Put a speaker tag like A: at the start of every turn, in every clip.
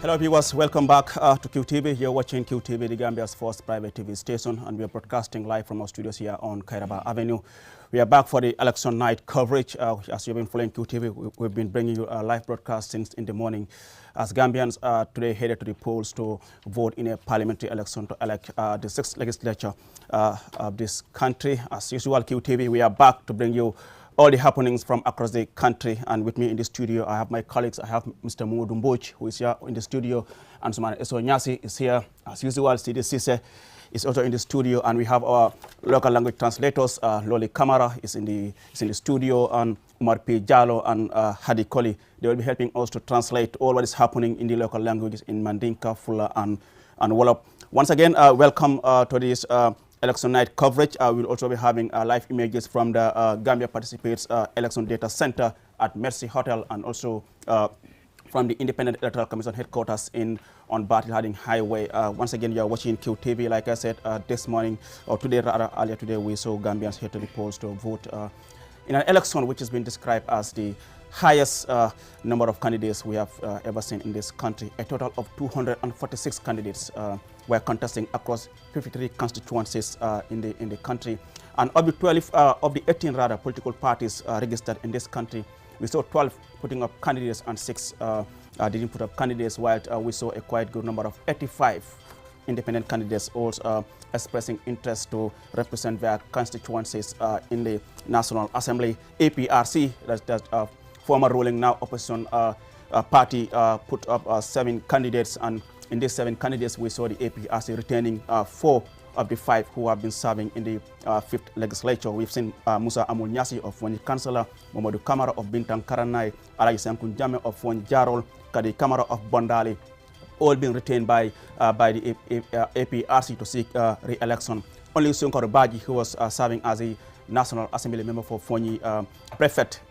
A: Hello viewers, welcome back to QTV. You're watching QTV, the Gambia's first private TV station, and we are broadcasting live from our studios here on Kairaba Avenue. We are back for the election night coverage. As you've been following QTV, we've been bringing you a live broadcast since in the morning as Gambians are today headed to the polls to vote in a parliamentary election to elect the 6th legislature of this country. As usual, QTV, we are back to bring you all the happenings from across the country. And with me in the studio, I have my colleagues. I have Mr. Mudumboch, who is here in the studio, and Sumana Eso Nyasi is here. As usual, Sidi Sise is also in the studio, and we have our local language translators. Loli Kamara is in the studio, and Umar P. Jalo and Hadi Koli. They will be helping us to translate all what is happening in the local languages in Mandinka, Fula, and Wolof. Once again, welcome to this election night coverage. We'll also be having live images from the Gambia Participates Election Data Center at Mercy Hotel, and also from the Independent Electoral Commission headquarters on Battle Harding Highway. Once again, you're watching QTV. Like I said, this morning, or today, rather earlier today, we saw Gambians head to the polls to vote in an election which has been described as the highest number of candidates we have ever seen in this country. A total of 246 candidates were contesting across 53 constituencies in the country. And of the 18 political parties registered in this country, we saw 12 putting up candidates and 6 didn't put up candidates, while we saw a quite good number of 85 independent candidates also expressing interest to represent their constituencies in the National Assembly. APRC, that's former ruling, now opposition party, put up 7 candidates, and in these 7 candidates, we saw the APRC retaining 4 of the 5 who have been serving in the 5th legislature. We've seen Musa Amul Nyasi of Fonyi Councillor, Momodu Kamara of Bintang Karanai, Alayi Sankun Jame of Fonyi Jarol, Kadi Kamara of Bondali, all being retained by the APRC to seek re-election. Only Sunkaro Baji, who was serving as a National Assembly member for Fonyi Prefect,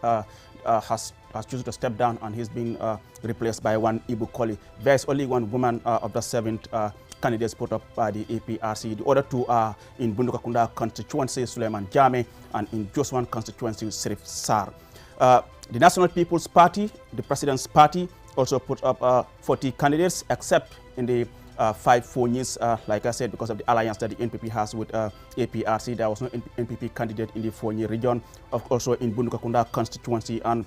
A: has chosen to step down, and he's been replaced by one Ibu Koli. There is only one woman of the 7th candidates put up by the APRC. The other 2 are in Bundukakunda constituency, Suleiman Jame, and in Joswan constituency, Serif Sar. The National People's Party, the President's Party, also put up 40 candidates, except in the 5 Fonyis, like I said, because of the alliance that the NPP has with APRC. There was no NPP candidate in the Fonyi region, also in Bundukakunda constituency and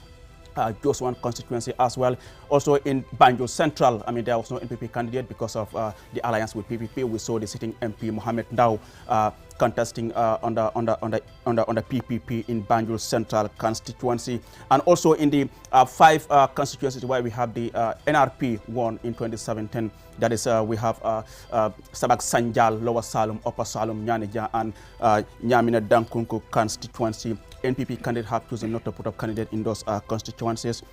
A: Joswan constituency as well. Also in Banjul Central, there was no NPP candidate because of the alliance with PPP. We saw the sitting MP Mohamed Ndao contesting on the PPP in Banjul Central constituency, and also in the 5 constituencies where we have the NRP won in 2017. That is, we have Sabak Sanjal, Lower Salum, Upper Salum, Nyanija, and Nyamina Dankunku constituency. NPP candidates have chosen not to put up candidate in those constituencies.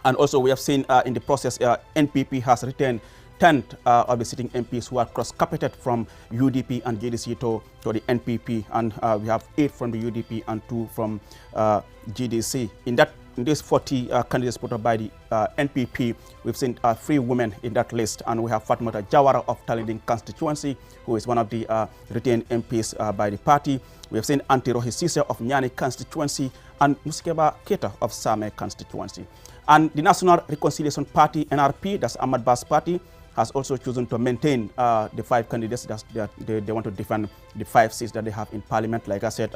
A: And also we have seen in the process, NPP has retained 10 of the sitting MPs who are cross-carpeted from UDP and GDC to the NPP, and we have 8 from the UDP and 2 from GDC. In these 40 candidates put up by the NPP, we've seen 3 women in that list, and we have Fatmata Jawara of Talinding constituency, who is one of the retained MPs by the party. We have seen Anti Rohi Sise of Nyani constituency, and Muskeba Keta of Same constituency. And the National Reconciliation Party, NRP, that's Ahmad Ba's party, has also chosen to maintain the 5 candidates that they want to defend the 5 seats that they have in parliament. Like I said,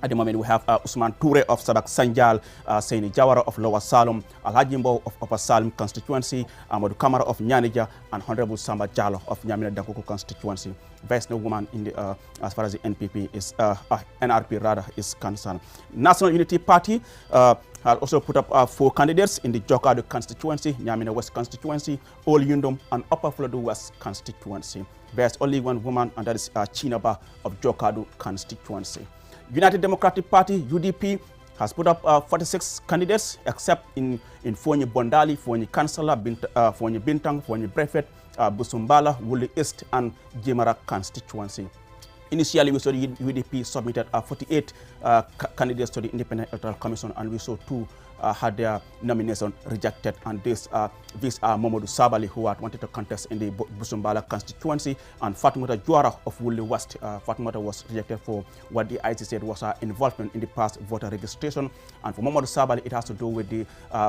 A: at the moment, we have Usman Toure of Sabak Sanjal, Saini Jawara of Lower Salum, Alhaji Mbow of Upper Salum constituency, Amadou Kamara of Nyanija, and Honorable Samba Jallo of Nyamina Dankuku constituency. There is no woman in the as far as the NPP is NRP rather is concerned. National Unity Party has also put up 4 candidates in the Jokadu constituency, Nyamina West constituency, Old Yundum, and Upper Flodu West constituency. There is only one woman, and that is Chinaba of Jokadu constituency. United Democratic Party, UDP, has put up 46 candidates, except in Fonyi Bondali, Fonyi Councillor, Fonyi Bintang, Fonyi Prefect, Busumbala, Wuli East, and Jimara constituency. Initially, we saw the UDP submitted 48 candidates to the Independent Electoral Commission, and we saw 2 had their nomination rejected, and these are Momodu Sabali, who had wanted to contest in the Busumbala constituency, and Fatimata Juara of Wuli West. Fatimata was rejected for what the IT said was her involvement in the past voter registration, and for Momodu Sabali, it has to do with the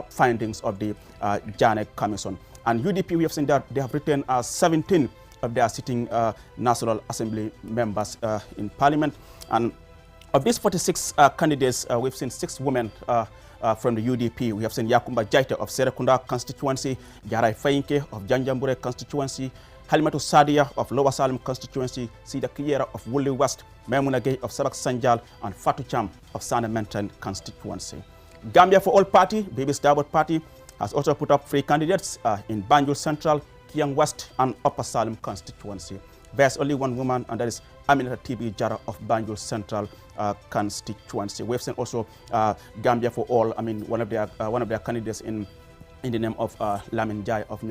A: findings of the Janek Commission. And UDP, we have seen that they have retained 17 of their sitting National Assembly members in Parliament. And of these 46 candidates, we've seen 6 women from the UDP. We have seen Yakumba Jaita of Serekunda constituency, Jarai Fayinke of Janjambure constituency, Halimatu Sadia of Lower Salem constituency, Sida Kiera of Woolley West, Maimuna Gay of Sabak Sanjal, and Fatou Cham of Sana Menton constituency. Gambia for All Party, Baby Starboard Party, has also put up 3 candidates in Banjul Central, Kiang West, and Upper Salem constituency. There's only one woman, and that is Aminata TB Jara of Banjul Central constituency. We've seen also Gambia for All. I mean, one of their candidates in the name of Lamin Jai of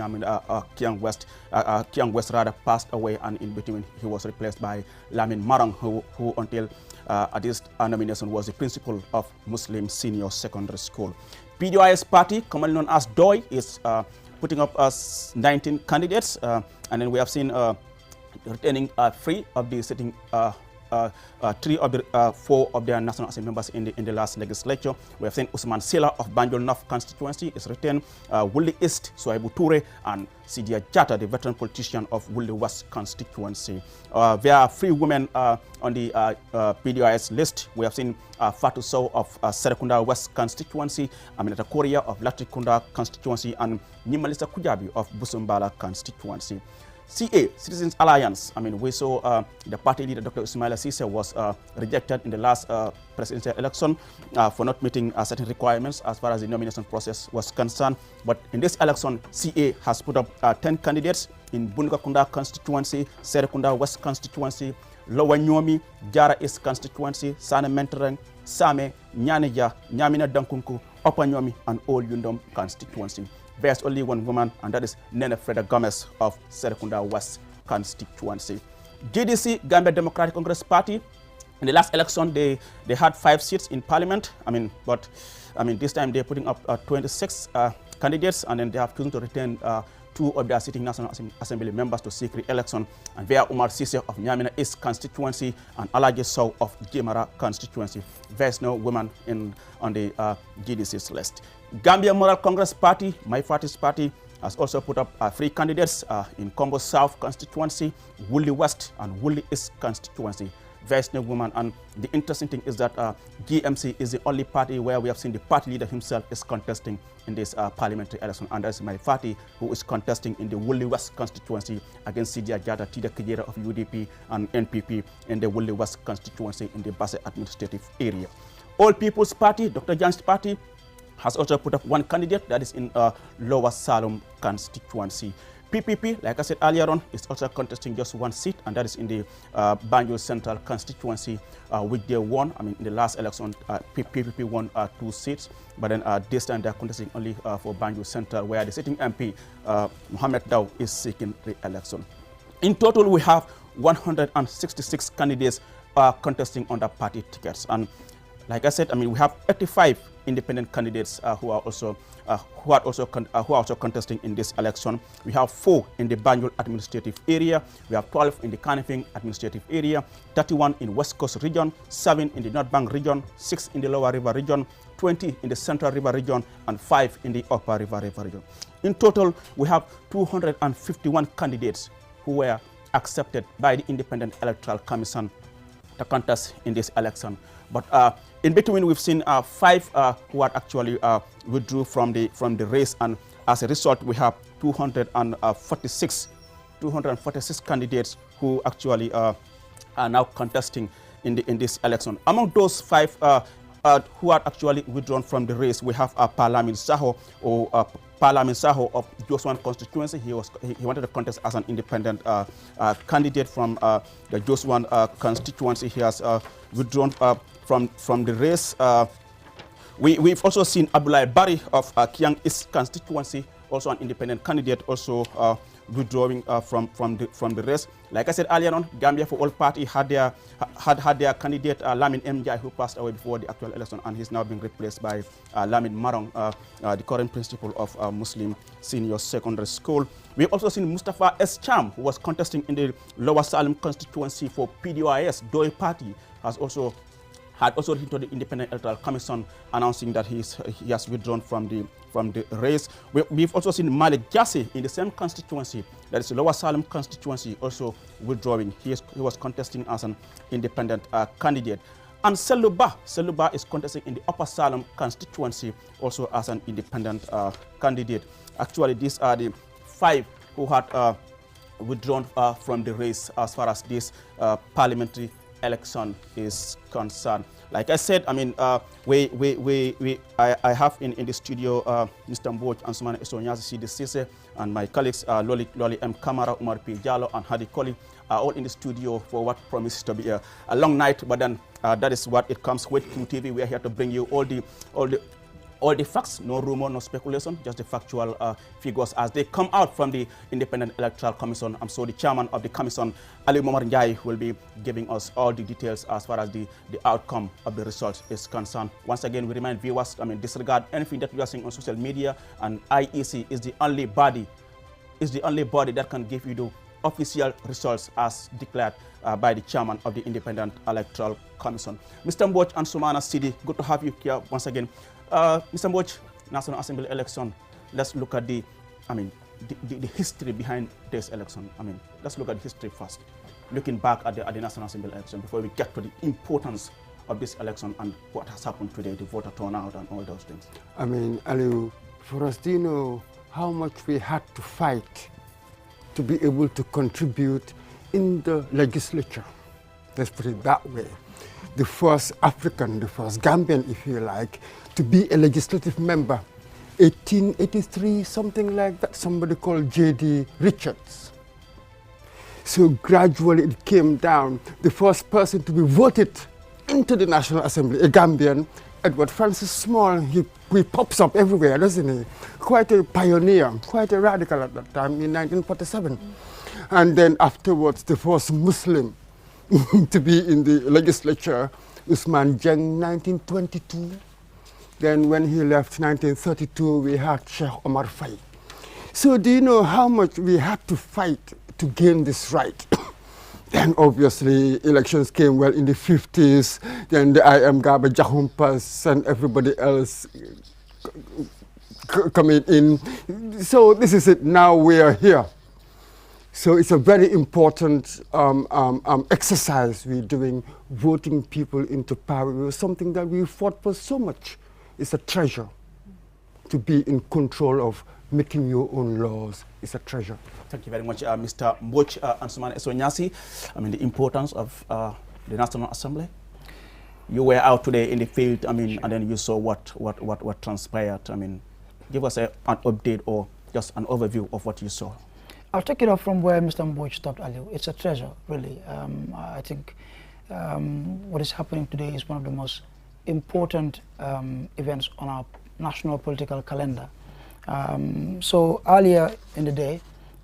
A: Kiang West. Kiang West rather passed away, and in between he was replaced by Lamin Marang, who until this nomination was the principal of Muslim Senior Secondary School. PDOIS party, commonly known as DOI, is putting up 19 candidates, and then we have seen retaining 3 of the sitting 3 of the 4 of their National Assembly members in the last legislature. We have seen Usman Sela of Banjul North constituency is retained, Woolley East, Sohaibu Toure, and Sidia Jata, the veteran politician of Woolley West constituency. There are 3 women on the PDIS list. We have seen Fatou Sow of Serekunda West constituency, Aminata Korea of Latrikunda constituency, and Nimalisa Kujabi of Busumbala constituency. CA, Citizens Alliance, I mean, we saw the party leader, Dr. Ismaila Cisse, was rejected in the last presidential election for not meeting certain requirements as far as the nomination process was concerned. But in this election, CA has put up 10 candidates in Bunukakunda constituency, Serekunda West constituency, Lower Nyomi, Jara East constituency, Sana Mentereng, Same, Nyaneja, Nyamina Dankunku, Upper Nyomi, and Old Yundom constituency. There's only one woman, and that is Nene Freda Gomez of Serekunda West constituency. GDC, Gambia Democratic Congress Party, in the last election, they had 5 seats in parliament. But this time they're putting up 26 candidates, and then they have chosen to retain 2 of their sitting National Assembly members to seek re-election, and they are Umar Sise of Nyamina East constituency and Alaji Sow of Jimara constituency. There's no woman on the GDC's list. Gambia Moral Congress Party, My Party's party, has also put up 3 candidates in Combo South constituency, Woolley West, and Woolley East constituency. There's no woman, and the interesting thing is that GMC is the only party where we have seen the party leader himself is contesting in this parliamentary election, and that's My Party, who is contesting in the Woolley West constituency against Sidia Jata, Tida Kijera of UDP, and NPP in the Woolley West constituency in the Basse administrative area. All People's Party, Dr. Jan's party, has also put up 1 candidate that is in Lower Salem constituency. PPP, like I said earlier on, is also contesting just 1 seat, and that is in the Banjul Central constituency, which they won. In the last election, PPP won 2 seats, but then this time they're contesting only for Banjul Central, where the sitting MP, Mohamed Daw, is seeking re-election. In total, we have 166 candidates contesting on the party tickets, and like I said, we have 85 independent candidates who are also contesting in this election. We have 4 in the Banjul administrative area. We have 12 in the Kanifing administrative area, 31 in West Coast region, 7 in the North Bank region, 6 in the Lower River region, 20 in the Central River region, and 5 in the Upper River region. In total, we have 251 candidates who were accepted by the Independent Electoral Commission to contest in this election. But in between, we've seen 5 who had actually withdrew from the race, and as a result, we have 246 candidates who actually are now contesting in this election. Among those 5 who had actually withdrawn from the race, we have Parlamin Saho, or Parlamin Saho of Josuan constituency. He wanted to contest as an independent candidate from the Josuan constituency. He has withdrawn from the race. We've also seen Abdullah Bari of Kiang East constituency, also an independent candidate, also withdrawing from the race. Like I said earlier on, Gambia for All Party had their candidate Lamin Mjai, who passed away before the actual election, and he's now being replaced by Lamin Marong, the current principal of Muslim Senior Secondary School. We've also seen Mustafa S. Cham, who was contesting in the Lower Salem constituency for PDOIS, DOI Party, has also had also written to the Independent Electoral Commission announcing that he has withdrawn from the race. We've also seen Malik Jassi in the same constituency, that is the Lower Salem constituency, also withdrawing. He was contesting as an independent candidate. And Seluba is contesting in the Upper Salem constituency, also as an independent candidate. Actually, these are the 5 who had withdrawn from the race as far as this parliamentary election is concerned. Like I said, I mean, I have in the studio Mr. Mboj and Sumana Esonyazi Sise, and my colleagues Loli M. Kamara, Umar P. Jallo, and Hadi Koli are all in the studio for what promises to be a long night. But then that is what it comes with QTV. We are here to bring you all the facts, no rumor, no speculation, just the factual figures as they come out from the Independent Electoral Commission. I'm so the chairman of the commission, Ali Momar Njai, will be giving us all the details as far as the outcome of the results is concerned. Once again, we remind viewers, I mean, disregard anything that we are seeing on social media, and IEC is the only body that can give you the official results as declared by the chairman of the Independent Electoral Commission. Mr. Mboj and Sumana Sidi, good to have you here once again. Mr. Mboj, National Assembly election, let's look at the history behind this election. I mean, let's look at the history first. Looking back at the National Assembly election before we get to the importance of this election and what has happened today, the voter turnout and all those things.
B: I mean, Ali, for us, do you know how much we had to fight to be able to contribute in the legislature? Let's put it that way. The first African, the first Gambian, if you like, to be a legislative member, 1883, something like that, somebody called J.D. Richards. So gradually it came down. The first person to be voted into the National Assembly, a Gambian, Edward Francis Small, he pops up everywhere, doesn't he? Quite a pioneer, quite a radical at that time in 1947. And then afterwards, the first Muslim to be in the legislature, Usman Jeng, 1922. Then when he left, 1932, we had Sheikh Omar Faye. So do you know how much we had to fight to gain this right? Then obviously elections came well in the 50s, then the IM Gaba Jahumpas and everybody else coming in. So this is it, now we are here. So it's a very important exercise we're doing, voting people into power. It was something that we fought for so much. It's a treasure to be in control of making your own laws. It's a treasure.
A: Thank you very much, Mr. Mboj and Sumana Esonyasi. I mean, the importance of the National Assembly. You were out today in the field, I mean, and then you saw what transpired. I mean, give us an update or just an overview of what you saw.
C: I'll take it off from where Mr. Mboj stopped earlier. It's a treasure, really. I think what is happening today is one of the most important events on our national political calendar. So earlier in the day,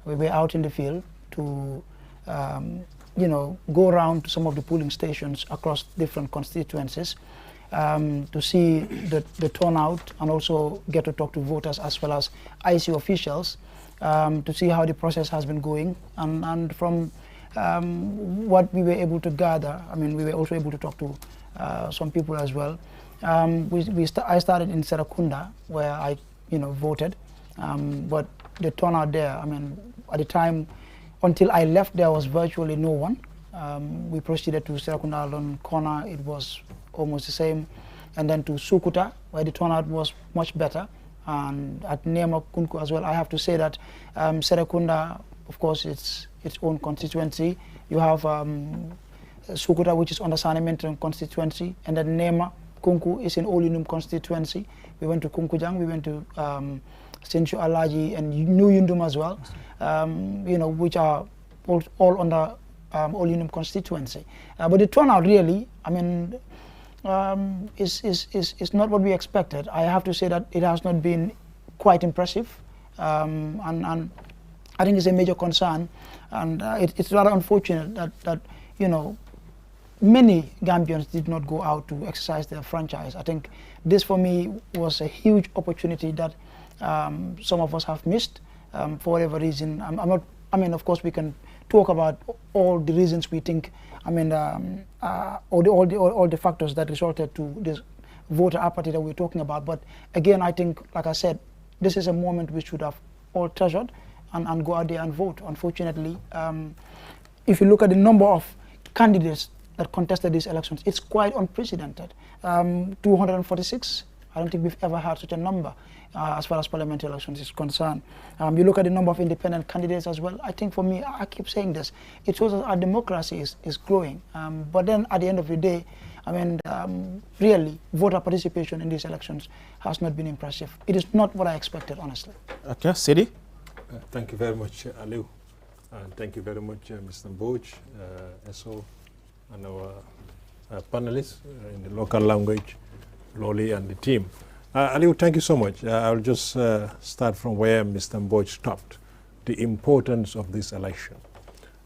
C: we were out in the field to, go around to some of the polling stations across different constituencies to see the turnout and also get to talk to voters as well as IC officials to see how the process has been going. And from what we were able to gather, I mean, we were also able to talk to some people as well. I started in Serakunda where I, voted, but the turnout there, I mean, at the time, until I left, there was virtually no one. We proceeded to Serakunda Alon Corner, it was almost the same, and then to Sukuta, where the turnout was much better, and at Nema Kunku as well. I have to say that Serakunda, of course, it's its own constituency. You have Sukuta, which is under Sanimentan constituency, and then Nema Kunku is in Olinum constituency. We went to Kunkujang, we went to Senchu Alaji and New Yundum as well, which are all under Olinum constituency. But the turnout really, I mean, is not what we expected. I have to say that it has not been quite impressive, and I think it's a major concern, and it's rather unfortunate that many Gambians did not go out to exercise their franchise. I think this for me was a huge opportunity that some of us have missed for whatever reason. I'm not I mean, of course, we can talk about all the reasons we think, I mean, all the factors that resulted to this voter apathy that we're talking about. But again, I think, like I said, this is a moment we should have all treasured and go out there and vote. Unfortunately, if you look at the number of candidates that contested these elections, it's quite unprecedented. 246, I don't think we've ever had such a number as far as parliamentary elections is concerned. You look at the number of independent candidates as well. I think for me, I keep saying this, it shows that our democracy is growing. But then at the end of the day, I mean, really, voter participation in these elections has not been impressive. It is not what I expected, honestly.
A: Okay, Sidi?
D: Thank you very much, Aliu. And thank you very much, Mr. Boch, SO, and our panelists in the local language, Loli and the team. Aliu, thank you so much. I'll just start from where Mr. Boch stopped, the importance of this election.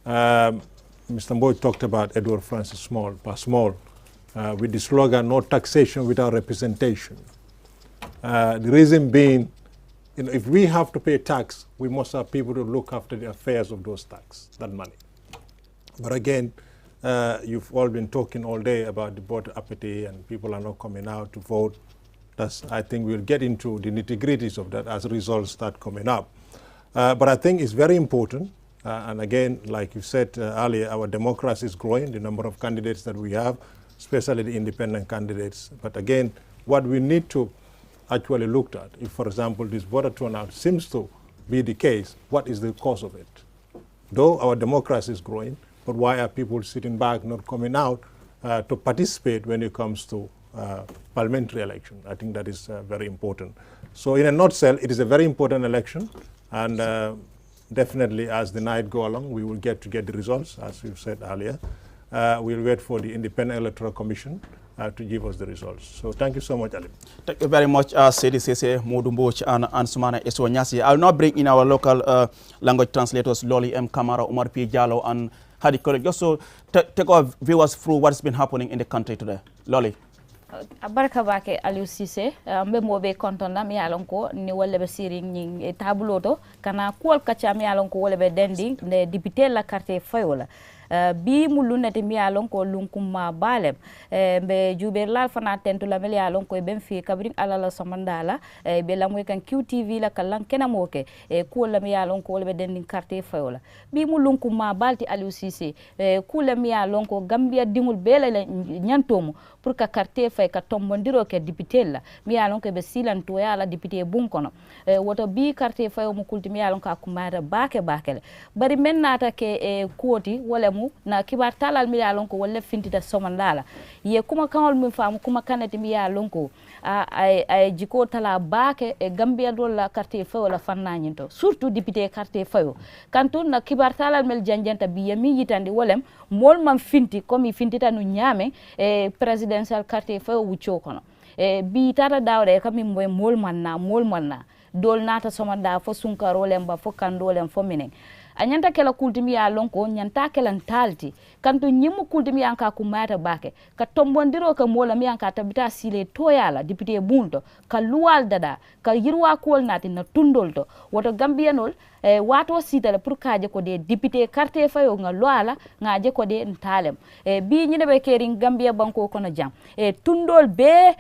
D: Mr. Boch talked about Edward Francis Small, with the slogan, no taxation without representation. The reason being, you know, if we have to pay tax, we must have people to look after the affairs of those tax, that money. But again, you've all been talking all day about the voter apathy and people are not coming out to vote. I think we'll get into the nitty-gritties of that as results start coming up. But I think it's very important. And again, like you said earlier, our democracy is growing, the number of candidates that we have, especially the independent candidates. But again, what we need to actually look at, if, for example, this voter turnout seems to be the case, what is the cause of it? Though our democracy is growing, but why are people sitting back, not coming out to participate when it comes to parliamentary election? I think that is very important. So in a nutshell, it is a very important election, and definitely as the night go along, we will get the results, as we've said earlier. We'll wait for the Independent Electoral Commission to give us the results. So thank you so much, Ali.
A: Thank you very much, Sedi Sese, Modu Mboch, and Sumana Eswanyasi. I will now bring in our local language translators, Loli M. Kamara, Umar P. Jallo, and Hadi Korek. Just so take our viewers through what's been happening in the country today. Loli.
E: Barka bake Aliou Cissé mbe mobe kontona mi yalon ko ni wolle be siri ni tableau to kana kuol kacha mi yalon ko wolle be dendi ne député la carte fayola bi mu lunete mi yalon ko lunkuma balem be juber lal fana tentu la mi yalon ko ben fi kabrin alala samandala be lamoy kan QTV la kalan kena moke kuol la mi yalon ko wolle be dendi carte fayola bi mu lunkuma balti Aliou Cissé kuol mi yalon ko Gambia dingul bele la nyantomo pour ka carte fay ka tombondiro ke député la mi yalon ko be silan to yala député bun kono woto bi carte fay mo kulti mi yalon ka kumara bake bari men nata ke kuoti wala mu na kibar talal mi yalon ko wala fintita somandala ye kuma kanol mi famu kuma kanati mi yalon ko ay jiko tala bake Gambia do la carte fay wala fannanyinto surtout député carte fayo kanto na kibar talal mel janjanta bi yami yitandi wolem mol man finti comme fintita no nyame presidential carte fayo wucho kono bi tata dawre kami moy mol manna dol nata somanda fo sunkarolem ba fo kandolem fo minen anyanta kala kultimi ya lonko nyanta kala talti kanto nyimu kultimi yanka kumata bake ka tombondiro ka mola mi yanka tabita sile toyala député bunto ka luwal dada ka yirwa kol nati na tundolto woto gambianol wato sitale pour kaje ko de député carte fayo nga loala ngaje ko de ntalem bi nyine be kering Gambia banko kono jam tundol be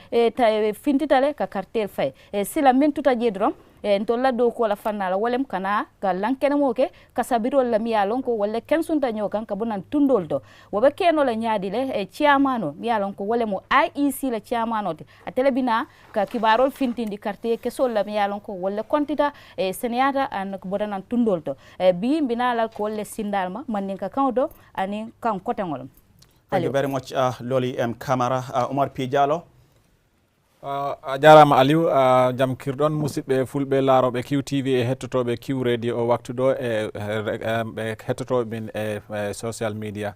E: fintitale ka carte fay sila min tuta jedrom ntolla do ko la fanala walem kana ka lankene moke ka sabiro la miyalon ko wala kensunta nyokan ka bonan tundol do wobe keno la nyaadi le chairmano miyalon ko wala mo IEC la chairmano te atelebina ka kibarol fintindi carte ke sol la miyalon ko wala kontita seniyata an ko bonan tundol to bi binala ko le sindalma manin ka kawdo ani kan kotangol.
A: Thank you very much, Loli M. Kamara. Umar P. Jallo.
F: Jarama Aliou jam kirɗon musidɓe fulɓe laaroɓe QTV e hettotoɓe Q radio o waktu ɗo e hettotoɓe min e social media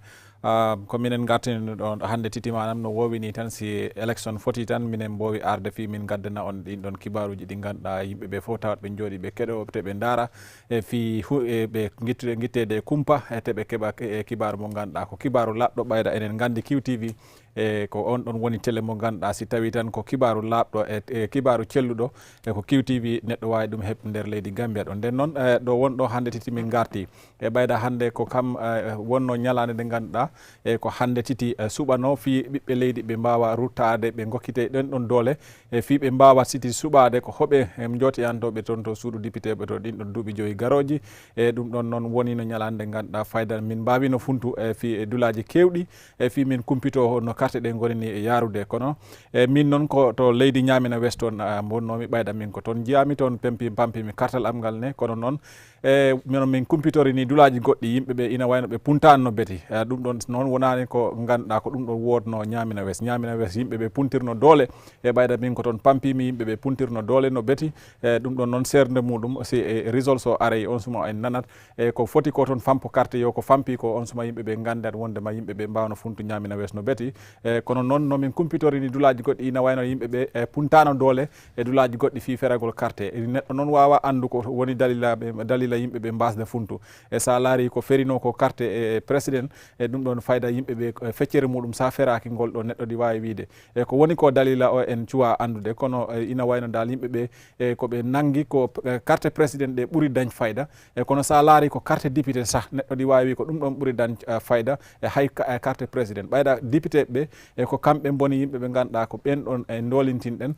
F: ko minen gartini ɗon hannde titi manam no wowi ni tan si élection foti tan minen mbowi arde fi min gaddana on ɗin ɗon kibaruji ɗi ganduɗa yimɓe ɓe fof tawat ɓe jooɗi ɓe keɗo te ɓe daara fi ɓe guittede kumpa te ɓe keeɓa kibaru mo ganduɗa ko kibaru labɗo ɓayda enen gandi QTV ko on ɗon woni télé mo ganduɗa si tawi tan ko kibaru labɗo e kibaru celluɗo ko QTV neɗɗo wawi ɗum heɓ nder leydi Gambia ɗo nden noon ɗo wonɗo hannde titi min garti e ɓayda hannde ko kam wonno ñalande nde ganduɗa ko hannde titi suɓano fi ɓiɓɓe leydi ɓe mbawa ruttade ɓe gokkite ɗen ɗon doole fi ɓe mbawa siti suɓade ko hoɓe jootiyantoɓe toon to suudu député ɓe to ɗin ɗon duuɓi joyi garoji e ɗum ɗon noon woni no ñalande nde ganduɗa fayda min mbawino funtu fi dulaji kewɗi fi min kumpito no carte ɗe gonini e yarude kono min noon ko to leydi Ñamina West toon bonnomi ɓayda min ko toon jiyami toon pampimi kartal am ngal ne kono noon mino min kumpitori ni dulaji goɗɗi yimɓeɓe ina wayno ɓe puntanno beti ɗum ɗon noon wonani ko ganduɗa ko ɗum ɗon wodno Ñamina West yimɓeɓe puntirno doole e ɓayda min ko toon pampimi yimɓeɓe puntirno doole no beti ɗum ɗon noon serde muɗum si résults o aray on suma en nanat ko foti ko toon fampo carte yo ko fampi ko on suma yimɓeɓe gandat wondema yimɓeɓe mbawno funtu Ñamina West no beti kono noon nomin kumpitori ni dulaji goɗɗi ina wayno yimɓeɓe puntano doole e dulaji goɗɗi fi feragol carte neɗɗo noon wawa andu ko woni dalila yimɓeɓe mbasde funtu e sa laari ko ferino ko carte e président e ɗum ɗon fayda yimɓeɓe feccere muɗum sa feraki ngol ɗo neɗɗo ɗi wawi wiide e ko woni ko dalila o en cuwa andude kono ina wayno dal yimɓeɓe koɓe nangi ko carte président ɗe ɓuuri dañ fayda e kono sa laari ko carte député sah neɗɗo ɗi wawi ko ɗum ɗon ɓuuri dañ fayda e hay carte président ɓayda député ɓe e ko kamɓe boni yimɓeɓe ganduɗa ko ɓen ɗon e dolintinɗen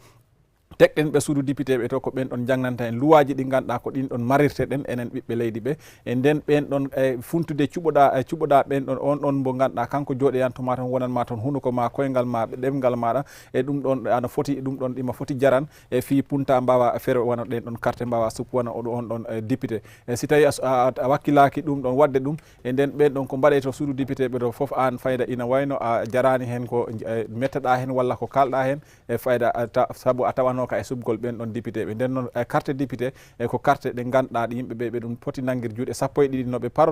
F: tekɗen ɓe suudu député ɓe to ko ɓen ɗon jangnanta en luwaji ɗi ganduɗa ko ɗin ɗon marirte ɗen enen ɓiɓɓe leydi ɓe e nden ɓen ɗon funtude cuɓoɗa ɓen ɗon on ɗon mo ganduɗa kanko jooɗeyantoma toon wonanma toon hunuko ma koyngal ma ɗemgal maɗa e ɗum ɗon ana foti ɗum ɗon ɗima foti jaran e fi punta mbawa fere wona ɗen ɗon carte mbawa suppu wona oɗo on ɗon député e si tawi a wakkilaki ɗum ɗon wadde ɗum e nden ɓen ɗon ko mbaɗe to suudu député ɓe to foof an fayda ina wayno a jarani hen ko metteɗa hen walla ko kalɗa hen e fayda saabu a tawano ka e subgol ɓen ɗon député ɓe nden noon carte député e ko carte ɗe ganduɗa ɗi yimɓeɓe ɓe ɗum poti nanguir juuɗe sappo e ɗiɗi noɓe par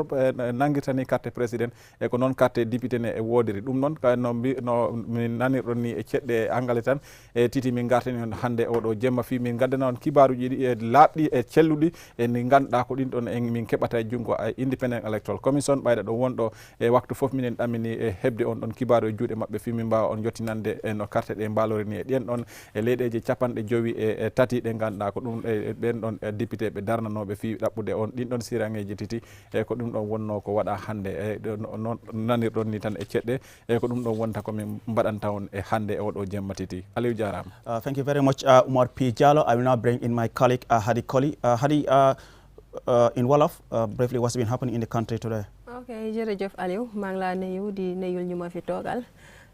F: nanguirtani carte président e ko noon carte député ne e wodiri ɗum noon no min nanirɗon ni e ceɗɗe engrais tan e titi min gartani on hannde oɗo jemma fi min gaddana on kibaruji ɗi e laaɓɗi e celluɗi e ndi ganduɗa ko ɗin ɗon min keɓata e junggo independent electoral commission ɓayda ɗo wonɗo e waktu foof minen ɗamini e hebde on ɗon kibaru e juuɗe mabɓe fi min mbawa on jottinande no carte ɗe mbalorini e ɗen ɗon e leyɗeji capanɗe jowi e tati ɗe ganduɗa ko ɗum ɓen ɗon député ɓe darnanoɓe fi ɗaɓɓude on ɗin ɗon sirangeji titi e ko ɗum ɗon wonno ko waɗa hannde e noon nanirɗon ni tan e ceɗɗe e ko ɗum ɗon wonta komin mbaɗanta on e hannde e oɗo jemma titi Aliou jarama.
A: Thank you very much, Umar P. Jallow. I will now bring in my colleague Hadi Koli. Hadi, in Wolof, briefly, what's been happening in the country today?
G: Okay, jërëjëf Aliou maa ngi laa nuyu di nuyul ñu ma fi toogal.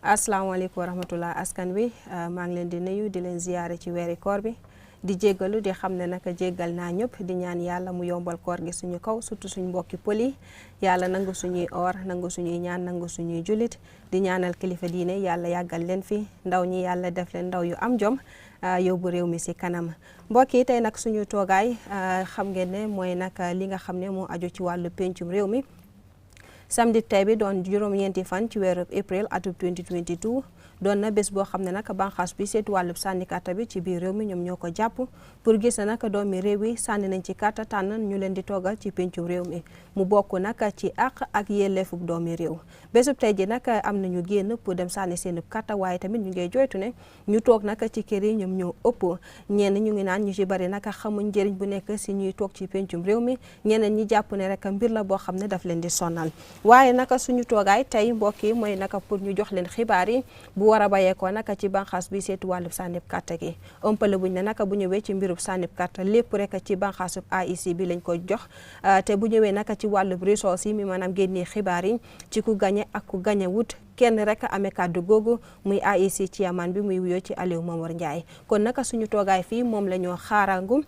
G: Asalaamaaleykum wa rahmatullah askan wi maa ngi leen di nuyu di leen ziyaare ci weeri koor bi di jéggalu di xam ne naka jéggal naa ñëpp di ñaan yàlla mu yombal koor gi suñu kaw surtout suñu mbokki poli yàlla nangu suñuy or nangu suñuy ñaan nangu suñuy julit di ñaanal kilifa diine yàlla yàggal leen fi ndaw ñi yàlla def leen ndaw yu am jom yóbbu réew mi ci kanam mbokk yi tey nag suñu toogaay xam ngeen ne mooy nag li nga xam ne moo aju ci wàllu pencum réew mi samedi tey bi doon juróom-ñeenti fan ci weeru avril atum 2022 doon na bés boo xam ne nag banxaas bi seetu wàllub sànni carte bi ci biir réew mi ñoom ñoo ko jàpp pour gis na nag doomi réew yi sànni nañ ci carte tànn ñu leen di toogal ci pencum réew mi mu bokk nag ci àq ak yelleefub doomi réew bésub tey ji nag am nañu génn pour dem sànni seenub carte waaye tamit ñu ngi joytu ne ñu toog nag ci kër yi ñoom ñoo ëpp ñenn ñu ngi naan ñu ci bari nag xamuñ njëriñ bu nekk si ñuy toog ci pencum réew mi ñeneen ñi jàpp ne rek mbir la boo xam ne daf leen di sonal waaye naka suñu toogaay tey mbokk yi mooy naka pour ñu jox leen xibaar yi bu war a bayeekoo naka ci banxaas bi seetu wàllub sànnib carte gi ëmpale buñ ne naka bu ñëwee ci mbirub sànnib carte lépp rek ci banxaasub AIC bi lañ ko jox te bu ñëwee naka ci wàllub ressources yi mi maanaam génnee xibaar yi ci ku gañe ak ku gañe wut kenn rek amee kàddu googu muy AIC chairman bi muy wuyoo ci Aliou Momar Ndiaye kon naka suñu toogaay fii moom la ñoo xaarangu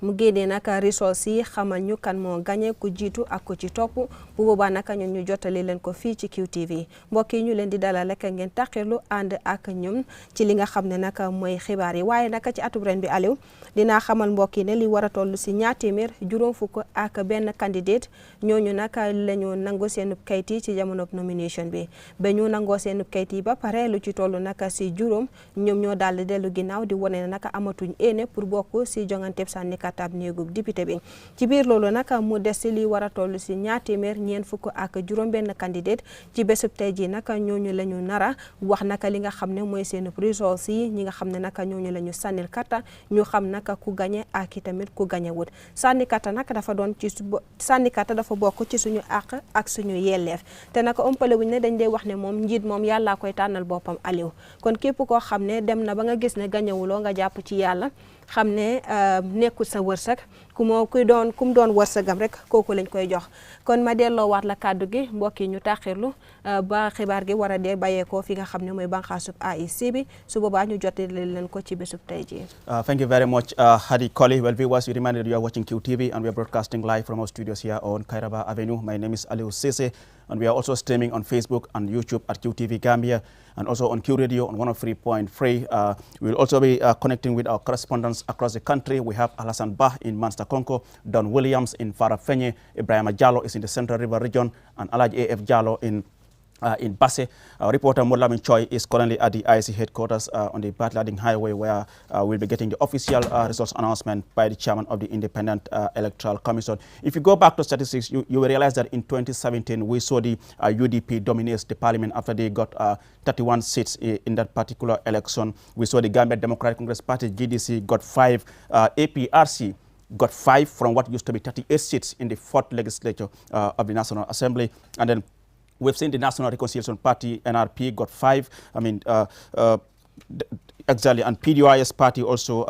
G: mu génnee naka results yi xamal ñu kan moo gagné ku jiitu ak ku ci topp bu boobaa naka ñun ñu jottali leen ko fii ci QTV mbokk yi ñu leen di dalal rek ngeen taxirlu ànd ak ñun ci li nga xam ne naka mooy xibaar yi waaye naka ci atub ren bi Aliou dinaa xamal mbokk yi ne li war a toll si 251 candidate ñooñu naka la ñu nangu seen kayit yi ci jamono nomination bi ba ñu nangoo seen kayit yi ba pare lu ci toll naka si juróom ñoom ñoo daal di dellu ginnaaw di wane ne naka amatuñ éene pour bokk si jonganteeb sànni katab néegub député bi ci biir loolu nag mu des si li war a toll si 251 candidate ci bésub tey ji nag ñooñu la ñu nara wax naka li nga xam ne mooy seen results yi ñi nga xam ne nag ñooñu la ñu sànnil kata ñu xam naka ku gañe ak i tamit ku gañe wut sànni kata nag dafa doon ci sànni kata dafa bokk ci suñu àq ak suñu yelleef te naka ëmpale wuñ ne dañ dee wax ne moom njiit moom yàllaa koy tànnal boppam Aliou kon képp koo xam ne dem na ba nga gis ne gañewuloo nga jàpp ci yàlla xam ne nekkul sa wërsëg ku mu doon wërsëgam rek kooku lañ koy jox kon ma delloo waat la kàddu gi mbokk yi ñu taxirlu ba xibaar gi war a dee bàyyeekoo fi nga xam ne mooy banxaasub AIC bi su boobaa ñu jotali leen ko ci bésub tey ji.
A: Thank you very much, Hadi Koli. Well, viewers, we remind you are watching QTV and we are broadcasting live from our studios here on Kairaba Avenue. My name is Aliou Sese and we are also streaming on Facebook and YouTube at QTV Gambia and also on Q Radio on 103.3. We will also be connecting with our correspondents across the country. We have Alassane Bah in Manchester Conco, Don Williams in Farafenye, Ibrahim Jallo is in the Central River region, and Alaji A.F. Jallo in Basse. Reporter Molamin Choi is currently at the IC headquarters on the Batlading Highway, where we'll be getting the official results announcement by the chairman of the Independent Electoral Commission. If you go back to statistics, you will realize that in 2017 we saw the UDP dominates the parliament after they got 31 seats in that particular election. We saw the Gambia Democratic Congress Party, GDC, got 5, APRC got 5 from what used to be 38 seats in the 4th legislature of the National Assembly. And then we've seen the National Reconciliation Party, NRP, got 5. I mean, exactly, and PDIS party also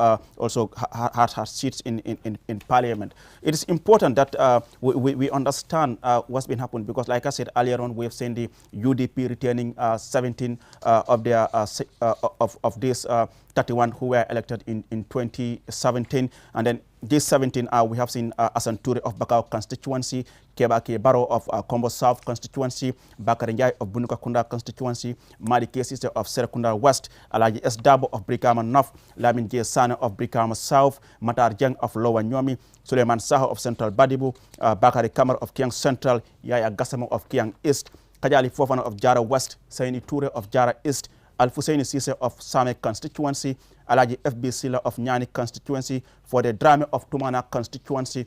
A: had seats in parliament. It is important that we understand what's been happening, because like I said earlier on, we have seen the UDP retaining 17 of their of these 31 who were elected in 2017, and then these 17 we have seen Asanture of Bakau constituency, Kebake Barrow of Combo South constituency, Bakari Njai of Bunukakunda constituency, Madi Kesise of Serekunda West, Alaji S. Dabo of Brikama North, Lamin J. Sane of Brikama South, Matar Jeng of Lower Nyomi, Suleiman Saho of Central Badibu, Bakari Kamar of Kiang Central, Yaya Gassamo of Kiang East, Kajali Fofana of Jara West, Saini Ture of Jara East, Al-Fusaini Sise of Same constituency, Alaji FB Sila of Nyani constituency, for the Drame of Tumana constituency,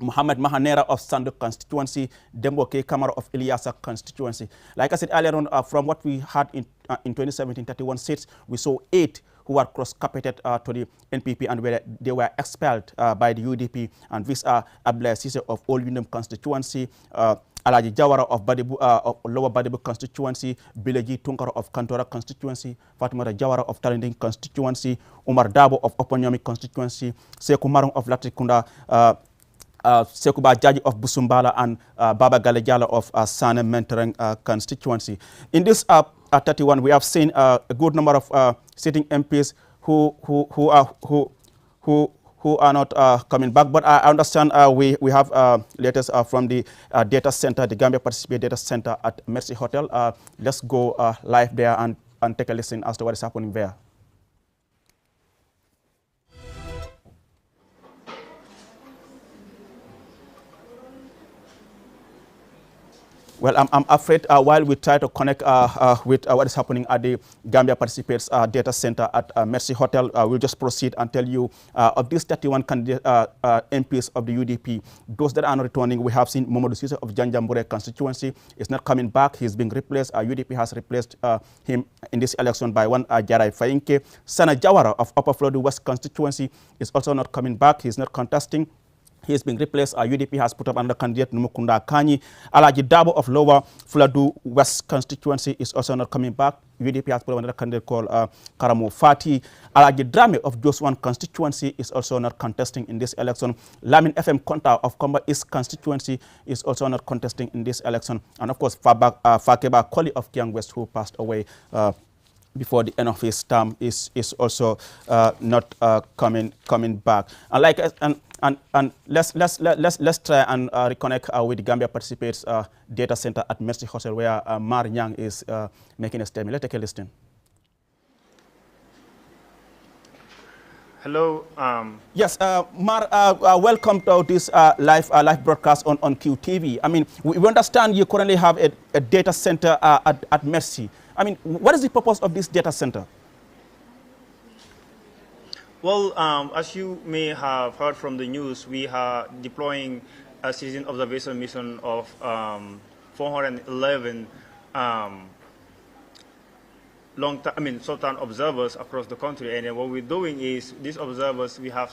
A: Muhammad Mahanera of Sandu constituency, Dembo K. Kamara of Ilyasa constituency. Like I said earlier on, from what we had in 2017, 31 seats, we saw 8 who were cross-carpeted to the NPP and they were expelled by the UDP. And these are Abdullah Sise of Old Windham constituency, Alaji Jawara of Lower Badibu constituency, Bileji Tunkara of Kantora constituency, Fatimata Jawara of Talinding constituency, Umar Dabo of Oponyomi constituency, Sekou Marong of Latrikunda, Sekuba Jaji of Busumbala, and Baba Galejala of Sane Mentoring constituency. In this 31, we have seen a good number of sitting MPs who are not coming back. But I understand we have latest from the data center, the Gambia Participate Data Center at Mercy Hotel. Let's go live there and take a listen as to what is happening there. Well, I'm afraid while we try to connect with what is happening at the Gambia Participates Data Center at Mercy Hotel, we'll just proceed and tell you of these 31 candidate MPs of the UDP, those that are not returning, we have seen Momodu Sise of Janjambure constituency is not coming back. He's being replaced. UDP has replaced him in this election by one Jarai Fainke. Sana Jawara of Upper Florida West constituency is also not coming back. He's not contesting. He is being replaced. UDP has put up another candidate, Numukunda Kanyi. Alaji Dabo of Lower Fuladu West constituency is also not coming back. UDP has put up another candidate called Karamo Fati. Alaji Drame of Joswan constituency is also not contesting in this election. Lamin FM Konta of Komba East constituency is also not contesting in this election. And of course, Fakeba Koli of Kiang West, who passed away before the end of his term is also not coming back. And like and let's try and reconnect with the Gambia Participates Data Center at Mercy Hotel, where Mar Nyang is making a statement. Let's take a listen.
H: Hello.
A: Yes, Mar, welcome to this live broadcast on QTV. I mean, we understand you currently have a data center at Mercy. I mean, what is the purpose of this data center?
H: Well, as you may have heard from the news, we are deploying a citizen observation mission of 411 short-term observers across the country. And then what we're doing is, these observers, we have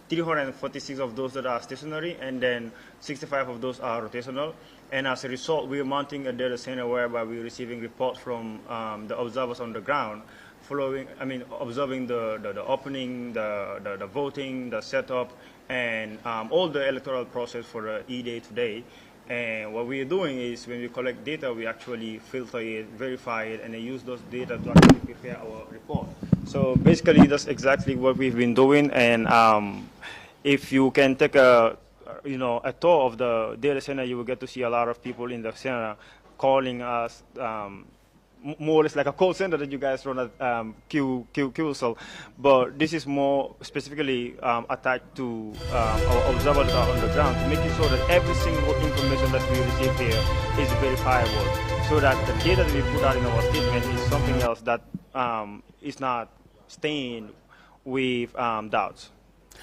H: 346 of those that are stationary, and then 65 of those are rotational. And as a result, we are mounting a data center whereby we're receiving reports from the observers on the ground, observing the opening, the voting, the setup, and all the electoral process for the E-Day today. And what we are doing is, when we collect data, we actually filter it, verify it, and then use those data to actually prepare our report. So basically, that's exactly what we've been doing. And if you can take a tour of the data center, you will get to see a lot of people in the center calling us, more or less like a call center that you guys run at QSL, but this is more specifically attached to our observers that are on the ground, to making sure that every single information that we receive here is verifiable, so that the data that we put out in our statement is something else that is not stained with doubts.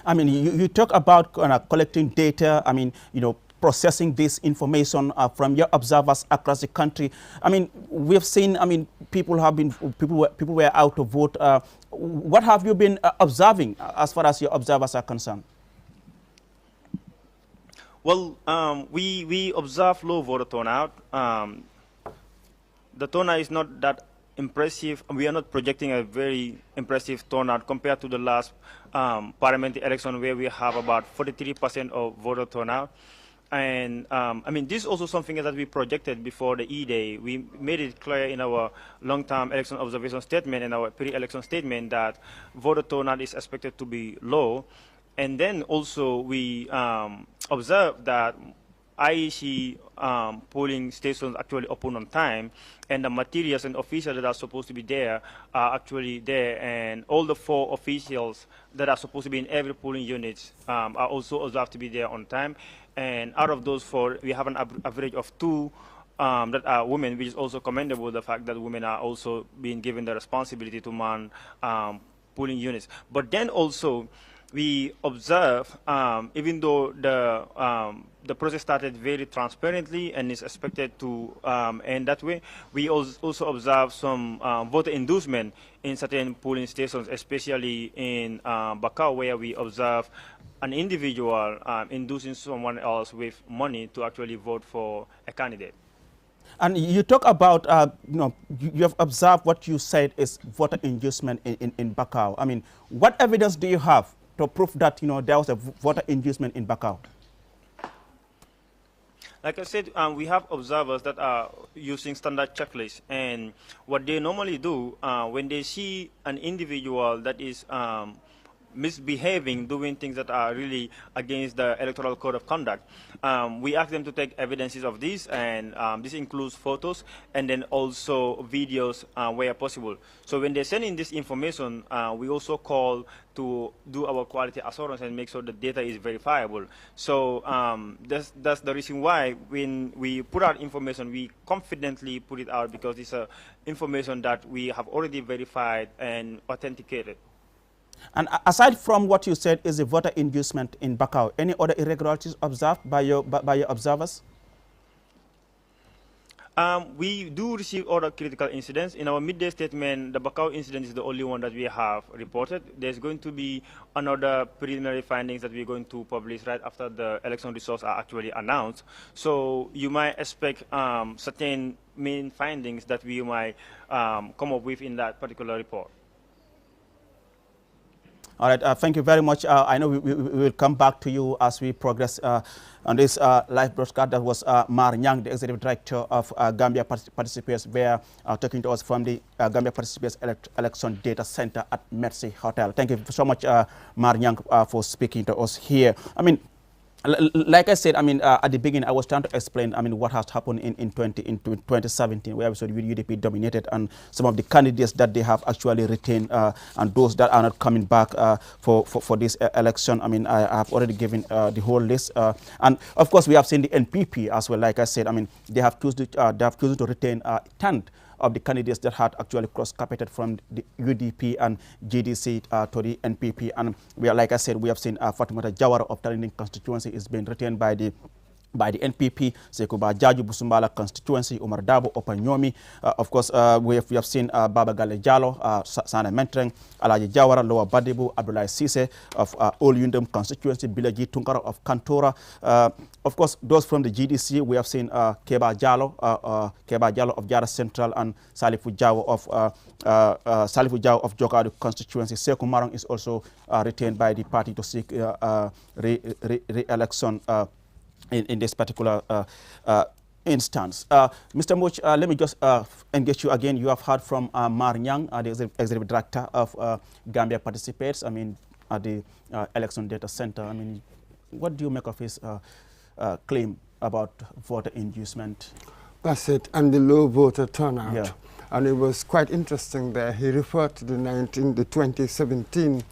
A: I mean, you talk about collecting data. I mean, processing this information from your observers across the country. I mean, we've seen, people were out to vote. What have you been observing as far as your observers are concerned?
H: Well, we observe low voter turnout. The turnout is not that impressive. We are not projecting a very impressive turnout compared to the last parliamentary election, where we have about 43% of voter turnout. And this is also something that we projected before the E-Day. We made it clear in our long-term election observation statement and our pre-election statement that voter turnout is expected to be low. And then also we observed that IEC polling stations actually open on time, and the materials and officials that are supposed to be there are actually there, and all the 4 officials that are supposed to be in every polling unit are also observed to be there on time. And out of those 4, we have an average of 2 that are women, which is also commendable, the fact that women are also being given the responsibility to man polling units. But then also, we observe, even though the process started very transparently and is expected to end that way, we also observe some voter inducement in certain polling stations, especially in Bakau, where we observe an individual inducing someone else with money to actually vote for a candidate.
A: And you talk about, you have observed what you said is voter inducement in Bakau. I mean, what evidence do you have to prove that, there was a voter inducement in Bakau?
H: Like I said, we have observers that are using standard checklists, and what they normally do when they see an individual that is misbehaving, doing things that are really against the electoral code of conduct, we ask them to take evidences of this, and this includes photos and then also videos where possible. So when they send in this information, we also call to do our quality assurance and make sure the data is verifiable. So that's the reason why when we put out information, we confidently put it out, because it's information that we have already verified and authenticated.
A: And aside from what you said is the voter inducement in Bakau, any other irregularities observed by your observers?
H: We do receive other critical incidents. In our midday statement, the Bakau incident is the only one that we have reported. There's going to be another preliminary findings that we're going to publish right after the election results are actually announced. So you might expect certain main findings that we might come up with in that particular report.
A: All right, thank you very much. I know we will come back to you as we progress on this live broadcast. That was Mar Nyang, the Executive Director of Gambia Participants, where talking to us from the Gambia Participants Election Data Center at Mercy Hotel. Thank you so much, Mar Nyang, for speaking to us here. I mean, like I said, I mean, at the beginning, I was trying to explain, I mean, what has happened in 2017, where UDP dominated, and some of the candidates that they have actually retained, and those that are not coming back for this election. I mean, I have already given the whole list, and of course, we have seen the NPP as well. Like I said, I mean, they have chosen to retain 10 of the candidates that had actually cross-carpeted from the UDP and GDC to the NPP. And we are, like I said, we have seen Fatimata Jawara of Talinding constituency is being retained by the NPP, Sekuba Jaju Busumbala constituency, Umar Dabo, Opanyomi. Of course, we have seen Baba Gale Jallo, Sana Mentreng, Alaji Jawara, Lower Badibu, Abdullah Sise of Old Yundum constituency, Bilaji Tunkara of Kantora. Of course, those from the GDC, we have seen Keba Jallo of Jara Central, and Salifu Jawo of Jokadu constituency. Sekou Marong is also retained by the party to seek re-election in this particular instance. Mr. Much, let me just engage you again. You have heard from Mar Nyang, the Executive Director of Gambia Participates, I mean, at the Election Data Center. I mean, what do you make of his claim about voter inducement?
B: That's it, and the low voter turnout. Yeah. And it was quite interesting there. He referred to the 2017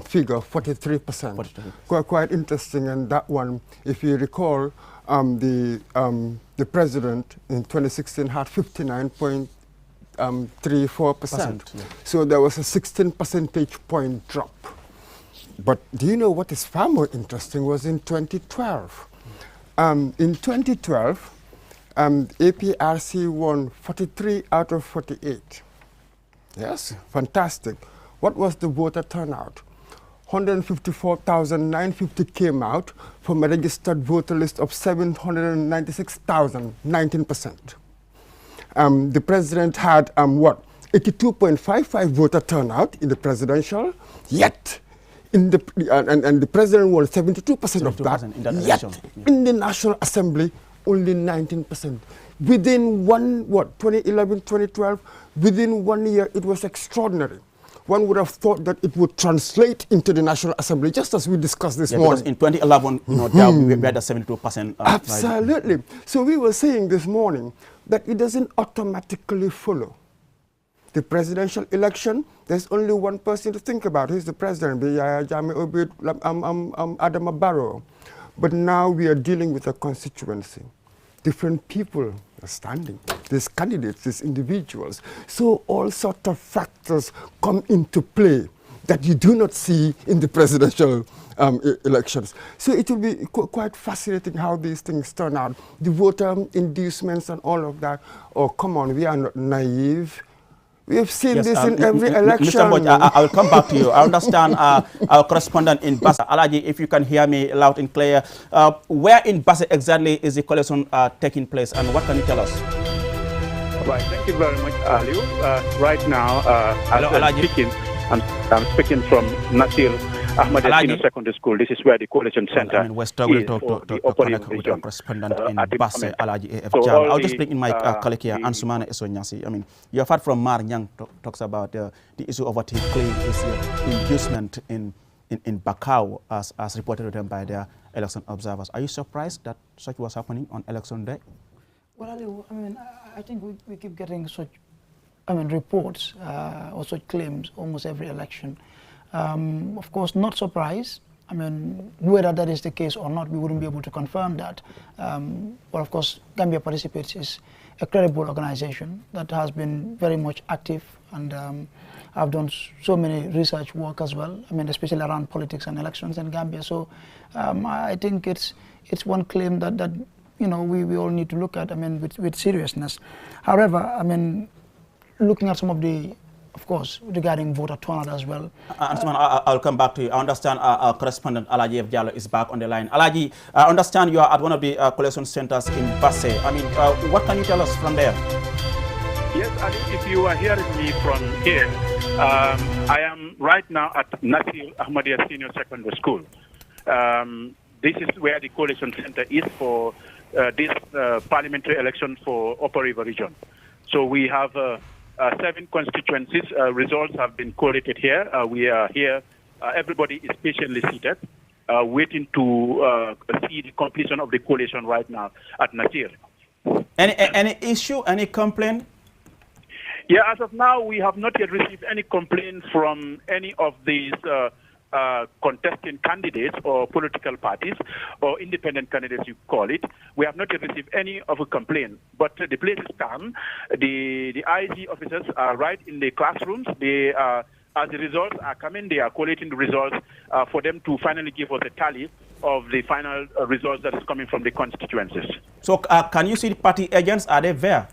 B: figure, 43%. Quite interesting, and that one, if you recall, the president in 2016 had 59.34%. Yeah. So there was a 16 percentage point drop. But do you know what is far more interesting was in 2012. In 2012, APRC won 43 out of 48. Yes, fantastic. What was the voter turnout? 154,950 came out from a registered voter list of 796,000, 19%. The president had, 82.55 voter turnout in the presidential, yet in the, and the president won 72% of that, in that yet in the National Assembly, only 19%. Within 2011, 2012, within 1 year, it was extraordinary. One would have thought that it would translate into the National Assembly, just as we discussed this morning.
A: In 2011, we had a 72%.
B: Absolutely. So we were saying this morning that it doesn't automatically follow. The presidential election, there's only one person to think about. He's the president, Adama Barrow. But now we are dealing with a constituency. Different people are standing. There's candidates, there's individuals. So all sorts of factors come into play that you do not see in the presidential elections. So it will be quite fascinating how these things turn out. The voter inducements and all of that. Oh, come on, we are not naive. We have seen this in every election.
A: Mr. Moj, I will come back to you. I understand our correspondent in Basse, Alaji, if you can hear me loud and clear. Where in Basse exactly is the collection taking place, and what can you tell us?
I: Right, thank you very much, Aliu. Right now, I'm speaking from Nasir Ahmad Senior Secondary School. This is where the Coalition Center is.
A: We're struggling to connect with our correspondent in Basse, Alaji A.F. Jal. I'll just bring in my colleague here, Ansumana Esonyasi. I mean, you have heard from Mar Nyang talks about the issue of what he claims is inducement in Bakau, as reported to them by their election observers. Are you surprised that such was happening on election day?
C: Well, I mean, I think we keep getting such, reports or such claims almost every election. Of course, not surprised. I mean, whether that is the case or not, we wouldn't be able to confirm that. But of course, Gambia Participates is a credible organization that has been very much active, and I've done so many research work as well. I mean, especially around politics and elections in Gambia. So I think it's one claim that we all need to look at. I mean, with seriousness. However, I mean, looking at some of the, of course, regarding voter turnout as well.
A: I'll come back to you. I understand our correspondent Alaji F. Jallo is back on the line. Alaji, I understand you are at one of the collection centers in Basse. I mean, what can you tell us from there?
I: Yes, Ali, if you are hearing me from here, I am right now at Nasir Ahmadiyya Senior Secondary School. This is where the coalition center is for this parliamentary election for Upper River region. So we have 7 constituencies. Results have been collated here. We are here. Everybody is patiently seated, waiting to see the completion of the coalition right now at Nasir.
A: Any issue, any complaint?
I: Yeah, as of now, we have not yet received any complaint from any of these contesting candidates or political parties or independent candidates, you call it. We have not yet received any of a complaint, but the place is calm. The IG officers are right in the classrooms. They as the results are coming, they are collating the results for them to finally give us a tally of the final results that is coming from the constituencies.
A: So can you see the party agents? Are they there?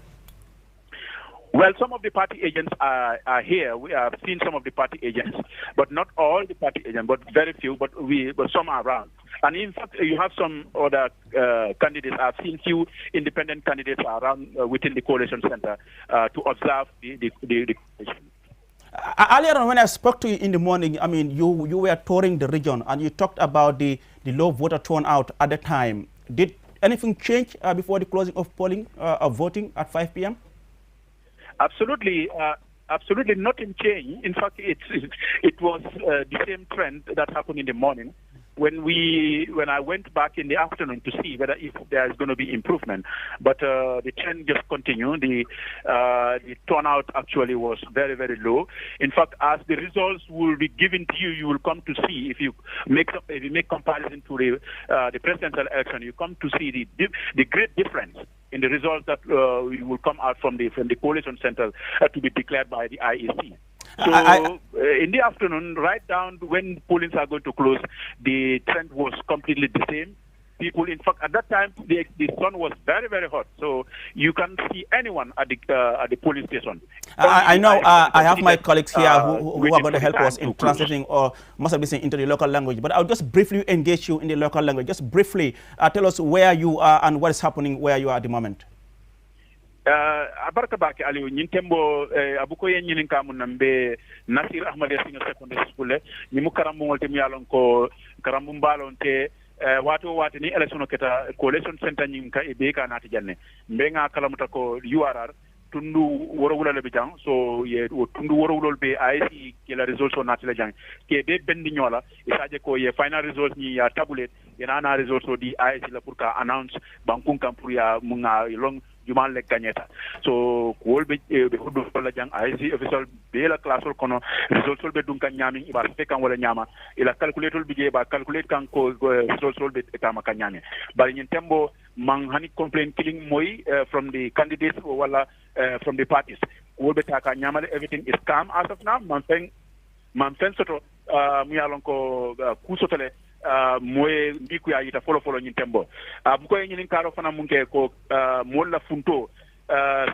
I: Well, some of the party agents are here. We have seen some of the party agents, but not all the party agents, but very few, but some are around. And in fact, you have some other candidates. I've seen few independent candidates around within the coalition center to observe the coalition.
A: Earlier on, when I spoke to you in the morning, I mean, you were touring the region and you talked about the low voter turnout at the time. Did anything change before the closing of polling of voting at 5 p.m.?
I: Absolutely, absolutely nothing changed. In fact, it was the same trend that happened in the morning. When I went back in the afternoon to see whether if there is going to be improvement, but the trend just continued. The turnout actually was very, very low. In fact, as the results will be given to you, you will come to see if you make comparison to the presidential election, you come to see the great difference in the results that will come out from the coalition center to be declared by the IEC. So in the afternoon, right down when pollings are going to close, the trend was completely the same. People, in fact, at that time, the sun was very, very hot, so you can't see anyone at the polling station.
A: I know I have my colleagues here who are going to help us in translating or must have been into the local language. But I'll just briefly engage you in the local language. Just briefly tell us where you are and what is happening where you are at the moment.
I: Abarka bake Aliou ñin tembo abuko yen ñinin kamun nambe Nasir Ahmadiyya Senior Secondary School ni mu karam mo te mi yalon ko karam mbalon te wato wati ni election keta coalition center ñin ka e be ka nati janne mbe nga kalamuta ko URR tundu worowula le bijang so ye tundu worowul be IC ke la result so nati le jang ke be bendi ñola isaje ko ye final result ni ya tabulate yana na result so di IC la pour ka announce bankun kam pour ya mu nga long jumal le gagneta so ko be hudu la jang IC official be la classe kono result be dun kan nyami iba fe kan wala nyama ila calculator bi je ba calculate kan ko result be etama kan nyame bari ñin tembo man hani complaint killing moy from the candidates wala from the parties ko be taka nyamale everything is calm as of now man fen soto mu yalon ko ku sotale moye ndiku ya yita folo ñin tembo bu ko ñinin karo fana munke ko molla funto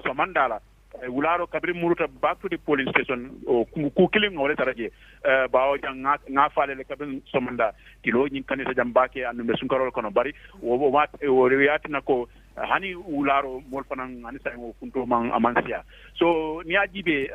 I: so mandala wularo kabri muruta back to the polling station o ku killing ngole taraje bawo jang nga faale le kabri so manda kilo ñin kanisa jambake andu be sunkarol kono bari wo mat o rewiyati nako hani wularo mol fanan ani sa ngo funto man amansia so ni ajibe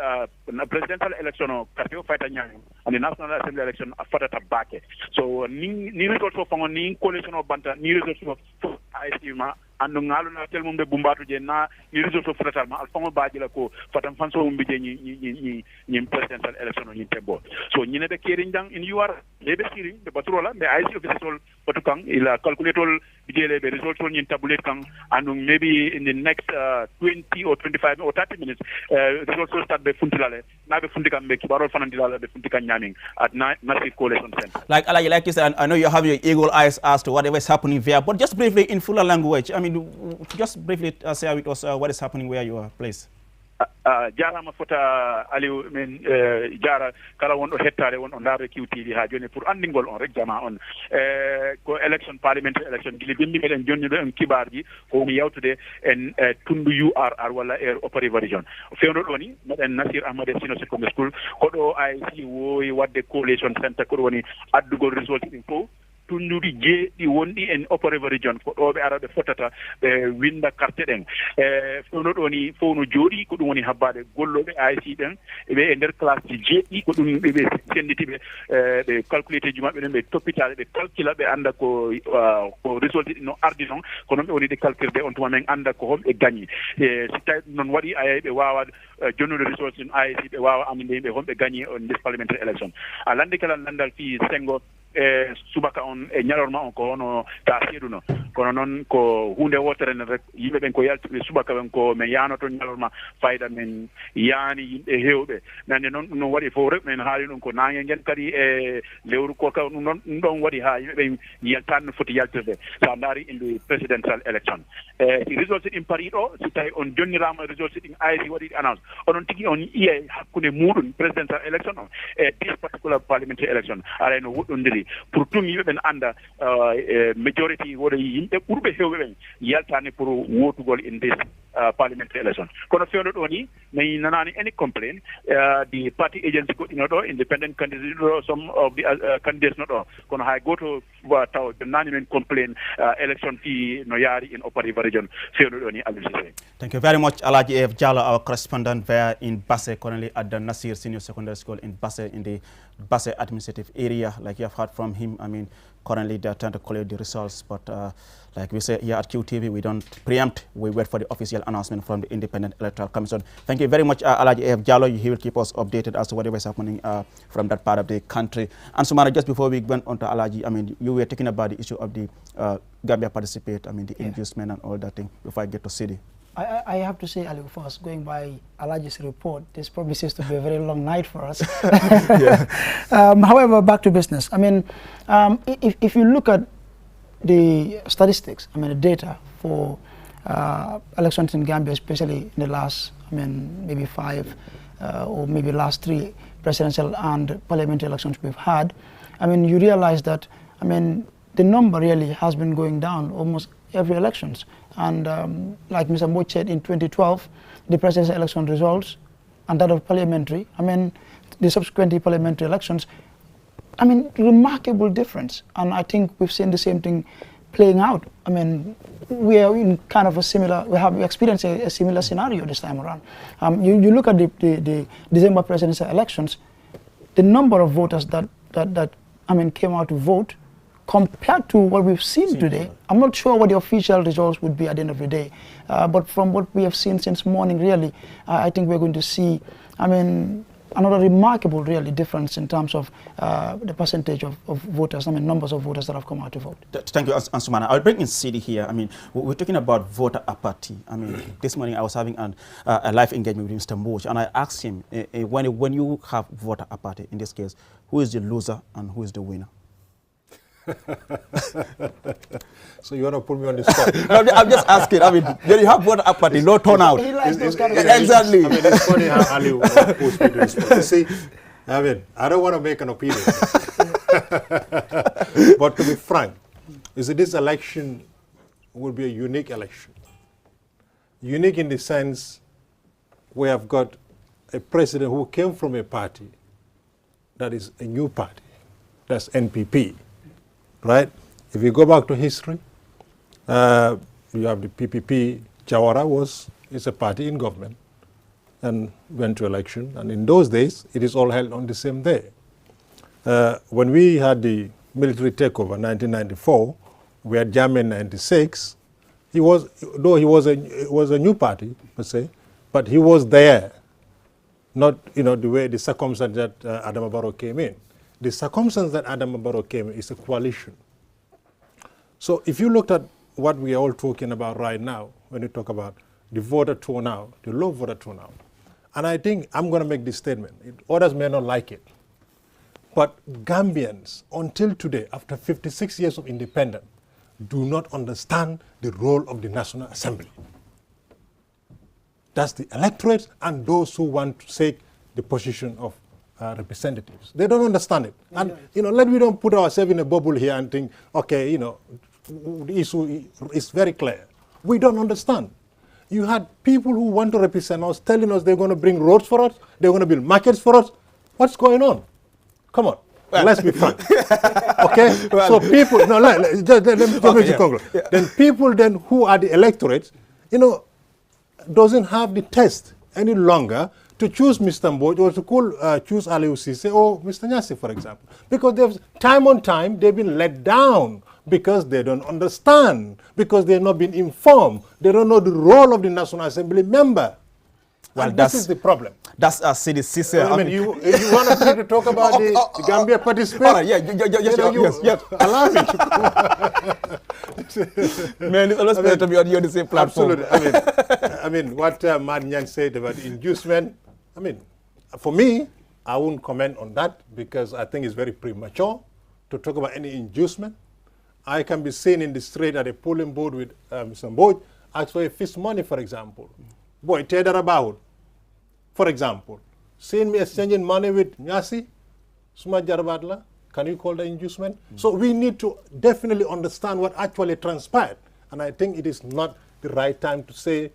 I: presidential election o katio fayta nyang ani national assembly election afata tabake so ni result so fango ni coalition o banta ni result so aisima andu ngalu na tel mum be bumbatu je na ni result so fata ma alfango baaji la ko fatam fanso mum be je ni presidential election o ni tembo so ni ne be keri njang in UR lebe kiri de batrola be IC official potukang ila calculator bijele be result so ni tabulate kang and maybe in the next 20 or 25 or 30 minutes, this also start be funtilale. Na be funtika mbeki barol fanandilale be funtika nyaming at Nasir Coalition Center. Like
A: you said, I know you have your eagle eyes as to whatever is happening there, but just briefly in fuller language, I mean, just briefly say with us what is happening where you are placed.
I: Jara mafota Aliou men jara kala won do hettare won on laare QTV ha joni pour andingol on rek jama on ko election parliamentary election gili bindi meden jonni do en kibarji ko mi yawtude en tundu URR wala Upper River region fewno do ni meden Nasir Ahmadiyya Senior Secondary School ko do IC woyi wadde coalition center ko woni addugol result din fo tunduɗi jeeɗi wonɗi en upper river region ko ɗo ɓe ara ɓe fotata ɓe winda carte ɗen fewno ɗo ni fof no jooɗi ko ɗum woni habbaɗe golloɓe AIC ɗen ɓe e nder classe ji jeeɗɗi ko ɗum ɓe senditi ɓe calculité ji maɓɓe ɗen ɓe toppitaɗe ɓe calcula ɓe anda ko résultat ɗi no ardi noon ko noon ɓe woni ɗe calculde on tuma men anda ko homɓe gagni si tawi noon waɗi ɓe wawa jonnude résultat ɗin AIC ɓe wawa amande yimɓe homɓe gagni on this parliamentary election a landi kala landal fi sengo subaka on e ñalorma on ko hono ta seeɗuno kono noon ko hunde wotere nen rek yimɓe ɓen ko yaltiɓe subaka ɓen ko min yanoto ñalorma fayida men yaani yimɓe hewɓe nande noon ɗum noon waɗi fof rek min haali ɗum ko nangue ngen kadi e lewru ko ka ɗum ɗon waɗi ha yimɓe ɓen yaltani no foti yaltirde sa daari inde presidential election si résultat ɗin paari ɗo si tawi on jonnirama résultat ɗin AIC waɗi ɗi annonce onon tigui on yiye hakkude muɗum presidential election o e this particular parliamentary election ara no woɗɗodiri pour tum yimɓe ɓen anda majority woɗo yimɓe ɓurɓe hewɓe ɓen yaltani pour wotugol in this parliamentary election kono fewno ɗo ni mi nanani any complaint the party agency goɗɗino ɗo independent candidate ɗo some of the candidates no ɗo kono hay goto taw nani men complain election fi no yaari in upper river region fewno ɗo ni Aliou Cissé.
A: Thank you very much, Alaji F. Jallo, our correspondent there in Basse, currently at the Nasir Senior Secondary School in Basse, in the Basse administrative area. Like you have heard from him, I mean, currently they are trying to collect the results, but like we say here at QTV, we don't preempt, we wait for the official announcement from the Independent Electoral Commission. Thank you very much, Alaji F. Jallo. He will keep us updated as to whatever is happening from that part of the country. And Sumana, just before we went on to Alaji, I mean, you were talking about the issue of the Gambia participate, I mean, the inducement and all that thing, before I get to Sidi.
C: I have to say, Ali, first, going by Alaji's report, this probably seems to be a very long night for us. However, back to business. I mean, if you look at the statistics, I mean, the data for elections in Gambia, especially in the last, I mean, maybe 5 or maybe last 3 presidential and parliamentary elections we've had, I mean, you realize that, I mean, the number really has been going down almost every elections. And like Mr. Mboj said, in 2012, the presidential election results and that of parliamentary, I mean, the subsequent parliamentary elections, I mean, remarkable difference. And I think we've seen the same thing playing out. I mean, we are in kind of a similar, we have experienced a similar scenario this time around. You look at the December presidential elections, the number of voters that I mean, came out to vote, compared to what we've seen today, I'm not sure what the official results would be at the end of the day. But from what we have seen since morning, really, I think we're going to see, I mean, another remarkable, really, difference in terms of the percentage of voters, I mean, numbers of voters that have come out to vote.
A: Thank you, Ansumana. I'll bring in Sidi here. I mean, we're talking about voter apathy. I mean, this morning I was having a live engagement with Mr. Mboj, and I asked him, when you have voter apathy, in this case, who is the loser and who is the winner?
D: So you want to put me on the spot?
A: I'm just asking. I mean, when you have voter apathy, no turnout. Exactly.
D: I mean, it's funny how Ali puts me to the spot. You see, I mean, I don't want to make an opinion. But to be frank, you see, this election will be a unique election. Unique in the sense we have got a president who came from a party that is a new party. That's NPP. Right? If you go back to history, you have the PPP. Jawara is a party in government and went to election. And in those days, it is all held on the same day. When we had the military takeover in 1994, we had Jammeh in 96. Though he was a new party per se, but he was there. Not the way the circumstance that Adama Barrow came in. The circumstance that Adama Barrow came in is a coalition. So if you looked at what we are all talking about right now, when you talk about the voter turnout, the low voter turnout, and I think I'm going to make this statement. Others may not like it. But Gambians, until today, after 56 years of independence, do not understand the role of the National Assembly. That's the electorate and those who want to take the position of representatives. They don't understand it. And, we don't put ourselves in a bubble here and think, okay, the issue is very clear. We don't understand. You had people who want to represent us telling us they're going to bring roads for us, they're going to build markets for us. What's going on? Come on. Let's be frank. Okay? So people, no, let me conclude. Yeah. Then people then who are the electorate, doesn't have the test any longer to choose Mr. Mboj or to choose Aliou Cissé or Mr. Nyasi, for example. Because time on time, they've been let down because they don't understand, because they've not been informed. They don't know the role of the National Assembly member. Well, this is the problem.
A: That's Sidi Cissé.
D: I mean, you want me to talk about the Gambia participation?
A: All right, yes.
D: Allow me.
A: Man, it's always better to be on the same platform.
D: Absolutely. I mean, what Madnyan said about inducement, for me, I won't comment on that because I think it's very premature to talk about any inducement. I can be seen in the street at a polling booth with Mr. Mboj, ask for a fist money, for example. Boy, tell that about. For example, seeing me exchanging money with Nyasi, Suma Jarabadla, can you call that inducement? So we need to definitely understand what actually transpired. And I think it is not the right time to say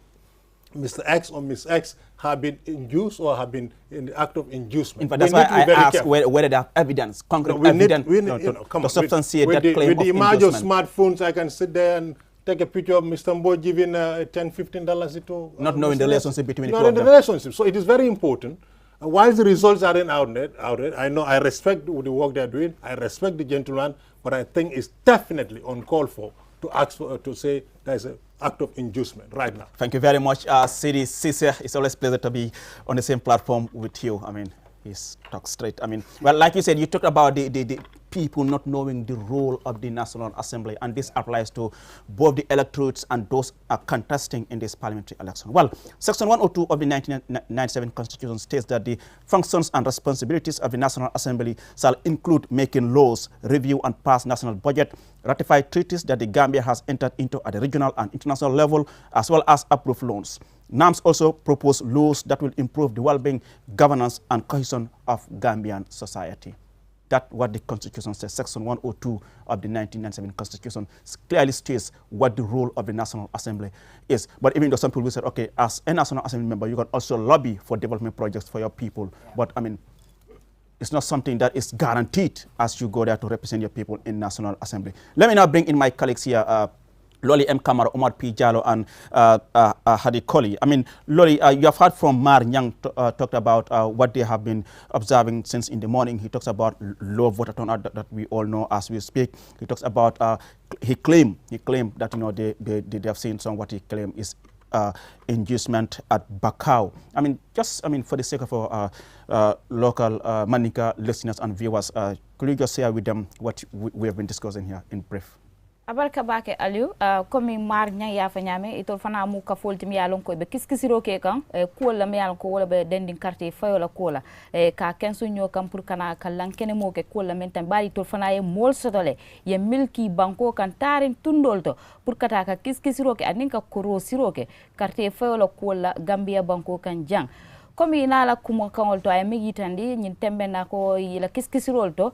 D: Mr. X or Miss X have been induced or have been in the act of inducement.
A: In fact, that's why I asked whether they have evidence, concrete evidence to substantiate that claim of inducement. With the image of smartphones,
D: I can sit there and take a picture of Mr. Mboj giving $10, $15 to...
A: Not knowing the relationship between the two of them.
D: Not in the relationship. So it is very important. While the results aren't out there, I respect the work they're doing. I respect the gentleman, but I think it's definitely uncalled for to ask for, to say there's an act of inducement right now.
A: Thank you very much, Sidi Cissé. It's always a pleasure to be on the same platform with you. He's talk straight. Well, like you said, you talked about the people not knowing the role of the National Assembly, and this applies to both the electorates and those are contesting in this parliamentary election. Well, Section 102 of the 1997 Constitution states that the functions and responsibilities of the National Assembly shall include making laws, review and pass national budget, ratify treaties that the Gambia has entered into at the regional and international level, as well as approve loans. NAMS also propose laws that will improve the well-being, governance and cohesion of Gambian society. That's what the Constitution says. Section 102 of the 1997 Constitution clearly states what the role of the National Assembly is. But even though some people said, okay, as a National Assembly member, you can also lobby for development projects for your people. Yeah. But it's not something that is guaranteed as you go there to represent your people in National Assembly. Let me now bring in my colleagues here, Loli M. Kamara, Omar P. Jallo, and Hadi Koli. Loli, you have heard from Mar Nyang talked about what they have been observing since in the morning. He talks about low voter turnout that we all know as we speak. He talks about, he claimed that, they have seen some what he claimed is inducement at Bakau. For the sake of our local Manika listeners and viewers, could you just share with them what we have been discussing here in brief?
E: Abarka bake Aliou comme mar nya ya fa nyame itol fana mu ka folti mi yalon ko be kiskisiro ke kan ko la mi yalon ko wala be dending carte fayola ko la ka kensu nyo kam pour kana kallan kene mo ke ko la mentan bari tol fana ye mol sotole ye milki banko kan tarin tundolto pour kata ka kiskisiro ke aninka koro siro ke carte fayola ko la Gambia banko kan jang comme inala kuma kangol to ay mi yitandi ñin tembe na ko yila kiskisirol to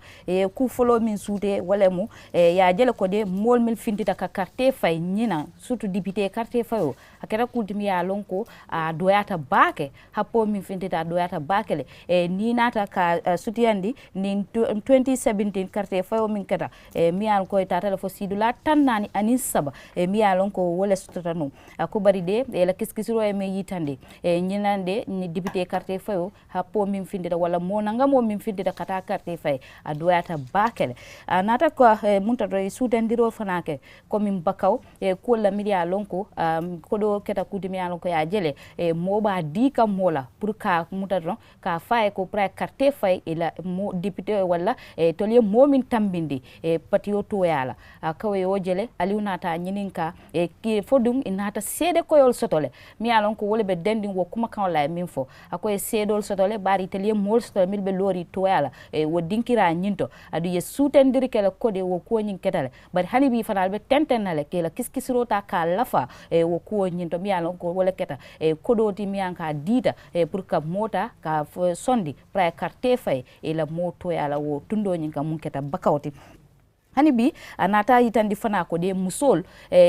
E: ku folo min suute wala mu ya jele ko de mol mil findita ka carte fay ñina surtout député carte fayo akera kultimi ya lonko a doyata baake hapo min findita doyata baake le ni nata ka sutiyandi ni 2017 carte fayo min kata mi al ko tata fo sidula tannani ani saba mi ya lonko wala sutata no ko bari de la kiskisiro e mi yitandi ñinande ni député carte fayo hapo min findita wala monanga mo min findita kata carte fay a doyata bakele nata ko munta do sudandiro fanake ko min bakaw ko la media lonko ko do keta kudimi lonko ya jele mo ba di kam mola pour ka munta do ka fay ko pra carte fay ila mo député wala to le mo min tambindi patio to yala kawe yo jele aliou nata nyininka ki fodum inata sede ko yol sotole mi lonko wole be dending wo kuma kan la min fo akoy sedol sotole bari telie mol sotole milbe lori toyala wo dinkira nyinto adu ye sutendiri kala kode wo ko nyin ketale bari hani bi fanal be tentenale kala kiskisiro ta ka lafa wo ko nyinto mi alon ko wala keta kodo ti mi anka dita pour ka mota ka sondi pra carte fay la moto yala wo tundo nyin ka mun keta bakawti hani bi nata yitandi fana ko de musol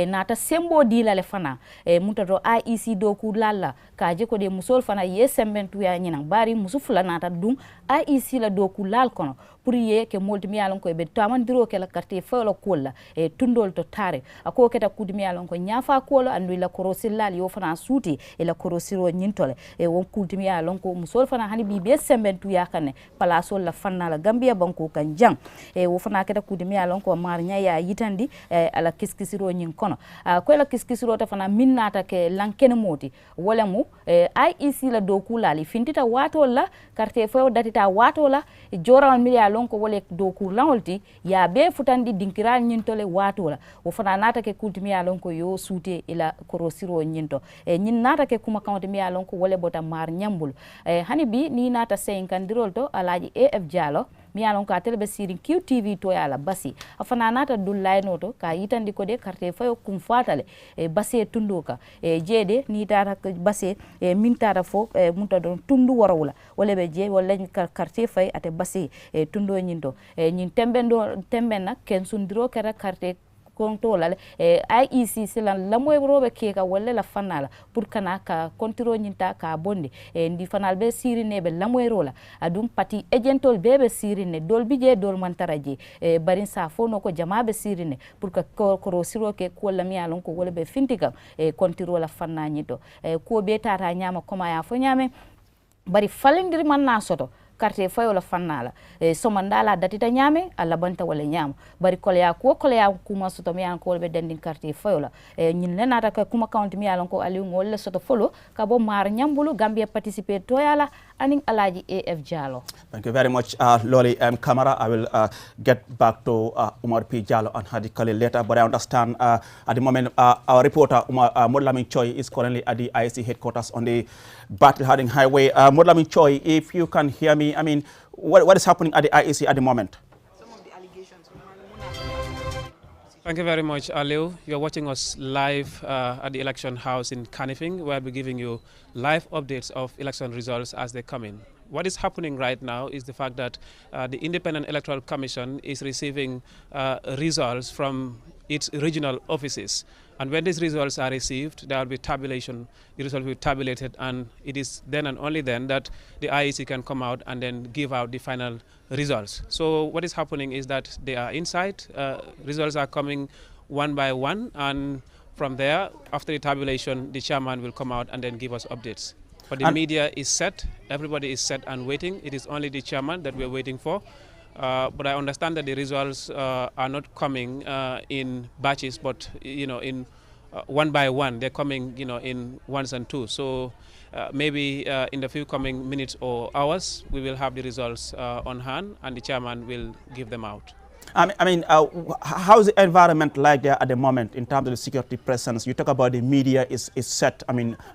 E: nata sembo di la le fana munta to IEC do ku lalla ka je ko de musol fana ye sembentu ya nyina bari musufula nata dum IEC la do ku lal kono pour ye ke molti mi yalon ko be tamandiro ke la carte fayolo kolla e tundol to tare ako keta kudi mi yalon ko nyafa kola andu la korosillal yo fana suuti e la korosiro nyintole e won kulti mi yalon ko musol fana hani bi be sembentu yakane palaso la fanna la Gambia banko kan jang e wo fana keta kudi mi yalon ko mar nya ya yitandi ala kiskisiro nyin kono ko la kiskisiro ta fana minnata ke lankene moti wala mu IEC la do kulali fintita wato la carte fayo datita wato la joral mi yalon ko wala do kulangolti ya be futandi dinkiral nyintole wato la wo fana nata ke kulti mi yalon ko yo suute ila korosiro nyinto nyin nata ke kuma kawte mi yalon ko wala bota mar nyambul hani bi ni nata 50 to alaji AF Diallo mi yalon ka telebe sirin QTV to yala basi afana nata dullay noto ka yitandi ko de carte fayo kum fatale basi tunduka jede ni tata basi min tata fo munta don tundu warawula wala be je wala carte fay ate basi tundo nyinto nyin tembenna ken sundiro kera carte contrôle IEC silan la moy robe keka wala la fanala pour kana ka kontiro nyinta ka bonde ndi fanal be sirine be la moy rola adum pati agentol bebe sirine dol bije dol mantaraje barin sa fono ko jama be sirine pour ka ko siro ke ko la mi alon ko wala be fintika kontiro la fanna nyito ko be tata nyama koma ya fo nyame bari falindir man na soto carte fayo la fannala somandala datita nyame alla banta wala nyam bari kolya kuma soto mi an ko be dendin carte fayo la nyin le nata ka kuma count mi alon ko ali ngol soto folo ka bo mar nyambulu Gambia participer to yala aning alaji AF Diallo.
A: Thank you very much, Loli Camara. I will get back to Umar P. Diallo and Hadi Khalil later, but I understand at the moment our reporter Modlamin Choi is currently at the IEC headquarters on the Battle Harding Highway. Modlamin Choi, if you can hear me, I mean, what is happening at the IEC at the moment?
J: Thank you very much, Aliu. You're watching us live at the election house in Canifing, where we're giving you live updates of election results as they come in. What is happening right now is the fact that the Independent Electoral Commission is receiving results from its regional offices. And when these results are received, there will be tabulation. The results will be tabulated, and it is then and only then that the IEC can come out and then give out the final results. So what is happening is that they are inside. Results are coming one by one, and from there, after the tabulation, the chairman will come out and then give us updates. But the media is set. Everybody is set and waiting. It is only the chairman that we are waiting for. But I understand that the results are not coming in batches, but in one by one. They're coming, in ones and twos. So maybe in the few coming minutes or hours, we will have the results on hand, and the chairman will give them out.
A: I mean, how is the environment like there at the moment in terms of the security presence? You talk about the media is set,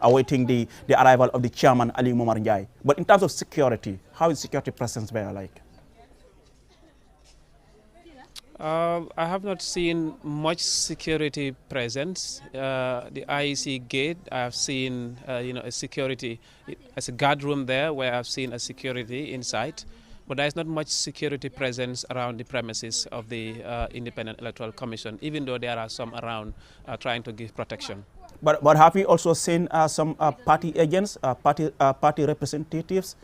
A: awaiting the arrival of the chairman, Ali Momar Njai. But in terms of security, how is security presence there like?
J: I have not seen much security presence. The IEC gate, I have seen, a security, as a guard room there where I've seen a security inside. But there is not much security presence around the premises of the Independent Electoral Commission, even though there are some around trying to give protection. But
A: have you also seen some party agents, party representatives,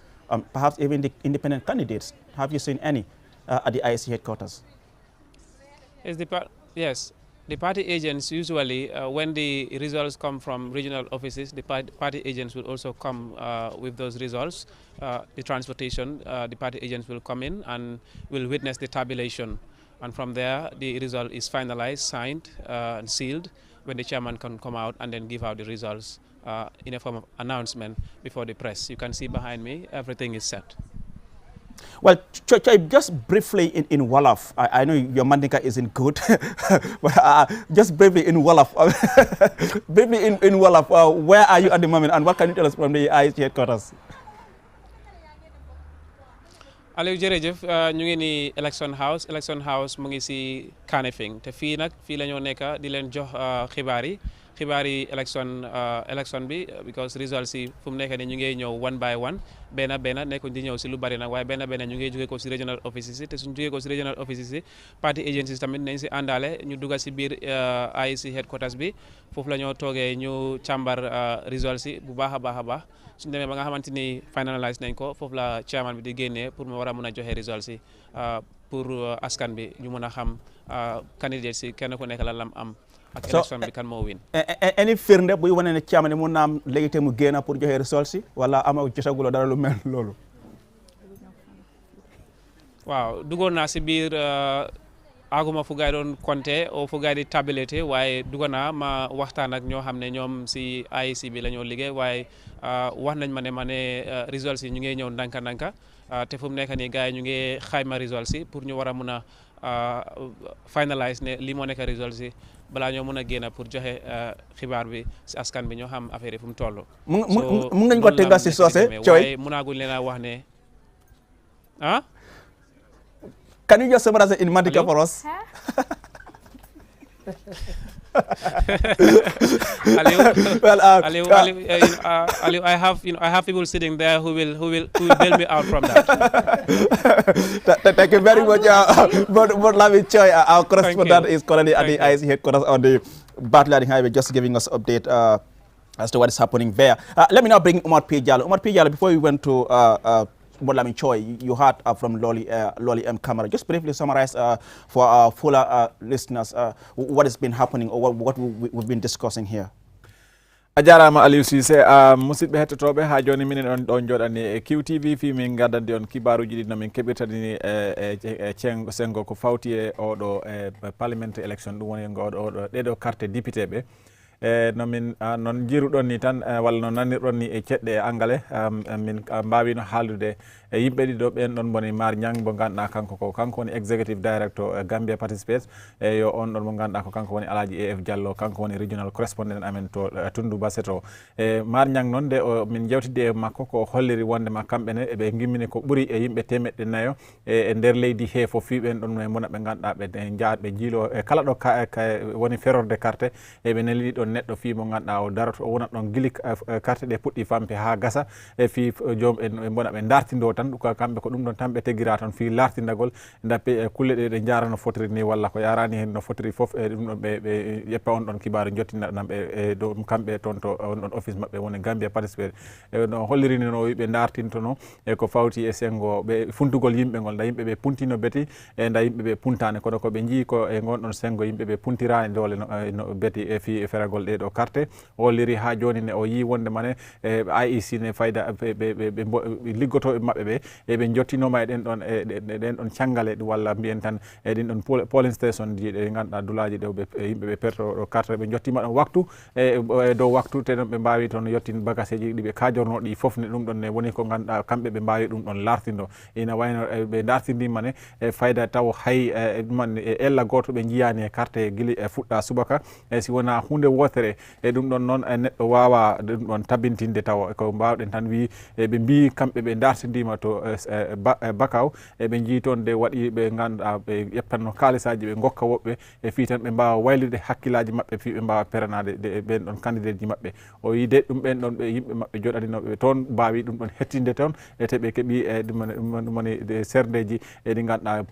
A: perhaps even the independent candidates? Have you seen any at the IEC headquarters?
J: Yes, the party agents usually, when the results come from regional offices, the party agents will also come with those results. The transportation, the party agents will come in and will witness the tabulation. And from there, the result is finalized, signed, and sealed, when the chairman can come out and then give out the results in a form of announcement before the press. You can see behind me, everything is set.
A: Well, just briefly in Wolof, I know your Mandinka isn't good, but just briefly in Wolof, where are you at the moment, and what can you tell us from the IEC headquarters?
J: Aliou jërëjëf ñu ngi ni election house mu ngi si Kanifing te fii nag fii la ñoo nekk di leen jox xibaar yi xibaari election bi because results yi fu mu nekk ni ñu ngi ñëw one by one benn nekkuñ di ñëw si lu bari nag waaye benn ñu ngi jógee ko si regional offices yi te suñ jógee ko si regional offices yi party agencies tamit nañ si àndaale ñu dugal si biir IEC headquarters bi foofu la ñoo toogee ñu càmbar results yi bu baax a baax suñu demee ba nga xamante ni finalise nañ ko foofu la chairman bi di génnee pour mu war a mën a joxe results yi pour askan bi ñu mën a xam candidate si kenn ku nekk la lam am ak election bi kan moo win.
A: any firnde buy wane ne chairman ni mun naa am léegi te mu génn pour joxe results yi wala ama jotaguloo dara lu mel loolu.
J: waaw duggoon naa si biir aguma fu gaay doon compter o fu gaay di tabulate waaye duggoon naa ma waxtaan ak ñoo xam ne ñoom si IEC bi la ñoo liggéey waaye wax nañ ma ne results yi ñu ngi ñëw ndànka te fu mu nekk nii gars yi ñu ngi xayma results yi pour ñu war a mun a finalize ne lii moo nekk results yi balaa ñoo mën a génn pour joxe xibaar bi si askan bi ñoo xam affaire yi fu mu toll.
A: mun ngañ ko tegal si soose
J: waaye munaaguñ leen a wax ne ah.
A: Can you just summarize it in Mandika for us?
J: Aliu, I have people sitting there who will bail me out from that.
A: Thank you very much. But Lavi Choi, our correspondent is currently at the IEC headquarters on the Battle Highway, just giving us update as to what is happening there. Let me now bring Umar P. Jallo. Umar P. Jallo, before we went to Bodlami Choi, you heard from Lolly M. Kamara. Just briefly summarize for our fuller listeners what has been happening or what we've been discussing here.
F: a jarama Aliou Cissé musidɓe hettotoɓe ha joni minen on joɗani e QTV fi min gardandi on kibaruji ɗi nomin keɓirtani e sengo ko fawti e oɗo parliamentary election ɗum woni oɗo ɗeɗo carte député ɓe nomin non jiruɗon ni tan walla no nanirɗon ni e ceɗɗe e angale min mbawino haaldude e yimɓe ɗiɗo ɓen ɗon boni Mar Niang mo ganduɗa kanko woni executive director Gambia Participate e yo on ɗon mo ganduɗa ko kanko woni Alaji AF Diallo kanko woni regional correspondent amen to Tundu Basse to Mar Niang noon nde min jewtidde e makko ko holliri wondema kamɓene eɓe gimmini ko ɓuuri e yimɓe 100 e nder leydi he fof fiɓen ɗon e mona ɓe ganduɗa ɓe jaat ɓe jiilo e kala ɗo woni ferorde carte eɓe nelli ɗon neɗɗo fi mo ganduɗa o daroto o wonat ɗon guili carte ɗe puɗɗi fampe ha gasa e fi joom e mona ɓe dartindo tan kamɓe ko ɗum ɗon tan ɓe tegira toon fi lartindagol dappe kulle ɗe jara no fotiri ni walla ko yarani hen no fotiri foof e ɗum ɗon ɓe ƴeppa on ɗon kibaru jottinanɓe e dow kamɓe toon to on ɗon office mabɓe woni Gambia Participate no hollirini no wiɓe dartintono e ko fawti e sengo ɓe funtugol yimɓe ngol nda yimɓe ɓe puntino beti e nda yimɓe ɓe puntani kono ko ɓe jii ko e gonɗon sengo yimɓe ɓe puntirani dole no beti e fi feragol ɗeɗo carte o holliri ha joni ne o yi wonde mane IEC ne fayda ɓe liggotoɓe mabɓe ɓe eɓe jottinoma e ɗen ɗon cangale walla mbiyen tan e ɗin ɗon polling station ji ɗe ganduɗa dulaji ɗe yimɓe ɓe perto carte ɓe jottima ɗon waktu e dow waktu te ɗon ɓe mbawi toon yettin bagageji ɗiɓe kajorno ɗi foof ne ɗum ɗon ne woni ko ganduɗa kamɓe ɓe mbawi ɗum ɗon lartindo ina wayno ɓe dartindima ne e fayda taw hay ɗuman e ella goto ɓe jiyani e carte guili e fuɗɗa subaka e si wona hunde wotere e ɗum ɗon noon neɗɗo wawa ɗum ɗon tabintinde taw ko mbawɗen tan wi ɓe mbi kamɓe ɓe dartindima to Bakaw eɓe jii toon de waɗi ɓe ganduɗa ɓe ƴettanno kalisaji ɓe gokka woɓɓe e fi tan ɓe mbawa waylude hakkillaji mabɓe fi ɓe mbawa peranade ɓen ɗon candidate ji mabɓe o wi de ɗum ɓen ɗon ɓe yimɓe mabɓe joɗaninoɓe toon mbawi ɗum ɗon hettinde toon e te ɓe keeɓi e ɗum woni serdeji e ɗi ganduɗa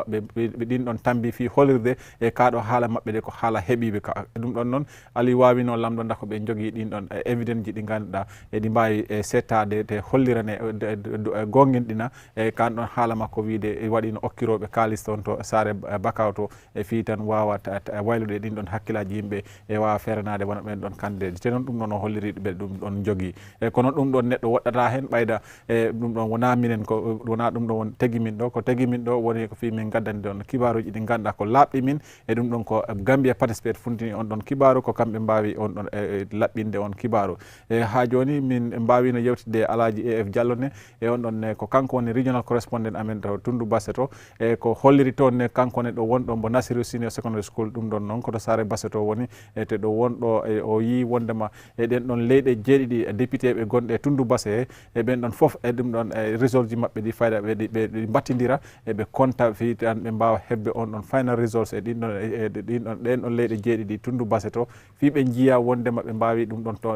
F: ɓe ɗin ɗon tambi fi holirde e kaɗo haala mabɓe de ko haala heeɓiɓe ka ɗum ɗon noon Ali wawino lamɗo dako ɓe jogui ɗin ɗon évidence ji ɗi ganduɗa e ɗi mbawi settade te hollirane gonguinɗina e kan ɗon haala makko wiide waɗi no okkiroɓe kalis toon to Sare Bakaw to e fi tan wawa waylude ɗin ɗon hakkillaji yimɓe e wawa feranade wona ɓen ɗon candidate te noon ɗum ɗon o holliri ɓe ɗum ɗon jogui e kono ɗum ɗon neɗɗo woɗɗata hen ɓayda e ɗum ɗon wona minen ko wona ɗum ɗon won tegi min ɗo ko tegi min ɗo woni ko fi min gaddani ɗon kibaruji ɗi ganduɗa ko labɗi min e ɗum ɗon ko Gambia Participate funtini on ɗon kibaru ko kamɓe mbawi on ɗon laɓɓinde on kibaru e ha joni min mbawino yewtidde Alaji AF Diallo ne e on ɗon ne ko kanko woni regional correspondent amen to Tundu Basse to e ko holliri toon ne kanko ne ɗo wonɗo mbo Nasiru Senior Secondary School ɗum ɗon noon koto Sare Basse to woni e te ɗo wonɗo o yi wondema e ɗen ɗon leyɗe jeeɗiɗi député ɓe gonɗe Tundu Basse he e ɓen ɗon foof e ɗum ɗon result ji mabɓe ɗi fayda ɓe battidira eɓe compta fi tan ɓe mbawa hebde on ɗon final results e ɗin ɗon leyɗe jeeɗiɗi Tundu Basse to fi ɓe jiya wonde maɓe mbawi ɗum ɗon to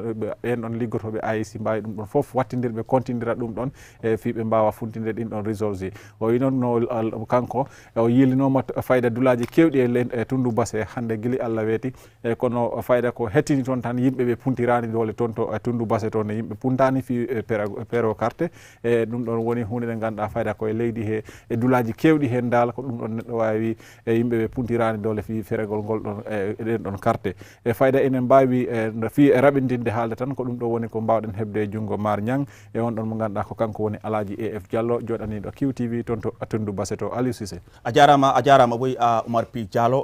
F: ɓen ɗon liggotoɓe AIC mbawi ɗum ɗon fof wattidir ɓe contindira ɗum ɗon e fi ɓe mbawa funtinde ɗin ɗon results ji o wi noon no kanko o yilinoma fayida dulaji kewɗi e Tundu Basse hande guili Allah weeti kono fayida ko hettini toon tan yimɓeɓe puntirani dole toon to Tundu Basse toon yimɓe puntani fi pero carte e ɗum ɗon woni hunde nde ganduɗa fayida koye leydi he e dulaji kewɗi hen dal ko ɗum ɗon neɗɗo wawi e yimɓeɓe puntirani dole fi feregol ngol ɗon e ɗen ɗon carte e fayida enen mbawi no fi e raɓintinde haalde tan ko ɗum ɗo woni ko mbawɗen hebde e junggo Mar Niang e on ɗon mo ganduɗa ko kanko woni Alaji AF Diallo joɗaniɗo QTV toon to Tundu Basse to Aliou Cissé
A: a jarama boy Oumar P Diallo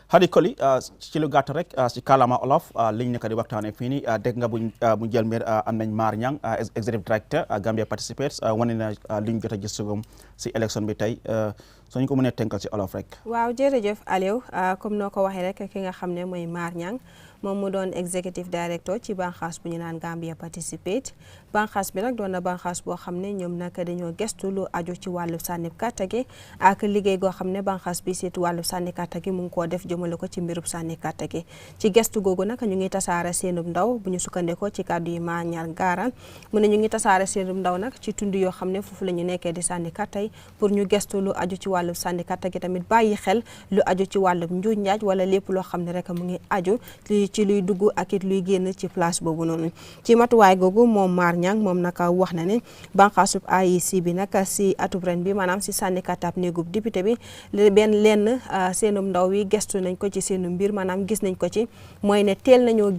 A: haɗi koli cilo gatta rek si kalama olof ligne kadi waktane fini deg nga bu jelmir am nañ Mar Niang executive director Gambia Participates wonina ligne jota gissugum si élection bi tey so ñu ko mënee tënkal si olof rek
G: waaw jërëjëf Aliou comme noo ko waxee rek ki nga xam ne mooy Mar Niang moom mu doon executive director ci banxaas bu ñu naan Gambia Participate banxaas bi nag doon na banxaas boo xam ne ñoom nag dañoo gestu lu aju ci wàllu sànni kàtta gi ak liggéey goo xam ne banxaas bi seetu wàllu sànni kàtta gi mu ngi koo def jëmale ko ci mbirub sànni kàtta gi ci gestu googu nag ñu ngi tasaare seenub ndaw bu ñu sukkandikoo ci kàddu yi Mar Niang gaaral mu ne ñu ngi tasaare seenub ndaw nag ci tund yoo xam ne foofu la ñu nekkee di sànni kàtta yi pour ñu gestu lu aju ci wàllu sànni kàtta gi tamit bàyyi xel lu aju ci wàllu njuuj njaaj wala lépp loo xam ne rek mu ngi aju ci luy dugg ak it luy génn ci place boobu noonu ci matuwaay googu moom Mar Niang moom naka wax na ne banqaasub AIC bi nag si atub ren bi maanaam si sànni kàttaab néegub député bi lenn seenum ndaw wi gestu nañ ko ci seenu mbir maanaam gis nañ ko ci mooy ne teel nañoo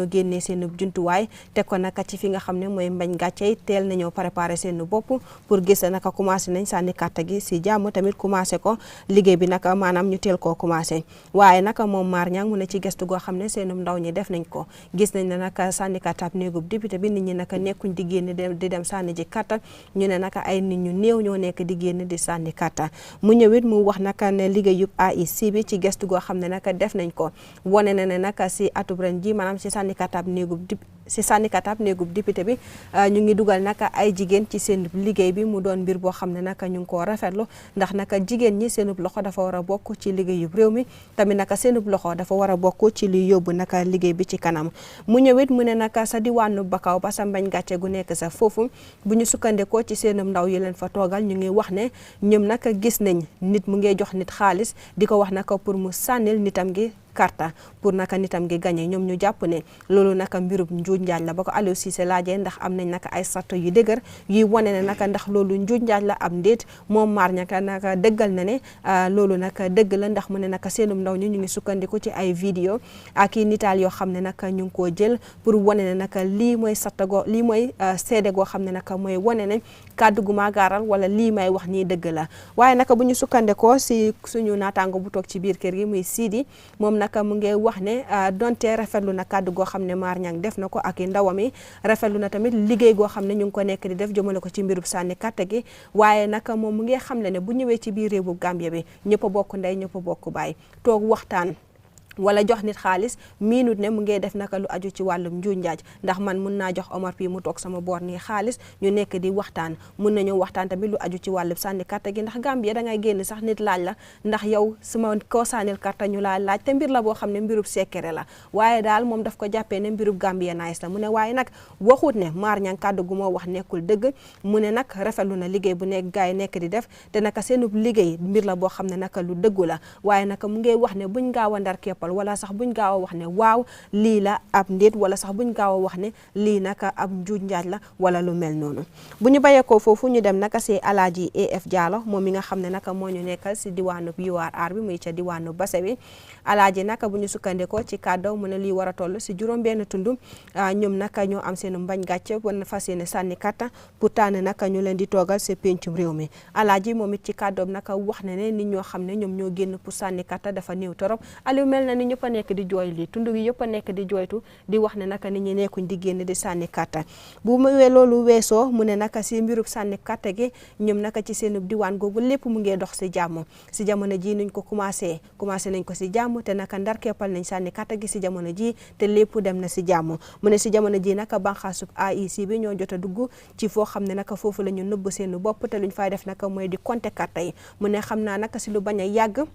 G: génnee seenub jumtuwaay teg ko naka ci fi nga xam ne mooy mbañ gàccey teel nañoo préparé seenu bopp pour gis naka commencé nañ sànni kàtta gi si jàmm tamit commencé ko liggéey bi naka maanaam ñu teel koo commencé waaye naka moom Mar Niang mu ne ci gestu goo xam ne seenum ndaw ñi def nañ ko gis nañ ne naka sànni kàttaab néegub député bi nit ñi naka nekkuñ di génn di dem sànni ji kàtta ñu ne naka ay nit ñu néew ñoo nekk di génn di sànni kàtta mu ñëwit mu wax naka ne liggéeyub AIC bi ci gestu goo xam ne naka def nañ ko wane na ne naka si atub ren ji maanaam si sànni kàttaab néegub député bi ñu ngi dugal naka ay jigéen ci seen liggéey bi mu doon mbir boo xam ne naka ñu ngi koo rafetlu ndax naka jigéen ñi seenub loxo dafa war a bokk ci liggéeyub réew mi tamit naka seenub loxo dafa war a bokk ci luy yóbbu naka liggéey bi ci kanam mu ñëwit mu ne naka sa diwaanu Bakaw ba sa mbañ gàcce gu nekk sa foofu bu ñu sukkandikoo ci seenum ndaw yi leen fa toogal ñu ngi wax ne ñoom naka gis nañ nit mu ngi jox nit xaalis di ko wax naka pour mu sànnil nitam gi karta pour naka nitam gi gagné ñoom ñu jàpp ne loolu naka mbirub njuuj njaaj la ba ko Aliou Cissé laajee ndax am nañ naka ay sarto yu dëgër yuy wane ne naka ndax loolu njuuj njaaj la am ndéet moom Mar Niang naka dëggal na ne loolu naka dëgg la ndax mu ne naka seenum ndaw ñi ñu ngi sukkandiku ci ay vidéo ak i nitaal yoo xam ne naka ñu ngi koo jël pour wane ne naka lii mooy sarto lii mooy seede goo xam ne naka mooy wane ne kàddu gu ma gaaral wala lii may wax nii dëgg la waaye naka bu ñu sukkandikoo si suñu naataango bu toog ci biir kër gi muy Sidi moom naka mu ngi wax ne donte rafetlu na kàddu goo xam ne Mar Niang def na ko ak i ndawam yi rafetlu na tamit liggéey goo xam ne ñu ngi ko nekk di def jëmale ko ci mbirub sànni kàtta gi waaye naka moom mu ngi xam ne bu ñëwee ci biir réewu Gambia bi ñëpp a bokk ndey ñëpp a bokk baay toog waxtaan wala jox nit xaalis miinut ne mu ngi def naka lu aju ci wàllum njuuj njaaj ndax man mun naa jox Omar P mu toog sama boor nii xaalis ñu nekk di waxtaan mun nañu waxtaan tamit lu aju ci wàllum sànni karta gi ndax Gambia da ngay génn sax nit laaj la ndax yow suma koo sànnil karta ñu laa laaj te mbir la boo xam ne mbirub secret la waaye daal moom daf ko jàppee ne mbirub Gambia nice la mu ne waaye nag waxut ne Mar Niang kàddu gu moo wax nekkul dëgg mu ne nag rafetlu na liggéey bu nekk gars yi nekk di def te naka seenub liggéey mbir la boo xam ne naka lu dëggu la waaye naka mu ngi wax ne buñ gaaw a ndar keppal wala sax buñ gaaw a wax ne waaw lii la ab ndéet wala sax buñ gaaw a wax ne lii naka ab njuuj njaaj la wala lu mel noonu bu ñu bàyyeekoo foofu ñu dem naka si Alaaji AF Diallo moom mi nga xam ne naka moo ñu nekkal si diwaanu URR bi muy ca diwaanu Basse bi Alaaji naka bu ñu sukkandikoo ci kàddaw mu ne lii war a toll si juróom benn tund ñoom naka ñoo am seen mbañ gàcce wan fas yéene sànni karta pour tànn naka ñu leen di toogal si pencum réew mi Alaaji moom it ci kàddoom naka wax na ne nit ñoo xam ne ñoom ñoo génn pour sànni karta dafa néew torop Aliou mel na ni ñëpp a nekk di jooy lii tund gi yëpp a nekk di jooytu di wax ne naka nit ñi nekkuñ di génn di sànni karta bu mu loolu weesoo mu ne naka si mbirub sànni karta gi ñoom naka ci seen diwaan googu lépp mu ngi dox si jàmm si jamono ji nuñ ko commencé nañ ko si jàmm te naka ndar keppal nañ sànni karta gi si jamono ji te lépp dem na si jàmm mu ne si jamono ji naka banxaasub AIC bi ñoo jot a dugg ci foo xam ne naka foofu la ñu nëbb seen bopp te luñ fay def naka mooy di compter karta yi mu ne xam naa naka si lu bañ a yàgg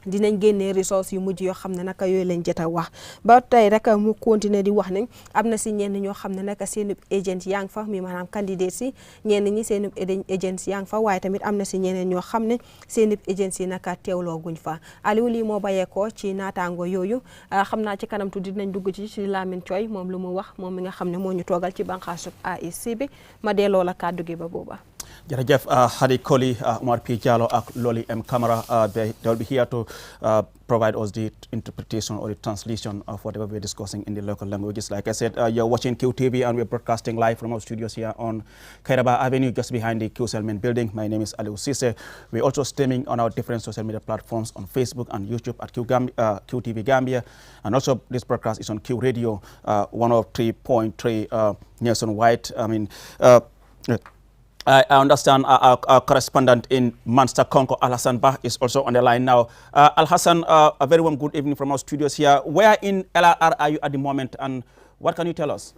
G: dinañ génnee ressources yu mujj yoo xam ne naka yooyu lañ jot a wax ba tey rek mu continuer di wax ne am na si ñenn ñoo xam ne naka seen agent yaa ngi fa mi maanaam candidate si ñenn ñi seen agent yaa ngi fa waaye tamit am na si ñeneen ñoo xam ne seen agent yi naka teewloo guñ fa Aliou lii moo bayeekoo ci naataango yooyu xam naa ci kanam tuuti dinañ dugg ci Lamin Coy moom lu mu wax moom mi nga xam ne moo ñu toogal ci bànqaasu AIC bi ma delloo la kàddu gi ba booba.
A: Jërëjëf Hadi Koli, Omar P. Jallow, Loli M. Camara, they'll be here to provide us the interpretation or the translation of whatever we're discussing in the local languages. Like I said, you're watching QTV and we're broadcasting live from our studios here on Kairaba Avenue, just behind the QCellman building. My name is Aliou Cisse. We're also streaming on our different social media platforms on Facebook and YouTube at QTV Gambia. And also this broadcast is on Q Radio 103.3 nationwide. I understand our correspondent in Manchester, Congo, Al-Hassan Bah, is also on the line now. Al-Hassan, a very warm good evening from our studios here. Where in LRR are you at the moment, and what can you tell us?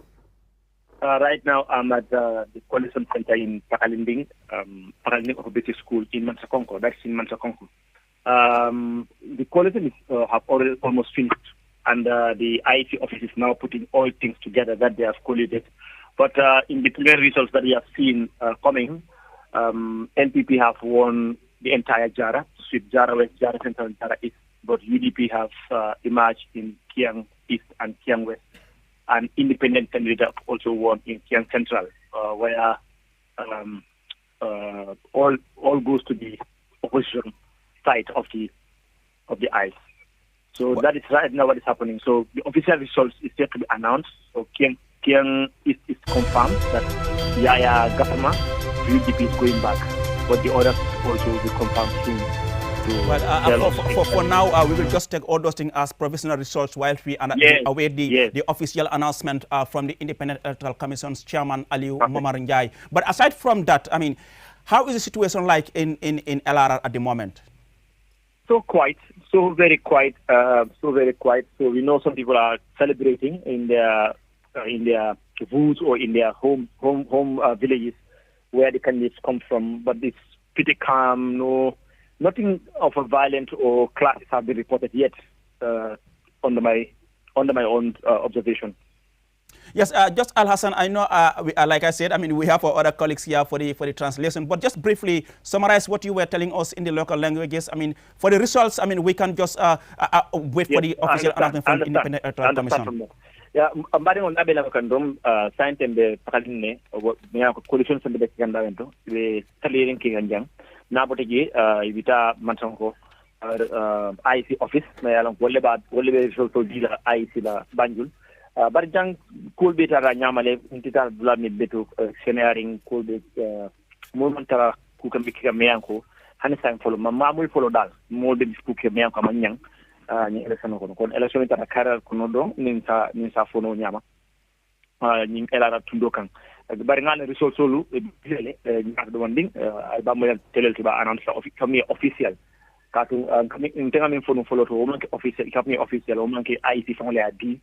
K: Right now, I'm at the Coalition Center in Pakalinding, Pakalinding Basic School in Manchester, Congo. That's in Manchester, Congo. The coalition have already almost finished, and the IT office is now putting all things together that they have collated. But in the preliminary results that we have seen coming, NPP have won the entire Jara, Sweep Jara West, Jara Central, and Jara East. But UDP have emerged in Kiang East and Kiang West. An independent candidate have also won in Kiang Central, where all goes to the opposition side of the ICE. So that is right now what is happening. So the official results is yet to be announced. So Kiang is confirmed that Yaya Gafama, UDP is going back, but the others also will be confirmed soon.
A: For now, we will just take all those things as provisional results while we await the official announcement from the Independent Electoral Commission's chairman, Aliou Momar Njie. But aside from that, I mean, how is the situation like in LRR at the moment?
K: So quiet, so very quiet, so very quiet. So we know some people are celebrating in their woods or in their home villages where the candidates come from, but it's pretty calm. Nothing of a violent or clashes have been reported yet under my own observation.
A: Yes, just Al-Hassan, I know, like I said, I mean, we have our other colleagues here for the translation, but just briefly summarize what you were telling us in the local languages. I mean, for the results, I mean, we can just wait for the official announcement from the Independent Electoral Commission.
K: Yeah, mbari on abe la kandom saintembe pakaline o coalition sembe de kanda wento be talirin ki ganjang na botegi ibita mantanko IC office na yalan wolle be result dila IC la Banjul bar jang cool beta ra nyamale intita dula mi beto scenaring cool be mo mantara ku kam bikika meyanko hani sang folo mamul folo dal mo de diskuke meyanko amanyang ni election ko kon election ta kara kono do nin sa fono nyama ni elara tundo kan bari ngal result solu bele nyak do wanding ay ba mo telel ti ba announce kami official katu kami intenga min fono folo to mo official kami official o man ke IT fon le adi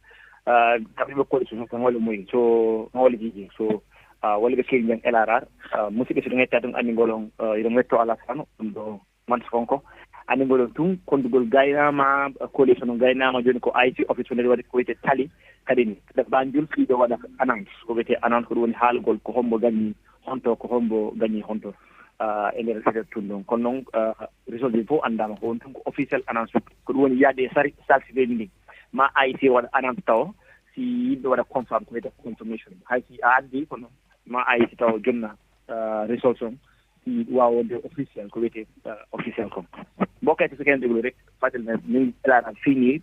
K: kami ko so ngol moy so ngol jiji so wala be kiri nyen elara musike so ngeta dum ani ngolong ido metto ala sano do man sonko ani ngolon tun kondugol gaynama coalition gaynama joni ko IT office woni wadi ko wete tali kadini da Banjul fi do wada announce ko wete announce ko woni halgol ko hombo gani honto ele result tun don kon non result bi fo andama ko tun ko official announcement ko woni yade salsi be ni ma IT wada announce taw si do wada confirm ko wete confirmation hay si adi ko ma IT taw jonna result on si wawo de official ko wete official ko bokay ci ken deglu rek fatel na ni la fini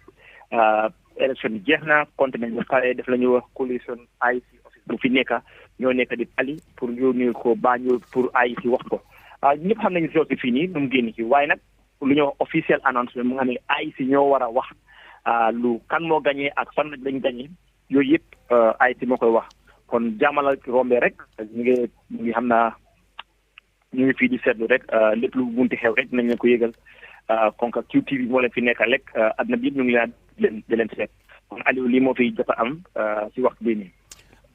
K: election jeexna continent bu xalé def lañu wax coalition IC office bu fi nekka ñoo nekk di tali pour ñu ko bañu pour IC wax ko ñepp xam nañu ci fini num génn ci way nak lu ñu official announcement mu nga ne IC ñoo wara wax lu kan mo gagné ak fan lañ gagné yoy yépp IC mo koy wax kon jamala rombe rek ñi ngi xamna ñu ngi fi di sétlu rek lepp lu bunti xew rek nañ la ko yégal konka QTV moo leen fi nekkal rek àdduna bi ñu ngi leen seet kon Aliou lii moo fi jot a am ci waxtu bi nii.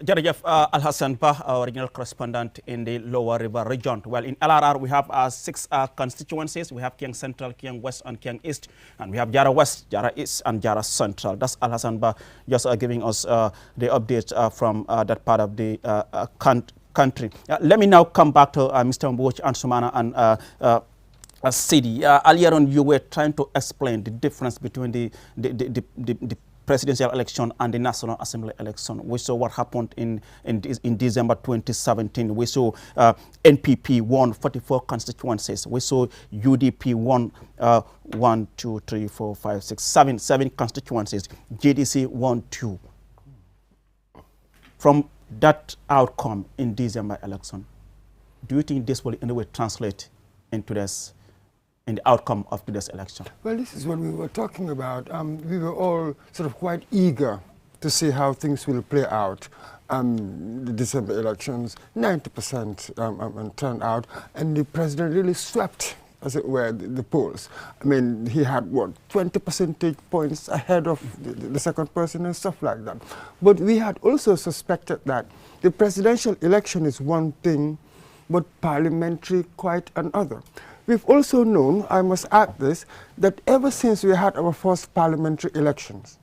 A: Jarajaf Al-Hassan Ba, our regional correspondent in the Lower River region. Well, in LRR, we have 6 constituencies. We have Kiang Central, Kiang West, and Kiang East. And we have Jara West, Jara East, and Jara Central. That's Al-Hassan Ba just giving us the updates from that part of the country. Let me now come back to Mr. Mboch and Sumana and Sidi. Earlier on, you were trying to explain the difference between the presidential election and the National Assembly election. We saw what happened in December 2017. We saw NPP won 44 constituencies. We saw UDP won 7 constituencies. JDC won 2. From that outcome in December election, do you think this will in any way translate into this? In the outcome of today's election?
B: Well, this is what we were talking about. We were all sort of quite eager to see how things will play out. The December elections, 90% turned out, and the president really swept, as it were, the polls. I mean, he had, what, 20 percentage points ahead of the second person and stuff like that. But we had also suspected that the presidential election is one thing, but parliamentary quite another. We've also known, I must add this, that ever since we had our first parliamentary elections,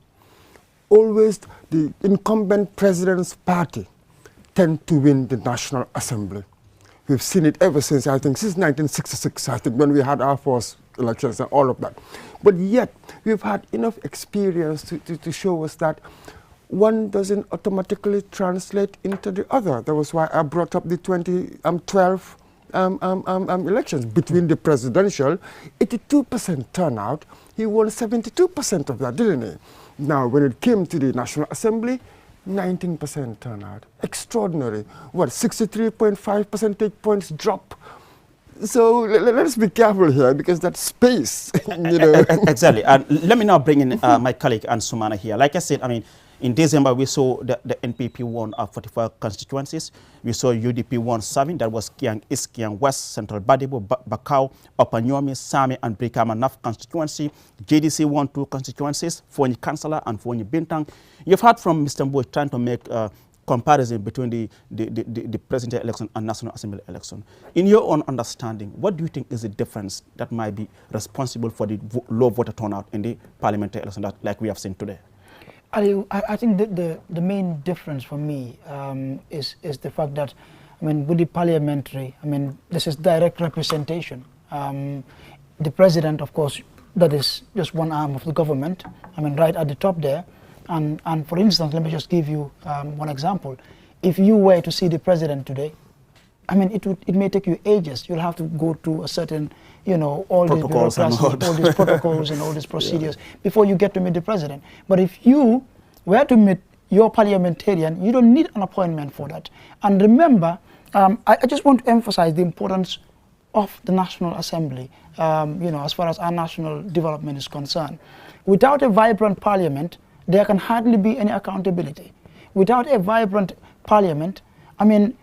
B: always the incumbent president's party tend to win the National Assembly. We've seen it ever since, I think, since 1966, I think, when we had our first elections and all of that. But yet, we've had enough experience to show us that one doesn't automatically translate into the other. That was why I brought up the 2012 elections. Between the presidential, 82% turnout, he won 72% of that, didn't he? Now, when it came to the National Assembly, 19% turnout. Extraordinary. What, 63.5 percentage points drop? So let's be careful here, because that space, you know.
A: Exactly. Let me now bring in my colleague Ansumana here. Like I said, I mean, in December, we saw the NPP won 44 constituencies. We saw UDP won 7. That was Kiang East, Kiang West, Central Badibo, Bakau, Upper Nyomi, Same, and Brikama Naf constituency. JDC won 2 constituencies, Fonyi Councillor and Fonyi Bintang. You've heard from Mr. Mboy trying to make a comparison between the presidential election and National Assembly election. In your own understanding, what do you think is the difference that might be responsible for the low voter turnout in the parliamentary election that, like we have seen today?
C: I think the main difference for me is the fact that, I mean, with the parliamentary, I mean, this is direct representation. The president, of course, that is just one arm of the government, I mean, right at the top there. And for instance, let me just give you one example. If you were to see the president today, I mean, it may take you ages. You'll have to go through a certain, you know, all these bureaucracy, all these protocols and all these procedures before you get to meet the president. But if you were to meet your parliamentarian, you don't need an appointment for that. And remember, I just want to emphasize the importance of the National Assembly, you know, as far as our national development is concerned. Without a vibrant parliament, there can hardly be any accountability. Without a vibrant parliament, I mean,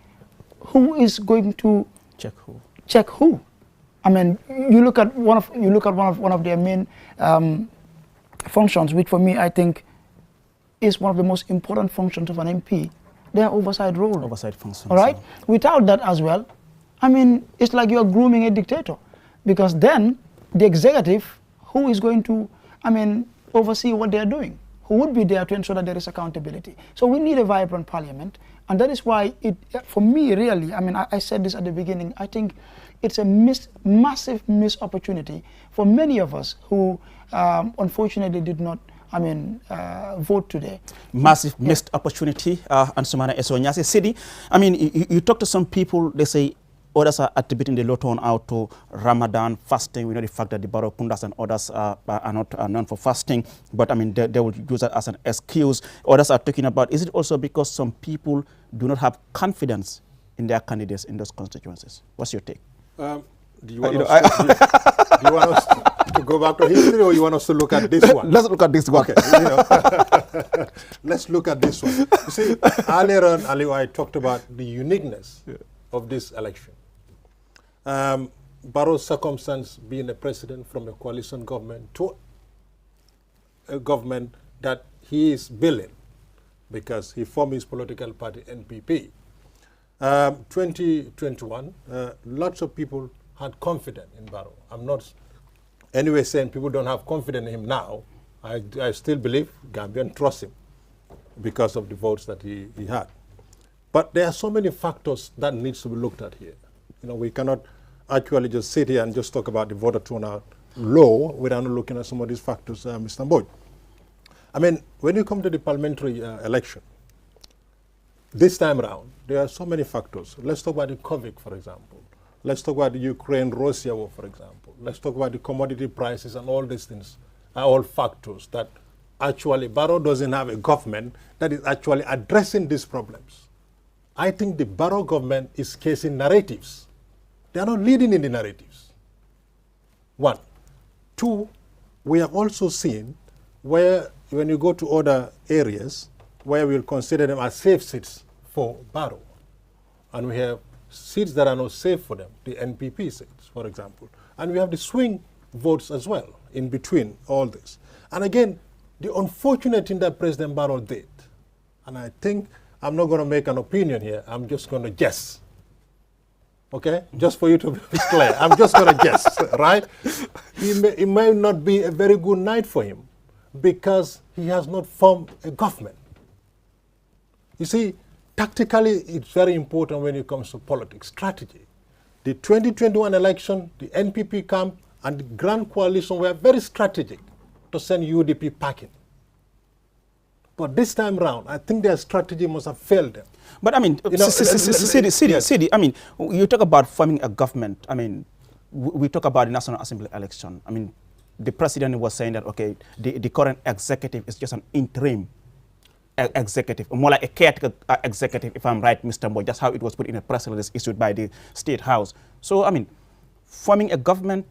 C: who is going to check who? I mean, you look at one of their main functions, which for me I think is one of the most important functions of an MP. Their oversight role. Oversight function. All right. Without that as well, I mean, it's like you are grooming a dictator, because then the executive, who is going to, I mean, oversee what they are doing? Who would be there to ensure that there is accountability? So we need a vibrant parliament, and that is why for me, really, I mean, I said this at the beginning, I think it's a massive missed opportunity for many of us who unfortunately did not, I mean, vote today. Massive missed opportunity,
A: Ansumana Esonyasi Sidi. I mean, you talk to some people, they say others are attributing the low turnout to Ramadan fasting. We know the fact that the Barakundas and others are not known for fasting, but I mean, they will use that as an excuse. Others are talking about, is it also because some people do not have confidence in their candidates in those constituencies? What's your take?
D: Do you want us to go back to history, or you want us to look at this one?
A: Let's look at this one.
D: Okay, let's look at this one. You see, earlier on, Ali, I talked about the uniqueness of this election. Barrow's circumstance being a president from a coalition government to a government that he is building. because he formed his political party, NPP. 2021, lots of people had confidence in Barrow. I'm not anyway saying people don't have confidence in him now. I still believe Gambians trust him because of the votes that he had. But there are so many factors that needs to be looked at here. You know, we cannot actually just sit here and just talk about the voter turnout low without looking at some of these factors, Mr. Boyd. I mean, when you come to the parliamentary election, this time around, there are so many factors. Let's talk about the COVID, for example. Let's talk about the Ukraine-Russia war, for example. Let's talk about the commodity prices, and all these things are all factors that actually Barrow doesn't have a government that is actually addressing these problems. I think the Barrow government is chasing narratives. They are not leading in the narratives. One. Two, we have also seen where when you go to other areas where we'll consider them as safe seats for Barrow, and we have seats that are not safe for them, the NPP seats, for example. And we have the swing votes as well in between all this. And again, the unfortunate thing that President Barrow did, and I think I'm not going to make an opinion here, I'm just going to guess. Okay? Just for you to be clear, I'm just going to guess, right? It may not be a very good night for him because he has not formed a government. You see, tactically, it's very important when it comes to politics, strategy. The 2021 election, the NPP camp and the Grand Coalition were very strategic to send UDP packing. But this time around, I think their strategy must have failed them.
A: But I mean, Sidi, I mean, you talk about forming a government. I mean, we talk about the National Assembly election. I mean, the president was saying that, okay, the current executive is just an interim executive, more like a caretaker executive, if I'm right, Mr. Boy. That's how it was put in a press release issued by the State House. So, I mean, forming a government...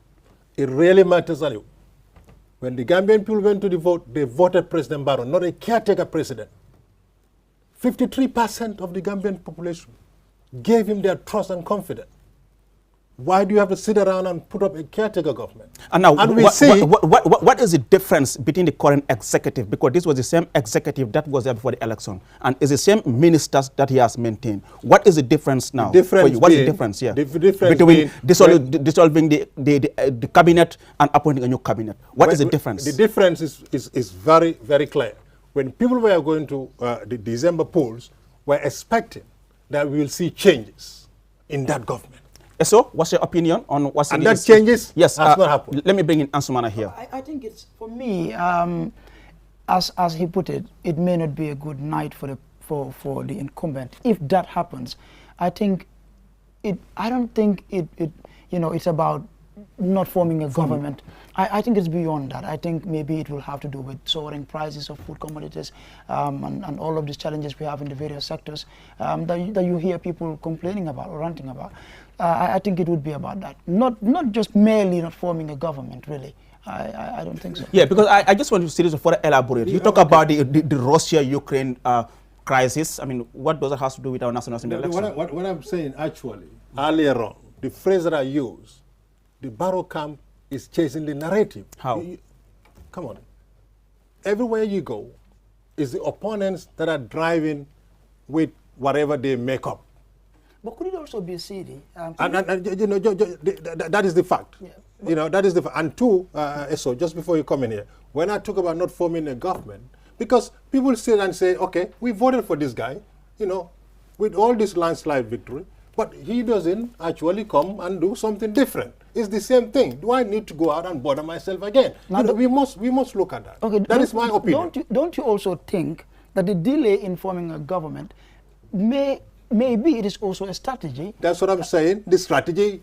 D: It really matters, Ali. When the Gambian people went to the vote, they voted President Barrow, not a caretaker president. 53% of the Gambian population gave him their trust and confidence. Why do you have to sit around and put up a caretaker government?
A: And now, what is the difference between the current executive? Because this was the same executive that was there before the election, and it's the same ministers that he has maintained. What is the difference now? For you? What is the difference here between dissolving the cabinet and appointing a new cabinet? What is the difference?
D: The difference is very, very clear. When people were going to the December polls, we're expecting that we will see changes in that government.
A: So, what's your opinion on what's
D: and that changes?
A: Yes,
D: has not happened.
A: Let me bring in Ansumana here.
C: I think it's, for me, as he put it, it may not be a good night for the incumbent. If that happens, I think I don't think it's about not forming a government. I think it's beyond that. I think maybe it will have to do with soaring prices of food commodities and all of these challenges we have in the various sectors that you hear people complaining about or ranting about. I think it would be about that. Not just merely not forming a government, really. I don't think so.
A: Yeah, because I just want to see this further elaborate. You talk about the Russia-Ukraine crisis. I mean, what does it have to do with our national assembly election?
D: What I'm saying, actually, earlier on, the phrase that I used, the Barrow camp is chasing the narrative.
A: How?
D: Come on. Everywhere you go, is the opponents that are driving with whatever they make up.
C: But could it also be CD?
D: That is the fact. Yeah. You know, that is the fact. And two, so just before you come in here, when I talk about not forming a government, because people sit and say, okay, we voted for this guy, you know, with all this landslide victory, but he doesn't actually come and do something different. It's the same thing. Do I need to go out and bother myself again? Now, we must look at that. Okay, that is my opinion.
C: Don't you also think that the delay in forming a government maybe it is also a strategy?
D: That's what I'm saying. The strategy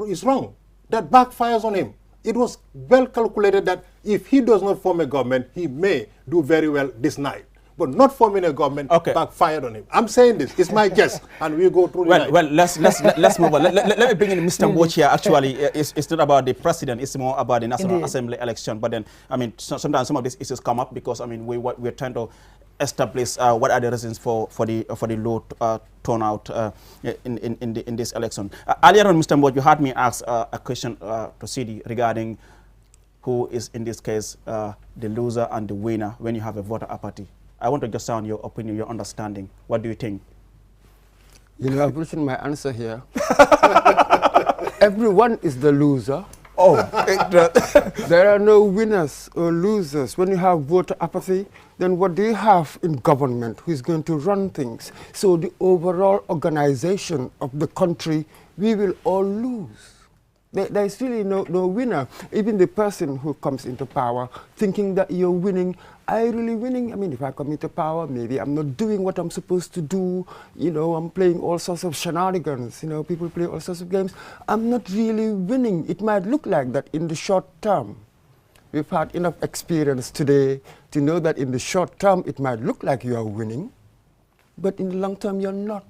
D: is wrong. That backfires on him. It was well calculated that if he does not form a government, he may do very well this night. But not forming a government backfired on him. I'm saying this. It's my guess, and we'll go through the night.
A: Well, let's move on. Let me bring in Mr. Mboch here. Actually, it's not about the president. It's more about the National Assembly election. But then, I mean, sometimes some of these issues come up because, I mean, we're trying to establish what are the reasons for the low turnout in this election. Earlier on, Mr. Mboch, you had me ask a question to CD regarding who is in this case the loser and the winner when you have a voter apathy. I want to just sound your opinion, your understanding. What do you think?
B: You know, I've written my answer here. Everyone is the loser.
A: Oh,
B: there are no winners or losers. When you have voter apathy, then what do you have in government? Who is going to run things? So the overall organization of the country, we will all lose. There's really no winner. Even the person who comes into power thinking that you're winning, are you really winning? I mean, if I come into power, maybe I'm not doing what I'm supposed to do. You know, I'm playing all sorts of shenanigans. You know, people play all sorts of games. I'm not really winning. It might look like that in the short term. We've had enough experience today to know that in the short term, it might look like you are winning, but in the long term, you're not.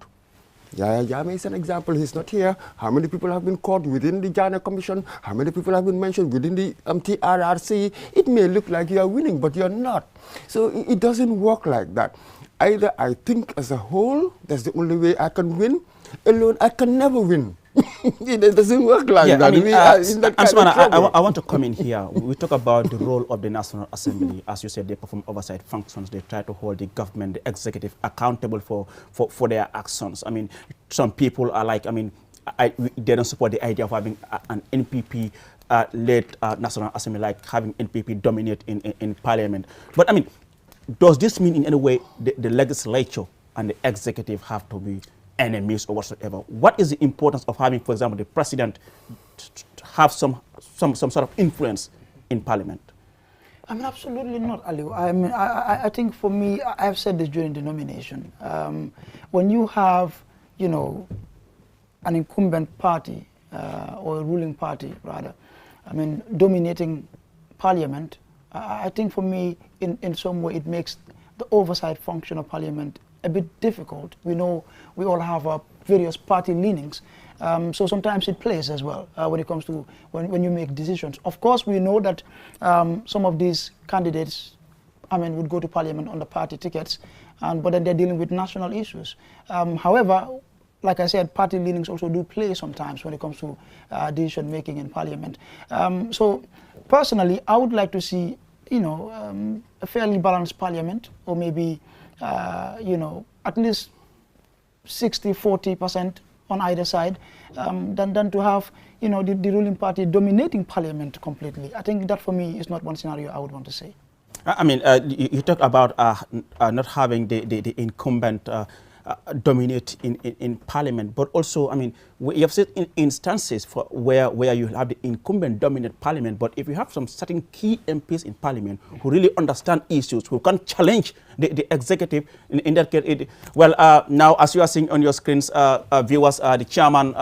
B: Yaya Jammeh is an example. He's not here. How many people have been caught within the Ghana Commission? How many people have been mentioned within the TRRC? It may look like you are winning, but you're not. So it doesn't work like that. Either I think as a whole, that's the only way I can win. Alone, I can never win. It doesn't work like that. I mean,
A: I want to come in here. We talk about the role of the National Assembly. As you said, they perform oversight functions. They try to hold the government, the executive, accountable for their actions. I mean, some people are like, I mean, they don't support the idea of having an NPP-led National Assembly, like having NPP dominate in Parliament. But I mean, does this mean in any way the legislature and the executive have to be enemies or whatsoever? What is the importance of having, for example, the president have some sort of influence in Parliament?
C: I mean, absolutely not, Aliu. I mean, I think for me, I've said this during the nomination. When you have, you know, an incumbent party or a ruling party, rather, I mean, dominating Parliament, I think for me, in some way, it makes the oversight function of Parliament a bit difficult. We know we all have various party leanings, so sometimes it plays as well when it comes to when you make decisions. Of course, we know that some of these candidates, I mean, would go to Parliament on the party tickets, but then they're dealing with national issues. However, like I said, party leanings also do play sometimes when it comes to decision making in Parliament. So personally, I would like to see, you know, a fairly balanced Parliament, or maybe you know, at least 60-40% on either side, than to have, you know, the ruling party dominating Parliament completely. I think that for me is not one scenario I would want to say.
A: I mean, you talk about not having the incumbent dominate in Parliament, but also, I mean, you have said in instances where you have the incumbent dominate Parliament, but if you have some certain key MPs in Parliament who really understand issues, who can challenge the executive, in that case, now as you are seeing on your screens, viewers, the chairman,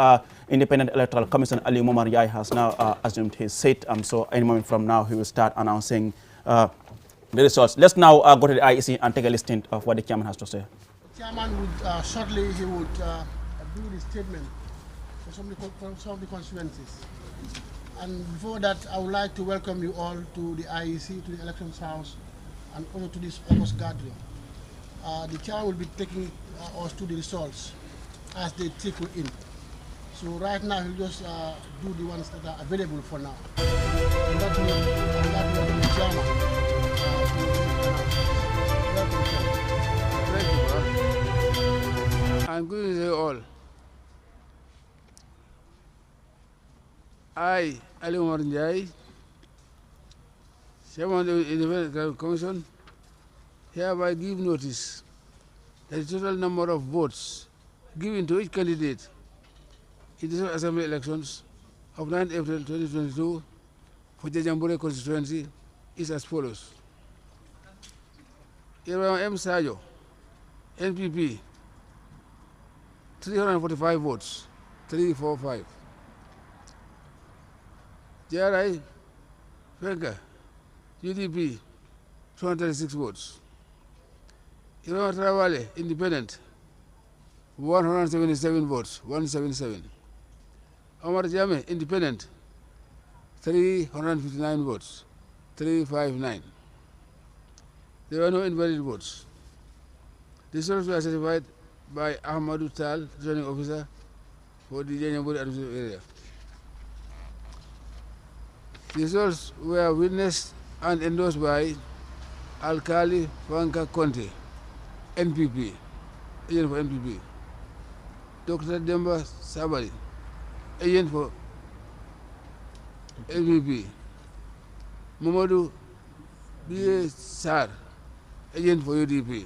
A: Independent Electoral Commission, Ali Momar Yai, has now assumed his seat, so any moment from now he will start announcing the results. Let's now go to the IEC and take a listen of what the chairman has to say.
L: Chairman would shortly he would do the statement for some of the constituencies. And before that, I would like to welcome you all to the IEC, to the Elections House, and also to this August gathering. The chairman will be taking us to the results as they trickle in. So right now, he'll just do the ones that are available for now. And that will welcome the chairman. Welcome, chairman.
M: Thank you, bro. I'm good to you all. I, Ali Omar Njai, Chairman of the Independent Commission, hereby give notice that the total number of votes given to each candidate in the Assembly elections of 9 April 2022 for Jajambure constituency is as follows. Yerba M. Sayo, NPP, 345 votes, 345. JRI, Fenka, UDP, 236 votes. Yerba Travale, Independent, 177 votes, 177. Omar Jammeh, Independent, 359 votes, 359. There were no invalid votes. The results were certified by Ahmadu Tal, returning officer for the Janyamburi administrative area. The results were witnessed and endorsed by Alkali Fanka Conte, NPP, agent for NPP. Dr. Demba Sabali, agent for NPP. Mamadou B. Sar, agent for UDP.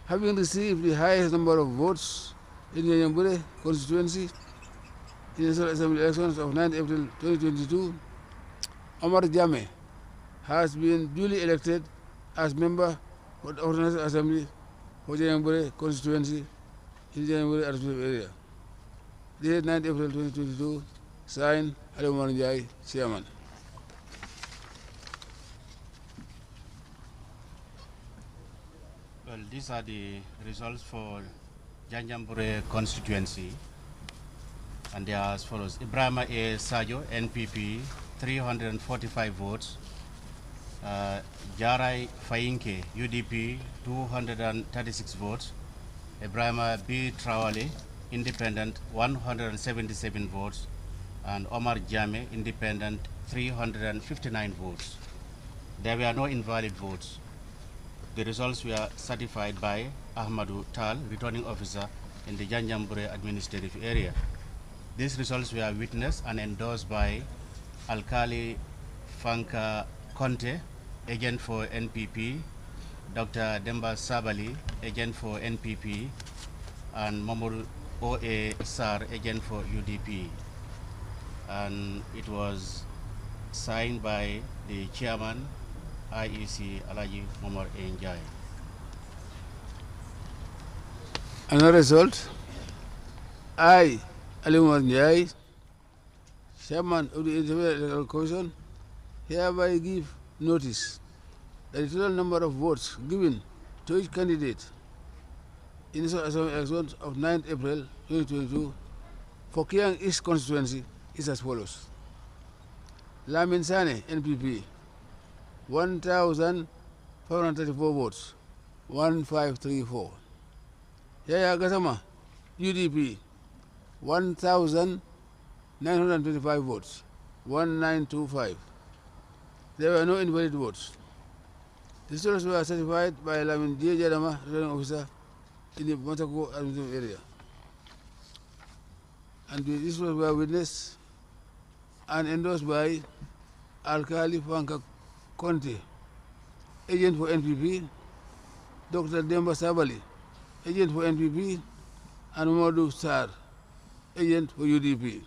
M: Having received the highest number of votes in the Nyambure constituency in the National Assembly elections of 9 April 2022, Omar Jame has been duly elected as member of the National Assembly for the Nyambure constituency in the Nyambure administrative area. Dated 9 April 2022, signed Ali Omar Njai, Chairman.
N: Well, these are the results for Janjambure constituency, and they are as follows. Ibrahima A. Sajo, NPP, 345 votes. Jarai Fayinke, UDP, 236 votes. Ibrahima B. Trawale, Independent, 177 votes. And Omar Jame, Independent, 359 votes. There were no invalid votes. The results were certified by Ahmadu Tal, returning officer in the Janjambure administrative area. These results were witnessed and endorsed by Alkali Fanka Conte, agent for NPP, Dr. Demba Sabali, agent for NPP, and Mamoru O.A. Sar, agent for UDP. And it was signed by the chairman, IEC Alaji Momar Njai.
M: Another result, I, Ali Momar Njai, chairman of the Independent Electoral Commission, hereby give notice that the total number of votes given to each candidate in the National Assembly elections of 9 April 2022 for Kiang East constituency is as follows. Lamin Sane, NPP, 1,534 votes, 1534. Yaya Gasama, UDP, 1,925 votes, 1925. There were no invalid votes. The results were certified by Lamin J. Jadama, returning officer in the Matako administrative area. And these were witnessed and endorsed by Alkali Fanka Conte, agent for NPP, Dr. Demba Sabali, agent for NPP, and Mamadou Sar, agent for UDP.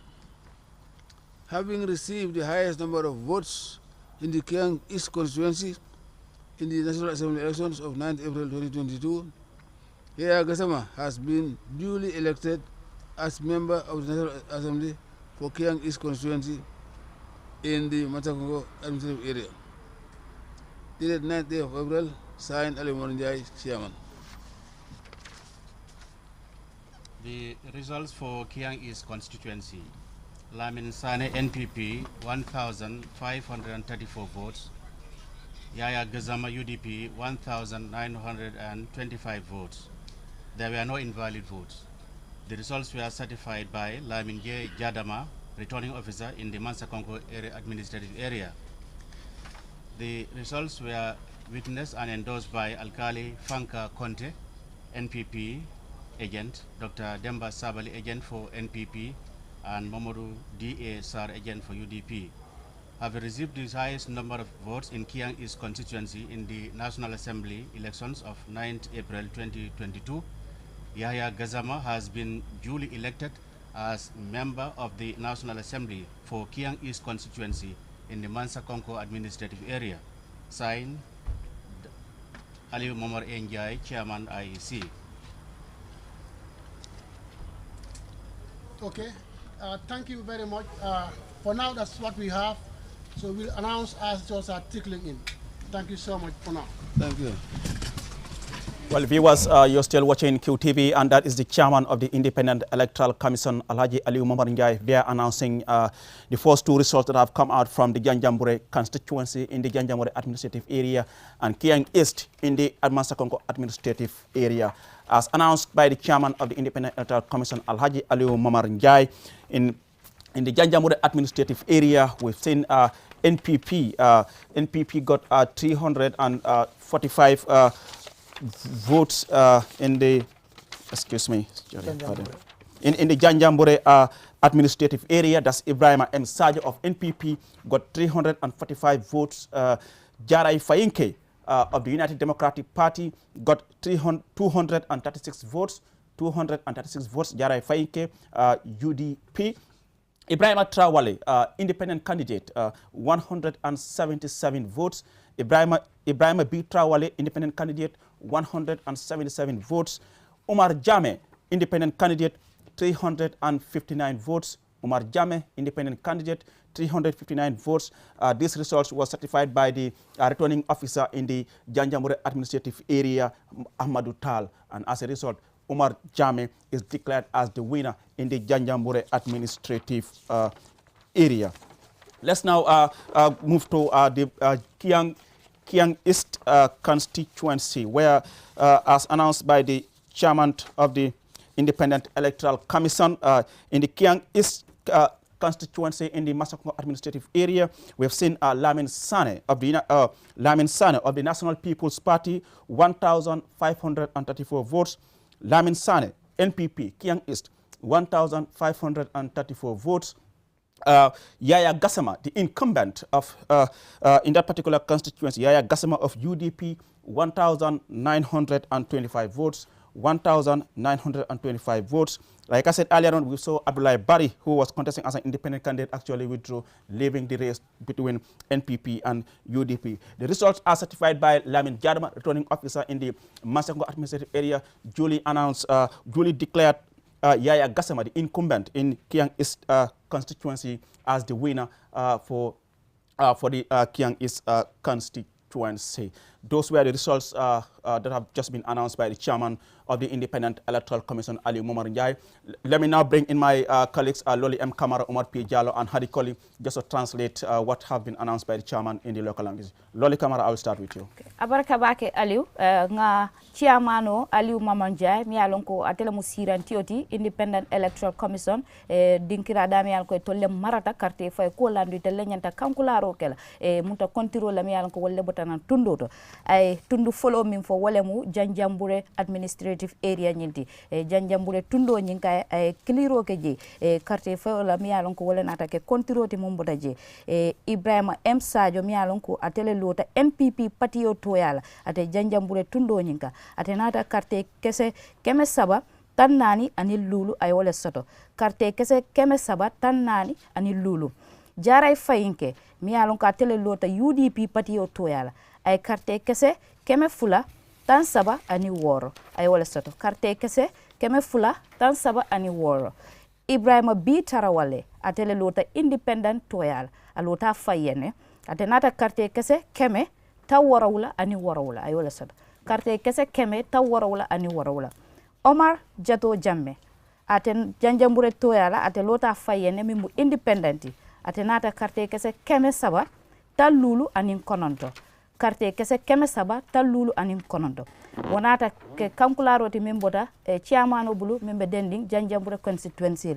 M: Having received the highest number of votes in the Kiang East constituency in the National Assembly elections of 9 April 2022, Yaya Gasama has been duly elected as member of the National Assembly for Kiang East constituency in the Matakongo administrative area. Dated 9th day of April, signed Ali Morinjai, Chairman.
N: The results for Kiang East constituency. Lamin Sane, NPP, 1,534 votes. Yaya Gazama, UDP, 1,925 votes. There were no invalid votes. The results were certified by Lamin J. Jadama, returning officer in the Mansakonko area administrative area. The results were witnessed and endorsed by Alkali Fanka Conte, NPP agent, Dr. Demba Sabali, agent for NPP, and Mamoru D.A. Sar, agent for UDP. Have received the highest number of votes in Kiang East constituency in the National Assembly elections of 9th April 2022. Yahya Gazama has been duly elected as member of the National Assembly for Kiang East constituency in the Mansa Konko administrative area. Signed, Ali Momar Njai, Chairman IEC.
L: Okay, thank you very much. For now, that's what we have. So we'll announce as those are trickling in. Thank you so much for now.
M: Thank you.
A: Well, viewers, you're still watching QTV, and that is the chairman of the Independent Electoral Commission, Alhaji Aliu Momar Njai. They are announcing the first two results that have come out from the Janjambure constituency in the Janjambure administrative area and Kiang East in the Mansakonko administrative area. As announced by the chairman of the Independent Electoral Commission, Alhaji Aliu Momar Njai, in the Janjambure administrative area, we've seen NPP. NPP got 345 votes in the, excuse me, in the Janjambure administrative area. That's Ibrahim M. Sajo of NPP got 345 votes. Jarai Fayinke of the United Democratic Party got 236 votes. 236 votes. Jarai Fayinke, UDP. Ibrahim Traoré, independent candidate, 177 votes. Ibrahim B. Traoré, independent candidate, 177 votes. Omar Jame, independent candidate, 359 votes. Omar Jame, independent candidate, 359 votes. These results were certified by the returning officer in the Janjambure administrative area, Ahmadou Tal. And as a result, Omar Jame is declared as the winner in the Janjambure administrative area. Let's now move to the Kiang East constituency, where, as announced by the chairman of the Independent Electoral Commission, in the Kiang East constituency in the Massacongo administrative area, we have seen Lamin Sane of the National People's Party, 1,534 votes. Lamin Sane, NPP, Kiang East, 1,534 votes. Yaya Gassama, the incumbent of in that particular constituency, Yaya Gassama of UDP, 1,925 votes. 1,925 votes. Like I said earlier on, we saw Abdullah Bari, who was contesting as an independent candidate, actually withdrew, leaving the race between NPP and UDP. The results are certified by Lamin Jadama, returning officer in the Massacongo administrative area, duly declared Yaya Gassama, the incumbent in Kiang East constituency, as the winner for the Kiang East constituency. Those were the results that have just been announced by the chairman of the Independent Electoral Commission, Ali Momar Njai. Let me now bring in my colleagues, Loli M. Kamara, Omar P. Jallo, and Hadi Koli, just to translate what have been announced by the chairman in the local language. Loli Kamara, I will start with you.
E: Abaraka bake Aliou, nga chairmano Aliou Momar Njai, mi alonko atele musiran tioti Independent Electoral Commission, dinkira dami alko tolle marata carte fay ko landu tele nyanta kankularo kela, munta kontiro la mi alonko wolle botanan tundoto. Ay tundu follow min fo wolemu Janjambure administrative area nyinti Janjambure tundo nyinka ay kliro ke je carte fo la mi alon ko wala nata ke kontiroti mum boda je Ibrahima M Sadio mi alon ko atele lota NPP patio toyala ate Janjambure tundo nyinka ate nata carte kese keme saba tan nani ani lulu ay wala soto carte kese keme saba tan nani ani lulu jaray fayinke mi alon ko atele lota UDP patio toyala ay carte kese keme fula tan saba ani woro ay wala soto carte kese keme fula tan saba ani woro Ibrahima B Tarawale atele lota independent toyal alota fayene atenata carte kese keme ta worawla ani worawla ay wala soto carte kese keme ta worawla ani worawla Omar Jato Jamme aten Janjambure toyala ate lota fayene mimu independenti atenata carte kese keme saba ta lulu ani kononto carte kese keme saba talulu anim konondo wonata ke kankularo ti memboda chairman bulu membe dending Janjambure constituency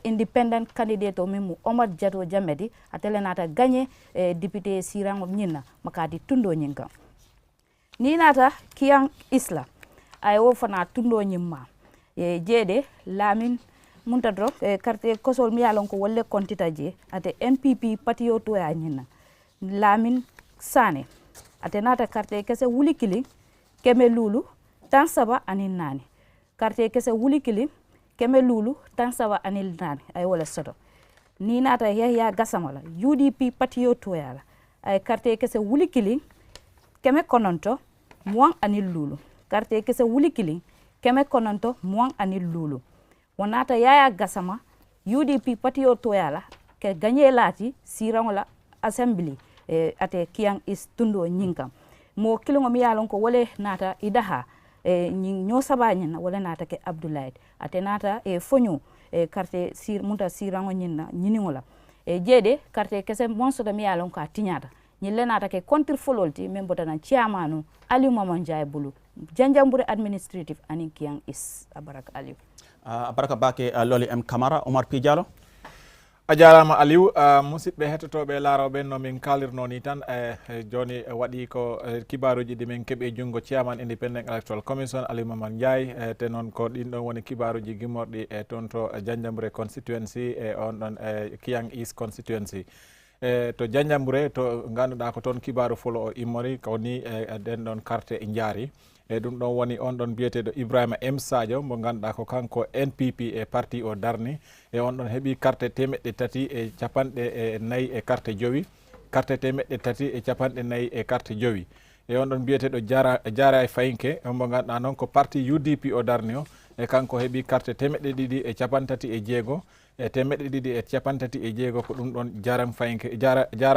E: independent candidate o memu Omar Jato Jamedi atele nata gagné député sirango nyina makadi tundo nyinga ni nata Kiang Isla ay wo fana tundo nyimma jede Lamin muntadro carte kosol mi yalon ko wolle kontita je ate NPP patio to ya nyina Lamin Sane atenata carte kese wuli kili keme lulu tan saba ani nani carte kese wuli kili keme lulu tan saba ani nani ay wala soto ni nata Yaya Gassama la UDP patio toyala ay carte kese wuli kili keme kononto muang ani lulu carte kese wuli kili keme kononto muang ani lulu wonata Yaya Gassama UDP patio toyala ke gagné lati sirangola assembly ate Kiang is tundo nyinka mo kilongo mi yalon ko wole nata idaha nyo sabanya na wala nata ke Abdoulaye ate nata fonyo carte sir munta sirango nyina nyiningola jede carte kese monso da mi yalon ko tinyata nyille nata ke contre fololti membota na chairmanu Aliou Momar Njai bulu Janjambure administrative ani Kiang is abaraka Aliou
A: abaraka bake Loli M Kamara Omar P Jallo
F: a jarama Aliou musidɓe hettotoɓe laaroɓe no min kalirno ni tan joni waɗi ko kibaruji ɗi min keeɓi jungo chairman independent electoral commission Aliou Mamad Ndiaye te noon ko ɗin ɗon woni kibaruji gimmorɗi toon to Janjanbureh constituency on ɗon Kiyang East constituency to Janjanbureh to ganduɗa ko toon kibaru fulo o immori kawni den ɗon carte jaari ɗum ɗon woni on ɗon biyeteɗo Ibrahima M Sadio mo ganduɗa ko kanko NPP e parti o darni on ɗon heeɓi carte 350 carte jowi carte 350 carte jowi on ɗon biyeteɗo Jara Fayinke mo ganduɗa noon ko parti UDP o darni o kanko heeɓi carte 236 236 ko ɗum ɗon Jara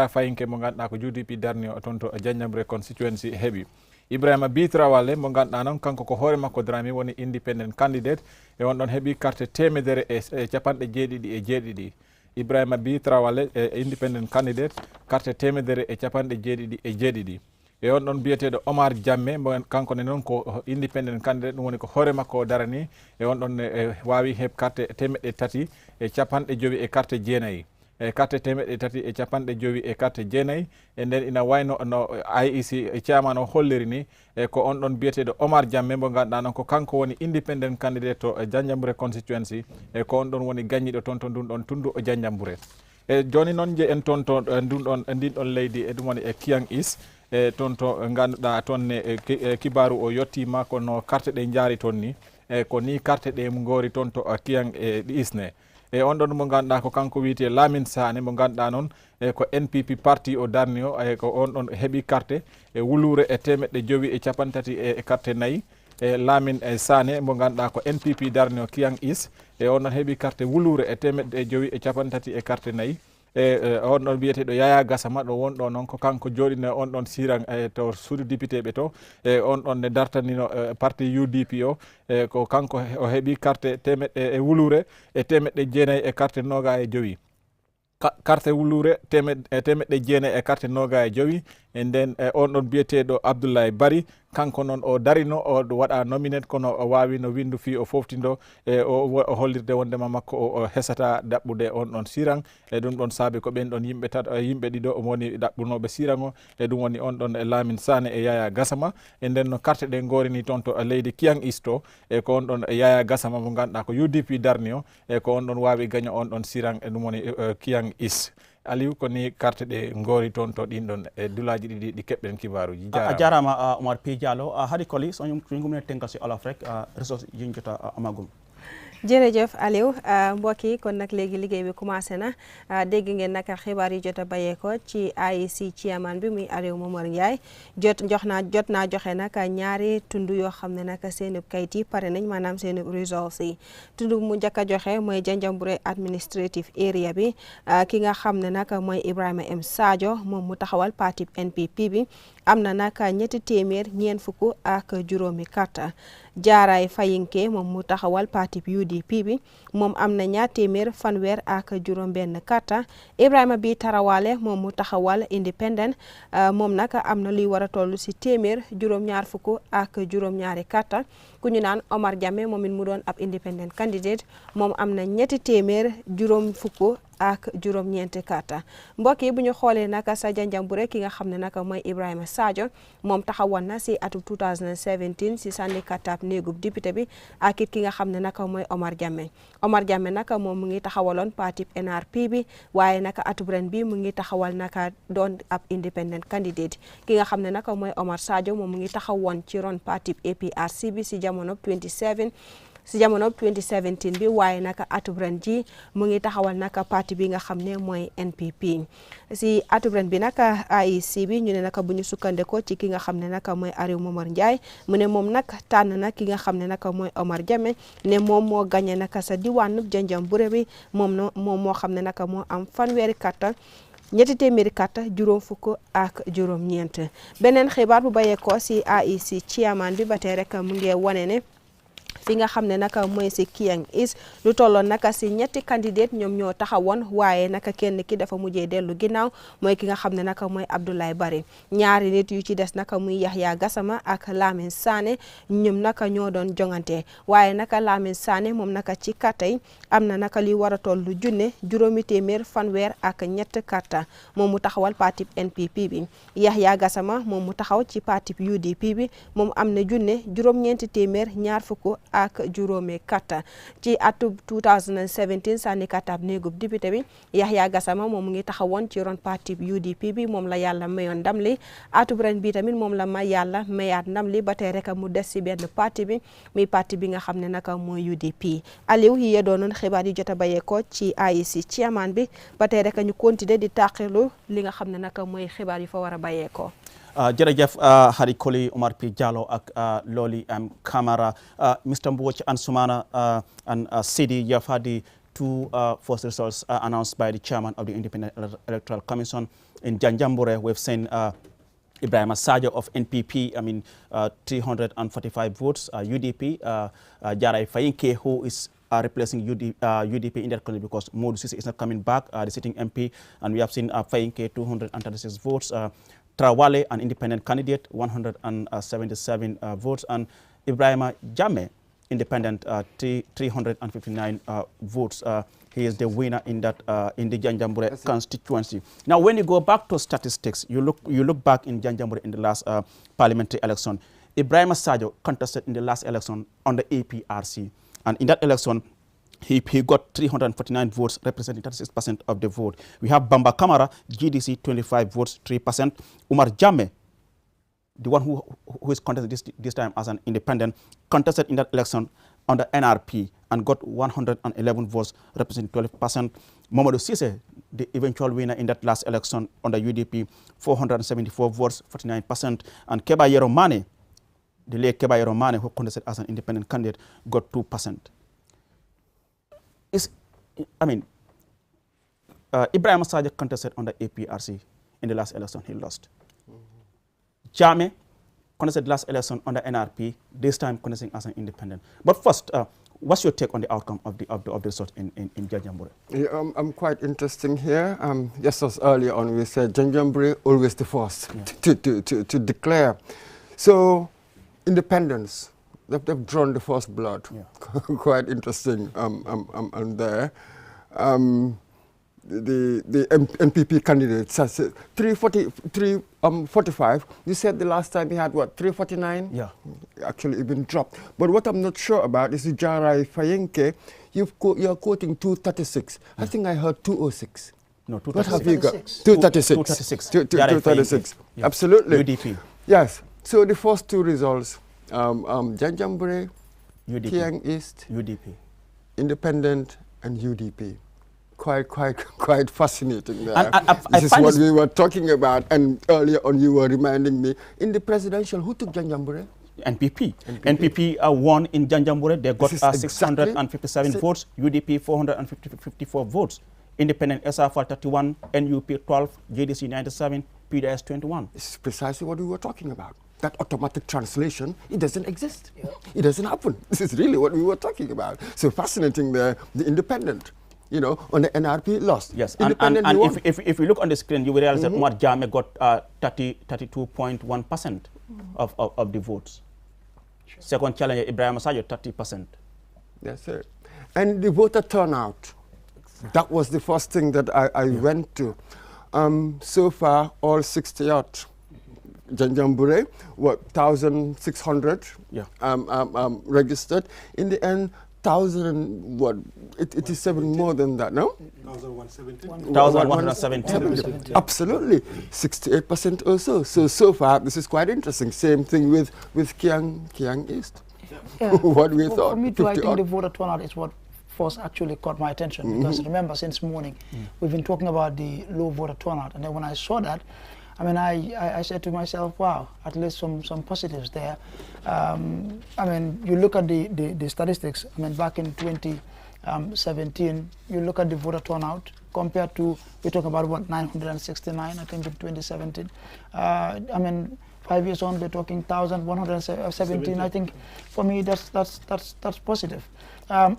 F: Fayinke mo ganduɗa ko UDP darni o toon to Janjanbureh constituency heeɓi Ibrahima Bitrawalle mo ganduɗa noon kanko ko hoore makko darami woni independent candidate on ɗon heeɓi carte 177 Ibrahima Bitrawalle independent candidate carte 177 on ɗon biyeteɗo Omar Jamme kanko ne noon ko independent candidate ɗum woni ko hoore makko o darani on ɗon wawi heeb carte 350 carte jeenayyi carte 350 carte jeenayyi nden ina wayno no IEC chairman o holliri ni ko on ɗon biyeteɗo Omar Jamme mo ganduɗa noon ko kanko woni independent candidate to Janjanbureh constituency ko on ɗon woni gagniɗo toon to ndun ɗon tundu o Janjanbureh joni noon je en toon to ndin ɗon leydi ɗum woni Kiyang East toon to ganduɗa toon ne kibaru o yettima kono carte ɗe jaari toon ni ko ni carte ɗe gori toon to Kiyang East ne on ɗon mo ganduɗa ko kanko wiyete Lamin Sane mo ganduɗa noon ko NPP parti o darni o ko on ɗon heeɓi carte wulure 350 carte nayyi Lamin Sane mo ganduɗa ko NPP darni o Kiyang East on ɗon heeɓi carte wulure 350 carte nayyi on ɗon biyeteɗo Yaya Gassama ɗo wonɗo noon ko kanko joɗino on ɗon siran to suudu député ɓe to on ɗon ne dartanino parti UDP o ko kanko o heeɓi carte temeɗɗe wulure 900 carte 25 carte wulure 900 carte 25 nden on ɗon biyeteɗo Abdoulaye Bari kanko noon o darino o waɗa nominate kono o wawi no windu fi o foftindo o hollirde wondema makko o hesata ɗaɓɓude on ɗon siran ɗum ɗon saabi ko ɓen ɗon yimɓe ɗiɗo woni ɗaɓɓunoɓe siran o ɗum woni on ɗon Lamin Sane e Yaya Gassama nden no carte ɗe gorini toon to leydi Kiyang East to ko on ɗon Yaya Gassama mo ganduɗa ko UDP darni o ko on ɗon wawi gagna on ɗon siran ɗum woni Kiyang East Aliou ko ni carte ɗe goori toon to ɗin ɗon dulaji ɗiɗi ɗi keɓɓen kibaruji
A: a jarama Omar P Diallo haɗi koli so gumne tenkasi olof rek ressource yiñ jota amagum
G: jërëjëf Aliou mbokk yi kon nag léegi liggéey bi commencé na dégg ngeen nag xibaar yi jot a bayee ko ci IEC chairman bi muy Aliou Mamad Ndiaye jot naa joxe nag ñaari tund yoo xam ne nag seen kayit yi pare nañ maanaam seen results yi tund mu njëkk a joxe mooy Janjanbureh administrative area bi ki nga xam ne nag mooy Ibrahima M Sadio moom mu taxawal parti NPP bi am na nag 340 carte Jaaray Fayinke moom mu taxawal parti UDP bi moom am na 250 carte Ibrahima bi Tarawale moom mu taxawal independent moom nag am na luy war a toll si 252 carte ku ñu naan Omar Jammeh moom it mu doon ab independent candidate moom am na 350 carte mbokk yi bu ñu xoolee naka sa Janjanbureh ki nga xam ne naka mooy Ibrahima Sadio moom taxawoon na si atum 2017 si sànni kàttaab néegub député bi ak it ki nga xam ne naka mooy Omar Jammeh naka moom mu ngi taxawaloon parti NRP bi waaye naka atub ren bi mu ngi taxawal naka doon ab independent candidate ki nga xam ne naka mooy Omar Sadio moom mu ngi taxawoon ci ron parti APRC bi si jamono 2017 bi waaye naka atub ren ji mu ngi taxawal naka parti bi nga xam ne mooy NPP si atub ren bi naka IEC bi ñu ne naka bu ñu sukkandekoo ci ki nga xam ne naka mooy Aliou Mamad Ndiaye mu ne moom nag tànn na ki nga xam ne naka mooy Omar Jammeh ne moom moo gagné naka sa diwaanu Janjanbureh bi moom moo xam ne naka moo am fanweeri carte 200 carte juróom fukk ak juróom ñeent beneen xibaar bu bayeekoo si IEC chairman bi ba tey rek mu ngi wane ne fi nga xam ne naka mooy si Kiang East lu tolloon naka si ñetti candidate ñoom ñoo taxawoon waaye naka kenn ki dafa mujjee dellu ginnaaw mooy ki nga xam ne naka mooy Abdoulaye Barry ñaari nit yu ci des naka muy Yahya Gassama ak Lamin Sané ñoom naka ñoo doon jongante waaye naka Lamin Sané moom naka ci kartay am na naka li war a toll lu junne juróomi téeméer fanweer ak ñett karta moom mu taxawal parti NPP bi Yahya Gassama moom mu taxaw ci parti UDP bi moom am na junne juróom-ñeenti téeméer ñaar fukk ak juróomi karta ci atub 2017 sànni kartab néegub député bi Yahya Gassama moom mu ngi taxawoon ci ron parti UDP bi moom la yàlla mayoon ndam li atub ren bi tamit moom la yàlla mayaat ndam li ba tey rek mu des si benn parti bi muy parti bi nga xam ne naka mooy UDP Aliou yi ya doonoon xibaar yu jot a bayeeko ci IEC chairman bi ba tey rek ñu continuer di tàqilu li nga xam ne naka mooy xibaar yu fa war a bayeeko
A: jërëjëf Hari Koli Omar P Jallow ak Loli Camara Mr. Mbouch and Sumana and Sidi, you have had the two first results announced by the chairman of the Independent Electoral Commission in Janjambure. We've seen Ibrahim Sadio of NPP, 345 votes, UDP, Jarai Fayinke, who is replacing UDP in that country because Modou Cissé is not coming back, the sitting MP, and we have seen Fayinke 236 votes, Trawale, an independent candidate, 177 votes, and Ibrahima Jammeh, independent, 359 votes. He is the winner in that in the Janjambure constituency. Now, when you go back to statistics, you look back in Janjambure in the last parliamentary election. Ibrahima Sadio contested in the last election on the APRC, and in that election, he got 349 votes, representing 36% of the vote. We have Bamba Kamara, GDC, 25 votes, 3%. Umar Jammeh, the one who is contested this time as an independent, contested in that election on the NRP and got 111 votes, representing 12%. Mamadou Cissé, the eventual winner in that last election on the UDP, 474 votes, 49%. And Keba Yeromane, the late Keba Yeromane, who contested as an independent candidate, got 2%. Ibrahim Sadio contested on the APRC in the last election, he lost. Jammeh contested last election on the NRP, this time contesting as an independent. But first, what's your take on the outcome of the result in Janjambure?
B: Yeah, I'm quite interesting here. Just as earlier on we said, Janjambure always the first to declare. So, independence. They've drawn the first blood. Yeah. Quite interesting there. The NPP candidates, 345. You said the last time he had what, 349?
A: Yeah.
B: Actually, even dropped. But what I'm not sure about is the Jarai Fayinke. You're quoting 236. Yeah. I think I heard 206.
A: No, 236.
B: What have you got? 236. 236. Yeah. Absolutely.
A: UDP.
B: Yes. So the first two results. Janjambure, Kiang East,
A: UDP,
B: independent, and UDP. Quite fascinating there.
A: This
B: is what we were talking about, and earlier on you were reminding me, in the presidential, who took Janjambure?
A: NPP. NPP won in Janjambure. They got 657 votes, UDP 454 votes. Independent SRF 31, NUP 12, JDC 97, PDS 21.
B: This is precisely what we were talking about. That automatic translation, it doesn't exist. Yeah. It doesn't happen. This is really what we were talking about. So fascinating there, the independent, on the NRP lost.
A: Yes, and if you look on the screen, you will realize that Umar Jammeh got 32.1% of the votes. Sure. Second challenger, Ibrahim Sadio, 30%.
B: That's it. And the voter turnout, that was the first thing that I went to. So far, all 60 out. Janjambure, 1,600 registered. In the end, 1,087 more than that, no?
A: 1,170.
B: Absolutely, 68% or so. So far, this is quite interesting. Same thing with Kiang East.
C: Yeah.
B: What we thought.
C: For me too, I think the voter turnout is what first actually caught my attention, because remember, since morning, we've been talking about the low voter turnout, and then when I saw that, I said to myself, wow, at least some positives there. You look at the statistics, back in 2017, you look at the voter turnout compared to, we talk about what, 969, I think in 2017. 5 years on, we're talking 1,117. I think for me that's positive.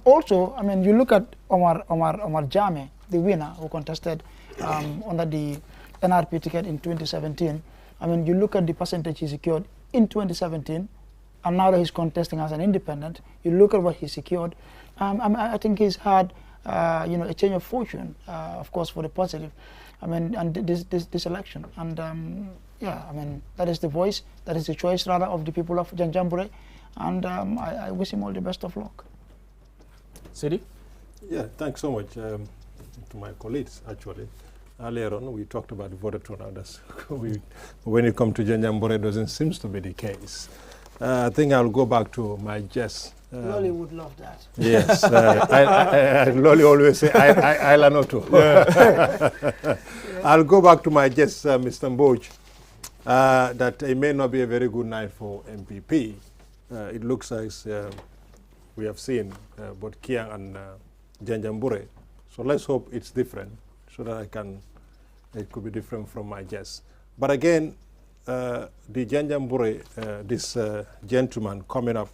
C: Also, I mean, you look at Omar Jame, the winner who contested under the NRP ticket in 2017. I mean, you look at the percentage he secured in 2017, and now that he's contesting as an independent, you look at what he secured. I think he's had a change of fortune, of course, for the positive. I mean, and this election, and yeah, I mean, that is the voice, that is the choice rather of the people of Janjanbureh, and I wish him all the best of luck.
A: Sidi?
D: Yeah, thanks so much to my colleagues, actually. Earlier on, we talked about voter turnout. When you come to Janjanbureh, it doesn't seem to be the case. I think I'll go back to my guess.
C: Lolly would love that.
D: Yes, Lolly always say, I know too. I'll go back to my guess, Mr. Mboj, that it may not be a very good night for MPP. It looks like we have seen both Kiang and Janjanbureh. So let's hope it's different, so that it could be different from my guess. But again, the Janjanbureh, this gentleman coming up,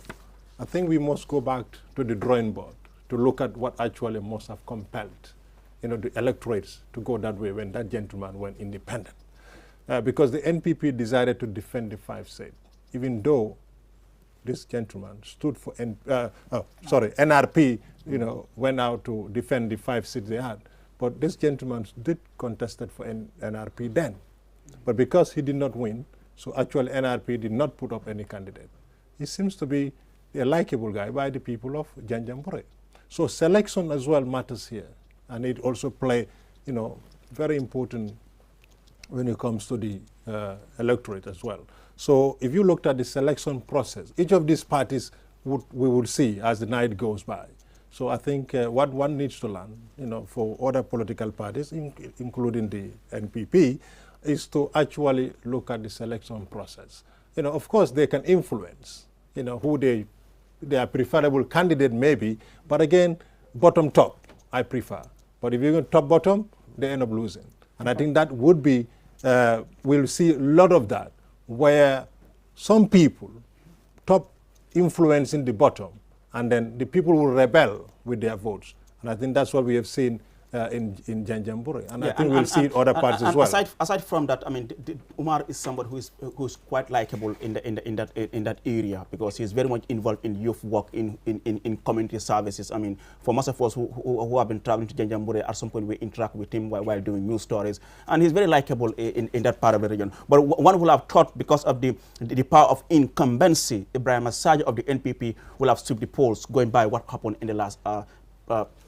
D: I think we must go back to the drawing board to look at what actually must have compelled, the electorates to go that way when that gentleman went independent. Because the NPP decided to defend the 5 seat, even though this gentleman stood for NRP, went out to defend the 5 seats they had. But this gentleman did contested for NRP then. But because he did not win, so actually NRP did not put up any candidate. He seems to be a likable guy by the people of Janjanbureh. So selection as well matters here. And it also play, very important when it comes to the electorate as well. So if you looked at the selection process, each of these parties we would see as the night goes by. So I think what one needs to learn, for other political parties, including the NPP, is to actually look at the selection process. Of course, they can influence, who their preferable candidate may be, but again, bottom top, I prefer. But if you go top bottom, they end up losing. And I think that would be, we'll see a lot of that, where some people, top influencing the bottom, and then the people will rebel with their votes. And I think that's what we have seen in Janjanbureh, and I think we'll see it other parts as well.
A: Aside from that, I mean, Umar is somebody who's quite likable in that area, because he's very much involved in youth work, in community services. I mean, for most of us who have been traveling to Janjanbureh, at some point we interact with him while doing news stories, and he's very likable in that part of the region. But one will have thought, because of the power of incumbency, Ibrahim Assaja of the NPP will have swept the polls, going by what happened in the last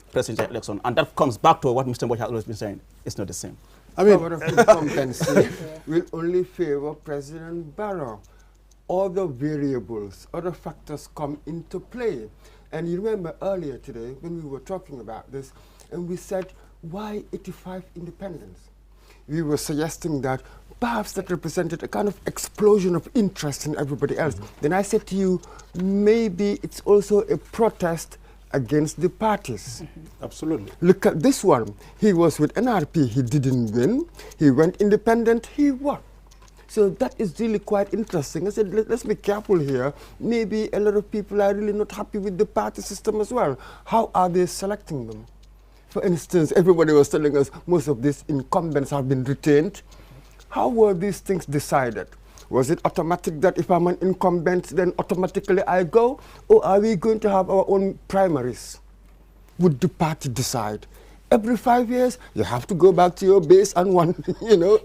A: presidential election, and that comes back to what Mr. Mboj has always been saying. It's not the same.
B: I mean, power of incumbency will only favor President Barrow. Other variables, other factors come into play. And you remember earlier today when we were talking about this, and we said, why 85 independents? We were suggesting that perhaps that represented a kind of explosion of interest in everybody else. Then I said to you, maybe it's also a protest against the parties.
D: Absolutely.
B: Look at this one. He was with NRP, he didn't win. He went independent, he won. So that is really quite interesting. I said, let's be careful here. Maybe a lot of people are really not happy with the party system as well. How are they selecting them? For instance, everybody was telling us most of these incumbents have been retained. How were these things decided? Was it automatic that if I'm an incumbent, then automatically I go? Or are we going to have our own primaries? Would the party decide? Every 5 years, you have to go back to your base and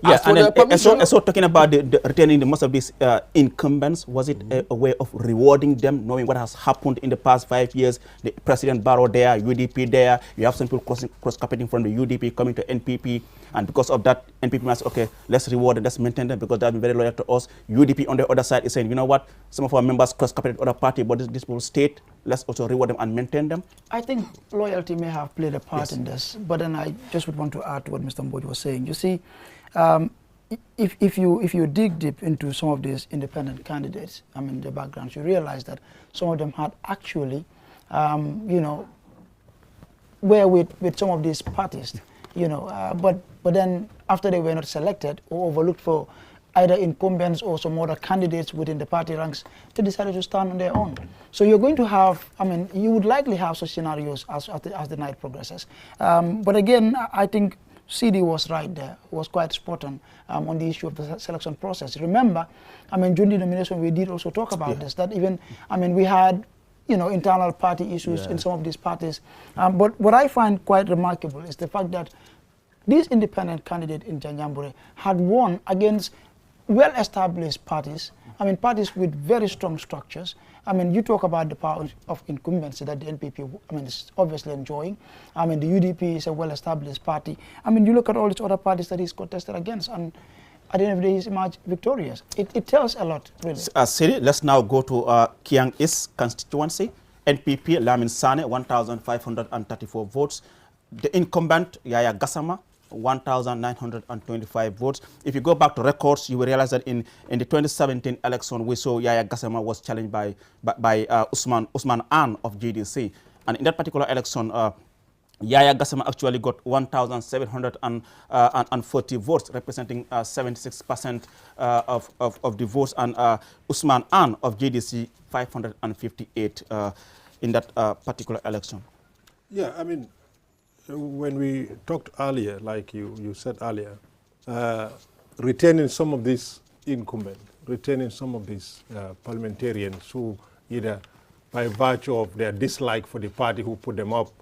B: ask for their permission.
A: So talking about the retaining most of these incumbents, was it a way of rewarding them, knowing what has happened in the past 5 years? The President Barrow there, UDP there, you have some people cross-competing from the UDP coming to NPP, and because of that, NPP must, okay, let's reward them, let's maintain them, because they've been very loyal to us. UDP on the other side is saying, you know what, some of our members cross-competed other party, but this will state, let's also reward them and maintain them.
C: I think loyalty may have played a part in this, but then I just would want to add to what Mr. Mboj was saying. You see, if you dig deep into some of these independent candidates, I mean, their backgrounds, you realize that some of them had actually, were with some of these parties, but then after they were not selected or overlooked for either incumbents or some other candidates within the party ranks, they decided to stand on their own. So you're going to have, I mean, you would likely have such scenarios as the night progresses. But again, I think CD was right there, was quite spot on the issue of the selection process. Remember, I mean, during the nomination, we did also talk about this, that even, I mean, we had, you know, internal party issues in some of these parties. But what I find quite remarkable is the fact that this independent candidate in Janjambure had won against well-established parties, I mean, parties with very strong structures. I mean, you talk about the power of incumbency that the NPP, I mean, is obviously enjoying. I mean, the UDP is a well-established party. I mean, you look at all these other parties that he's contested against, and at the end of the day, he's emerged victorious. It tells a lot, really.
A: Siri, let's now go to Kiang East constituency. NPP, Lamin Sane, 1,534 votes. The incumbent, Yaya Gassama, 1,925 votes. If you go back to records, you will realize that in the 2017 election, we saw Yaya Gassama was challenged by Usman An of GDC. And in that particular election, Yaya Gassama actually got 1,740 votes, representing 76% of the votes, and Usman An of GDC 558 in that particular election.
D: Yeah, I mean, when we talked earlier, like you said earlier, retaining some of these incumbents, retaining some of these parliamentarians who either by virtue of their dislike for the party who put them up,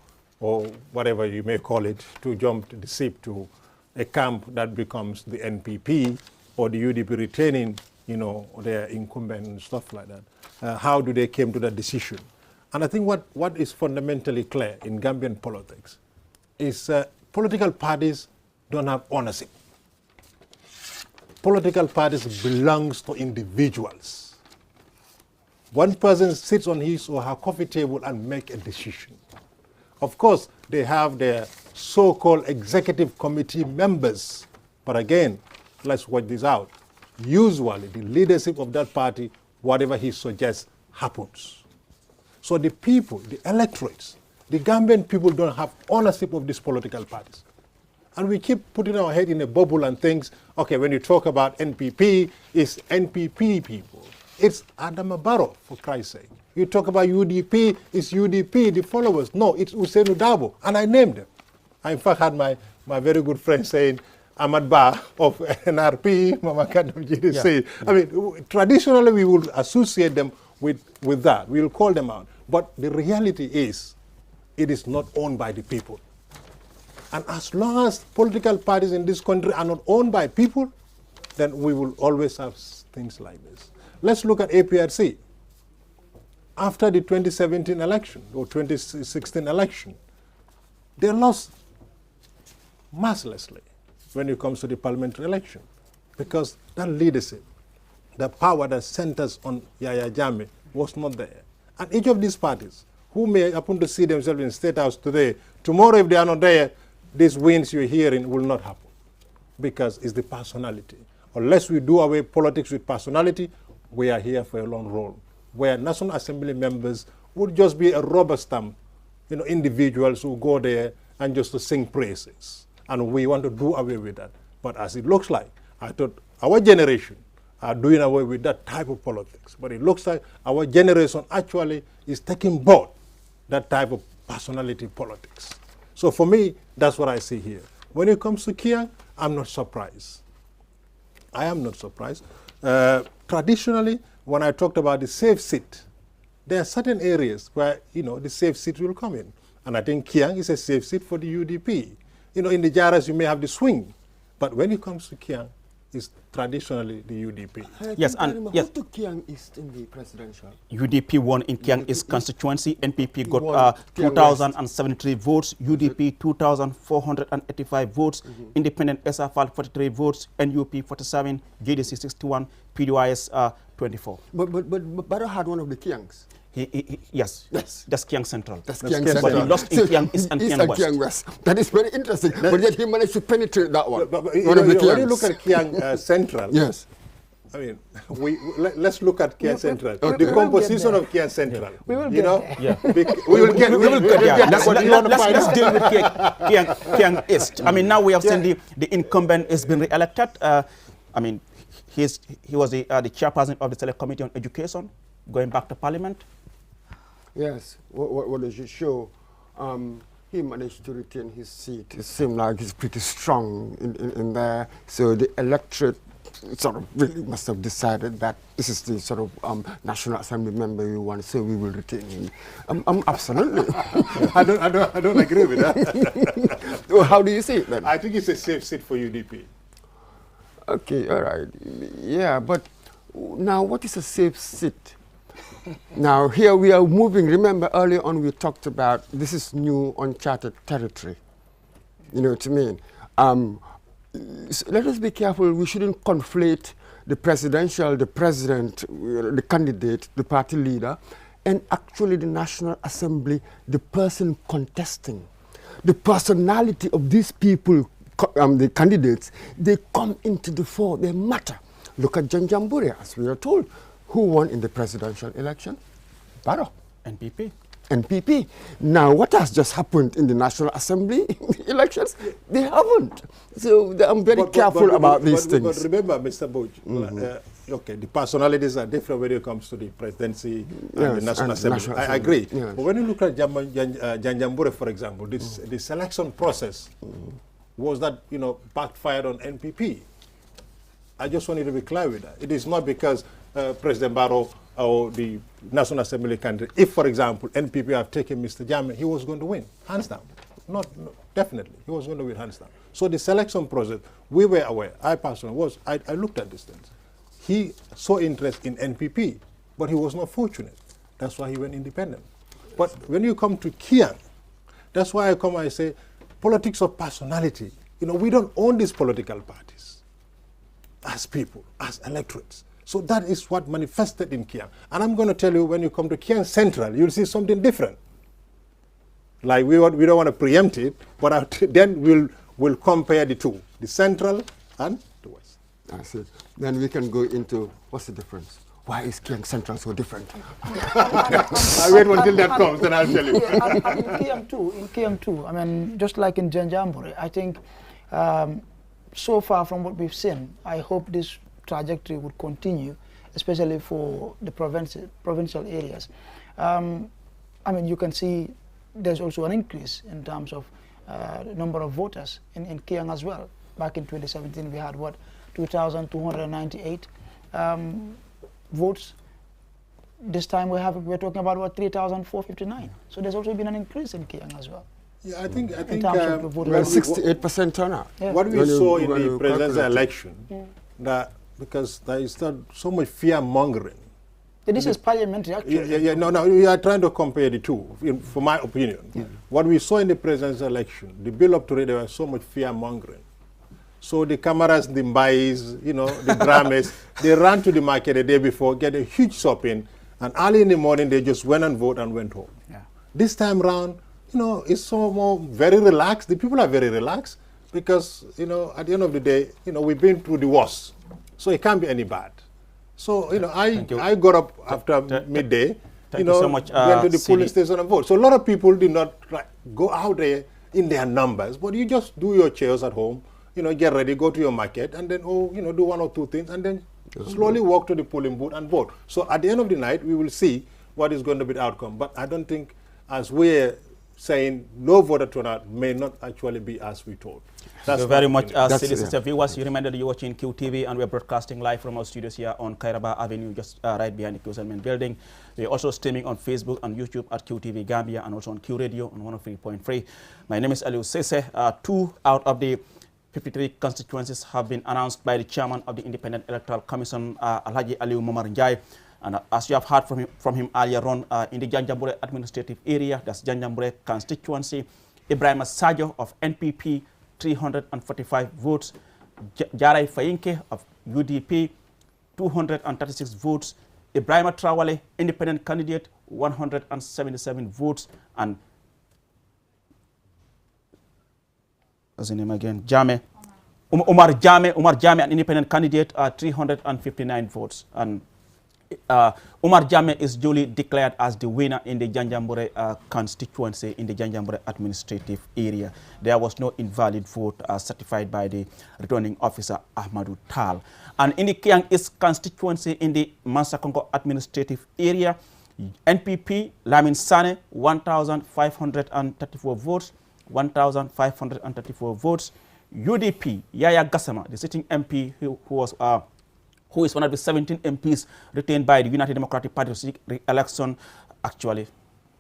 D: or whatever you may call it, to jump the ship to a camp that becomes the NPP, or the UDP retaining, you know, their incumbent and stuff like that. How do they came to that decision? And I think what is fundamentally clear in Gambian politics is political parties don't have ownership. Political parties belongs to individuals. One person sits on his or her coffee table and make a decision. Of course, they have their so-called executive committee members. But again, let's work this out. Usually, the leadership of that party, whatever he suggests, happens. So the people, the electorates, the Gambian people don't have ownership of these political parties. And we keep putting our head in a bubble and things, okay, when you talk about NPP, it's NPP people. It's Adama Barrow, for Christ's sake. You talk about UDP, it's UDP, the followers. No, it's Hussein Dabo, and I named them. I in fact had my very good friend saying, Ahmad Ba of NRP, Mama Khan of GDC. Yeah. I mean, traditionally we would associate them with that. We will call them out. But the reality is, it is not owned by the people. And as long as political parties in this country are not owned by people, then we will always have things like this. Let's look at APRC. After the 2017 election, or 2016 election, they lost mercilessly when it comes to the parliamentary election, because that leadership, the power that centers on Yaya Jammeh was not there. And each of these parties, who may happen to see themselves in State House today, tomorrow if they are not there, these wins you're hearing will not happen, because it's the personality. Unless we do away politics with personality, we are here for a long role, where National Assembly members would just be a rubber stamp, you know, individuals who go there and just to sing praises. And we want to do away with that. But as it looks like, I thought our generation are doing away with that type of politics. But it looks like our generation actually is taking board that type of personality politics. So for me, that's what I see here. When it comes to Kiang, I'm not surprised. I am not surprised. Traditionally, when I talked about the safe seat, there are certain areas where, you know, the safe seat will come in. And I think Kiang is a safe seat for the UDP. You know, in the Jaras, you may have the swing. But when it comes to Kiang, it's traditionally the UDP.
A: Yes, and yes.
B: Who took Kiang East in the presidential?
A: UDP won in Kiang East constituency. NPP got 2,073 votes. UDP 2,485 votes. Independent SFL 43 votes. NUP 47. GDC 61. PDYS 24.
B: But Barrow had one of the Kiangs.
A: Yes, that's Kiang Central.
B: That's Kiang Central.
A: But he lost in Kiang East and Kiang West.
B: That is very interesting. But yet he managed to penetrate that one.
D: When you look at Kiang Central,
B: yes.
D: I mean, let's look at Kiang Central. The composition of Kiang Central.
C: We will get there.
A: Yeah. We will get there. Let's deal with Kiang East. I mean, now we have seen the incumbent has been re-elected. I mean, he was the chairperson of the Select Committee on Education, going back to Parliament.
B: Yes, what does it show? He managed to retain his seat. It seemed like he's pretty strong in there. So the electorate sort of really must have decided that this is the sort of National Assembly member we want, so we will retain him. Absolutely.
D: I don't agree with that.
B: Well, how do you see it then?
D: I think it's a safe seat for UDP.
B: Okay, all right. Yeah, but now what is a safe seat? Now here we are moving. Remember earlier on we talked about this is new uncharted territory. You know what I mean? So let us be careful. We shouldn't conflate the presidential, the president, the candidate, the party leader, and actually the National Assembly, the person contesting. The personality of these people, the candidates, they come into the fore, they matter. Look at Janjambure, as we are told. Who won in the presidential election? Barrow.
A: NPP.
B: NPP. Now, what has just happened in the National Assembly elections? They haven't. So I'm very careful about these things.
D: But remember, Mr. Boj, okay, the personalities are different when it comes to the presidency and the National Assembly. I agree. Yes. But when you look at Janjambure, for example, the selection process was that, backfired on NPP. I just wanted to be clear with that. It is not because President Barrow or the National Assembly candidate, if, for example, NPP have taken Mr. Jammeh, he was going to win, hands down. No, definitely, he was going to win, hands down. So the selection process, we were aware. I personally was. I looked at this things. He saw interest in NPP, but he was not fortunate. That's why he went independent. But when you come to Kiang, that's why I say, politics of personality. We don't own these political parties as people, as electorates. So that is what manifested in Kiang. And I'm going to tell you, when you come to Kiang Central, you'll see something different. Like we don't want to preempt it, but then we'll compare the two, the Central and the West.
B: I see. Then we can go into, what's the difference? Why is Kiang Central so different? I wait until that comes, then I'll tell you.
C: In Kiang too, I mean, just like in Janjambure, I think so far from what we've seen, I hope this trajectory would continue, especially for the provincial areas. I mean, you can see there's also an increase in terms of the number of voters in Kiang as well. Back in 2017, we had, 2,298 votes. This time we're talking about, 3,459. So there's also been an increase in Kiang as well.
B: Yeah, I think 68% turnout.
D: Yeah. What we saw in the presidential election, that because there is so much fear-mongering.
C: This is parliamentary, actually.
D: No, we are trying to compare the two, for my opinion. Yeah. What we saw in the presidential election, the build-up to it, there was so much fear-mongering. So the cameras, the buys, the dramas, they ran to the market the day before, get a huge shopping, and early in the morning, they just went and voted and went home. Yeah. This time round, it's so more very relaxed. The people are very relaxed because, at the end of the day, we've been through the worst. So it can't be any bad. So, I got up after midday,
A: Thank you so much,
D: went to the polling station and vote. So a lot of people did not go out there in their numbers, but you just do your chairs at home, get ready, go to your market, and then, do one or two things, and then slowly walk to the polling booth and vote. So at the end of the night, we will see what is going to be the outcome. But I don't think, as we're saying, no voter turnout may not actually be as we told.
A: Thank you very much, sister viewers. You remember that you're watching QTV, and we're broadcasting live from our studios here on Kairaba Avenue, just right behind the Kuselman building. We're also streaming on Facebook and YouTube at QTV Gambia, and also on Q Radio on 103.3. My name is Aliou Sese. 2 out of the 53 constituencies have been announced by the chairman of the Independent Electoral Commission, Alhaji Aliou Momar Njie. And as you have heard from him earlier on, in the Janjambure administrative area, that's Janjambure constituency, Ibrahima Sadio of NPP, 345 votes. Jaray Fayinke of UDP, 236 votes. Ibrahima Trawale, independent candidate, 177 votes. And what's the name again? Jammeh. Umar Jammeh, an independent candidate, 359 votes. And Umar Jammeh is duly declared as the winner in the Janjanbureh constituency in the Janjanbureh administrative area. There was no invalid vote certified by the returning officer Ahmadu Tal. And in the Kiang East constituency in the Mansakongo administrative area, NPP Lamin Sane 1,534 votes, 1,534 votes. UDP Yaya Gassama, the sitting MP who is one of the 17 MPs retained by the United Democratic Party to seek re-election, actually,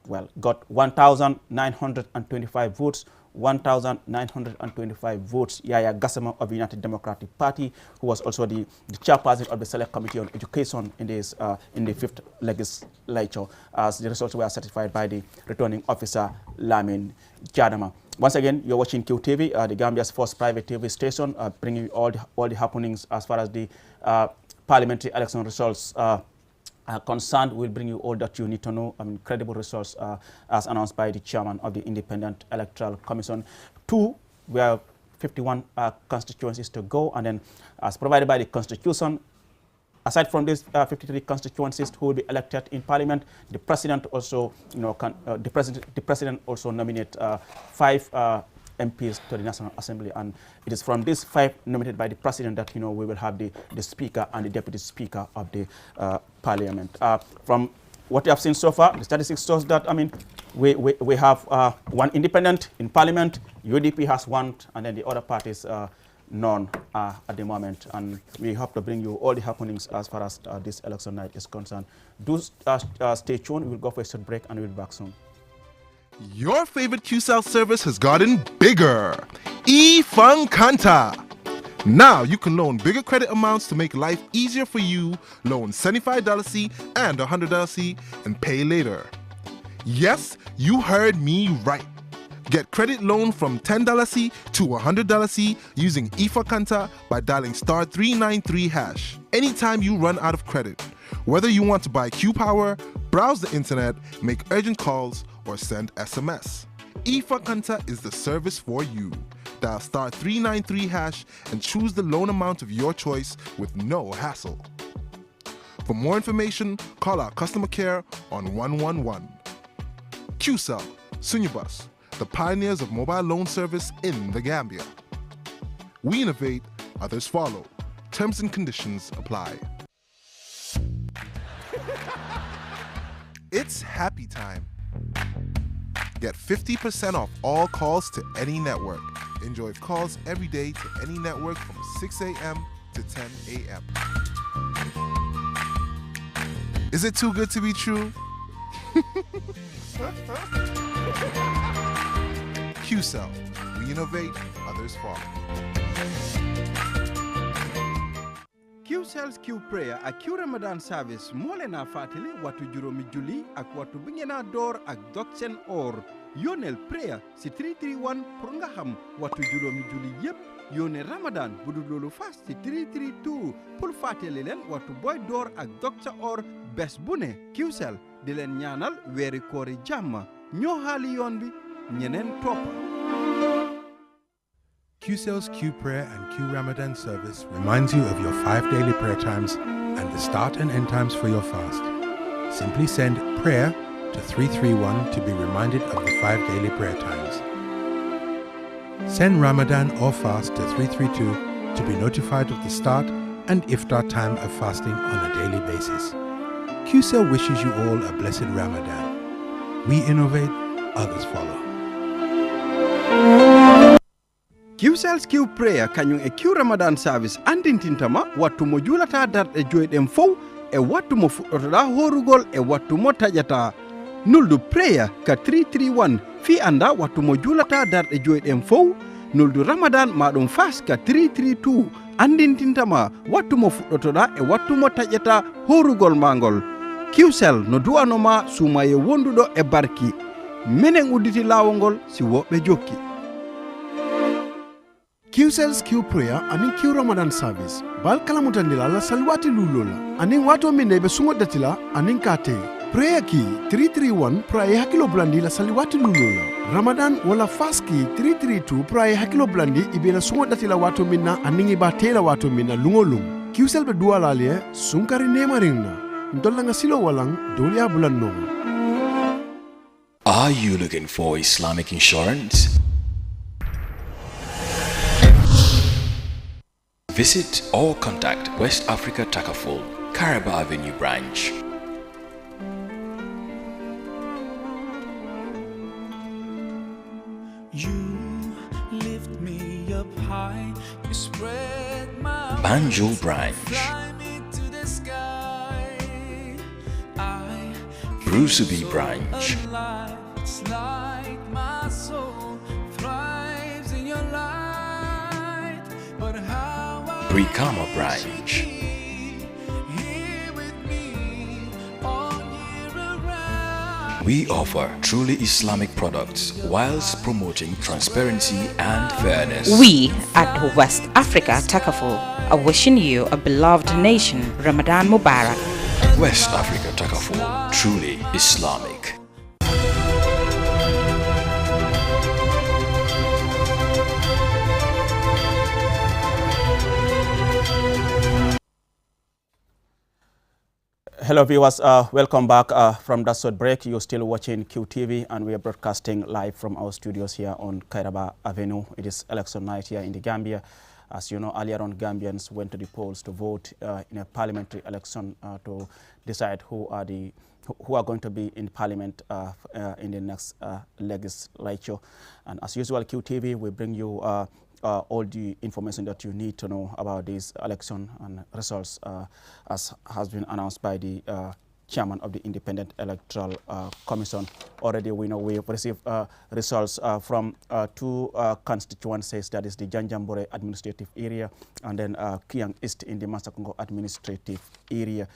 A: well, got 1,925 votes. 1,925 votes. Yaya Gassama of the United Democratic Party, who was also the chairperson of the Select Committee on Education in the 5th legislature, as the results were certified by the returning officer Lamin Jadama. Once again, you're watching QTV, the Gambia's first private TV station, bringing you all the happenings as far as the parliamentary election results are concerned. We'll bring you all that you need to know. Credible results as announced by the chairman of the Independent Electoral Commission. We have 51 constituencies to go, and then as provided by the Constitution, aside from these 53 constituencies who will be elected in Parliament, the president also, the president also nominate 5 MPs to the National Assembly, and it is from these 5 nominated by the president that we will have the speaker and the deputy speaker of the Parliament. From what we have seen so far, the statistics shows that we have 1 independent in Parliament. UDP has 1, and then the other parties none at the moment, and we hope to bring you all the happenings as far as this election night is concerned. Do stay tuned. We'll go for a short break and we'll be back soon.
O: Your favorite QCell service has gotten bigger. eFunkanta. Now you can loan bigger credit amounts to make life easier for you. Loan $75 and $100 and pay later. Yes, you heard me right. Get credit loan from $10 to $100 using eFunkanta by dialing *393#. Anytime you run out of credit, whether you want to buy Q Power, browse the internet, make urgent calls, or send SMS. eFunkanta is the service for you. Dial *393# and choose the loan amount of your choice with no hassle. For more information, call our customer care on 111. QCell, Sunyabus, the pioneers of mobile loan service in the Gambia. We innovate, others follow. Terms and conditions apply. It's happy time. Get 50% off all calls to any network. Enjoy calls every day to any network from 6 a.m. to 10 a.m. Is it too good to be true? QCell. We innovate, others follow.
P: QCell's Q Prayer ak Q Ramadan service moo leen a fàttali waxtu juróomi julli ak waxtu bi ngeen a door ak dog seen or yónneel prayer si 331 pour nga xam waxtu juróomi julli yépp yónnee Ramadan bu dul loolu fast si 332 pour fàttali leen waxtu booy door ak dog sa or bés bu ne QCell di leen ñaanal weeri koori jàmm ñoo xaali yoon bi ñeneen toppa.
O: QCell's Q Prayer and Q Ramadan service reminds you of your 5 daily prayer times and the start and end times for your fast. Simply send prayer to 331 to be reminded of the 5 daily prayer times. Send Ramadan or fast to 332 to be notified of the start and iftar time of fasting on a daily basis. QCell wishes you all a blessed Ramadan. We innovate, others follow.
P: QCell's Q Prayer kanyung e Q Ramadan service andintintama wattu mo julata darde joyɗen fow e wattu mo fuɗɗotoɗa horugol e wattu mo taƴata nuldu prayer ka 331 fi anda wattu mo julata darde joyɗen fow nuldu Ramadan maɗum fas ka 332 andintintama wattu mo fuɗɗotoɗa e wattu mo taƴata horugol mangol QCell no duwanoma sumaye wonduɗo e barki menen udditi lawol ngol si woɓɓe jokki.
L: QCell's Q Prayer anin Q Ramadan service bal kala mutandila la salwati lulola anin wato minne be sungodatila anin kate prayer ki 331 prayer hakilo blandi la salwati lulola Ramadan wala fast ki 332 prayer hakilo blandi ibela sungodatila wato minna anin iba tela wato minna lungolung QCell be duala le sunkari nemarinna
Q: ndolla nga silo walang doliya bulan no.
R: Are you looking for Islamic insurance? Visit or contact West Africa Takaful, Caraba Avenue branch.
S: You lift me up high, you spread my
R: Banjul branch.
S: fly me to the sky. I
R: Brusubi branch.
S: alive, it's like my soul thrives in your light. But how I
R: Brikama branch.
S: here with me all year around.
R: We offer truly Islamic products whilst promoting transparency and fairness.
T: We at West Africa Takaful are wishing you a beloved nation Ramadan Mubarak.
R: West Africa Takaful, truly Islamic.
A: Hello viewers, welcome back from that short break. You're still watching QTV and we are broadcasting live from our studios here on Kairaba Avenue. It is election night here in the Gambia. As you know, earlier on Gambians went to the polls to vote in a parliamentary election to decide who are going to be in parliament in the next legislature. And as usual, QTV will bring you all the information that you need to know about this election and results as has been announced by the chairman of the Independent Electoral Commission. Already we know we've received results from two constituencies, that is the Janjambore administrative area and then Kiang East in the Masakongo administrative area.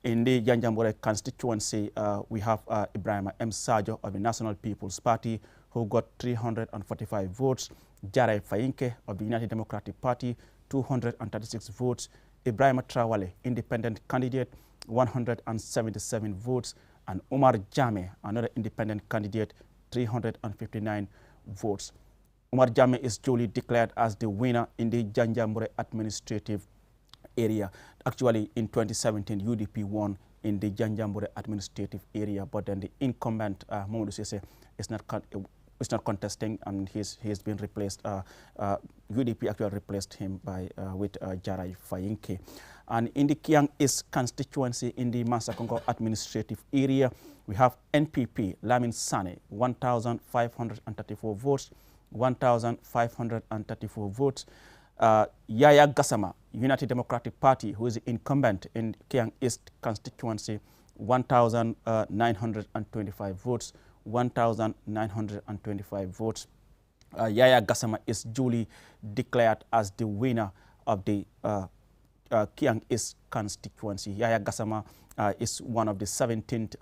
A: In the Janjambore constituency, we have Ibrahim M. Sajo of the National People's Party, who got 345 votes. Jarai Fayinke of the United Democratic Party, 236 votes. Ibrahim Trawale, independent candidate, 177 votes. And Omar Jame, another independent candidate, 359 votes. Omar Jame is duly declared as the winner in the Janjambore administrative area. Actually, in 2017, UDP won in the Janjambore administrative area, but then the incumbent, Mamadou Sise, is not contesting, and he's been replaced. UDP actually replaced him with Jarai Fayinke. And in the Kiang East constituency in the Masakongo administrative area, we have NPP Lamin Sane, 1,534 votes, 1,534 votes. Yaya Gassama, United Democratic Party, who is the incumbent in Kiang East constituency, 1,925 votes. 1,925 votes. Yaya Gassama is duly declared as the winner of the Kiang East constituency. Yaya Gassama is one of the 17th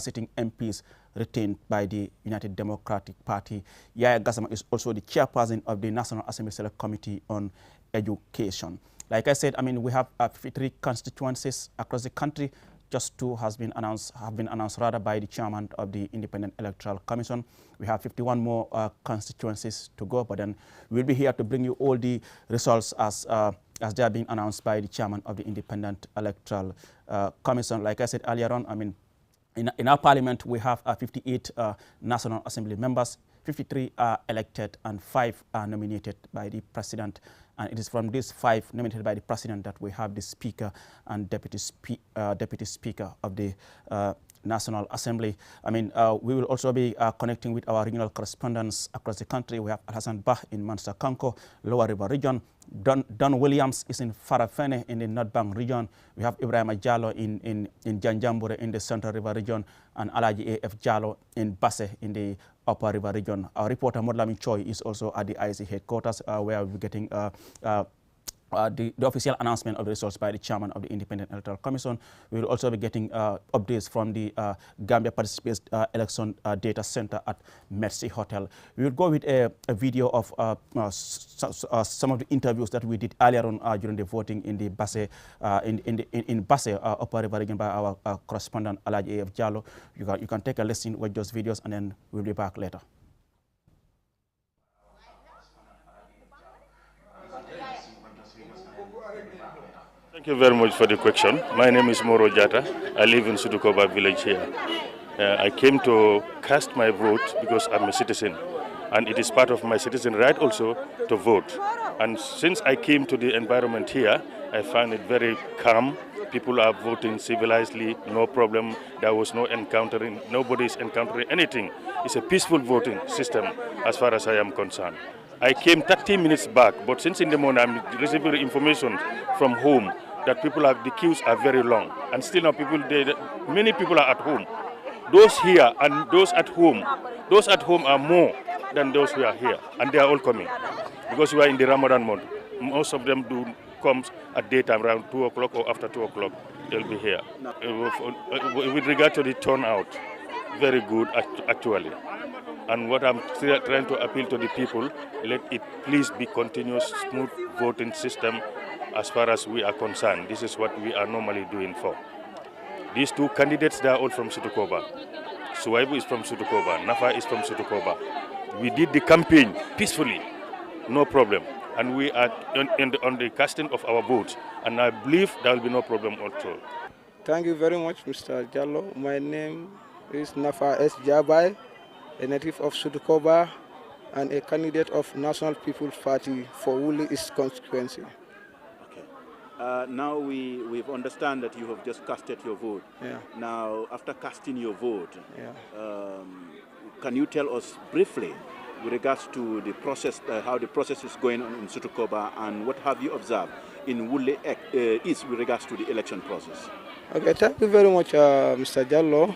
A: sitting MPs retained by the United Democratic Party. Yaya Gassama is also the chairperson of the National Assembly Select Committee on Education. Like I said, I mean, we have 53 constituencies across the country. Just two have been announced rather by the chairman of the Independent Electoral Commission. We have 51 more constituencies to go, but then we'll be here to bring you all the results as they are being announced by the chairman of the Independent Electoral Commission. Like I said earlier on, I mean, in our parliament we have 58 National Assembly members. 53 are elected and 5 are nominated by the president. And it is from these 5 nominated by the president that we have the speaker and deputy speaker of the National Assembly. I mean, we will also be connecting with our regional correspondents across the country. We have Hassan Bah in Mansa Kanko, Lower River region. Don Williams is in Farafene in the North Bank region. We have Ibrahim Jallo in Janjambure in the Central River region, and Alaji A.F. Jallo in Basse in the Upper River region. Our reporter Modlami Choi is also at the IC headquarters where we'll be getting the official announcement of the results by the chairman of the Independent Electoral Commission. We will also be getting updates from the Gambia Participates Election Data Center at Mercy Hotel. We will go with a video of some of the interviews that we did earlier on during the voting in the Basse, in Basse, Upper River region by our correspondent Alaji A.F. Jallo. You can take a listen with those videos and then we'll be back later.
U: Thank Thank you very much for the question. My name is Moro Jata. I live in Sudukoba village here. I came to cast my vote because I'm a citizen, and it is part of my citizen right also to vote. And since I came to the environment here, I found it very calm. People are voting civilizedly, no problem. There was no encountering, nobody is encountering anything. It's a peaceful voting system as far as I am concerned. I came 30 minutes back, but since in the morning I'm receiving information from home that the queues are very long, and still now many people are at home. Those here and those at home are more than those who are here, and they are all coming because we are in the Ramadan month. Most of them do comes at daytime around 2 o'clock or after 2 o'clock. They'll be here. With regard to the turnout, very good actually. And what I'm trying to appeal to the people, let it please be continuous, smooth voting system as far as we are concerned. This is what we are normally doing for. These two candidates, they are all from Sutukoba. Suwaibu is from Sutukoba, Nafa is from Sutukoba. We did the campaign peacefully, no problem. And we are on the casting of our votes. And I believe there will be no problem also.
V: Thank you very much, Mr. Jallo. My name is Nafa S. Jabai, a native of Sutukoba and a candidate of National People's Party for Wuli East constituency.
W: Now we've understand that you have just casted your vote.
V: Yeah.
W: Now, after casting your vote,
V: yeah.
W: Can you tell us briefly with regards to the process, how the process is going on in Sutukoba, and what have you observed in Wuli East with regards to the election process? Okay,
V: thank you very much, Mr. Jallo.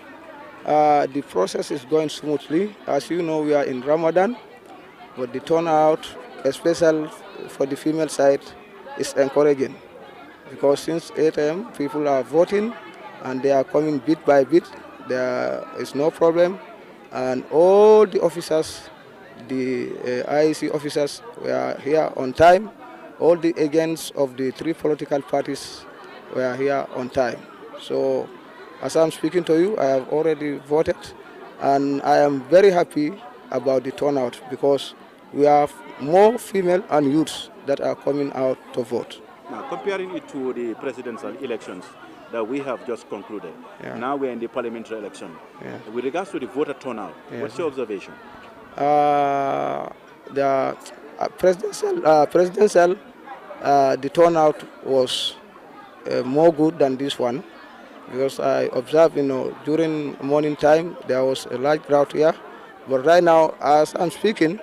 V: The process is going smoothly. As you know, we are in Ramadan, but the turnout, especially for the female side, is encouraging. Because since 8 a.m., people are voting and they are coming bit by bit. There is no problem. And all the officers, the IEC officers were here on time. All the agents of the 3 political parties were here on time. So as I'm speaking to you, I have already voted. And I am very happy about the turnout because we have more female and youths that are coming out to vote.
W: Now, comparing it to the presidential elections that we have just concluded, now we're in the parliamentary election. With regards to the voter turnout, what's your observation?
V: The presidential, the turnout was more good than this one, because I observed, during morning time there was a large crowd here, but right now, as I'm speaking,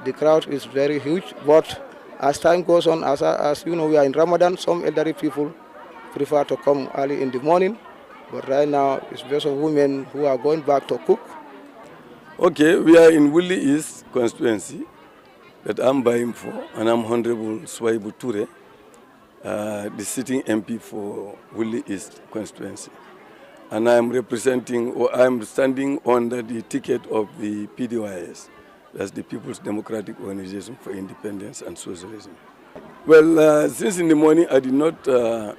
V: the crowd is very huge. But as time goes on, as you know, we are in Ramadan, some elderly people prefer to come early in the morning. But right now, it's because of women who are going back to cook.
X: Okay, we are in Wuli East constituency that I'm buying for, and I'm Honorable Swaibu Ture, the sitting MP for Wuli East constituency. And I'm representing, or I'm standing under the ticket of the PDYS. That's the People's Democratic Organization for Independence and Socialism. Well, since in the morning I did not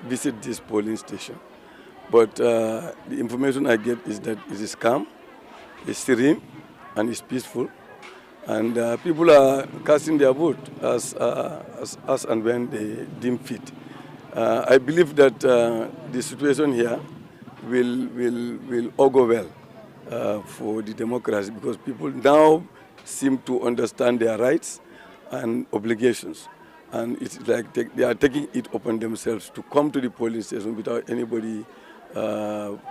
X: visit this polling station, but the information I get is that it is calm, it's serene, and it's peaceful, and people are casting their vote as and when they deem fit. I believe that the situation here will augur well for the democracy, because people now seem to understand their rights and obligations. And it's like they are taking it upon themselves to come to the polling station without anybody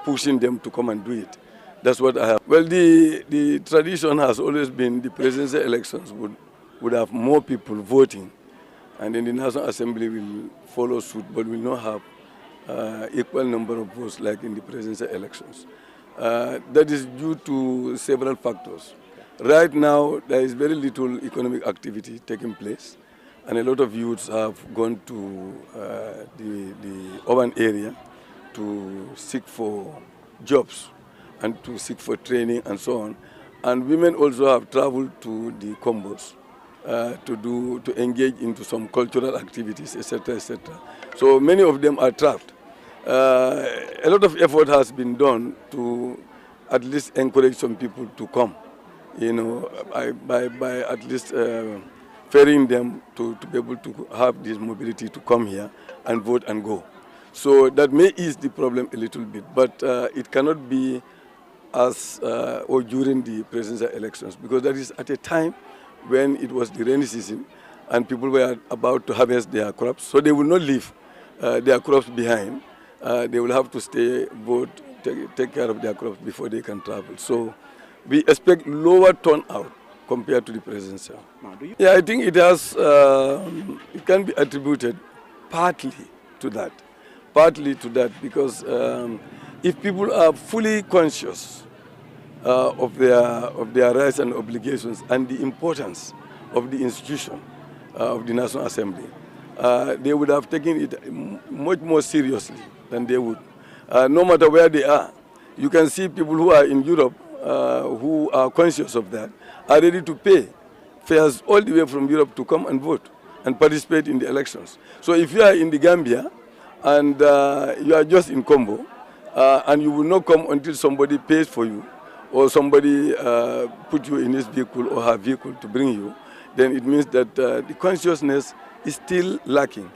X: pushing them to come and do it. That's what I have. Well, the tradition has always been the presidential elections would have more people voting, and then the National Assembly will follow suit, but will not have equal number of votes like in the presidential elections. That is due to several factors. Right now, there is very little economic activity taking place, and a lot of youths have gone to the urban area to seek for jobs and to seek for training and so on. And women also have traveled to the combos to engage into some cultural activities, etc., etc. So many of them are trapped. A lot of effort has been done to at least encourage some people to come, by at least ferrying them to be able to have this mobility to come here and vote and go. So that may ease the problem a little bit, but it cannot be as or during the presidential elections, because that is at a time when it was the rainy season and people were about to harvest their crops, so they will not leave their crops behind. They will have to stay, vote, take care of their crops before they can travel. So we expect lower turnout compared to the presidential. Yeah, I think it has, it can be attributed partly to that. Because if people are fully conscious of their rights and obligations and the importance of the institution of the National Assembly, they would have taken it much more seriously than they would. No matter where they are, you can see people who are in Europe who are conscious of that, are ready to pay fares all the way from Europe to come and vote and participate in the elections. So if you are in the Gambia and you are just in Combo, and you will not come until somebody pays for you or somebody put you in his vehicle or her vehicle to bring you, then it means that the consciousness is still lacking.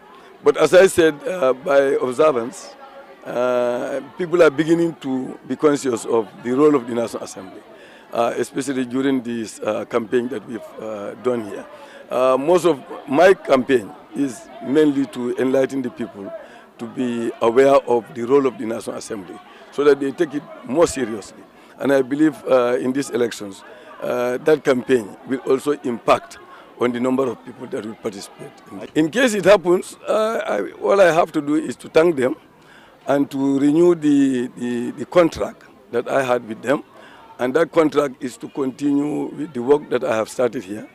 X: But as I said, by observance, people are beginning to be conscious of the role of the National Assembly, especially during this campaign that we've done here. Most of my campaign is mainly to enlighten the people to be aware of the role of the National Assembly so that they take it more seriously. And I believe in these elections, that campaign will also impact on the number of people that will participate. In case it happens, all I have to do is to thank them and to renew the contract that I had with them. And that contract is to continue with the work that I have started here.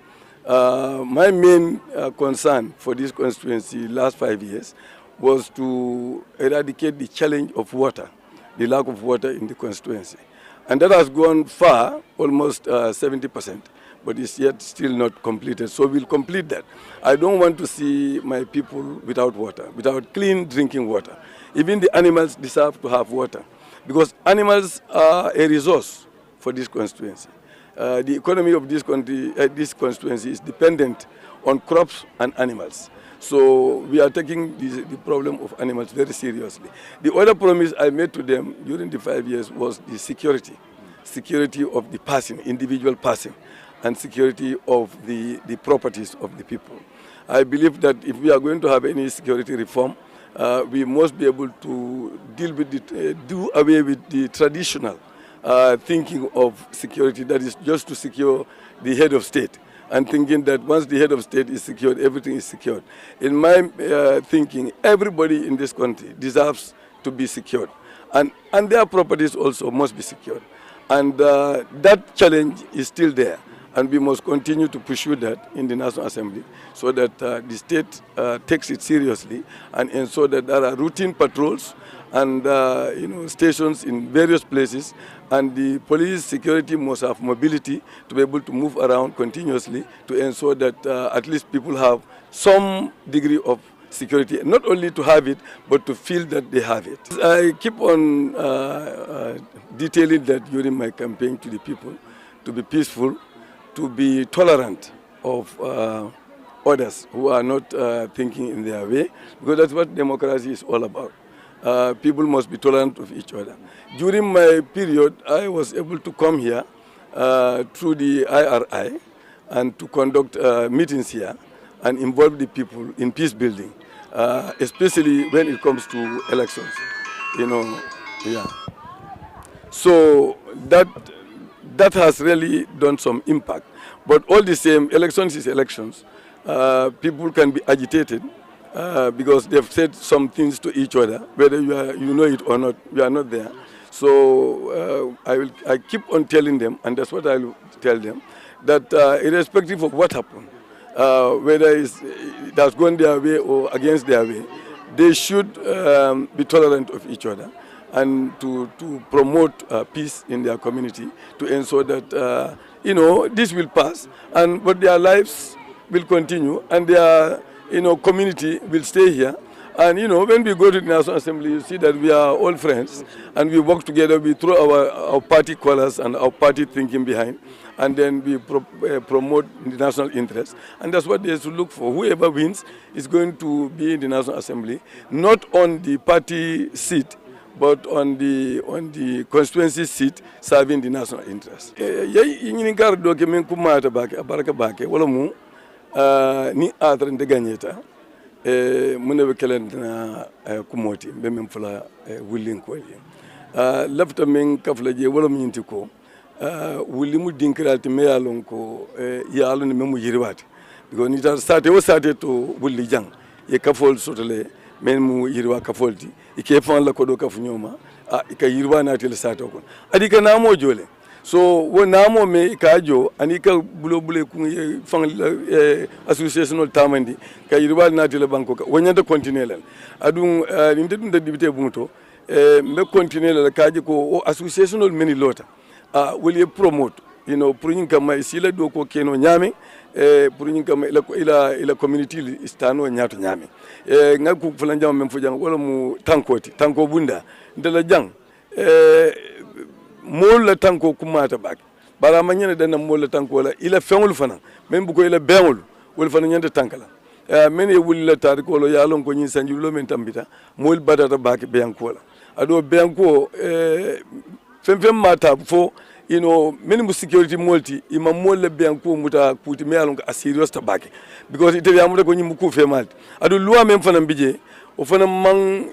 X: My main concern for this constituency last 5 years was to eradicate the challenge of water, the lack of water in the constituency. And that has gone far, almost 70%, but it's yet still not completed. So we'll complete that. I don't want to see my people without water, without clean drinking water. Even the animals deserve to have water, because animals are a resource for this constituency. The economy of this country, this constituency is dependent on crops and animals. So we are taking the problem of animals very seriously. The other promise I made to them during the 5 years was the security of the person, individual person, and security of the properties of the people. I believe that if we are going to have any security reform, we must be able to deal with do away with the traditional thinking of security, that is just to secure the head of state, and thinking that once the head of state is secured, everything is secured. In my thinking, everybody in this country deserves to be secured, and their properties also must be secured. And that challenge is still there, and we must continue to pursue that in the National Assembly so that the state takes it seriously and ensure that there are routine patrols and stations in various places, and the police security must have mobility to be able to move around continuously to ensure that at least people have some degree of security, not only to have it, but to feel that they have it. I keep on detailing that during my campaign to the people, to be peaceful, to be tolerant of others who are not thinking in their way, because that's what democracy is all about. People must be tolerant of each other. During my period, I was able to come here through the IRI and to conduct meetings here and involve the people in peace building, especially when it comes to elections. Yeah. So that has really done some impact. But all the same, elections is elections. People can be agitated because they've said some things to each other, whether you know it or not. We are not there. So I keep on telling them, and that's what I will tell them, that irrespective of what happened, whether it has gone their way or against their way, they should be tolerant of each other and to promote peace in their community, to ensure that this will pass, but their lives will continue and their community will stay here, And you know, when we go to the National Assembly, you see that we are all friends, and we work together. We throw our party colors and our party thinking behind, and then we promote the national interest. And that's what they should look for. Whoever wins is going to be in the National Assembly, not on the party seat, but on the constituency seat serving the national interest. Yini kar do ke men kumata bake abaraka bake wala mu ni atre de gagneta mune be kelen na kumoti be men fula wulin ko lafta men kafla je wala mu yinti ko wuli mu dinkrati me yalon ko yalon me mu yiriwati because ni ta sate o sate to wuli jang ye kafol sotole men mu yirwa kafolti ike fan la ko do kafu nyoma ika yirwa na tel sate ko adika na mo jole so wo na mo me ka jo anika bulo bule ku fan association tamandi ka yirwa na tel banko ka wonyanta continuer len adun inde dum de dibite bumuto me continuer la kaji ko o association meni lota will you promote you know pour ñing kam sila do ko keno nyame pour ñing kam ila community istano nyaato nyame ngal ku fulan jam men fu jang wala mu tanko bunda ndela jang mol la tanko kumata bak bara ma ñene dana mol la tanko la ila fengul fana men bu ko ila bengul wol fana ñande tankala men e wulila tar ko lo yalon ko ñin sanju lo men tambita mol badata bak beyanko la ado beyanko fem mata fo you know many security multi ima molle beyanko muta kuti me yalon ka serious ta bak because ite yamuta ko ñim ku fe malti ado loi men fana bije o fana man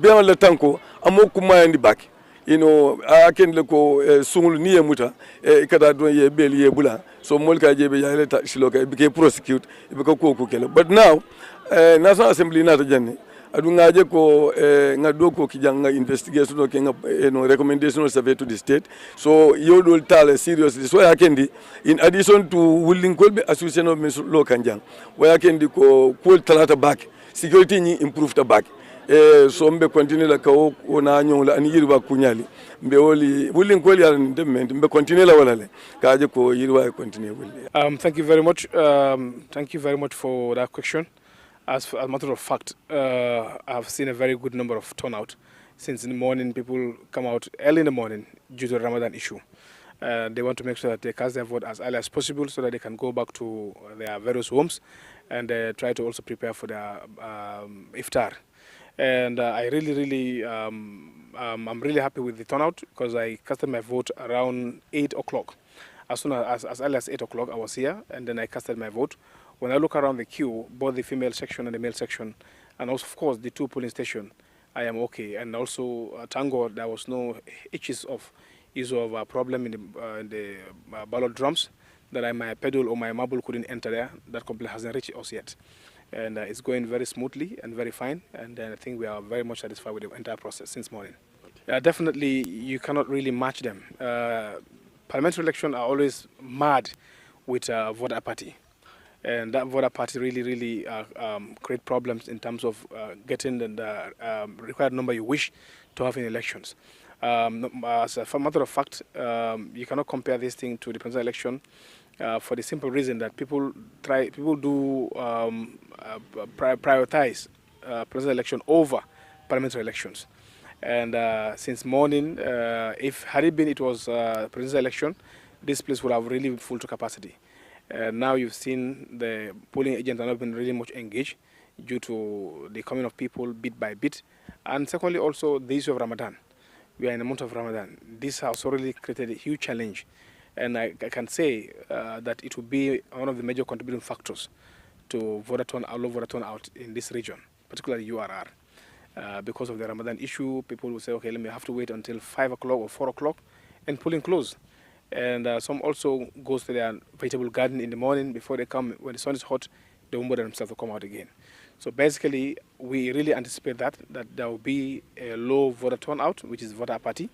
X: beyan la tanko amo kuma yandi bak you know aken le ko sungul ni yemuta ikata don ye bel ye bula so mol ka jebe ya leta siloka be prosecute be ko kele but now national assembly na ta janne adu ngaje ko ngado ko kijanga investigation ko nga no recommendation survey to the state so you will tell seriously so yakendi in addition to willing kolbe association of law kanjang wa yakendi ko talata back security ni improve ta back so mbe continue la ko na nyonla ani yirba kunyali mbe woli wulin ko yalla ndement mbe continue la wala le kaaje ko yirba continue wulli
H: thank you very much thank you very much for that question. As a matter of fact, I've seen a very good number of turnout since in the morning. People come out early in the morning due to the Ramadan issue. They want to make sure that they cast their vote as early as possible so that they can go back to their various homes and try to also prepare for their iftar. And I really, I'm really happy with the turnout because I casted my vote around 8 o'clock. As soon as early as 8 o'clock, I was here and then I casted my vote. When I look around the queue, both the female section and the male section, and also, of course, the two polling stations, I am okay. And also, thank God, there was no issue of a problem in the ballot drums that my pedal or my marble couldn't enter there. That complaint hasn't reached us yet. And it's going very smoothly and very fine. And I think we are very much satisfied with the entire process since morning. Definitely, you cannot really match them. Parliamentary elections are always mad with voter apathy. And that voter party really create problems in terms of getting the required number you wish to have in elections. As a matter of fact, you cannot compare this thing to the presidential election for the simple reason that people do prioritize presidential election over parliamentary elections. And since morning, had it was presidential election, this place would have really full to capacity. Now you've seen the polling agents are not been really much engaged due to the coming of people bit by bit. And secondly, also the issue of Ramadan. We are in the month of Ramadan. This has already created a huge challenge. And I can say that it will be one of the major contributing factors to low voter turnout in this region, particularly URR. Because of the Ramadan issue, people will say, okay, let me have to wait until 5 o'clock or 4 o'clock and polling close. And some also goes to their vegetable garden in the morning before they come. When the sun is hot, they won't bother themselves to come out again. So basically, we really anticipate that there will be a low voter turnout, which is voter apathy,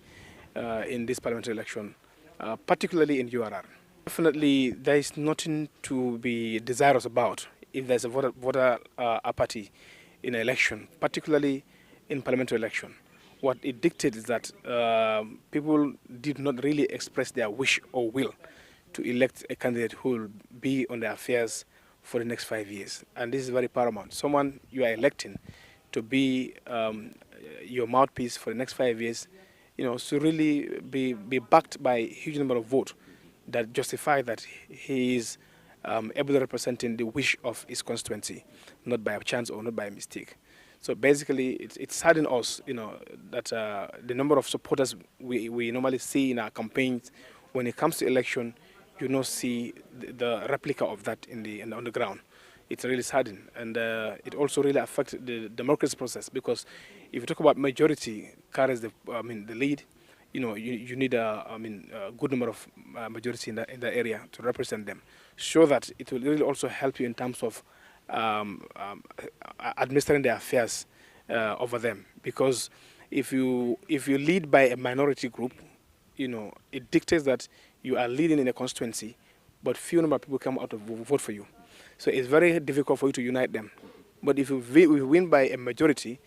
H: in this parliamentary election, particularly in URR. Definitely, there is nothing to be desirous about if there's a voter apathy in an election, particularly in parliamentary election. What it dictates is that people did not really express their wish or will to elect a candidate who will be on their affairs for the next 5 years. And this is very paramount. Someone you are electing to be your mouthpiece for the next 5 years, should really be backed by a huge number of votes that justify that he is able to representing the wish of his constituency, not by chance or not by mistake. So basically, it saddens us, that the number of supporters we normally see in our campaigns, when it comes to election, you don't see the replica of that on the ground. It's really saddening, and it also really affects the democracy process, because if you talk about majority carries the lead, you need a good number of majority in the area to represent them, so that it will really also help you in terms of administering the affairs over them. Because if you lead by a minority group, it dictates that you are leading in a constituency, but few number of people come out to vote for you. So it's very difficult for you to unite them. But if you win by a majority,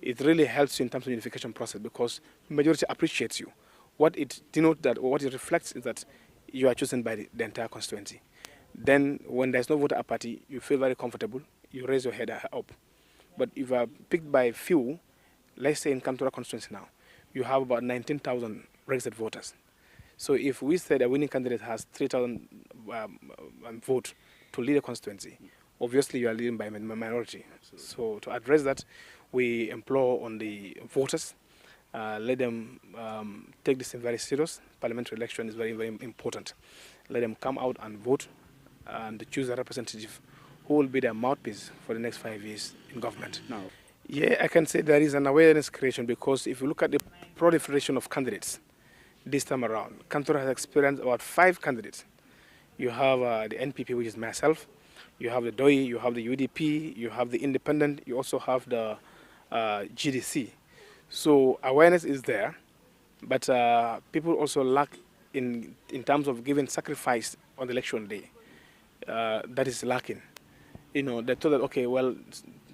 H: it really helps you in terms of unification process, because majority appreciates you. What it denotes that, or what it reflects, is that you are chosen by the entire constituency. Then when there's no voter apathy, you feel very comfortable, you raise your head up. But if you are picked by few, let's say in Kantura constituency now, you have about 19,000 registered voters. So if we said a winning candidate has 3,000 votes to lead a constituency, obviously you are leading by a minority. So to address that, we implore on the voters, let them take this very serious. Parliamentary election is very, very important. Let them come out and vote and choose a representative who will be their mouthpiece for the next 5 years in government. Now, yeah, I can say there is an awareness creation, because if you look at the proliferation of candidates this time around, Kantura has experienced about 5 candidates. You have the NPP, which is myself, you have the DOI, you have the UDP, you have the Independent, you also have the GDC. So awareness is there, but people also lack in terms of giving sacrifice on the election day. That is lacking. They thought that, okay, well,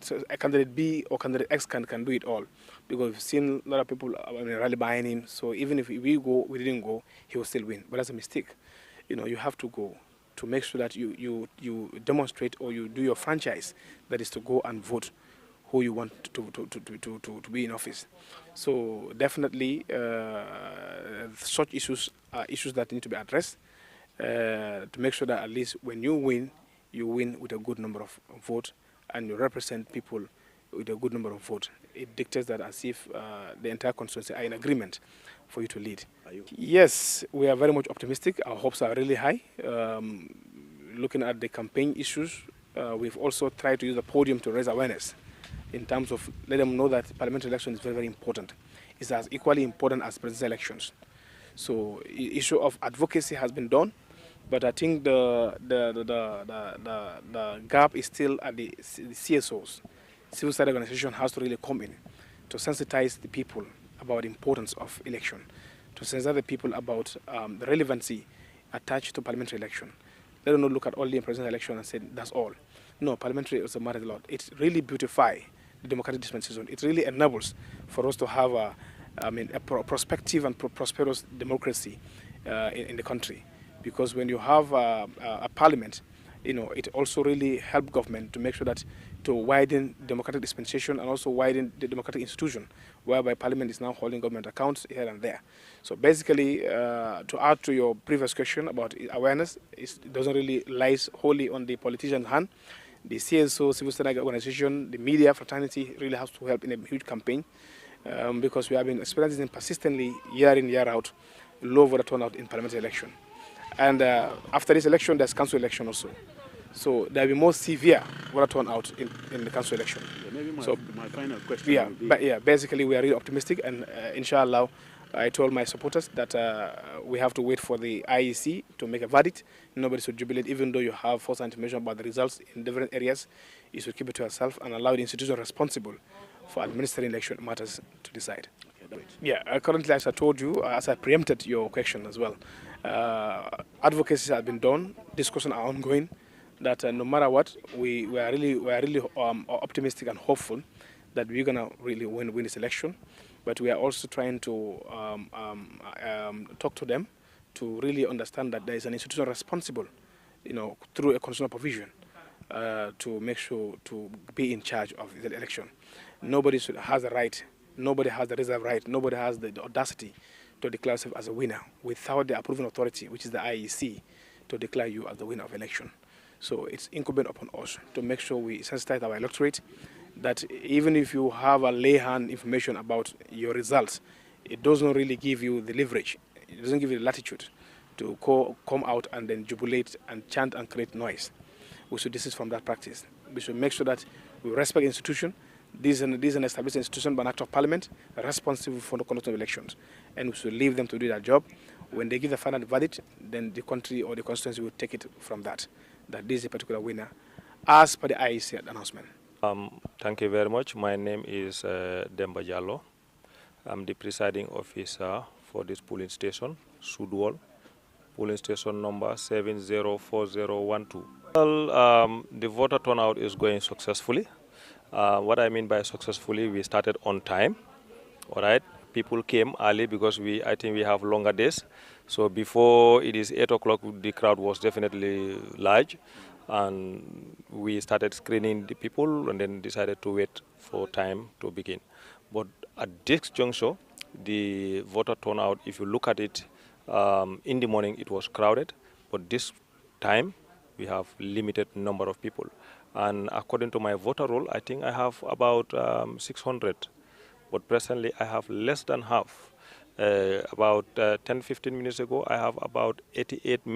H: so a candidate B or candidate X can do it all, because we've seen a lot of people rally behind him. So even if we didn't go, he will still win. But that's a mistake. You have to go to make sure that you demonstrate, or you do your franchise, that is to go and vote who you want to be in office. So definitely such issues are issues that need to be addressed to make sure that at least when you win with a good number of votes, and you represent people with a good number of votes. It dictates that as if the entire constituency are in agreement for you to lead. Yes, we are very much optimistic. Our hopes are really high. Looking at the campaign issues, we've also tried to use the podium to raise awareness in terms of let them know that parliamentary election is very, very important. It's as equally important as presidential elections. So the issue of advocacy has been done, but I think the gap is still at the CSOs. Civil society organization has to really come in to sensitize the people about the importance of election, to sensitize the people about the relevancy attached to parliamentary election. Let them not look at only presidential election and say that's all. No, parliamentary also matters a lot. It really beautifies the democratic dispensation. It really enables for us to have a prospective and prosperous democracy in the country. Because when you have a parliament, it also really helps government to make sure that to widen democratic dispensation and also widen the democratic institution, whereby parliament is now holding government accounts here and there. So basically, to add to your previous question about awareness, it doesn't really lie wholly on the politician's hand. The CSO, civil society organization, the media, fraternity really has to help in a huge campaign because we have been experiencing persistently year in, year out, low voter turnout in parliamentary election. And after this election, there's council election also. So there will be more severe voter turnout in the council election.
W: Yeah, maybe my final question.
H: Yeah, but basically we are really optimistic, and inshallah, I told my supporters that we have to wait for the IEC to make a verdict. Nobody should jubilate, even though you have false information about the results in different areas. You should keep it to yourself and allow the institution responsible for administering election matters to decide. Okay, yeah, currently, as I told you, as I preempted your question as well, advocacy has been done, discussions are ongoing. That no matter what, we are really optimistic and hopeful that we're gonna really win this election. But we are also trying to talk to them to really understand that there is an institution responsible, through a constitutional provision, to make sure to be in charge of the election. Nobody has the right, nobody has the reserve right, nobody has the audacity to declare yourself as a winner without the approving authority, which is the IEC, to declare you as the winner of election. So it's incumbent upon us to make sure we sensitize our electorate that even if you have a lay-hand information about your results, it doesn't really give you the leverage. It doesn't give you the latitude to come out and then jubilate and chant and create noise. We should desist from that practice. We should make sure that we respect the institution. This is an established institution by an act of parliament responsible for the conduct of elections. And we should leave them to do their job. When they give the final verdict, then the country or the constituency will take it from that this is a particular winner, as per the IEC announcement.
I: Thank you very much. My name is Demba Jallo. I'm the presiding officer for this polling station, Sudwal, polling station number 704012. Well, the voter turnout is going successfully. What I mean by successfully, we started on time. All right, people came early because I think we have longer days. So before it is 8 o'clock, the crowd was definitely large, and we started screening the people and then decided to wait for time to begin. But at this juncture, the voter turnout, if you look at it, in the morning it was crowded, but this time we have limited number of people. And according to my voter roll, I think I have about 600, but presently I have less than half. About 10-15 minutes ago, I have about 88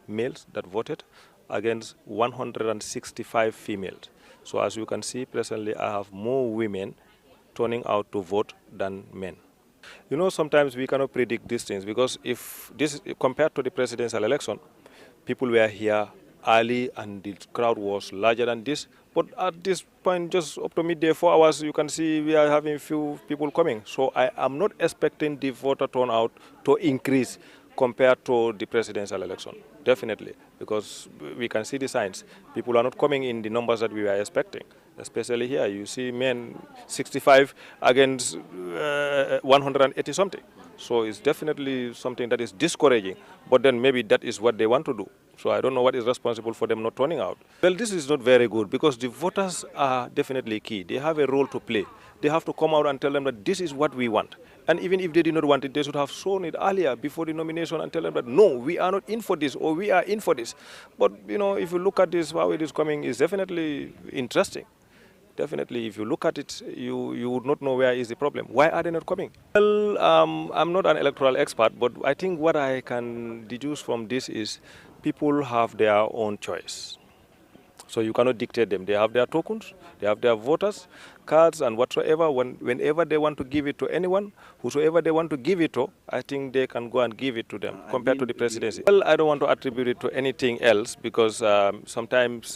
I: males that voted against 165 females. So as you can see, presently I have more women turning out to vote than men. You know, sometimes we cannot predict these things because if this, compared to the presidential election, people were here early and the crowd was larger than this. But at this point, just up to midday, 4 hours, you can see we are having few people coming. So I am not expecting the voter turnout to increase compared to the presidential election, definitely, because we can see the signs. People are not coming in the numbers that we were expecting, especially here. You see men 65 against 180 something. So it's definitely something that is discouraging, but then maybe that is what they want to do. So I don't know what is responsible for them not turning out. Well, this is not very good because the voters are definitely key. They have a role to play. They have to come out and tell them that this is what we want. And even if they did not want it, they should have shown it earlier before the nomination and tell them that, no, we are not in for this or we are in for this. But, you know, if you look at this, how it is coming is definitely interesting. Definitely, if you look at it, you would not know where is the problem. Why are they not coming? Well, I'm not an electoral expert, but I think what I can deduce from this is people have their own choice. So you cannot dictate them. They have their tokens, they have their voters, cards and whatsoever. Whenever they want to give it to anyone, whosoever they want to give it to, I think they can go and give it to them compared to the presidency. Well, I don't want to attribute it to anything else because sometimes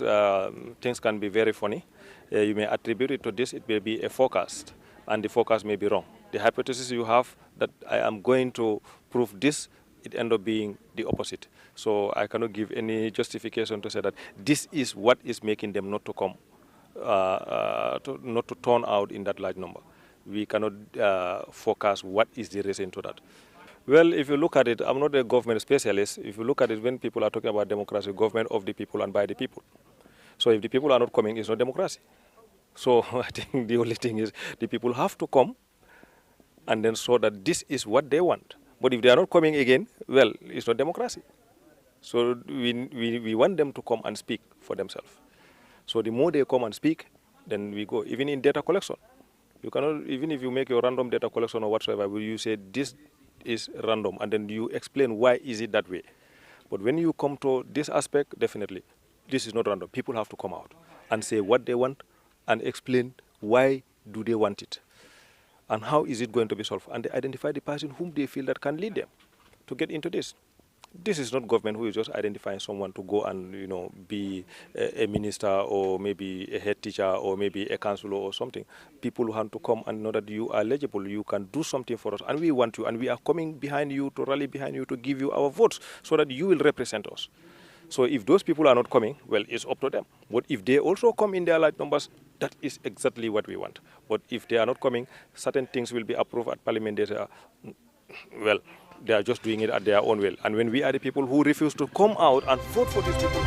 I: things can be very funny. You may attribute it to this, it may be a forecast, and the forecast may be wrong. The hypothesis you have that I am going to prove this, it ends up being the opposite. So I cannot give any justification to say that this is what is making them not to come, not to turn out in that large number. We cannot forecast what is the reason to that. Well, if you look at it, I'm not a government specialist. If you look at it, when people are talking about democracy, government of the people and by the people. So if the people are not coming, it's not democracy. So I think the only thing is the people have to come and then show that this is what they want. But if they are not coming again, well, it's not democracy. So we want them to come and speak for themselves. So the more they come and speak, then we go. Even in data collection, you cannot, even if you make your random data collection or whatsoever, will you say this is random and then you explain why is it that way. But when you come to this aspect, definitely, this is not random. People have to come out and say what they want and explain why do they want it and how is it going to be solved. And they identify the person whom they feel that can lead them to get into this. This is not government who is just identifying someone to go and, you know, be a minister or maybe a head teacher or maybe a councillor or something. People who want to come and know that you are eligible, you can do something for us, and we want you, and we are coming behind you to rally behind you to give you our votes so that you will represent us. So if those people are not coming, well, it's up to them. But if they also come in their large numbers, that is exactly what we want. But if they are not coming, certain things will be approved at Parliament. Well, they are just doing it at their own will. And when we are the people who refuse to come out and vote for these people,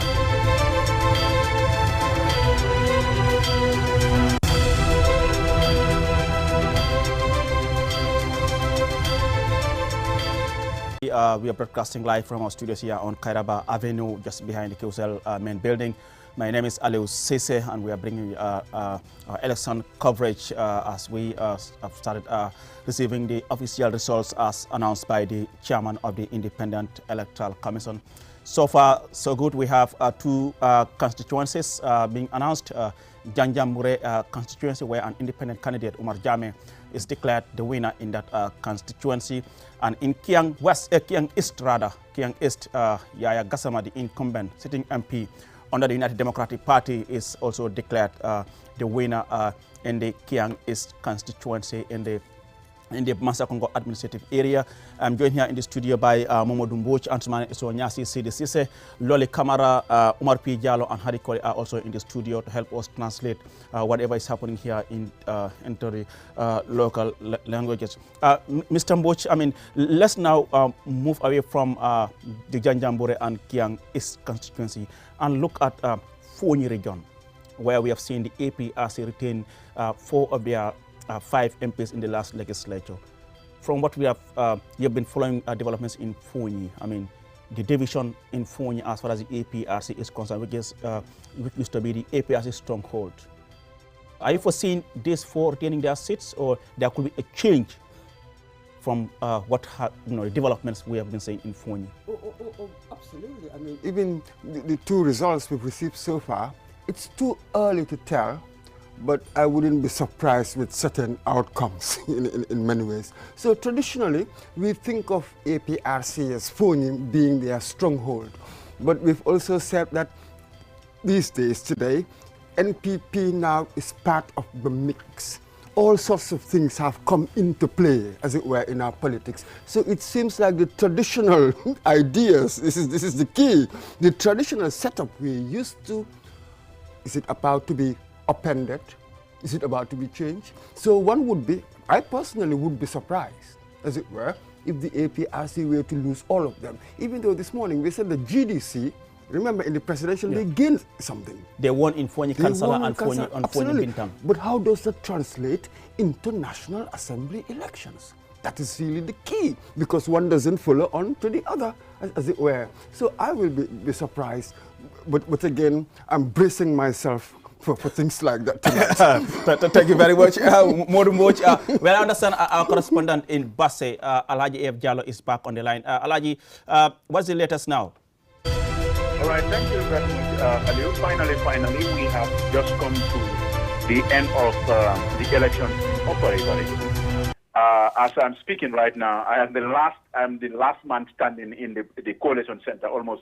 A: we are broadcasting live from our studios here on Kairaba Avenue, just behind the QCell main building. My name is Aliou Sise, and we are bringing our election coverage as we have started receiving the official results as announced by the chairman of the Independent Electoral Commission. So far, so good. We have two constituencies being announced. Janjanbureh constituency, where an independent candidate, Umar Jame, is declared the winner in that constituency. And in Kiang East, Yaya Gassama, the incumbent sitting MP under the United Democratic Party, is also declared the winner in the Kiang East constituency in the Masakongo administrative area. I'm joined here in the studio by Momodou Mbouch, Antoine Nyasi, Sidi Sise, Loli Kamara, Umar P. Diallo, and Hadi Koli are also in the studio to help us translate whatever is happening here into the local languages. Mr. Mbouch, I mean, let's now move away from the Janjanbureh and Kiang East constituency and look at Fonyi region, where we have seen the APRC retain 4 of their 5 MPs in the last legislature. From what we have, you have been following developments in Fonyi. I mean, the division in Fonyi as far as the APRC is concerned, which used to be the APRC stronghold. Are you foreseeing these 4 retaining their seats, or there could be a change from the developments we have been seeing in Fonyi?
B: Oh, absolutely. I mean, even the 2 results we've received so far, it's too early to tell. But I wouldn't be surprised with certain outcomes in many ways. So traditionally, we think of APRC as Fonyi being their stronghold. But we've also said that these days, today, NPP now is part of the mix. All sorts of things have come into play, as it were, in our politics. So it seems like the traditional ideas, this is the key, the traditional setup we're used to, is it about to be upended? Is it about to be changed? So one would be, I personally would be surprised, as it were, if the APRC were to lose all of them. Even though this morning we said the GDC, remember in the presidential, they gained something.
A: They won in Fonyi Kansala and Fonyi Bintang.
B: But how does that translate into National Assembly elections? That is really the key, because one doesn't follow on to the other, as it were. So I will be surprised. But again, I'm bracing myself for things like that tonight.
A: Thank you very much, Modou Mbouch. Well, I understand our correspondent in Basse, Alhaji F. Diallo, is back on the line. Alhaji, what's the latest now?
J: All right, thank you very much, Aliou. Finally, we have just come to the end of the election operation. As I'm speaking right now, I'm the last man standing in the coalition center. Almost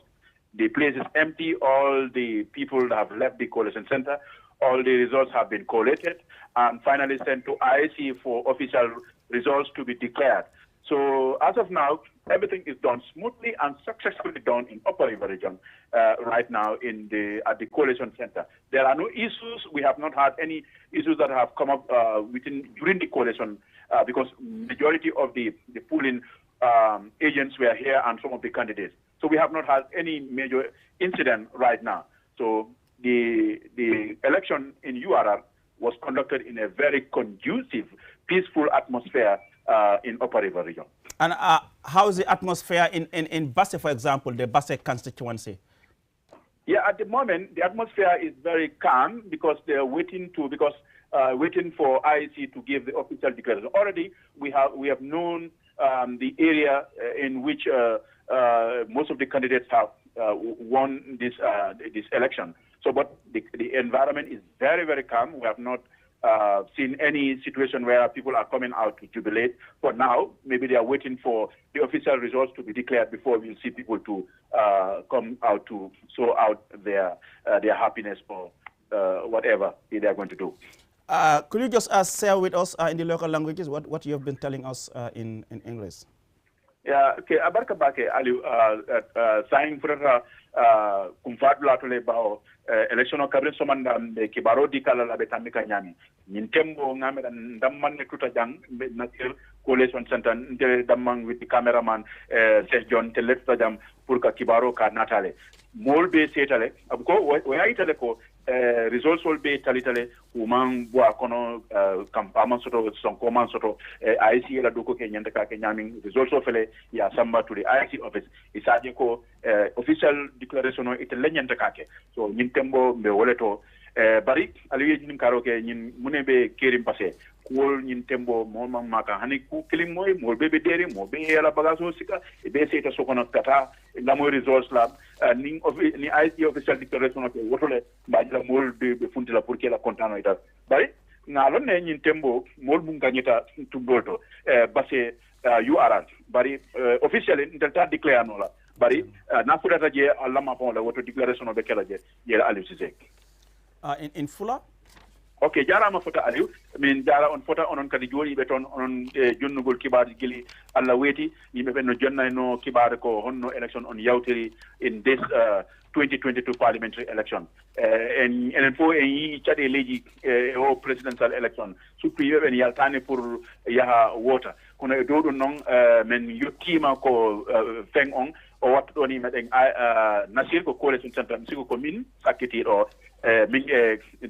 J: the place is empty. All the people have left the coalition center. All the results have been collated and finally sent to IEC for official results to be declared. So as of now, everything is done smoothly and successfully done in Upper River region right now at the coalition center. There are no issues. We have not had any issues that have come up during the coalition because majority of the polling agents were here and some of the candidates. So we have not had any major incident right now. So the election in URR was conducted in a very conducive, peaceful atmosphere in Upper River region.
A: And how is the atmosphere in Basse, for example, the Basse constituency?
J: Yeah, at the moment, the atmosphere is very calm because they're waiting for IEC to give the official declaration. Already, we have known the area in which most of the candidates have won this election. So, but the environment is very, very calm. We have not seen any situation where people are coming out to jubilate. For now, maybe they are waiting for the official results to be declared before we'll see people to come out to show out their happiness or whatever they are going to do.
A: Could you just share with us in the local languages what you have been telling us in English?
J: Yeah, okay. Abarka bake Aliou saying for kumfat latole bao election kabrin somanda be kibaro dikala la betamika nyami nintembo ngame ndamman ne tuta jang natir coalition center ndere damman with the cameraman Sir John telet jam pour ka kibaro ka natale mol be setale abko waya itale ko results will be talitale umang bua kono kampaman soto sonko man soto IC la doko ke nyanda ka ke nyaming results of fele ya samba to the IC office isaje ko official declaration o ite lenyanda ka ke so nyin tembo be woleto bari aliye nyin karo ke nyin munebe kerim passé kuwol ñin tembo mo maka hani ku kilim moy mo bebe deri mo be yala bagaso sika e be seta sokono kata la moy results lab ni IT official declaration of wotole mbaji la mol de funti la pour que la contano ita bari ngalon ne ñin tembo mol bu nganyita tubbolto basse URL bari officially intelta declare no la bari na fudata je Allah ma fon la woto declaration of kala je yela Aliou Cissé
A: in Fula.
J: Ok, jarama fota Aliou min jara on fota onon kadi joni be ton onon jonnugol kibaar gili Allah weti yimbe be no jonnayno kibaar ko honno election on yawtiri in this 2022 parliamentary election en enen fo en yi cade leji o presidential election surtout yimbe ben yaltane pour yaha wota kono e dow ɗum noon men yettima ko feng on o wattu ɗo ni meɗen Nasir ko coalition central siko ko min sakkitiɗo min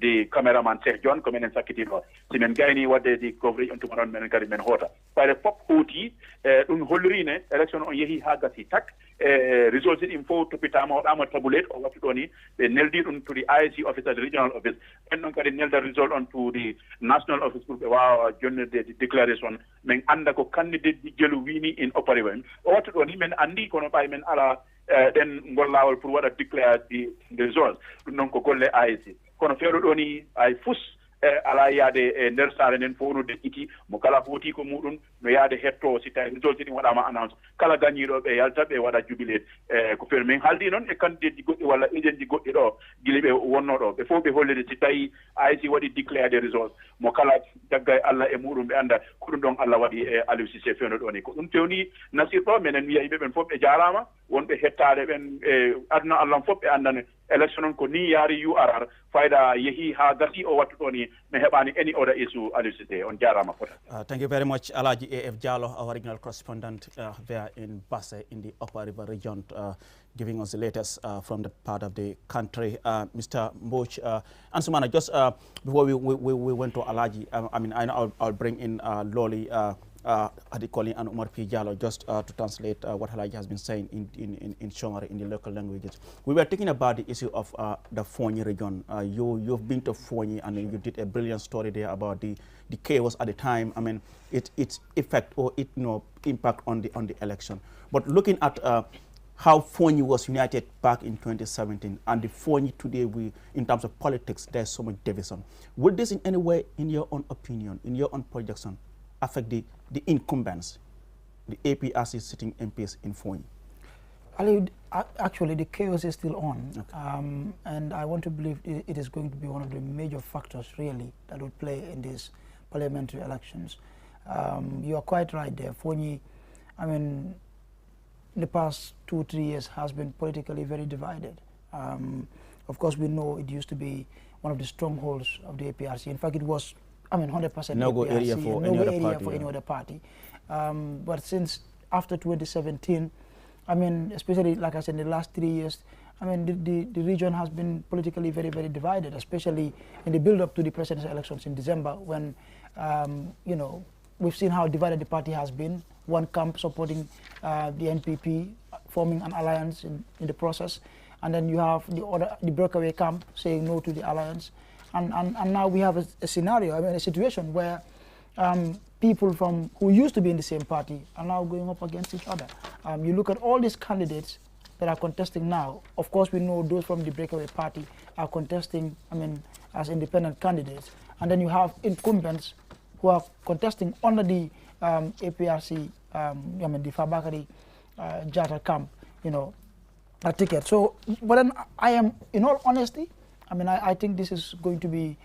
J: di cameraman Cheikh John ko minen sakkitiɗo si men gayni wadde di coverage on tuma ɗon menen kadi men hoota ɓayde fof hooti ɗum hollirine élection on yeehi ha gasi tak results ɗin fof toppitama waɗama tabulate o wattu ɗo ni ɓe neldi ɗum to the IC office at the regional office ɓen ɗon kadi nelda result on to the national office pour ɓe wawa jonnirde declaration min anda ko candidate ji jelu wini in opérable o wattu ɗo ni men andi kono ɓay men ala ɗen ngol lawol pour waɗa déclare the results ɗum noon ko golle AIC kono feeɗo ɗo ni ay fus ala yaade e nder saare nden fof no deƴƴiti mo kala hooti ko muɗum no yaade hetto si tawi results ɗin waɗama annonce kala gañiɗo ɓe yalta ɓe waɗa jubilé ko feewi min haaldi noon e candidate ji goɗɗi walla agent ji goɗɗi ɗo guila ɓe wonno ɗo ɓe fof ɓe hollide si tawi AIC waɗi déclare des results mo kala jagga e Allah e muɗum ɓe anda ko ɗum ɗon Allah waɗi e Aliou Cissé fewno ɗo ni ko ɗum fewni Nasir ɗo minen wiya yimɓe ɓen fof ɓe jarama wonɓe hettade ɓen e aduna Allah fof ɓe andane election on ko ni yaari URR fayda yehi ha gasi o wattu ɗo ni mi heɓani any other issue Aliou Cissé on jarama fota
A: thank you very much Alaji AF Diallo, our regional correspondent there in Basse in the Upper River region, giving us the latest from the part of the country. Mr. Mboch, Ansumana, just before we went to Alaji, I mean, I know I'll bring in Loli Adikoli and Umar P. Diallo just to translate what Alaji has been saying in Shongari in the local languages. We were talking about the issue of the Fonyi region. You've been to Fonyi and you did a brilliant story there about the chaos at the time. I mean, its effect or its impact on the election. But looking at how Fonyi was united back in 2017 and the Fonyi today, in terms of politics, there's so much division. Would this in any way, in your own opinion, in your own projection, affect the incumbents, the APRC sitting MPs in Fonyi?
C: Actually, the chaos is still on, okay. And I want to believe it is going to be one of the major factors, really, that will play in these parliamentary elections. You are quite right there. Fonyi, I mean, the past 2-3 years has been politically very divided. Of course, we know it used to be one of the strongholds of the APRC. In fact, it was, I mean, 100%
A: no-go area for any other
C: party. But since after 2017, I mean, especially, like I said, in the last 3 years, I mean, the region has been politically very, very divided, especially in the build-up to the presidential elections in December when, you know, we've seen how divided the party has been. One camp supporting the NPP, forming an alliance in the process. And then you have the breakaway camp saying no to the alliance. And now we have a scenario, I mean, a situation where people who used to be in the same party are now going up against each other. You look at all these candidates that are contesting now. Of course, we know those from the breakaway party are contesting, I mean, as independent candidates. And then you have incumbents who are contesting under the APRC, I mean, the Fabakari Jata camp, you know, a ticket. So, but then I am, in all honesty, I mean, I think this is going to be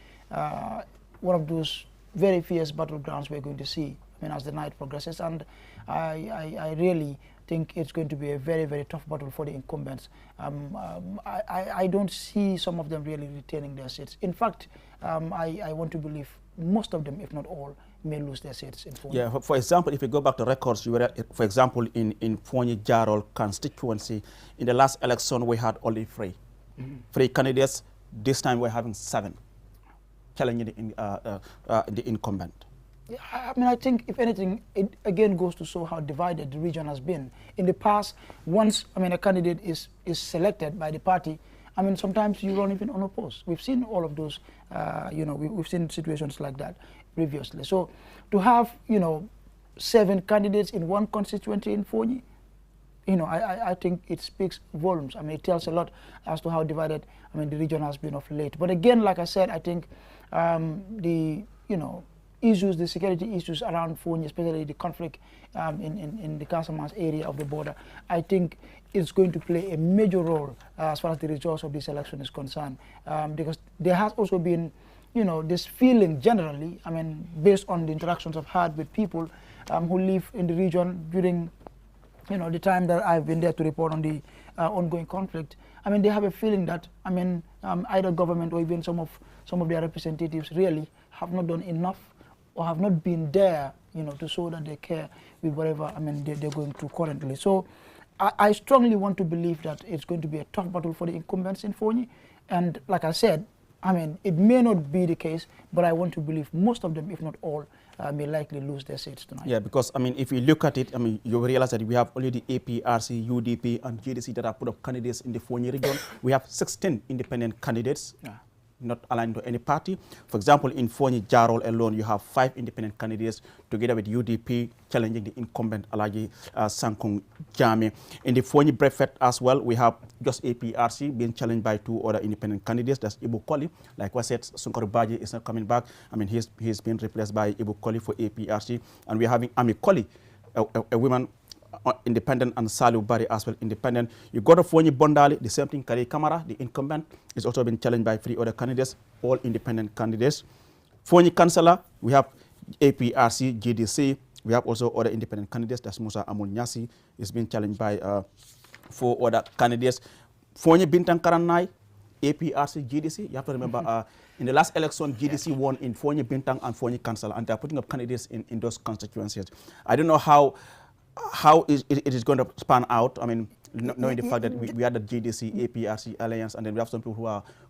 C: one of those very fierce battlegrounds we're going to see, I mean, as the night progresses. And I really think it's going to be a very, very tough battle for the incumbents. I don't see some of them really retaining their seats. In fact, I want to believe most of them, if not all, may lose their seats in Fonyi.
A: Yeah, for example, if you go back to records, you were, for example, in Fonyi Jarol constituency, in the last election we had only three candidates, This time we're having 7 challenging the incumbent.
C: Yeah, I mean, I think, if anything, it again goes to show how divided the region has been. In the past, once, I mean, a candidate is selected by the party, I mean, sometimes you run even unopposed. We've seen all of those, you know, we've seen situations like that previously. So to have, you know, 7 candidates in one constituency in Fonyi, you know, I think it speaks volumes. I mean, it tells a lot as to how divided, I mean, the region has been of late. But again, like I said, I think the, you know, issues, the security issues around Fonyi, especially the conflict in the Casamance area of the border, I think it's going to play a major role as far as the results of this election is concerned. Because there has also been, you know, this feeling generally, I mean, based on the interactions I've had with people who live in the region during, you know, the time that I've been there to report on the ongoing conflict. I mean, they have a feeling that, I mean, either government or even some of their representatives really have not done enough or have not been there, you know, to show that they care with whatever, I mean, they're going through currently. So I strongly want to believe that it's going to be a tough battle for the incumbents in Fonyi. And like I said, I mean, it may not be the case, but I want to believe most of them, if not all, may likely lose their seats tonight.
A: Yeah, because, I mean, if you look at it, I mean, you realize that we have only the APRC, UDP, and GDC that have put up candidates in the Fonyi region. We have 16 independent candidates. Yeah. Not aligned to any party. For example, in Fonyi Jarol alone, you have 5 independent candidates together with UDP challenging the incumbent Alaji Sankung Jame. In the Fonyi Brefet as well, we have just APRC being challenged by 2 other independent candidates. That's Ibu Koli. Like I said, Sunkaru Baji is not coming back. I mean, he's been replaced by Ibu Koli for APRC. And we're having Ami Koli, a woman independent, and Salu Bari as well independent. You go to Fonyi Bondali, the same thing. Kari Kamara, the incumbent, is also been challenged by 3 other candidates, all independent candidates. Fonyi Councillor, we have APRC, GDC. We have also other independent candidates. That's Musa Amul Nyasi is being challenged by 4 other candidates. Fonyi Bintang Karanai, APRC, GDC. You have to remember, in the last election, GDC won in Fonyi Bintang and Fonyi Councillor, and they're putting up candidates in those constituencies. I don't know how it is going to span out. I mean, knowing the fact that we had the GDC, APRC alliance, and then we have some people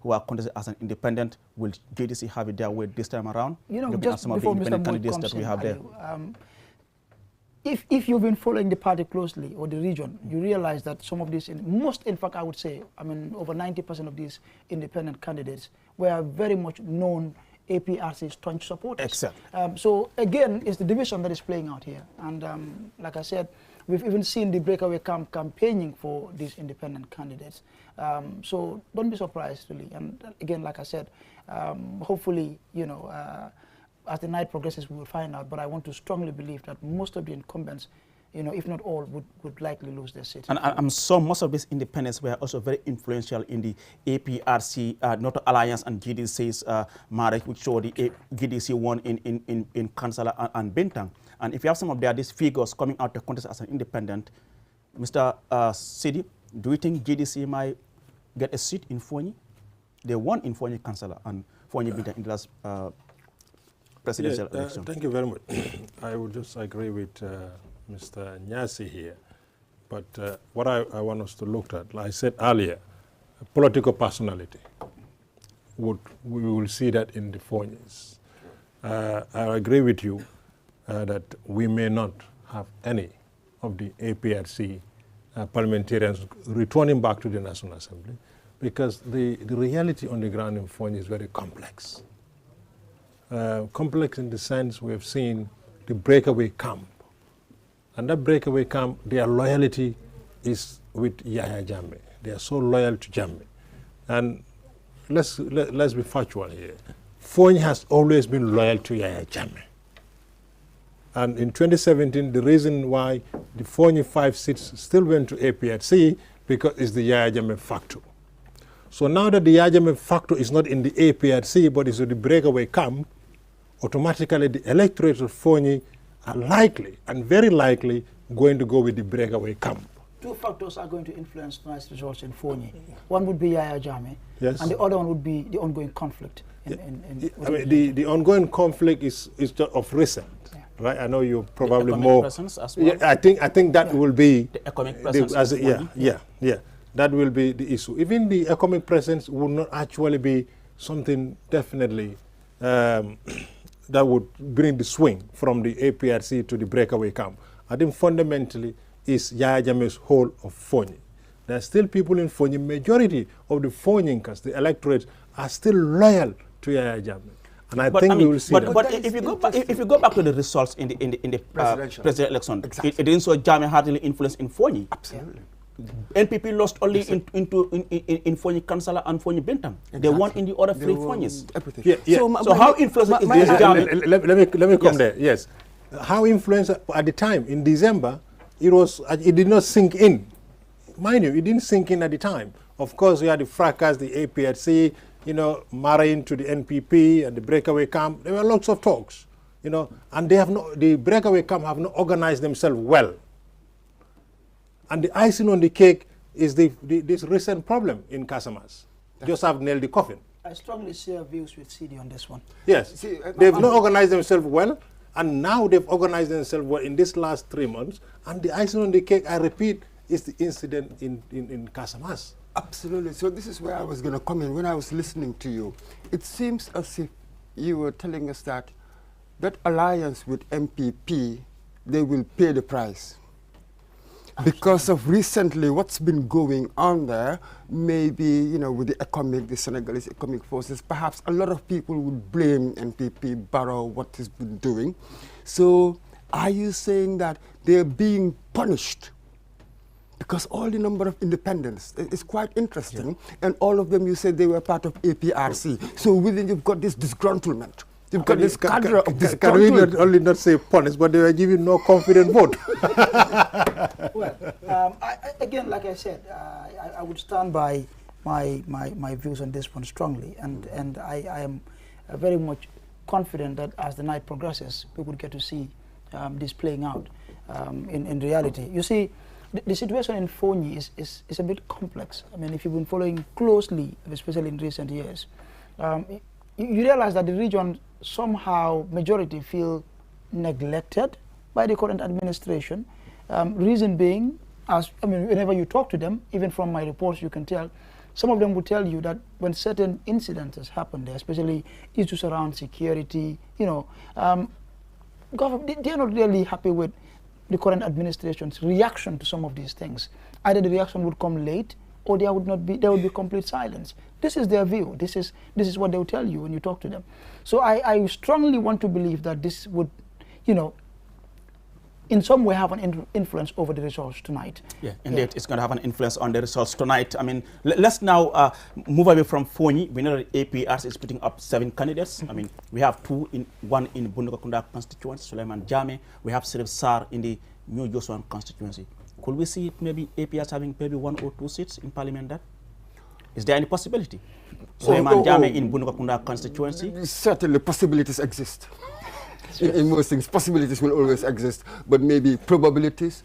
A: who are contested as an independent. Will GDC have it their way this time around? You know, just some of the independent candidates that we have there.
C: If you've been following the party closely or the region, you realize that some of these, in fact, I would say, I mean, over 90% of these independent candidates were very much known APRC's staunch supporters.
A: Exactly.
C: So again, it's the division that is playing out here. And like I said, we've even seen the breakaway camp campaigning for these independent candidates. So don't be surprised, really. And again, like I said, hopefully, you know, as the night progresses, we will find out. But I want to strongly believe that most of the incumbents, you know, if not all, would likely lose their seats.
A: And I'm sure most of these independents were also very influential in the APRC, NATO Alliance and GDC's marriage, which showed the GDC won in Councillor and Bintang. And if you have some of these figures coming out to contest as an independent, Mr. Sidi, do you think GDC might get a seat in Fonyi? They won in Fonyi Councillor and Fonyi Bintang in the last presidential election.
D: Thank you very much. I would just agree with Mr. Nyasi here. But what I want us to look at, like I said earlier, political personality. We will see that in the Fonyis. I agree with you that we may not have any of the APRC parliamentarians returning back to the National Assembly because the reality on the ground in Fonyi is very complex. Complex in the sense we have seen the breakaway camp. And that breakaway camp, their loyalty is with Yahya Jammeh. They are so loyal to Jammeh. And let's be factual here. Fonyi has always been loyal to Yahya Jammeh. And in 2017, the reason why the Fonyi 5 seats still went to APRC because it's the Yahya Jammeh factor. So now that the Yahya Jammeh factor is not in the APRC but is in the breakaway camp, automatically the electorate of Fonyi are likely and very likely going to go with the breakaway camp.
C: 2 factors are going to influence tonight's results in Fonyi. One would be Yahya Jammeh,
D: yes,
C: and the other one would be the ongoing conflict.
D: The ongoing conflict is just of recent, right? I know you're probably
A: the
D: more.
A: Presence as well.
D: Yeah, I think that will be
A: the economic presence.
D: that will be the issue. Even the economic presence will not actually be something definitely that would bring the swing from the APRC to the breakaway camp. I think fundamentally is Yaya Jammeh's whole of Fonyi. There are still people in Fonyi. Majority of the Fonyinkers, the electorate, are still loyal to Yaya Jammeh. And I think we will see that.
A: But if you go back to the results in the presidential election, exactly. it didn't show Jammeh had any influence in Fonyi.
B: Absolutely.
A: NPP lost only in Fonyi Kansala and Fonyi Bentam. Exactly. They won in the other three Fonyis.
B: Everything.
A: Yeah. So how influential is this Jammeh?
D: Let me come there. Yes. How influential at the time in December? It did not sink in. Mind you, it didn't sink in at the time. Of course, we had the fracas, the APRC, marrying to the NPP and the breakaway camp. There were lots of talks, and the breakaway camp have not organized themselves well. And the icing on the cake is this recent problem in Casamas. Just have nailed the coffin.
C: I strongly share views with CD on this one.
D: Yes, they've not organized themselves well, and now they've organized themselves well in this last 3 months. And the icing on the cake, I repeat, is the incident in Casamas.
B: Absolutely. So this is where I was going to come in. When I was listening to you, it seems as if you were telling us that alliance with MPP, they will pay the price. Because of recently what's been going on there, maybe, with the Senegalese economic forces, perhaps a lot of people would blame NPP, Barrow, what he's been doing. So are you saying that they're being punished? Because all the number of independents is quite interesting, and all of them, you said they were part of APRC. So within you've got this disgruntlement. You've got this cadre of disgruntlement.
D: Can we not say punished, but they were giving no confident vote?
C: Well, again, like I said, I would stand by my views on this one strongly, and I am very much confident that as the night progresses, we will get to see this playing out in reality. You see, the situation in Fonyi is a bit complex. I mean, if you've been following closely, especially in recent years, you realize that the region somehow, majority feel neglected by the current administration. Reason being, whenever you talk to them, even from my reports you can tell, some of them will tell you that when certain incidents happen there, especially issues around security, they're not really happy with the current administration's reaction to some of these things. Either the reaction would come late, or there would be complete silence. This is their view. This is what they will tell you when you talk to them. So I strongly want to believe that this would, in some way have an influence over the results tonight. Yeah,
A: indeed, it's going to have an influence on the results tonight. I mean, let's now move away from Fonyi. We know that APRC is putting up 7 candidates. I mean, we have one in Bundukakunda constituency, Suleiman Jammeh. We have Sirif Sarr in the New Joshua constituency. Could we see maybe APRC having maybe 1 or 2 seats in parliament there? Is there any possibility? Suleiman Jammeh in Bundukakunda constituency?
B: Certainly possibilities exist. In most things, possibilities will always exist, but maybe probabilities,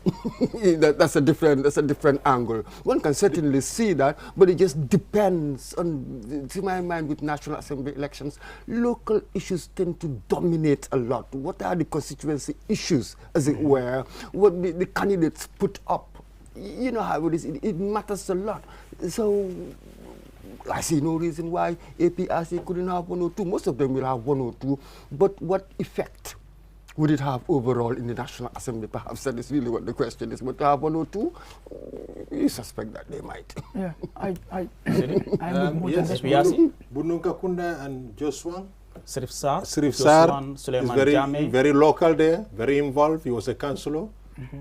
B: that's a different angle. One can certainly see that, but it just depends on, to my mind, with National Assembly elections, local issues tend to dominate a lot. What are the constituency issues, as it were? What the candidates put up? You know how it is, it matters a lot. So I see no reason why APRC couldn't have 1 or 2. Most of them will have 1 or 2. But what effect would it have overall in the National Assembly? Perhaps that is really what the question is. But to have 1 or 2, you suspect that they might.
C: Yeah,
D: yes, Bundukakunda and Joshua.
A: Sirif Sarr
D: is very local there, very involved. He was a councillor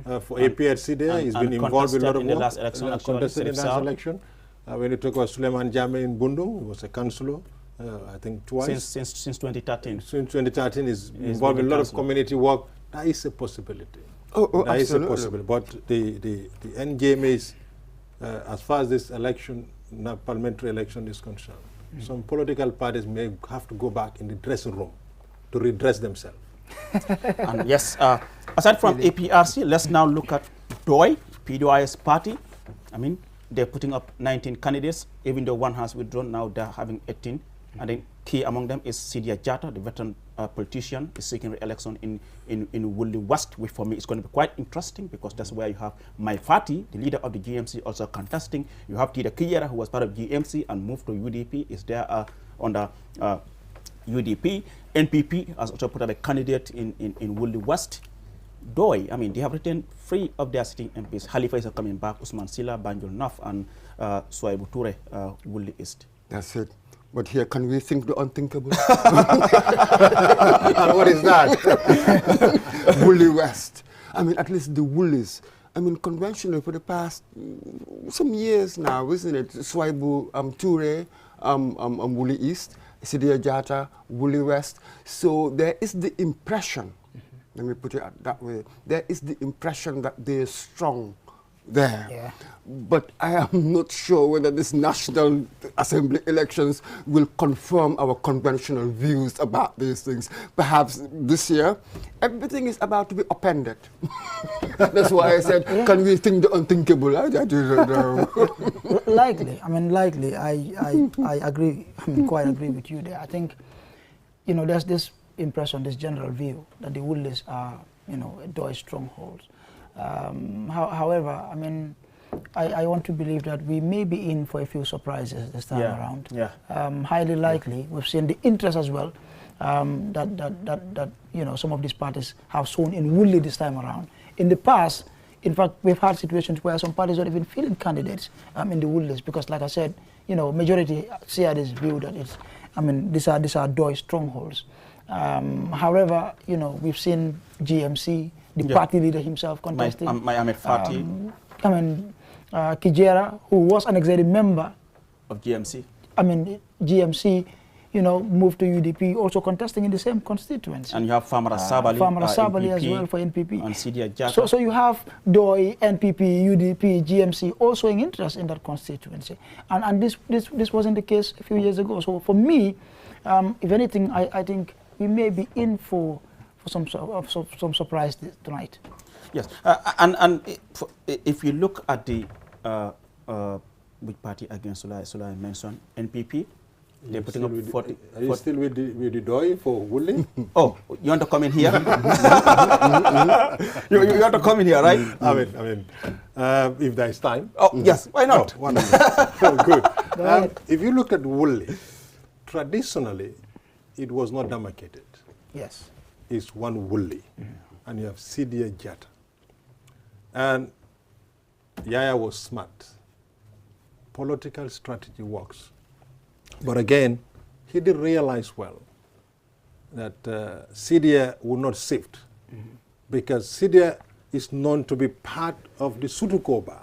D: for APRC there. He's been involved with a lot of work.
A: In the last election,
D: contested in the last election. When you talk about Suleiman Jammeh in Bundu, he was a councillor, I think twice.
A: Since 2013.
D: Since 2013, he's involved in a lot of community work. That is a possibility.
B: That
D: is a possibility. But the end game is, as far as this election, parliamentary election is concerned, some political parties may have to go back in the dressing room to redress themselves.
A: And yes, aside from APRC, let's now look at DOI, PDOI's party. I mean, they're putting up 19 candidates, even though one has withdrawn. Now they're having 18 And then key among them is Sidia Jatta, the veteran politician, is seeking re-election in Woolly West, which for me is going to be quite interesting because that's where you have Mai Fati, the leader of the GMC, also contesting. You have Tida Kiyera, who was part of GMC and moved to UDP, is there under UDP. NPP has also put up a candidate in Woolly West. Doi, I mean, they have written 3 of their sitting MPs. Halifa is coming back, Usman Sila, Banjul Naf, and Suaibu Ture, Woolly East.
B: That's it. But here, can we think the unthinkable? And what is that? Woolly West. I mean, at least the Woolies. I mean, conventionally for the past some years now, isn't it? Suaibu Ture, Woolly East, Sidia Jatta, Woolly West. So there is the impression, let me put it that way, there is the impression that they're strong there.
C: Yeah.
B: But I am not sure whether this National Assembly elections will confirm our conventional views about these things. Perhaps this year, everything is about to be upended. That's why I said, can we think the unthinkable? I don't know.
C: Likely. I mean, likely. I agree. I mean, quite agree with you there. I think, you know, there's this impression, this general view that the Woolies are, you know, Doi strongholds. However, I mean, I want to believe that we may be in for a few surprises this time around.
A: Yeah.
C: Highly likely. We've seen the interest as well that you know, some of these parties have shown in Woolly this time around. In the past, in fact, we've had situations where some parties don't even fill in candidates in the Woolies because, like I said, you know, majority share this view that it's, I mean, these are Doi strongholds. However, you know, we've seen GMC, the party leader himself contesting.
A: Ahmed Fati.
C: I mean, Kijera, who was an executive member
A: of GMC.
C: I mean, GMC, you know, moved to UDP, also contesting in the same constituency.
A: And you have Famara Sabali,
C: Sabali as well for NPP.
A: And Sidia Jatta.
C: So you have Doi, NPP, UDP, GMC all showing interest in that constituency. And this wasn't the case a few years ago. So for me, if anything, I think we may be in for some surprise tonight.
A: Yes, and if you look at the which party again should I mention, NPP, they're putting up 40.
D: Are you still with the Doi for Woolly?
A: Oh, you want to come in here? you want to come in here, right?
D: I mean, if there is time.
A: Oh, yes, why not?
D: Oh, wonderful. Good. If you look at Woolly, traditionally, it was not demarcated.
C: Yes.
D: It's one Woolly. And you have Sidia Jatta. And Yaya was smart. Political strategy works. But again, he did realize well that Sidia would not sift because Sidia is known to be part of the Sutukoba,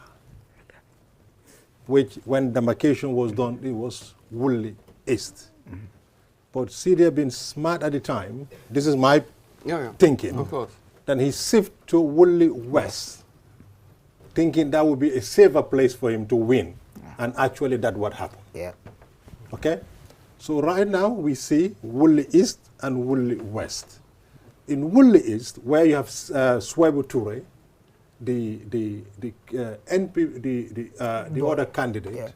D: which when demarcation was done, it was Woolly East. But Sidia being smart at the time, this is my thinking,
B: of course.
D: Then he shifted to Woolly West, thinking that would be a safer place for him to win. And actually that's what happened.
C: Yeah.
D: Okay? So right now we see Woolly East and Woolly West. In Woolly East, where you have Suaibu Ture, the other candidate,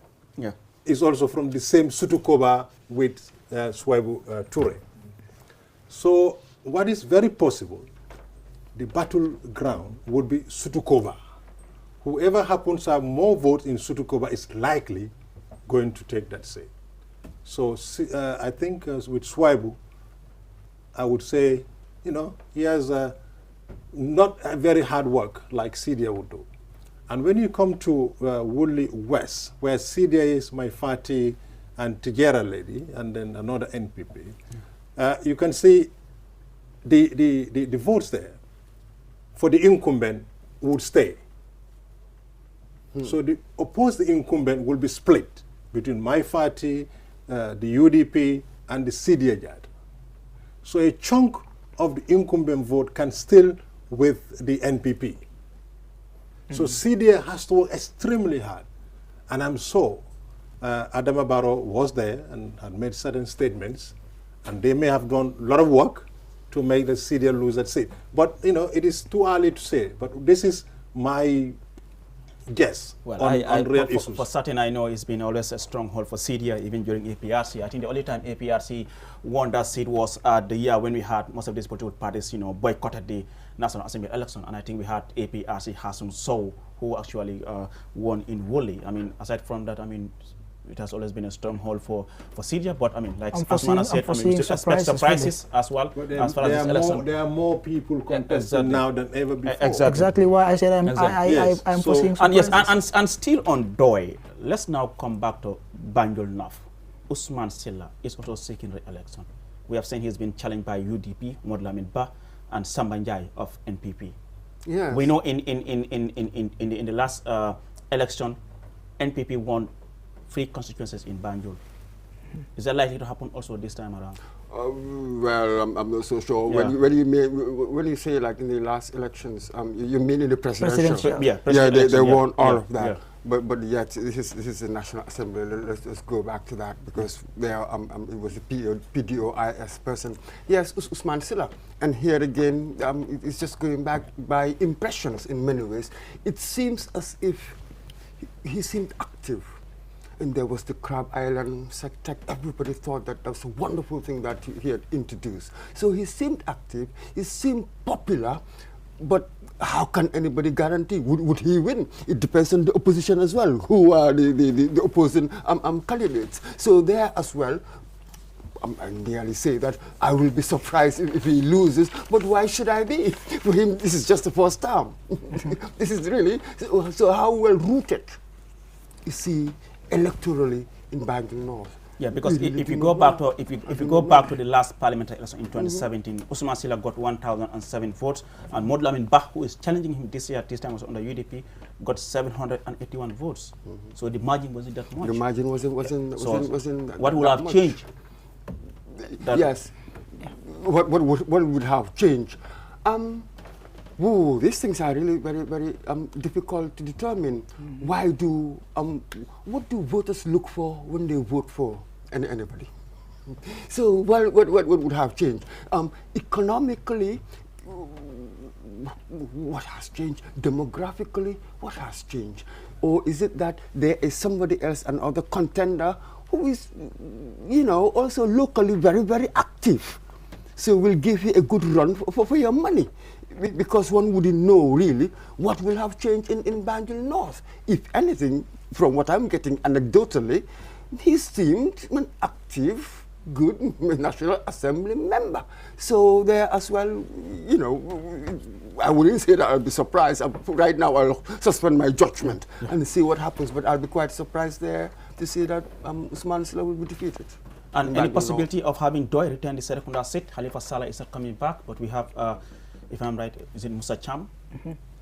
D: is also from the same Sutukoba with Suaibu Ture. So what is very possible, the battleground would be Sutukoba. Whoever happens to have more votes in Sutukoba is likely going to take that seat. So I think with Suaibu, I would say, you know, he has not a very hard work like Sidia would do. And when you come to Woolly West, where Sidia is my Fati and Tijera lady, and then another NPP, you can see the votes there for the incumbent would stay. So the opposed incumbent will be split between my Fati, the UDP, and the Sidia Jatta. So a chunk of the incumbent vote can still with the NPP. So Sidia has to work extremely hard. And I'm sure Adama Barrow was there and had made certain statements, and they may have done a lot of work to make the Sidia lose that seat. But, you know, it is too early to say. But this is my guess
A: well,
D: on real issues.
A: For certain, I know it's been always a stronghold for CDA, even during APRC. I think the only time APRC won that seat was the year when we had most of these political parties, boycotted the National Assembly election, and I think we had APRC Hassan Sow, who actually won in Woolley. I mean, aside from that, I mean, it has always been a stronghold for CDA, but I mean, like Asmana said, I mean, we still expect surprises as well. As far as this election.
D: There are more people contesting now than ever before.
C: Exactly why I said I'm foreseeing surprises.
A: And still on Doi, let's now come back to Banjul North. Usman Silla is also seeking re-election. We have seen he's been challenged by UDP, Modlamin Ba, and Sambanjai of NPP.
B: Yes.
A: We know in the last election, NPP won 3 constituencies in Banjul. Is that likely to happen also this time around?
B: Well, I'm not so sure.
A: Yeah.
B: When you say like in the last elections, you mean in the presidential?
A: Yeah,
B: they won all of that.
A: Yeah.
B: But yet this is the National Assembly. Let's go back to that, because there it was a PDOIS person. Yes, Usman Silla. And here again, it's just going back by impressions in many ways. It seems as if he seemed active. And there was the Crab Island sector. Everybody thought that was a wonderful thing that he had introduced. So he seemed active, he seemed popular, but how can anybody guarantee? Would he win? It depends on the opposition as well, who are the opposing candidates. So there as well, I nearly say that I will be surprised if he loses, but why should I be? For him, this is just the first time. This is really, so how well rooted is he electorally in Banjul North?
A: Yeah, because if you go back to the last parliamentary election in 2017, Usman Silla got 1,007 votes, and Modlamin Bah, who is challenging him this year, this time was under UDP, got 781 votes. So the margin wasn't that much.
B: The margin wasn't
A: what would have changed?
B: Yes. What would have changed? These things are really very, very difficult to determine. Why what do voters look for when they vote for anybody? So what would have changed? Economically, what has changed? Demographically, what has changed? Or is it that there is somebody else, another contender, who is, also locally very, very active? So will give you a good run for your money. Because one wouldn't know really what will have changed in Banjul North. If anything, from what I'm getting anecdotally, he seemed an active, good National Assembly member. So there as well, I wouldn't say that I'll be surprised. Right now I'll suspend my judgment and see what happens, but I'll be quite surprised there to see that Usman Silla will be defeated.
A: And any possibility of having Doi return the Serekunda seat? Halifa Sallah is not coming back, but we have, if I'm right, is it Musa Cham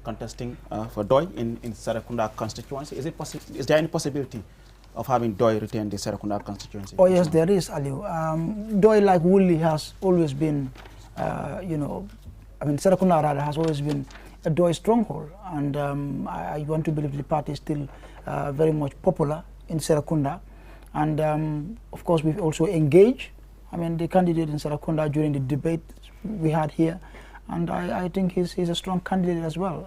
A: contesting for Doi in Serekunda constituency? Is there any possibility of having Doi retain the Serekunda constituency?
C: Oh yes, there is, Aliu. Doi, like Woolley, has always been, Serekunda rather has always been a Doi stronghold, and I want to believe the party is still very much popular in Serekunda. And of course, we've also engaged, the candidate in Serekunda during the debate we had here, and I think he's a strong candidate as well.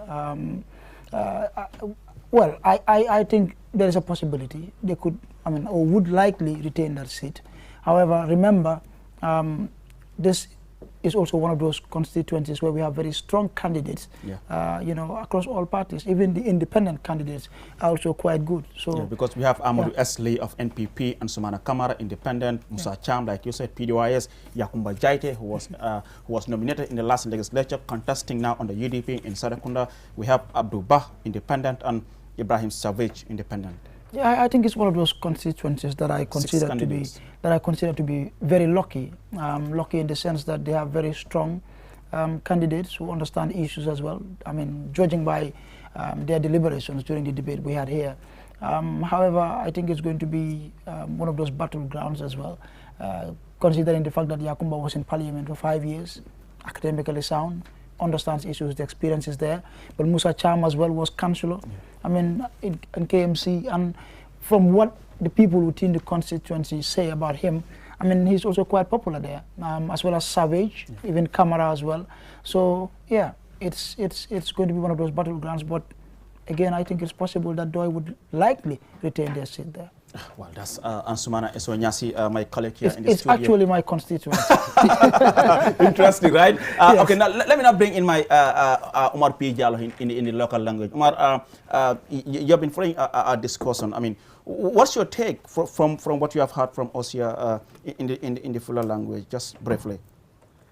C: I think there is a possibility they could, or would likely retain that seat. However, remember, this is also one of those constituencies where we have very strong candidates, across all parties. Even the independent candidates are also quite good. So
A: because we have Amadou Esley of NPP and Sumana Kamara, independent, Musa Cham, like you said, PDOIS, Yakumba Jaite, who was nominated in the last legislature, contesting now on the UDP in Serekunda. We have Abdul Bah, independent, and Ibrahim Savage, independent.
C: Yeah, I think it's one of those constituencies that I consider to be very lucky. Lucky in the sense that they have very strong candidates who understand issues as well. Judging by their deliberations during the debate we had here. However, I think it's going to be one of those battlegrounds as well, considering the fact that Yakumba was in parliament for 5 years, academically sound, understands issues, the experience is there. But Musa Cham as well was councillor, in KMC, and from what the people within the constituency say about him, he's also quite popular there, as well as Savage, even Kamara as well. So yeah, it's going to be one of those battlegrounds. But again, I think it's possible that Doi would likely retain their seat there.
A: Well, that's Ansumana Esonyasi, my colleague here in the
C: It's
A: studio.
C: actually my constituency.
A: Interesting, right?
C: Yes.
A: Okay, now let me now bring in my Umar P. Jallo in the local language. Umar, you've been following our discussion. I mean, what's your take from what you have heard from us here in the fuller language, just briefly?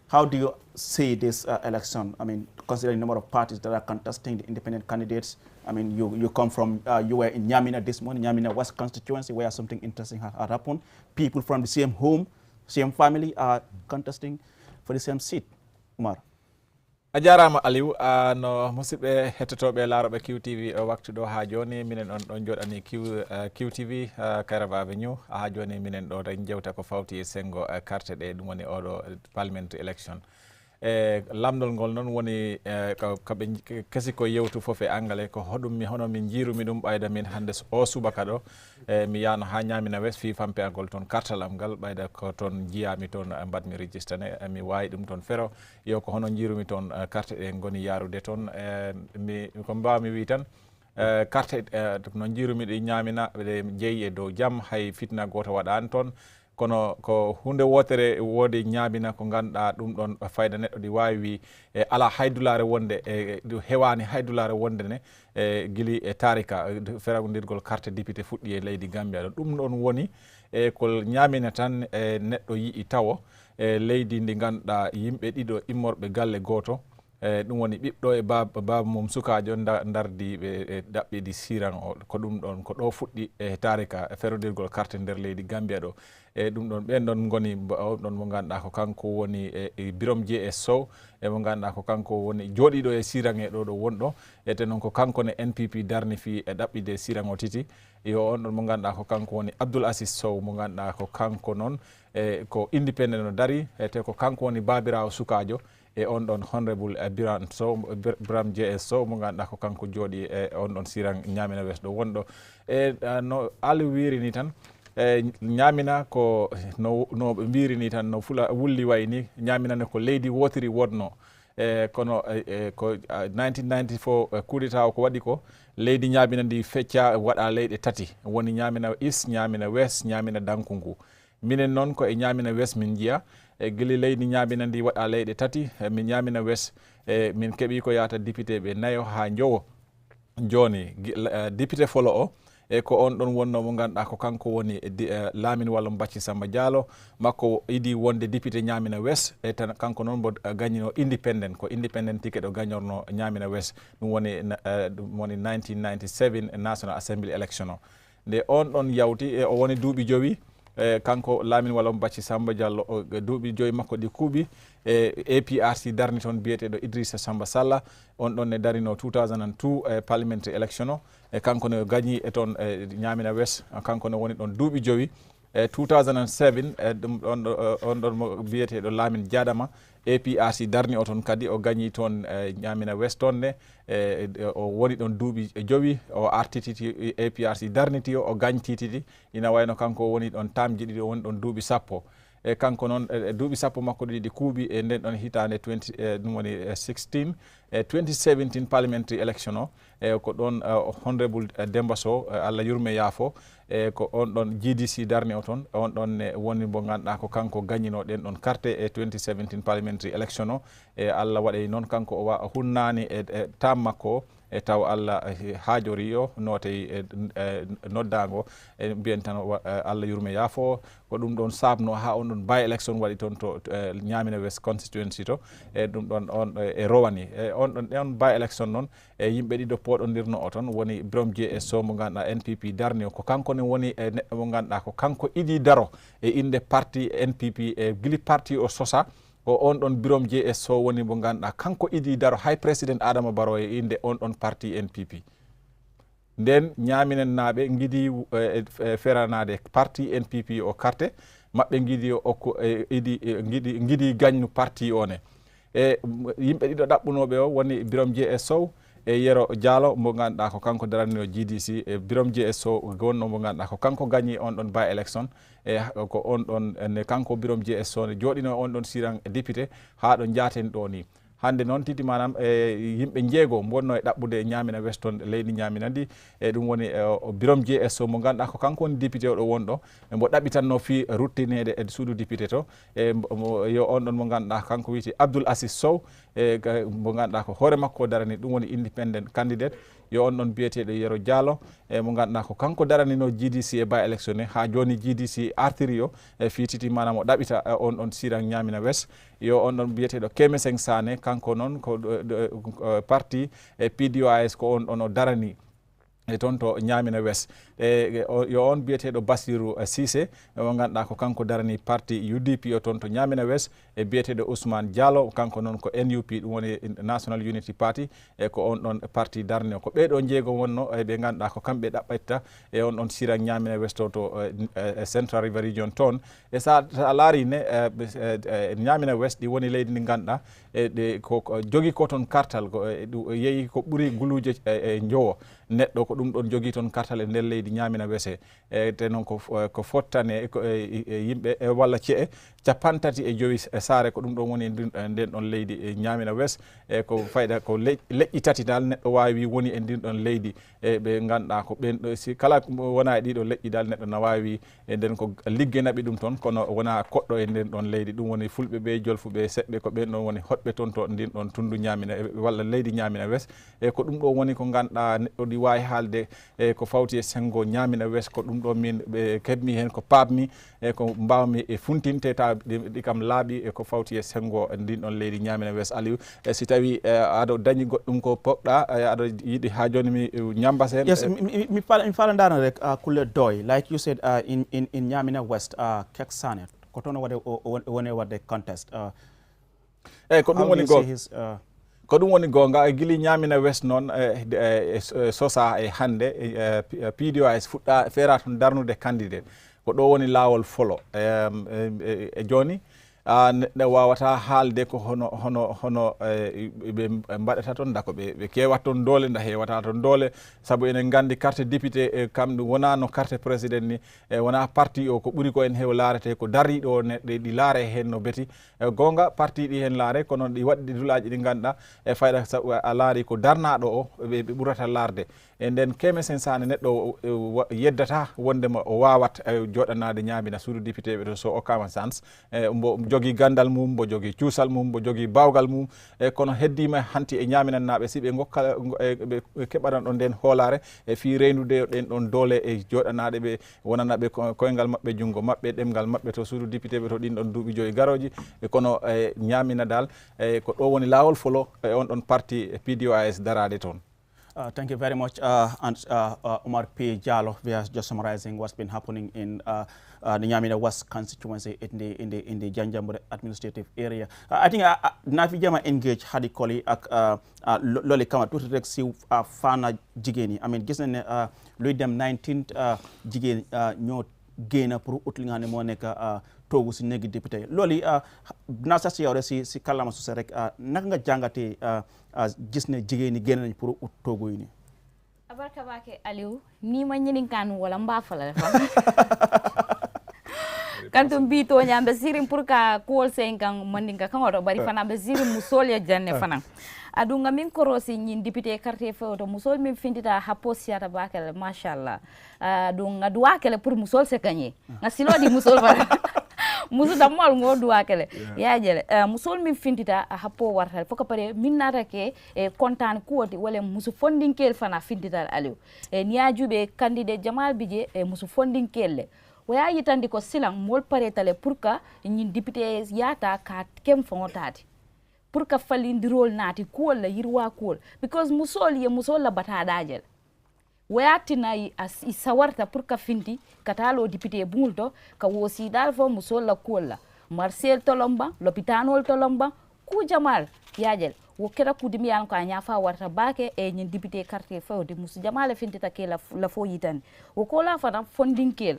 A: How do you see this election? I mean, considering the number of parties that are contesting, the independent candidates. I mean, you come from, you were in Nyamina this morning, Nyamina West constituency, where something interesting had happened. People from the same home, same family are contesting for the same seat. Umar.
F: A jarama Aliou no musidɓe hettotoɓe laaroɓe QTV o waktu ɗo ha joni minen on joɗani QTV Kairaba Avenue ha joni minen ɗo tan jewta ko fawti sengo carte ɗe ɗum woni oɗo parliamentary election. Lamdol ngol noon woni koɓe kesi ko yewtu fof e anglais ko hono min jiirumi ɗum ɓayda min hande o subaka ɗo mi yano ha Nyamina West fi fampe angol toon kartalam ngal ɓayda ko toon jiyami toon mbaɗmi registrane mi wawi ɗum toon fero yo ko hono jiirumi toon carte ɗe goni yarude toon ko mbawmi wi tan carte no jiirumi ɗi Nyamina ɓe jeeyi e dow jaam hay fitna goto waɗani toon kono ko hunde wotere woodi Nyamina ko ganduɗa ɗum ɗon fayda neɗɗo ɗi wawi wi ala haydulare wonde hewani haydulare wonde ne guili e tarika feragodirgol carte député fuɗɗi e leydi Gambia ɗo ɗum ɗon woni ko Nyamina tan neɗɗo yii tawo leydi ndi ganduɗa yimɓe ɗiɗo immorɓe galle goto ɗum woni ɓiɗɗo e baba mum sukajo dardi ɓe ɗaɓɓiɗi siran o ko ɗum ɗon ko ɗo fuɗɗi e tarika ferodirgol carte nder leydi Gambia ɗo ɗum ɗon ɓen ɗon goni ɗon mo ganduɗa ko kanko woni Birom JS Sow e mo ganduɗa ko kanko woni joɗiɗo e sirange ɗo wonɗo ete noon ko kanko ne NPP darni fi e ɗaɓɓide siran o titi yo on ɗon mo ganduɗa ko kanko woni Abdoul Aziz Sow mo ganduɗa ko kanko noon ko independent no dari ete ko kanko woni babirawo sukajo e on ɗon honorable Biram JS Sow mo ganduɗa ko kanko jooɗi e on ɗon siran Nyamina West ɗo wonɗo no Aliou wiri ni tan Nyamina ko no ɓe mbiri ni tan no fula wulli way ni Nyamina ne ko leydi wotiri wodno kono ko 1994 coup d'état ko waɗi ko leydi Nyamina ndi fecca waɗa leyɗe tati woni Nyamina East, Nyamina West, Nyamina Dankungu. Minen noon ko e Nyamina West min jiya guili leydi Nyamina ndi waɗa leyɗe tati min Nyamina West min keeɓi ko yata député ɓe nayo ha jowo joni député folo o ko on ɗon wonno mo ganduɗa ko kanko woni Lamin Wallo Bacci Samba Diallo makko idi wonde député Nyamina West e tan kanko noon mbo gagnino independent ko independent ticket o gagnorno Nyamina West ɗum woni 1997 National Assembly election o nde on ɗon yawti o woni duuɓi jowi kanko Lamin Wallo Bacci Samba Diallo duuɓi joyi makko ɗi kuuɓi APRC darni toon biyeteɗo Idrissa Samba Salla on ɗon ne darino 2002 parliamentary election o kanko ne gagni e toon Nyamina West kanko ne woni ɗon duuɓi jowi 2007 ɗum on ɗon mo biyeteɗo Lamin Diadama APRC darni o toon kadi o gagni toon Nyamina West toon ne o woni ɗon duuɓi jowi o artititi APRC darniti o gagnitititi ina wayno kanko woni ɗon tamji ɗiɗi o woni ɗon duuɓi sappo e kanko noon duuɓi sappo makko ɗiɗi kuuɓi e nden ɗon hitande ɗum woni 16 2017 parliamentary election o ko ɗon honorable Demba Sow Allah yurme yaafo ko on ɗon GDC darni o toon on ɗon woni mo ganduɗa ko kanko gagnino ɗen ɗon carte e 2017 parliamentary election o e Allah waɗi noon kanko o hunnani e tam makko e taw Allah haajori o noote noddago e mbiyen tan Allah yurme yaafo ko ɗum ɗon sabno ha on ɗon by election waɗi toon to Nyamina West constituency to e ɗum ɗon on e rowani e on ɗon ɗon by election noon e yimɓe ɗiɗo poɗodirno o toon woni Birom JS Sow mo ganduɗa NPP darni o ko kanko ne woni e neɗɗo mo ganduɗa ko kanko idi daro e inde parti NPP e guili parti o sosa ko on ɗon Birom JS Sow woni mo ganduɗa kanko idi daro hay président Adama Barrow e inde on ɗon parti NPP nden Nyaminen naaɓe gidi feranade parti NPP o carte maɓɓe gidi okko gidi gagnu parti o ne e yimɓe ɗiɗo ɗaɓɓunoɓe o woni Birom JS Sow e Yero Diallo mo ganduɗa ko kanko daranno GDC e Birom JS Sow gonno mo ganduɗa ko kanko gagni on ɗon by election e ko on ɗon ne kanko Birom JS Sow ne joɗino on ɗon siran député ha ɗo jaten ɗo ni hande noon titi manam yimɓe jeego bonno e ɗaɓɓude ñamina west toon leydi ñamina ndi ɗum woni birom JS mo ganduɗa ko kanko woni député oɗo wonɗo mbo ɗaɓɓitanno fi ruttinede e suudu député to yo on ɗon mo ganduɗa kanko wiyete Abdoul Aziz Sow mo ganduɗa ko hoore makko darani ɗum woni independent candidate yo on ɗon biyeteɗo Yero Diallo mo ganduɗa ko kanko daranino GDC e by élection ha joni GDC artiri o fi titi manam o ɗaɓita on ɗon Sirang Ñamina West yo on ɗon biyeteɗo Kemeseng Sané kanko noon ko parti PDOIS ko on ɗon o darani e toon to Ñamina West yo on biyeteɗo Basirou Cissé mo ganduɗa ko kanko darani parti UDP o toon to Ñamina West e biyeteɗo Ousmane Diallo kanko noon ko NUP ɗum woni National Unity Party e ko on ɗon parti darni o ko ɓeɗo jeego wonno ɓe ganduɗa ko kamɓe ɗaɓɓatta e on ɗon Sirang Ñamina West to Central River Region toon e sa laari ne Ñamina West ɗi woni leydi ndi ganduɗa ɗe ko jogui ko toon kartal yeehi ko ɓuuri guluje e jowo neɗɗo ko ɗum ɗon jogui toon kartal e nder leydi Ñamina West te noon ko fottane yimɓe walla ce'e 35 saare ko ɗum ɗon woni nden ɗon leydi Ñamina West ko fayda ko leƴƴi tati dal neɗɗo wawi woni e ndin ɗon leydi ɓe ganduɗa ko ɓen si kala wona e ɗiɗo leƴƴi dal neɗɗo na wawi e nden ko liggenaɓe ɗum toon kono wona koɗɗo e nden ɗon leydi ɗum woni fulɓe ɓe jolfuɓe seɓɓe ko ɓen ɗon woni hoɗɓe toon to ndin ɗon tundu Ñamina walla leydi Ñamina West e ko ɗum ɗo woni ko ganduɗa neɗɗo ɗi wawi haalde e ko fawti e sengo Ñamina West ko ɗum ɗo min ɓe keɓmi hen ko paammi e ko mbawmi e funtinte ta ɗi kam laaɓi e ko fawti e sengo ndin ɗon leydi Ñamina West Aliou si tawi aɗa dañi goɗɗum ko poɗɗa aɗa yiɗi ha joni mi ñambas hen.
A: Yes, mi falandano rek kulle doy like you said in Ñamina West Kek Sané ko toon woni wadde contest
F: eyyi ko ɗum woni go ko ɗum woni gonga guili Ñamina West noon sosa e hande PDOIS fuɗɗa feera toon darnude candidate ko ɗo woni lawol folo e joni neɗɗo wawata haalde ko hono ɓe mbaɗata toon dako ɓe kewat toon doole nda hewata toon doole saabu enen gandi carte député kam ɗum wona no carte président ni wona parti o ko ɓuuri ko en heew laarete ko dariɗo o neɗɗo ɗi laare hen no beeti gonga parti ɗi hen laare kono ɗi waɗi dulaji ɗi ganduɗa e fayda saabu a laari ko darnaɗo o ɓe ɓurata laarde e nden Kemeseng Sané neɗɗo yeddata wondema o wawat joɗanade Ñamina suudu député ɓe to so okkama chance mbo jogui gandal mum mbo jogui cuusal mum mbo jogui bawgal mum kono heddima hanti e ñaminannaɓe si ɓe gokka ɓe keɓanan ɗon nden hoolare e fi reynude ɗen ɗon doole e joɗanaɗe ɓe wonanaɓe koyngal mabɓe junggo mabɓe ɗemgal mabɓe to suudu député ɓe to ɗin ɗon duuɓi joyi garoji kono ñamina dal ko ɗo woni lawol folo e on ɗon parti PDOIS darade toon.
A: Thank you very much. Omar P. Diallo, we are just summarizing what's been happening in the Ñamina West constituency in the Janjanbureh administrative area. I think Nafi Jama engage Hadi Koli ak Loli Kama tuuti rek si fana jigéen yi. I mean gis nañ ne luy dem 19 jigéen ñoo génn pour ut li nga xam ne moo nekk toogu si néegi député loolu dinaa sax si yow rek si kàllaama su rek naka nga jàngatee gis ne jigéen ñi génn nañ pour ut toogu yi nii.
E: abarka baake Aliou ni ma ñininkaan wala mbaafala fa kantum bi to nyambe sirim pour ka kuol senkan mandinga kangoto bari fana be sirim musol ya janne fana adunga min korosi nyin député quartier feoto musol min findita hapo siata bakel machallah adunga duakele pour musol se kanye ngasilo di musol fana musu damal ngo duakele ya jele musol min findita hapo wartal foko pare min nata ke contane kuoti wala musu fondinkel fana findita Aliou niajube candidate Jamal Bije musu fondinkel waya yitandi ko silang mol paretale pour ka ñin député yata ka kem fongotati pour ka falindirol nati kuol la yirwa kuol because musol la batadajel waya tinay as isawarta pour ka finti katalo député bungulto ka wosi dal fo musol la kuol la Marcel Tolomba l'hôpitanol Tolomba ku Jamal yajel wo kera kudimi yan ko anya fa warta bake e ñin député quartier fo de musu Jamal finti ta ke la fo yitani wo ko la fa fondinkel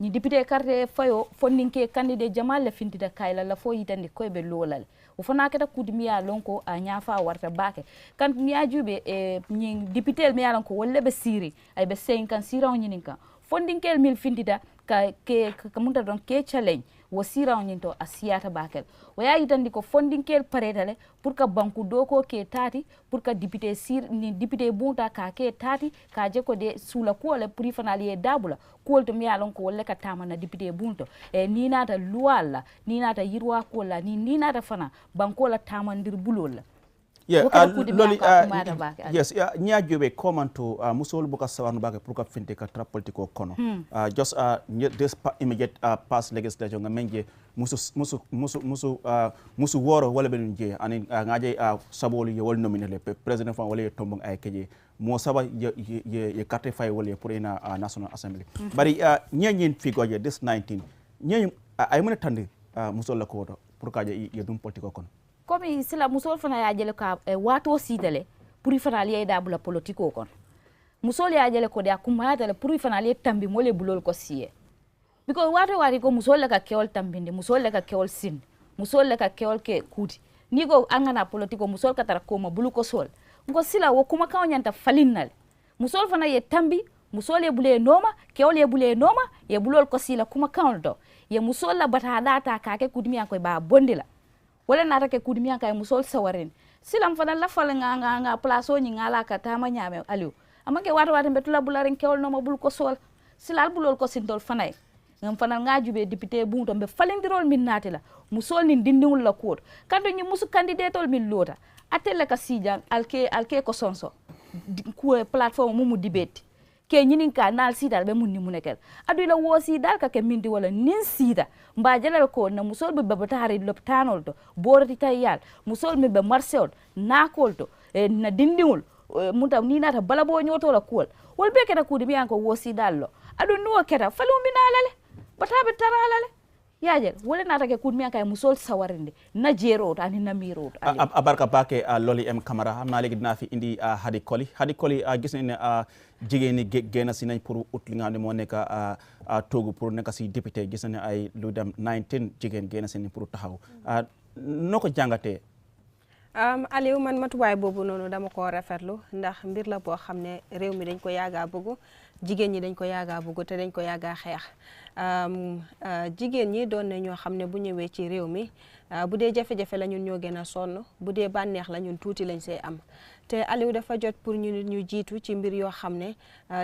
E: ni député carte fayo fondinke candidate Jamal le fintida kayla la fo yitandi koybe lolal o fana kata kudmiya lonko a nyafa warta bake kan miya jube ni député mi yalan ko wolle be siri ay be 5 kan sira nyinin kan fondinkel mil fintida ka munta don ke challenge wo siraw nyinto asiyata bakel waya yitandi ko funding kel paretale pour ka banku doko ke tati pour ka député ni député bunta ka ke tati ka je ko de sula ko le pour fanali e dabula ko to mi alon ko wolle ka tamana député bunto e ni nata luwala ni nata yirwa ko la ni nata fana banko la tamandir bulol
A: yes nya jobe comment to musol buka sawanu bake pour ka finte ka tra politiko kono just this immediate past legislature nga menje musu woro wala ben je ani ngaje sabolu ye wol nominer le president fa wala tombong ay keje mo saba ye carte fay wala pour ina national assembly bari nyen figoje this 19 nyen ay mona tande musol la ko do pour ka je ye dum politiko kono
E: comme sila musol fana ya jele ka wato sidale pour fana liye da bula politiko kon musol ya jele ko da kuma dale pour fana liye tambi mole bulol ko siye because wato wari ko musol la ka kewol tambinde musol la ka kewol sin musol la ka kewol ke kuti ni go angana politiko musol ka tara ko ma bulu ko sol ngo sila wo kuma ka nyanta falinnal musol fana ye tambi musol ye bule noma kewol ye bule noma ye bulol ko sila kuma ka do ye musol la bata data ka ke kudmi an ko ba bondila wala nata ke kudmi an kay musol sawaren silam fana la fala nga place o ngala ka tama nyame aliou amanke wato betula bularen kewol no ma bul ko sol silal bulol ko sintol fanay ngam fana nga jube député bunto be falendirol min natila musol ni dindingul la koot kanto ni musu candidatol min lota atelle ka sijan alke ko sonso ku plateforme mumu debate ke nyinin ka nal sidal be mun ni munekel adu la wosi dal ka ke mindi wala nin sida mba jalal ko na musol be babatari lopitanol to borati tayal musol me be marseol nakol to na dindingul mutam ni nata bala bo nyoto la kol wol be keta kudi biyan ko wosi dallo adu no keta falu minalale batabe taralale yaje wala nata ke kudi miyan kay musol sawarinde na jero to ani na miro
A: abarka bake loli em camera amna legi dina fi indi hadi koli gis ni jigéeni génn si nañ pour ut li nga xam ne moo nekk toogu pour nekk si député gis nañ ay lu dem 19 jigéen génn si ni pour taxaw noo ko jàngatee
G: Aliou man matuwaay boobu noonu dama ko rafetlu ndax mbir la boo xam ne réew mi dañ ko yaaga bëgg jigéen ñi dañ ko yaaga bëgg te dañ ko yaaga xeex jigéen ñi doon na ñoo xam ne bu ñëwee ci réew mi bu dee jafe-jafe la ñun ñoo gën a sonn bu dee bànneex la ñun tuuti lañ see am te Aliou dafa jot pour ñu jiitu ci mbir yoo xam ne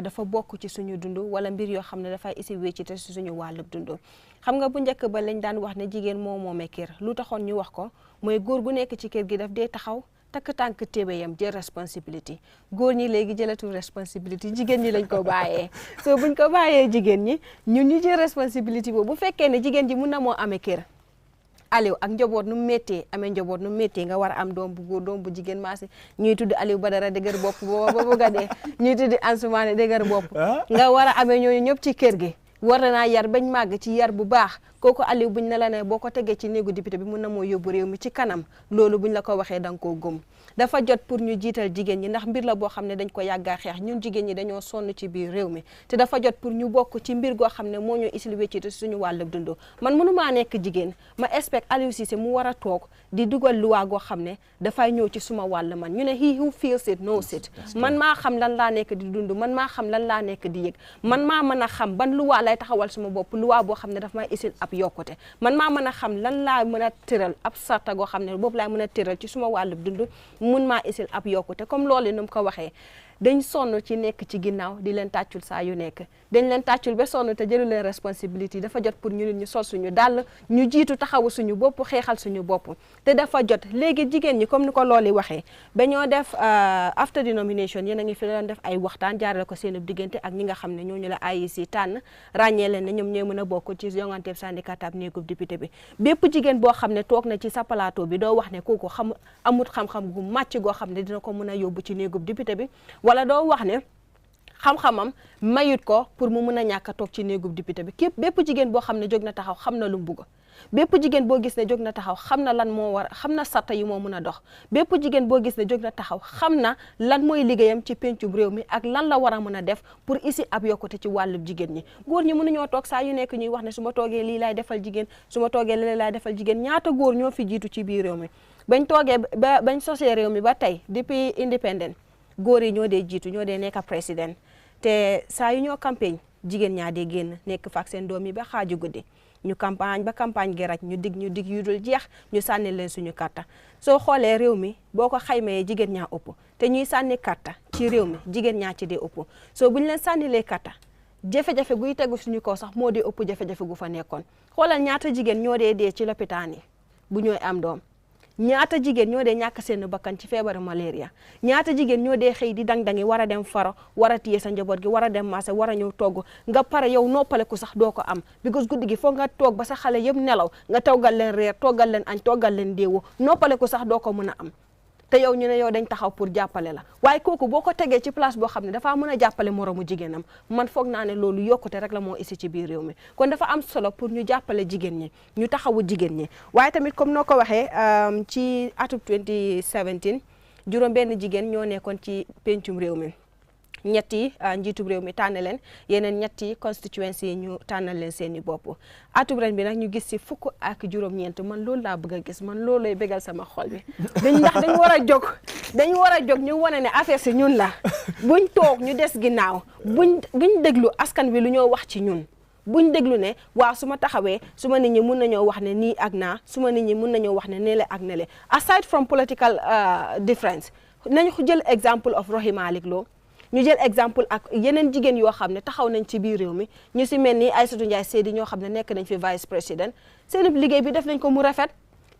G: dafa bokk ci suñu dund wala mbir yoo xam ne dafay isi wéccite ci suñu wàllub dund xam nga bu njëkk ba lañ daan wax ne jigéen moo moome kër lu taxoon ñu wax ko mooy góor gu nekk ci kër gi daf dee taxaw takk tànk téebéyam jël responsibility góor ñi léegi jëlatul responsibility jigéen ñi lañ ko bàyyee so buñ ko bàyyee jigéen ñi ñun ñu jël responsibility boobu bu fekkee ne jigéen ji mun na moo amee kër Aliou ak njaboot nu méttee amee njaboot nu méttee nga war a am doom bu góor doom bu jigéen maasi ñuy tudd Aliou Badara dëgër bopp ba bëgg a dee ñuy tudd Ansoumane dëgër bopp nga war a amee ñooñu ñëpp ci kër gi war naa yar bañ màgg ci yar bu baax kooku Aliou buñ ne la ne boo ko tegee ci néegu député bi mun na moo yóbbu réew mi ci kanam loolu buñ la ko waxee da nga koo gëm dafa jot pour ñu jiital jigéen ñi ndax mbir la boo xam ne dañ ko yàggaa xeex ñun jigéen ñi dañoo sonn ci biir réew mi te dafa jot pour ñu bokk ci mbir goo xam ne moo ñu isil wéccite suñu wàllu dund man mënumaa nekk jigéen ma expect Aliou Cissé mu war a toog di dugal luwaa goo xam ne dafay ñëw ci suma wàll man ñu ne he who feels it knows it man maa xam lan laa nekk di dund man maa xam lan laa nekk di yëg man maa mën a xam ban luwaa lay taxawal suma bopp luwaa boo xam ne daf may isil ab yokkute man maa mën a xam lan laa mën a tëral ab sarta goo xam ne boobu laay mën a tëral ci suma wàllu dund mun maa isil ab yokkute comme loolu nu mu ko waxee dañ sonn ci nekk ci ginnaaw di leen tàccul saa yu nekk dañ leen tàccul ba sonn te jëlu leen responsabilité dafa jot pour ñu nit ñu sol suñu dàll ñu jiitu taxawu suñu bopp xeexal suñu bopp te dafa jot léegi jigéen ñi comme ni ko loolu waxee ba ñoo def after the nomination yéen a ngi fi doon def ay waxtaan jaarale ko seen diggante ak ñi nga xam ne ñooñu la IEC tànn ràññee leen ne ñoom ñooy mën a bokk ci jonganteeb syndicat ab néegub député bi bépp jigéen boo xam ne toog na ci sa plateau bi doo wax ne kooku amut xam-xam gu màcc goo xam ne dina ko mën a yóbbu ci néegub député bi wala doo wax ne xam-xamam mayut ko pour mu mën a ñàkk a toog ci néegub député bi képp bépp jigéen boo xam ne jóg na taxaw xam na lu mu bugg bépp jigéen boo gis ne jóg na taxaw xam na lan moo war xam na sarta yi moo mën a dox bépp jigéen boo gis ne jóg na taxaw xam na lan mooy liggéeyam ci pencub réew mi ak lan la war a mën a def pour isi ab yokkute ci wàllub jigéen ñi góor ñi mënuñoo toog saa yu nekk ñuy wax ne su ma toogee lii laay defal jigéen su ma toogee lii laay defal jigéen ñaata góor ñoo fi jiitu ci biir réew mi bañ toogee bañ sosee réew mi ba tey depuis indépendant góor yi ñoo dee jiitu ñoo dee nekk président te saa yu ñoo campagne jigéen ñaa dee génn nekk fa ak seen doom yi ba xaaju guddi ñu campagne ba campagne gi raj ñu dig yu dul jeex ñu sànni leen suñu karta soo xoolee réew mi boo ko xaymee jigéen ñaa ëpp te ñuy sànni karta ci réew mi jigéen ñaa ci dee ëpp soo buñu leen sànnilee karta jafe-jafe guy tegu suñu kaw sax moo dee ëpp jafe-jafe gu fa nekkoon xoolal ñaata jigéen ñoo dee ci lopitaan yi bu ñooy am doom ñaata jigéen ñoo dee ñàkk seen bakkan ci feebaru malaria ñaata jigéen ñoo dee xëy di dang-dangi war a dem faro war a téye sa njaboot gi war a dem marché war a ñëw togg nga pare yow noppaleku sax doo ko am because guddi gi foog nga toog ba sa xale yëpp nelaw nga toggal leen reer toggal leen añ toggal leen déewu noppaleku sax doo ko mën a am te yow ñu ne yow dañ taxaw pour jàppale la waaye kooku boo ko tegee ci place boo xam ne dafaa mën a jàppale moromu jigéenam man foog naa ne loolu yokkute rek la moo isi ci biir réew mi kon dafa am solo pour ñu jàppale jigéen ñi ñu taxawu jigéen ñi waaye tamit comme noo ko waxee ci atub 2017 juróom benn jigéen ñoo nekkoon ci pencum réew mi ñetti njiitub réew mi tànn leen yeneen ñetti constituency yi ñu tànnal leen seeni bopp atub ren bi nag ñu gis si fukk ak juróom-ñeent man loolu laa bëgg a gis man loolu lay bégal sama xol bi dañ war a jóg ñu wane ne affaire si ñun la buñ toog ñu des ginnaaw buñ déglu askan wi lu ñoo wax ci ñun buñ déglu ne waaw su ma taxawee su ma nit ñi mun nañoo wax ne nii ak naa su ma nit ñi mun nañoo wax ne nele ak nele aside from political difference nañu jël exemple of Rohey Malick Lowe ñu jël exemple ak yeneen jigéen yoo xam ne taxaw nañ ci biir réew mi ñu si mel ni Aïssatou Ndiaye Seydi ñoo xam ne nekk nañ fi vice président seen liggéey bi def nañ ko mu rafet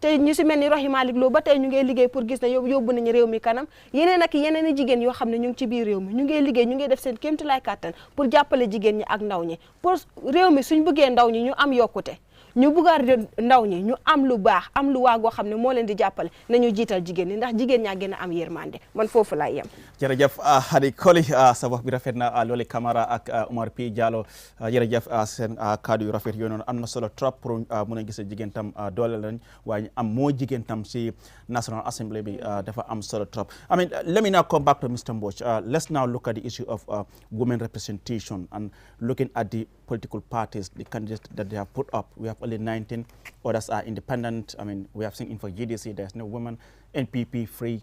G: te ñu si mel ni Rohey Malick Lowe ba tey ñu ngi liggéey pour gis ne yóbbu nañu réew mi kanam yeneen ak yeneen i jigéen yoo xam ne ñu ngi ci biir réew mi ñu ngi liggéey ñu ngi def seen kéemtulaay kàttan pour jàppale jigéen ñi ak ndaw ñi pour réew mi suñ bëggee ndaw ñi ñu am yokkute ñu buggaar ndaw ñi ñu am lu baax am lu waagoo xam ne moo leen di jàppale nañu jiital jigéen ñi ndax jigéen ñaa gën a am yërmande man foofu laay yem.
A: jërëjëf Hadi Koli sa wax bi rafet na Loli Camara ak Omar P Jallow jërëjëf seen kaddu yu rafet yooyu noonu am na solo trop pour mun a gis jigéen tam doole lañ waaye am moo jigéen tam si National Assembly bi dafa am solo trop. I mean, let me now come back to Mr. Mbodj. Let's now look at the issue of women representation and looking at the political parties, the candidates that they have put up. We have only 19, others are independent. I mean, we have seen for GDC, there's no women. NPP, free,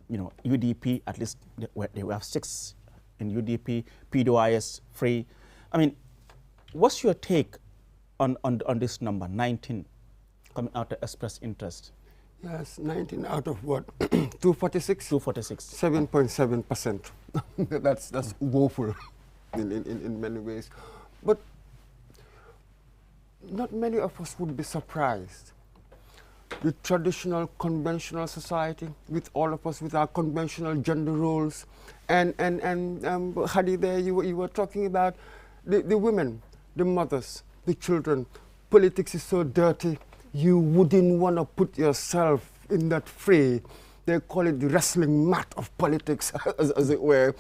A: you know, UDP, at least they have 6 in UDP, PDOIS, free. I mean, what's your take on this number, 19, coming out to express interest?
B: Yes, 19 out of what? 246?
A: 246.
B: 7.7%. That's woeful in many ways. But not many of us would be surprised. The traditional, conventional society, with all of us, with our conventional gender roles, and Hadi, there you were talking about the women, the mothers, the children. Politics is so dirty, you wouldn't want to put yourself in that fray. They call it the wrestling mat of politics, as it were.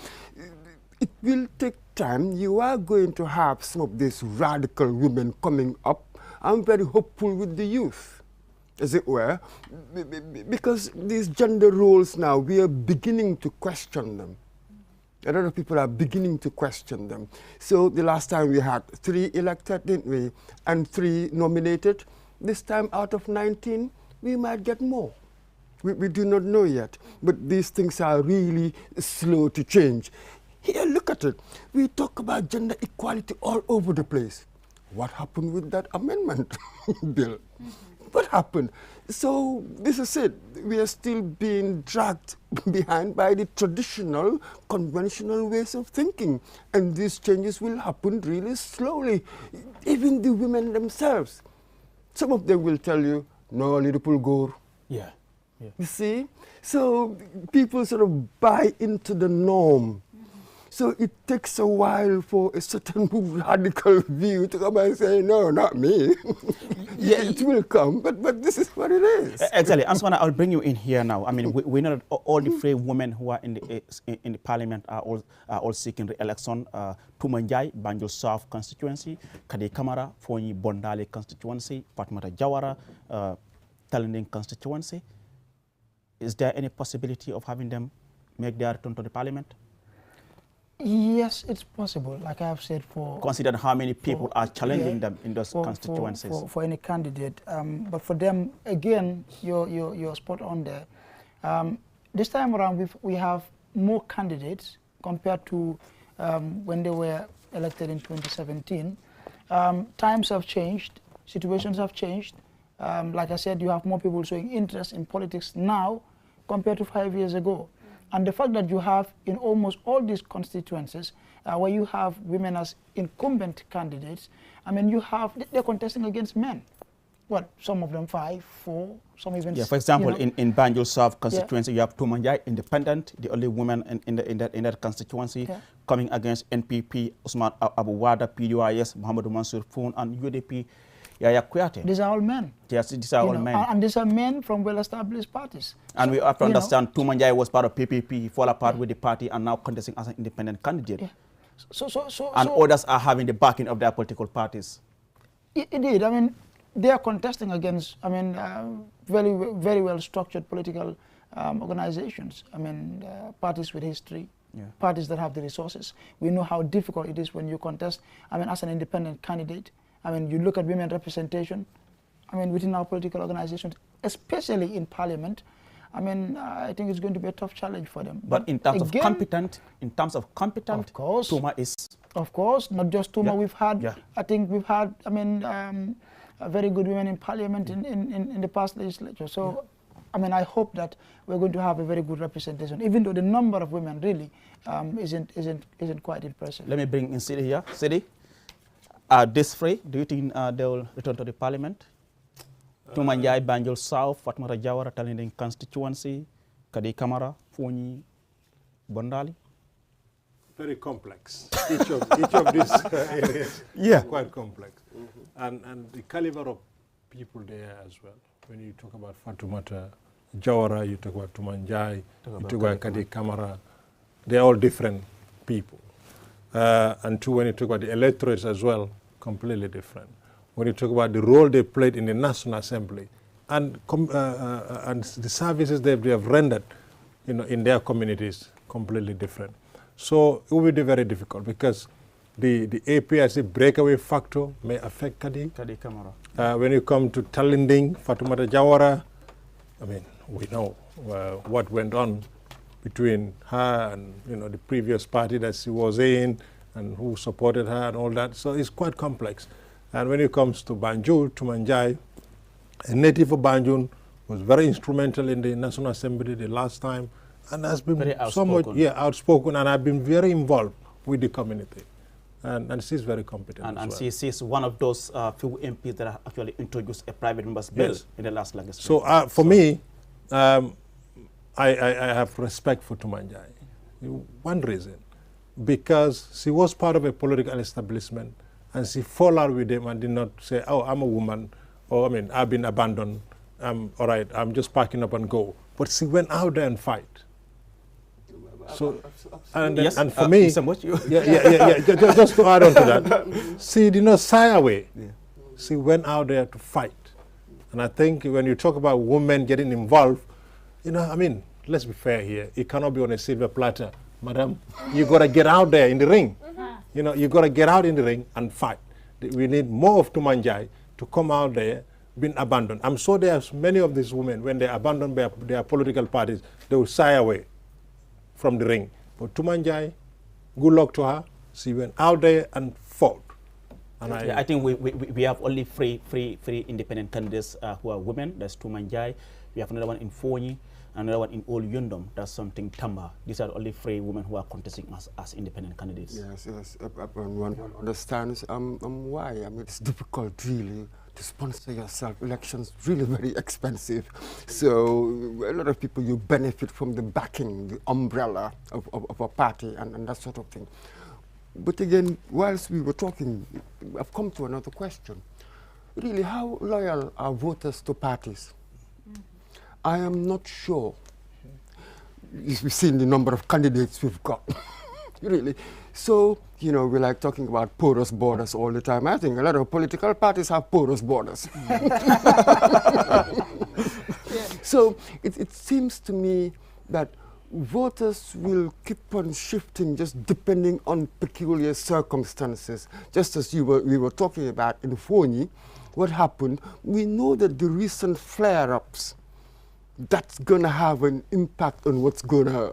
B: It will take time. You are going to have some of these radical women coming up. I'm very hopeful with the youth, as it were, because these gender roles now, we are beginning to question them. A lot of people are beginning to question them. So the last time we had 3 elected, didn't we, and 3 nominated. This time out of 19, we might get more. We do not know yet, but these things are really slow to change. Here, look at it. We talk about gender equality all over the place. What happened with that amendment bill? What happened? So this is it. We are still being dragged behind by the traditional, conventional ways of thinking. And these changes will happen really slowly. Even the women themselves. Some of them will tell you, no, Liverpool go.
A: Yeah. Yeah.
B: You see? So people sort of buy into the norm. So it takes a while for a certain radical view to come and say, no, not me. Yeah, it will come, but this is what it is.
A: Exactly. Answana, I'll bring you in here now. I mean, we know that all the free women who are in the parliament are all seeking re-election. Tumanjai, Banjul South constituency, Kadi Kamara, Fonyi Bondale constituency, Fatmata Jawara, Talending constituency. Is there any possibility of having them make their return to the parliament?
C: Yes, it's possible. Like I have said, for
A: consider how many people are challenging them in those constituencies.
C: For any candidate, but for them, again, you're spot on there. This time around, we have more candidates compared to when they were elected in 2017. Times have changed, situations have changed. Like I said, you have more people showing interest in politics now compared to 5 years ago. And the fact that you have in almost all these constituencies where you have women as incumbent candidates, I mean, they're contesting against men. What, some of them 5, 4, some even...
A: Yeah, for example, in Banjul South constituency, you have Tumanjai, independent, the only woman in that constituency, coming against NPP, Usman Abu Wada, PDIS, Muhammadu Mansur Foon, and UDP, Yaya Kuyate.
C: These are all men.
A: Yes, these are all men.
C: And these are men from well-established parties.
A: And we have to understand Tumanjai was part of PPP, he fell apart with the party, and now contesting as an independent candidate.
C: Yeah.
A: And others are having the backing of their political parties.
C: Indeed, I mean, they are contesting against, I mean, very well structured political organizations. I mean, parties with history, parties that have the resources. We know how difficult it is when you contest, I mean, as an independent candidate. I mean, you look at women representation, I mean, within our political organizations, especially in parliament. I mean, I think it's going to be a tough challenge for them.
A: But in terms of competent, of course, Tuma is...
C: Of course, not just Tuma. We've had, I think we've had, I mean, very good women in parliament in the past legislature. So, I mean, I hope that we're going to have a very good representation, even though the number of women really isn't quite impressive.
A: Let me bring in Sidi here. Sidi, this free, do you think they will return to the parliament? Tumanjai, Banjul South, Fatmata Jawara, Talinding constituency, Kadi Kamara, Foni, Bondali?
D: Very complex. Each of these areas are quite complex. And the caliber of people there as well. When you talk about Fatumata Jawara, you talk about Tumanjai, you talk about Kadi Kamara, they're all different people. And when you talk about the electorates as well, completely different. When you talk about the role they played in the National Assembly and the services they have rendered, in their communities, completely different. So it will be very difficult because the APRC breakaway factor may affect Kadi Kamara. When you come to Talinding, Fatumata Jawara, I mean, we know what went on between her and the previous party that she was in and who supported her and all that. So it's quite complex. And when it comes to Banjul, Tumanjai, a native of Banjul was very instrumental in the National Assembly the last time and has been somewhat outspoken, and I've been very involved with the community. And she's very competent
A: and she's one of those few MPs that actually introduced a private member's bill in the last legislature.
D: So for me, I have respect for Tumanjai. One reason, because she was part of a political establishment and she fell out with them and did not say, oh, I'm a woman, or I mean, I've been abandoned, all right, I'm just packing up and go. But she went out there and fight. So, and for me, just to add on to that, she did not shy away. She went out there to fight. And I think when you talk about women getting involved, I mean, let's be fair here. It cannot be on a silver platter. Madam, you got to get out there in the ring. You got to get out in the ring and fight. We need more of Tumanjai to come out there, being abandoned. I'm sure there's many of these women, when they abandon their political parties, they will shy away from the ring. But Tumanjai, good luck to her. She went out there and fought. And
A: I think we have only three independent candidates who are women. That's Tumanjai. We have another one in Foni, another one in Old Yundum. That's something Tamba. These are only 3 women who are contesting as independent candidates.
B: Yes. One understands why. I mean, it's difficult really to sponsor yourself. Elections really very expensive. So a lot of people, you benefit from the backing, the umbrella of a party and that sort of thing. But again, whilst we were talking, I've come to another question. Really, how loyal are voters to parties? I am not sure. We've seen the number of candidates we've got. Really. So, we like talking about porous borders all the time. I think a lot of political parties have porous borders. So it seems to me that voters will keep on shifting just depending on peculiar circumstances. Just as we were talking about in Foni, what happened, we know that the recent flare-ups that's going to have an impact on what's going to,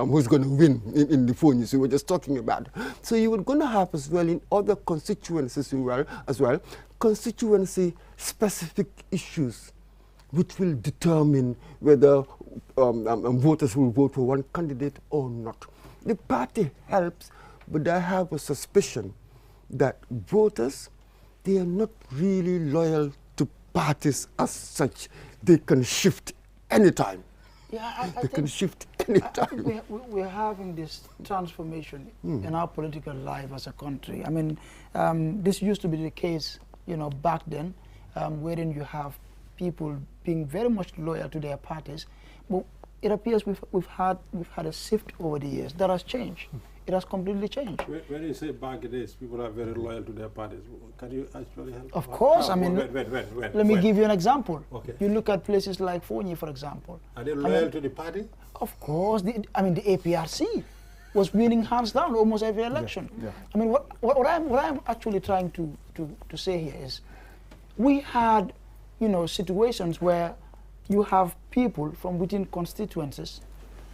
B: who's going to win in the phone. So we're just talking about. So you were going to have as well in other constituencies as well, constituency-specific issues, which will determine whether voters will vote for one candidate or not. The party helps, but I have a suspicion that voters, they are not really loyal to parties as such. They can shift anytime.
C: Yeah,
B: they can shift anytime.
C: I think we're having this transformation in our political life as a country. I mean, this used to be the case, back then, wherein you have people being very much loyal to their parties. But it appears we've had a shift over the years. That has changed. It has completely changed.
D: When you say back days, people are very loyal to their parties. Can you actually help?
C: Of course. I mean,
D: when?
C: Let me give you an example.
D: Okay.
C: You look at places like Fonyi, for example.
D: Are they loyal to the party?
C: Of course. The APRC was winning hands down almost every election.
D: Yeah.
C: I mean, what I'm actually trying to say here is, we had, situations where you have people from within constituencies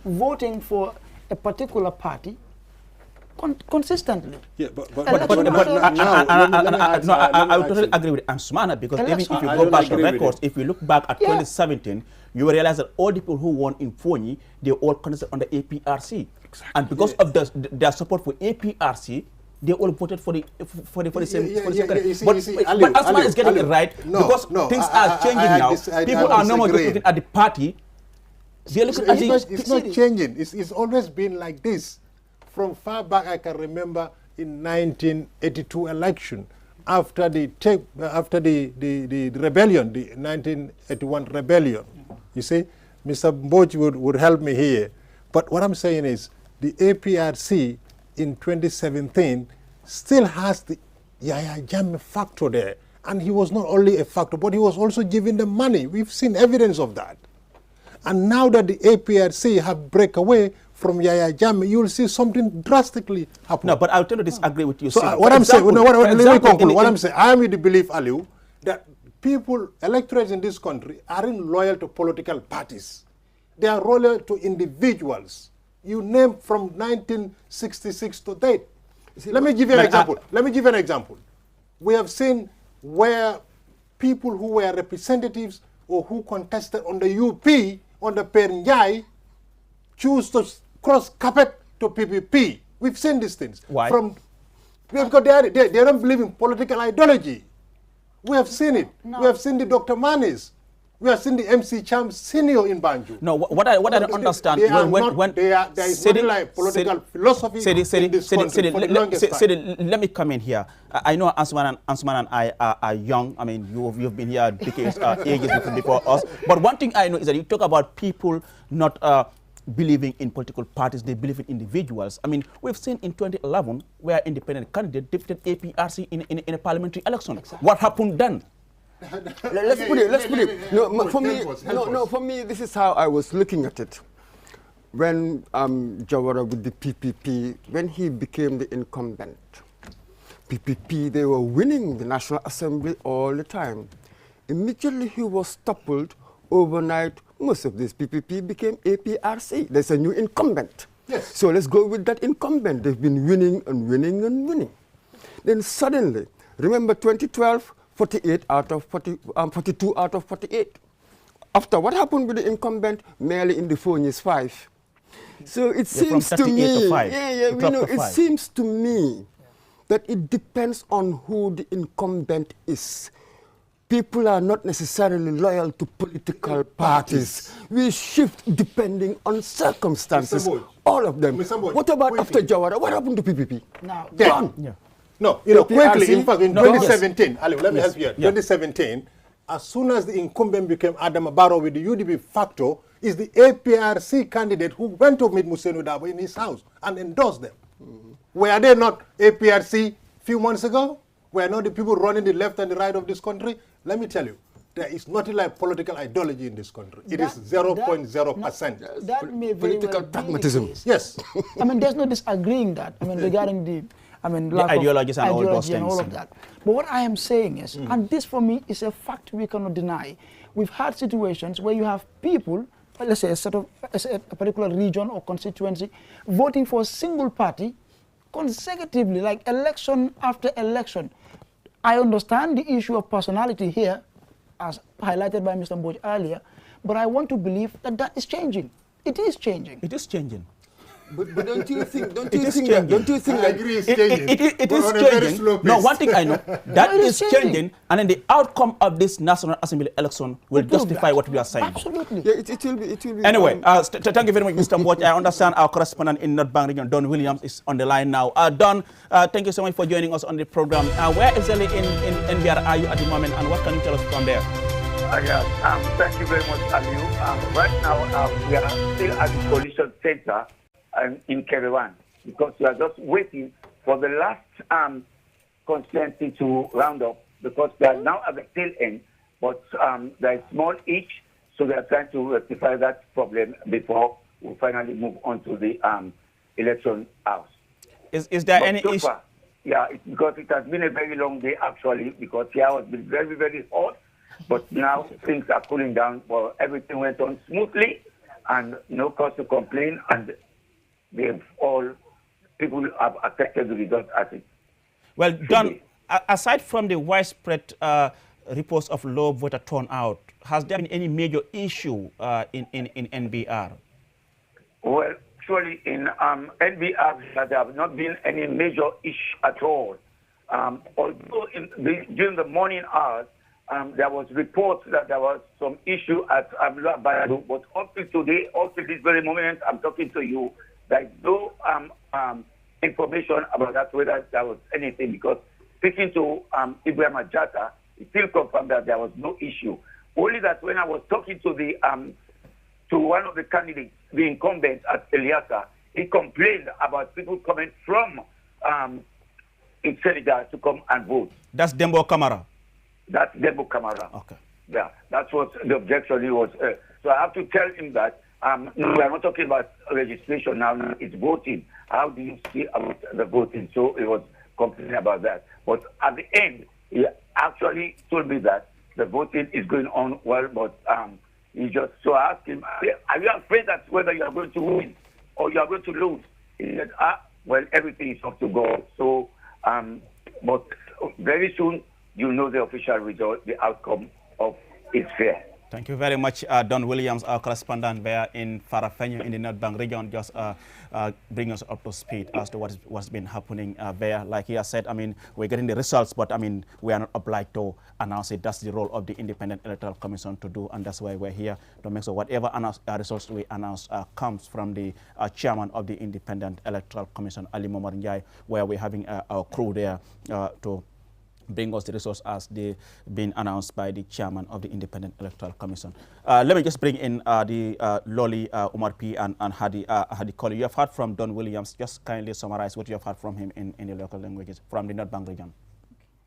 C: voting for a particular party consistently.
A: Yeah, I would totally agree with Ansumana, because even if you go back to records, if you look back at 2017, you will realize that all the people who won in Fonyi, they all contested on the APRC. Exactly. And because of their support for APRC, they all voted for the same. But Ansumana is getting it right, because things are changing now. People are no more just looking at the party.
D: It's not changing. It's always been like this. From far back, I can remember in 1982 election, after the rebellion, the 1981 rebellion. You see, Mr. Mboji would help me here. But what I'm saying is, the APRC in 2017 still has the Yahya Jammeh factor there. And he was not only a factor, but he was also giving them money. We've seen evidence of that. And now that the APRC have break away from Yahya Jammeh, you will see something drastically happen.
A: No, but I'll tell you disagree with you.
D: So what I'm saying, I am with the belief, Aliu, that people, electorates in this country, aren't loyal to political parties. They are loyal to individuals. You name from 1966 to date. Let me give you an example. We have seen where people who were representatives or who contested on the UP, on the Pernjai, choose to cross carpet to PPP. We've seen these things.
A: Why?
D: Because they don't believe in political ideology. We have seen it. No. We have seen the Dr. Manis. We have seen the MC Cham Senior in Banjul.
A: No, what I don't understand,
D: there is not like political philosophy in this country for the longest time.
A: Let me come in here. I know Ansman and I are young. I mean, you've been here decades, ages before us. But one thing I know is that you talk about people not believing in political parties, they believe in individuals. I mean, we've seen in 2011 where independent candidate defeated APRC in a parliamentary election. Exactly. What happened then?
B: Let's put it. No, for me, this is how I was looking at it. When Jawara with the PPP, when he became the incumbent, PPP, they were winning the National Assembly all the time. Immediately he was toppled overnight. Most of this PPP became APRC. There's a new incumbent.
D: Yes.
B: So let's go with that incumbent. They've been winning and winning and winning. Then suddenly, remember 2012, 42 out of 48. After what happened with the incumbent, merely in the phone is 5. So it seems to me, it seems to me that it depends on who the incumbent is. People are not necessarily loyal to political parties. We shift depending on circumstances. All of them. What about after Jawara? What happened to PPP?
C: Now,
B: gone.
C: Yeah.
D: No, quickly, in fact, in 2017, Ali, let me help you here. 2017, as soon as the incumbent became Adam Barrow with the UDP factor, is the APRC candidate who went to meet Musenu Dabo in his house and endorsed them. Were they not APRC a few months ago? Were not the people running the left and the right of this country? Let me tell you, there is nothing like political ideology in this country. It is 0.0%.
C: That may very
B: political
C: well
B: pragmatism.
C: Be the case.
D: Yes.
C: I mean, there's no disagreeing that. I mean, regarding the I mean,
A: the
C: lack
A: ideologies
C: of
A: and all those
C: ideology and all
A: things.
C: of that. But what I am saying is, and this for me is a fact we cannot deny, we've had situations where you have people, let's say a particular region or constituency, voting for a single party consecutively, like election after election. I understand the issue of personality here, as highlighted by Mr. Mboj earlier, but I want to believe that that is changing. It is changing.
A: It is changing.
B: But don't you think? Don't
A: It
B: you
A: is
B: think?
A: changing.
B: Don't you think that
A: it is changing? No, one thing I know, that is changing, and then the outcome of this National Assembly election will justify what we are saying.
C: Absolutely.
B: Yeah, it will be. It will be.
A: Anyway, thank you very much, Mr. Mboj. I understand our correspondent in North Bank region, Don Williams, is on the line now. Don, thank you so much for joining us on the program. Where exactly in NBR are you at the moment, and what can you tell us from there?
K: Thank you very much, Aliu. Right now, we are still at the Coalition Center in Kerewan, because we are just waiting for the last constituency to round up, because they are now at the tail end, but there is small each, so we are trying to rectify that problem before we finally move on to the election house.
A: Is there any issue?
K: Yeah, it's because it has been a very long day, actually, because here has been very, very hot, but now things are cooling down. Well, everything went on smoothly, and no cause to complain, and people have accepted the result as it. Well,
A: Don, aside from the widespread reports of low voter turnout, has there been any major issue in NBR?
K: Well, actually, in NBR, there have not been any major issue at all. Although during the morning hours, there was reports that there was some issue at Abdullah, but up to today, up to this very moment, I'm talking to you, there is no information about that, whether there was anything, because speaking to Ibrahim Ajata, he still confirmed that there was no issue. Only that when I was talking to the to one of the candidates, the incumbent at Eliasa, he complained about people coming from in Senegal to come and vote.
A: That's Dembo Kamara.
K: That's Dembo Kamara.
A: Okay.
K: Yeah, that's what the objection he was. So I have to tell him that we are not talking about registration now, it's voting. How do you see about the voting? So he was complaining about that. But at the end, he actually told me that the voting is going on well, but he just, so I asked him, are you afraid that whether you are going to win or you are going to lose? He said, well, everything is up to God. So, but very soon, you'll know the official result, the outcome of it's fair.
A: Thank you very much, Don Williams, our correspondent there in Farafenni in the North Bank region, just bring us up to speed as to what's been happening there. Like he has said, I mean, we're getting the results, but I mean, we are not obliged to announce it. That's the role of the Independent Electoral Commission to do, and that's why we're here to make sure whatever results we announce comes from the chairman of the Independent Electoral Commission, Ali Momar Njai, where we're having our crew there to bring us the results as they been announced by the chairman of the Independent Electoral Commission. Let me just bring in the Loli Umar P and Hadi Koli. You have heard from Don Williams. Just kindly summarize what you have heard from him in the local languages from the North Bank region.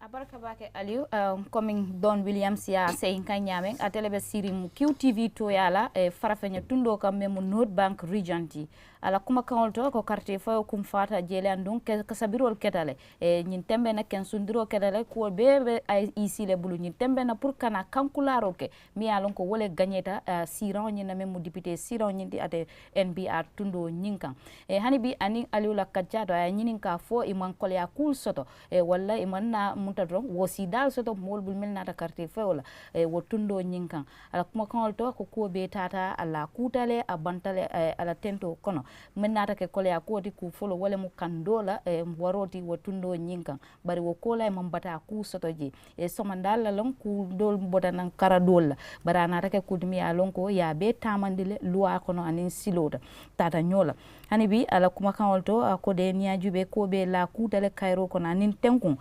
E: Abaraka bake Aliou coming Don Williams ya saying kanyame atelebe sirim QTV to yala farafenya tundo kam memu North Bank region ti ala kuma kawolto ko carte fayo kum fata jele andun kasabirol ketale nyin tembe na ken sundiro ketale ko bebe ay isi le bulu nyin tembe na pour kana kankularo ke mi alon ko wole gagneta siran nyin na memu député siran nyin di ate NBR tundo nyinkan hani bi ani Aliou la kajado ay nyinin ka fo iman kolya kul soto walla iman na muntadro wosi dal soto molbul melnata carte fayo la wo tundo nyinkan ala kuma kawolto ko be tata ala kutale abantale ala tento kono menata ke kolya koti ku folo wala mu kandola waroti watundo nyinkan bari wo kola mambata ku soto je somandal la lon ku dol botanan karadol bara nata ke kudmi alon ko ya be tamandile luwa kono anin silota tata nyola hani bi ala kuma kanolto ko de niajube ko be la kutale kayro kono anin tenkun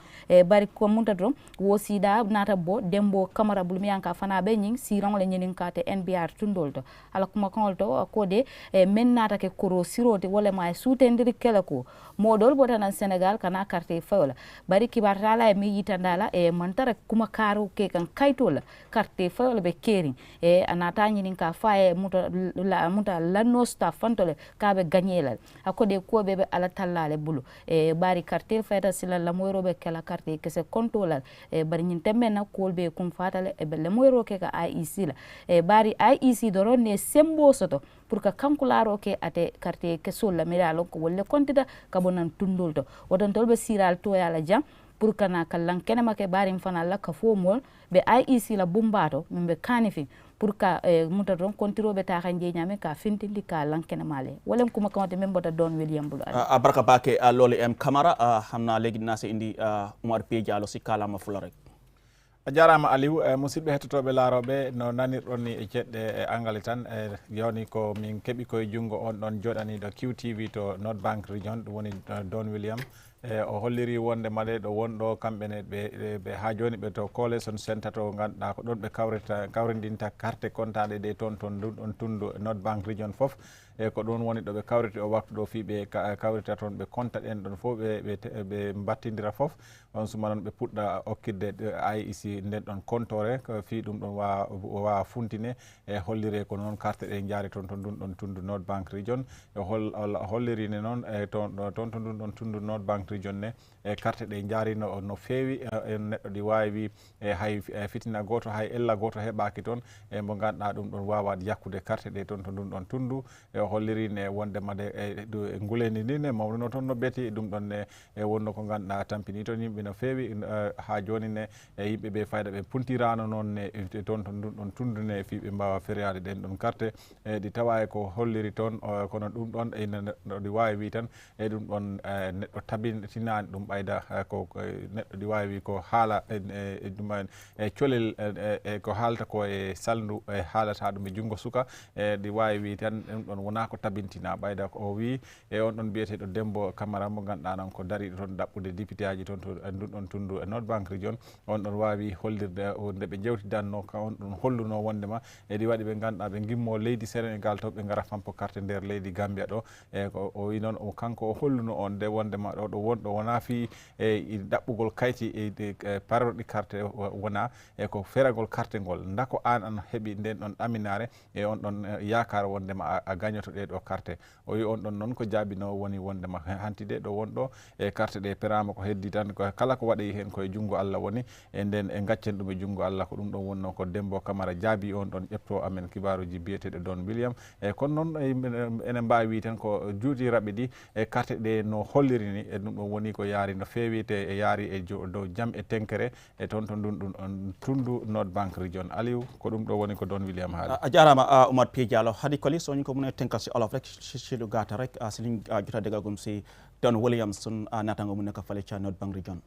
E: bari ko muntadro wo sida nata bo dembo kamara bulmi yanka fana be nyin siran le nyin kate NBR tundolto ala kuma kanolto ko de men nata ke koro sirote wala ma sutendiri kelako modol botana Senegal kana carte fawla bari kibartala mi yitandala mantara kuma karo ke kan kaitola carte fawla be kering anata nyinin ka faye muta lanno sta fantole ka be gagné nyelal akode ko bebe ala tallale bulu bari carte fayta sila la moyro be kala carte ke se contrôle bari nyin tembe na ko be kum fatale e be le moyro ke ka IEC la bari IEC doron ne sembo soto pour que kankularo ke ate carte ke sol la miralo ko wolle kontida kabonan tundulto wodon tolbe siral to yala jam pour kana kallan kenema ke bari fana la ka fomol be IEC la bumbato mbe kanifi pour ka mutadon kontiro be ta xanje nyame ka fintindi ka lan kenemale wolem kuma kamate membo da don William Bulu
A: baraka bake loli Camara xamna legi nasi indi Umar P Diallo si kala ma fula rek
F: a jarama Aliou musidɓe hettotoɓe laaroɓe no nanirɗon ni e jeɗɗe e angale tan yawni ko min keeɓi koye junngo on ɗon joɗaniɗo QTV to North Bank Region ɗum woni Don William o holliri wonde maɗe ɗo wonɗo kamɓene ɓe ha joni ɓe to collation centre to ganduɗa ko ɗon ɓe kawrindinta carte comptaɗe ɗe toon ɗon tundu North Bank Region foof e ko ɗon woni ɗo ɓe kawriti o waktu ɗo fi ɓe kawrita toon ɓe compta ɗen ɗon fof ɓe battidira foof on suma noon ɓe puɗɗa okkidde IEC nden ɗon comptore ko fi ɗum ɗon wawa funtine e hollire ko noon carte ɗe jaari toon to ndun ɗon tundu North Bank Region e hollirine noon e toon to ndun ɗon tundu North Bank Region ne e carte ɗe jaarino no feewi neɗɗo ɗi wawi hay fitina goto hay ella goto heɓaki toon e mo ganduɗa ɗum ɗon wawa yakkude carte ɗe toon to ndun ɗon tundu hollirine wonde made e ngulendi ndi ne mawnuno toon no beeti ɗum ɗon e wonno ko ganduɗa tampini toon yimɓe no feewi ha joni ne e yimɓe ɓe fayda ɓe puntirano noon ne toon to ndun ɗon tundu ne fi ɓe mbawa fereade ɗen ɗon carte ɗi tawa e ko holliri toon kono ɗum ɗon ene neɗɗo ɗi wawi wi tan e ɗum ɗon neɗɗo tabintinani ɗum ɓayda ko neɗɗo ɗi wawi wi ko haala ɗum e colel ko haalta ko e salndu e haalata ɗum e junngo suka ɗi wawi wi tan ɗum ɗon wona ko tabintina ɓayda ko o wi e on ɗon biyeteɗo Dembo Camara mo ganduɗa noon ko dariɗo toon ɗaɓɓude député aji toon to ndun ɗon tundu e North Bank Region on ɗon wawi hollirde nde ɓe jewtidanno ka on ɗon holluno wondema e ɗi waɗi ɓe ganduɗa ɓe gimmo leydi Sénégal to ɓe gara fampo carte nder leydi Gambia ɗo e ko o wi noon kanko o holluno on nde wondema ɗo ɗo wonɗo wona fi e ɗaɓɓugol kayti e parorɗi carte wona e ko feragol carte ngol dako an heeɓi nden ɗon ɗaminare e on ɗon yakar wondema a gagnoto ɗe ɗo carte o wi on ɗon noon ko jaabino woni wondema hantide ɗo wonɗo e carte ɗe perama ko heddi tan ko kala ko waɗi hen koye junngo Allah woni e nden e gaccen ɗum e junngo Allah ko ɗum ɗon wonno ko Dembo Camara jaabi on ɗon ƴefto amen kibaruji biyeteɗo Don William e kono noon enen mbawi wi tan ko juutiraɓe ɗi e carte ɗe no hollirini e ɗum ɗon woni ko yaari no feewi te e yaari e dow jaam e tenkere e toon to ndun ɗum tundu North Bank Region Aliou ko ɗum ɗo woni ko Don William haali
A: a jarama Oumar P Diallo hadi koli soñi ko mune tenkal si olof rek silu gata rek silin jota degagum si Don William sun natango mu nekk fale ca North Bank Region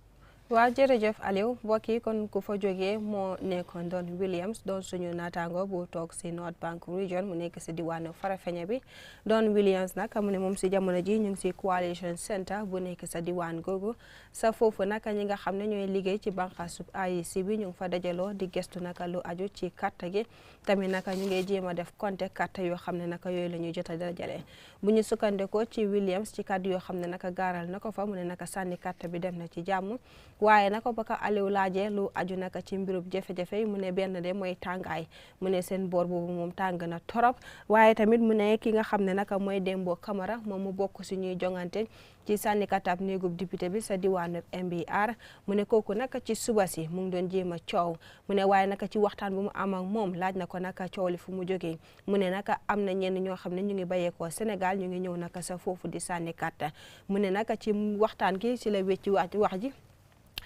G: waaw jërëjëf Aliou mbokk yi kon ku fa jógee moo nekkoon Don Williams doon suñu naataango bu toog si North Bank Region mu nekk si diwaanu Farafenni bi Don Williams nag mu ne moom si jamono ji ñu ngi si Coalition Centre bu nekk sa diwaan googu sa foofu nag ñi nga xam ne ñooy liggéey ci bànqaasu IEC bi ñu ngi fa dajaloo di gestu naka lu aju ci carte gi tamit naka ñu ngi jéem a def compte carte yoo xam ne naka yooyu la ñuy jot a dajale bu ñu sukkandekoo ci Williams ci kàddu yoo xam ne naka gaaral na ko fa mu ne naka sànni carte bi dem na ci jàmm waaye naka ba ko Aliou laajee lu aju naka ci mbirub jafe-jafe yi mu ne benn de mooy tàngaay mu ne seen boor boobu moom tàng na torop waaye tamit mu ne ki nga xam ne naka mooy Dembo Camara moom mu bokk si ñuy jongante ci sànni katab néegub député bi sa diwaanu MBR mu ne kooku naka ci suba si mu ngi doon jéem a coow mu ne waaye naka ci waxtaan bu mu am ak moom laaj na ko naka coow li fu mu jógee mu ne naka am na ñenn ñoo xam ne ñu ngi bayeekoo Sénégal ñu ngi ñëw naka sa foofu di sànni kat mu ne naka ci waxtaan gi ci la wecci wax ji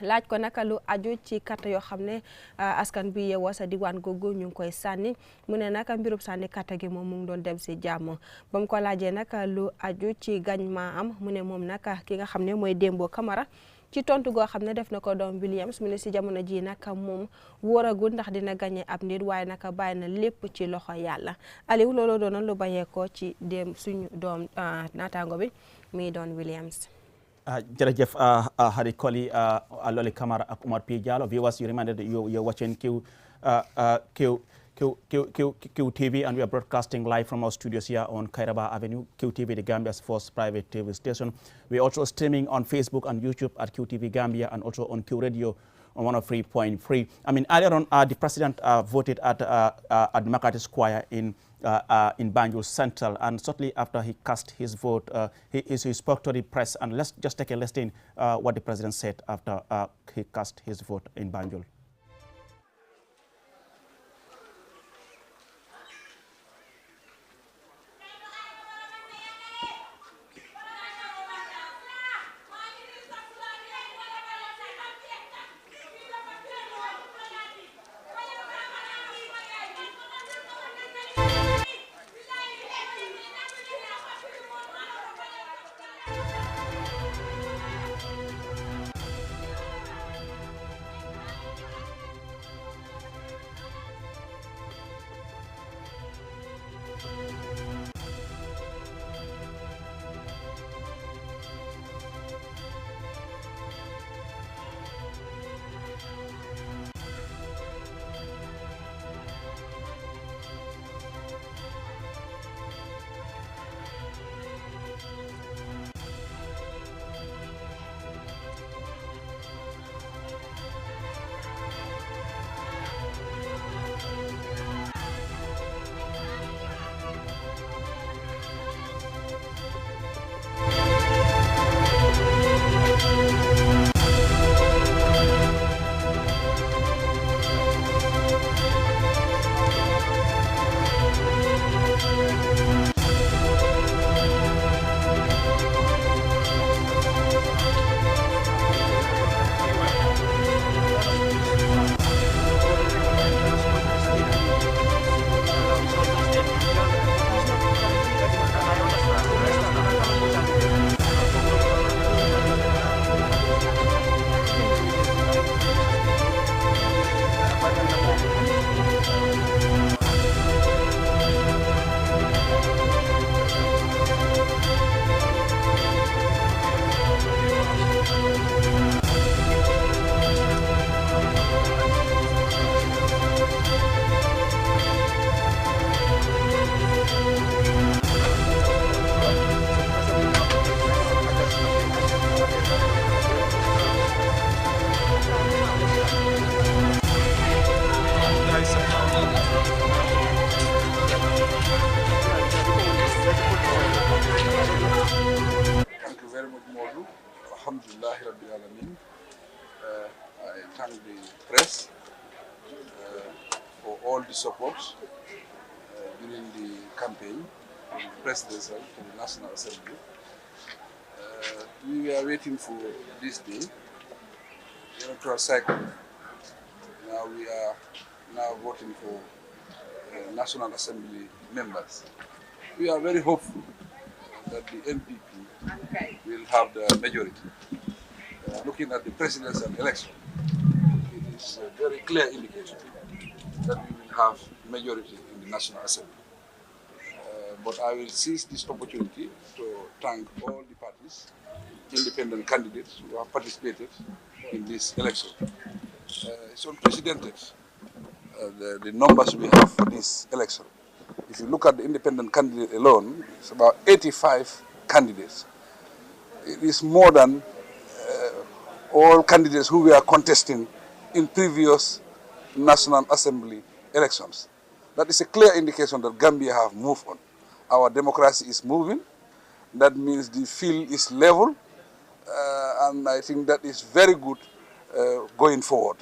G: laaj ko naka lu aju ci carte yoo xam ne askan bi yeewoo sa diwaan googu ñu ngi koy sànni mu ne naka mbirub sànni carte gi moom mu ngi doon dem si jàmm ba mu ko laajee naka lu aju ci gañ maa am mu ne moom naka ki nga xam ne mooy Dembo Camara ci tontu goo xam ne def na ko Don Williams mu ne si jamono ji naka moom wóoragul ndax dina gagné ab nit waaye naka bàyyi na lépp ci loxo yàlla Aliou looloo doonoon lu bàyyeekoo ci dem suñu doom naataango bi muy Don Williams.
A: Jerejef Hari Koli Loli Camara ak Oumar P Diallo. Viewers, you reminded you're watching QTV, and we are broadcasting live from our studios here on Kairaba Avenue. QTV, the Gambia's first private TV station. We're also streaming on Facebook and YouTube at QTV Gambia, and also on Q Radio on 103.3. I mean, earlier on, the president voted at Makati Square in in Banjul Central. And shortly after he cast his vote, he spoke to the press. And let's just take a listen what the president said after he cast his vote in Banjul.
M: Alhamdulillahi Rabbil Alameen. I thank the press for all the support during the campaign from the presidential to the National Assembly. We were waiting for this day, the electoral cycle. Now we are voting for National Assembly members. We are very hopeful that the NPP will have the majority. Looking at the presidential election, it is a very clear indication that we will have majority in the National Assembly. But I will seize this opportunity to thank all the parties, independent candidates who have participated in this election. It's unprecedented, the numbers we have for this election. If you look at the independent candidate alone, it's about 85 candidates. It is more than all candidates who were contesting in previous National Assembly elections. That is a clear indication that Gambia have moved on. Our democracy is moving. That means the field is level, and I think that is very good going forward,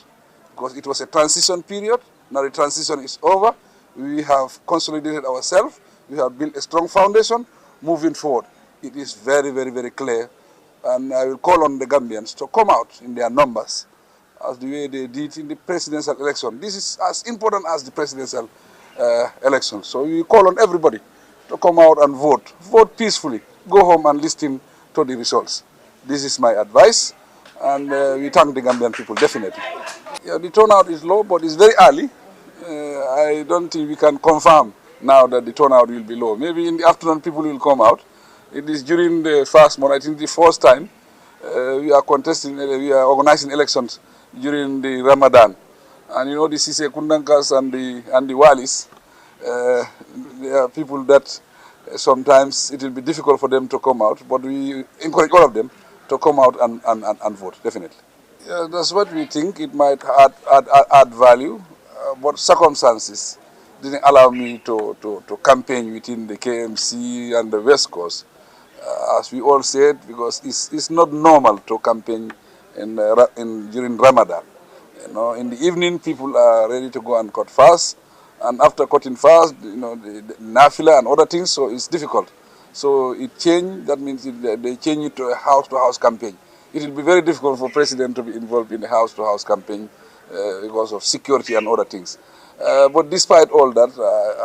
M: because it was a transition period. Now the transition is over. We have consolidated ourselves. We have built a strong foundation. Moving forward, it is very, very, very clear. And I will call on the Gambians to come out in their numbers as the way they did in the presidential election. This is as important as the presidential election. So we call on everybody to come out and vote. Vote peacefully. Go home and listen to the results. This is my advice, and we thank the Gambian people, definitely. Yeah, the turnout is low, but it's very early. I don't think we can confirm now that the turnout will be low. Maybe in the afternoon people will come out. It is during the first month, I think the first time, we are organizing elections during the Ramadan. And you know, the Sise Kundankas and the Walis, they are people that sometimes it will be difficult for them to come out, but we encourage all of them to come out and vote, definitely. Yeah, that's what we think. It might add value, but circumstances didn't allow me to campaign within the KMC and the West Coast. As we all said, because it's not normal to campaign during Ramadan. You know, in the evening, people are ready to go and cut fast, and after cutting fast, you know, the nafila and other things, so it's difficult. So it changed. That means they changed it to a house-to-house campaign. It will be very difficult for president to be involved in a house-to-house campaign because of security and other things. But despite all that,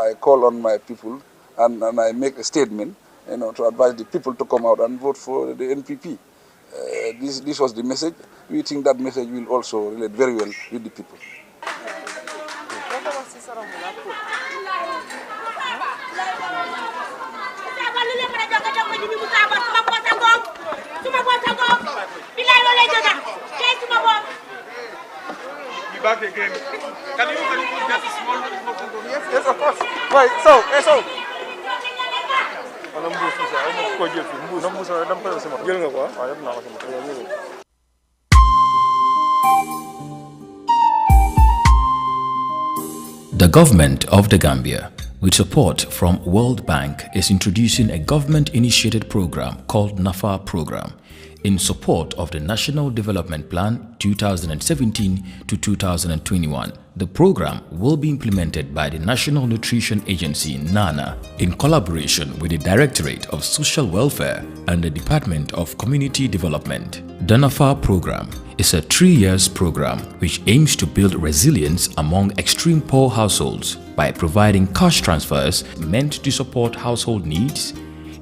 M: I call on my people and I make a statement, you know, to advise the people to come out and vote for the NPP. This was the message. We think that message will also relate very well with the people.
L: Be back again. Can you just a small? Yes, of course. Right, so.
R: The government of the Gambia, with support from World Bank, is introducing a government-initiated program called NAFA program in support of the National Development Plan 2017 to 2021. The program will be implemented by the National Nutrition Agency (NANA) in collaboration with the Directorate of Social Welfare and the Department of Community Development. The NAFA program is a 3-year program which aims to build resilience among extreme poor households by providing cash transfers meant to support household needs,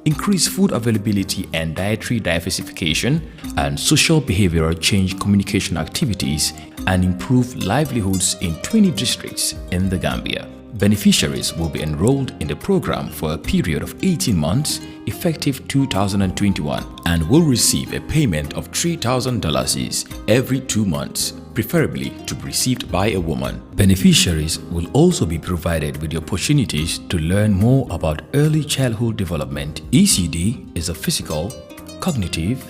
R: increase food availability and dietary diversification, and social behavioral change communication activities, and improve livelihoods in 20 districts in the Gambia. Beneficiaries will be enrolled in the program for a period of 18 months, effective 2021, and will receive a payment of $3,000 every 2 months, preferably to be received by a woman. Beneficiaries will also be provided with the opportunities to learn more about early childhood development. ECD is a physical, cognitive,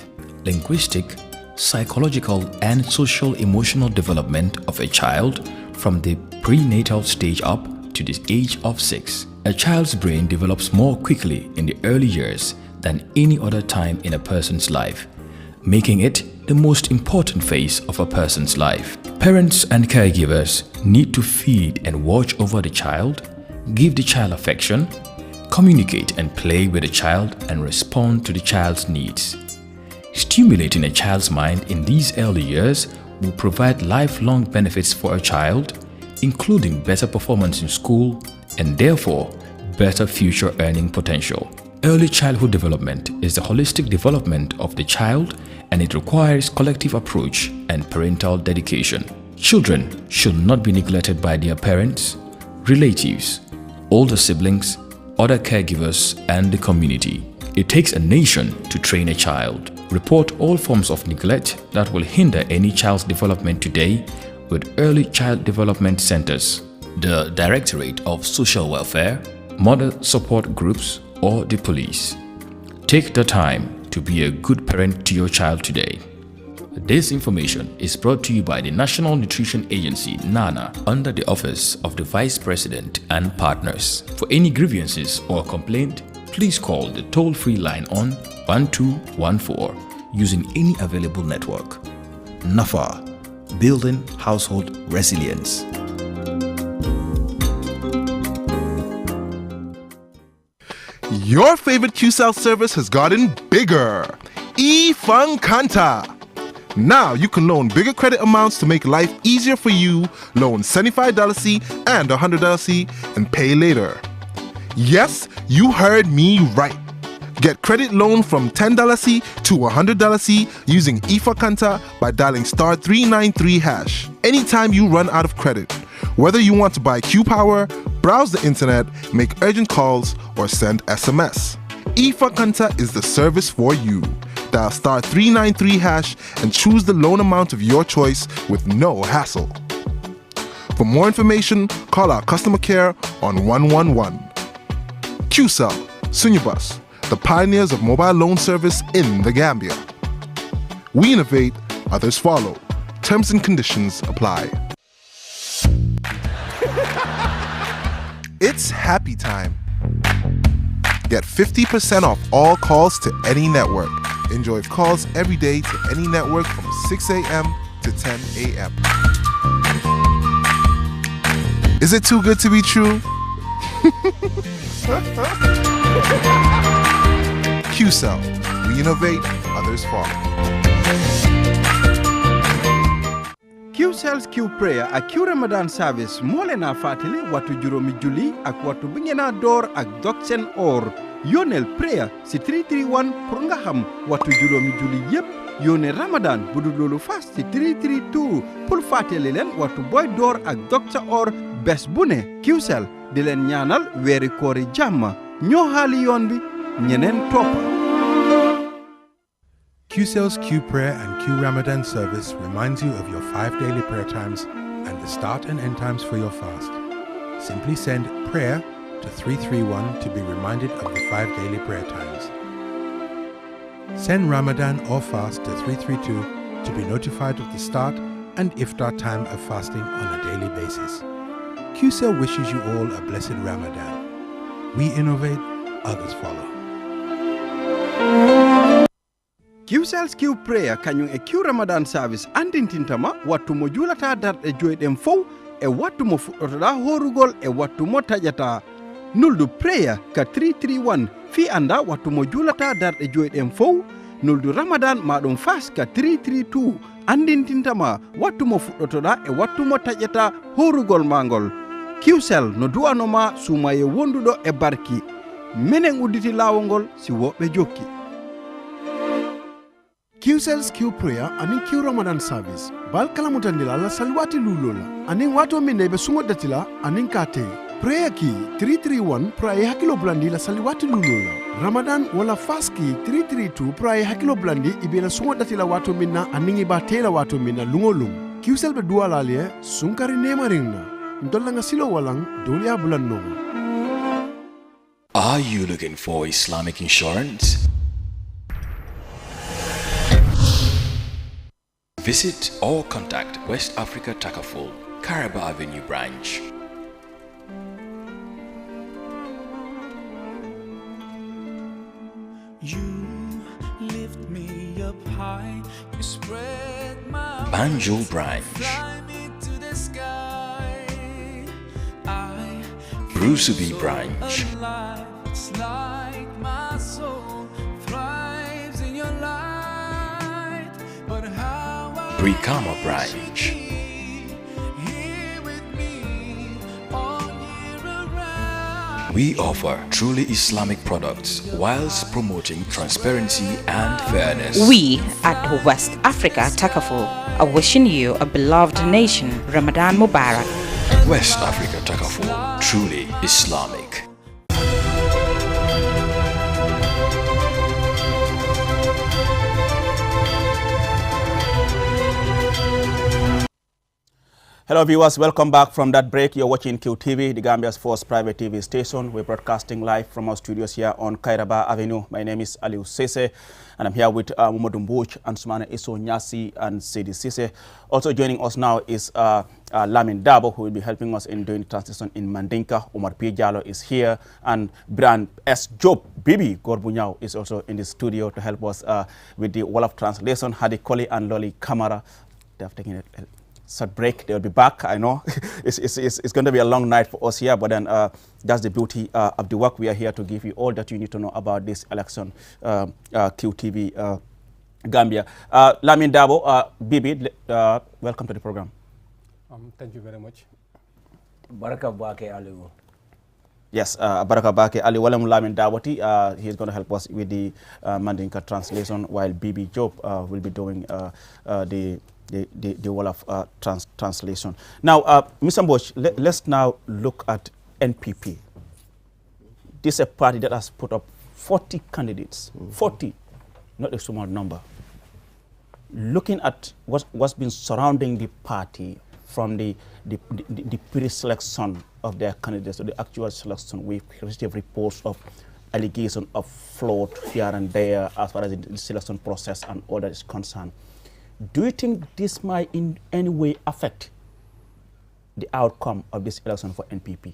R: linguistic, psychological, and social-emotional development of a child from the prenatal stage up to the age of 6. A child's brain develops more quickly in the early years than any other time in a person's life, making it the most important phase of a person's life. Parents and caregivers need to feed and watch over the child, give the child affection, communicate and play with the child, and respond to the child's needs. Stimulating a child's mind in these early years will provide lifelong benefits for a child, including better performance in school and therefore better future earning potential. Early childhood development is the holistic development of the child, and it requires collective approach and parental dedication. Children should not be neglected by their parents, relatives, older siblings, other caregivers, and the community. It takes a nation to train a child. Report all forms of neglect that will hinder any child's development today with early child development centers, the Directorate of Social Welfare, mother support groups, or the police. Take the time to be a good parent to your child today. This information is brought to you by the National Nutrition Agency (NANA) under the Office of the Vice President and Partners. For any grievances or complaint, please call the toll-free line on 1214 using any available network. NAFA, building household resilience.
Q: Your favorite QCell service has gotten bigger. eFunkanta. Now you can loan bigger credit amounts to make life easier for you. Loan $75 and $100 and pay later. Yes, you heard me right. Get credit loan from $10 to $100 using eFunkanta by dialing *393#. Anytime you run out of credit, whether you want to buy Q-Power, browse the internet, make urgent calls, or send SMS. eFunkanta is the service for you. Dial *393# and choose the loan amount of your choice with no hassle. For more information, call our customer care on 111. QCell, Sunyabus, the pioneers of mobile loan service in the Gambia. We innovate, others follow. Terms and conditions apply. It's happy time. Get 50% off all calls to any network. Enjoy calls every day to any network from 6 a.m. to 10 a.m. Is it too good to be true? QCell. We innovate, others follow.
N: QCell's Q Prayer ak Q Ramadan service moo leen a fàttali waxtu juróomi julli ak waxtu bi ngeen a door ak dog seen or yónneel prayer si 331 pour nga xam waxtu juróomi julli yépp yónnee Ramadan bu dul loolu fas si 332 pour fàttali leen waxtu booy door ak dog sa or bés bu ne QCell di leen ñaanal weeri koori jàmm ñoo xaali yoon bi ñeneen toppa.
Q: QCell's Q Prayer and Q Ramadan service reminds you of your 5 daily prayer times and the start and end times for your fast. Simply send prayer to 331 to be reminded of the 5 daily prayer times. Send Ramadan or fast to 332 to be notified of the start and iftar time of fasting on a daily basis. QCell wishes you all a blessed Ramadan. We innovate, others follow.
N: QCell's Q Prayer kanyung e Q Ramadan service andintintama wattu mo julata darde joyɗen fow e wattu mo fuɗɗotoɗa horugol e wattu mo taƴata nuldu prayer ka 331 fi anda wattu mo julata darde joyɗen fow nuldu Ramadan maɗum fas ka 332 andintintama wattu mo fuɗɗotoɗa e wattu mo taƴata horugol mangol QCell no duwanoma sumaye wonduɗo e barki minen udditi lawol si woɓɓe jokki.
O: QCell's Q Prayer anin Q Ramadan service bal kalamutandila la salwati lulola anin wato min be sungo datila anin kate prayer ki 331 prayer hakilo blandi la salwati lulola Ramadan wala fast ki 332 prayer hakilo blandi ibela sungo datila wato minna anin iba tela wato minna lungolum QCell be duala le sunkari nemarinna ndolla nga silo walang dolia bulanno.
R: Are you looking for Islamic insurance? Visit or contact West Africa Takaful, Caraba Avenue branch.
P: You lift me up high, you spread my
R: Banjul branch.
P: fly me to the sky. I
R: Brusubi branch.
P: alive, it's like my soul thrives in your light. But how
R: Brikama branch. We offer truly Islamic products whilst promoting transparency and fairness.
T: We at West Africa Takaful are wishing you a beloved nation, Ramadan Mubarak.
R: West Africa Takaful, truly Islamic.
A: Hello viewers, welcome back from that break. You're watching QTV, the Gambia's first private TV station. We're broadcasting live from our studios here on Kairaba Avenue. My name is Aliu Sese, and I'm here with Mumadou Mbouch, Ansumana Iso Nyasi, and Sidi Sise. Also joining us now is Lamin Dabo, who will be helping us in doing translation in Mandinka. Omar P. Jallo is here, and Bran S. Job Bibi Gorbunyao is also in the studio to help us with the Wolof translation. Hadi Koli and Loli Kamara, they have taken it. Short break, they'll be back. I know it's going to be a long night for us here, but then that's the beauty of the work. We are here to give you all that you need to know about this election, QTV Gambia. Lamin Dabo, Bibi, welcome to the program.
S: Thank you very much.
Y: Baraka Bake Aliu.
A: Yes, Baraka Bake Ali Walam Lamin Dawati. He's going to help us with the Mandinka translation, while Bibi Job will be doing the Wolof translation. Now, Mr. Mbouch, let's now look at NPP. This is a party that has put up 40 candidates, 40, not a small number. Looking at what's been surrounding the party from the pre-selection of their candidates to the actual selection, we've received reports of allegations of fraud here and there as far as the selection process and all that is concerned. Do you think this might in any way affect the outcome of this election for NPP?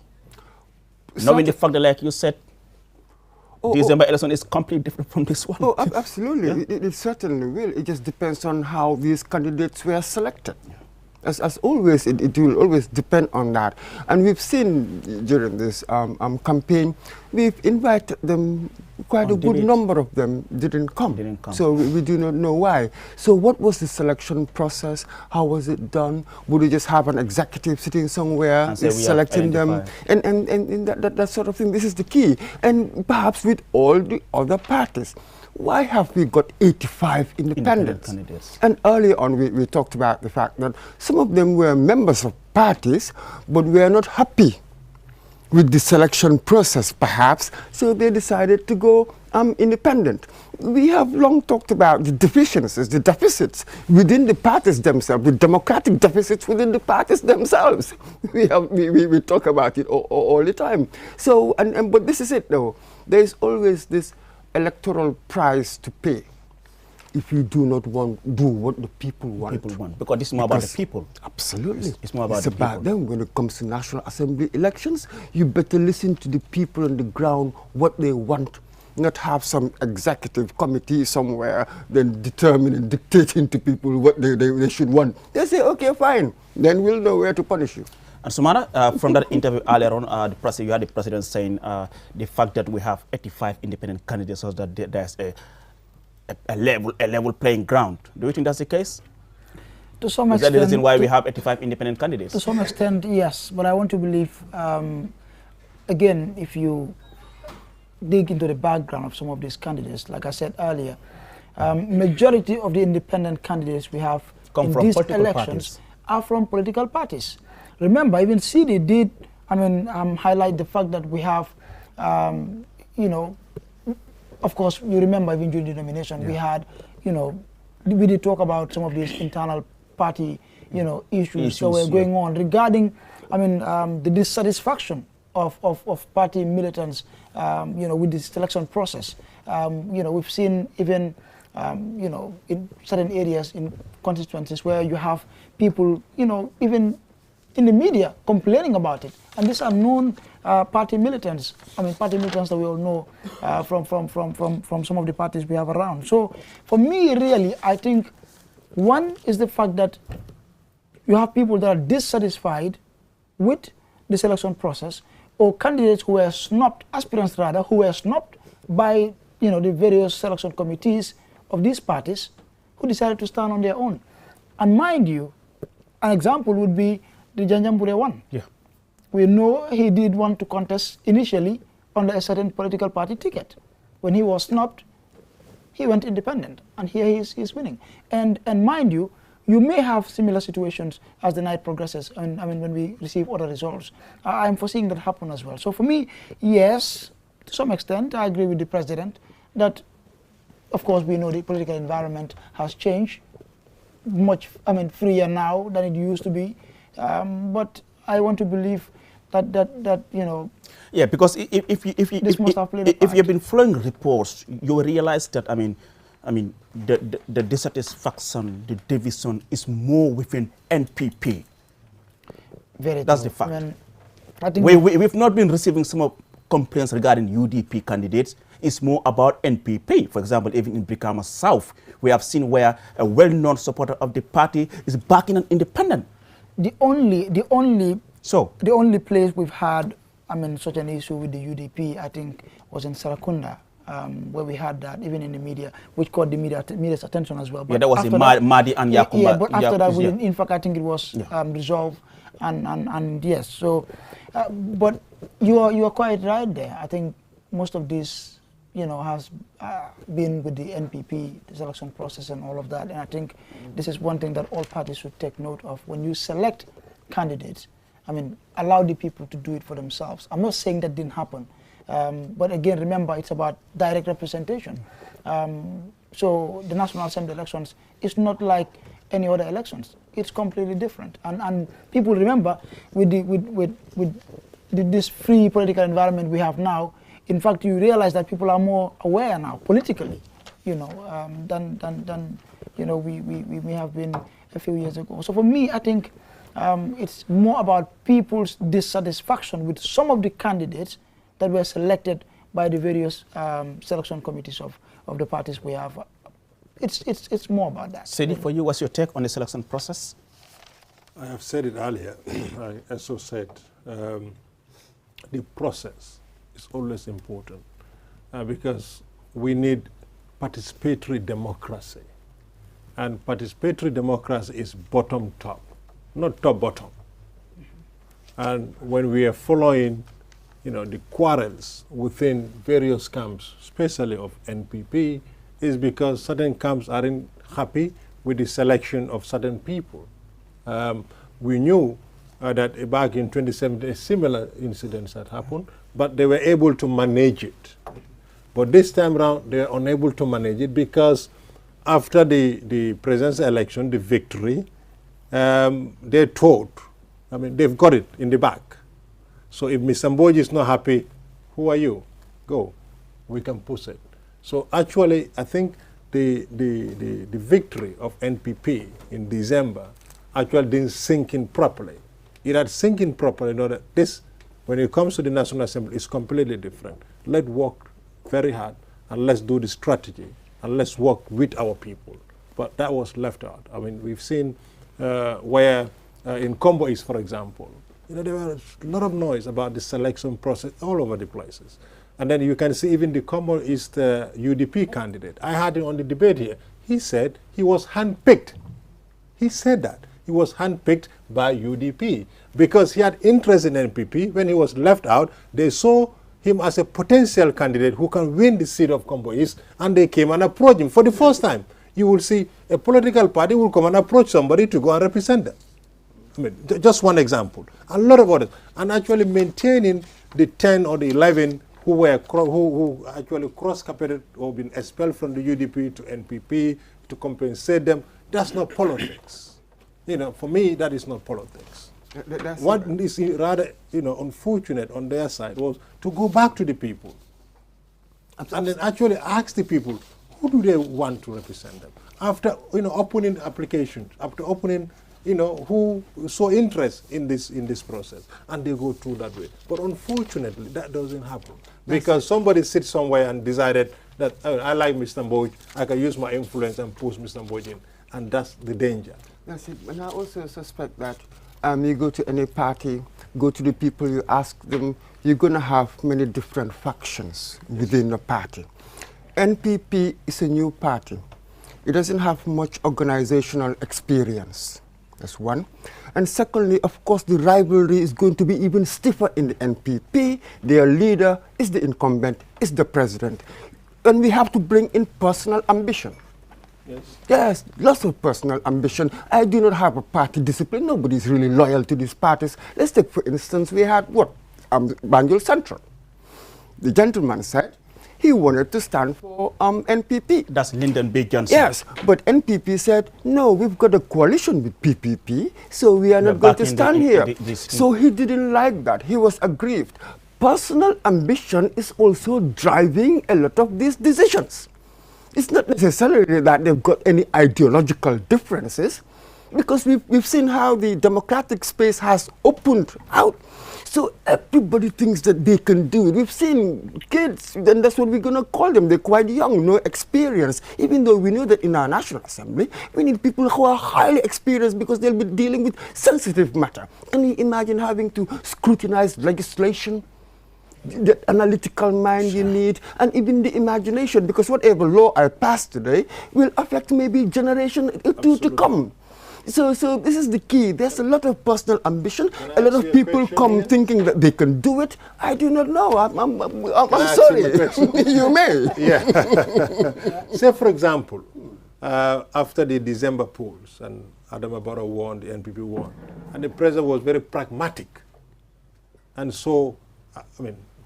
A: Knowing the fact that, like you said, December election is completely different from this one.
B: Oh, absolutely. It certainly will. It just depends on how these candidates were selected. As always, it will always depend on that. And we've seen during this campaign, we've invited them, quite a good number of them didn't come. So we do not know why. So what was the selection process? How was it done? Would we just have an executive sitting somewhere and selecting them? And that sort of thing, this is the key. And perhaps with all the other parties. Why have we got 85 independent candidates? And early on, we talked about the fact that some of them were members of parties, but were not happy with the selection process, perhaps, so they decided to go independent. We have long talked about the deficiencies, the deficits within the parties themselves, the democratic deficits within the parties themselves. We talk about it all the time. So, but this is it, though. There is always this electoral price to pay if you do not do what the people want.
A: Because it's more about the people.
B: Absolutely.
A: It's more about
B: them. When it comes to National Assembly elections, you better listen to the people on the ground, what they want, not have some executive committee somewhere then determining and dictating to people what they should want. They say, okay, fine, then we'll know where to punish you.
A: And Sumana, from that interview earlier on, you had the president saying the fact that we have 85 independent candidates, so that there's a level playing ground. Do you think that's the case?
C: To some
A: extent. Is that the reason why we have 85 independent candidates?
C: To some extent, yes. But I want to believe, again, if you dig into the background of some of these candidates, like I said earlier, majority of the independent candidates we have in these elections are from political parties. Remember, even CD did, highlight the fact that we have, of course, you remember even during the nomination, we had, we did talk about some of these internal party, issues that were going on regarding, the dissatisfaction of party militants, with the selection process. We've seen even, in certain areas in constituencies where you have people, even in the media complaining about it, and these are known party militants. Party militants that we all know from some of the parties we have around. So, for me, really, I think one is the fact that you have people that are dissatisfied with the selection process, or candidates who were snubbed, aspirants rather, who were snubbed by the various selection committees of these parties, who decided to stand on their own. And mind you, an example would be the Janjambure one.
A: Yeah.
C: We know he did want to contest initially under a certain political party ticket. When he was snubbed, he went independent, and here he's winning. And mind you, you may have similar situations as the night progresses, when we receive other results. I'm foreseeing that happen as well. So for me, yes, to some extent, I agree with the president that, of course, we know the political environment has changed, much, freer now than it used to be. But I want to believe that
A: Yeah, because if you've been following reports, you will realize that the dissatisfaction, the division is more within NPP. That's the fact. We've not been receiving some complaints regarding UDP candidates. It's more about NPP. For example, even in Brikama South, we have seen where a well-known supporter of the party is backing an independent.
C: The only place we've had, such an issue with the UDP, I think, was in Sarakunda, where we had that, even in the media, which caught the media's attention as well. But
A: yeah, that was in Madi and Yakumba.
C: Yeah, but after that, in fact, I think it was resolved, and yes. So, but you are quite right there. I think most of this, has been with the NPP, the selection process and all of that. And I think this is one thing that all parties should take note of. When you select candidates, allow the people to do it for themselves. I'm not saying that didn't happen. But again, remember, it's about direct representation. So the National Assembly elections is not like any other elections. It's completely different. And people remember, with this free political environment we have now, in fact, you realize that people are more aware now, politically, than we may have been a few years ago. So for me, I think It's more about people's dissatisfaction with some of the candidates that were selected by the various selection committees of the parties we have. It's more about that.
A: Sidi, for you, what's your take on the selection process?
D: I have said it earlier. I also said the process is always important because we need participatory democracy. And participatory democracy is bottom-top, not top-bottom. And when we are following, the quarrels within various camps, especially of NPP, is because certain camps aren't happy with the selection of certain people. We knew that back in 2017, similar incidents had happened, but they were able to manage it. But this time around, they are unable to manage it because after the presidential election, the victory, they thought, they've got it in the back. So if Mr. Mboji is not happy, who are you? Go. We can push it. So actually, I think the victory of NPP in December actually didn't sink in properly. It had sink in properly, that this, when it comes to the National Assembly, is completely different. Let's work very hard and let's do the strategy and let's work with our people. But that was left out. We've seen where in Combo East, for example, there was a lot of noise about the selection process all over the places. And then you can see even the Combo East UDP candidate. I had him on the debate here. He said he was handpicked. He said that. He was handpicked by UDP because he had interest in NPP. When he was left out, they saw him as a potential candidate who can win the seat of Combo East, and they came and approached him. For the first time, you will see a political party will come and approach somebody to go and represent them. Just one example. A lot of others. And actually maintaining the 10 or the 11 who actually cross-carpeted or been expelled from the UDP to NPP to compensate them, that's not politics. For me, that is not politics. What is rather, unfortunate on their side was to go back to the people and then actually ask the people, who do they want to represent them? After, opening applications, after opening, who saw interest in this process, and they go through that way. But unfortunately, that doesn't happen because somebody sits somewhere and decided that I like Mr. Mboji, I can use my influence and push Mr. Mboji in, and that's the danger.
B: That's it. And I also suspect that you go to any party, go to the people, you ask them, you're going to have many different factions within the party. NPP is a new party. It doesn't have much organizational experience. That's one. And secondly, of course, the rivalry is going to be even stiffer in the NPP. Their leader is the incumbent, is the president. And we have to bring in personal ambition. Yes, lots of personal ambition. I do not have a party discipline. Nobody is really loyal to these parties. Let's take, for instance, we had Banjul Central. The gentleman said he wanted to stand for NPP.
A: That's Lyndon B. Johnson.
B: Yes, but NPP said, no, we've got a coalition with PPP, so we are not going to stand here. So he didn't like that. He was aggrieved. Personal ambition is also driving a lot of these decisions. It's not necessarily that they've got any ideological differences, because we've seen how the democratic space has opened out. So everybody thinks that they can do it. We've seen kids, and that's what we're going to call them. They're quite young, no experience, even though we know that in our National Assembly, we need people who are highly experienced because they'll be dealing with sensitive matter. Can you imagine having to scrutinize legislation? The analytical mind you need, and even the imagination, because whatever law I pass today will affect maybe generation or two to come. So this is the key. There's a lot of personal ambition. A lot of people come thinking that they can do it. I do not know. I'm sorry. You may.
D: Yeah. Say, for example, after the December polls and Adama Barrow won, the NPP won, and the president was very pragmatic. And so,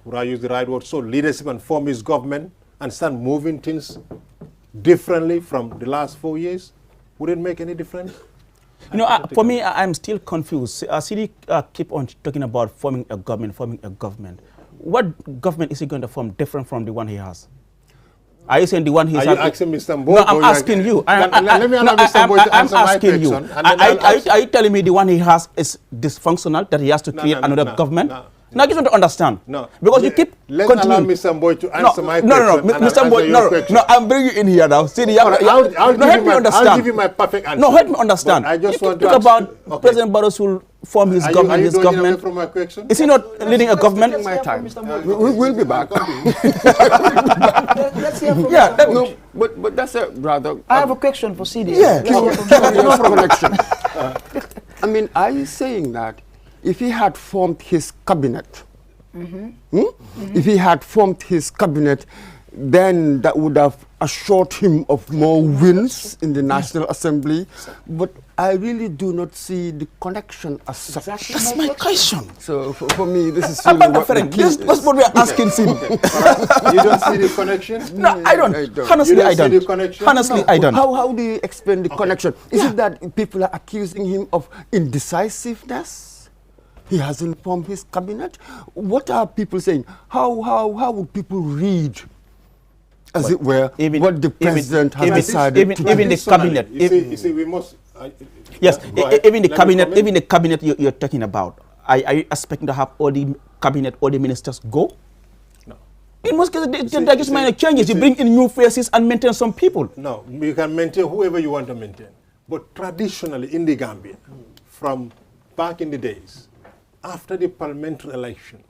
D: would I use the right word? So leadership and form his government and start moving things differently from the last 4 years? Would it make any difference?
A: For me, I'm still confused. Sidi keep on talking about forming a government. What government is he going to form different from the one he has? Are you saying the one he's...
D: Are you asking Mr. Mboy?
A: No, I'm asking you.
D: Let me allow Mr. Mboy to answer my question.
A: Are you telling me the one he has is dysfunctional, that he has to create another government? No, I just want to understand.
D: No.
A: Because you keep
D: Let's allow Mr. Mboy to answer my question.
A: No, Mr. Mboy, no, I'm bringing you in here now. See,
D: I'll give you my perfect answer.
A: No, help me understand.
D: But I just want to
A: talk about President Barros will form his government. His government.
D: From my question?
A: Is he not leading a government?
B: My time. We'll be back.
C: Let's hear from
B: no, but that's a rather...
C: I have a question for CD.
B: Yeah, no connection. I mean, are you saying that if he had formed his cabinet, if he had formed his cabinet, then that would have assured him of more wins in the National Assembly? But I really do not see the connection as such.
A: That's my question.
B: So for me, this is really what the key is.
A: That's what we are asking him.
D: You don't see the connection?
A: No, I don't. Honestly, I don't.
D: See the connection?
A: Honestly, I don't.
B: How do you explain the connection? Is it that people are accusing him of indecisiveness? He hasn't formed his cabinet? What are people saying? How would people read, as it were, what the president has decided to do?
A: Even the cabinet.
D: You see, we must...
A: Yes, even the cabinet you're talking about, are you expecting to have all the cabinet, all the ministers go?
D: No.
A: In most cases, there just minor changes. You bring in new faces and maintain some people.
D: No, you can maintain whoever you want to maintain. But traditionally in the Gambia, from back in the days, after the parliamentary election,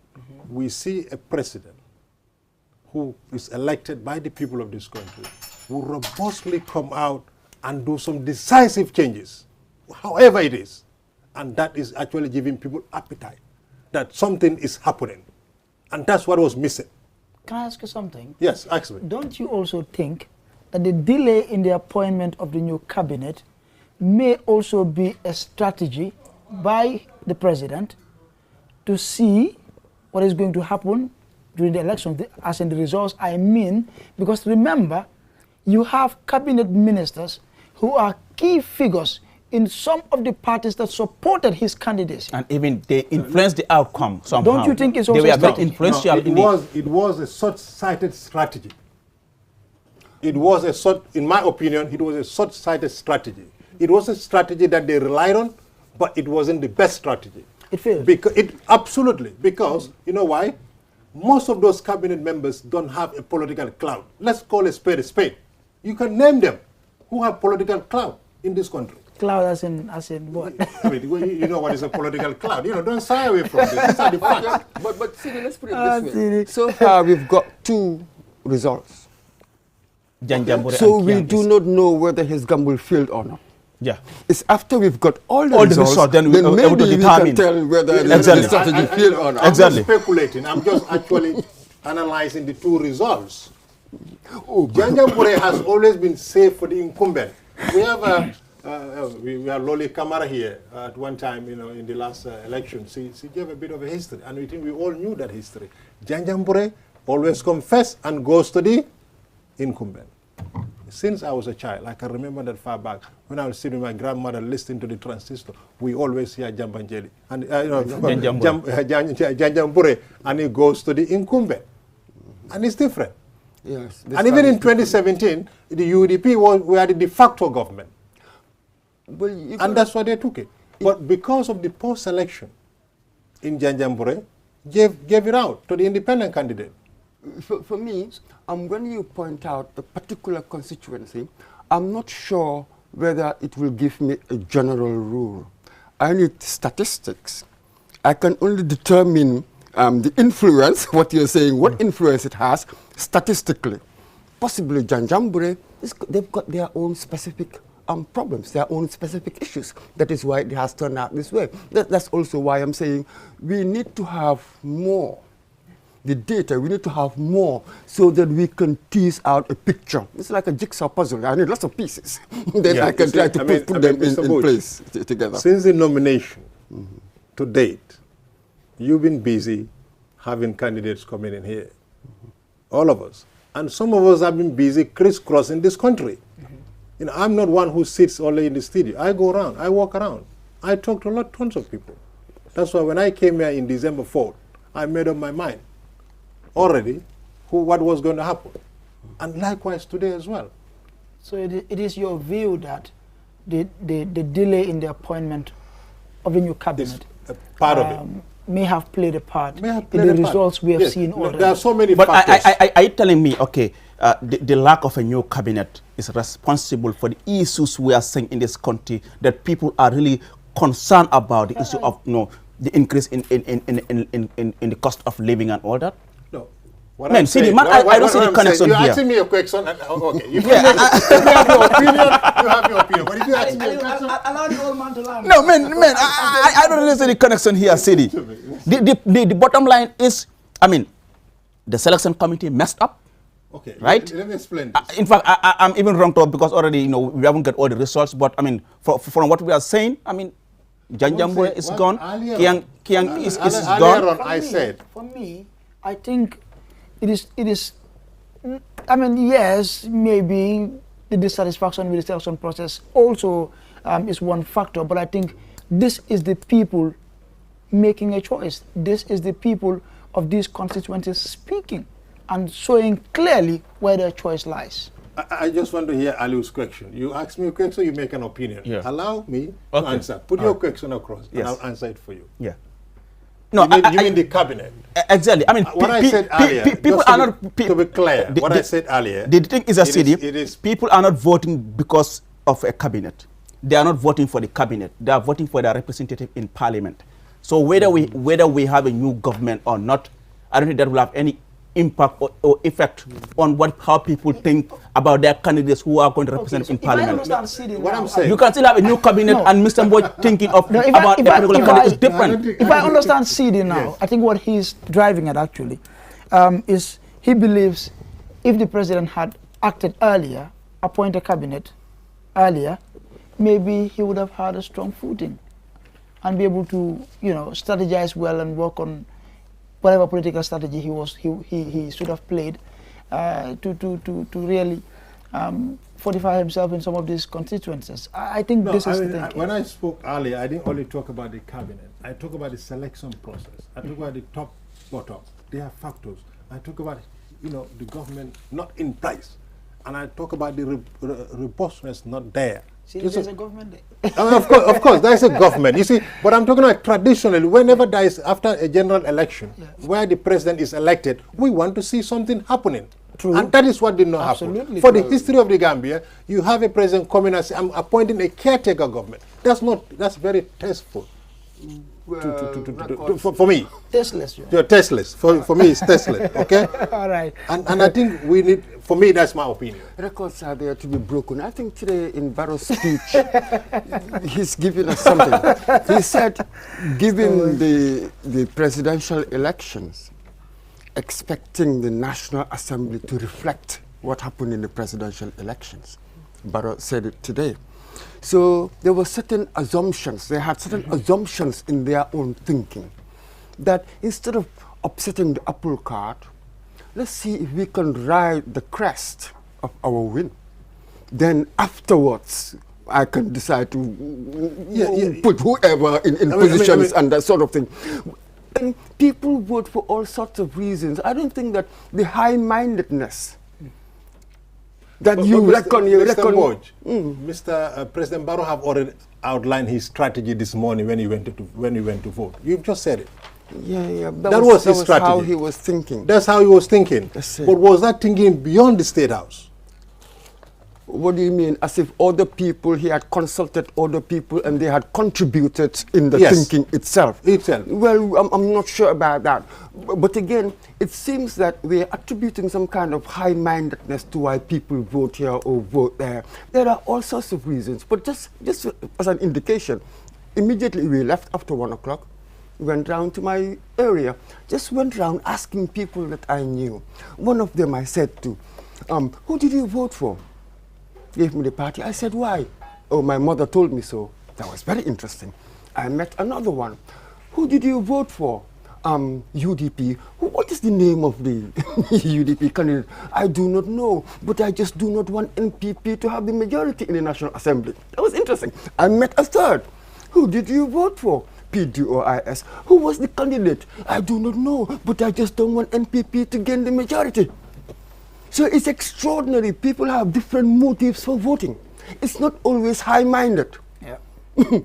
D: we see a president who is elected by the people of this country, who robustly come out and do some decisive changes, however it is. And that is actually giving people appetite that something is happening. And that's what was missing.
C: Can I ask you something?
D: Yes, ask me.
C: Don't you also think that the delay in the appointment of the new cabinet may also be a strategy by the president to see what is going to happen during the election, as in the results, I mean, because remember, you have cabinet ministers who are key figures in some of the parties that supported his candidacy.
A: And even they influenced the outcome somehow.
C: Don't you think it's also
A: they were very influential?
D: It was a short-sighted strategy. It was in my opinion, it was a short-sighted strategy. It was a strategy that they relied on, but it wasn't the best strategy.
C: It failed.
D: Absolutely, because you know why? Most of those cabinet members don't have a political clout. Let's call a spade a spade. You can name them who have political clout in this country.
C: Cloud as in what?
D: I mean, you know what is a political cloud. You know, don't shy away from this. These are the facts.
B: But see, let's put it this way. So far, we've got 2 results. So we do not know whether his gamble failed or not.
A: Yeah.
B: It's after we've got all the results, then maybe we can tell whether the strategy failed or not.
D: I'm not speculating. I'm just actually analyzing the 2 results. Janjambure has always been safe for the incumbent. We have we have Loli Kamara here at one time, you know, in the last election. She gave a bit of a history, and we think we all knew that history. Janjambure always confesses and goes to the incumbent. Since I was a child, I can remember that far back when I was sitting with my grandmother listening to the transistor. We always hear Jambanjeli and Janjambure, and he goes to the incumbent, and it's different.
B: Yes,
D: and even in 2017, the UDP were the de facto government, and that's why they took it. But because of the post-election in Janjambure, gave it out to the independent candidate.
B: For me, when you point out the particular constituency, I'm not sure whether it will give me a general rule. I need statistics. I can only determine the influence, what you're saying, what influence it has statistically. Possibly Janjambure, they've got their own specific problems, their own specific issues. That is why it has turned out this way. That's also why I'm saying we need to have more. The data, we need to have more so that we can tease out a picture. It's like a jigsaw puzzle. I need lots of pieces. Then I can try to put them in place together.
D: Since the nomination to date, you've been busy having candidates coming in here. All of us. And some of us have been busy crisscrossing this country. You know, I'm not one who sits only in the studio. I go around, I walk around. I talk to tons of people. That's why when I came here in December 4th, I made up my mind already what was going to happen. And likewise today as well.
C: So it is your view that the delay in the appointment of the new cabinet
D: part of it
C: may have played a part in the results we have seen already.
D: There are so many
A: but
D: factors.
A: are you telling me, okay, the lack of a new cabinet is responsible for the issues we are seeing in this country, that people are really concerned about the issue of the increase in the cost of living and all that?
D: No.
A: Man, see, I don't see the connection here.
D: You're asking me a question. Okay. If you have your opinion, you have your opinion. But if you ask me a question,
C: allow the old man to learn.
A: No, man, I don't really see the connection here, Sidi. The bottom line is, I mean, the selection committee messed up.
D: Okay,
A: right?
D: Let me explain this.
A: In fact, I'm even wrong to, because already, we haven't got all the results. But I mean, from what we are saying, I mean, Janjambure is gone. Kiang is gone.
D: Earlier on, I said.
C: For me, I think it is. I mean, yes, maybe the dissatisfaction with the selection process also is one factor. But I think this is the people making a choice. This is the people of these constituencies speaking and showing clearly where their choice lies.
D: I just want to hear Aliu's question. You ask me a question, you make an opinion.
A: Yeah.
D: Allow me to answer. Put your question across, and I'll answer it for you.
A: Yeah. No,
D: you mean the cabinet?
A: Exactly. I mean,
D: what I said earlier,
A: people are not.
D: To be clear, what I said earlier.
A: The thing is, people are not voting because of a cabinet. They are not voting for the cabinet. They are voting for their representative in parliament. So whether we have a new government or not, I don't think that will have any impact or effect on how people think about their candidates who are going to represent in parliament.
D: What I'm saying,
A: you can still have a new cabinet and Mr. Mboy thinking of about a particular candidate is different.
C: If I understand CD now, I think what he's driving at actually is he believes if the president had acted earlier, appointed a cabinet earlier, maybe he would have had a strong footing and be able to, strategize well and work on whatever political strategy he should have played to really fortify himself in some of these constituencies. I think this is the thing.
D: When I spoke earlier, I didn't only talk about the cabinet. I talk about the selection process. I talk about the top, bottom. They are factors. I talk about, the government not in place. And I talk about the robustness not there.
C: See, there's a government there.
D: Of course, there is a government. You see, but I'm talking about traditionally, whenever there is, after a general election, where the president is elected, we want to see something happening.
C: True.
D: And that is what did not happen. For the history of the Gambia, you have a president coming and saying, I'm appointing a caretaker government. That's very tasteful. For me.
C: Tasteless.
D: Tasteless. For me, it's tasteless. Okay?
C: All right.
D: And I think we need, for me, that's my opinion.
B: Records are there to be broken. I think today in Barrow's speech, he's giving us something. He said, given the presidential elections, expecting the National Assembly to reflect what happened in the presidential elections. Barrow said it today. So there were certain assumptions. They had certain assumptions in their own thinking that instead of upsetting the apple cart, let's see if we can ride the crest of our win. Then afterwards, I can decide to put whoever in positions and that sort of thing. And people vote for all sorts of reasons. I don't think that the high-mindedness that
D: Mr. President Barrow have already outlined his strategy this morning when he went to vote. You've just said it.
B: Yeah.
D: That was his strategy.
B: How he was thinking.
D: That's how he was thinking. But was that thinking beyond the State House?
B: What do you mean? As if other people, he had consulted other people and they had contributed in the thinking itself? Well, I'm not sure about that. But again, it seems that we're attributing some kind of high-mindedness to why people vote here or vote there. There are all sorts of reasons. But just as an indication, immediately we left after 1 o'clock, went down to my area, just went around asking people that I knew. One of them I said to, who did you vote for? Gave me the party. I said, why? Oh, my mother told me so. That was very interesting. I met another one. Who did you vote for? UDP. What is the name of the UDP candidate? I do not know, but I just do not want NPP to have the majority in the National Assembly. That was interesting. I met a third. Who did you vote for? PDOIS. Who was the candidate? I do not know, but I just don't want NPP to gain the majority. So it's extraordinary. People have different motives for voting. It's not always high-minded.
C: Yeah.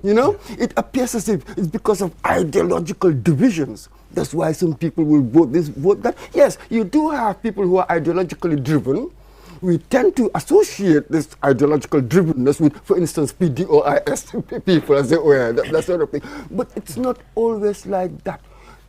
B: You know, it appears as if it's because of ideological divisions. That's why some people will vote this, vote that. Yes, you do have people who are ideologically driven. We tend to associate this ideological drivenness with, for instance, PDOIS people, as they were, that sort of thing. But it's not always like that.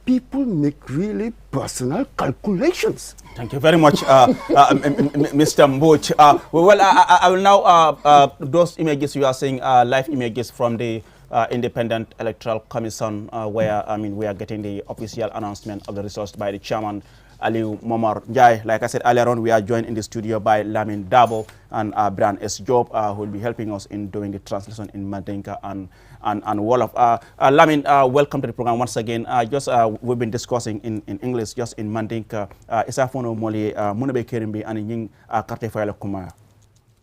B: People make really personal calculations.
A: Thank you very much, Mr. Mboch. Well, I will now, those images you are seeing are live images from the Independent Electoral Commission, where, we are getting the official announcement of the results by the chairman, Aliu Momar Njai. Like I said earlier on, we are joined in the studio by Lamin Dabo and Brian S. Job, who will be helping us in doing the translation in Mandinka and Wolof. Lamin, welcome to the program once again. We've been discussing in English, just in Mandinka. Isafono moli munabe kerimbi and ying karte fayala kuma.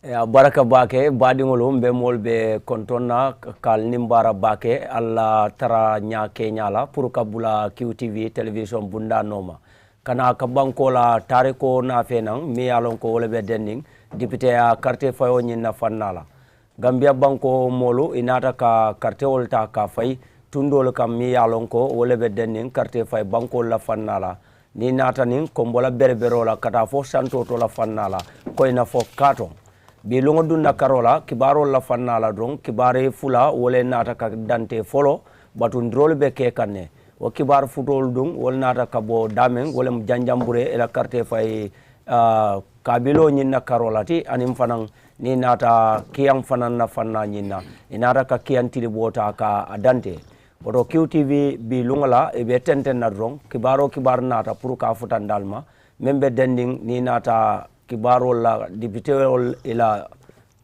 Y: Ya baraka bake badingolum be molbe kontona kal nimbara bake alla tara nya kenyala pour kabula QTV television bunda noma kana ka banko la tariko na fenang mi alon ko wala be denning député ya carte fayo nyina fannala Gambia banko molu inata ka carte wolta ka fay tundol kam mi alon ko wala be denning carte fay banko la fannala ni nata nin kombola berberola kata fo santo to la fannala ko ina fo katon bi lungo dunda karola kibaro la fannala don kibare fula wala nata ka dante folo batun drol be ke kanne o kibar futol dum wala nata ka bo damen wala janjambure ela carte fay kabilo nyina karola ti anim fanan ni nata kiyang fanan na fanna nyina inata ka kiyan tilibota ka adante oto QTV bi lungala e be tenten na dron kibar nata pour ka futan dalma membe dending ni nata kibaro la député ila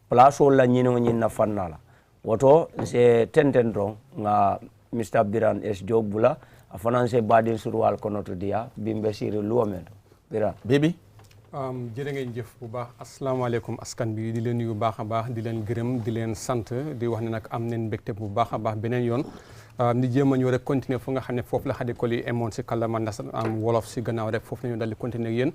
Y: place la nyino nyina fannala woto se tenten dron nga Mr. Biran S. Jobula a finance badin surwal konoto dia bimbe siri luomendo Biran
A: baby
S: jërë ngeen jëf bu baax asalaamaaleykum askan bi di leen nuyu bu baax a baax di leen gërëm di leen sant di wax ne nag am nañ mbégte bu baax a baax beneen yoon ni jéem a ñëw rek continuer fu nga xam ne foofu la xadi ko li emoon si kàllaama am wolof si gannaaw rek foofu la ñu dal di continuer ak yéen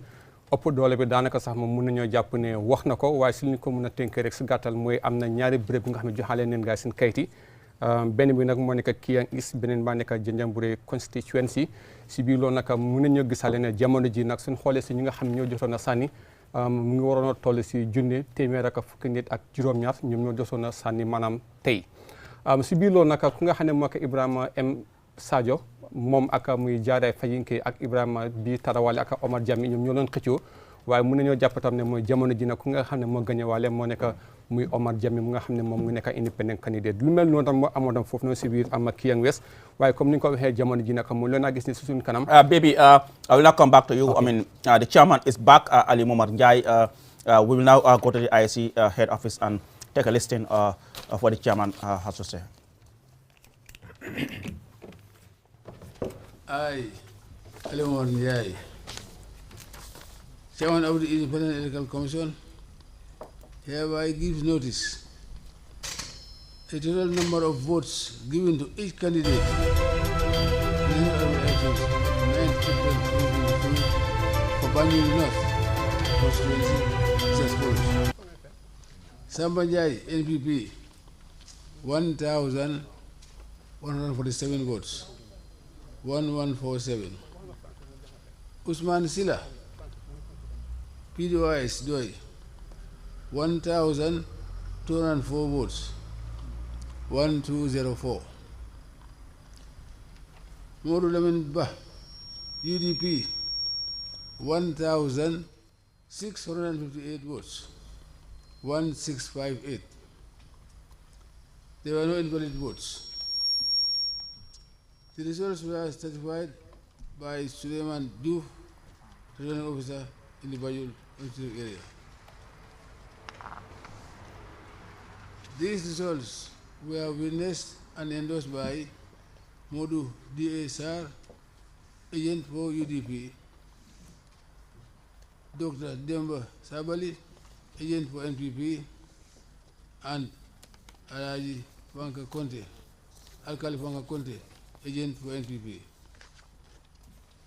S: ëpp doole bi daanaka sax moom mën nañoo jàpp ne wax na ko waaye si li ñu ko mën a tënkee rek si gàttal mooy am na ñaari béréb bi nga xam ne joxaale neen gaay seen kayit yi benn bi nag moo nekk Kiyang East beneen baa nekk Janjanbureh constituency si biir loolu nag mën nañoo gisaale ne jamono ji nag suñ xoolee si ñi nga xam ne ñoo jotoon a sànni mu ngi waroon a toll si junne téeméer ak fukki nit ak juróom-ñaar ñoom ñoo jotoon a sànni maanaam tey si biir loolu nag ku nga xam ne moo ko Ibrahima M Sadio moom ak muy Jaaree Fayinke ak Ibrahima bi Tarawale ak Omar Jami ñoom ñoo doon xëccoo waaye mën nañoo jàpp tam ne mooy jamono ji nag ku nga xam ne moo gagné waale moo nekk muy Omar Jami mu nga xam ne moom mu nekk independent candidate lu mel noonu tam moo amoon tam foofu noonu si biir am Kiyang West waaye comme ni nga ko waxee jamono ji nag mu leen naa gis ni si suñu kanam.
A: Baby, I will now come back to you. Okay. The chairman is back, Ali Momar Njai. We will now go to the IC head office and take a listen of what the chairman has to say.
H: I, Ali Momar Njai, Chairman of the Independent Electoral Commission, hereby gives notice a total number of votes given to each candidate in the elections 9th April 2022 for Banjul North constituency is as follows. Sambanjai NPP 1,147 votes, 1147. Usman Sila PDOIS Doi 1,204 votes, 1204. Modu Lamin Bah UDP 1,658 votes, 1658. There were no invalid votes. The results were certified by Suleiman Diouf, returning officer in the Banjul area. These results were witnessed and endorsed by Modu DSR, agent for UDP, Dr. Demba Sabali, agent for NPP, and Alaji Fanka Conte, Alkali Fanka Conte, agent for NPP.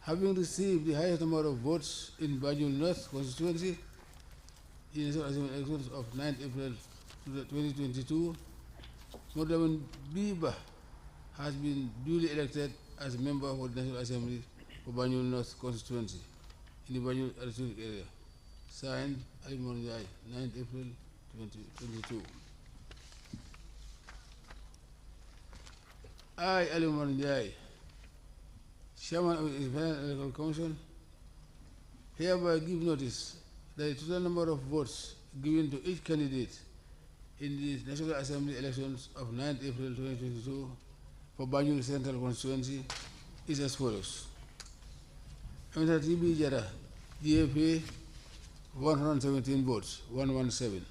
H: Having received the highest number of votes in Banjul North constituency, in the Assembly elections of 9 April 2022, Modaman Biba has been duly elected as a member of the National Assembly for Banjul North constituency in the Banjul electoral area. Signed, Ali Monjai, 9 April 2022. I, Ali Monjai, Chairman of the Independent Electoral Commission, hereby give notice that the total number of votes given to each candidate in the National Assembly elections of 9 April 2022 for Banjul Central constituency is as follows. Mr. TB Jara, DFA, 117 votes, 117.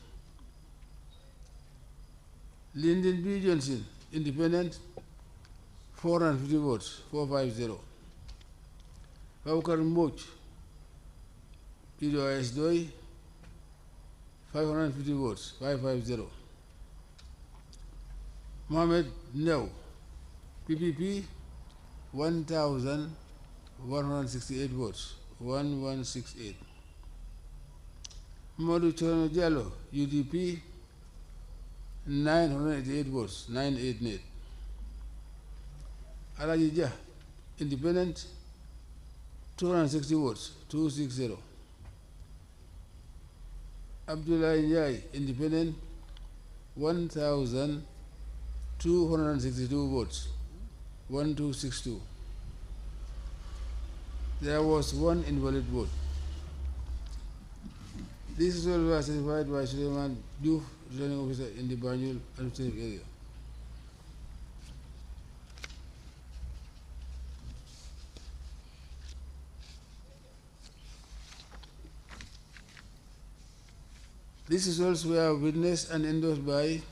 H: Lyndon B. Johnson, Independent, 450 votes, 450. Babukar Mboch, PDOS Doi, 550 votes, 550. Mohamed New, PPP, 1,168 votes, 1168. Modu Chono Jallo, UDP, 988 votes, 988. Alaji Jah, Independent, 260 votes, 260. Abdullah Njai, Independent, 1,262 votes, 1262. There was one invalid vote. This is all was certified by Suleiman Diouf, returning officer in the Banjul administrative area. These results were witnessed and endorsed by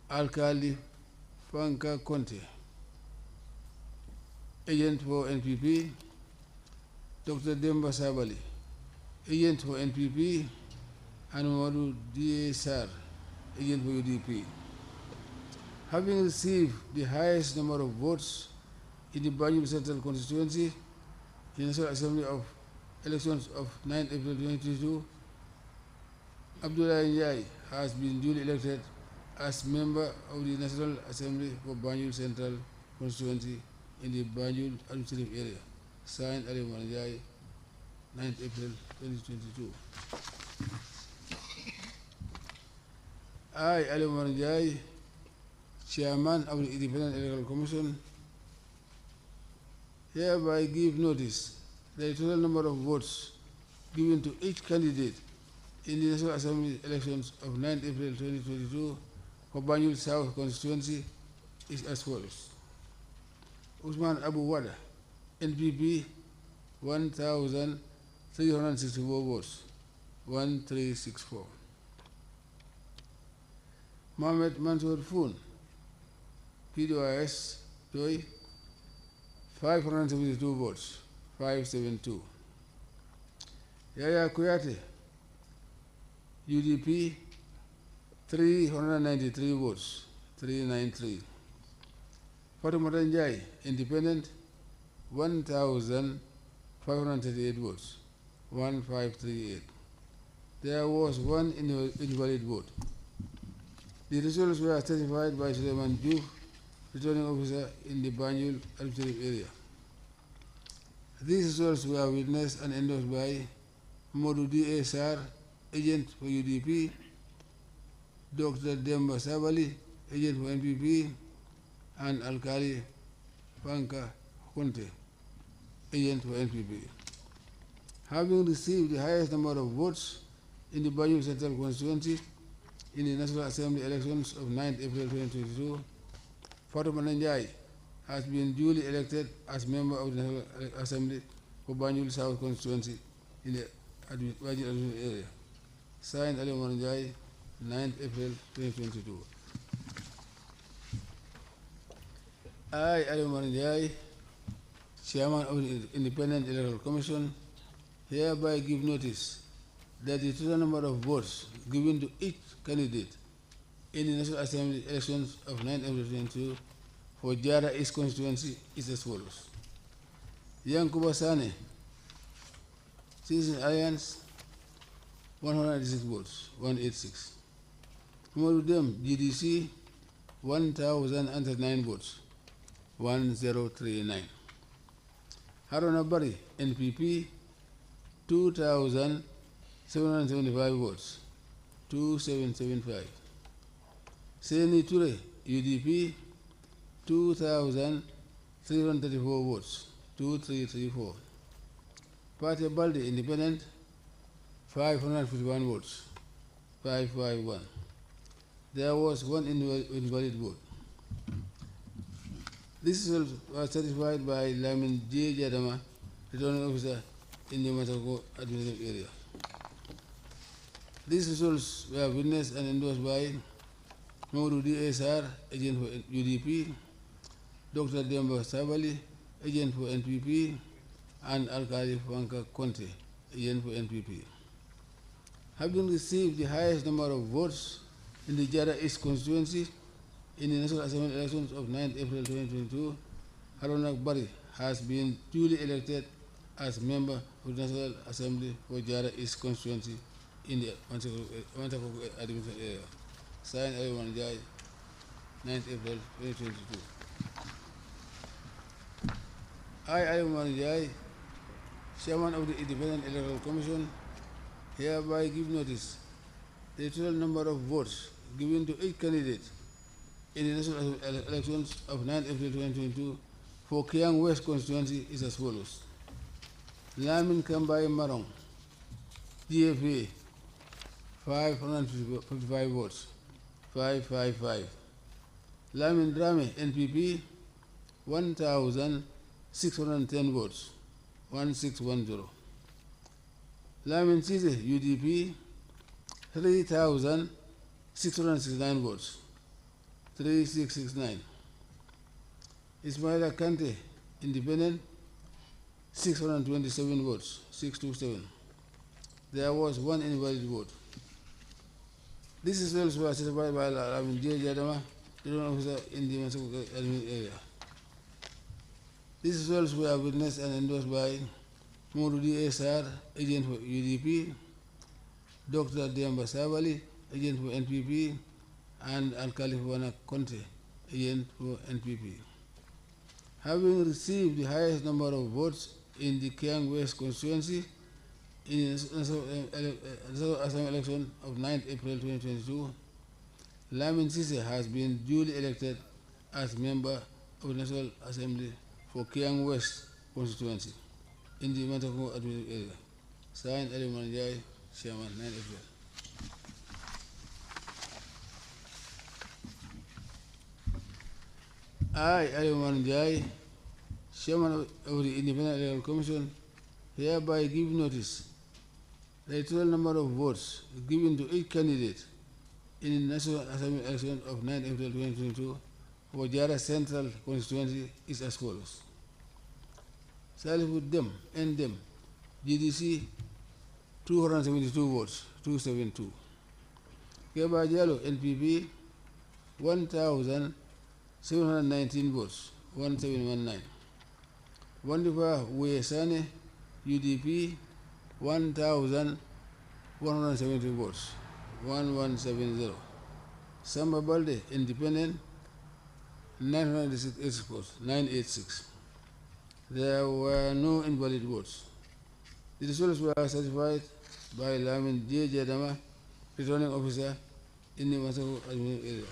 H: Alkali Panka Conte, agent for NPP, Dr. Demba Sabali, agent for NPP, and Modu DSR, agent for UDP. Having received the highest number of votes in the Banjul Central constituency in the National Assembly of elections of 9 April 2022, Abdullah Njai has been duly elected as member of the National Assembly for Banjul Central constituency in the Banjul administrative area. Signed, Ali Njai, 9 April 2022. I, Ali Njai, Chairman of the Independent Electoral Commission, hereby give notice that the total number of votes given to each candidate in the National Assembly elections of 9 April 2022 for Banjul South constituency is as follows. Usman Abu Wada, NPP, 1,364 votes, 1364. Mohamed Mansour Foon, PDOS, Doi, 572 votes, 572. Yaya Kuyate, UDP, 393 votes, 393. Fatima Njai, Independent, 1,538 votes, 1538. There was one invalid vote. The results were certified by Suleiman Diouf, returning officer in the Banjul administrative area. These results were witnessed and endorsed by Modu DSR, agent for UDP, Dr. Demba Sabali, agent for NPP, and Alkali Panka Conte, agent for NPP. Having received the highest number of votes in the Banjul Central constituency in the National Assembly elections of 9 April 2022, Fatima Njai has been duly elected as member of the National Assembly for Banjul South constituency in the Banjul area. Signed, Ali Njai, 9 April 2022. I, Ali Njai, Chairman of the Independent Electoral Commission, hereby give notice that the total number of votes given to each candidate in the National Assembly elections of 9 April 2022 for Jara East constituency is as follows. Yankuba Sane, Citizen Alliance, 196 votes, 186. Modu Dem, GDC, 1,039 votes, 1039. Haruna Bari, NPP, 2,775 votes, 2775. Seni Ture, UDP, 2,334 votes, 2334. Party Balde, Independent, 551 votes, 551. There was one invalid vote. This result was certified by Lamin J. Jadama, returning officer in the Matako administrative area. These results were witnessed and endorsed by Modu DSR, agent for UDP, Dr. Demba Sabali, agent for NPP, and Alkali Fanka Conte, agent for NPP. Having received the highest number of votes in the Jara East constituency in the National Assembly elections of 9 April 2022, Haruna Bari has been duly elected as member of the National Assembly for Jara East constituency in the Mantakoko administrative area. Signed, everyone, 9 April 2022. I, Ayman Jai, Chairman of the Independent Electoral Commission, hereby give notice the total number of votes given to each candidate in the national elections of 9 April 2022 for Kiang West constituency is as follows. Lamin Kambai Marong, GFA, 555 votes, 555. Lamin Drame, NPP, 1,610 votes, 1610. Lamin Sise, UDP, 3,669 votes, 3669. Ismaila Kante, Independent, 627 votes, 627. There was one invalid vote. These results were certified by Lamin J. Jadama, the officer in the Masako area. These results were witnessed and endorsed by Modu DSR, agent for UDP, Dr. Demba Sabali, agent for NPP, and Al-Khalifwana Conte, agent for NPP. Having received the highest number of votes in the Kiang West constituency in the National Assembly election of 9 April 2022, Lamin Sise has been duly elected as member of the National Assembly for Kiang West constituency in the Matako administrative area. Signed, Ali Manjai, Chairman, 9 April. I, Ali Manjai, Chairman of the Independent Electoral Commission, hereby give notice the total number of votes given to each candidate in the National Assembly election of 9 April 2022 for Jara Central constituency is as follows. Salifud Dem, NDem, GDC, 272 votes, 272. Keba Jalo, NPP, 1,719 votes, 1719. Wandifa Wesane, UDP, 1,170 votes, 1170. Samba Balde, Independent, 986 votes, 986. There were no invalid votes. The results were certified by Lamin J. Jadama, returning officer in the Masako administrative area.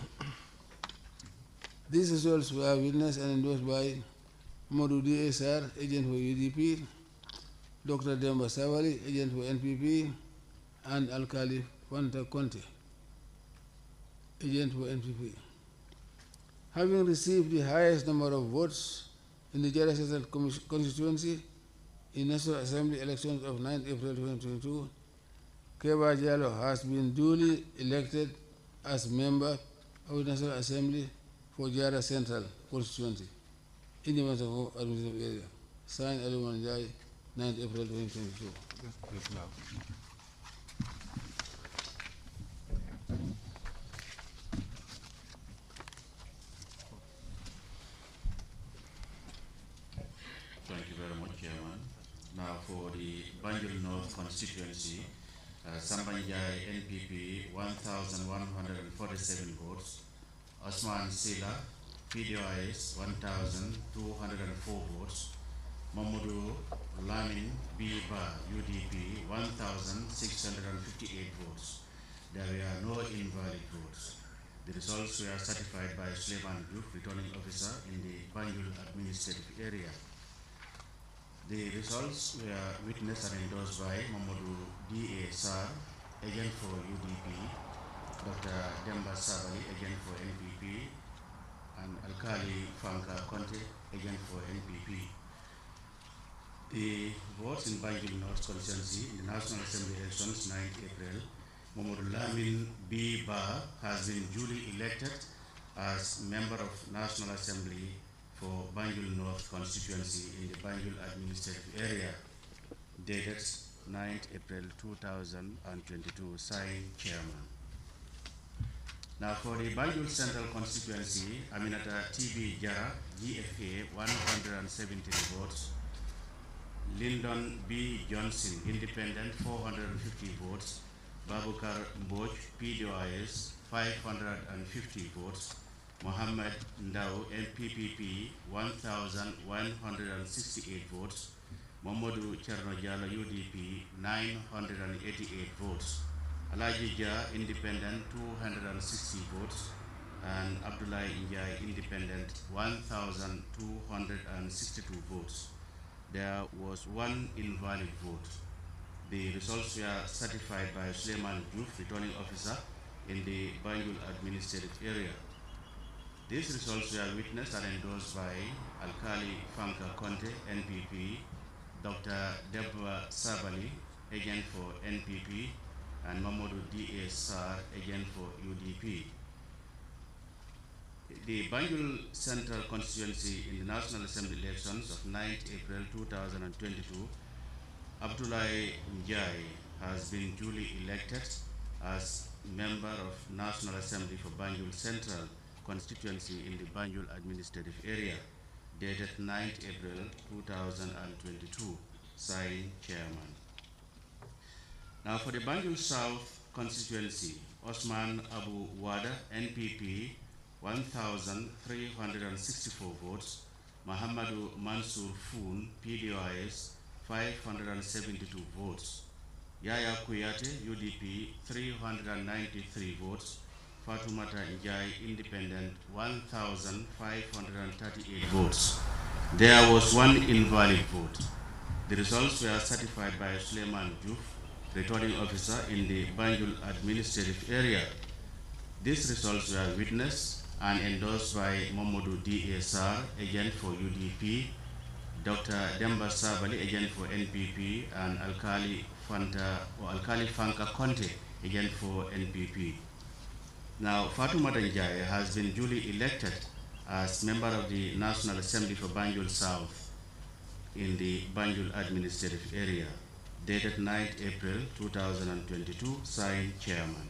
H: These results were witnessed and endorsed by Modu DSR, agent for UDP, Dr. Demba Savali, agent for NPP, and Alkali Fanta Conte, agent for NPP. Having received the highest number of votes in the Jara Central constituency in National Assembly elections of 9 April 2022, Keba Jalo has been duly elected as member of the National Assembly for Jara Central constituency in the Masako administrative area. Signed, Ali Manjai, 9 April 2022.
I: Thank you very much, Chairman. Now for the Banjul North constituency, Sambanjai NPP 1,147 votes, Osman Sila PDOIS 1,204 votes, Mamadou Lamin Biba UDP 1,658 votes. There were no invalid votes. The results were certified by Suleiman Group, returning officer in the Banjul administrative area. The results were witnessed and endorsed by Mamadou D.A. Sar, agent for UDP, Dr. Demba Sabali, agent for NPP, and Alkali Fanka Conte, agent for NPP. The votes in Banjul North constituency in the National Assembly elections 9th April, Mamadou Lamin B. Ba has been duly elected as member of National Assembly for Banjul North constituency in the Banjul administrative area, dated 9th April 2022, signed chairman. Now for the Banjul Central constituency, Aminata T.B. Jara, GFA 117 votes, Lyndon B. Johnson, independent 450 votes, Babukar Mboj, PDOIS 550 votes, Mohammed Ndao, NPPP 1,168 votes, Mamadou Cherno Diallo, UDP 988 votes, Alaji Jah, independent 260 votes, and Abdullah Njai, independent 1,262 votes. There was one invalid vote. The results were certified by Suleiman Diouf, returning officer in the Banjul administrative area. These results were witnessed and endorsed by Alkali Fanka Conte, NPP, Dr. Deborah Sabali, agent for NPP, and Mamadou D.A. Sar, agent for UDP. The Banjul Central constituency in the National Assembly elections of 9th April 2022, Abdullah Njai has been duly elected as member of National Assembly for Banjul Central constituency in the Banjul administrative area, dated 9th April 2022, signed chairman. Now for the Banjul South constituency, Osman Abu Wada, NPP, 1,364 votes, Muhammadu Mansur Foon, PDOIS, 572 votes, Yaya Kuyate, UDP, 393 votes, Fatumata Njai, independent, 1,538 votes. There was one invalid vote. The results were certified by Suleiman Diouf, returning officer in the Banjul administrative area. These results were witnessed and endorsed by Mamadou D.A. Sar, agent for UDP, Dr. Demba Sabali, agent for NPP, and Alkali Fanka Conte, agent for NPP. Now, Fatumata Njai has been duly elected as member of the National Assembly for Banjul South in the Banjul administrative area, dated 9th April 2022, signed chairman.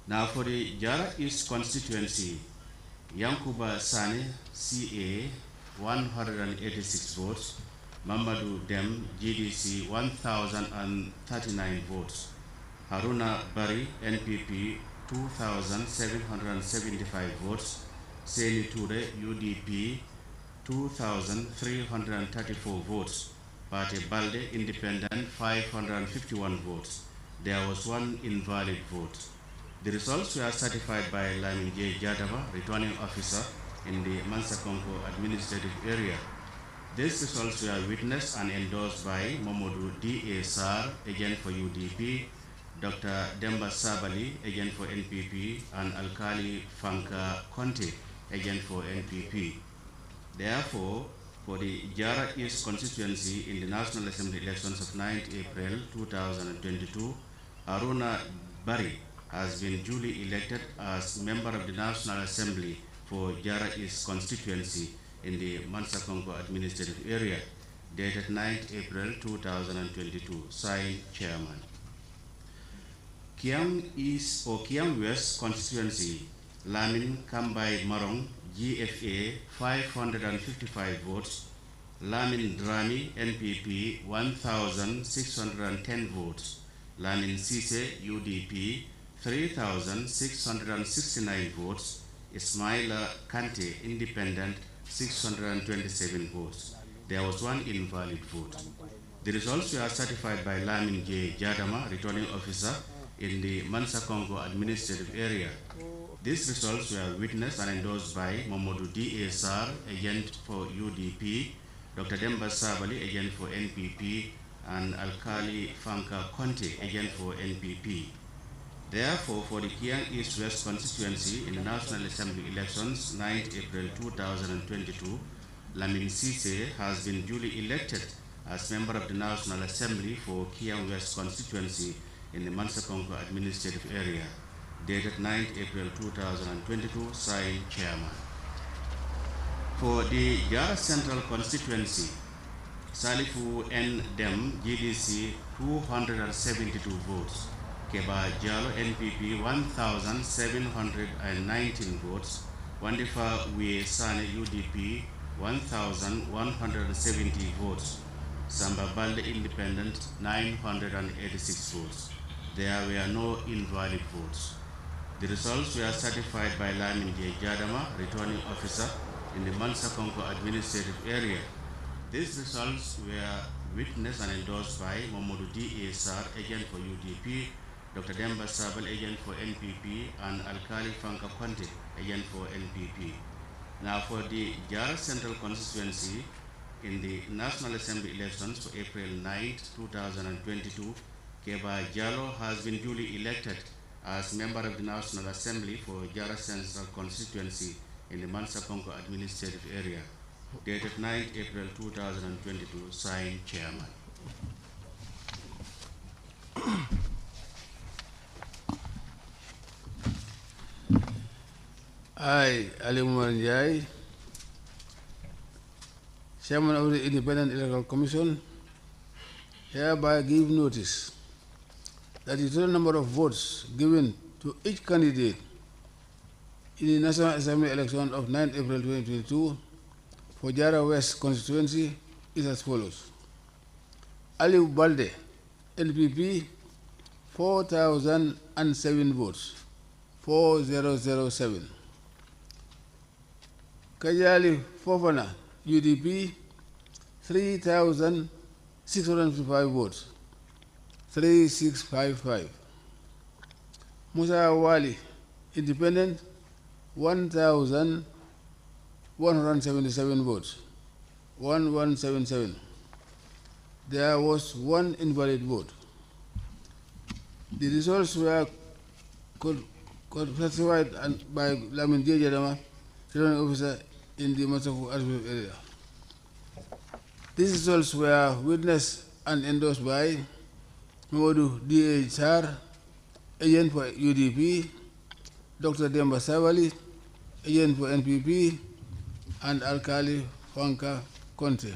I: Now for the Jara East constituency, Yankuba Sane, CA, 186 votes, Mamadou Dem, GDC, 1,039 votes, Haruna Bari, NPP, 2,775 votes, Seli Ture, UDP, 2,334 votes, Pate Balde, independent, 551 votes. There was one invalid vote. The results were certified by Lamin J. Jadava, returning officer in the Mansakonko administrative area. These results were witnessed and endorsed by Mamadou D.A. Sar, agent for UDP, Dr. Demba Sabali, agent for NPP, and Alkali Fanka Conte, agent for NPP. Therefore, for the Jara East constituency in the National Assembly elections of 9th April 2022, Haruna Bari has been duly elected as member of the National Assembly for Jara East constituency in the Mansakonko administrative area, dated 9th April 2022, signed chairman. Kiang East or Kiang West constituency, Lamin Kambai Marong, GFA, 555 votes, Lamin Drami, NPP, 1,610 votes, Lamin Sise, UDP, 3,669 votes. Ismaila Kante, Independent, 627 votes. There was one invalid vote. The results were certified by Lamin J. Jadama, returning officer in the Mansa Congo administrative area. These results were witnessed and endorsed by Momodu D. A. Sar, agent for UDP, Dr. Demba Sabali, agent for NPP, and Alkali Fanka Conte, agent for NPP. Therefore, for the Kiang East-West constituency in the National Assembly elections 9th April 2022, Lamin Sise has been duly elected as member of the National Assembly for Kiang West constituency in the Mansa Congo administrative area. Dated 9th April 2022, signed Chairman. For the Jara Central constituency, Salifu N. Dem, GDC, 272 votes. Keba Jalo, NPP, 1,719 votes. Wandifa Wee Sane, UDP, 1,170 votes. Samba Balde, Independent, 986 votes. There were no invalid votes. The results were certified by Lamin J. Jadama, returning officer in the Mansa Congo administrative area. These results were witnessed and endorsed by Momodu D. A. Sar, agent for UDP, Dr. Demba Sabal, agent for NPP, and Alkali Fanka Conte, agent for NPP. Now for the Jara Central constituency in the National Assembly elections for April 9, 2022, Keba Jalo has been duly elected as member of the National Assembly for Jara Central constituency in the Mansa Congo administrative area. Dated 9th April 2022, signed Chairman.
H: I, Ali Umar Njai, Chairman of the Independent Electoral Commission, hereby give notice that the total number of votes given to each candidate in the National Assembly election of 9 April 2022 for Jara West constituency is as follows. Ali Balde, NPP, 4,007 votes, 4007. Kajali Fofana, UDP, 3,655 votes, 3655. Musa Wali, Independent, 1,177 votes, 1177. There was one invalid vote. The results were certified by Lamin J. Jadama, returning officer in the Masako administrative area. These results were witnessed and endorsed by Momodu D. A. Sar, agent for UDP, Dr. Demba Savali, agent for NPP, and Alkali Fanka Conte,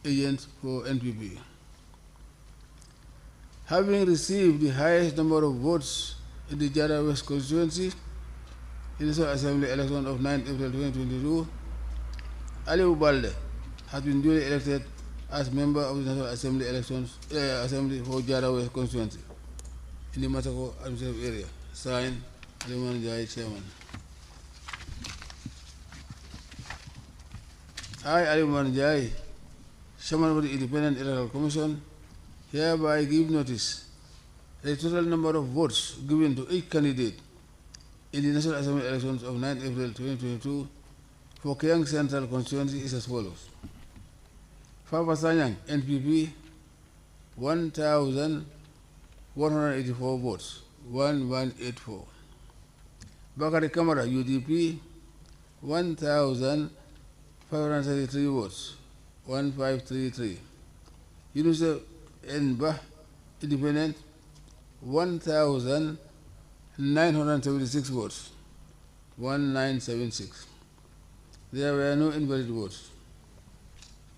H: agent for NPP. Having received the highest number of votes in the Jara West constituency in the National Assembly election of 9 April 2022, Ali Ubalde has been duly elected as member of the National Assembly Assembly for Jara West constituency in the Masako administrative area. Signed, Ali Manjai, Chairman. I, Ali Manjai, Chairman of the Independent Electoral Commission, hereby give notice the total number of votes given to each candidate in the National Assembly elections of 9 April 2022 for Kiang Central constituency is as follows. Fava Sanyang, NPP, 1,184 votes, 1184. Bakari Kamara, UDP, 1,533 votes, 1533. Yunus Nba, Independent, 1,976 votes, 1976. There were no invalid votes.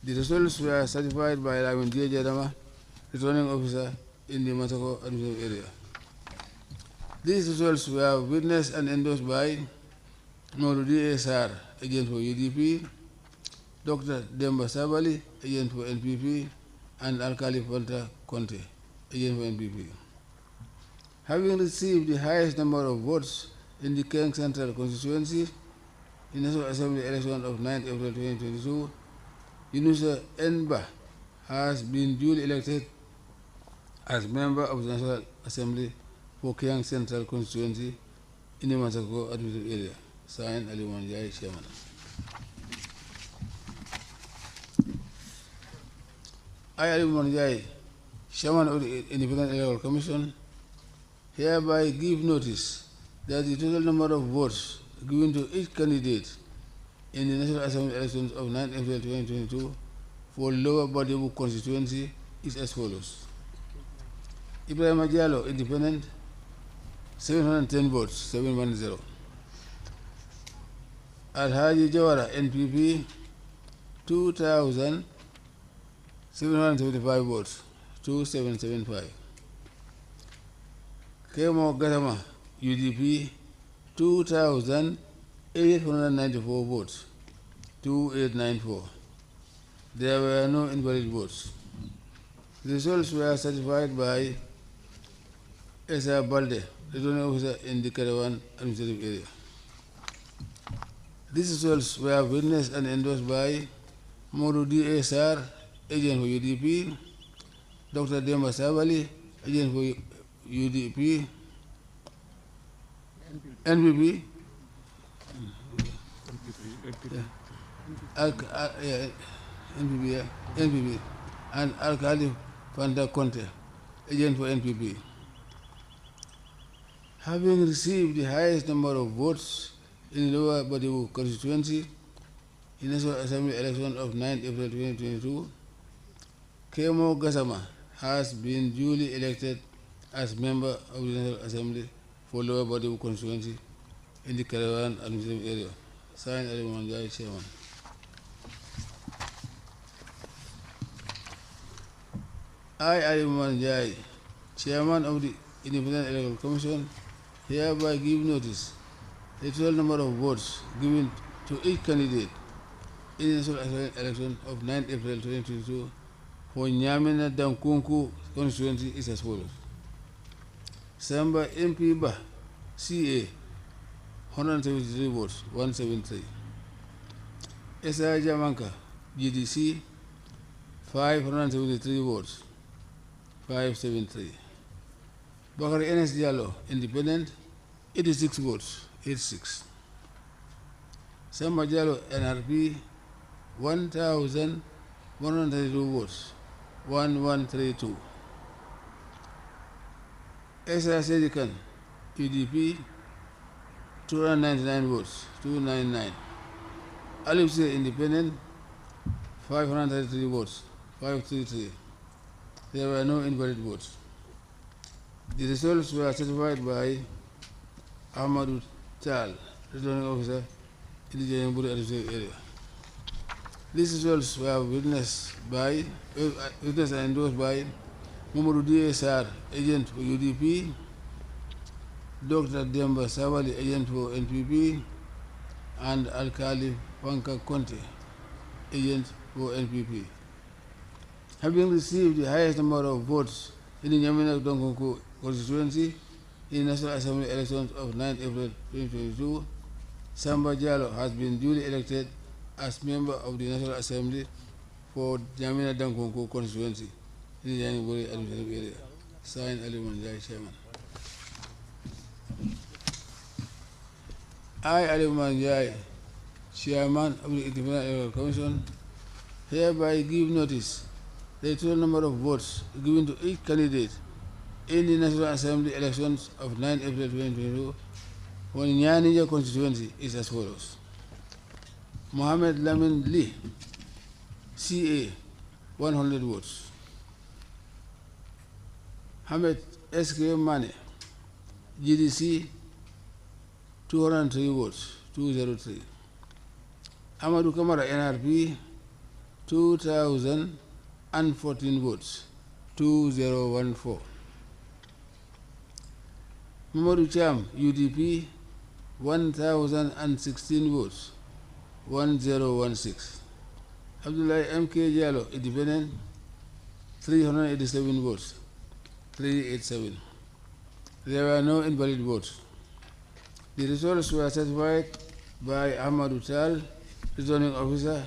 H: The results were certified by Lamin J. Jadama, returning officer in the Masako administrative area. These results were witnessed and endorsed by Momodu A. Sar, agent for UDP, Dr. Demba Sabali, agent for NPP, and Alkali Fanta Conte, agent for NPP. Having received the highest number of votes in the Keng Central constituency in the National Assembly election of 9 April 2022, Yunusa Enba has been duly elected as member of the National Assembly for Keng Central constituency in the Masako administrative area. Signed, Ali Manjai, Chairman. I, Ali Manjai, Chairman of the Independent Electoral Commission, hereby give notice that the total number of votes given to each candidate in the National Assembly elections of 9 April 2022 for Lower Badibu constituency is as follows. Ibrahim Ajalo, Independent, 710 votes, 710. Alhaji Jawara, NPP, 2,775 votes, 2775. Kemo Gatama, UDP, 2,894 votes, 2894. There were no invalid votes. The results were certified by Esa Balde, returning officer in the Caravan administrative area. These results were witnessed and endorsed by Modu DSR, agent for UDP, Dr. Demba Savali, agent for UDP, NPP, NPP, and Alkali Fanda Conte, agent for NPP. Having received the highest number of votes in the Lower Badibu constituency in the National Assembly election of 9 April 2022, Kemo Gasama has been duly elected as member of the National Assembly for Lower Badibu constituency in the Caravan administrative area. Signed, Ali Manjai, Chairman. I, Ali Manjai, Chairman of the Independent Electoral Commission, hereby give notice the total number of votes given to each candidate in the National Assembly election of 9 April 2022 for Nyamina Dankunku constituency is as follows. Samba MP Ba, CA, 173 votes, 173. Esa Jamanka, GDC, 573 votes, 573. Bakari NS Diallo, Independent, 86 votes, 86. Samba Diallo, NRP, 1,132 votes, 1132. Esa Sedikan, UDP, 299 votes, 299. Alipse Independent, 533 votes, 533. There were no invalid votes. The results were certified by Ahmadu Tal, returning officer in the Jayamburi administrative area. These results were witnessed and endorsed by Mamadou DSR, agent for UDP, Dr. Demba Savali, agent for NPP, and Alkali Panka Conte, agent for NPP. Having received the highest number of votes in the Nyamina Donkonko constituency in the National Assembly elections of 9 April 2022, Samba Diallo has been duly elected as member of the National Assembly for Nyamina Donkonko constituency in the Jayamburi administrative area. Signed, Ali Manjai, Chairman. I, Ali Manjai, Chairman of the Independent Electoral Commission, hereby give notice the total number of votes given to each candidate in the National Assembly elections of 9 April 2022 for Nyanija constituency is as follows. Mohammed Lamin Lee, CA, 100 votes. Hamed SK Mane, GDC, 203 votes, 203. Amadou Kamara, NRP, 2,014 votes, 2014. Mamadou Cham, UDP, 1,016 votes, 1016. Abdullah MK Diallo, Independent, 387 votes, 387. There were no invalid votes. The results were certified by Ahmadu Tal, returning officer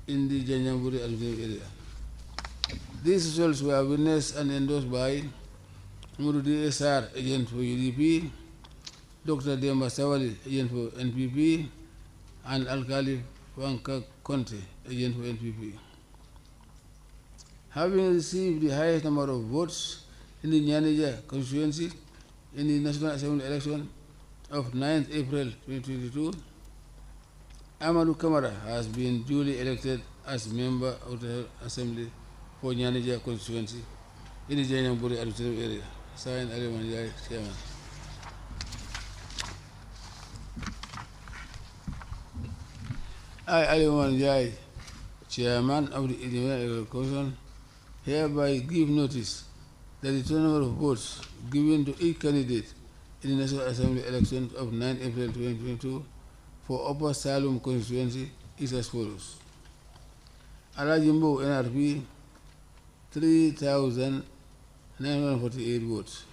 H: in the Janjamburi administrative area. These results were witnessed and endorsed by Murudi SR, agent for UDP, Dr. Demba Sawali, agent for NPP, and Alkali Fanka Conte, agent for NPP. Having received the highest number of votes in the Nyanija constituency in the National Assembly election of 9th April 2022, Amadou Kamara has been duly elected as member of the Assembly for Nyanija constituency in the Janjamburi administrative area. Signed, Ali Manjai, Chairman. I, Ali Manjai, Chairman of the Independent Electoral Commission, hereby give notice that the total number of votes given to each candidate in the National Assembly elections of 9 April 2022 for Upper Salem constituency is as follows. Alajimbo NRP 3,948 votes,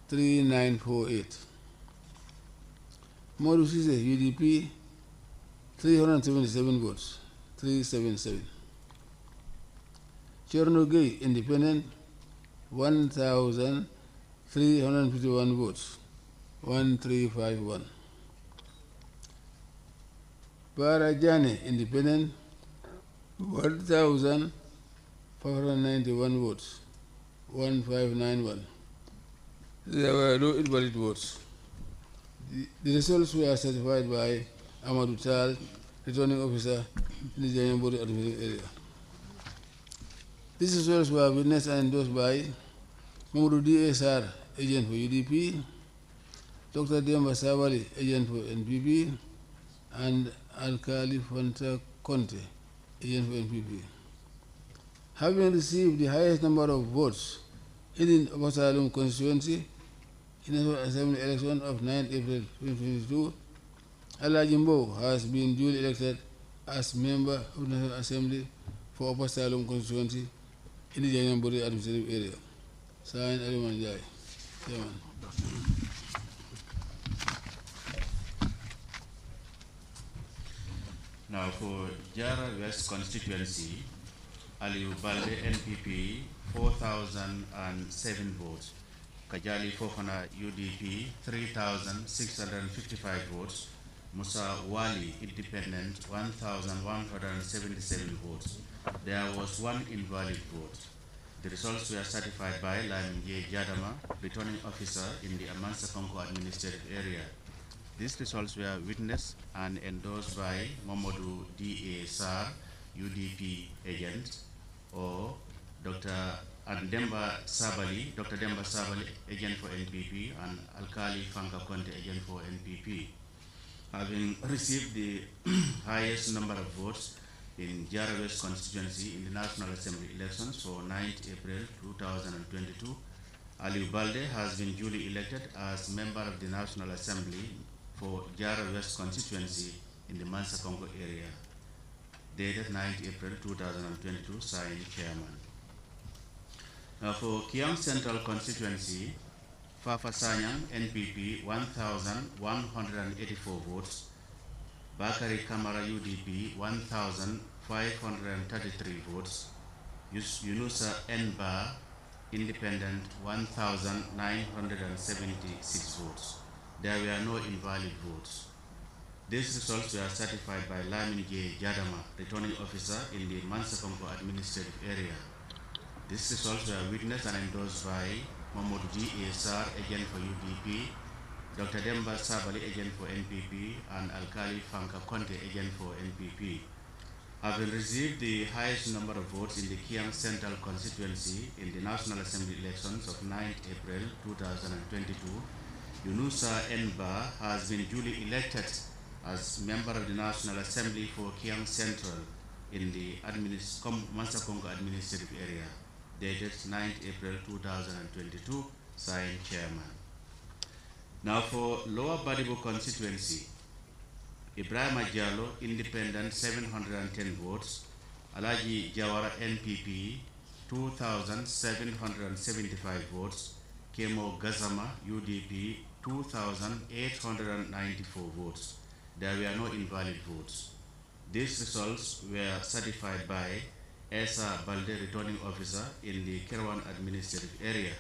H: 3948. Modu Sise UDP 377 votes, 377. Chernogay Independent 1,351 votes, 1351. Barajane Independent 1,591 votes, 1591. There were no invalid votes. The results were certified by Amadou Tal, returning officer in the Janjamburi administrative area. These results were witnessed and endorsed by Mamadou DSR, agent for UDP, Dr. Demba Sabali, agent for NPP, and Alkali Fanta Conte, agent for NPP. Having received the highest number of votes in the Upper Salem constituency in the National Assembly election of 9 April 2022, Alajimbo has been duly elected as member of the National Assembly for Upper Salem constituency in the Janjamburi administrative area. Signed, Ali Manjai, Chairman.
I: Now for Jara West constituency, Aliu Balde NPP 4,007 votes, Kajali Fofana UDP 3,655 votes, Musa Wali Independent 1,177 votes. There was one invalid vote. The results were certified by Laminje Jadama, returning officer in the Amansa Konko administrative area. These results were witnessed and endorsed by Mamadou D.A. Sar, UDP agent, or Dr. Demba Sabali, Dr. Demba Sabali, agent for NPP, and Alkali Fanka Conte, agent for NPP. Having received the highest number of votes in Jara West constituency in the National Assembly elections for 9th April 2022, Aliu Balde has been duly elected as member of the National Assembly for Jara West constituency in the Mansa Congo area. Dated 9th April 2022, signed Chairman. Now for Kiang Central constituency, Fafa Sanyang, NPP, 1,184 votes, Bakari Kamara UDP 1,533 votes, Yunusa Nba Independent 1,976 votes. There were no invalid votes. These results were certified by Lamin J. Jadama, returning officer in the Mansakongo administrative area. These results were witnessed and endorsed by Mamadou G. Sar, agent for UDP, Dr. Demba Sabali, agent for NPP, and Alkali Fanka Conte, agent for NPP. Having received the highest number of votes in the Kiang Central constituency in the National Assembly elections of 9th April 2022, Yunusa Nba has been duly elected as member of the National Assembly for Kiang Central in the Mansakongo administrative area, dated 9th April 2022, signed Chairman. Now for Lower Badibu constituency, Ibrahim Diallo, Independent, 710 votes, Alaji Jawara, NPP, 2,775 votes, Kemo Gazama, UDP, 2,894 votes. There were no invalid votes. These results were certified by Esa Balde, returning officer in the Kerwan administrative area.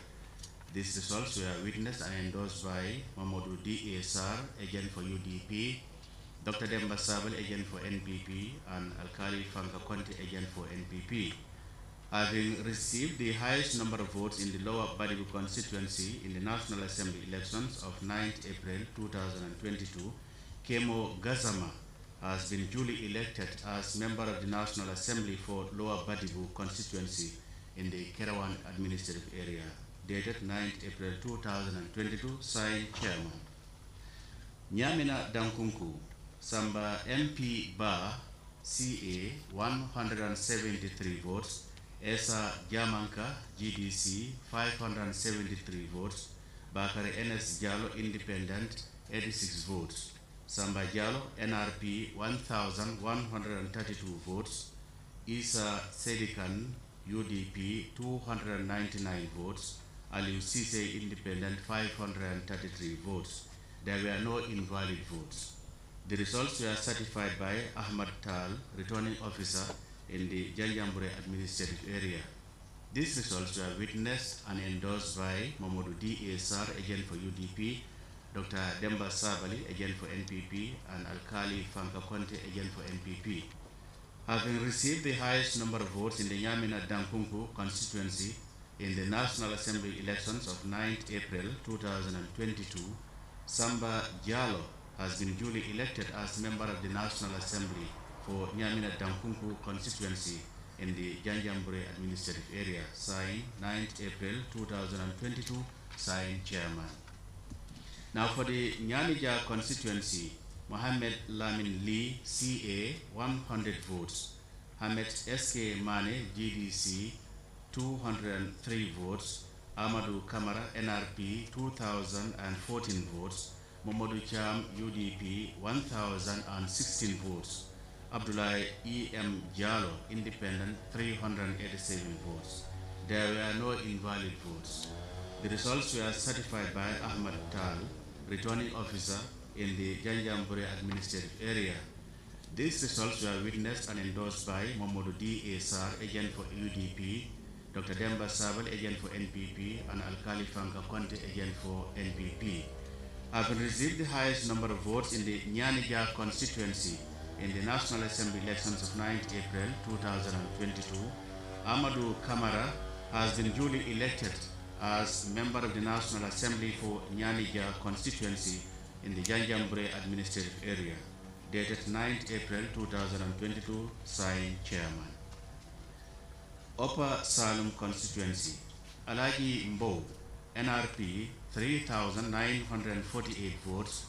I: These results were witnessed and endorsed by Mamadou D. Sar, agent for UDP, Dr. Demba Sabel, agent for NPP, and Alkali Fanka Conte, agent for NPP. Having received the highest number of votes in the Lower Badibu constituency in the National Assembly elections of 9th April 2022, Kemo Gazama has been duly elected as member of the National Assembly for Lower Badibu constituency in the Kerawan administrative area, dated 9th April 2022, signed Chairman. Nyamina Dankunku, Samba MP Ba, CA, 173 votes, Esa Jamanka, GDC, 573 votes, Bakari NS Jalo, Independent, 86 votes, Samba Jalo, NRP, 1,132 votes, Isa Sedikan, UDP, 299 votes, Aliu Sise, Independent, 533 votes. There were no invalid votes. The results were certified by Ahmad Tal, returning officer in the Janjambure administrative area. These results were witnessed and endorsed by Mamadou D. Sar, agent for UDP, Dr. Demba Sabali, agent for NPP, and Alkali Fanka Conte, agent for NPP. Having received the highest number of votes in the Nyamina Dankunku constituency in the National Assembly elections of 9th April 2022, Samba Diallo has been duly elected as member of the National Assembly for Nyamina Dankunku constituency in the Janjambure administrative area, signed 9th April 2022, signed Chairman. Now for the Nyanija constituency, Mohammed Lamin Lee, CA, 100 votes. Hamed SK Mane, GDC, 203 votes. Amadou Kamara, NRP, 2,014 votes. Mamadou Cham, UDP, 1,016 votes. Abdullah E.M. Diallo, Independent, 387 votes. There were no invalid votes. The results were certified by Ahmad Tal, returning officer in the Janjambure administrative area. These results were witnessed and endorsed by Mamadou D. Sar, agent for UDP, Dr. Demba Sabal, agent for NPP, and Alkali Fanka Conte, agent for NPP. Having received the highest number of votes in the Nyanija constituency in the National Assembly elections of 9th April 2022, Amadou Kamara has been duly elected as member of the National Assembly for Nyanija constituency in the Janjambure administrative area, dated 9th April 2022, signed Chairman. Upper Salem constituency, Alagi Mbo, NRP, 3,948 votes,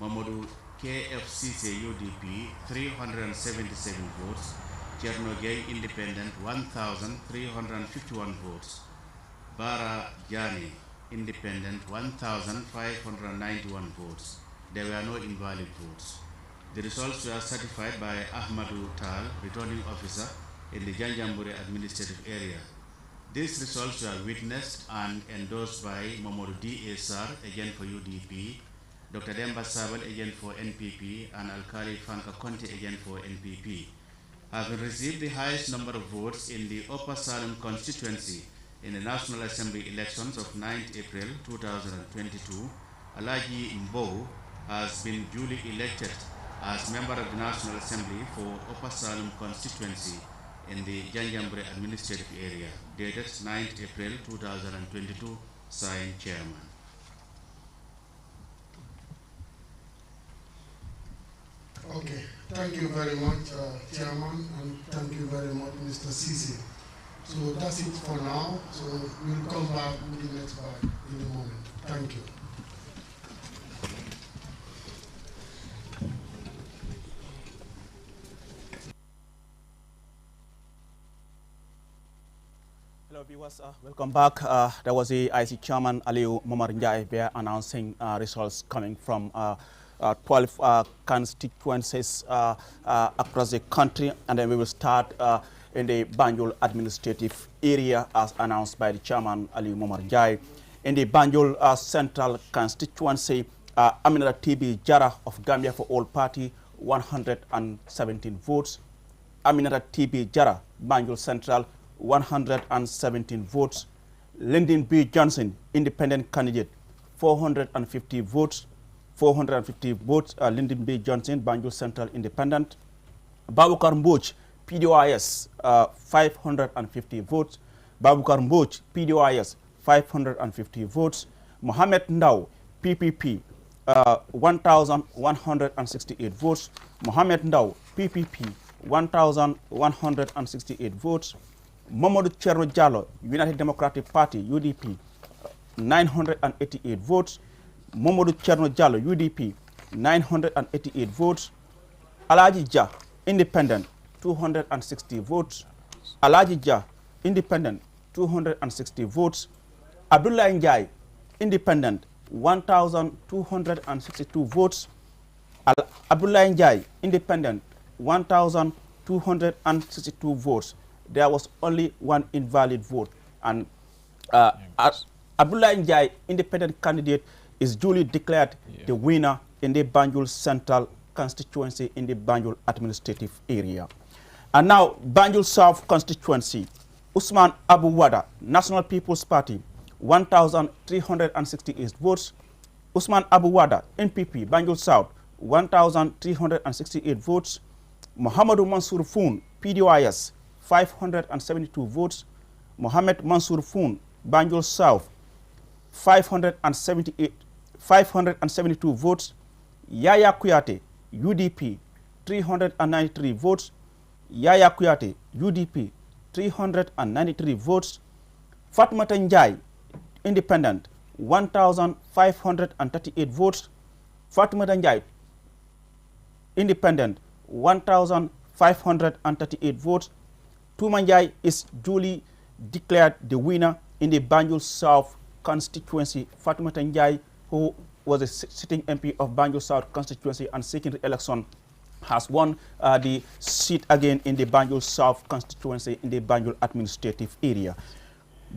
I: Mamadou KFCC UDP, 377 votes, Chernogay Independent, 1,351 votes, Bara Jani Independent, 1,591 votes. There were no invalid votes. The results were certified by Ahmadou Tal, returning officer in the Janjambure administrative area. These results were witnessed and endorsed by Mamadou D. Sar, agent for UDP, Dr. Demba Sabal, agent for NPP, and Alkali Fanka Conte, agent for NPP. Having received the highest number of votes in the Upper Salem constituency in the National Assembly elections of 9th April 2022, Alagi Mbo has been duly elected as member of the National Assembly for Upper Salem constituency in the Janjambure administrative area, dated 9th April 2022, signed Chairman.
O: Okay, thank you very much, Chairman, and thank you very much, Mr. Sisi. So that's it for now. So we'll come back with the next part in a moment. Thank you.
A: Hello viewers, welcome back. That was the IC Chairman Aliu Momar Njai announcing results coming from 12 constituencies across the country, and then we will start in the Banjul administrative area as announced by the Chairman Aliu Momar Njai. in the Banjul Central constituency, Aminata TB Jara of Gambia for All Party, 117 votes. Aminata TB Jara, Banjul Central, 117 votes. Lyndon B. Johnson, independent candidate, 450 votes. 450 votes, Lyndon B. Johnson, Banjul Central Independent. Babukar Mbouch, PDOIS, 550 votes. Babukar Mbouch, PDOIS, 550 votes. Mohamed Ndao, PPP, 1,168 votes. Mohamed Ndao, PPP, 1,168 votes. Mamadou Cherno Jallo, United Democratic Party, UDP, 988 votes. Mamadou Cherno Jallo, UDP, 988 votes. Alaji Jah, Independent, 260 votes. Alaji Jah, Independent, 260 votes. Abdullah Njai, Independent, 1,262 votes. Abdullah Njai, Independent, 1,262 votes. There was only one invalid vote. And Abdullah Njai, independent candidate, is duly declared the winner in the Banjul Central constituency in the Banjul administrative area. And now, Banjul South constituency, Usman Abu Wada, National People's Party, 1,368 votes. Usman Abu Wada, NPP, Banjul South, 1,368 votes. Muhammadu Mansour Foon, PDOIS, 572 votes. Mohamed Mansour Foon, Banjul South, 572 votes. Yaya Kuyate, UDP, 393 votes. Yaya Kuyate, UDP, 393 votes. Fatmata Njai, Independent, 1,538 votes. Fatmata Njai, Independent, 1,538 votes. Tumanjai is duly declared the winner in the Banjul South constituency. Fatmata Njai, who was a sitting MP of Banjul South constituency and seeking re-election, has won the seat again in the Banjul South constituency in the Banjul administrative area.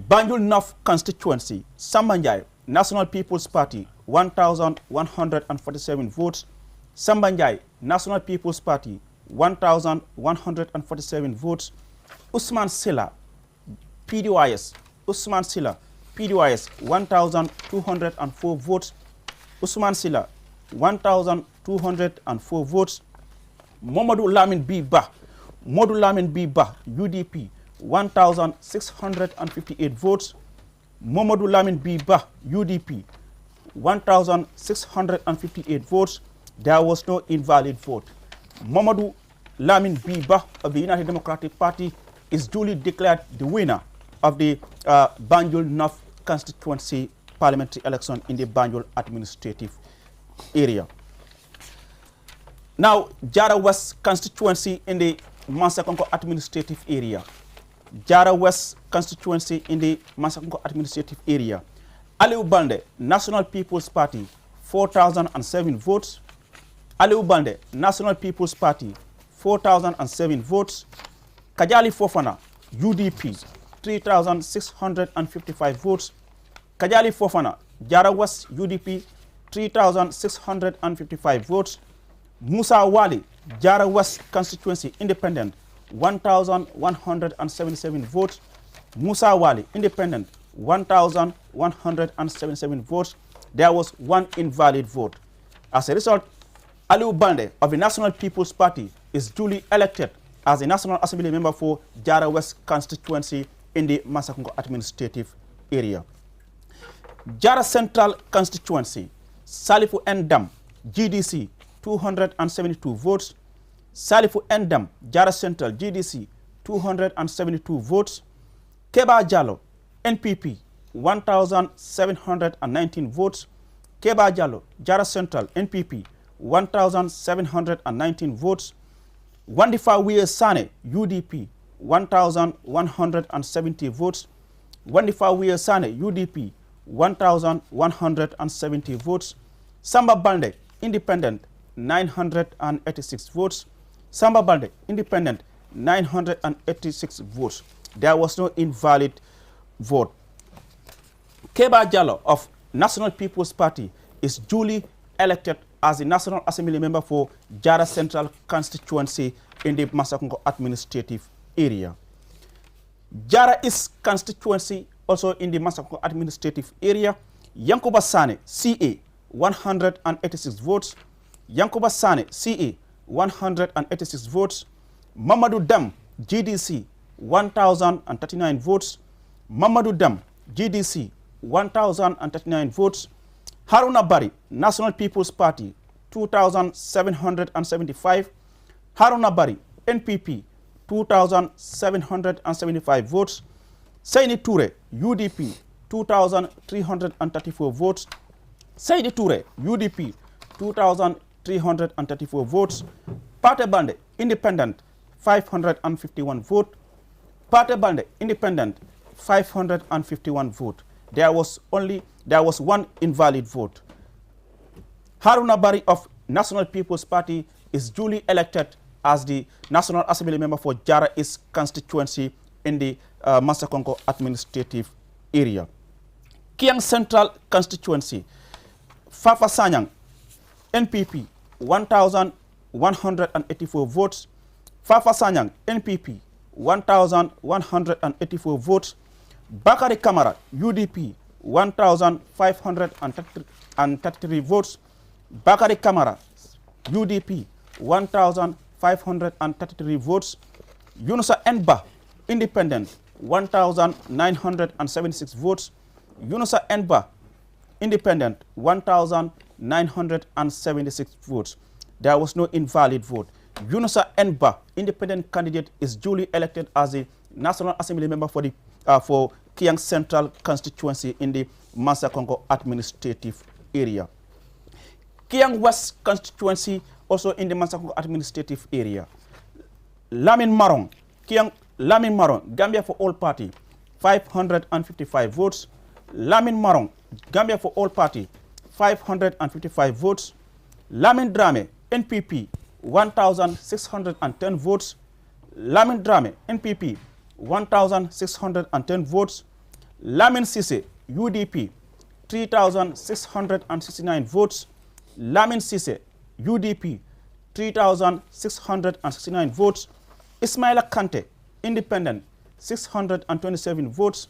A: Banjul North constituency, Sambanjai, National People's Party, 1,147 votes. Sambanjai, National People's Party, 1,147 votes. Usman Silla, PDOIS, Usman Silla, PDOIS, 1,204 votes. Usman Silla, 1,204 votes. Momadou Lamin Biba, Modu Lamin Biba, UDP, 1,658 votes. Momadou Lamin Biba, UDP, 1,658 votes. There was no invalid vote. Momadou Lamin Biba of the United Democratic Party is duly declared the winner of the Banjul North constituency parliamentary election in the Banjul administrative area. Now, Jara West constituency in the Mansakonko administrative area. Jara West constituency in the Mansakonko administrative area. Aliou Bande, National People's Party, 4,007 votes. Aliou Bande, National People's Party, 4,007 votes. Kajali Fofana, UDP, 3,655 votes. Kajali Fofana, Jara West, UDP, 3,655 votes. Musa Wali, Jara West constituency, independent, 1,177 votes. Musa Wali, independent, 1,177 votes. There was one invalid vote. As a result, Aliou Bande of the National People's Party is duly elected as a National Assembly member for Jara West constituency in the Mansakonko administrative area. Jara Central constituency, Salifu Ndam, GDC, 272 votes. Salifu Ndam, Jara Central, GDC, 272 votes. Keba Jallo, NPP, 1,719 votes. Keba Jallo, Jara Central, NPP, 1,719 votes. Wandifa Wiye Sane, UDP, 1,170 votes. Wandifa Wiye Sane, UDP, 1,170 votes. Samba Bande, Independent, 986 votes. Samba Bande, Independent, 986 votes. There was no invalid vote. Keba Jallow of National People's Party is duly elected as the National Assembly member for Jara Central constituency in the Masakongo administrative area. Jara East constituency also in the Masakongo administrative area. Yankuba Sane, CA, 186 votes. Yankuba Sane, CA, 186 votes. Mamadou Dam, GDC, 1,039 votes. Mamadou Dam, GDC, 1,039 votes. Haruna Bari, National People's Party, 2,775. Haruna Bari, NPP, 2,775 votes. Saini Toure, UDP, 2,334 votes. Saidi Toure, UDP, 2,334 votes. Pate Bande, Independent, 551 votes. Pate Bande, Independent, 551 votes. There was one invalid vote. Haruna Bari of National People's Party is duly elected as the National Assembly member for Jara East constituency in the Masakongo administrative area. Kiang Central constituency, Fafa Sanyang, NPP, 1,184 votes. Fafa Sanyang, NPP, 1,184 votes. Bakari Kamara, UDP, 1,533 votes. Bakari Kamara, UDP, 1,533 votes. Yunusa Enba, Independent, 1,976 votes. Yunusa Enba, Independent, 1,976 votes. There was no invalid vote. Yunusa Enba, Independent candidate, is duly elected as a National Assembly member for the for Kiang Central constituency in the Masakongo administrative area. Kiang West constituency also in the Masakongo administrative area. Lamin Marong, Gambia for All Party, 555 votes. Lamin Marong, Gambia for All Party, 555 votes. Lamin Drame, NPP, 1,610 votes. Lamin Drame, NPP, 1,610 votes. Lamin Sise, UDP, 3,669 votes. Lamin Sise, UDP, 3,669 votes. Ismaila Kante, Independent, 627 votes.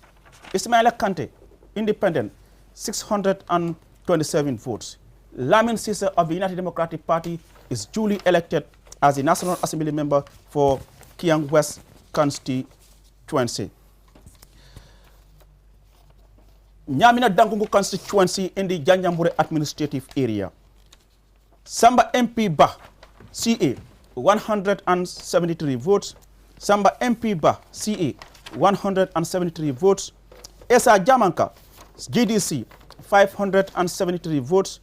A: Ismaila Kante, Independent, 627 votes. Lamin Sise of the United Democratic Party is duly elected as the National Assembly member for Kiang West constituency. Nyamina Dangungu constituency in the Janjambure administrative area. Samba MP Ba, CA, 173 votes. Samba MP Ba, CA, 173 votes. Esa Jamanka, GDC, 573 votes.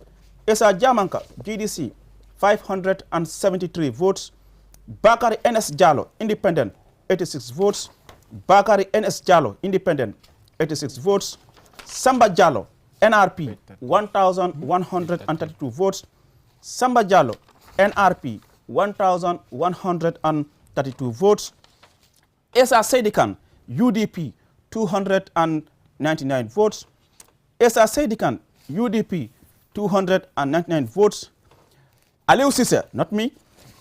A: Esa Jamanka, GDC, 573 votes. Bakari NS Jallo, Independent, 86 votes. Bakari NS Jallo, Independent, 86 votes. Samba Jallo, NRP, 1,132 votes. Samba Jallo, NRP, 1,132 votes. Esa Sedikan, UDP, 299 votes. Esa Sedikan, UDP, 299 votes. Aliou Cisse, not me.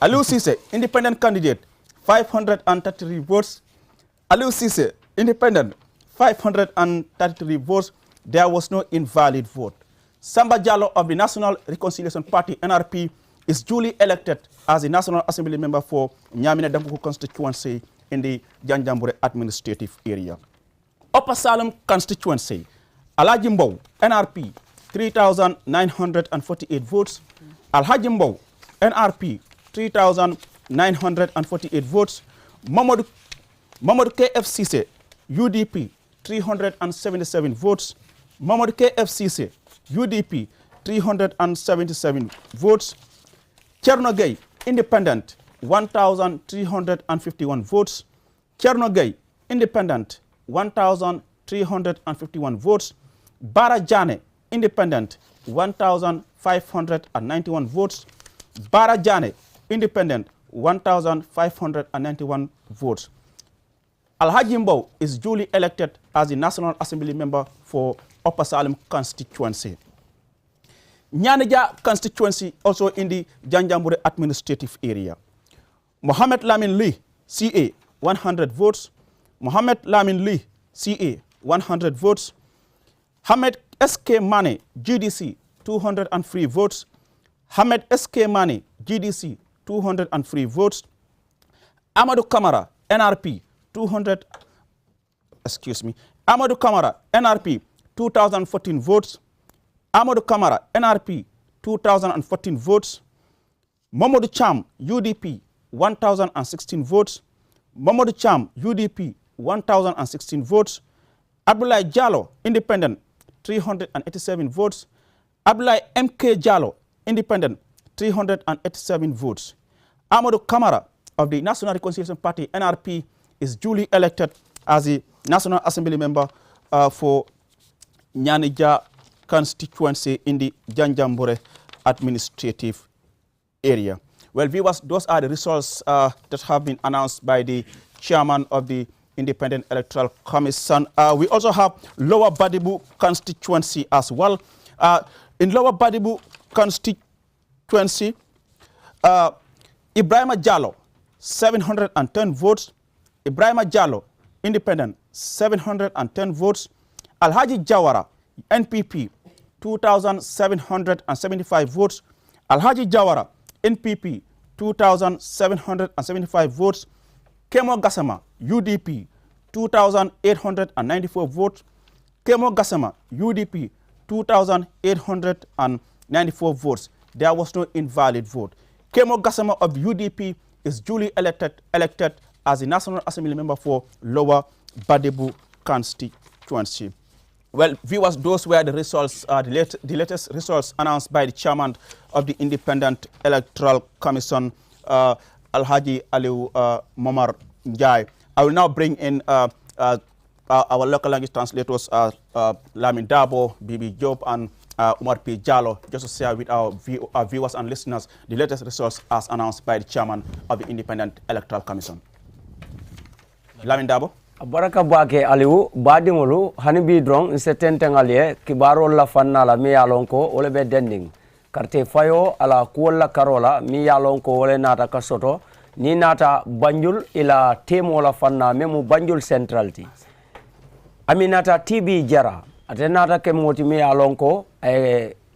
A: Aliou Cisse, independent candidate, 533 votes. Aliou Cisse, independent, 533 votes. There was no invalid vote. Samba Jallo of the National Reconciliation Party, NRP, is duly elected as the National Assembly member for Nyamina Danguku constituency in the Janjambure administrative area. Upper Salem constituency, Alhaji Mbow, NRP, 3,948 votes. Alhaji Mbow, NRP, 3,948 votes. Mamadou KFCC, UDP, 377 votes. Mamadou KFCC, UDP, 377 votes. Chernogay, Independent, 1,351 votes. Chernogay, Independent, 1,351 votes. Barajane, Independent, 1,591 votes. Barajane, Independent, 1,591 votes. Alhaji Mbow is duly elected as the National Assembly member for Upper Salem constituency. Nyanija constituency also in the Janjambure administrative area. Mohammed Lamin Lee, CA, 100 votes. Mohammed Lamin Lee, CA, 100 votes. Hamed SK Mane, GDC, 203 votes. Hamed SK Mane, GDC, 203 votes. Amadou Kamara, NRP, Amadou Kamara, NRP, 2014 votes. Amadou Kamara, NRP, 2014 votes. Mamadou Cham, UDP, 1,016 votes. Mamadou Cham, UDP, 1,016 votes. Abdoulaye Diallo, Independent, 387 votes. Abdoulaye MK Diallo, Independent, 387 votes. Amadou Kamara of the National Reconciliation Party, NRP, is duly elected as the National Assembly member for Nyanija constituency in the Janjambure administrative area. Well, viewers, those are the results that have been announced by the chairman of the Independent Electoral Commission. We also have Lower Badibu constituency as well. In Lower Badibu constituency, Ibrahima Jallo, 710 votes. Ibrahima Jallo, Independent, 710 votes. Alhaji Jawara, NPP, 2,775 votes. Alhaji Jawara, NPP, 2,775 votes. Kemo Gassama, UDP, 2,894 votes. Kemo Gassama, UDP, 2,894 votes. There was no invalid vote. Kemo Gassama of UDP is duly elected as the National Assembly member for Lower Badibu constituency. Well, viewers, those were the results, the latest results announced by the chairman of the Independent Electoral Commission, Alhaji Aliu Momar Njai. I will now bring in our local language translators, Lamin Dabo, Bibi Job, and Umar P. Jallo, just to share with our viewers and listeners the latest results as announced by the chairman of the Independent Electoral Commission. Lamin Dabo.
Y: Baraka bake Aliu badingulu hanibi drong setentengalie kibaro la fanna la mi yalonko ole be dending karte fayo ala kuola karola mi yalonko ole nata kasoto ni nata banjul ila temo la fanna memu banjul centrality aminata TB jara atenata kemoti mi yalonko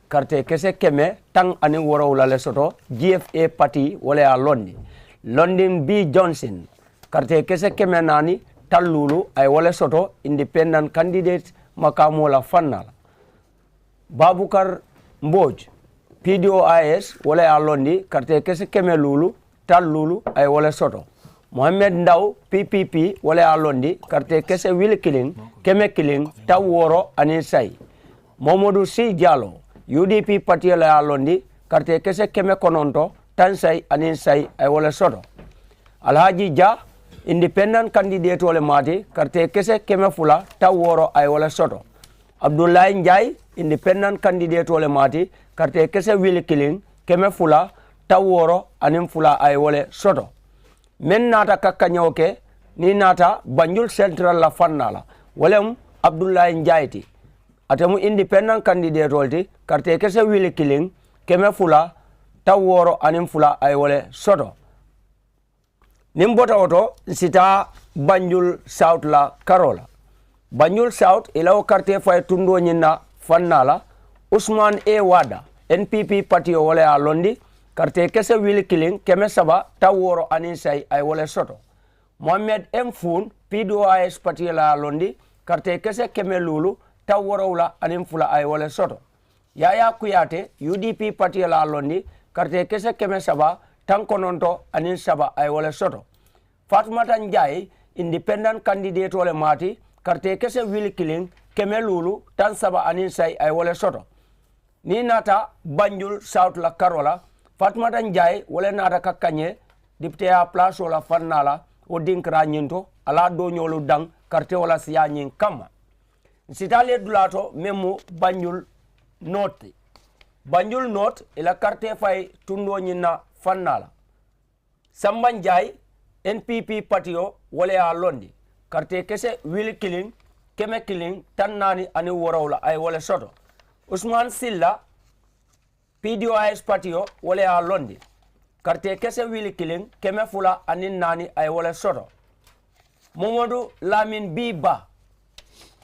Y: karte kese keme tang ani woro la lesoto GFA party wala ya London B Johnson karte kese keme nani Talulu ay wala soto independent candidate makamola fannala Babukar Mboj PDOIS wala ya londi karte kese keme lulu Talulu ay wala soto Mohamed Ndaw PPP wala ya londi karte kese Will Killing keme Killing taworo anisai Momodu C Diallo UDP party wala ya londi karte kese keme kononto tansai anisai ay wala soto Alhaji Ja independent candidate wala mati karte kese keme fula taworo ay wala soto Abdoulaye Njai independent candidate wala mati karte kese Will Killing keme fula taworo anim fula ay wala soto men nata kakanyoke ni nata Banjul Central la fannala walem Abdoulaye Njai ti atemu independent candidate walti karte kese Will Killing keme fula taworo anim fula ay wala soto Nimbota oto sita Banjul South la Karola. Banjul South ilaw karte fay tundo nyina fannala Usman A. Wada NPP party wala ya londi karte kese Will Killing keme saba taworo anisai ay wala soto. Mohamed M. Foun PDOIS party la londi karte kese keme lulu taworo wala anim fula ay wala soto. Yaya Kuyate UDP party la londi karte kese keme saba tankononto anin saba ay wala soto. Fatmata Njai independent candidate wala mati karte kese Will Killing keme lulu tan saba anin say ay wala soto. Ni nata Banjul South la Karola Fatmata Njai wala nata kakanye dipte a place wala fannala o dinkra nyinto ala do nyolu dang karte wala siya nyin kama. Sitale dulato memu Banjul North. Banjul North ila karte fay tundo nyina fannala Samban Jai NPP patio wala ya londi karte kese Will Killing keme killing tan nani ani worawla ay wala soto Usman Silla PDOIS patio wala a londi karte kese wili killing keme fula ani nani ay wala soto Momodu Lamin Biba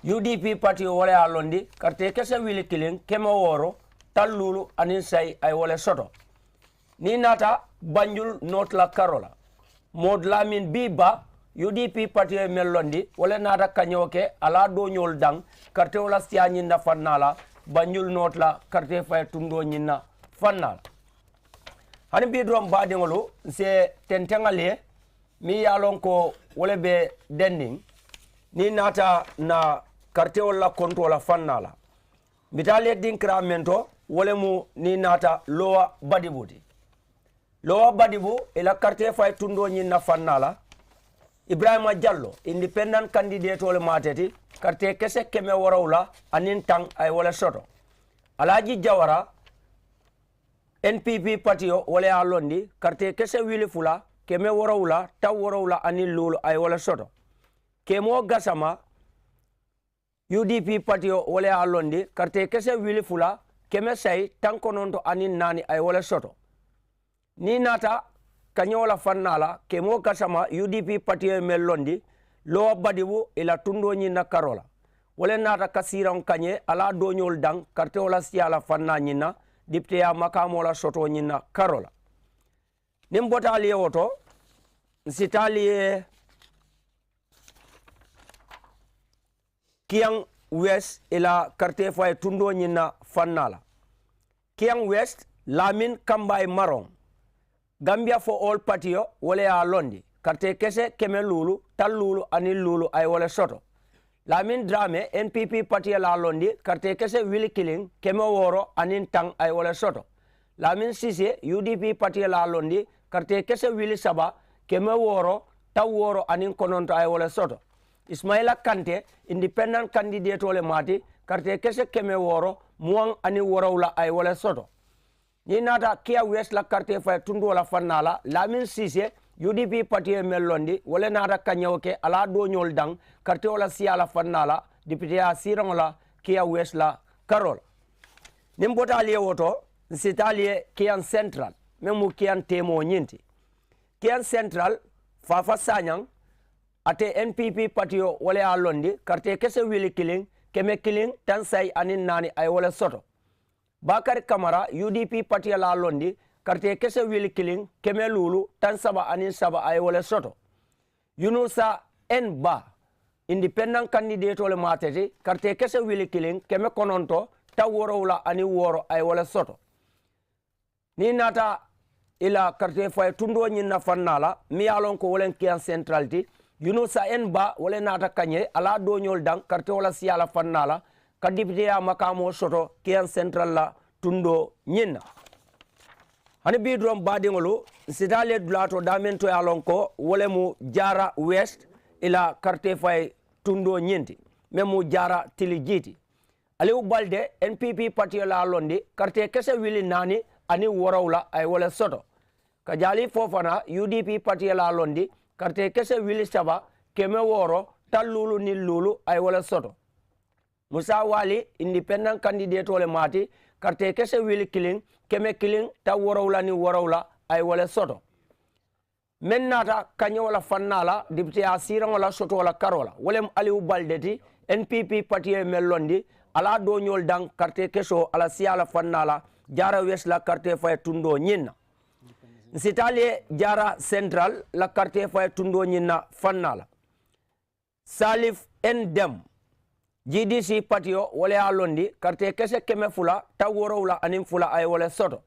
Y: UDP patio wala a londi karte kese wili killing keme woro talulu anin say ay wala soto ni nata Banjul North la Karola Mod Lamin Biba UDP patio melondi wala nata kanyoke ala do nyol dang karte wala stia nyinda fannala Banjul North la karte fay tundo nyinna fannala hani bi drum badingolu se tentengale mi yalon ko wala be dending ni nata na karte wala control fannala bitale dinkramento wala mu ni nata lowa badibudi lowa badibu ila karte fay tundo nyinna fannala Ibrahima Jallo independent candidate wala mateti karte kese keme warawla anin tang ay wala soto Alaji Jawara NPP patio wala alondi karte kese wili fula keme warawla taw warawla anin lulu ay wala soto kemo gasama UDP patio wala alondi karte kese wili fula keme say tankononto anin nani ay wala soto ni nata kanyola fannala kemo kasama UDP patio melondi lo badibu ila tundo nyina karola wala nata kasiran kanye ala donyol dang karte wala siala fanna nyina dipte ya makamola soto nyina karola nimbota aliye woto sitali Kiang West ila karte fay tundo nyina fannala Kiang West Lamin Kambay Marong Gambia for all patio wala ya londi karte kese keme lulu tal lulu ani lulu ay wala soto Lamin Drame NPP patio la londi karte kese wili killing keme woro anin tang ay wala soto Lamin Sise UDP patio la londi karte kese wili saba keme woro taw woro anin kononto ay wala soto Ismaila Kante independent candidate wala mati karte kese keme woro muang ani worawla ay wala soto ni nata Kia West la karte fay tundo la fannala Lamin Sise UDP patio melondi wala nata kanyoke ala do nyol dang karte wala siala fannala député a sirangola Kia West la Karol nimbota aliye woto sitalie Kian Central memu Kian Temo nyinti Kian Central Fafa Sanyang ate NPP patio wala alondi karte kese wili killing keme killing tansay anin nani ay wala soto Bakar Kamara UDP patio la alondi karte kese wili killing keme lulu tan saba anin saba ay wala soto Yunusa Nba independent candidate wala mateti karte kese wili killing keme kononto taw woro wala ani woro ay wala soto ni nata ila karte fay tundo nyina fannala mi yalon ko wolen Kian centrality Yunusa Nba wala nata kanye ala do nyol dang karte wala siala fannala ka député ya makamo soto Kian central la tundo nyina hani bi drum badingolu sidale dulato damento yalon ko wole mu Jara West ila karte fay tundo nyenti memu Jara Tilijiti Aliou Balde NPP patio la londi karte kese wili nani ani worawla ay wala soto kajali Fofana UDP patio la londi karte kese wili saba keme woro talulu ni lulu ay wala soto Musa Wali independent candidate wala mati karte kese wili killing keme killing ta worawla ni worawla ay wala soto men nata kanyo wala fannala député a siran wala soto wala karola wolem Aliou Baldeti NPP patio melondi ala do nyol dang karte keso ala siala fannala Jara West la karte fay tundo nyina Sitalie Jara Central la karte fay tundo nyina fannala Salif Ndem GDC patio wala alondi karte kese keme fula ta worowla anim fula ay wala soto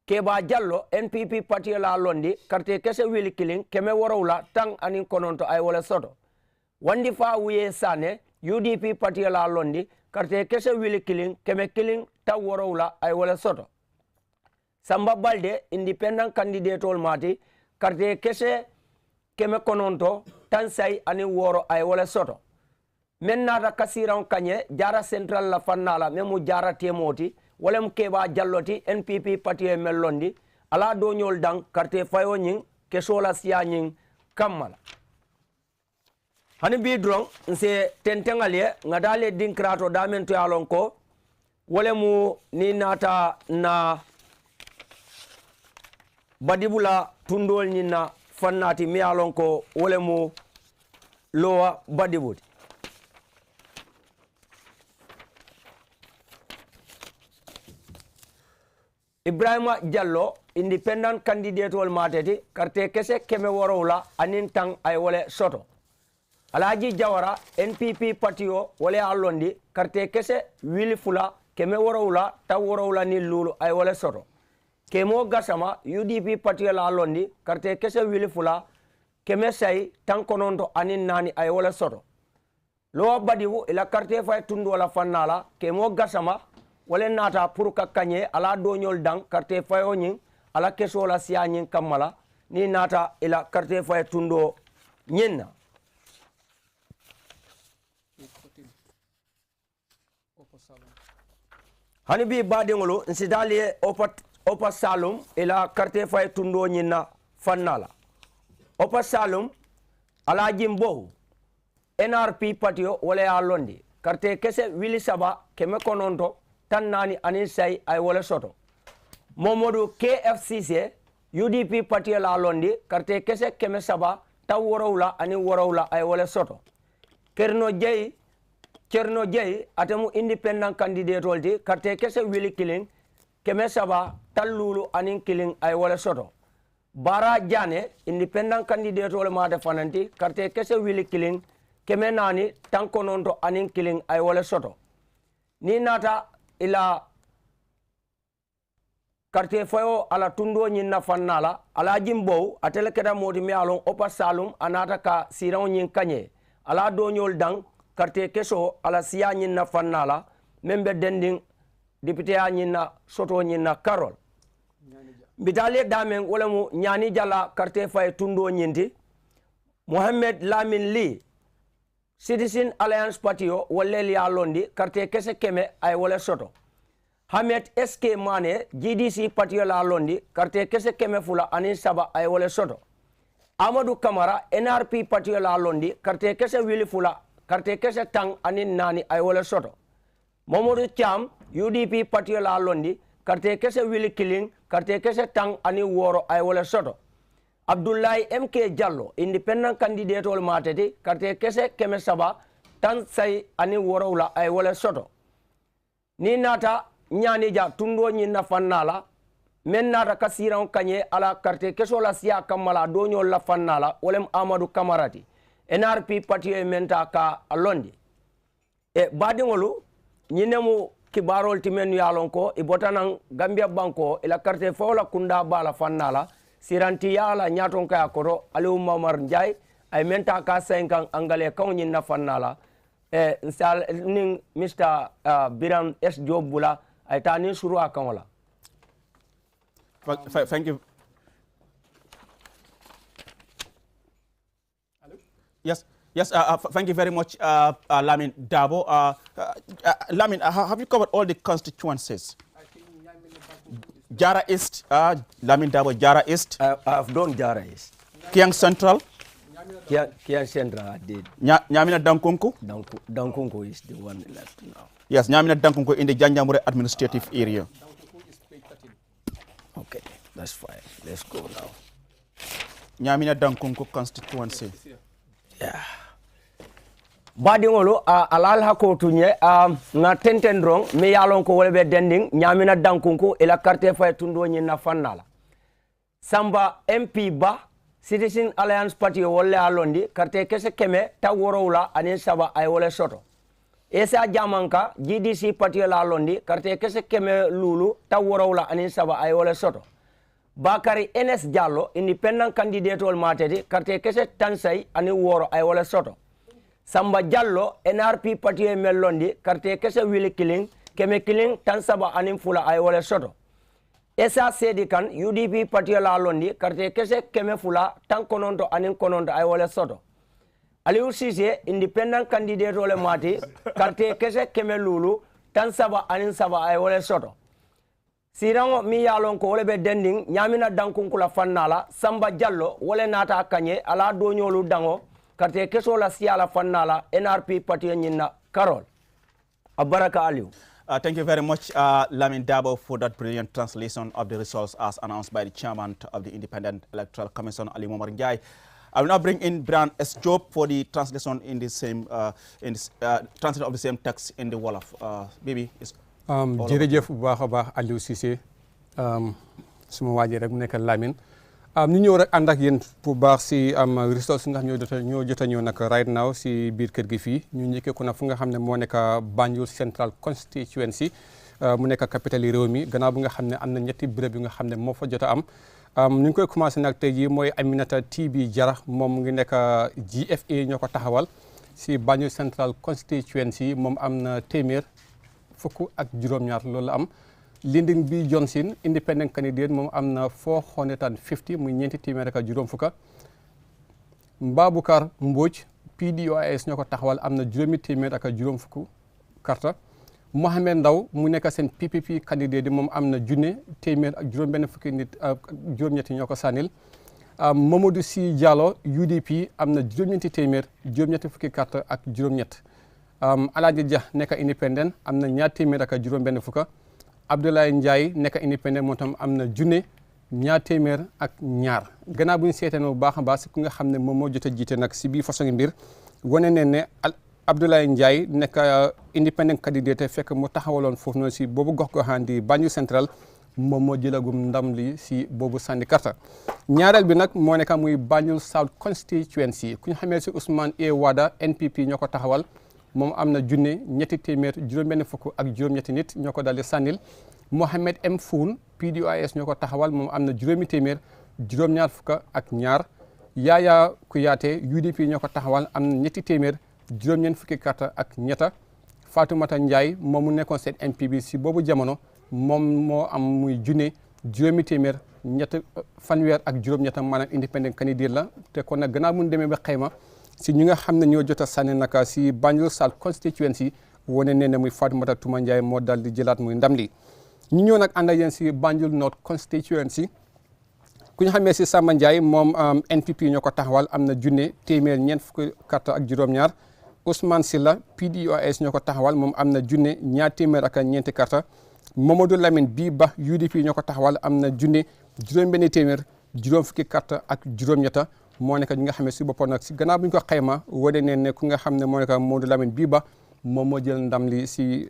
Y: Keba Jallo NPP patio la alondi karte kese wili killing keme worowla tang anin kononto ay wala soto Wandi fa wiye sane UDP patio la alondi karte kese wili killing keme killing ta worowla ay wala soto Samba Balde independent candidate wol mati karte kese keme kononto tansay ani woro ay wala soto men nata kasiran kanye Jara Central la fannala memu Jara Temoti walem Keba Jalloti NPP patio melondi ala do nyol dang karte fayo nyin keso la siya nyin kamala hani bi drong nse tentengalie ngadale dinkrato damen to yalon ko wole mu ni nata na badibula tundol nyina fannati mi yalon ko wole mu lowa badibudi Ibrahima Jallo independent candidate wol mateti karte kese keme worowla anin tang ay wole soto Alaji Jawara NPP patio wole allondi karte kese wili fula keme worowla taw worowla ni lulu ay wole soto kemo gasama UDP patio la allondi karte kese wili fula keme say tankononto anin nani ay wole soto lo badiwu ila karte fay tundu wala fannala kemo gasama wala nata pour ka kanye ala doñol dang karte fayo nyin ala keso la siya nyin kamala ni nata ila karte fay tundo nyinna hani bi badingolo nsidali opa salum ila karte fay tundo nyinna fannala opa salum ala jimbo NRP patio wala ya londi karte kese wili saba keme kononto tan nani anin say ay wala soto Momodu KFCC UDP parti la londi karte kese keme saba taw worowla ani worowla ay wala soto Cerno Jey atemu independent candidate oldi karte kese wili killing keme saba tallulu anin killing ay wala soto Bara Jane independent candidate wala ma defananti karte kese wili killing keme nani tankononto anin killing ay wala soto ni nata ila karte fayo ala tundo nyinna fannala ala jimbo atele keda modi mi alon opa salum anata ka siran nyin kanye ala doñol dang karte keso ala siya nyinna fannala membe dending député a nyinna soto nyinna Carol bitale damen wala mu nyani jala karte fay tundo nyinti Mohammed Lamin Lee Citizen Alliance Patio walleli alondi karte kese keme ay wala soto Hamet SK Mane GDC Patio la alondi karte kese keme fula anin saba ay wala soto Amadou Kamara NRP Patio la alondi karte kese wili fula karte kese tang anin nani ay wala soto Mamadou Cham UDP Patio la alondi karte kese wili killing karte kese tang ani woro ay wala soto Abdullahi MK Jallo independent candidate wol mateti karte kese keme saba tan say ani worowla ay wala soto ni nata nyani ja tundo nyina fannala men nata kasiran kanye ala karte keso la siya kamala doñol la fannala wolem Amadou Kamarati NRP parti e menta ka alondi e badingolu nyinemu kibarol timen yalon ko ibotanan Gambia banko ila karte fawla kunda bala fannala siranti yala nyaton kaya koro Aliou Mamar Njai ay menta ka 5 angale kaw nyin na fannala nsal ning Mr Biram S Jobula ay tani suru akanwala
A: thank you. Yes, thank you very much, Lamin Dabo. Lamin, have you covered all the constituencies? Jara East, Lamin Dabo, Jara East.
Y: I've done Jara East.
A: Kiang Central.
Y: Kiang Central, I did.
A: Nyamina Dankunku.
Y: Dankunku is the one left now.
A: Yes, Nyamina Dankunku in the Janjamure administrative area.
Y: Okay, that's fine. Let's go now.
A: Nyamina Dankunku constituency.
Y: Yeah. Badingolo alal hakotunye na tentendrong me yalon ko wolbe dending nyamina dankunku ila carte fay tundo nyina fannala Samba MP ba Citizen Alliance Party wolle alondi carte kese keme taworowla anin saba ay wole soto Esa Jamanka GDC Party la alondi carte kese keme lulu taworowla anin saba ay wole soto Bakari NS Jallo independent candidate wol matedi carte kese tansay ani woro ay wole soto Samba Jallo NRP parti e melondi karte kese wili killing keme killing tan saba anim fula ay wala soto Esa Sedi kan UDP parti la londi karte kese keme fula tan kononto anim kononto ay wala soto Aliou Cissé independent candidate wala mati karte kese keme lulu tan saba anim saba ay wala soto Sirango mi yalon ko wala be dending nyamina dankunkula fannala Samba Jallo wala nata kanye ala doñolu dango karte keso la siala fannala NRP party nyina Carol abaraka aliu.
A: Thank you very much, Lamin Dabo, for that brilliant translation of the results as announced by the chairman of the Independent Electoral Commission, Ali Momar Njai. I will now bring in Brian S. Job for the translation in the same translation of the same text in the Wolof. Baby is.
S: Jërëjëf bu baax a baax Aliou Cissé suma waajee rek mu nekk Lamine ñu ñëw rek ànd ak yéen bu baax si results nga xam ñoo jot a ñëw nag right now si biir kër gi fii ñu njëkkee ko nag fu nga xam ne moo nekk Banjul Central Constituency mu nekk capital yi réew mi gannaaw bu nga xam ne am na ñetti béréb yu nga xam ne moo fa jot a am ñu ngi koy commencé nag tey jii mooy Aminata TB Jara moom mu ngi nekk GFA ñoo ko taxawal si Banjul Central Constituency moom am na téeméer fukk ak juróom-ñaar loolu la am Linding B Johnson independent candidate moom am na 450 muy ñeenti téeméer ak juróom fukka Mbabukar Mbodj PDOIS ñoo ko taxawal am na juróomi téeméer ak juróom fukk karta Mohamed Ndaw mu nekk seen PPP candidate yi moom am na junne téeméer ak juróom benn fukki nit ak juróom-ñetti ñoo ko sànnil Mamadou Sy Diallo UDP am na juróom-ñetti téeméer juróom-ñetti fukki karta ak juróom-ñett Alaaji Dia nekk independent am na ñaar téeméer ak juróom benn fukka Abdoulaye Ndiaye nekk independent moom tam am na junne ñaar téeméer ak ñaar gannaaw bu ñu seetee bu baax a baax si ku nga xam ne moom moo jot a jiite nag si biir façon mbir wane ne Abdoulaye Ndiaye nekk independent candidate fekk mu taxawaloon foofu noonu si boobu gox-goxaan di Banjul Central moom moo jëlagum ndam li si boobu sànni karta ñaareel bi nag moo nekk muy Banjul South Constituency ku ñu xamee si Ousmane A Wada NPP ñoo ko taxawal moom am na junne ñetti téeméer juróom-benn fukk ak juróom-ñetti nit ñoo ko daldi sànnil Mohamed M Foun PDOIS ñoo ko taxawal moom am na juróomi téeméer juróom-ñaar fukk ak ñaar Yaya Kuyaate UDP ñoo ko taxawal am na ñetti téeméer juróom-ñeent fukki karta ak ñetta Fatoumata Ndiaye moom mu nekkoon seen MPB si boobu jamono moom moo am muy junne juróomi téeméer ñett fanweer ak juróom-ñetta maanaam independent candidate la te kon nag gannaaw mun demee ba xayma si ñi nga xam ne ñoo jot a sànni naka si Banjul South Constituency wane ne muy Fatoumata Touma Ndiaye moo dal di jëlaat muy ndam li ñu ñëw nag ànd ak yéen si Banjul North Constituency ku ñu xamee si Samba Ndiaye moom NPP ñoo ko taxawal am na junne téeméer ñeent fukki karta ak juróom-ñaar Ousmane Silla PDOIS ñoo ko taxawal moom am na junne ñaar téeméer ak ñeenti karta Mamadou Lamine Bi Ba UDP ñoo ko taxawal am na junne juróom-benn téeméer juróom fukki karta ak juróom-ñetta moo nekk ñi nga xam ne si boppam nag si gannaaw bu ñu ko xayma wane ne ku nga xam ne moo nekk Mamadou Lamine Bi Ba moom moo jël ndam li si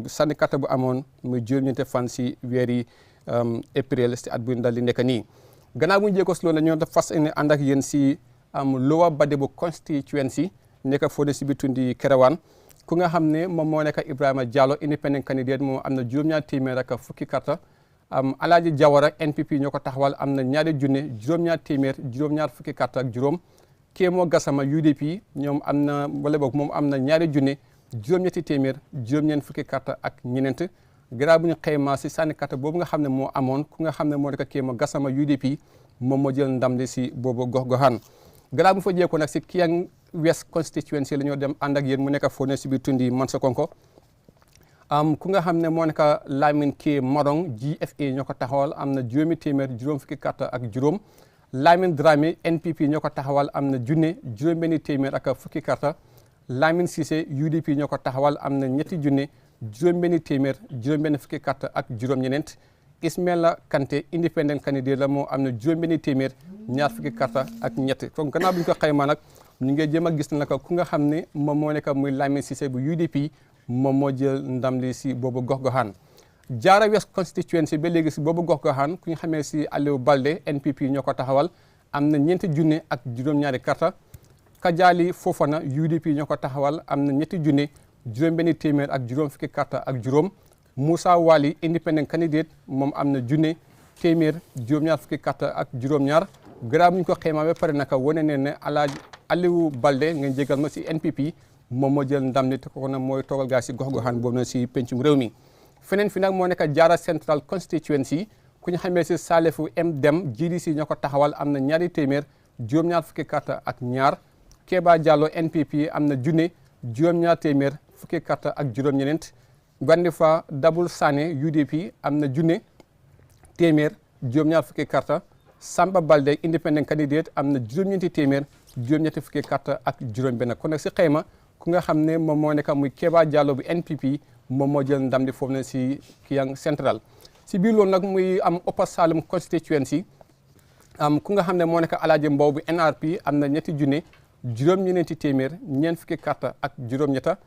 S: sànni karta bu amoon muy juróom-ñeenti fan si weeri avril si at bu ndal li nekk nii gannaaw bu ñu jéego si loolu ñoo def fas yéene ànd ak yéen si Lower Badebo Constituency nekk foo de si biir tundi Kerewan ku nga xam ne moom moo nekk Ibrahima Diallo independent candidate moom am na juróom-ñaar téeméer ak fukki karta Alaaji Jawara NPP ñoo ko taxawal am na ñaari junne juróom-ñaar téeméer juróom-ñaar fukki karta ak juróom Kémo Gassama UDP ñoom am na wala boog moom am na ñaari junne juróom-ñetti téeméer juróom-ñeent fukki karta ak ñeneent gannaaw bu ñu xayma si sànni karta boobu nga xam ne moo amoon ku nga xam ne moo nekk Kémo Gassama UDP moom moo jël ndam li si boobu gox-goxaan gannaaw bu fa jeekoo nag si Kiang West Constituency la ñoo dem ànd ak yéen mu nekk foo ne si biir tundi Mansakonko ku nga xam ne moo nekk Lamine K Morong GFA ñoo ko taxawal am na juróomi téeméer juróom fukki karta ak juróom Lamine Dramé NPP ñoo ko taxawal am na junne juróom-benni téeméer ak fukki karta Lamine Cissé UDP ñoo ko taxawal am na ñetti junne juróom-benni téeméer juróom-benni fukki karta ak juróom-ñeneent Ismaila Kanté independent candidate la moo am na juróom-benni téeméer ñaar fukki karta ak ñett kon gannaaw bu ñu ko xaymaa nag ñu ngi jéem a gis naka ku nga xam ne moom moo nekk muy Lamine Cissé bu UDP moom moo jël ndam li si boobu gox-goxaan Jara West Constituency ba léegi si boobu gox-goxaan ku ñu xamee si Aliou Balde NPP ñoo ko taxawal am na ñeenti junne ak juróom-ñaari karta Kajali Fofana UDP ñoo ko taxawal am na ñetti junne juróom-benni téeméer ak juróom fukki karta ak juróom Moussa Wali independent candidate moom am na junne téeméer juróom-ñaar fukki karta ak juróom-ñaar gannaaw bu ñu ko xaymaa ba pare naka wane ne ne Alaaji Aliou Balde ngeen jégal ma si NPP moom moo jël ndam li te ko nag mooy toogal gaa si gox-goxaan boobu na si pencum réew mi feneen fi nag moo nekk Jara Central Constituency ku ñu xamee si Salefu M Dem GDC ñoo ko taxawal am na ñaari téeméer juróom-ñaar fukki karta ak ñaar Keba Diallo NPP am na junne juróom-ñaar téeméer fukki karta ak juróom-ñeneent Gandifa Dabul Sané UDP am na junne téeméer juróom-ñaar fukki karta Samba Balde independent candidate am na juróom-ñeenti téeméer juróom-ñetti fukki carte ak juróom-benn kon nag si xayma ku nga xam ne moom moo nekk muy Keba Jallow bu NPP moom moo jël ndam di foofu ne si Kiyang Central si biir loolu nag muy am Upper Salem constituency ku nga xam ne moo nekk Alaaji Mbow bu NRP am na ñetti junne juróom-ñeneenti téeméer ñeent fukki carte ak juróom-ñetta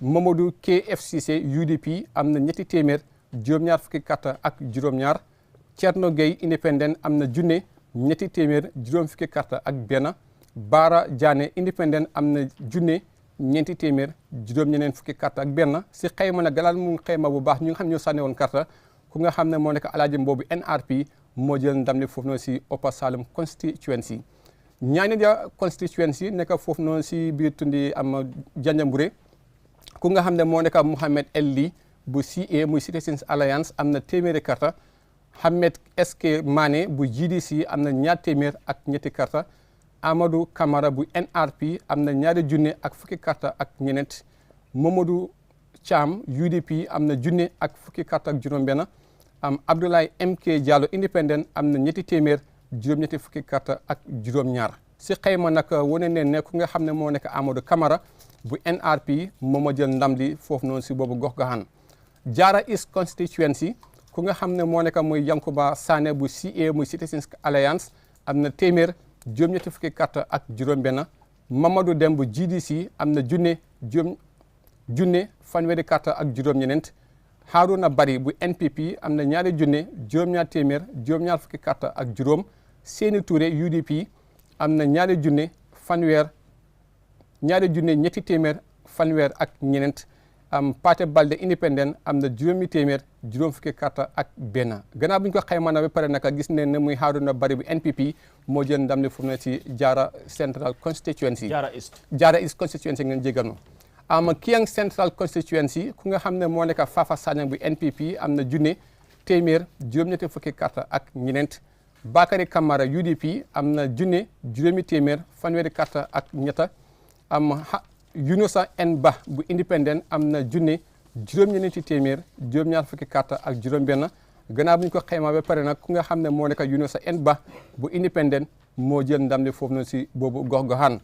S: Mamadou KFCC UDP am na ñetti téeméer juróom-ñaar fukki carte ak juróom-ñaar Thierno Gueye independent am na junne ñetti téeméer juróom fukki carte ak benn Bara Diané independent am na junne ñeenti téeméer juróom-ñeneen fukki carte ak benn si xayma nag galaal mu xayma bu baax ñu nga xam ñoo sànni woon carte ku nga xam ne moo nekk Alaaji Mbow bu NRP moo jël ndam li foofu noonu si Upper Salem constituency Ñaanidia constituency nekk foofu noonu si biir tundi am Janjanbureh ku nga xam ne moo nekk Mohamed El Ly bu CA muy Citizens Alliance am na téeméeri carte Hamed SK Mané bu GDC am na ñaar téeméer ak ñetti carte Amadou Camara bu NRP am na ñaari junne ak fukki carte ak ñeneent Mamadou Thiam UDP am na junne ak fukki carte ak juróom-benn am Abdoulaye MK Diallo independent am na ñetti téeméer juróom-ñetti fukki carte ak juróom-ñaar si xayma nag wane ne ku nga xam ne moo nekk Amadou Camara bu NRP moom a jël ndam li foofu noonu si boobu gox gaxaan Jara East constituency ku nga xam ne moo nekk muy Yankuba Sané bu CA muy Citizens Alliance am na téeméer juróom-ñetti fukki carte ak juróom-benn Mamadou Dem bu GDC am na junne fanweeri carte ak juróom-ñeneent Haruna Bari bu NPP am na ñaari junne juróom-ñaar téeméer juróom-ñaar fukki carte ak juróom Séni Touré UDP am na ñaari junne ñetti téeméer fanweer ak ñeneent am Paté Balde independent am na juróomi téeméer juróom fukki carte ak benn gannaaw bu ñu ko xayma na ba pare naka gis ne ne muy Haruna Bari bu NPP moo jël ndam li fu mu ne ci Jara Central constituency Jara East constituency ngeen jégal ma am Kiyang Central constituency ku nga xam ne moo nekk Fafa Sanyang bu NPP am na junne téeméer juróom-ñetti fukki carte ak ñeneent Bakary Camara UDP am na junne juróomi téeméer fanweeri carte ak ñetta am Yunusa N Ba bu independent am na junne juróom-ñeneenti téeméer juróom-ñaar fukki carte ak juróom-benn gannaaw bu ñu ko xaymaa ba pare nag ku nga xam ne moo nekk Yunusa N Ba bu independent moo jël ndam li foofu noonu si boobu gox-goxaan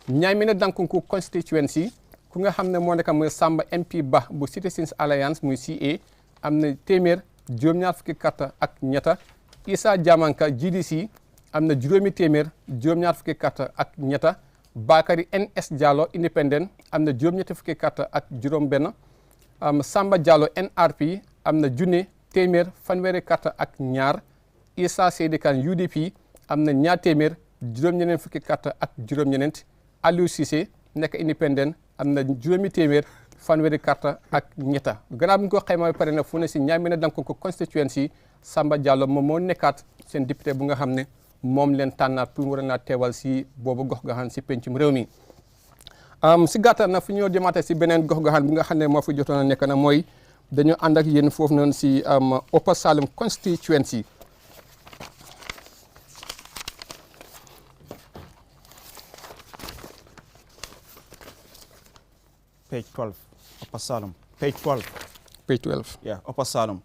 S: Ñaamina Dankunku constituency ku nga xam ne moo nekk mooy Samba MP Ba bu Citizens Alliance muy CA am na téeméer juróom-ñaar fukki carte ak ñetta Issa Diamanka GDC am na juróomi téeméer juróom-ñaar fukki carte ak ñetta Bakary NS Diallo independent am na juróom-ñetti fukki carte ak juróom-benn Samba Diallo NRP am na junne téeméer fanweeri carte ak ñaar Issa Seydi Kane UDP am na ñaar téeméer juróom-ñeneen fukki carte ak juróom-ñeneent Aliou Cissé nekk independent am na juróomi téeméer fanweeri carte ak ñetta gannaaw bi ñu ko xaymaa ba pare nag fu ne si Ñaamina Dankunku constituency Samba Diallo moom moo nekkaat seen député bu nga xam ne moom leen tànnaat pour war naa teewal si boobu gox gaxaan si pencum réew mi si gàttal nag fu ñoo jëmaate si beneen gox gaxaan bi nga xam ne moo fi jotoon a nekk na mooy dañoo ànd ak yéen foofu noonu si Upper Salem constituency
A: page 12 Upper Salem page 12
S: page 12
A: yeah Upper Salem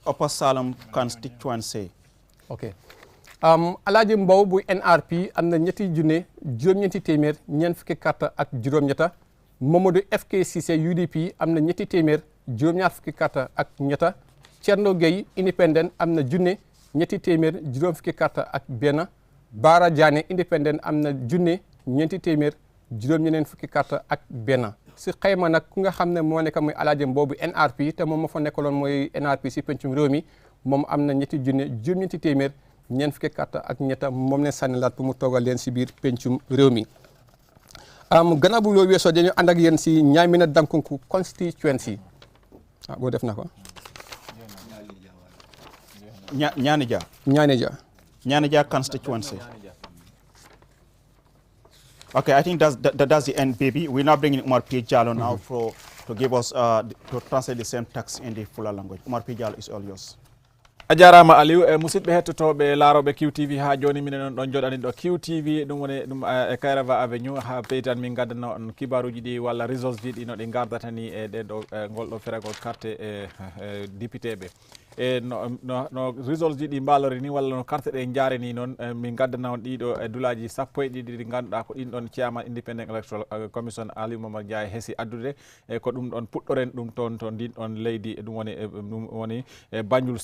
A: Upper Salem constituency
S: ok Alaaji Mbow bu NRP am na ñetti junne juróom-ñeenti téeméer ñeent fukki carte ak juróom-ñetta Mamadou FKCC UDP am na ñetti téeméer juróom-ñaar fukki carte ak ñetta Thierno Gueye independent am na junne ñetti téeméer juróom fukki carte ak benn Bara Diané independent am na junne ñeenti téeméer juróom-ñeneen fukki carte ak benn si xayma nag ku nga xam ne moo nekk muy Alaaji Mbow bu NRP te moom ma fa nekkaloon mooy NRP si pencum réew mi moom am na ñetti junne juróom-ñeenti téeméer ñeent fukki carte ak ñetta moom leen sànnilaat pour mu toogal leen si biir pencum réew mi gannaaw bu loolu weesoo dañu ànd ak yéen si Ñaamina Dankunku constituency boo def na ko
A: Ñaanija constituency. Okay, I think that's the end, baby. We're now bringing Umar P. Jallow now to give us to translate the same text in the fuller language. Umar P. Jallow is all yours.
F: A jarama Aliou e musidɓe hettotoɓe laaroɓe QTV ha joni minen ɗon joɗani ɗo QTV ɗum woni ɗum e Kairaba Avenue ha peytan min gaddano on kibaruji ɗi walla results ji ɗi no ɗi gardata ni e ɗen ɗo ngol ɗo feragol carte e député ɓe e no results ji ɗi mbalori ni walla no carte ɗe jaare ni noon min gaddana on ɗiɗo e dulaji sappo e ɗiɗi ɗi ganduɗa ko ɗin ɗon chairman independent electoral commission Ali Momad Dia heesi addude e ko ɗum ɗon puɗɗoren ɗum toon to ndin ɗon leydi ɗum woni Banjul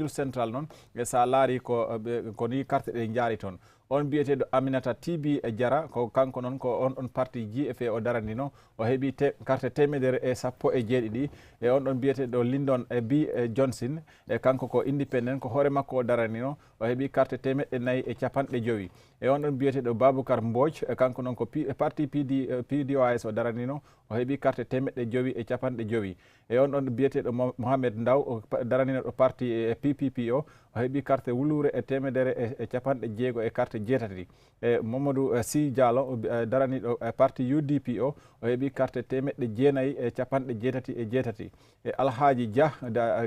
F: Central noon e sa laari ko ni carte ɗe jaari toon on biyeteɗo Aminata TB Jara ko kanko noon ko on parti GFA o darani o heeɓi carte 117 e on ɗon biyeteɗo Lyndon B Johnson e kanko ko independent ko hoore makko o darani o heeɓi carte 450 e on ɗon biyeteɗo Baboucar Mbodj kanko noon ko parti PDOIS o darani o heeɓi carte 550 e on ɗon biyeteɗo Mohamed Ndaw o daranino ɗo parti PPP o heeɓi carte wulure e 160 e carte 7 e Mamadou Sy Diallo daraniɗo parti UDP o heeɓi carte 987 e Alhaji Dia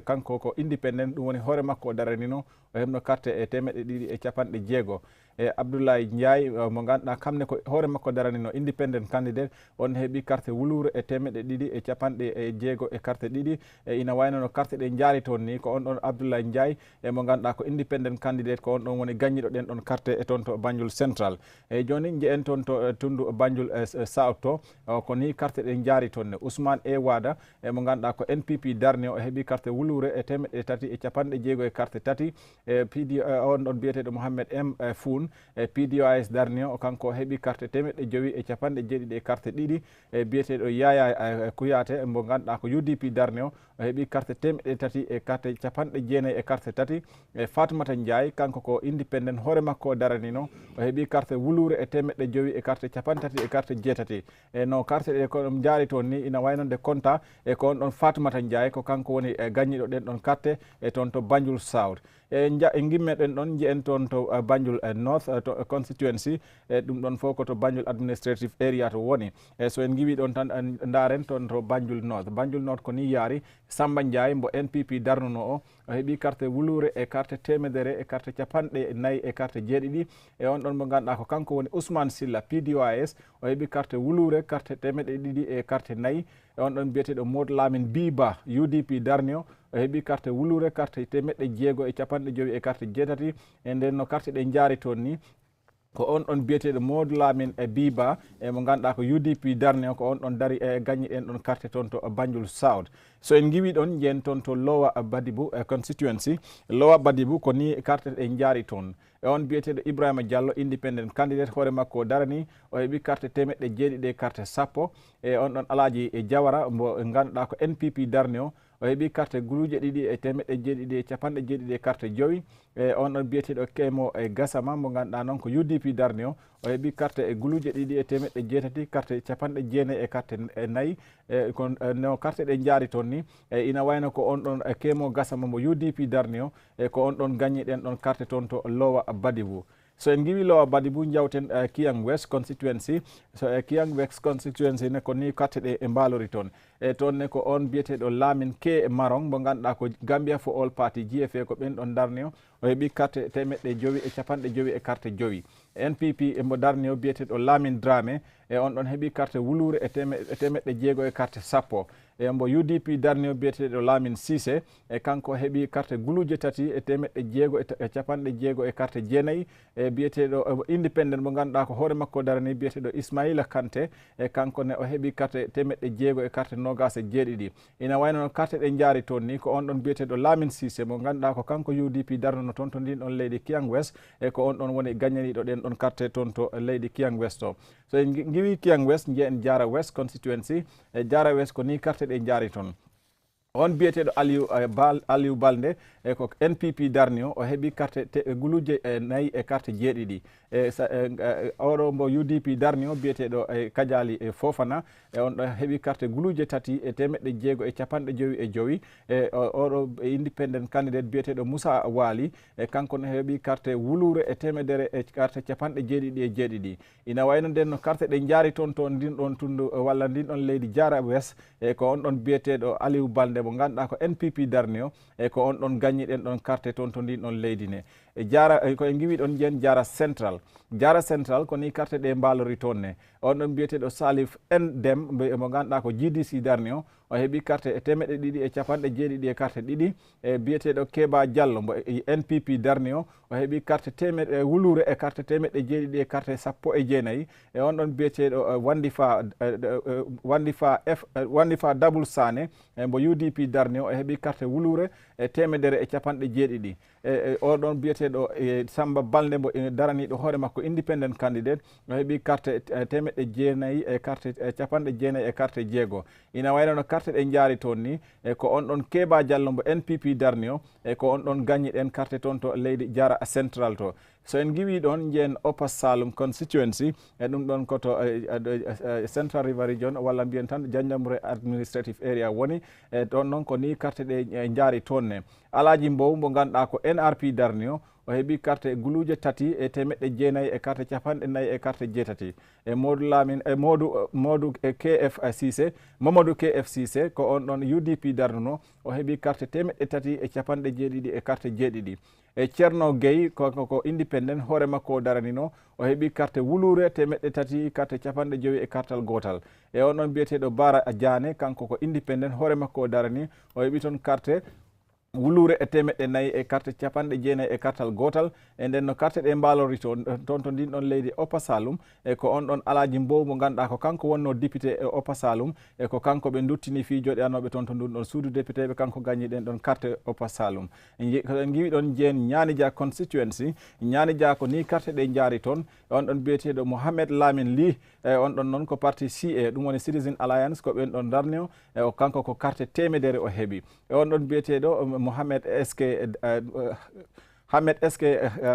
F: kanko ko independent ɗum woni hoore makko o daranino o heɓno carte 260 e Abdoulaye Ndiaye mo ganduɗa kamne ko hoore makko daranino independent candidate on heeɓi carte wulure e 260 e carte 2 e ina wayno no carte ɗe jaari toon ni ko on ɗon Abdoulaye Ndiaye e mo ganduɗa ko independent candidate ko on ɗon woni gagniɗo ɗen ɗon carte e toon to Banjul Central e joni jeen toon to tundu Banjul South to ko ni carte ɗe jaari toon ne Ousmane E Wada e mo ganduɗa ko NPP darni o heeɓi carte wulure e 360 e carte 3 e PD on ɗon biyeteɗo Mohamed M Foun e PDOIS darni o kanko heeɓi carte 570 e carte 2 e biyeteɗo Yaya Kuyate mo ganduɗa ko UDP darni o heeɓi carte 300 e carte 90 e carte 3 e Fatoumata Ndiaye kanko ko independent hoore makko o daranino o heeɓi carte wulure e 500 e carte 30 e carte 7 e no carte ɗe ko ɗum jaari toon ni ina waynode compta e ko on ɗon Fatoumata Ndiaye ko kanko woni gagniɗo ɗen ɗon carte e toon to Banjul South e gimmeɗen ɗon jiyen toon to Banjul North to constituency e ɗum ɗon fof ko to Banjul administrative area to woni e so en giwi ɗon tan daren toon to Banjul North ko ni yaari Samba Ndiaye mbo NPP darnuno o heeɓi carte wulure e carte 100 e carte 4 e carte 7 e on ɗon mo ganduɗa ko kanko woni Ousmane Silla PDOIS o heeɓi carte wulure carte 200 e carte 4 e on ɗon biyeteɗo Modou Lamine Biba UDP darni o heeɓi carte wulure carte 650 e carte 7 e nden no carte ɗe jaari toon ni ko on ɗon biyeteɗo Modou Lamine e Biba e mo ganduɗa ko UDP darni o ko on ɗon dari e gagni ɗen ɗon carte toon to Banjul South so en giwi ɗon jeen toon to Lowa Badibou constituency Lowa Badibou ko ni carte ɗe jaari toon e on biyeteɗo Ibrahima Diallo independent candidate hoore makko o darani o heeɓi carte 7 e carte 10 e on ɗon Alaji Diawara mo ganduɗa ko NPP darni o heeɓi carte guluje 2 e 170 e carte 5 e on ɗon biyeteɗo Kemo e Gassama mo ganduɗa noon ko UDP darni o heeɓi carte e guluje 2 e 170 carte 90 e carte 4 e ko no carte ɗe jaari toon ni e ina wayno ko on ɗon Kemo Gassama mo UDP darni o e ko on ɗon gagni ɗen ɗon carte toon to Lowa Badibou so en giwi Lowa Badibou jawten Kiang West constituency so Kiang West constituency ne ko ni carte ɗe e mbalori toon e toon ne ko on biyeteɗo Lamin K Marong mo ganduɗa ko Gambia for All Party GFA ko ɓen ɗon darni o heeɓi carte 550 e carte 5 NPP mo darni o biyeteɗo Lamin Dramé e on ɗon heeɓi carte wulure e 600 e carte 10 e mbo UDP darni o biyeteɗo Lamin Cissé e kanko heeɓi carte guluje 3 e 660 e carte 9 e biyeteɗo independent mo ganduɗa ko hoore makko darani biyeteɗo Ismaila Kanté e kanko ne o heeɓi carte 600 e carte 27 ina wayno no carte ɗe jaari toon ni ko on ɗon biyeteɗo Lamin Cissé mo ganduɗa ko kanko UDP darnuno toon to ndin ɗon leydi Kiang West e ko on ɗon woni gagnaniɗo ɗen ɗon carte toon to leydi Kiang West o so en giwi Kiang West jiyen Jara West constituency e Jara West ko ni carte ɗe jaari toon on biyeteɗo Aliou Balde e ko NPP darni o heeɓi carte guluje 4 e carte 7 e oɗo mbo UDP darni o biyeteɗo Kadiali Fofana e on ɗo heeɓi carte guluje 3 e 695 e oɗo independent candidate biyeteɗo Moussa Wali e kanko ne heeɓi carte wulure e 100 e carte 77 ina wayno nden no carte ɗe jaari toon to ndin ɗon tundu walla ndin ɗon leydi Jara West e ko on ɗon biyeteɗo Aliou Balde mo ganduɗa ko NPP darni o e ko on ɗon gagni ɗen ɗon carte toon to ndin ɗon leydi ne jara ko ngiwi ɗon jen jara central ko ni carte ɗe mbalori toon ne on ɗon biyeteɗo Salif en dem mo ganduɗa ko GDC darni o heeɓi carte 2,250 e carte ɗiɗi e biyeteɗo Keba Diallo mo NPP darni o heeɓi carte wulure e carte 7,7 e carte 19 e on ɗon biyeteɗo Wandifa Double Sane mo UDP darni o heeɓi carte wulure e 150 oɗon biyeteɗo Samba Balde mo daraniɗo hoore makko independent candidate o heeɓi carte 9 e carte 90 e carte jeego ina wayno no carte ɗe jaari toon ni ko on ɗon Keba Diallo mo NPP darni o ko on ɗon gagni ɗen carte toon to leydi Jara Central to so en giwi ɗon jeen Upper Salum constituency e ɗum ɗon koto Central River Region walla mbiyen tan Janjanbureh administrative area woni e ɗon noon ko ni carte ɗe jaari toon ne Alaji Mbow mo ganduɗa ko NRP darni o heeɓi carte guluje 3 e 9 e carte 40 e carte 7 e Modou Lamine e Modou KF Cissé Mamadou KF Cissé ko on ɗon UDP darnuno o heeɓi carte 350 e carte 7 e Ceerno Gueye ko independent hoore makko daranino o heeɓi carte wulure 300 carte 50 e cartal gotal e on ɗon biyeteɗo Bara Diane kanko ko independent hoore makko darani o heeɓi toon carte wulure e 400 e carte 90 e cartal gotal e nden no carte ɗe mbalori toon to ndin ɗon leydi Upper Salum e ko on ɗon Alaji Mbow mo ganduɗa ko kanko wonno député e Upper Salum e ko kanko ɓe duttini fiijoɗe anoɓe toon to ndun ɗon suudu député ɓe kanko gagni ɗen ɗon carte Upper Salum en giwi ɗon jeen Ñanija constituency Ñanija ko ni carte ɗe jaari toon on ɗon biyeteɗo Mohamed Lamine Ly e on ɗon noon ko parti CA ɗum woni Citizen Alliance ko ɓen ɗon darni o e o kanko ko carte 100 o heeɓi e on ɗon biyeteɗo Mohamed SK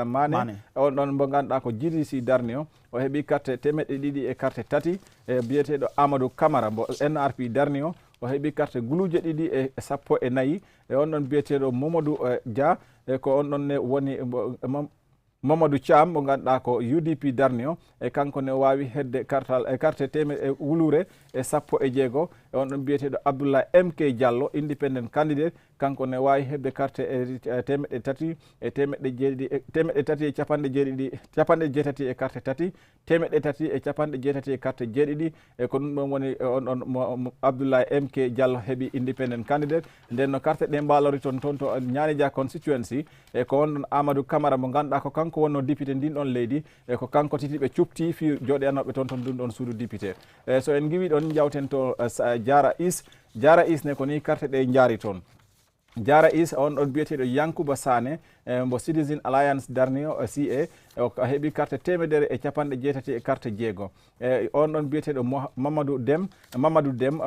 F: Mane on ɗon mo ganduɗa ko GDC darni o heeɓi carte 200 e carte 3 e biyeteɗo Amadou Camara mo NRP darni o heeɓi carte guluje 2 e 14 e on ɗon biyeteɗo Mamadou Dia e ko on ɗon ne woni Mamadou Thiam mo ganduɗa ko UDP darni o e kanko ne wawi hedde carte wulure e 16 e on ɗon biyeteɗo Abdoulaye MK Diallo independent candidate kanko ne wawi hebde carte 300 e 370 e carte 3 370 e 170 e carte 7 e ko ɗum ɗon woni on ɗon Abdoulaye MK Diallo heeɓi independent candidate nden no carte ɗe mbalori toon to Ñanija constituency e ko on ɗon Amadou Camara mo ganduɗa ko kanko wonno député ndin ɗon leydi e ko kanko titi ɓe cupti fi joɗe anoɓe toon to ndun ɗon suudu député e so en giwi ɗon jawten to Jara East ne ko ni carte ɗe jaari toon Jara East on ɗon biyeteɗo Yankuba Sane mo Citizen Alliance darni o CA o heeɓi carte 170 e carte jeego e on ɗon biyeteɗo Mamadou Dem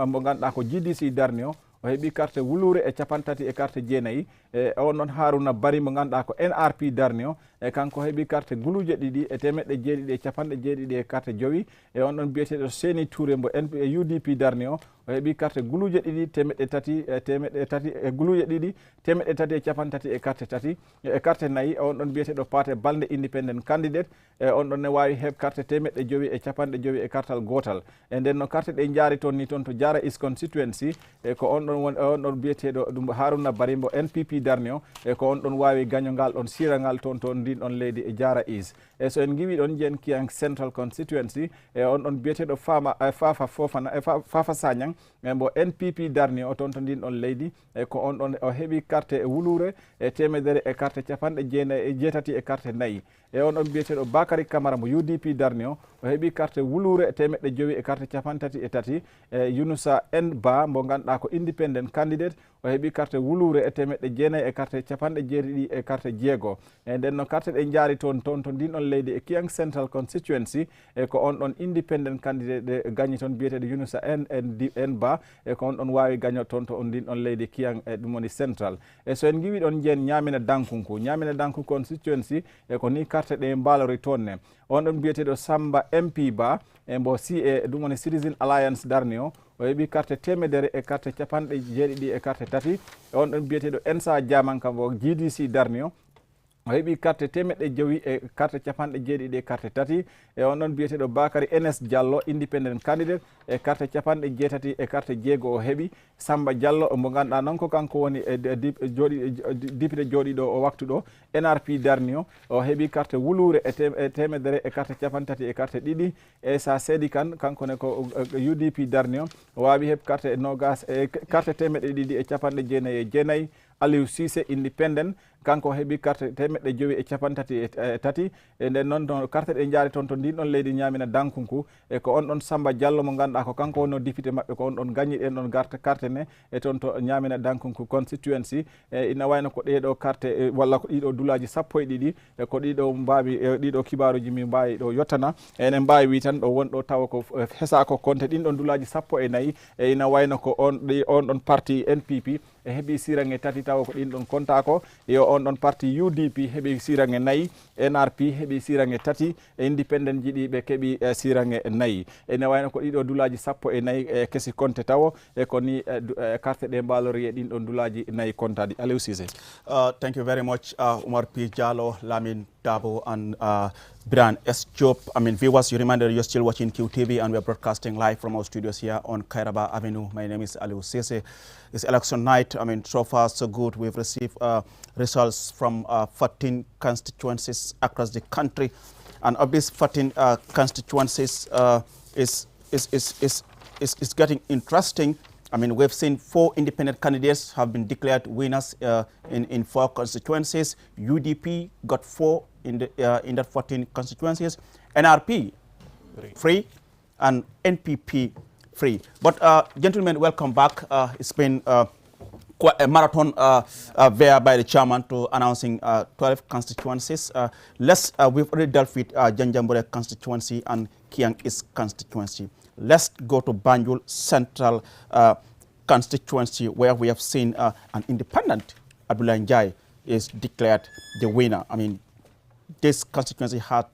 F: mo ganduɗa ko GDC darni o heeɓi carte wulure e 30 e carte 9 e on ɗon Haruna Bari mo ganduɗa ko NRP darni o e kanko heeɓi carte guluje 2 e 7 e 50 e carte 5 e on ɗon biyeteɗo Seni Touré mo UDP darni o heeɓi carte guluje 2 300 e guluje 2 300 e 50 e carte 3 e carte 4 on ɗon biyeteɗo Pate Balde independent candidate e on ɗon ne wawi heeb carte 5 e 50 e cartal gotal e nden no carte ɗe jaari toon ni toon to Jara East constituency e ko on ɗon woni on ɗon biyeteɗo ɗum Haruna Bari mo NPP darni o e ko on ɗon wawi gañogal ɗon sirangal toon to ndin ɗon leydi e Jara East e so en giwi ɗon jeen Kiyang Central constituency e on ɗon biyeteɗo Fafa Sagnang mo NPP darni o toon to ndin ɗon leydi e ko on ɗon o heeɓi carte wulure e 100 e carte 90 e carte 4 e on ɗon biyeteɗo Bakary Camara mo UDP darni o heeɓi carte wulure e 100 e carte 33 e Yunusa N Ba mo ganduɗa ko independent candidate o heeɓi carte wulure e 9 e carte 90 e carte jeego e nden no carte ɗe jaari toon to ndin ɗon leydi e Kiyang Central constituency e ko on ɗon independent candidate ɗe gagni toon biyeteɗo Yunusa N Ba e ko on ɗon wawi gagno toon to ndin ɗon leydi Kiyang e ɗum woni central e so en giwi ɗon jeen Ñamina Dankunku constituency e ko ni carte ɗe mbalori toon ne on ɗon biyeteɗo Samba MP Ba e mbo CA ɗum woni Citizen Alliance darni o heeɓi carte 100 e carte 70 e carte 3 e on ɗon biyeteɗo Ensa Diamanka mbo GDC darni o o heɓi carte temeɗɗe jowi e carte capanɗe jeeɗiɗi e carte tati e on ɗon biyeteɗo Bakary NS Diallo independent candidate e carte capanɗe jeetati e carte jeego o heɓi. Samba Diallo mo ganduɗa noon ko kanko woni député jooɗiɗo o waktu ɗo NRP darnio o heɓi carte wulure e temedere e carte capantati e carte ɗiɗi e sa seedi kanko ne ko UDP darnio o wawi heɓ carte nogas e carte temeɗɗe ɗiɗi e capanɗe jeenayyi e jeenayyi. Aliou Cissé independent kanko heɓi carte temeɗɗe jowi e capantati e tati e nden noon to carte ɗe jaari toon to ndin ɗon leydi ñamina Dankunku e ko on ɗon Samba Diallo mo ganduɗa ko kanko wonno député mabɓe ko on ɗon gagni ɗen ɗon carte ne e toon to ñamina Dankunku constituency e ina wayno ko ɗeɗo carte walla ko ɗiɗo duulaji sappo e ɗiɗi e ko ɗiɗo mbawi ɗiɗo kibaruji min mbawi ɗo yettana enen mbawi wi tan ɗo wonɗo tawa ko hesa ko konte ɗin ɗon duulaji sappo e nayyi e ina wayno ko on ɗon parti NPP e heeɓi sirange tati tawa ko ɗin ɗon konta ko yo on ɗon parti UDP heeɓi sirange nayyi NRP heeɓi sirange tati e independent ji ɗi ɓe keeɓi sirange nayyi ene wayno ko ɗiɗo duulaji sappo e nayyi e kesi konte tawo e ko ni carte ɗe mbalori e ɗin ɗon duulaji nayyi kontaɗi. Aliou Cissé.
A: Thank you very much, Umar P. Jallo, Lamin Dabo, and Brian S. Job. I mean, viewers, you remember you're still watching QTV, and we're broadcasting live from our studios here on Kairaba Avenue. My name is Aliou Cissé. It's election night. I mean, so far so good. We've received results from 14 constituencies across the country, and of these 14 constituencies, is getting interesting. I mean, we've seen 4 independent candidates have been declared winners in 4 constituencies. UDP got 4 in that 14 constituencies. NRP free, and NPP free. But gentlemen, welcome back. It's been quite a marathon there by the chairman to announcing 12 constituencies. We've already dealt with Janjanbureh constituency and Kiang East constituency. Let's go to Banjul Central constituency, where we have seen an independent, Abdullah Njai, is declared the winner. I mean, this constituency had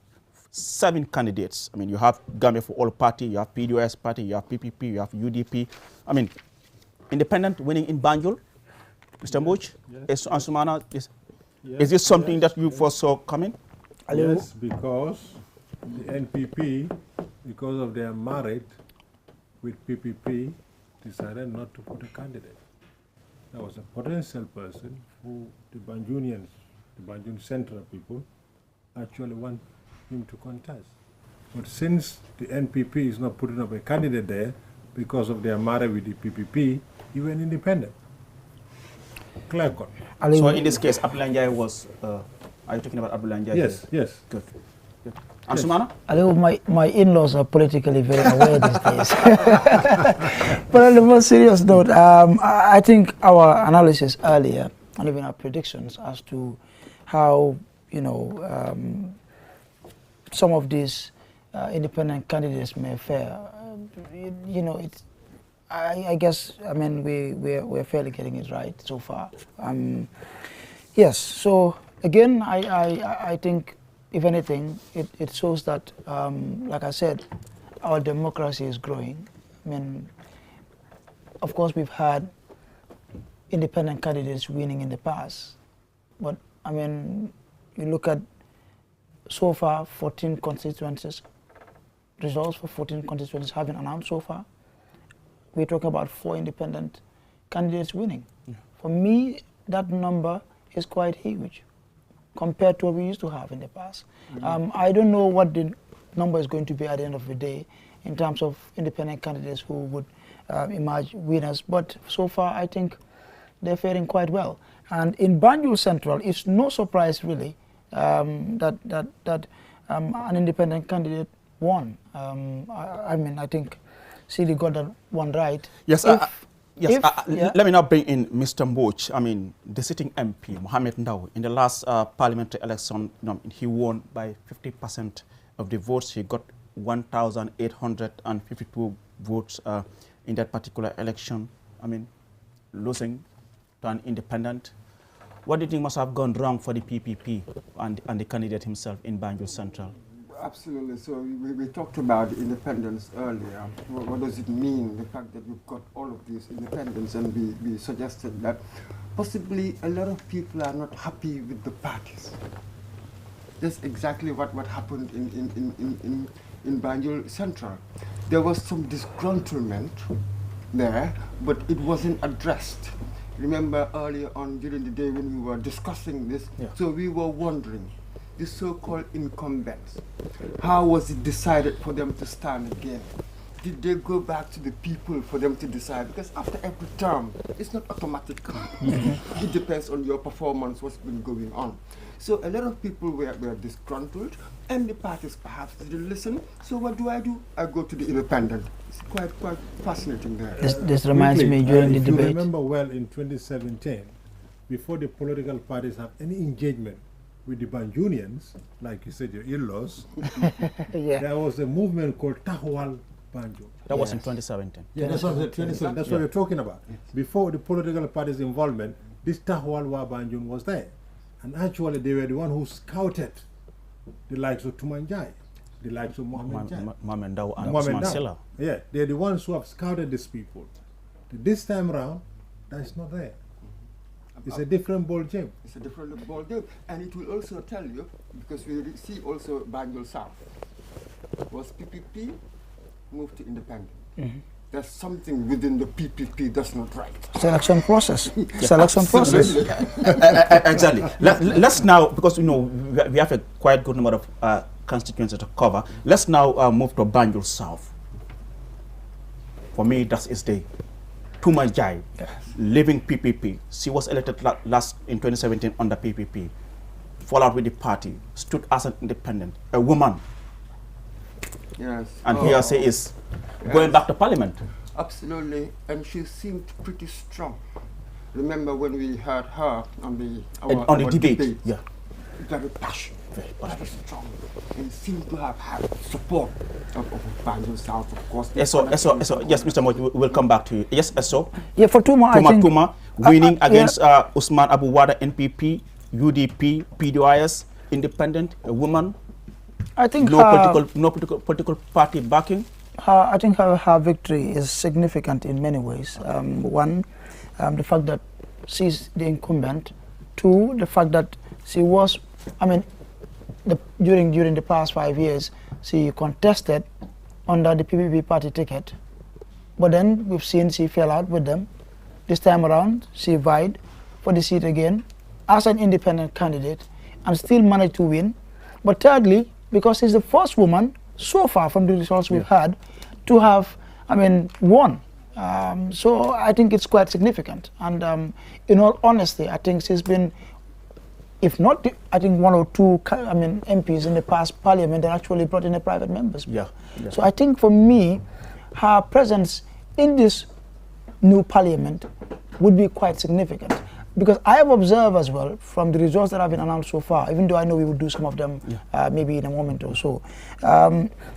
A: 7 candidates. I mean, you have Gambia for All Party, you have PDOS Party, you have PPP, you have UDP. I mean, independent winning in Banjul, Mr. Mbuch, yes. Ansumana, is this something that you foresaw coming?
D: Yes, because the NPP, because of their merit with PPP, decided not to put a candidate. There was a potential person who the Banjunians, the Banjul Central people, actually want him to contest. But since the NPP is not putting up a candidate there because of their marriage with the PPP, he went independent. Clear cut.
A: So in this case, Abdullah Njai was, are you talking about Abdullah Njai?
D: Yes, yes.
A: Good. Ansumana?
C: My in-laws are politically very aware these days. But on the more serious note, I think our analysis earlier, and even our predictions as to how, you know, some of these independent candidates may fare, you know, I guess, I mean, we're fairly getting it right so far. Yes, so again, I think, if anything, it shows that, like I said, our democracy is growing. I mean, of course, we've had independent candidates winning in the past, but I mean, you look at so far 14 constituencies, results for 14 constituencies have been announced so far. We're talking about 4 independent candidates winning. Yeah. For me, that number is quite huge compared to what we used to have in the past. I don't know what the number is going to be at the end of the day in terms of independent candidates who would emerge winners, but so far I think they're faring quite well. And in Banjul Central, it's no surprise really that an independent candidate won. I mean, I think Sidi got that one right.
A: Yes. Let me now bring in Mr. Mboch. I mean, the sitting MP, Mohamed Ndao, in the last parliamentary election, he won by 50% of the votes. He got 1,852 votes in that particular election. I mean, losing to an independent. What do you think must have gone wrong for the PPP and the candidate himself in Banjul Central?
B: Absolutely. So we talked about independence earlier. What does it mean, the fact that we've got all of these independence, and we suggested that possibly a lot of people are not happy with the parties. That's exactly what happened in Banjul Central. There was some disgruntlement there, but it wasn't addressed. Remember earlier on during the day when we were discussing this, so we were wondering, the so-called incumbents, how was it decided for them to stand again? Did they go back to the people for them to decide? Because after every term, it's not automatic. It depends on your performance, what's been going on. So a lot of people were disgruntled, and the parties perhaps didn't listen. So what do? I go to the independent. It's quite fascinating there.
C: This reminds me during the debate.
D: If you remember well, in 2017, before the political parties have any engagement with the Banjunians, like you said, your in-laws, there was a movement called Tahwal Banjul.
A: That was in 2017.
D: Yeah, that's what we're talking about. Before the political parties' involvement, this Tahwal Banjul was there. And actually, they were the one who scouted the likes of Tumanjai, the likes of Mohammed Jai.
A: Mamendau and Usman Silla.
D: Yeah, they're the ones who have scouted these people. This time around, that's not there. It's a different ball game.
B: It's a different ball game. And it will also tell you, because we see also Banjul South, was PPP moved to independent. There's something within the PPP that's not right.
C: Selection process. Selection process.
A: Exactly. Let's now, because we have a quite good number of constituencies to cover. Let's now move to Banjul South. For me, that is the Tumajai, leaving PPP. She was elected last in 2017 under PPP. Followed with the party, stood as an independent, a woman.
B: Yes.
A: And here she is going back to parliament.
B: Absolutely, and she seemed pretty strong. Remember when we heard her on the debate?
A: Yeah.
B: Very passionate, very strong, and seemed to have had support of Banjul South, of course.
A: Yes, Mr. Moj, we'll come back to you. Yes, so.
C: Yeah, for Tuma, I think.
A: Tuma winning against Usman Abu Wada, NPP, UDP, PDIS, independent, a woman.
C: I think
A: no political party backing.
C: I think her victory is significant in many ways. One, the fact that she's the incumbent. Two, the fact that she was, during the past 5 years, she contested under the PPP party ticket. But then we've seen she fell out with them. This time around, she vied for the seat again as an independent candidate and still managed to win. But thirdly, because she's the first woman so far from the results we've had to have, won. So I think it's quite significant. And in all honesty, I think she's been, if not, I think one or two, MPs in the past parliament that actually brought in a private members.
A: Yeah.
C: So I think for me, her presence in this new parliament would be quite significant. Because I have observed as well from the results that have been announced so far, even though I know we will do some of them maybe in a moment or so,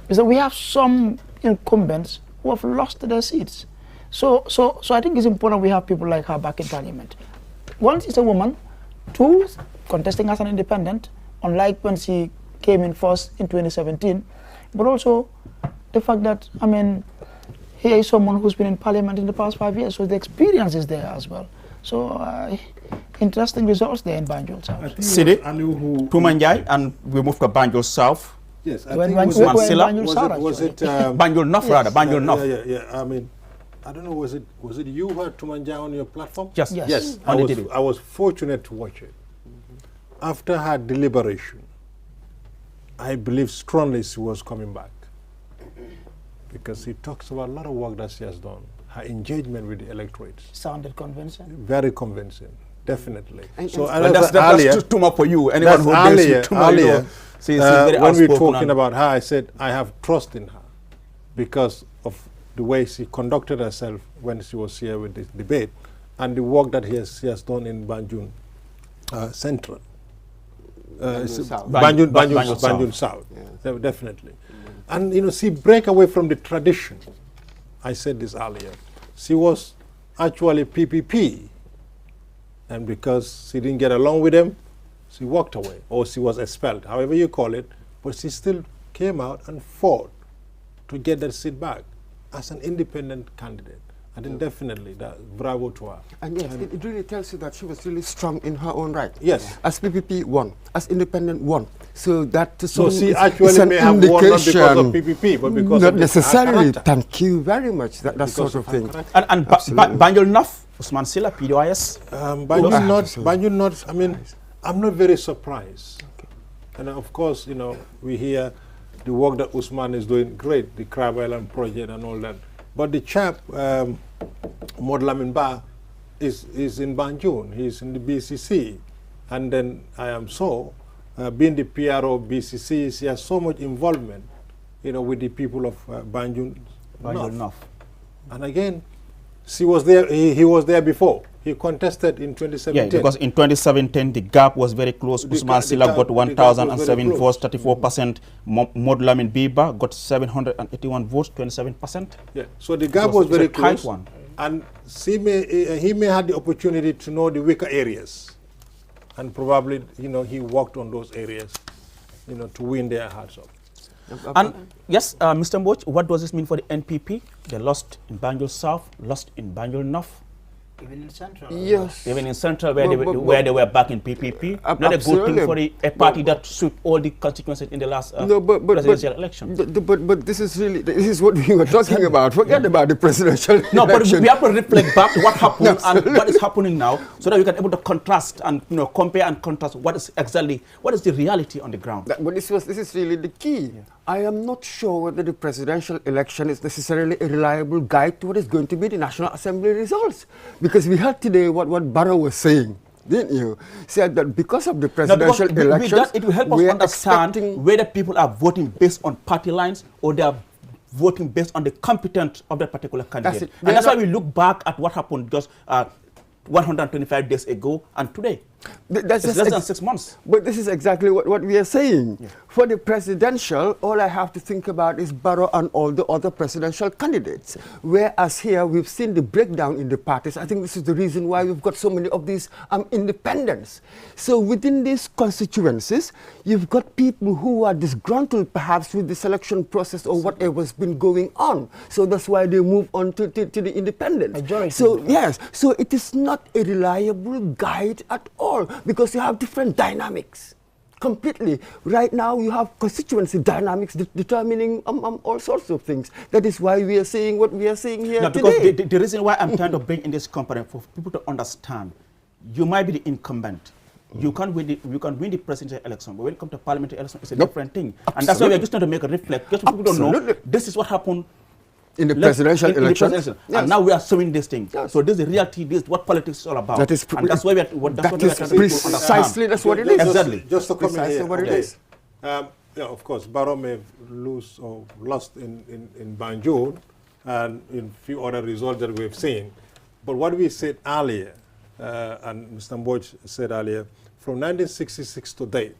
C: is that we have some incumbents who have lost their seats. So I think it's important we have people like her back in parliament. One, she's a woman. Two, contesting as an independent, unlike when she came in first in 2017. But also the fact that, here is someone who's been in parliament in the past 5 years, so the experience is there as well. So, interesting results there in Banjul South.
A: Sidi, Tumanjai, and we move to Banjul South.
D: Yes, I
C: think
D: was it
A: Banjul North, rather, Banjul North.
D: Yeah. I don't know, was it you who had Tumanjai on your platform?
A: Yes.
D: I was fortunate to watch it. After her deliberation, I believe strongly she was coming back. Because she talks about a lot of work that she has done. Her engagement with the electorate
C: sounded convincing.
D: Very convincing, definitely.
A: So that's too much for you. Anyone who deals with
D: earlier, when we were talking
A: and
D: about her, I said I have trust in her because of the way she conducted herself when she was here with this debate and the work that she has done in Banjul Central. Banjul South, definitely. And she break away from the tradition. I said this earlier. She was actually PPP, and because she didn't get along with them, she walked away, or she was expelled, however you call it, but she still came out and fought to get that seat back as an independent candidate. I think definitely that bravo to her.
B: And yes, it really tells you that she was really strong in her own right.
D: Yes.
B: As PPP won, as independent won. So that
D: so she actually may have won not because of PPP, but because
B: not
D: of
B: necessarily. Thank you very much. That sort of thing.
A: And Banjul North, Usman Silla, PDOIS.
D: Banjul North. I mean, I'm not very surprised. Okay. And of course, you know, we hear the work that Usman is doing great, the Crab Island project and all that. But the chap, Modlamin Ba, is in Banjul. He's in the BCC. And then I am being the PRO of BCC, he has so much involvement, you know, with the people of Banjul North. And again, he was there before. He contested in 2017.
A: Yeah, because in 2017, the gap was very close. Usman Silla got 1,007 votes, 34%. Modlamin Biba got 781 votes, 27%.
D: Yeah, so the gap was very close. One. And he may have the opportunity to know the weaker areas. And probably, you know, he worked on those areas, you know, to win their hearts up.
A: And yes, Mr. Mboch, what does this mean for the NPP? They lost in Banjul South, lost in Banjul North.
C: Even in Central.
B: Yes.
A: Even in Central, where they were back in PPP. Not a good thing for a party that suit all the constituencies in the last presidential election.
B: But this is what we were talking about. Forget about the presidential election.
A: No, but we have to reflect back to what happened and what is happening now, so that we can able to contrast and, you know, compare and contrast what is the reality on the ground.
B: But this is really the key. Yeah. I am not sure whether the presidential election is necessarily a reliable guide to what is going to be the National Assembly results. Because we heard today what Barrow was saying, didn't you? Said that because of the presidential elections,
A: it will help us understand whether people are voting based on party lines or they are voting based on the competence of that particular candidate. That's why we look back at what happened just 125 days ago and today. It's less than 6 months.
B: But this is exactly what we are saying. Yeah. For the presidential, all I have to think about is Barrow and all the other presidential candidates. Whereas here, we've seen the breakdown in the parties. I think this is the reason why we've got so many of these independents. So within these constituencies, you've got people who are disgruntled perhaps with the selection process or whatever's been going on. So that's why they move on to the independents.
C: Majority.
B: So yes, so it is not a reliable guide at all. Because you have different dynamics completely. Right now you have constituency dynamics determining all sorts of things. That is why we are saying what we are saying here today.
A: Because the reason why I'm trying to bring in this component for people to understand, you might be the incumbent. You can win the presidential election, but when it comes to parliamentary election, it's a different thing.
B: Absolutely.
A: And that's why we're just trying to make a reflect. Just so people don't know, this is what happened
B: in the presidential election.
A: Yes. And now we are showing this thing. Yes. So this is the reality, this is what politics is all about.
B: That is
A: and that's why we are
B: precisely that's what it is.
A: Exactly.
D: Just to come in here.
B: What it is.
D: Yeah, of course, Barrow may lose or lost in Banjul and in few other results that we've seen. But what we said earlier, and Mr. Mboch said earlier, from 1966 to date,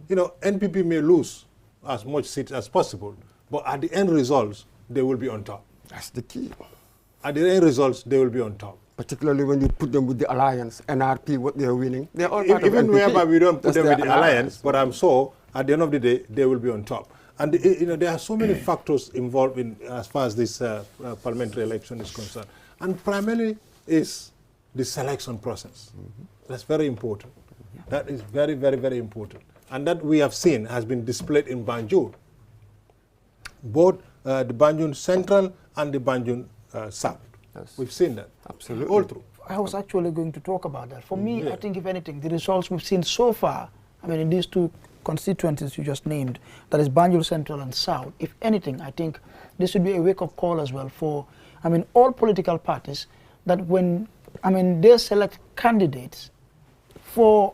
D: you know, NPP may lose as much seats as possible, but at the end results, they will be on top.
B: That's the key.
D: At the end results, they will be on top.
B: Particularly when you put them with the alliance, NRP, what they're winning. They're all part
D: even
B: of NPP.
D: wherever we don't put them with the alliance, but I'm sure at the end of the day, they will be on top. And you know, there are so many factors involved in as far as this parliamentary election is concerned. And primarily is the selection process. That's very important. That is very, very, very important. And that we have seen has been displayed in Banjul. Both the Banjul Central and the Banjul South. Yes. We've seen that.
B: Absolutely.
D: All through.
C: I was actually going to talk about that. For me, I think if anything, the results we've seen so far, I mean, in these two constituencies you just named, that is Banjul Central and South, if anything, I think this should be a wake-up call as well for, I mean, all political parties, that when, I mean, they select candidates for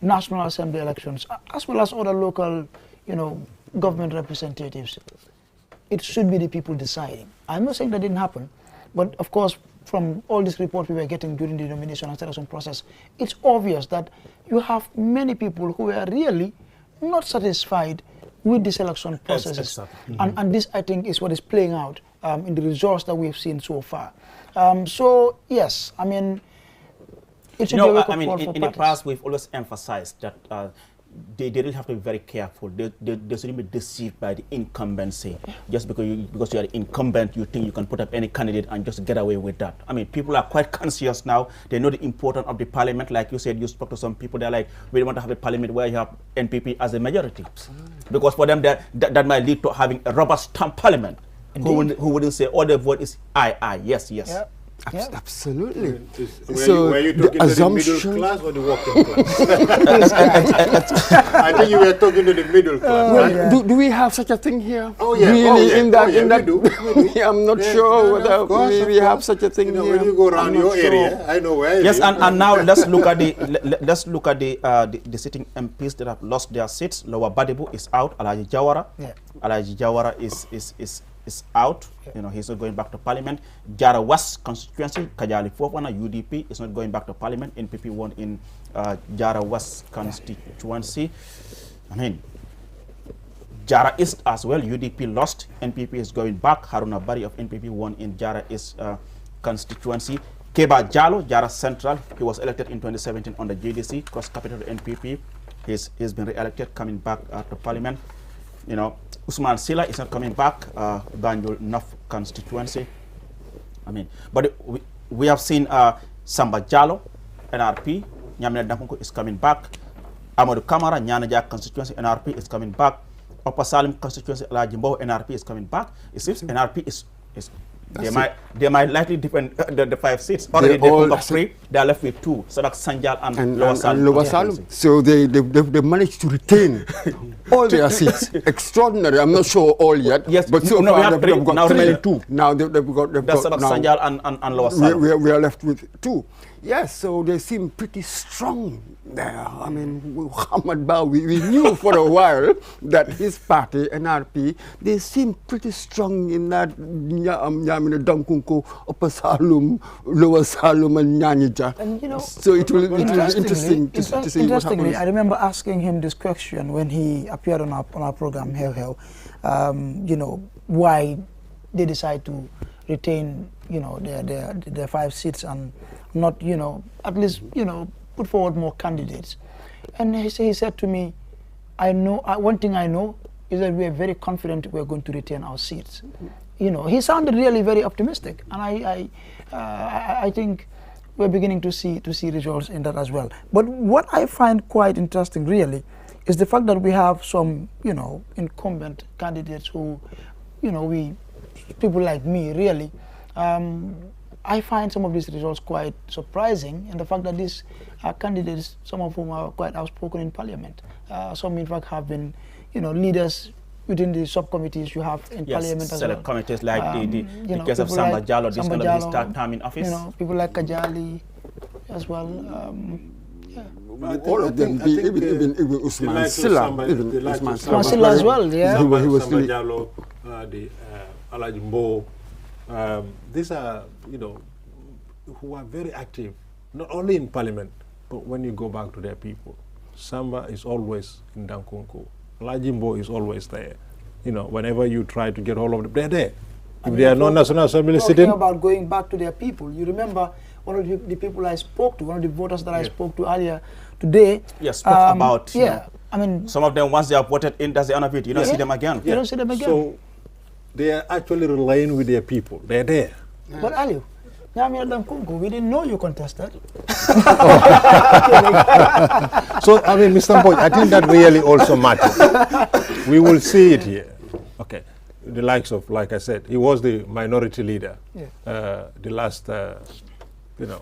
C: National Assembly elections, as well as other local, you know, government representatives, it should be the people deciding. I'm not saying that didn't happen, but of course, from all these reports we were getting during the nomination and selection process, it's obvious that you have many people who are really not satisfied with the selection processes.
A: Exactly.
C: And this, I think, is what is playing out in the results that we've seen so far. So, yes, I mean, it should be a wake-up call for
A: in the past, we've always emphasized that they really have to be very careful. They shouldn't be deceived by the incumbency. Just because you are the incumbent, you think you can put up any candidate and just get away with that. I mean, people are quite conscious now. They know the importance of the parliament. Like you said, you spoke to some people, they're like, we want to have a parliament where you have NPP as a majority. Absolutely. Because for them, that might lead to having a rubber stamp parliament. Who wouldn't say, all the vote is aye, yes. Yep.
B: Absolutely.
D: Were you talking to the middle class or the working class? I think you were talking to the middle class.
B: Well, do we have such a thing here?
D: Oh yeah.
B: Really, in that,
D: we do.
B: I'm not sure whether we have such a thing here.
D: When you go around your area, I know where.
A: Yes, and now let's look at the sitting MPs that have lost their seats. Lower Badibu is out. Alaji Jawara. Yeah. Alaji Jawara is out. You know, he's not going back to parliament. Jara West constituency, Kajali Fofana, UDP is not going back to parliament. NPP won in Jara West constituency. I mean, Jara East as well, UDP lost. NPP is going back. Haruna Bari of NPP won in Jara East constituency. Keba Jalo, Jara Central, he was elected in 2017 on the JDC, cross capital NPP. He's been re-elected, coming back to parliament. You know, Usman Sila is not coming back, Banjul North constituency. I mean, but we have seen Samba Jalo, NRP, Nyamina Dankunku is coming back. Amadou Kamara, Nyanaja constituency, NRP is coming back. Upper Salim constituency, Alajimbo, NRP is coming back. It seems NRP is they might likely defend the 5 seats. Already they got 3. They are left with 2. Sabak Sanjal and Lower Salum.
B: So they managed to retain all their seats. Extraordinary. I'm not sure all yet.
A: Yes,
B: but so
A: no,
B: far they've got
A: now
B: 2. Now they've got
A: Sabak Sanjal and Lower Salum.
B: We are left with 2. Yes, so they seem pretty strong there. I mean, Muhammad Ba, we knew for a while that his party, NRP, they seem pretty strong in that Nyamina Dankunko, Upper Salum, Lower Salum, and Nyanija.
C: And you know,
B: so it will be interesting to see what happens.
C: I remember asking him this question when he appeared on our program, Hell. You know, why they decide to retain, you know, their 5 seats and not, you know, at least, you know, put forward more candidates. And he said to me, I know, one thing I know is that we are very confident we're going to retain our seats. You know, he sounded really very optimistic, and I think we're beginning to see results in that as well. But what I find quite interesting really is the fact that we have some, you know, incumbent candidates who, you know, people like me really, I find some of these results quite surprising, and the fact that these candidates, some of whom are quite outspoken in parliament. Some in fact have been, you know, leaders within the subcommittees you have in parliament as well. Select
A: committees like the case of Samba Jalo, this is going to be his third term in office.
C: You know, people like Kajali as well.
B: All of them, even Usman Silla,
C: Usman Silla as well, yeah.
D: Samba Jalo, the Alajimbo. These are, you know, who are very active, not only in parliament, but when you go back to their people. Samba is always in Dankunku. Lajimbo is always there. You know, whenever you try to get hold of them, they're there. If they are not National Assembly sitting.
C: Talking about going back to their people, you remember one of the people I spoke to, one of the voters that I spoke to earlier today.
A: Yes, spoke about.
C: Yeah, I mean,
A: some of them, once they are voted in, that's the end of it. You don't see them again.
C: You don't see them again.
D: So they are actually relying with their people. They're there.
C: But Aliu, we didn't know you contested.
D: So, I mean, Mr. Boy, I think that really also matters. We will see it here. Okay. The likes of, like I said, he was the minority leader. The last, you know,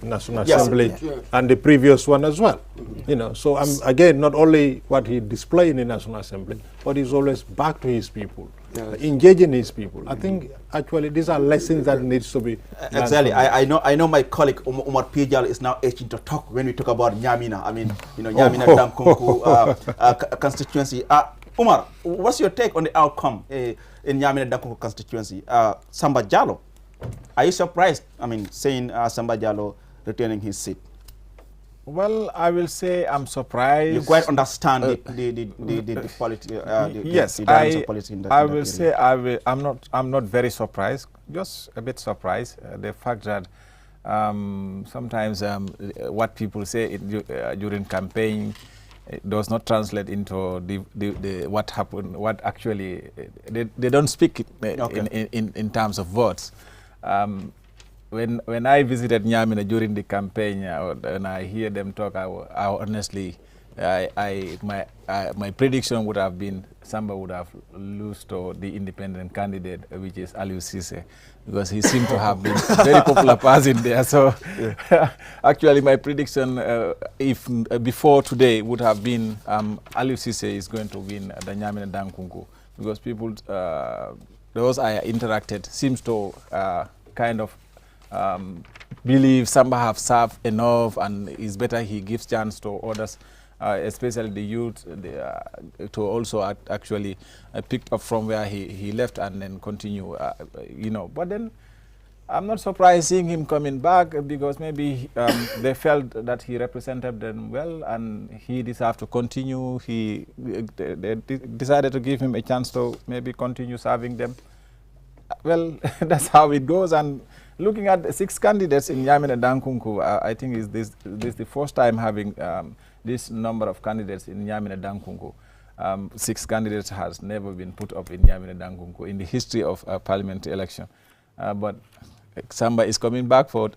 D: National Assembly, and the previous one as well. You know, so again, not only what he displayed in the National Assembly, but he's always back to his people, engaging his people. I think actually these are lessons that needs to be
A: exactly. I know my colleague Umar Pijal is now itching to talk when we talk about Nyamina. I mean, you know, Nyamina Dankunku constituency. Umar, what's your take on the outcome in Nyamina Dankunku constituency? Samba Jalo, are you surprised? I mean, saying Samba Jalo retaining his seat.
F: Well, I will say I'm surprised.
A: You quite understand the politics.
F: Yes, I will say I'm not very surprised. Just a bit surprised. The fact that sometimes what people say during campaign it does not translate into the what happened, what actually, they don't speak it in terms of words. When I visited Nyamina during the campaign, and I hear them talk, I honestly, my prediction would have been Samba would have lost to the independent candidate, which is Aliou Cissé, because he seemed to have been a very popular person there. So actually my prediction, if before today, would have been Aliou Cissé is going to win the Nyamina Dankunku, because people, those I interacted, seems to kind of believe Samba have served enough and it's better he gives chance to others, especially the youth, to also actually pick up from where he left and then continue, you know. But then I'm not surprised seeing him coming back, because maybe they felt that he represented them well and he deserved to continue. They decided to give him a chance to maybe continue serving them. Well, that's how it goes. And looking at 6 candidates in Nyamina Dankunku, I think is this the first time having this number of candidates in Nyamina Dankunku. 6 candidates has never been put up in Nyamina Dankunku in the history of a parliamentary election. But Samba is coming back for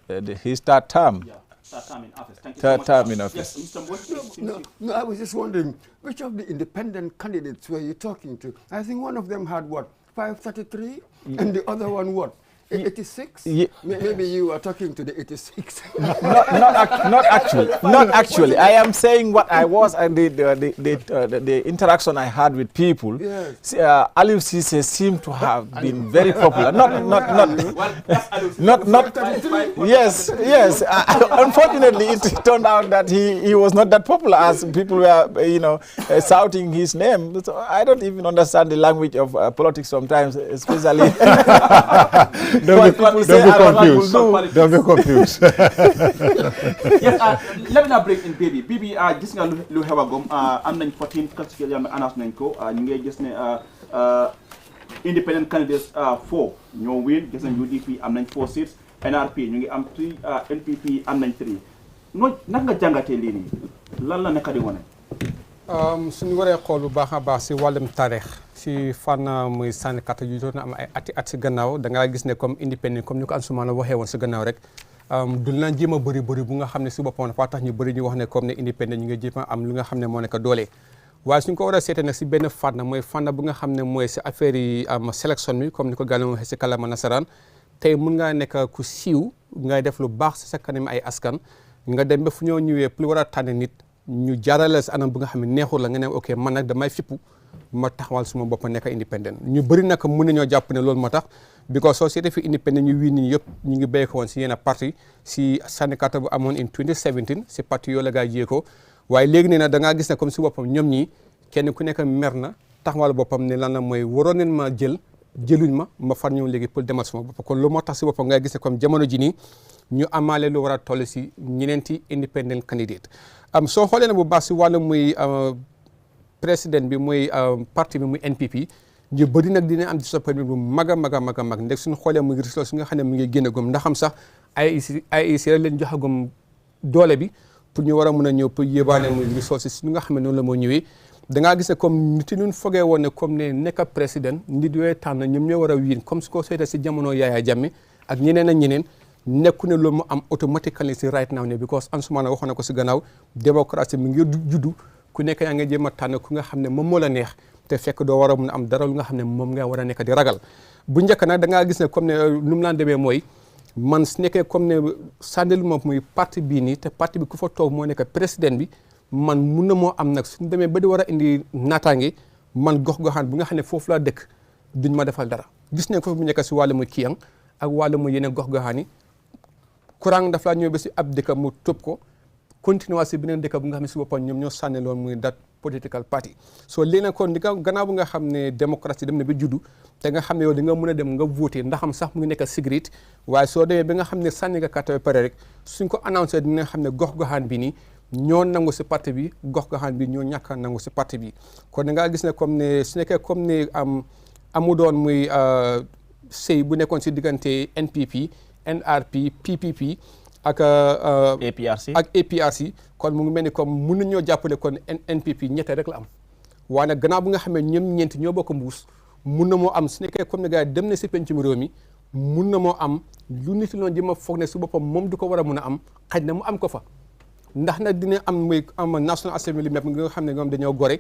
F: his third term.
A: Yeah, third term in office. Thank you
F: third
A: so much.
F: term in office.
A: Yes, Mr.
B: No, I was just wondering, which of the independent candidates were you talking to? I think one of them had what, 533? And the other one what? 86? Maybe you are talking to the 86.
F: Not actually. I am saying what I was and the interaction I had with people.
B: Yes.
F: Aliou Cissé seemed to have been very popular. Yes. Unfortunately, it turned out that he was not that popular as people were, shouting his name. So I don't even understand the language of politics sometimes, especially.
D: Don't be confused.
A: Yes, let me now break in Bibi. Bibi, gis nga lu xewagum am nañ 14 constituency am annonce nañ ko ñu ngi gis ne independent candidates 4 ñoo win, gis nañ UDP am nañ 4 seats, NRP ñu ngi am 3, NPP am nañ 3. No nak nga jàngatee lii nii lan la nekk di wone?
S: suñu waree xool bu baax a baax si wàllum taarix si fànn muy sànnikat yu doon am ay at si gannaaw da ngaa gis ne comme indépendant comme ni ko Ansoumana waxee woon si gannaaw rek du la jéem a bëri bu nga xam ne si boppam dafa tax ñu bëri ñu wax ne comme ne indépendant ñu ngi jéem a am li nga xam ne moo nekk doole. waaye suñ ko war a seetee nag si benn fànn mooy fànn bu nga xam ne mooy si affaire yi sélection bi comme ni ko gàllankoor waxee si kàllaama nasaraan tey mun ngaa nekk ku siiw ngay def lu baax si sa kanam ay askan nga dem ba fu ñoo ñëwee pour war a tànn nit. ñu jaarale si anam bu nga xam ne neexul la nga ne ok man nag damay fippu ma taxawal suma bopp nekk indépendant ñu bëri nag mën nañoo jàpp ne loolu moo tax because soo seetee fi indépendant ñu wii nii yëpp ñu ngi béy ko woon si yenn parti si syndicat bu amoon in 2017 si parti yoo la gaa jiyee ko waaye léegi nee na da ngaa gis ne comme si boppam ñoom ñii kenn ku nekk mer na taxawal boppam ne lan la mooy waroon nañ ma jëluñ ma far ñëw léegi pour demal suma bopp kon loolu moo tax si boppam ngay gis ne comme jamono ji nii ñu amaale lu war a toll si ñeneenti independent candidate soo xoolee na bu baax si wàllu muy président bi muy parti bi muy NPP ñu bëri nag dina am disappointment bu mag a mag ndek suñu xoolee muy résultat su nga xam ne mu ngi génn gum ndax xam sax IEC la leen joxagum doole bi pour ñu war a mën a ñëw pour yébaane muy résultat si nga xam ne noonu la moo ñëwee da ngaa gis ne comme nit ñun fogee woon ne comme ne nekk président nit yooyu tànn ñoom ñoo war a wiin comme su ko seetee si jamono Yaya Jammeh ak ñeneen nekku ne loolu mu am automatiquement si right now ne because Ansoumana waxoon na ko si gannaaw démocratie mi ngi juddu ku nekk yaa nga jéem a tànn ku nga xam ne moom moo la neex te fekk doo war a mun a am dara lu nga xam ne moom nga war a nekk di ragal bu njëkk nag da ngaa gis ne comme ne nu mu laan demee mooy man su nekkee comme ne sànni lu ma muy parti bii nii te parti bi ku fa toog moo nekk président bi man mun na moo am nag suñu demee ba di war a indi naataange man gox-goxaan bu nga xam ne foofu laa dëkk duñ ma defal dara gis nañ ko fi mu nekk si wàllu mu kiyang ak wàllu mu yeneen gox-goxaan yi courant daf laa ñëw ba si ab dëkk mu tëb ko continuer si beneen dëkk bu nga xam ne si boppam ñoom ñoo sànni loon muy dat political party so léegi nag kon gannaaw bu nga xam ne démocratie dem na ba juddu te nga xam ne yow di nga mën a dem nga voté ndaxam sax mu ngi nekk sécurité waaye soo demee ba nga xam ne sànni nga carte ba pare rek suñ ko annoncé dina xam ne gox-goxaan bi nii ñoo nangu si parti bi gox-goxaan bi ñoo ñàkk a nangu si parti bi kon da ngaa gis ne comme ne su nekkee comme ne amu doon muy sëy bu nekkoon si diggante NPP NRP PPP ak APRC kon mu ngi mel ni comme mun nañoo jàppale kon NPP ñette rek la am waaye nag gannaaw bu nga xamee ñoom ñeenti ñoo bokk mbuus mun na moo am su nekkee comme ne gars yi dem na si pencum réew mi mun na moo am lu nit loon jëma foog ne su boppam moom du ko war a mun a am xaj na mu am ko fa ndax nag dina am National Assembly même nga xam ne ñoom dañoo gore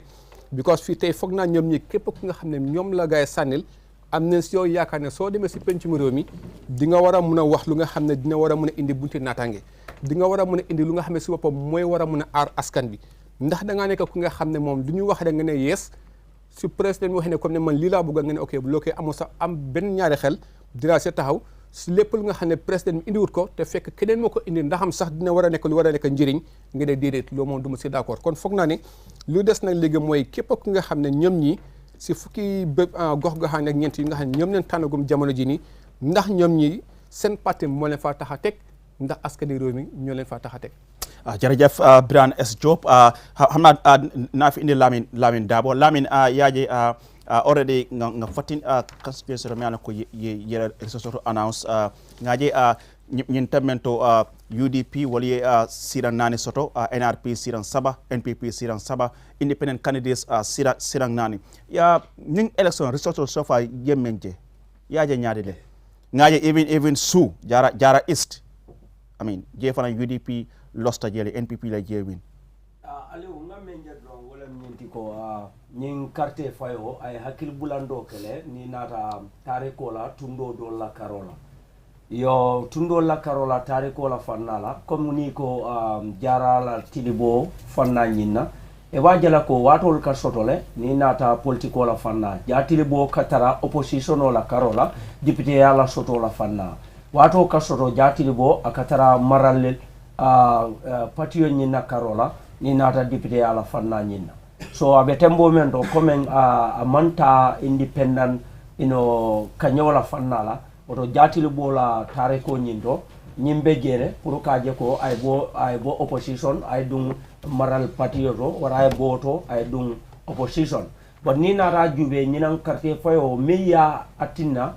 S: because fii tey foog naa ñoom ñi képp ku nga xam ne ñoom la gars yi sànnil am nañ si yow yaakaar ne soo demee si pencum réew mi di nga war a mun a wax lu nga xam ne dina war a mun a indi bunti naataange di nga war a mun a indi lu nga xam ne si boppam mooy war a mun a aar askan bi ndax da ngaa nekk ku nga xam ne moom du ñu wax rek nga ne yees su président bi waxee ne comme ne man lii laa bëgg nga ne ok loo koy amoo sax am benn ñaari xel dinaa see taxaw si lépp lu nga xam ne président bi indiwut ko te fekk keneen moo ko indi ndaxam sax dina war a nekk lu war a nekk njëriñ nga ne déedéet loolu moom du ma si d'accord kon foog naa ne lu des nag léegi mooy képp ku nga xam ne ñoom ñi si fukki gox-goxaan ak ñeent yi nga xam ne ñoom leen tànnagum jamono ji nii ndax ñoom ñi seen parti moo leen faa tax a teg ndax askani réew mi ñoo leen faa tax a teg.
A: jërëjëf Birane S Diop xam naa naa fi indi Lamin Dabo Lamin yaaje already nga fatin constituency me ala ko yera soto announce ngaje ñin tamento UDP wali siran nani soto NRP siran saba NPP siran saba independent candidates siran nani ya ning election result so far yemenje yaje nyaade le ngaje even su jara east I mean jefana UDP lost a jele NPP la jewin
Y: aliou ngamenje don wala nyinti ko nyin carte fayo ay hakil bulando kele ni nata tarikola tundo do la karola yo tundo la karola tarikola fannala comme ni ko jarala tilibo fanna nyinna e wajala ko watol ka sotole ni nata politiko la fanna ja tilibo katara opposition la karola député yala soto la fanna wato ka soto ja tilibo akatara maral patiyo nyinna karola ni nata député yala fanna nyinna so abe tembo men do comme a manta independent kanyola fannala oto jatili bola tare ko nyindo nyimbe jere pour kaje ko ay bo opposition ay dung maral patioto wara ay boto ay dung opposition but ni nata jube nyinan carte fayo meya atinna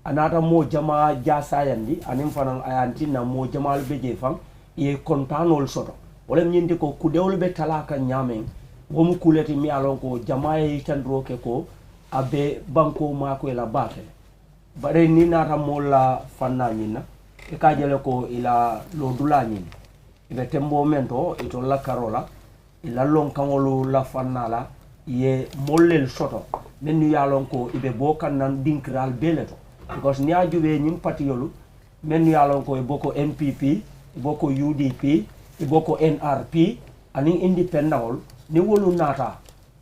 Y: anata mo jama jasayandi anim fanan ayantinna mo jamal beje fam e kontanol soto wala nyindi ko kudewol be talaka nyamen womu kuleti mi alon ko jamaye tandro ke ko abe banko mako la batele bare ni nata mola fanna nyina e kajele ko ila lo dula nyina ibe tembo mento ito la karola ila lon kangolu la fannala ye mollel soto men ya lon ko ibe bokan nan dinkral beleto because ni ajube nyim patiyolu men ya lon ko e boko NPP e boko UDP e boko NRP ani independent ni wolu nata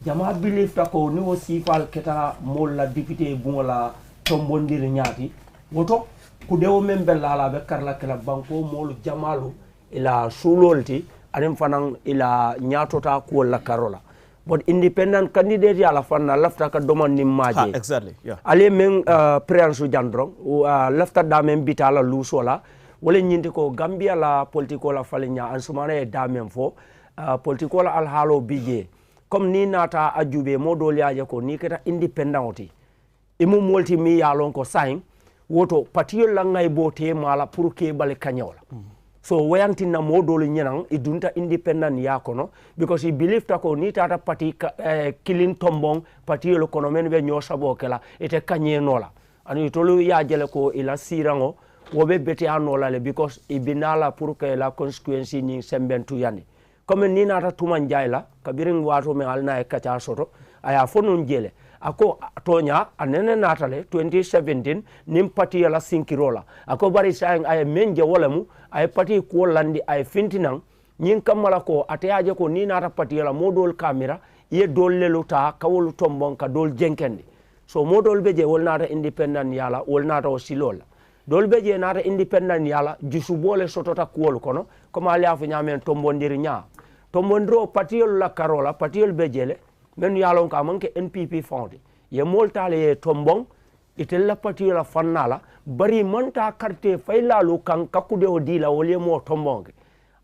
Y: jama believe ta ko ni wo sifal keta molla député bungola tombondir ñaati woto ku dewo men bellala be karla kala banko molu jamalu ila sulolti anim fanan ila ñaatota ko la karola but independent candidate ya la fanna lafta ka domon ni maje
A: exactly yeah
Y: ale men préansu jandron lafta da men bitala lusola wala ñindi ko Gambia la politiko la falinya ansumana e da men fo politiko la alhalo bije comme ni nata ajube modol yaaje ko ni keta independent imu molti mi yalon ko sain woto patiyol la ngay bote mala pour ke bale kanyola so wayantina modol nyenan idunta independent ya kono because he believe ta ko ni tata pati kilin tombong patiyol kono men be nyo sabo kala ete kanye nola ani tolu yaajele ko ila sirango wobe beti anola le because ibinala pour que la constituency ni sembentu yandi comme ni nata tuman jayla kabirin wato me alna e kacha soto aya fonun jele ako tonya anene natale 2017 nim pati la sinkirola ako bari sayang ay menje wolemu ay pati ko landi ay fintinan nyin kamala ko atayaje ko ni nata pati la modol camera ye dol leluta kawolu tombon ka dol jenkendi so modol beje wol nata independent yala wol nata o silola dol beje nata independent yala jusu bole sotota kuwol kono comme ali afu nyamen tombondiri nya tombondro patiyol la karola patiyol bejele men yalon ka manke NPP fondi ye moltale ye tombong itella patiyol la fannala bari manta carte faylalu kan kakude o dila wole mo tombonge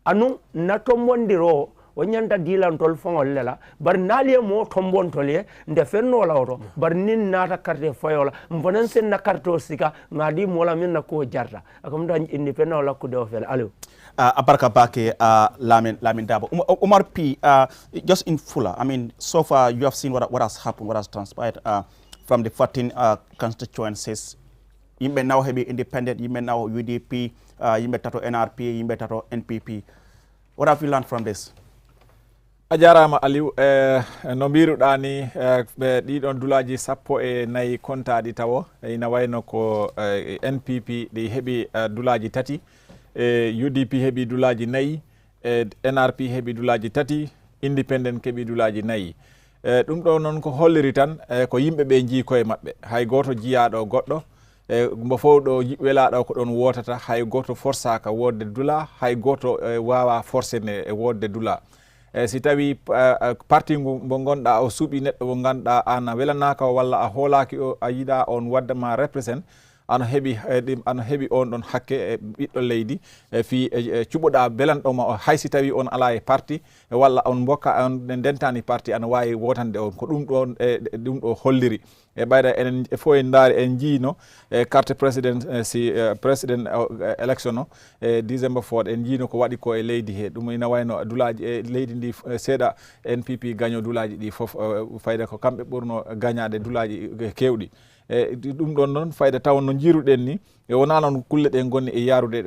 Y: anu na tombondiro o nyanta dilan tol fongol lela bar nalie mo tombon tolye nde fenno la oto bar nin nata carte fayola mbonen sen na carte sika ngadi mola min na ko jarta akom dan independent la ko do fel alo
A: Abarka Bake, Lamin Dabo. Umar P, just in fuller, I mean, so far you have seen what has happened, what has transpired from the 14 constituencies. You may now be independent, you may now UDP, you may tato NRP, you may tato NPP. What have you learned from this?
F: Ajarama Aliou no mbiruɗa ni ɓe ɗiɗon dulaji sappo e nayyi kontaɗi tawo ina wayno ko NPP ɗi heeɓi dulaji tati UDP heeɓi dulaji nayyi NRP heeɓi dulaji tati independent keeɓi dulaji nayyi ɗum ɗo noon ko holliri tan ko yimɓe ɓe jii koye maɓɓe hay goto jiyaɗo goɗɗo mbo fof ɗo welaɗo ko ɗon wotata hay goto forsaka wodde dula hay goto wawa forcene e wodde dula si tawi parti mo gonɗa o suuɓi neɗɗo mo ganduɗa an a welanaka walla a hoolaki o a yiiɗa on waddama représente ana heeɓi on ɗon hakke e ɓiɗɗo leydi fi cuɓoɗa belanɗoma o haysi tawi on ala e parti walla on bokka on dentani parti ana wawi wotande on ko ɗum ɗon ɗum ɗo holliri e ɓayda enen fof en daari en jiino carte président élection o décembre 4 en jiino ko waɗi ko e leydi he ɗum ina wayno dulaji e leydi ndi seeɗa NPP gaño dulaji ɗi fof fayda ko kamɓe ɓurno gañade dulaji kewɗi ɗum ɗon noon fayda taw no jiiruɗen ni wona noon kulle ɗe gonni e yarude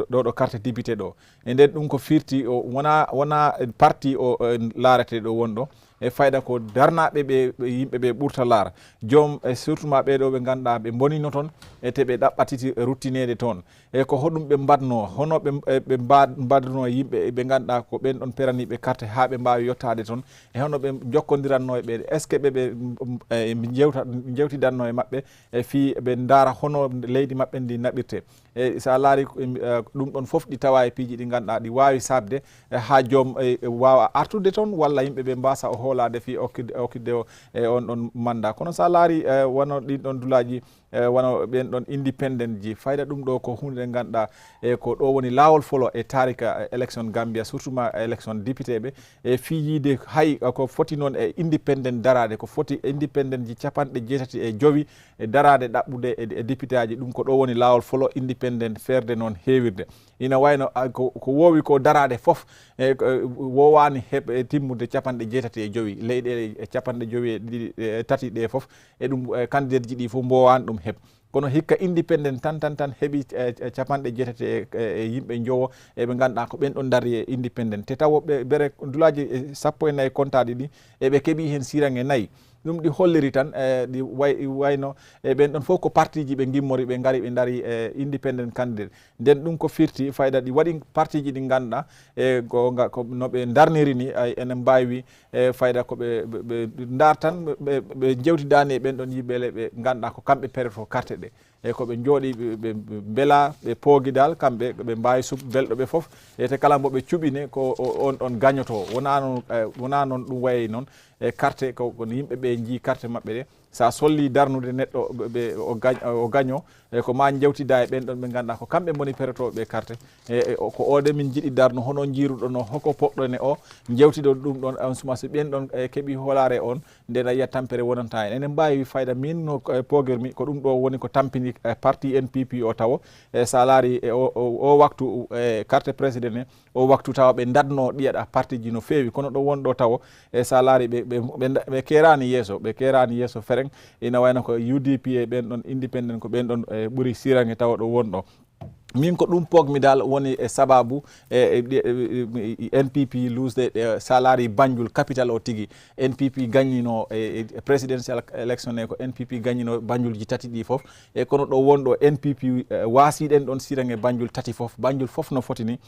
F: ɗo carte député ɗo e nden ɗum ko firti wona parti o laarete ɗo wonɗo e fayda ko darnaɓe ɓe yimɓeɓe ɓurta laara joom surtout ma ɓeɗo ɓe ganduɗa ɓe bonino toon e te ɓe ɗaɓɓatiti ruttinede toon e ko hoɗum ɓe mbadno hono ɓe mbadno yimɓe ɓe ganduɗa ko ɓen ɗon peraniɓe carte ha ɓe mbawi yettade toon e hono ɓe jokkodiranno e ɓe est ce que ɓeɓe jewtidanno e maɓɓe e fi ɓe daara hono leydi maɓɓe ndi naɓirte e sa laari ɗum ɗon foof ɗi tawa e piiji ɗi ganduɗa ɗi wawi sabde ha joom wawa artude toon walla yimɓeɓe mbasa o hoolade fi okkidde o e on ɗon mandat kono sa laari wono ɗin ɗon dulaji wono ɓen ɗon independent ji fayda ɗum ɗo ko hunde nde ganduɗa e ko ɗo woni lawol folo e tarika élection Gambia surtout ma élection député ɓe e fi yiide hay ko foti noon e independent darade ko foti independent ji 75 e darade ɗaɓɓude e député aji ɗum ko ɗo woni lawol folo independent ferde noon heewirde ina wayno ko wowi ko darade foof wowani heɓ timmude 65 leyɗele e 53 ɗe foof e ɗum candidate ji ɗi fof mbowani ɗum heɓ kono hikka independent tan heeɓi 80 e yimɓe jowo eɓe ganduɗa ko ɓen ɗon daari e independent te taw bere dulaji 14 kontaɗi ɗi eɓe keeɓi hen sirange 4 ɗum ɗi holliri tan ɗi wayno e ɓen ɗon fof ko parti ji ɓe gimmori ɓe gari ɓe daari independent candidate nden ɗum ko firti fayda ɗi waɗi parti ji ɗi ganduɗa e ko no ɓe darniri ni enen mbawi fayda ko ɓe dar tan ɓe jewtidani e ɓen ɗon yimɓele ɓe ganduɗa ko kamɓe pereto carte ɗe e ko ɓe jooɗi ɓe beela ɓe poogidal kamɓe ɓe mbawi sub belɗo ɓe foof ete kala mbo ɓe cuɓine ko on ɗon gagnoto wona noon ɗum wayi noon e carte ko yimɓe ɓe jii carte maɓɓe ɗe sa solli darnude neɗɗo o gagno e ko ma jewtida e ɓen ɗon ɓe ganduɗa ko kamɓe boni peretoɓe ɓe carte e ko ode min jiiɗi darno hono jiiruɗo no hoko poɗɗone o jewtido ɗum ɗon on suma so ɓen ɗon keeɓi holare on nden a yiyat tampere wonanta en enen mbawi fayda min no pogirmi ko ɗum ɗo woni ko tampini parti NPP o tawo e sa laari o waktu carte président e o waktu tawa ɓe dadno ɗiyaɗa parti ji no feewi kono ɗo wonɗo tawo e sa laari ɓe kerani yeeso fereng ina wayno ko UDP e ɓen ɗon independent ko ɓen ɗon ɓuuri sirange tawa ɗo wonɗo min ko ɗum pogmi dal woni e sababu NPP lusde salari Banjul capital o tigi NPP gagnino presidential election e ko NPP gagnino Banjul ji tati ɗi fof e kono ɗo wonɗo NPP wasiɗen ɗon sirange Banjul tati fof Banjul fof no fotini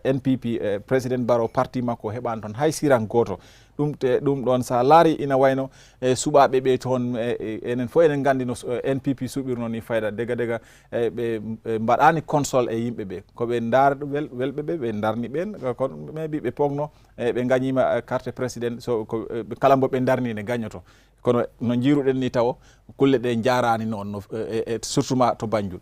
F: NPP président Barrow parti makko heɓani toon hay siran goto ɗum ɗon sa laari ina wayno suɓaɓe ɓe toon enen fof enen gandi no NPP suɓirno ni fayda dega ɓe mbaɗani console e yimɓe ɓe koɓe dar welɓe ɓe darni ɓen kono maybe ɓe pogno ɓe gañima carte président so ko kala mbo ɓe darni ne gagnoto kono no jiiruɗen ni taw kulle ɗe jarani noon surtout ma to Banjul.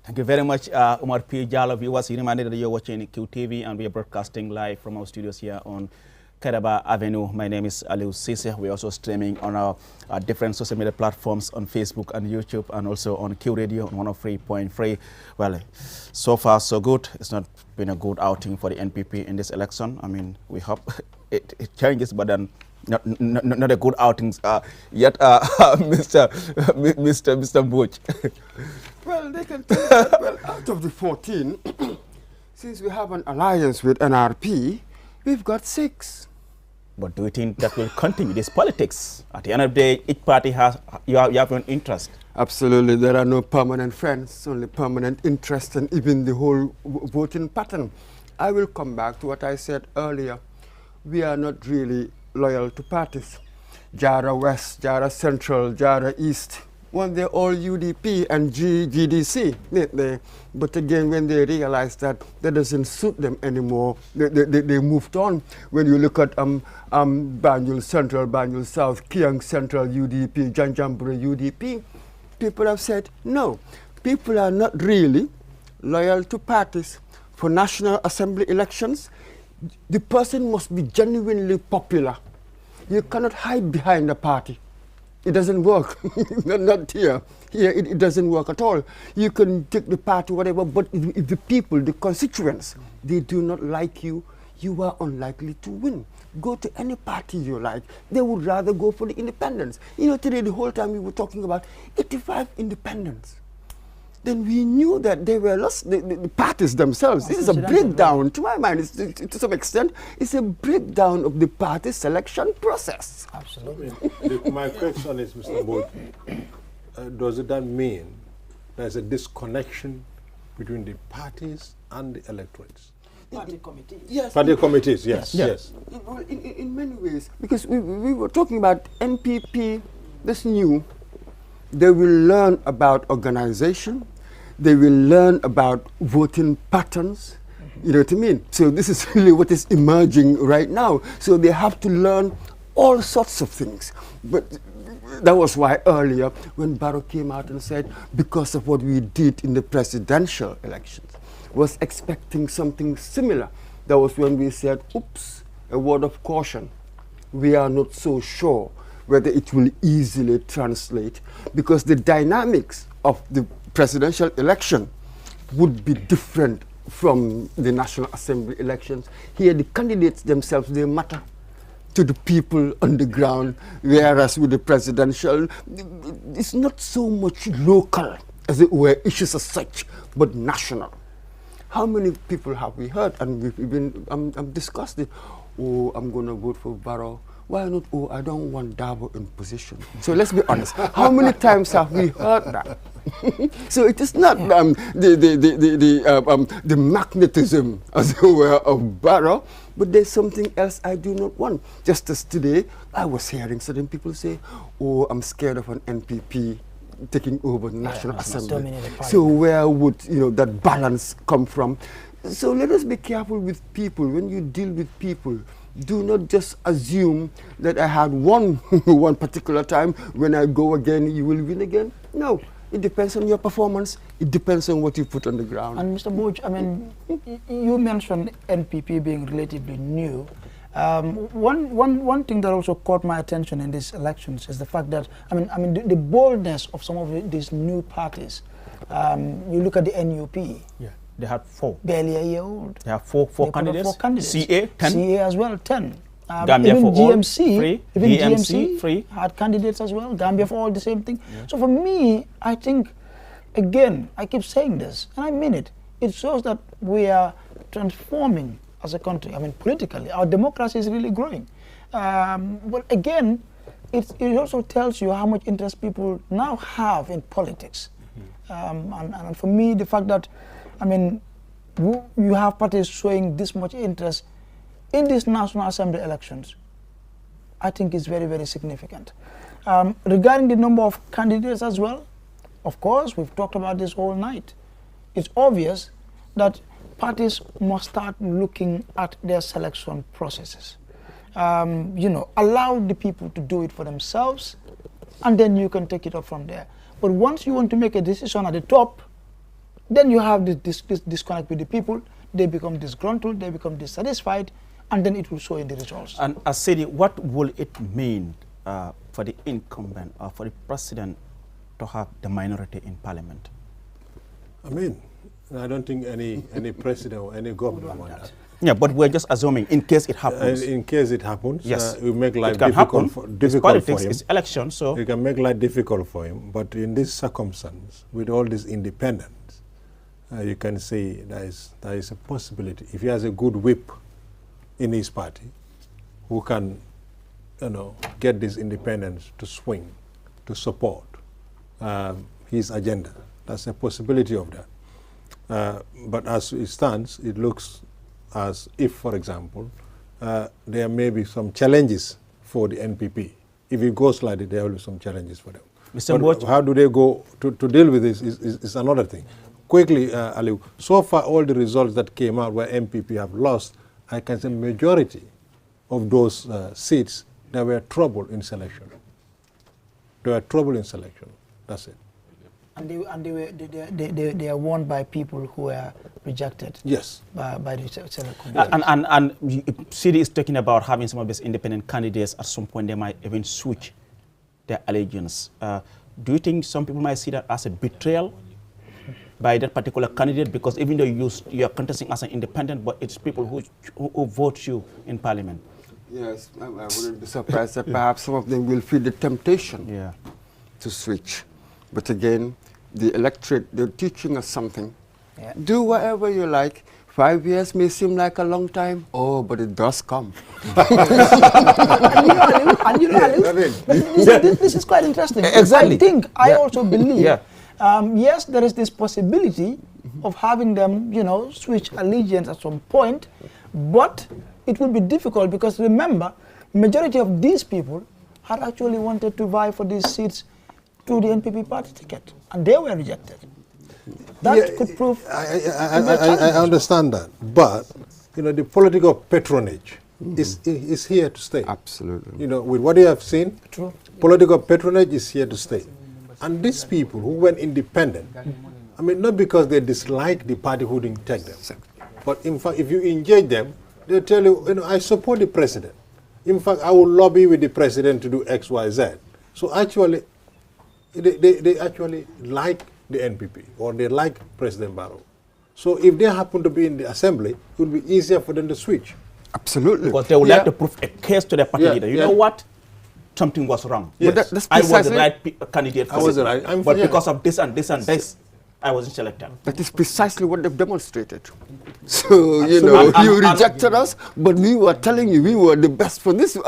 A: Thank you very much, Umar P. Jallo. Viewers, you reminded that you're watching QTV and we are broadcasting live from our studios here on Kairaba Avenue. My name is Aliu Sise. We're also streaming on our different social media platforms on Facebook and YouTube and also on Q Radio on 103.3. Well, so far so good. It's not been a good outing for the NPP in this election. I mean, we hope it changes, but then not a good outings yet, Mr. Butch.
B: Well, they can tell that, well, out of the 14, since we have an alliance with NRP, we've got 6.
A: But do you think that will continue this politics? At the end of the day, each party has you have an interest.
B: Absolutely, there are no permanent friends, only permanent interest, and even the whole voting pattern. I will come back to what I said earlier. We are not really loyal to parties. Jara West, Jara Central, Jara East, when they're all UDP and GDC. But again, when they realize that doesn't suit them anymore, they moved on. When you look at Banjul Central, Banjul South, Kiang Central UDP, Janjambure UDP, people have said no. People are not really loyal to parties. For National Assembly elections, the person must be genuinely popular. You cannot hide behind a party. It doesn't work. Not here. Here it doesn't work at all. You can take the party, whatever, but if the people, the constituents, they do not like you, you are unlikely to win. Go to any party you like. They would rather go for the independents. You know, today the whole time we were talking about 85 independents. Then we knew that they were lost, the parties themselves. This is a breakdown, to my mind, to some extent, it's a breakdown of the party selection process.
D: Absolutely. My question is, Mr. Bode, does that mean there's a disconnection between the parties and the electorates?
C: Party committees.
B: Yes.
D: Party committees, yes.
B: In many ways, because we were talking about NPP, that's new. They will learn about organization. They will learn about voting patterns. You know what I mean? So this is really what is emerging right now. So they have to learn all sorts of things. But that was why earlier when Barrow came out and said, because of what we did in the presidential elections, was expecting something similar. That was when we said, oops, a word of caution. We are not so sure whether it will easily translate, because the dynamics of the presidential election would be different from the National Assembly elections. Here, the candidates themselves, they matter to the people on the ground, whereas with the presidential, it's not so much local, as it were, issues as such, but national. How many people have we heard, and we've even discussed it, oh, I'm going to vote for Barrow. Why not? Oh, I don't want Dabo in position. So let's be honest. How many times have we heard that? So it is not the magnetism, as it were, of Barrow, but there's something else I do not want. Just as today, I was hearing certain people say, "Oh, I'm scared of an NPP taking over the National Assembly." So where would that balance come from? So let us be careful with people. When you deal with people, do not just assume that I had won one particular time. When I go again, you will win again. No, it depends on your performance. It depends on what you put on the ground.
C: And Mr. Butch, I mean, you mentioned NPP being relatively new. One thing that also caught my attention in these elections is the fact that, I mean, the boldness of some of these new parties. You look at the NUP.
A: Yeah. They had 4.
C: Barely a year old.
A: They have four candidates.
C: 4 candidates.
A: CA, 10.
C: CA as well, 10.
A: Gambia
C: even
A: for
C: GMC,
A: all, free.
C: even
A: GMC, free.
C: had candidates as well. Gambia for all, the same thing. Yeah. So for me, I think, again, I keep saying this, and I mean it. It shows that we are transforming as a country. I mean, politically, our democracy is really growing. But again, it also tells you how much interest people now have in politics. And for me, the fact that, I mean, you have parties showing this much interest in these National Assembly elections, I think is very, very significant. Regarding the number of candidates as well, of course, we've talked about this all night. It's obvious that parties must start looking at their selection processes. Allow the people to do it for themselves, and then you can take it up from there. But once you want to make a decision at the top, then you have this disconnect with the people. They become disgruntled, they become dissatisfied, and then it will show in the results.
A: And Asidi, what will it mean for the incumbent or for the president to have the minority in parliament?
D: I mean, I don't think any president or any governor want that.
A: Yeah, but we're just assuming in case it happens.
D: In case it happens,
A: yes,
D: it will make life
A: difficult
D: for him.
A: It's election, so
D: it can make life difficult for him. But in this circumstance, with all this independence, you can say there is a possibility. If he has a good whip in his party, who can, get this independence to swing, to support his agenda. That's a possibility of that. But as it stands, it looks as if, for example, there may be some challenges for the NPP. If it goes like that, there will be some challenges for them. But how do they go to deal with this is another thing. Quickly, Aliu, so far all the results that came out where NPP have lost, I can say majority of those seats, there were trouble in selection. There were trouble in selection. That's it.
C: And they are won by people who are rejected.
D: Yes.
C: By the Senate Committee.
A: And City is talking about having some of these independent candidates. At some point, they might even switch their allegiance. Do you think some people might see that as a betrayal by that particular candidate? Because even though you are contesting as an independent, but it's people who vote you in parliament.
B: Yes, I wouldn't be surprised that perhaps some of them will feel the temptation to switch. But again, the electorate, they're teaching us something. Yeah. Do whatever you like. 5 years may seem like a long time. Oh, but it does come.
C: This is quite interesting.
A: Exactly.
C: I also believe, yes, there is this possibility of having them, switch allegiance at some point, but it will be difficult because remember, majority of these people had actually wanted to vie for these seats to the NPP party ticket, and they were rejected. That could prove.
D: I understand that, but the political patronage is here to stay.
B: Absolutely.
D: With what you have seen, political patronage is here to stay, and these people who went independent, I mean, not because they dislike the party who didn't take them, but in fact, if you engage them, they tell you, I support the president. In fact, I will lobby with the president to do X, Y, Z. So actually, they actually like the NPP or they like President Barrow. So if they happen to be in the assembly, it would be easier for them to switch.
B: Absolutely.
A: Because they would like to prove a case to their party leader. You know what? Something was wrong.
D: Yes.
A: But that's I was the right candidate for it. But because of this and this and this, I wasn't selected.
B: That is precisely what they've demonstrated. So, you rejected us, but we were telling you we were the best for this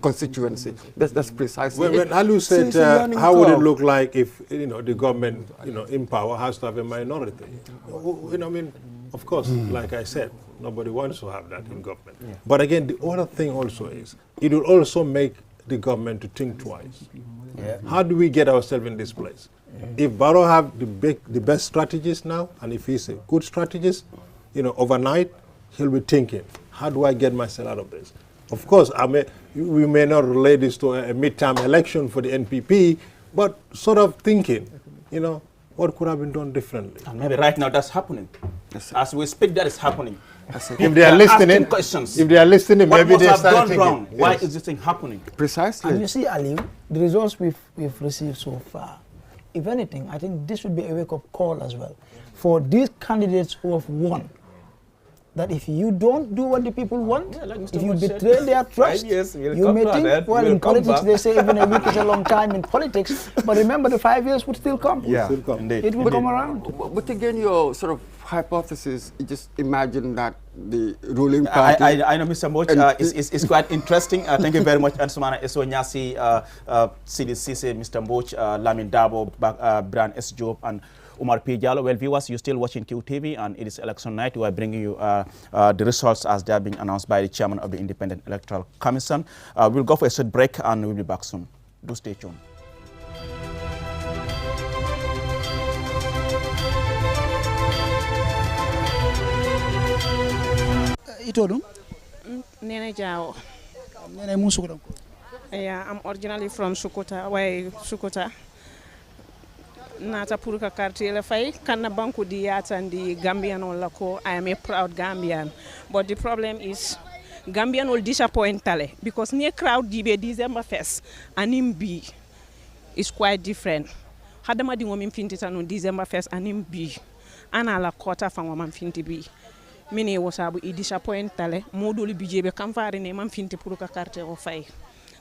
B: constituency. That's precisely
D: when Alu said, how would it look like if, the government, in power has to have a minority? Of course, like I said, nobody wants to have that in government. Yeah. But again, the other thing also is, it will also make the government to think twice. Yeah. How do we get ourselves in this place? If Barrow have the best strategist now, and if he's a good strategist, overnight, he'll be thinking, how do I get myself out of this? Of course, we may not relate this to a midterm election for the NPP, but sort of thinking, what could have been done differently?
A: And maybe right now that's happening. As we speak, that is happening.
D: If they are listening, maybe they start thinking,
A: wrong? Why is this thing happening?
B: Precisely.
C: And you see, Ali, the results we've received so far, if anything, I think this should be a wake-up call as well for these candidates who have won. That if you don't do what the people want, if you betray their trust, you may think, well, in politics they say even a week is a long time in politics, but remember the 5 years would still come.
B: Yeah,
C: it will come around.
B: But again, your sort of hypothesis, just imagine that the ruling party...
A: I know, Mr. Moch, it's quite interesting. Thank you very much, Ansumana Esonyasi, CDCC, Mr. Moch, Lamin Dabo, Brian S. Job, and Umar P. Jallo. Well, viewers, you're still watching QTV, and it is election night. We are bringing you the results as they are being announced by the chairman of the Independent Electoral Commission. We'll go for a short break, and we'll be back soon. Do stay tuned.
C: Itodu?
J: Nene Jao.
C: Nene Musukuram.
J: Yeah, I'm originally from Sukuta, Sukuta. nata pour ka quartier la fay kana banku di yatandi Gambian on la ko I am a proud Gambian, but the problem is Gambian will disappoint tale because near crowd jibe December fest anim bi is quite different. Hadama di ngom finti tanu December fest anim bi ana la kota fa ngom finti bi mini wosabu I disappoint tale moduli bi jebe kam faare ne man finti pour ka quartier o fay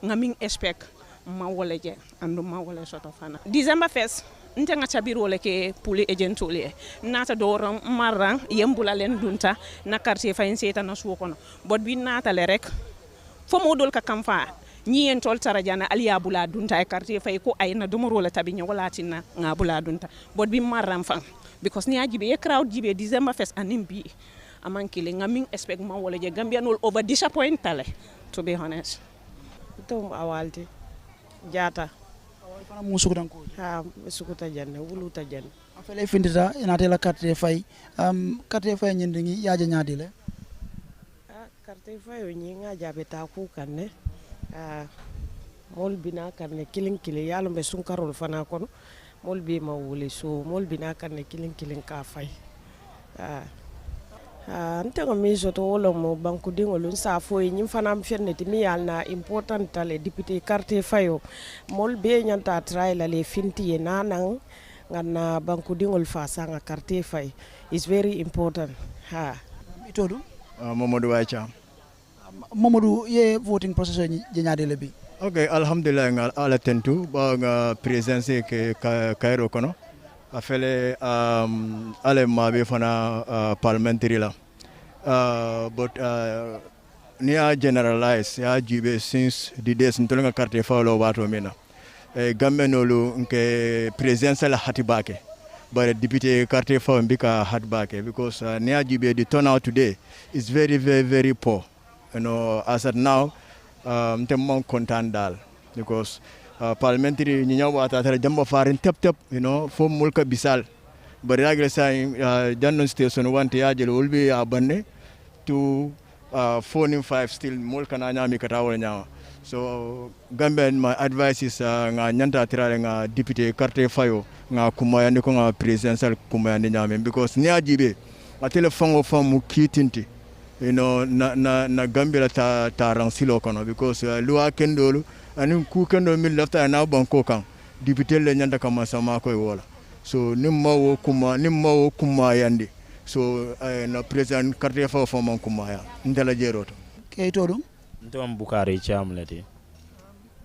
J: ngamin expect ma wala je andu ma wala soto fana December fest nte nga chabiro le ke puli agentole nata do marran yembula len dunta na quartier fa inseta na suwo kono bot bi nata le rek fo modol ka kamfa ñi en tol tarajana aliya bula dunta e quartier fay ko ay na domoro la tabi ño wala tinna nga bula dunta bot bi marran fa because ni ajibe e crowd jibe December fest anim bi amankile nga min expect ma wala je Gambian all over disappoint tale to be honest to awalti jata
C: fana musukutan ko
J: ha musukuta janne wuluta janne
C: afele findita inate la carte fay carte fay nyindingi yaje nyaadi le
J: carte fay nyi nga jabe ta ku kanne mol bina kanne kilin yalo be sunkarol fana kono mol bi ma wuli so mol bina kanne kilin ka fay ntego mi soto wolo mo banku dingol sa foy nyim fanam fenneti mi yalna important tale député carte fayo mol be nyanta tray la le finti nanan ngana banku dingol fa sanga carte fay is very important
C: itodu
K: Mamadou Waicha
C: Mamadou ye voting process je nyaade le bi
K: okay alhamdulillah nga ala tentu ba nga présence ke Cairo kono afele ale mabe fana parliamentary la but near generalize ya jibe since the days ntolanga carte falo wato mina gammenolu nke presence la hatibake but député carte falo mbika hatibake because near jibe the turnout today is very poor, you know. As at now mtemon content dal because parliamentary ñi ñaw wata tara jambo farin tep you know fo mulka bisal bari agre sa jannon station wante yaje wolbi abanne to 495 still mulka na ñami kata wala ñawa so Gambian my advice is nga nyanta tirale nga député carte fayo nga kumayande ko nga presidential kumayande ñame because ni ajibe a telephone famu kitinti, you know, na Gambia ta ransilo kono because luwa kendolu ani ku kendo mil lafta na banko kan député le nyanda kama sama ko wala so nimmawo kuma yandi so na president carte fa fa man kuma ya ndala jeroto
C: ke to dum
U: ndom Bukari chamlati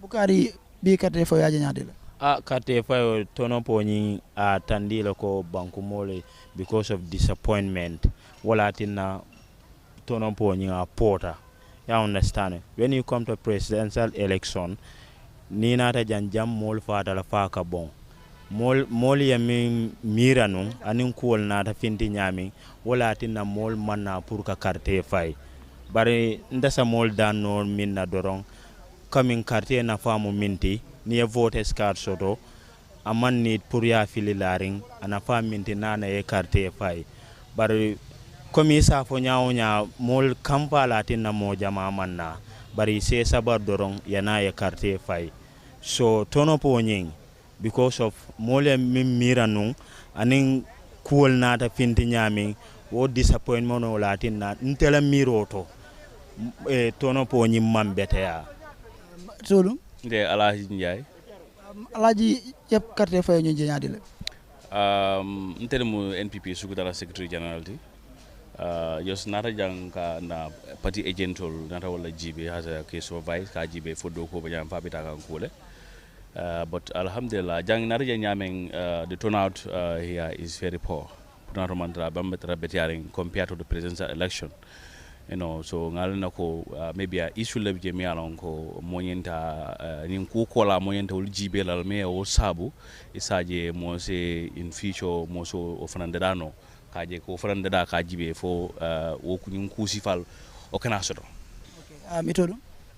C: Bukari bi carte fa yaje nyaade la
U: carte fa tono poni tandila ko banku mole because of disappointment wala tinna tono poni porta. You understand? When you come to presidential election, ni nata janjam mol fata la faka bon. Mol ya mira nun anin kuol nata finti nyami wala tinna mol manna pour ka carte fay. Bari ndasa mol dan no minna dorong coming carte na famu minti ni voters card soto aman need pour ya fili laring ana fam minti nana e carte fay. Bari komisa fo nya mol kampala tinna mo jama manna bari se sabar dorong yana ya carte fay so tono po nying because of mole mira nun anin kuol nata finti nyami wo disappointment no latinna ntela miroto tono po nyim mambete ya
C: tolu
U: de Alhaji Njay
C: Alhaji yep carte fay ñu jeñadi le
U: ntele mu NPP sukutala secretary general di just nata jang ka na party agentol nata wala jibe has a case of vice ka jibe fodo ko banyam fa bita kan kule but alhamdulillah jang nata jang nyameng the turnout here is very poor not mantra bambatra betiaring compared to the presidential election, you know. So ngalana ko maybe a issue le je mi alon ko monyenta nin ku ko la monyenta ul jibe la me o sabu isaje mo se in future mo so ofrandano kaje ko ofrandada ka jibe fo wo kunin ku sifal o kana soto
C: metodo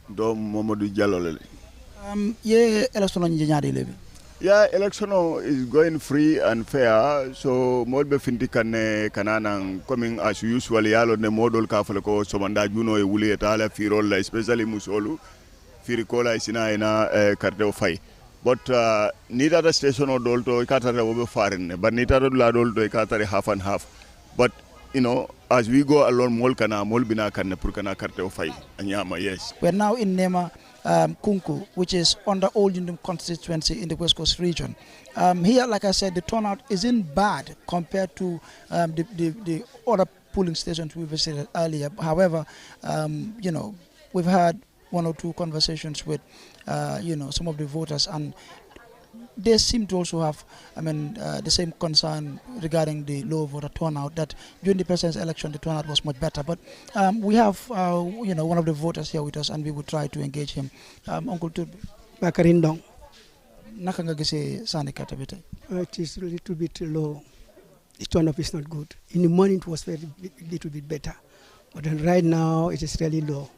V: do Mamadou Diallo le
C: ye election ni nyaade lebe.
V: Yeah, election is going free and fair. So molbe findikan kanana coming as usual yalo ne modol ka fale ko somanda juno e wuli etala firol especially musolu firikola isina ina carte o fay. But neither the station or dolto ikatare obe farin, but neither the dolto ikatare half and half. But you know, as we go along, mol bina kanne purkana karte ofai anyama. Yes.
C: We're now in Nema Kunku, which is under Old Union constituency in the West Coast region. Here, like I said, the turnout isn't bad compared to the other polling stations we visited earlier. However, you know, we've had one or two conversations with, you know, some of the voters, and they seem to also have, the same concern regarding the low voter turnout, that during the president's election, the turnout was much better. But we have, you know, one of the voters here with us, and we will try to engage him. Uncle Turbi.
E: Bakarindong.
C: Naka nga gisee sani kata bi tay?
E: It is a little bit low. The turnout is not good. In the morning, it was little bit better. But then right now, it is really low.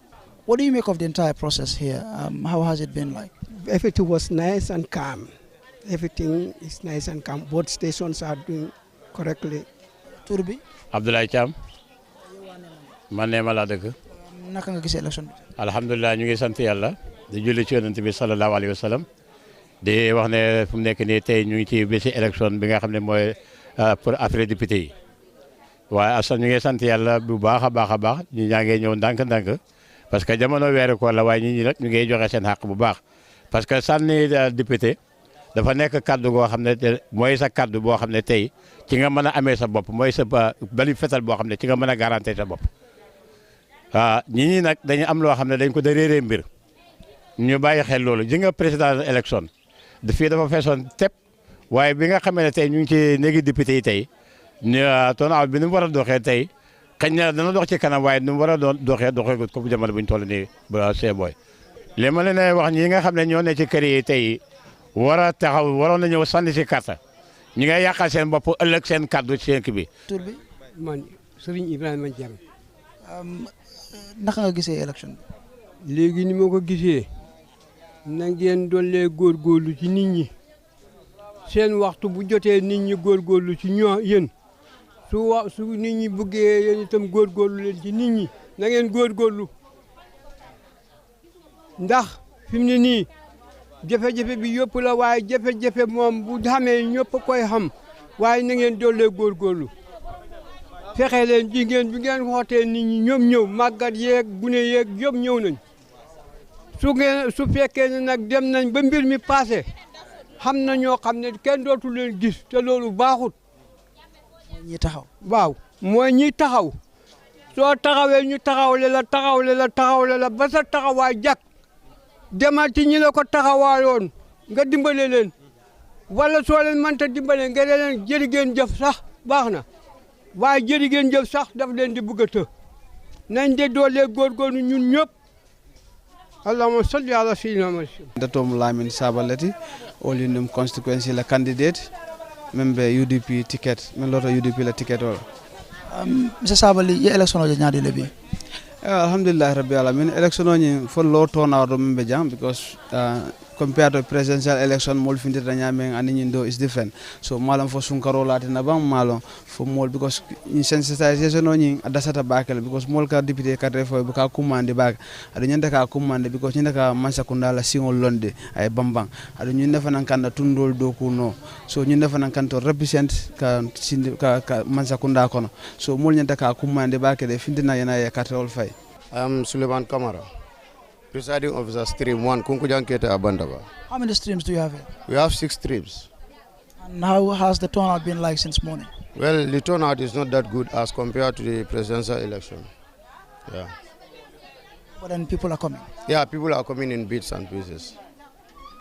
C: What do you make of the entire process here? How has it been like?
E: Everything was nice and calm. Everything is nice and calm. Both stations are doing correctly.
C: Turbi?
G: Abdoulaye Cham. Man Nema la dëkk.
C: Naka nga gisee election bi?
G: Alhamdulillah, ñu ngi sant Yàlla di julli ci Yonent bi sallallahu alayhi wa sallam. Di wax ne fu mu nekk nii tey ñu ngi ci bési élection bi nga xam ne mooy pour affaire député yi. waaye asal ñu ngi sant Yàlla bu baax a baax ñu ñaa ngi ñëw ndànk-ndànk parce que jamono weeru koor la waaye ñi nag ñu ngi joxe seen xàq bu baax parce que sànni député dafa nekk kaddu goo xam ne mooy sa kaddu boo xam ne tey ci nga mën a amee sa bopp mooy sa bali fetal boo xam ne ci nga mën a garantir sa bopp. ñi nag dañu am loo xam ne dañ ko da réeree mbir ñu bàyyi xel loolu ji nga président élection fii dafa feesoon tepp waaye bi nga xamee ne tey ñu ngi ci néegi député yi tey turnout bi ni mu war a doxee tey xëy na dana dox ci kanam waaye ni mu war a doxee ko jamono bu ñu toll nii ba see booy. li ma leen wax ñi nga xam ne ñoo ne ci kër yi tey war a taxaw waroon na ñëw sànni si carte ñi ngay yàqal seen bopp ëllëg seen kaddu ci seen kii bi.
C: tur bi.
E: man Serigne Ibrahima Diam.
C: naka nga gisee élection bi.
E: léegi ni ma ko gisee na ngeen dollee góorgóorlu ci nit ñi seen waxtu bu jotee nit ñi góorgóorlu ci yéen su nit ñi bëggee yéen itam góorgóorlu leen ci nit ñi na ngeen góorgóorlu ndax fi mu ne nii jafe-jafe bi yëpp la waaye jafe-jafe moom bu xamee ñëpp koy xam waaye na ngeen dollee góorgóorlu fexe leen jigéen bi ngeen wootee nit ñi ñoom ñëw màggat yeeg gune yeeg yëpp ñëw nañ su fekkee ne nag dem nañ ba mbir mi passé xam na ñoo xam ne kenn dootu leen gis te loolu baaxut.
C: ñi taxaw.
E: waaw mooy ñi taxaw soo taxawee ñu taxawle la ba sa taxawaay jàkk demal ci ñi la ko taxawaaloon nga dimbale leen wala soo leen mënta dimbale nga leen jërë ngeen jëf sax baax na waaye jërë ngeen jëf sax daf leen di bëgg a të nañ de doolee góorgóorlu ñun ñëpp. Allahumma salli ala sayyidina Muhammad.
M: Datom Lamin Sabalati, All Union constituency la candidate, membe UDP ticket, men loto UDP la ticket all.
C: Mr. Sabali, ye election oje ñaadi lebi.
M: Alhamdulillah rabbil alamin. Election oni for low turnout membe jam because compared to presidential election mol finde nyame ani nyindo is different. So malam for sunkaro lati na bang malom for mol because in sensitization oni adasata bakel because mol ka député ka refo bu ka commande bag adu nyanda ka commande because nyanda ka mansa kundala singol londe ay bambang adu nyunda fanan kan tundol doku no so nyunda fanan kan to represent ka mansa kunda kono so mol nyanda ka commande bakel finde na yana ya katrol fay.
W: Suleiman Kamara, presiding officer, stream 1, Kunkujang Kete Abandaba.
C: How many streams do you have here?
W: We have 6 streams.
C: And how has the turnout been like since morning?
W: Well, the turnout is not that good as compared to the presidential election. Yeah.
C: But then people are coming?
W: Yeah, people are coming in bits and pieces.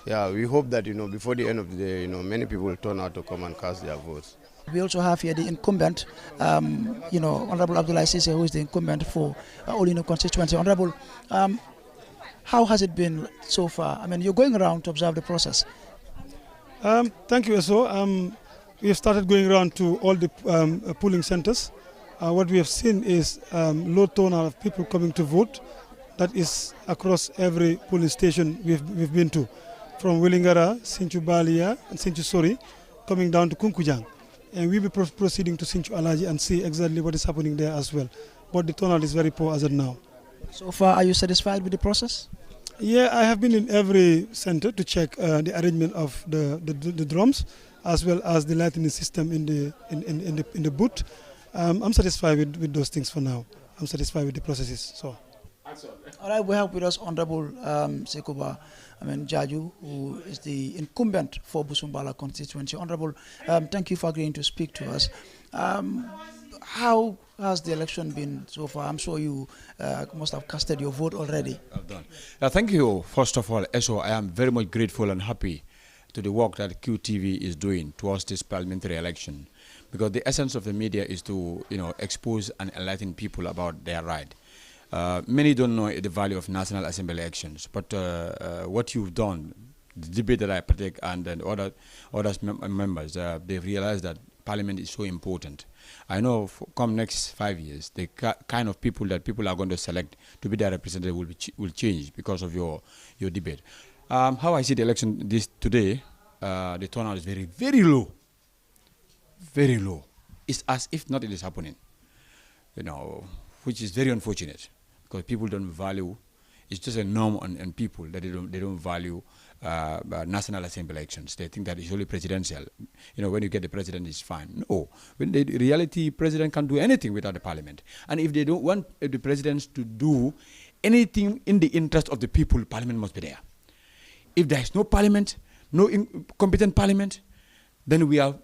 W: Yeah, we hope that, before the end of the day, many people will turn out to come and cast their votes.
C: We also have here the incumbent, Honorable Abdullah Sise, who is the incumbent for All Union constituency. Honorable, how has it been so far? I mean, you're going around to observe the process.
X: Thank you, Eso. We have started going around to all the polling centers. What we have seen is low turnout of people coming to vote. That is across every polling station we've been to, from Willingara, Sinchu Balia, and Sinchu Sori, coming down to Kunkujang. And we'll be proceeding to Sinchu Alaji and see exactly what is happening there as well. But the turnout is very poor as of now.
C: So far, are you satisfied with the process?
X: Yeah, I have been in every center to check the arrangement of the drums, as well as the lighting system in the booth. I'm satisfied with those things for now. I'm satisfied with the processes. So.
C: All right, we have with us Honorable Sekuba Jaju, who is the incumbent for Busumbala constituency. Honorable, thank you for agreeing to speak to us. How has the election been so far? I'm sure you must have casted your vote already.
L: I've done. Thank you. First of all, I am very much grateful and happy to the work that QTV is doing towards this parliamentary election, because the essence of the media is to expose and enlighten people about their right. Many don't know the value of National Assembly elections, but what you've done, the debate that I partake and then other members, they've realized that Parliament is so important. I know come next 5 years, the kind of people that people are going to select to be their representative will change because of your debate. How I see the election today, the turnout is very, very low. Very low. It's as if nothing is happening, which is very unfortunate, because people don't value. It's just a norm on people that they don't value National Assembly elections. They think that it's only presidential. When you get the president, it's fine. No, when the reality, president can't do anything without the parliament. And if they don't want the presidents to do anything in the interest of the people, parliament must be there. If there is no parliament, no competent parliament, then we are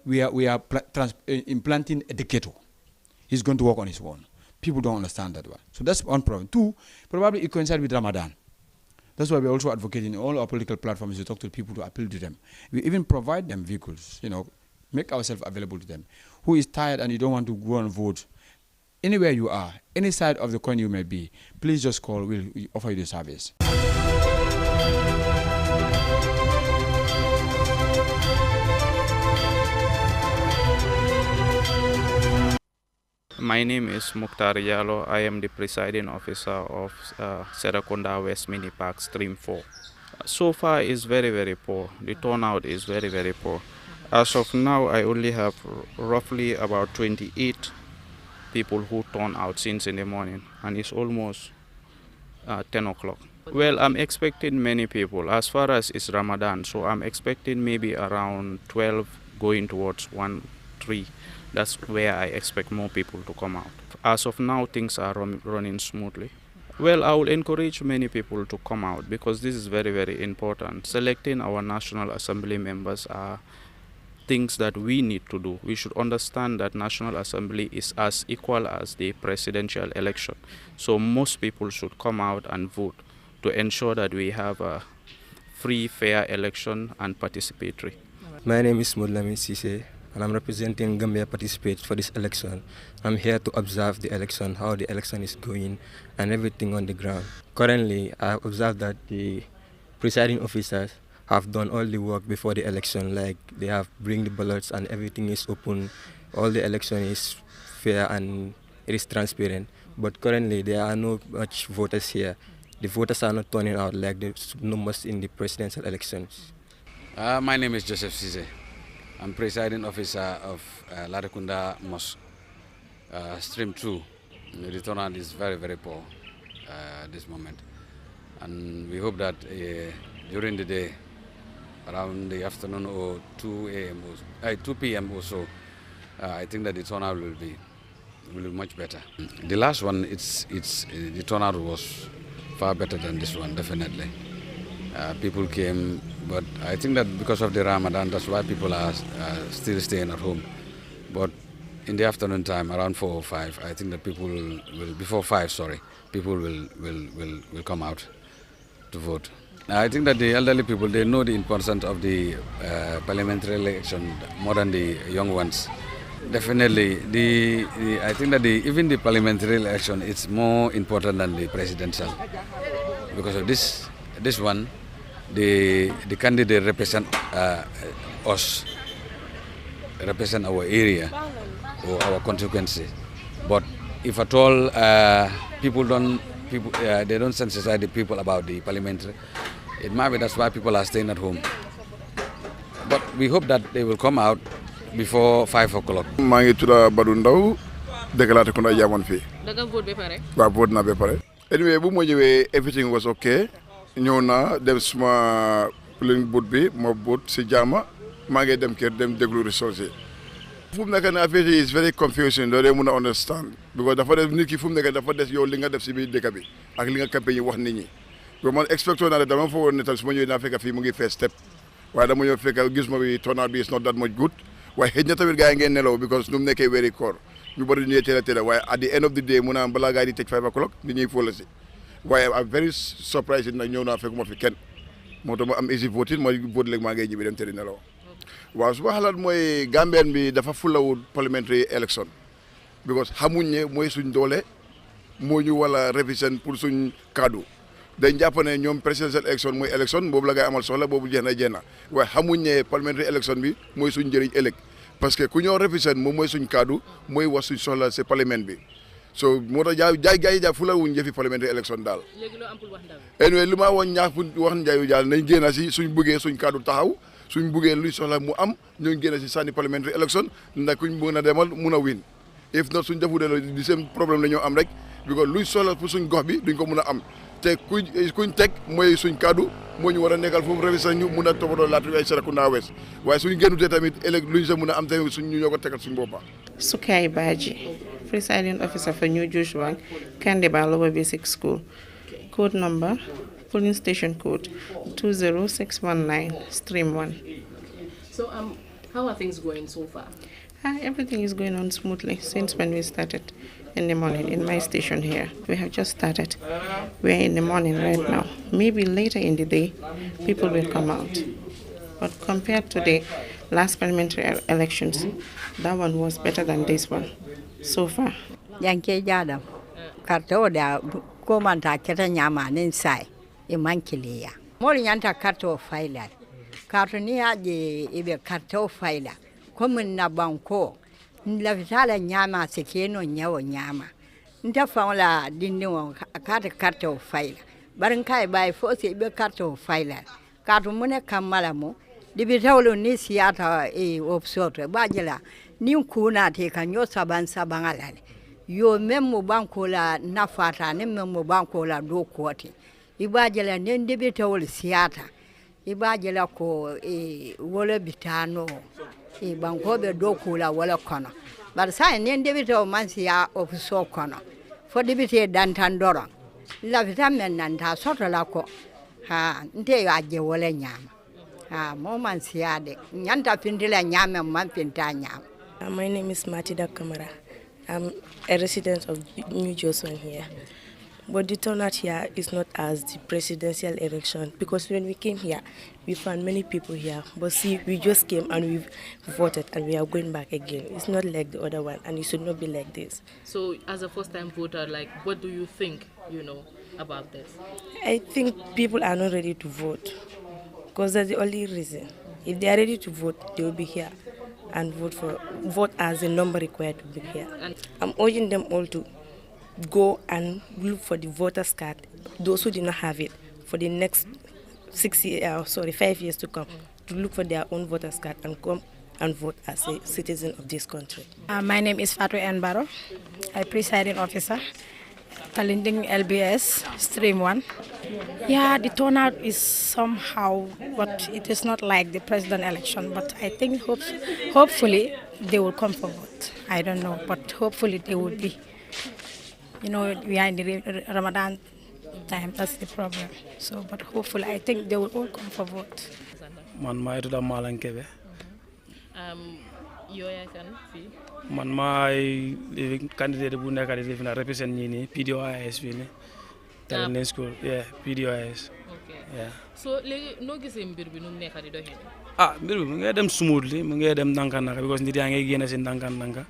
L: implanting a dictator. He's going to work on his own. People don't understand that one. So that's one problem. Two, probably it coincides with Ramadan. That's why we're also advocating all our political platforms to talk to people, to appeal to them. We even provide them vehicles, make ourselves available to them. Who is tired and you don't want to go and vote, anywhere you are, any side of the coin you may be, please just call, we'll offer you the service.
N: My name is Mukhtar Yalo. I am the presiding officer of Serakunda West Mini Park Stream 4. So far is very, very poor. The turnout is very, very poor. As of now, I only have roughly about 28 people who turn out since in the morning, and it's almost 10 o'clock. Well, I'm expecting many people. As far as it's Ramadan, so I'm expecting maybe around 12 going towards 1, 3. That's where I expect more people to come out. As of now, things are running smoothly. Well, I will encourage many people to come out, because this is very, very important. Selecting our National Assembly members are things that we need to do. We should understand that National Assembly is as equal as the presidential election. So most people should come out and vote to ensure that we have a free, fair election and participatory.
P: My name is Moudlami Sise, and I'm representing Gambia Participate for this election. I'm here to observe the election, how the election is going, and everything on the ground. Currently, I have observed that the presiding officers have done all the work before the election, like they have bring the ballots and everything is open. All the election is fair and it is transparent. But currently, there are no much voters here. The voters are not turning out like the numbers in the presidential elections.
Q: My name is Joseph Sise. I'm presiding officer of Larakunda Mosque, Stream 2. The turnout is very, very poor at this moment. And we hope that during the day, around the afternoon or 2 p.m. or so, I think that the turnout will be much better. The last one, the turnout was far better than this one, definitely. People came, but I think that because of the Ramadan, that's why people are still staying at home. But in the afternoon time, around 4 or 5, I think that people will before 5, sorry, people will come out to vote. I think that the elderly people, they know the importance of the parliamentary election more than the young ones. Definitely, I think that even the parliamentary election is more important than the presidential. Because of this one, the candidate represent us, represent our area or our constituency. But if at all they don't sensitize the people about the parliamentary, it might be that's why people are staying at home. But we hope that they will come out before 5 o'clock.
T: maa ngi tudd Badou Ndaw déclaré ko na yamoon fii.
Z: da nga vote ba pare.
T: waaw vote naa ba pare. Anyway, bu ma ñëwee everything was okay. ñëw naa dem suma polling booth bi ma booth si jaama maa ngi dem kër dem déglu results yi fu mu nekk ne affaire yi is very confusing doo dee mun a understand because dafa def nit ki fu mu nekk dafa des yow li nga def si biir dëkk bi ak li nga campagne yi wax nit ñi donc man expecté naa ne dama foogoon ne tal su ma ñëwee naa fekk fii mu ngi fees step waaye dama ñëw fekk gis ma bi turnout bi is not that much good waaye xëy na tamit gars yi ngeen nelaw because nu mu nekkee weeri koor ñu bëri ñu teel a teel a waaye at the end of the day mu naan balaa gars yi di tëj 5 o'clock nit ñuy fóola si waaye I'm very surprised nag ñëw naa fekk ma fi kenn moo tax ma am easy voting ma vote léegi maa ngi ñibbi dem tëddi nelaw waaw su ma xalaat mooy Gambien bi dafa fulawul parliamentary election because xamuñ ne mooy suñ doole moo ñu wala represent pour suñ kaddu dañ jàpp ne ñoom presidential election mooy election boobu la ngay amal soxla boobu jeex na waaye xamuñ ne parliamentary election bi mooy suñ njëriñ ëllëg parce que ku ñoo represent moom mooy suñ kaddu mooy wax suñ soxla si parlement bi so moo tax jaay fulawuñ jëfi parliamentary election daal.
H: léegi loo am pour wax ndaw
T: anyway li ma woon ñaax pour wax njaayu daal nañ génn si suñ bëggee suñ kaddu taxaw suñ buggee luy soxla mu am ñoo génne si sànni parliamentary election ndax kuñ mën a demal mun a win if not suñ defu delloo di seen problème la ñoo am rek because luy soxla pour suñ gox bi duñ ko mun a am te kuñ teg mooy suñ kaddu moo ñu war a nekkal foofu rewi sax ñu mun a toppatoo laata ay Serekunda West waaye suñ génnutee tamit ëllëg luñ sa mun a am tamit suñ ñu ñoo ko tegal suñ boppa
I: Sukay Baji, presiding officer for New Joshua, Kandeba Lower Basic School. Code number, polling station code 20619, stream 1.
H: So how are things going so far?
I: Everything is going on smoothly since when we started in the morning in my station here. We have just started. We're in the morning right now. Maybe later in the day, people will come out. But compared to the last parliamentary elections, that one was better than this one so far.
O: Yanke jadam. Karto da komanta keta nyama ninsai imankilia. Moli nyanta karto faila. Karto ni aje ibe karto faila. Komun na banko. Nlafitala nyama sekeno nyawo nyama. Nta faula dinniwo kata karto faila. Barankai bai fosi ibe karto faila. Karto mune kamala mo. Dibitawlo ni siyata opsoto bajela ni kuna te kanyo saban alale yo memmo banko la nafata ne memmo banko la do koti ibajela ne dibitawlo siyata ibajela ko wala bitano banko be do kula wala kono bar sai ne dibitaw man siya opso kono fo dibite dantan doron la vitamin nan ta soto la ko ha nte aje wala nyama. My name is
R: Matida Kamara. I'm a resident of New Johnson here. But the turnout here is not as the presidential election because when we came here, we found many people here. But see, we just came and we voted and we are going back again. It's not like the other one and it should not be like this.
H: So as a first-time voter, what do you think, about this?
R: I think people are not ready to vote. Because that's the only reason. If they are ready to vote, they will be here and vote as the number required to be here. And I'm urging them all to go and look for the voter's card, those who did not have it, for the next 5 years to come, to look for their own voter's card and come and vote as a citizen of this country.
S: My name is Fatou Nbaro. I'm presiding officer. Kalinding LBS, stream 1. Yeah, the turnout is somehow, but it is not like the president election. But I think hopefully they will come for vote. I don't know, but hopefully they will be. We are in the Ramadan time, that's the problem. So, but hopefully I think they will all come for vote.
Z: Man, my to the Malankebe. Man my candidate bu nekk di def na represent ñi ni PDOIS fi ni talent school PDOIS
H: okay so léegi no gisee mbir bi nu nekk di doxé
Z: mbir bi mu ngi dem smoothly mu ngi dem nanka because nit yaa ngi génn ci nanka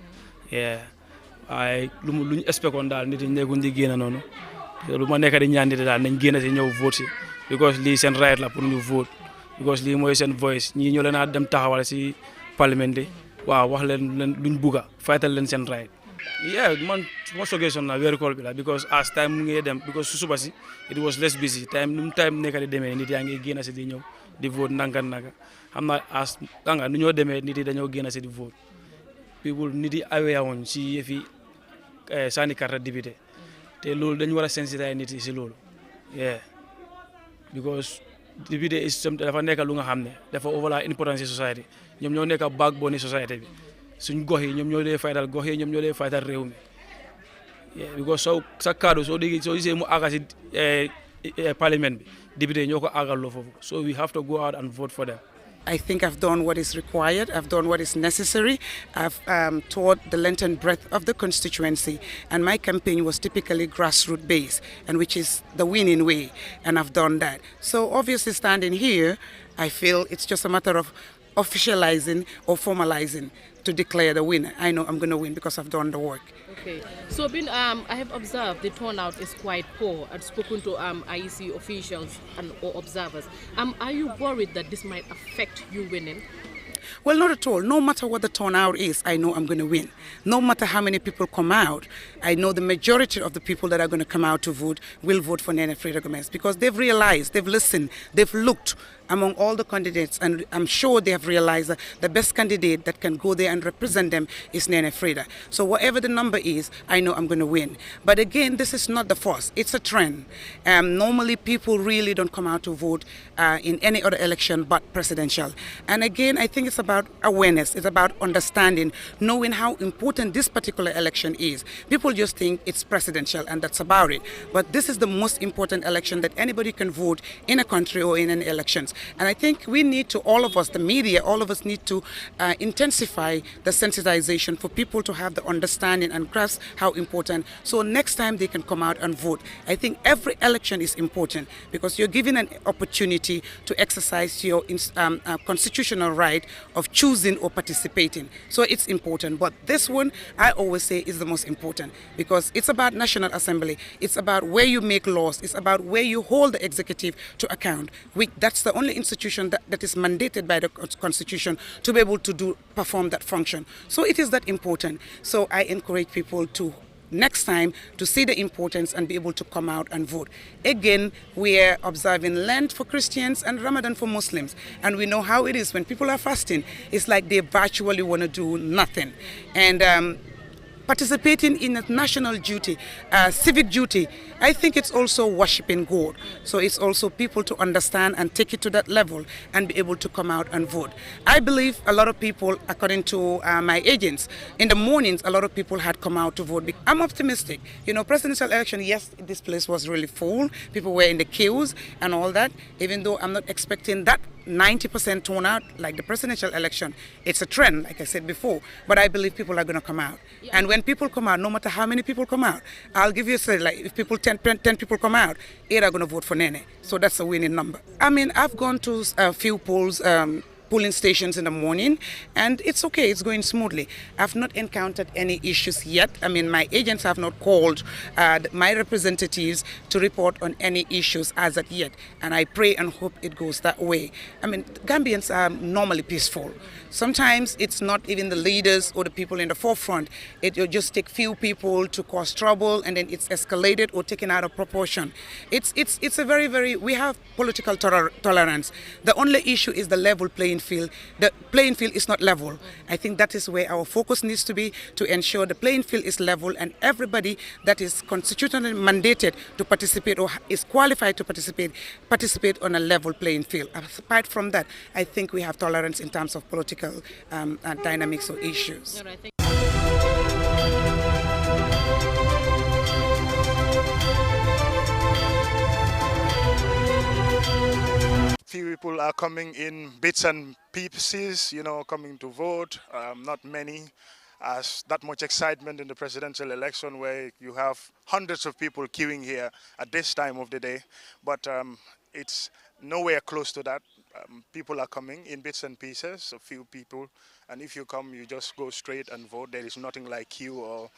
Z: ay luñu expectoon daal nit ñi nekkuñ di génn noonu lu ma nekk di ñaan nit daal nañ génn ci ñëw vote because lii seen right la pour ñu vote because lii mooy seen voice ñi ñoo leen a dem taxawal ci parlement bi waaw wax leen luñ bugga fightal leen seen right man mo suggestion na very call bi la because as time mu ngi dem because su suba si it was less busy time nekk di demee nit yaa ngi génn si di ñëw di vote nanga xam naa as danga nu ñoo demee nit yi dañoo génn si di vote people nit yi aware woon si yëfi sànni carte député te loolu dañu war a sensitiser nit yi si loolu because député is some dafa nekk lu nga xam ne dafa overla importance society ñoom ñoo nekk backbone society bi suñ gox yi ñoom ñoo dee faytal gox yi ñoom ñoo dee faytal réew mi because soo sa kaddu soo gisee mu àgga si parliament bi député ñoo ko àggaloo foofu so we have to go out and vote for them.
A: I think I've done what is required. I've done what is necessary. I've toured the length and breadth of the constituency, and my campaign was typically grassroots based, and which is the winning way, and I've done that. So obviously standing here, I feel it's just a matter of officializing or formalizing to declare the winner. I know I'm going to win because I've done the work.
H: Okay, so I have observed the turnout is quite poor. I've spoken to IEC officials or observers. Are you worried that this might affect you winning?
A: Well, not at all. No matter what the turnout is, I know I'm going to win. No matter how many people come out, I know the majority of the people that are going to come out to vote will vote for Nene Freda Gomez because they've realized, they've listened, they've looked among all the candidates, and I'm sure they have realized that the best candidate that can go there and represent them is Nene Freda. So whatever the number is, I know I'm going to win. But again, this is not the first. It's a trend. Normally, people really don't come out to vote in any other election but presidential. And again, I think it's about awareness. It's about understanding, knowing how important this particular election is. People just think it's presidential and that's about it. But this is the most important election that anybody can vote in a country or in any elections. And I think we need to, all of us, the media, all of us need to intensify the sensitization for people to have the understanding and grasp how important. So next time they can come out and vote. I think every election is important because you're given an opportunity to exercise your constitutional right of choosing or participating. So it's important. But this one, I always say, is the most important because it's about National Assembly. It's about where you make laws. It's about where you hold the executive to account. That's the only institution that is mandated by the Constitution to be able to perform that function. So it is that important. So I encourage people to next time to see the importance and be able to come out and vote. Again, we are observing Lent for Christians and Ramadan for Muslims. And we know how it is when people are fasting. It's like they virtually want to do nothing. And participating in a national duty, civic duty, I think it's also worshiping God. So it's also people to understand and take it to that level and be able to come out and vote. I believe a lot of people, according to my agents, in the mornings, a lot of people had come out to vote. I'm optimistic. You know, presidential election, yes, this place was really full. People were in the queues and all that, even though I'm not expecting that 90% turnout like the presidential election. It's a trend, like I said before, but I believe people are going to come out. Yeah. And when people come out, no matter how many people come out, I'll give you a say, like if people 10 people come out, 8 are going to vote for Nene. So that's a winning number. I mean, I've gone to a few polls, polling stations in the morning, and it's okay, it's going smoothly. I've not encountered any issues yet. I mean, my agents have not called my representatives to report on any issues as of yet, and I pray and hope it goes that way. I mean, Gambians are normally peaceful. Sometimes it's not even the leaders or the people in the forefront. It'll just take few people to cause trouble, and then it's escalated or taken out of proportion. It's a very, we have political tolerance. The only issue is the level playing field. The playing field is not level. I think that is where our focus needs to be, to ensure the playing field is level and everybody that is constitutionally mandated to participate or is qualified to participate on a level playing field. Apart from that, I think we have tolerance in terms of political dynamics or issues.
B: Few people are coming in bits and pieces, you know, coming to vote. Not many. As that much excitement in the presidential election where you have hundreds of people queuing here at this time of the day. But it's nowhere close to that. People are coming in bits and pieces, a few people. And if you come, you just go straight and vote. There is nothing like queue or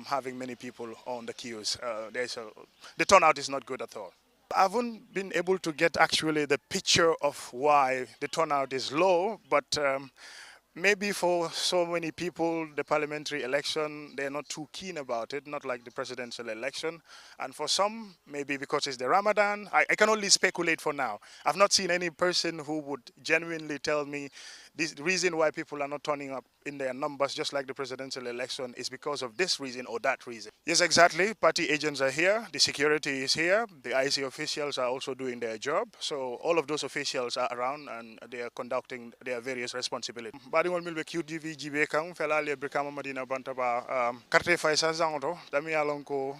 B: having many people on the queues. The turnout is not good at all. I haven't been able to get actually the picture of why the turnout is low, but maybe for so many people, the parliamentary election, they're not too keen about it, not like the presidential election. And for some, maybe because it's the Ramadan. I can only speculate for now. I've not seen any person who would genuinely tell me the reason why people are not turning up in their numbers, just like the presidential election, is because of this reason or that reason. Yes, exactly. Party agents are here. The security is here. The IC officials are also doing their job. So all of those officials are around and they are conducting their various responsibilities. Badingol milbe QDV jibe kang felale brikama madina bantaba carte fay sa zangoto dami alon ko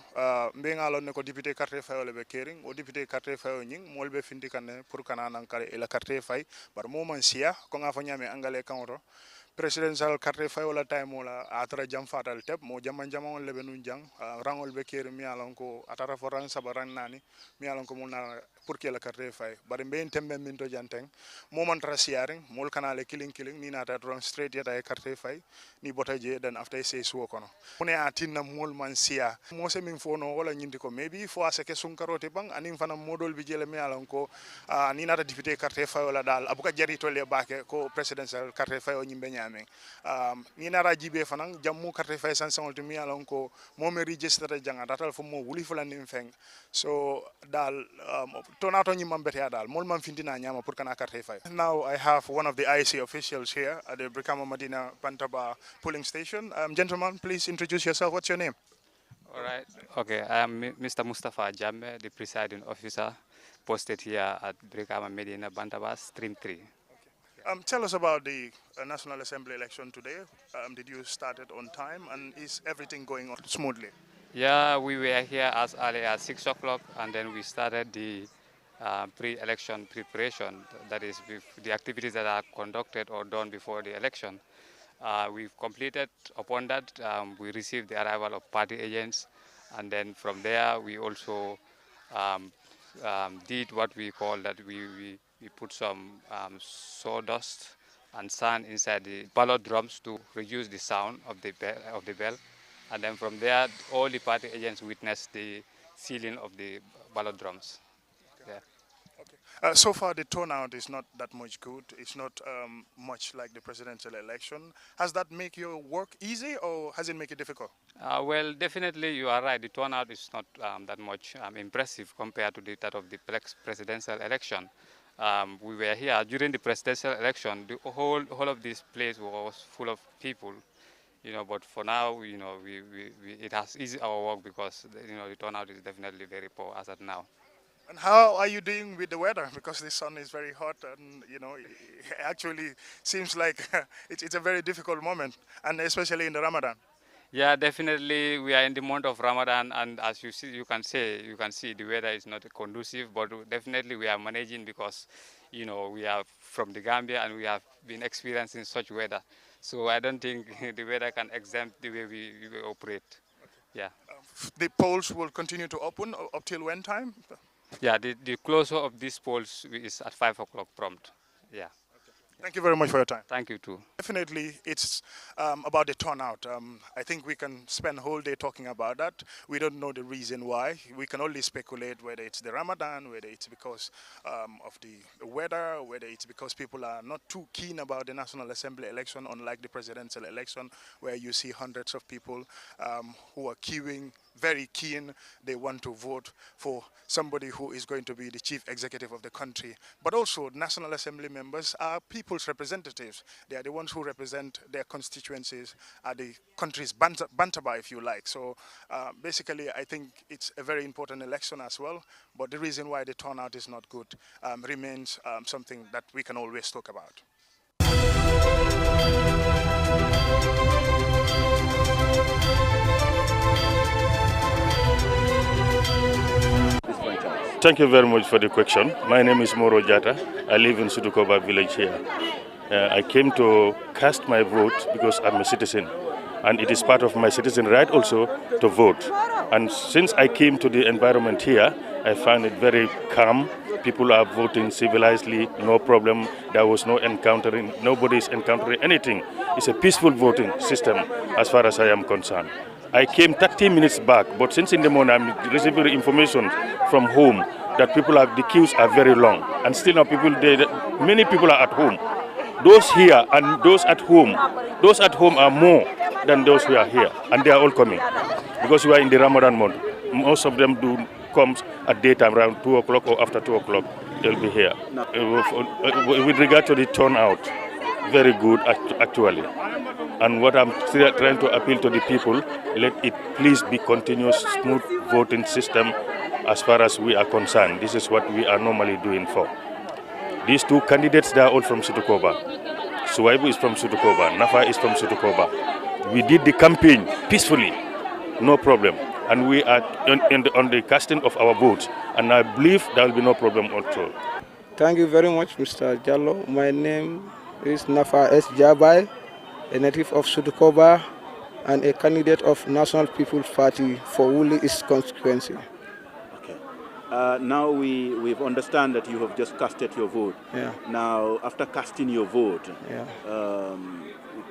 B: mbe ngalon ne ko député carte fay ole be kering o député carte fay nying molbe findi kanne pour kana nan kare ila carte fay bar mo man sia ko nga fa nyame angale kangoto presidential carte fay wala time wala atara jam fatal tep mo jaman jamon lebe nun jang rangol be keri mi alon ko atara foran sabaran nani mi alon ko mun na pour que la carte fay bari mbe tembe min to janteng mo man tra siaring mol kanale killing ni nata run straight yata e carte fay ni botaje then after say suwo kono mune atinna mol man sia mo se min fono wala nyindi ko maybe fo asake sunkarote bang anin fana modol bi jele mi alon ko ni nata député carte fay wala dal abuka jari to le bake ko presidential carte fay o nyimbe ni nara jibe fanan jammu carte fay sansangol to mi alon ko mo me register janga datal fo mo wuli fulan nim feng so dal tonato nyimam bete dal mol man findina nyama pour kana carte fay. Now I have one of the IC officials here at the Brikama Madina Pantaba polling station. Gentlemen, please introduce yourself. What's your name?
D: All right. Okay, I am Mr. Mustafa Jamme, the presiding officer posted here at Brikama Medina Bantaba, Stream 3.
B: Tell us about the National Assembly election today. Did you start it on time and is everything going on smoothly?
D: Yeah, we were here as early as 6 o'clock and then we started the pre-election preparation, that is the activities that are conducted or done before the election. We've completed. Upon that, we received the arrival of party agents, and then from there we also did what we call that we put some sawdust and sand inside the ballot drums to reduce the sound of the bell, and then from there all the party agents witnessed the sealing of the ballot drums. Yeah.
B: Okay. So far, the turnout is not that much good. It's not much like the presidential election. Has that make your work easy, or has it make it difficult?
D: Well, definitely you are right. The turnout is not that much impressive compared to that of the presidential election. We were here during the presidential election. The whole of this place was full of people. But for now, it has eased our work because the turnout is definitely very poor as at now.
B: And how are you doing with the weather? Because the sun is very hot and, it actually seems like it's a very difficult moment, and especially in the Ramadan.
D: Yeah, definitely we are in the month of Ramadan, and as you can see the weather is not conducive, but definitely we are managing because, we are from the Gambia and we have been experiencing such weather. So I don't think the weather can exempt the way we operate. Yeah.
B: The polls will continue to open up till when time?
D: Yeah, the closure of these polls is at 5 o'clock prompt. Yeah.
B: Okay. Thank you very much for your time.
D: Thank you too.
B: Definitely, it's about the turnout. I think we can spend a whole day talking about that. We don't know the reason why. We can only speculate whether it's the Ramadan, whether it's because of the weather, whether it's because people are not too keen about the National Assembly election, unlike the presidential election, where you see hundreds of people who are queuing, very keen. They want to vote for somebody who is going to be the chief executive of the country. But also, National Assembly members are people's representatives. They are the ones who represent their constituencies, are the country's bantaba, if you like. So basically, I think it's a very important election as well. But the reason why the turnout is not good remains something that we can always talk about.
F: Thank you very much for the question. My name is Moro Jata. I live in Sudukoba village here. I came to cast my vote because I'm a citizen, and it is part of my citizen right also to vote. And since I came to the environment here, I found it very calm. People are voting civilizedly, no problem. There was no encountering, nobody is encountering anything. It's a peaceful voting system as far as I am concerned. I came 30 minutes back, but since in the morning I'm receiving information from home that the queues are very long, and still now many people are at home. Those here and those at home are more than those who are here, and they are all coming because we are in the Ramadan month. Most of them do come at daytime around 2 o'clock or after 2 o'clock. They'll be here. With regard to the turnout, very good actually. And what I'm trying to appeal to the people, let it please be continuous, smooth voting system as far as we are concerned. This is what we are normally doing for. These two candidates, they are all from Sutukoba. Suwaibu is from Sutukoba, Nafa is from Sutukoba. We did the campaign peacefully, no problem. And we are on the casting of our votes. And I believe there will be no problem at all.
G: Thank you very much, Mr. Jallo. My name is Nafa S. Jabai, a native of Sutukoba and a candidate of National People's Party for Wuli East constituency.
J: Now we've understand that you have just casted your vote.
G: Yeah.
J: Now, after casting your vote,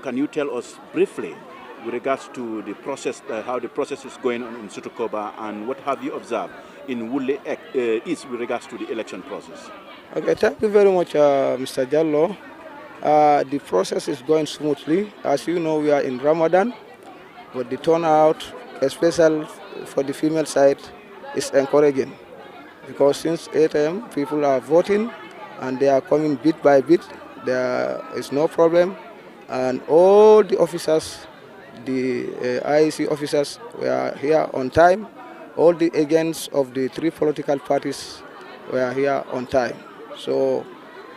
J: can you tell us briefly with regards to the process, how the process is going on in Sutukoba, and what have you observed in Wuli East with regards to the election process?
G: Okay, thank you very much, Mr. Jallo. The process is going smoothly. As you know, we are in Ramadan, but the turnout, especially for the female side, is encouraging. Because since 8 a.m., people are voting and they are coming bit by bit. There is no problem. And all the officers, the IEC officers were here on time. All the agents of the 3 political parties were here on time. So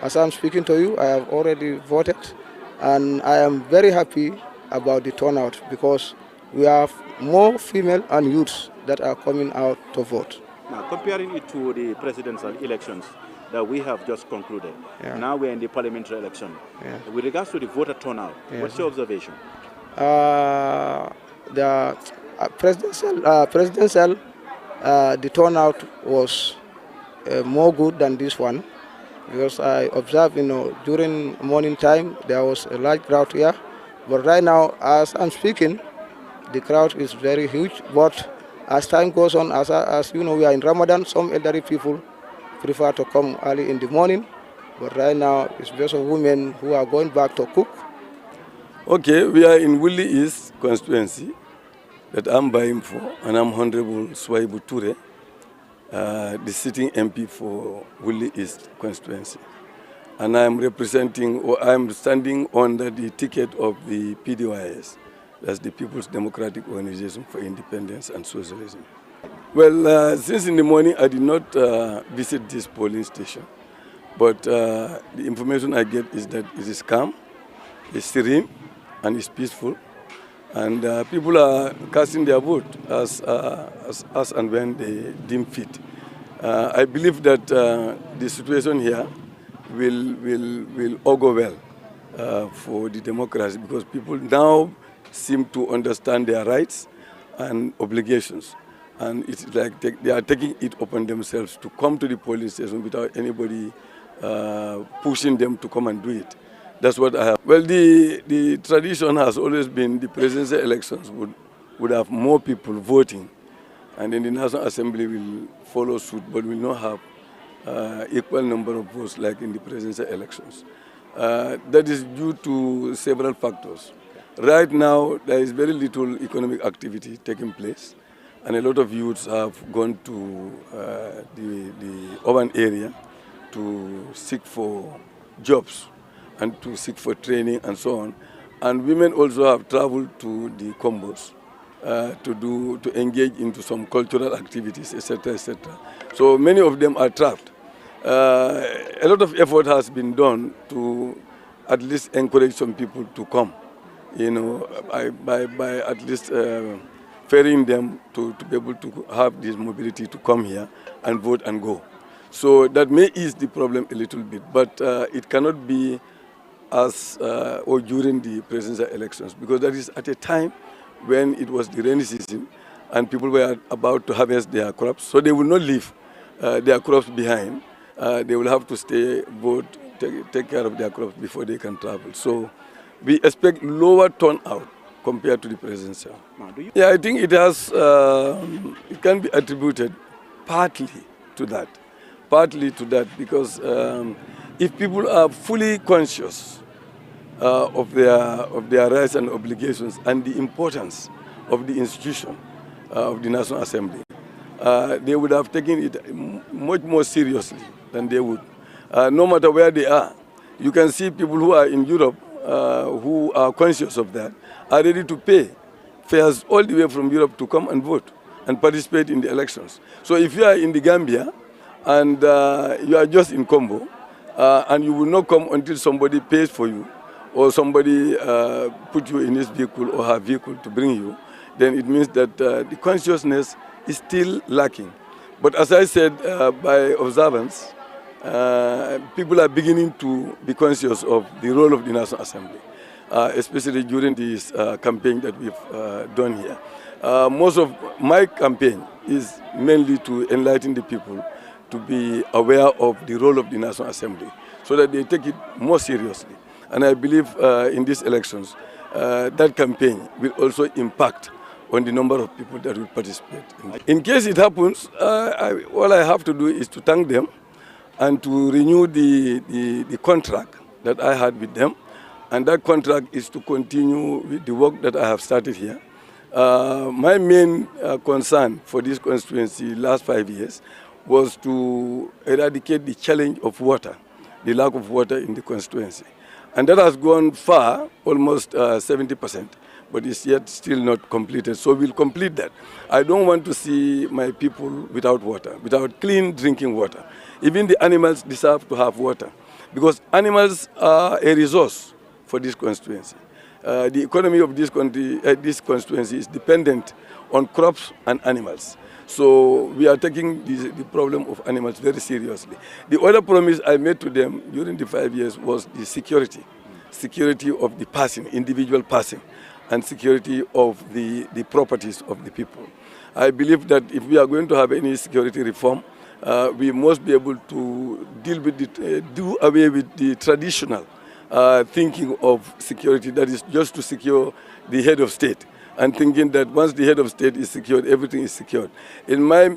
G: as I'm speaking to you, I have already voted. And I am very happy about the turnout because we have more female and youths that are coming out to vote.
J: Now, comparing it to the presidential elections that we have just concluded, now we're in the parliamentary election. With regards to the voter turnout, what's your observation?
G: The presidential, the turnout was more good than this one, because I observed, during morning time there was a large crowd here, but right now, as I'm speaking, the crowd is very huge. But as time goes on, as you know, we are in Ramadan. Some elderly people prefer to come early in the morning, but right now it's just of women who are going back to cook.
K: Okay, we are in Wuli East constituency that I'm vying for, and I'm Honorable Swaibu Ture, the sitting MP for Wuli East constituency. And I'm representing, or I'm standing under the ticket of the PDYS. That's the People's Democratic Organization for Independence and Socialism. Well, since in the morning I did not visit this polling station, but the information I get is that it is calm, it's serene, and it's peaceful, and people are casting their vote as and when they deem fit. I believe that the situation here will augur well for the democracy, because people now seem to understand their rights and obligations. And it's like they are taking it upon themselves to come to the polling station without anybody pushing them to come and do it. That's what I have. Well, the tradition has always been the presidential elections would have more people voting, and then the National Assembly will follow suit, but will not have equal number of votes like in the presidential elections. That is due to several factors. Right now, there is very little economic activity taking place, and a lot of youths have gone to the urban area to seek for jobs and to seek for training and so on. And women also have traveled to the combos to engage into some cultural activities, etc., etc. So many of them are trapped. A lot of effort has been done to at least encourage some people to come, by at least ferrying them to be able to have this mobility to come here and vote and go. So that may ease the problem a little bit, but it cannot be as or during the presidential elections, because that is at a time when it was the rainy season and people were about to harvest their crops, so they will not leave their crops behind. They will have to stay, vote, take care of their crops before they can travel. So we expect lower turnout compared to the presidential. Yeah, I think it has, it can be attributed partly to that. Because if people are fully conscious of their rights and obligations and the importance of the institution of the National Assembly, they would have taken it much more seriously than they would. No matter where they are. You can see people who are in Europe who are conscious of that are ready to pay fares all the way from Europe to come and vote and participate in the elections. So if you are in the Gambia and you are just in Combo, and you will not come until somebody pays for you or somebody put you in his vehicle or her vehicle to bring you, then it means that the consciousness is still lacking. But as I said, by observance, people are beginning to be conscious of the role of the National Assembly, especially during this campaign that we've done here. Most of my campaign is mainly to enlighten the people to be aware of the role of the National Assembly so that they take it more seriously. And I believe in these elections, that campaign will also impact on the number of people that will participate. In case it happens, all I have to do is to thank them and to renew the contract that I had with them. And that contract is to continue with the work that I have started here. My main concern for this constituency last 5 years was to eradicate the challenge of water, the lack of water in the constituency. And that has gone far, almost 70%, but it's yet still not completed. So we'll complete that. I don't want to see my people without water, without clean drinking water. Even the animals deserve to have water, because animals are a resource for this constituency. The economy of this country, this constituency is dependent on crops and animals. So we are taking the problem of animals very seriously. The other promise I made to them during the 5 years was the security of the person, individual person, and security of the properties of the people. I believe that if we are going to have any security reform, we must be able to deal with do away with the traditional thinking of security, that is just to secure the head of state, and thinking that once the head of state is secured, everything is secured. In my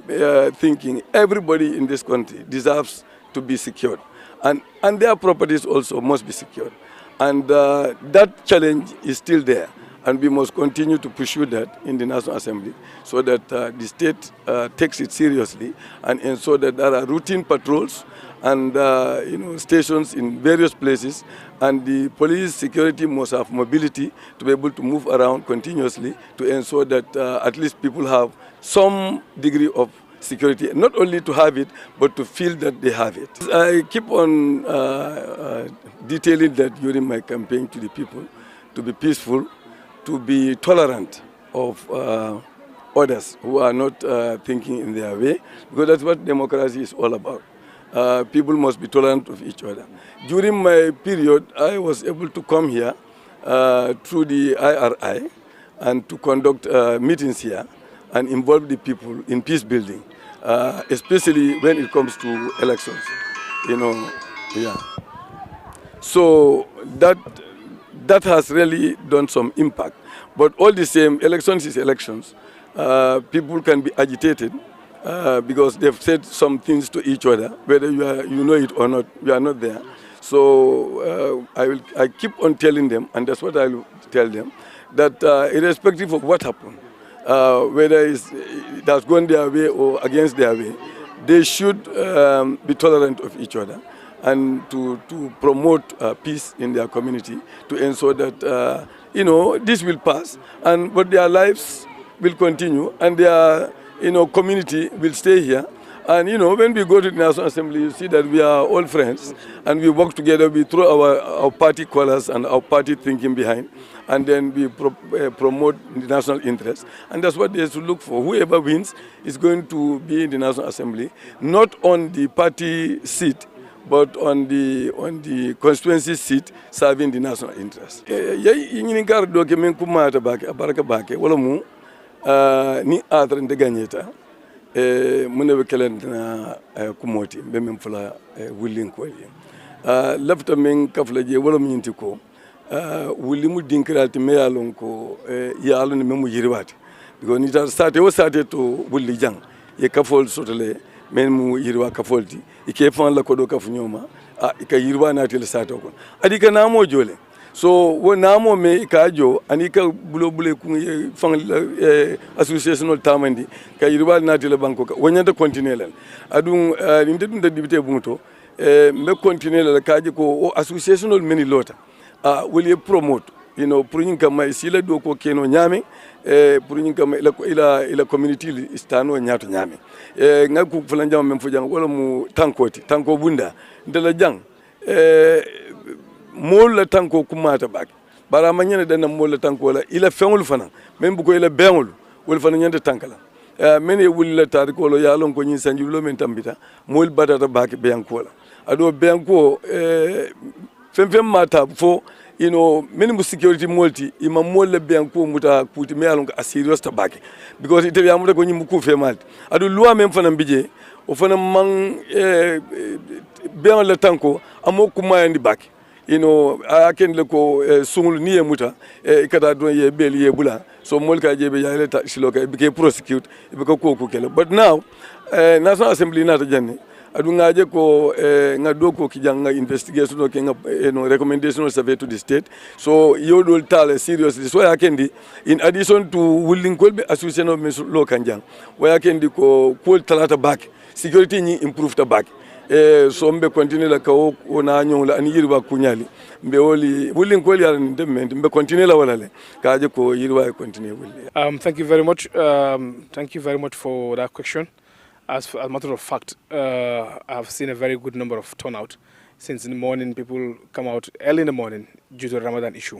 K: thinking, everybody in this country deserves to be secured, and their properties also must be secured. And that challenge is still there, and we must continue to pursue that in the National Assembly so that the state takes it seriously and ensure that there are routine patrols and stations in various places, and the police security must have mobility to be able to move around continuously to ensure that at least people have some degree of security, not only to have it, but to feel that they have it. I keep on detailing that during my campaign to the people, to be peaceful, to be tolerant of others who are not thinking in their way, because that's what democracy is all about. People must be tolerant of each other. During my period, I was able to come here through the IRI and to conduct meetings here and involve the people in peace building, especially when it comes to elections. So that has really done some impact. But all the same, elections is elections. People can be agitated because they've said some things to each other, whether you know it or not. We are not there. So I keep on telling them, and that's what I will tell them, that irrespective of what happened, whether it has gone their way or against their way, they should be tolerant of each other and to promote peace in their community, to ensure that this will pass, but their lives will continue and their community will stay here. And when we go to the National Assembly, you see that we are all friends and we work together. We throw our party colors and our party thinking behind, and then we promote the national interest. And that's what they should look for. Whoever wins is going to be in the National Assembly, not on the party seat, but on the constituency seat serving the national interest. Ni adre ndeganyeta mune bekelentna kumoti bemem fula wulin ko lafta men kafla je wala minti ko wulimu dinkralti me yalon ko yalon ni memu yirwati because ni tar sate o sate to wulli jang e kafol sotole men mu yirwa kafolti ike fan la ko do kafu nyoma ika yirwa na tel sate ko adika namo jole. So wo namo me kajo anika bulobule ku fang association tamandi ka yirba na tele banko ka wonyanta continuer lan adun inte dum député bunto me continuer la kaji ko association meni lota will you promote pour ñing kam may sila do ko keno ñame pour ñing kam ila community istano ñaato ñame nga ku fulan jam men fu jang wala mu tanko bunda de la jang mol la tanko kumata bak bara ma ñene dana mol la tanko la ila fengul fana même bu ko ila bengul wol fana ñande tankala men ye wulla tar ko lo yalon ko ñin sanjulo men tambita mol badata bak benko la ado benko fem mata fo many security multi ima molle benko muta kuti me alon a serious tabake because ite ya muta ko nyimu ku fe malti adu loi même fana bije o fana man ben le tanko amo kuma yandi bake aken le ko sungul niye muta ikata don ye beli ye bula so mol ka jebe ya le ta silo ka be prosecute be ko kele but now national assembly na ta janne adu ngaje ko ngado ko kijanga investigation no kenga recommendation survey to the state so yodol tale seriously so yakendi in addition to willing kolbe association of lo kanjang wa yakendi ko talata back security ni improve ta back so mbe continue la ko na nyong la ani yirba kunyali mbe woli willing kol yalla ndement mbe continue la wala le kaje ko yirba continue woli
E: thank you very much for that question. As a matter of fact, I've seen a very good number of turnout. Since in the morning, people come out early in the morning due to the Ramadan issue.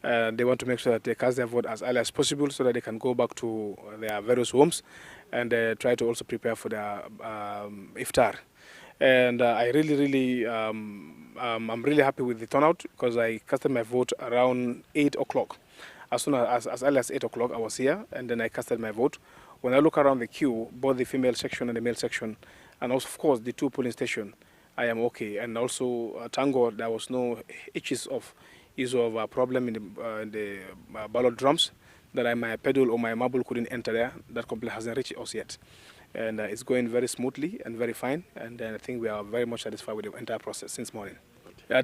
E: They want to make sure that they cast their vote as early as possible so that they can go back to their various homes and try to also prepare for their iftar. And I really, I'm really happy with the turnout because I casted my vote around 8 o'clock. As soon as early as 8 o'clock, I was here and then I casted my vote. When I look around the queue, both the female section and the male section, and also, of course, the two polling stations, I am okay. And also, thank God, there was no issue of problem in the ballot drums that my pedal or my marble couldn't enter there. That complaint hasn't reached us yet. And it's going very smoothly and very fine. And I think we are very much satisfied with the entire process since morning.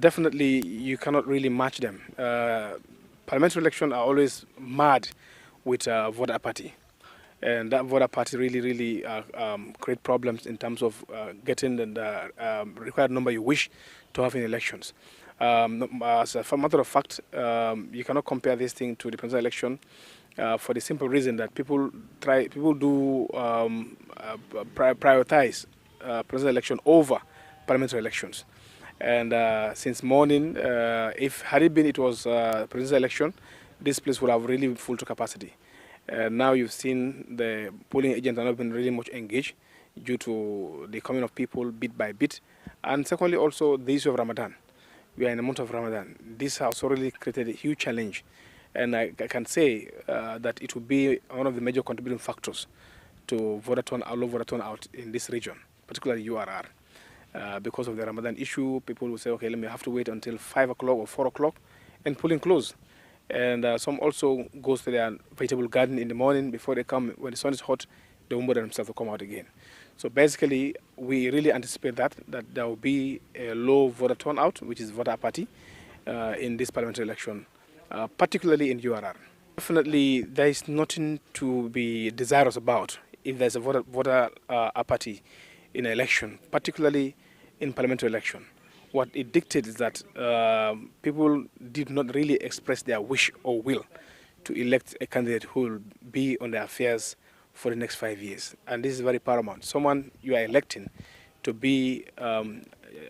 E: Definitely, you cannot really match them. Parliamentary elections are always mad with voter apathy. And that voter party really create problems in terms of getting the required number you wish to have in elections. As a matter of fact, you cannot compare this thing to the presidential election for the simple reason that people do prioritize presidential election over parliamentary elections. And since morning, had it was presidential election, this place would have really full to capacity. Now you've seen the polling agents have not been really much engaged due to the coming of people bit by bit. And secondly, also the issue of Ramadan. We are in the month of Ramadan. This has already created a huge challenge. And I can say that it will be one of the major contributing factors to low voter turnout in this region, particularly URR. Because of the Ramadan issue, people will say, okay, let me have to wait until 5 o'clock or 4 o'clock and polling close. And some also goes to their vegetable garden in the morning before they come. When the sun is hot, they won't bother themselves to come out again. So basically, we really anticipate that there will be a low voter turnout, which is voter apathy, in this parliamentary election, particularly in URR. Definitely, there is nothing to be desirous about if there's a voter apathy in an election, particularly in parliamentary election. What it dictates is that people did not really express their wish or will to elect a candidate who will be on their affairs for the next 5 years. And this is very paramount. Someone you are electing to be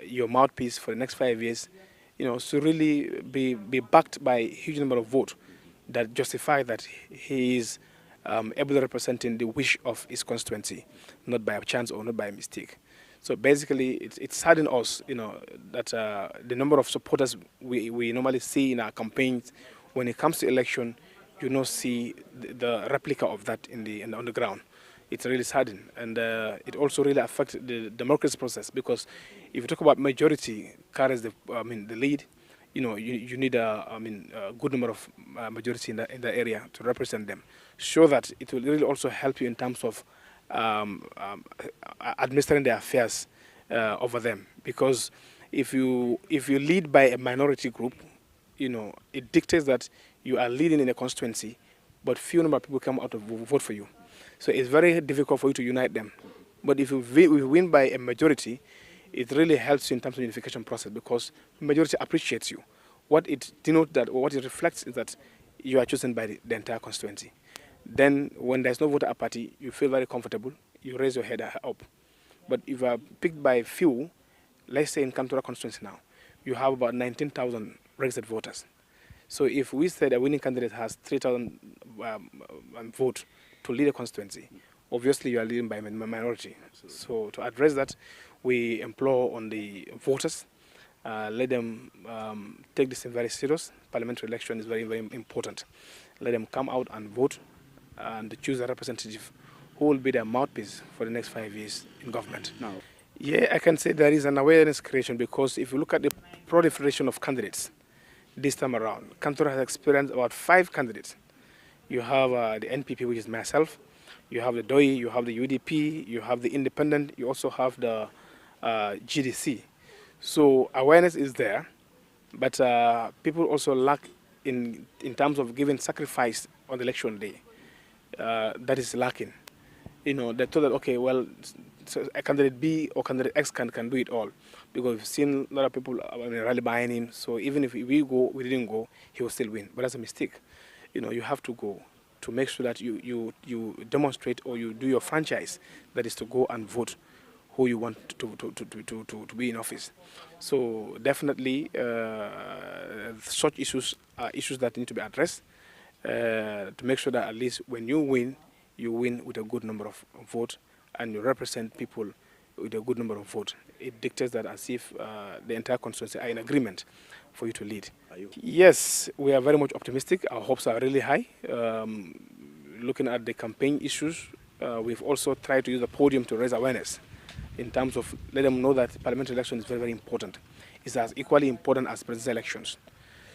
E: your mouthpiece for the next 5 years, should really be backed by a huge number of votes that justify that he is able to represent the wish of his constituency, not by chance or not by mistake. So basically, it saddens us, that the number of supporters we normally see in our campaigns, when it comes to election, you don't see the replica of that on the ground. It's really saddening, and it also really affects the democracy process, because if you talk about majority carries the lead, you need a good number of majority in the area to represent them, so that it will really also help you in terms of administering the affairs over them. Because if you lead by a minority group, it dictates that you are leading in a constituency, but few number of people come out to vote for you. So it's very difficult for you to unite them. But if you win by a majority, it really helps you in terms of the unification process, because the majority appreciates you. what it denotes that, or what it reflects is that you are chosen by the entire constituency. Then when there's no voter apathy, you feel very comfortable, you raise your head up. But if you are picked by few, let's say in Kantura constituency now, you have about 19,000 registered voters. So if we said a winning candidate has 3,000 votes to lead a constituency, obviously you are leading by a minority. So to address that, we implore on the voters, let them take this very serious. Parliamentary election is very, very important. Let them come out and vote and choose a representative who will be their mouthpiece for the next 5 years in government. Now, yeah, I can say there is an awareness creation, because if you look at the proliferation of candidates this time around, Kantura has experienced about 5 candidates. You have the NPP, which is myself, you have the DOI, you have the UDP, you have the Independent, you also have the GDC. So awareness is there, but people also lack in terms of giving sacrifice on the election day. That is lacking. You know, they thought that, okay, well, so a candidate B or candidate X can do it all, because we've seen a lot of people rally behind him. So even if we didn't go, he will still win. But that's a mistake. You know, you have to go to make sure that you demonstrate, or you do your franchise, that is to go and vote who you want to be in office. So definitely such issues are issues that need to be addressed to make sure that at least when you win with a good number of votes, and you represent people with a good number of votes. It dictates that as if the entire constituency are in agreement for you to lead. Yes, we are very much optimistic. Our hopes are really high. Looking at the campaign issues, we've also tried to use the podium to raise awareness in terms of let them know that parliamentary election is very, very important. It's as equally important as presidential elections.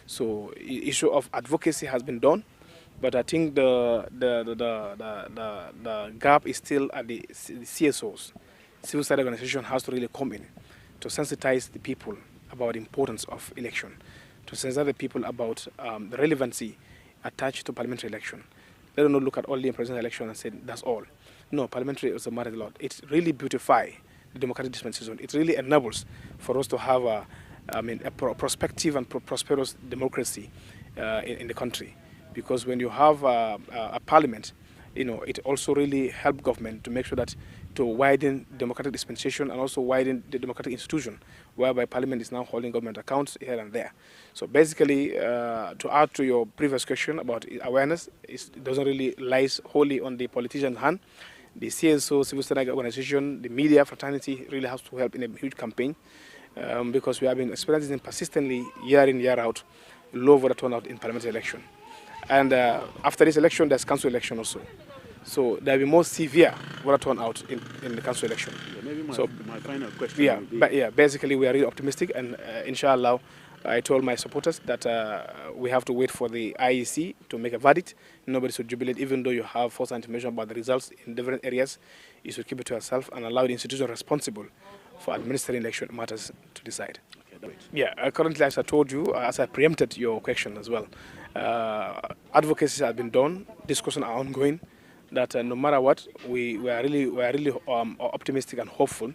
E: So the issue of advocacy has been done, but I think the gap is still at the CSOs. Civil society organization has to really come in to sensitize the people about the importance of election, to sensitize the people about the relevancy attached to parliamentary election. Let them not look at only presidential election and say that's all. No, parliamentary also matters a lot. It really beautifies the democratic dispensation. It really enables for us to have a prospective and prosperous democracy in the country. Because when you have a parliament, you know, it also really helps government to make sure that to widen democratic dispensation and also widen the democratic institution, whereby parliament is now holding government accounts here and there. So basically, to add to your previous question about awareness, it doesn't really lie wholly on the politician's hand. The CSO, civil society organization, the media fraternity really has to help in a huge campaign because we have been experiencing persistently year in, year out, low voter turnout in parliamentary election. And after this election, there's council election also. So there will be more severe voter turnout in the council election.
J: Yeah, maybe my final question.
E: Yeah, but yeah, basically we are really optimistic, and inshallah, I told my supporters that we have to wait for the IEC to make a verdict. Nobody should jubilate, even though you have false information about the results in different areas. You should keep it to yourself and allow the institution responsible for administering election matters to decide. Okay, yeah, currently, as I told you, as I preempted your question as well, advocacy has been done, discussions are ongoing. That no matter what, we are really optimistic and hopeful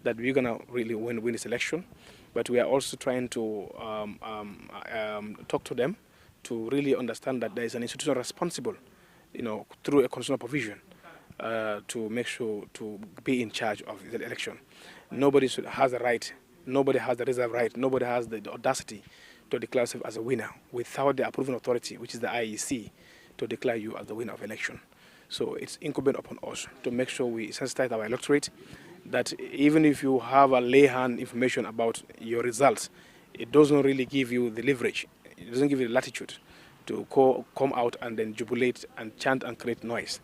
E: that we're gonna really win this election. But we are also trying to talk to them to really understand that there is an institution responsible, you know, through a constitutional provision to make sure to be in charge of the election. Nobody has the right, nobody has the reserve right, nobody has the audacity to declare yourself as a winner without the approving authority, which is the IEC, to declare you as the winner of election. So it's incumbent upon us to make sure we sensitize our electorate that even if you have a lay-hand information about your results, it doesn't really give you the leverage. It doesn't give you the latitude to come out and then jubilate and chant and create noise.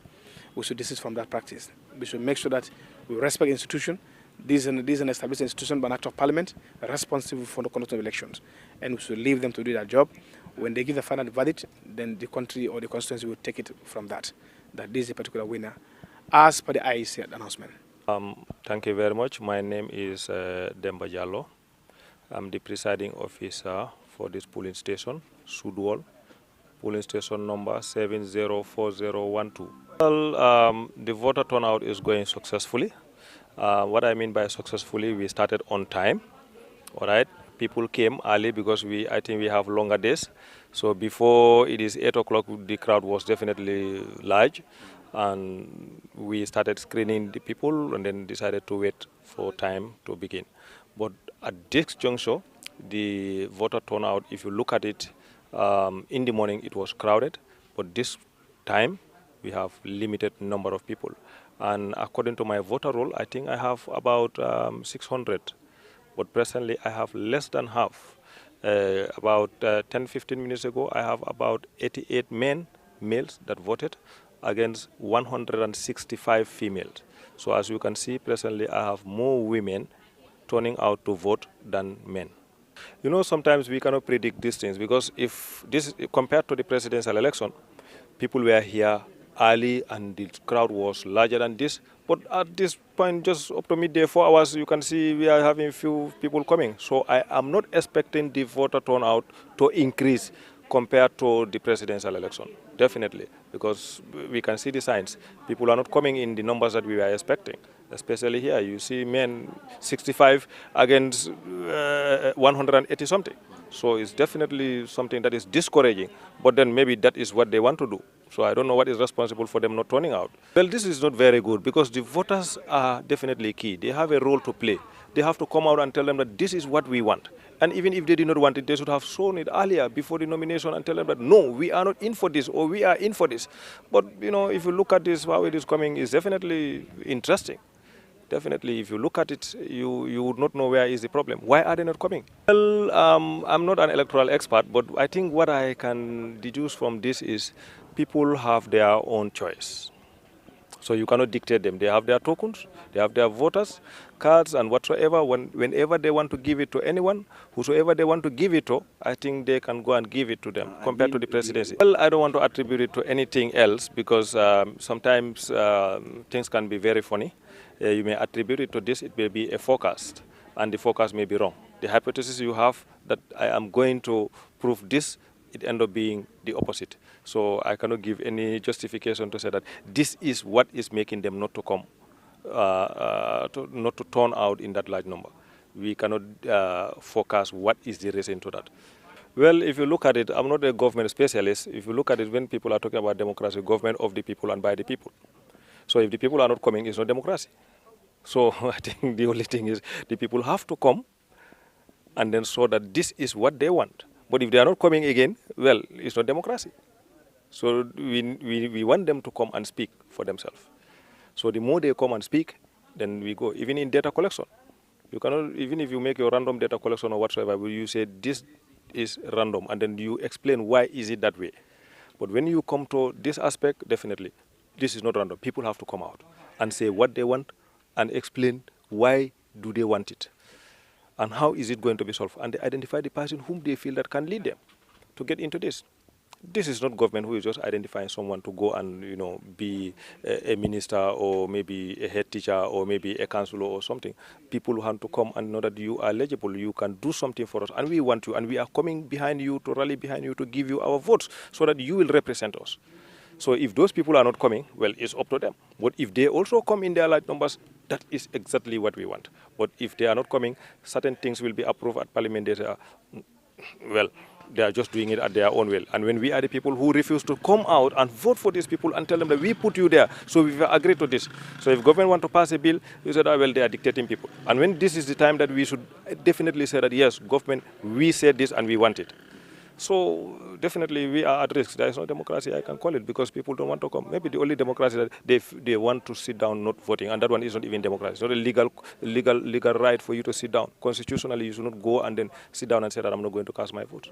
E: We should desist from that practice. We should make sure that we respect the institution. This is an established institution by an act of parliament, responsible for the conduct of elections. And we should leave them to do their job. When they give the final verdict, then the country or the constituency will take it from that this is a particular winner, as per the IEC announcement.
M: Thank you very much. My name is Demba Jallo. I'm the presiding officer for this polling station, Sudwal, polling station number 704012. Well, the voter turnout is going successfully. What I mean by successfully, we started on time, all right? people came early because I think we have longer days. So before it is 8 o'clock, the crowd was definitely large, and we started screening the people and then decided to wait for time to begin. But at this juncture, the voter turnout, if you look at it, in the morning it was crowded, but this time we have limited number of people. And according to my voter roll, I think I have about 600, but presently I have less than half. About 10-15 minutes ago, I have about 88 males that voted against 165 females. So as you can see, presently I have more women turning out to vote than men. You know, sometimes we cannot predict these things because if this, compared to the presidential election, people were here early and the crowd was larger than this. But at this point, just up to midday, 4 hours, you can see we are having few people coming. So I am not expecting the voter turnout to increase compared to the presidential election, definitely, because we can see the signs. People are not coming in the numbers that we were expecting, especially here. You see men 65 against 180 something. So it's definitely something that is discouraging, but then maybe that is what they want to do. So I don't know what is responsible for them not turning out. Well, this is not very good because the voters are definitely key. They have a role to play. They have to come out and tell them that this is what we want. And even if they did not want it, they should have shown it earlier before the nomination and tell them that, no, we are not in for this or we are in for this. But, you know, if you look at this, how it is coming is definitely interesting. Definitely, if you look at it, you would not know where is the problem. Why are they not coming? Well, I'm not an electoral expert, but I think what I can deduce from this is people have their own choice. So you cannot dictate them. They have their tokens, they have their voters, cards and whatsoever. Whenever they want to give it to anyone, whosoever they want to give it to, I think they can go and give it to them compared to the presidency. Well, I don't want to attribute it to anything else because sometimes things can be very funny. You may attribute it to this, it may be a forecast, and the forecast may be wrong. The hypothesis you have that I am going to prove this, it ends up being the opposite. So I cannot give any justification to say that this is what is making them not to come, not to turn out in that large number. We cannot forecast what is the reason to that. Well, if you look at it, I'm not a government specialist. If you look at it, when people are talking about democracy, government of the people and by the people. So if the people are not coming, it's not democracy. So I think the only thing is the people have to come and then show that this is what they want. But if they are not coming again, well, it's not democracy. So we want them to come and speak for themselves. So the more they come and speak, then we go. Even in data collection, you cannot, even if you make your random data collection or whatsoever, you say this is random, and then you explain why is it that way. But when you come to this aspect, definitely, this is not random. People have to come out and say what they want and explain why do they want it and how is it going to be solved. And they identify the person whom they feel that can lead them to get into this. This is not government who is just identifying someone to go and, you know, be a minister or maybe a head teacher or maybe a councillor or something. People who want to come and know that you are eligible, you can do something for us, and we want you, and we are coming behind you to rally behind you to give you our votes so that you will represent us. So if those people are not coming, well, it's up to them. But if they also come in their large numbers, that is exactly what we want. But if they are not coming, certain things will be approved at Parliament. They say, well, they are just doing it at their own will. And when we are the people who refuse to come out and vote for these people and tell them that we put you there, so we agree to this. So if government want to pass a bill, you said, well, they are dictating people. And when this is the time that we should definitely say that, yes, government, we said this and we want it. So definitely we are at risk. There is no democracy, I can call it, because people don't want to come. Maybe the only democracy that they want to sit down not voting, and that one is not even democracy. It's not a legal right for you to sit down. Constitutionally, you should not go and then sit down and say that I'm not going to cast my vote.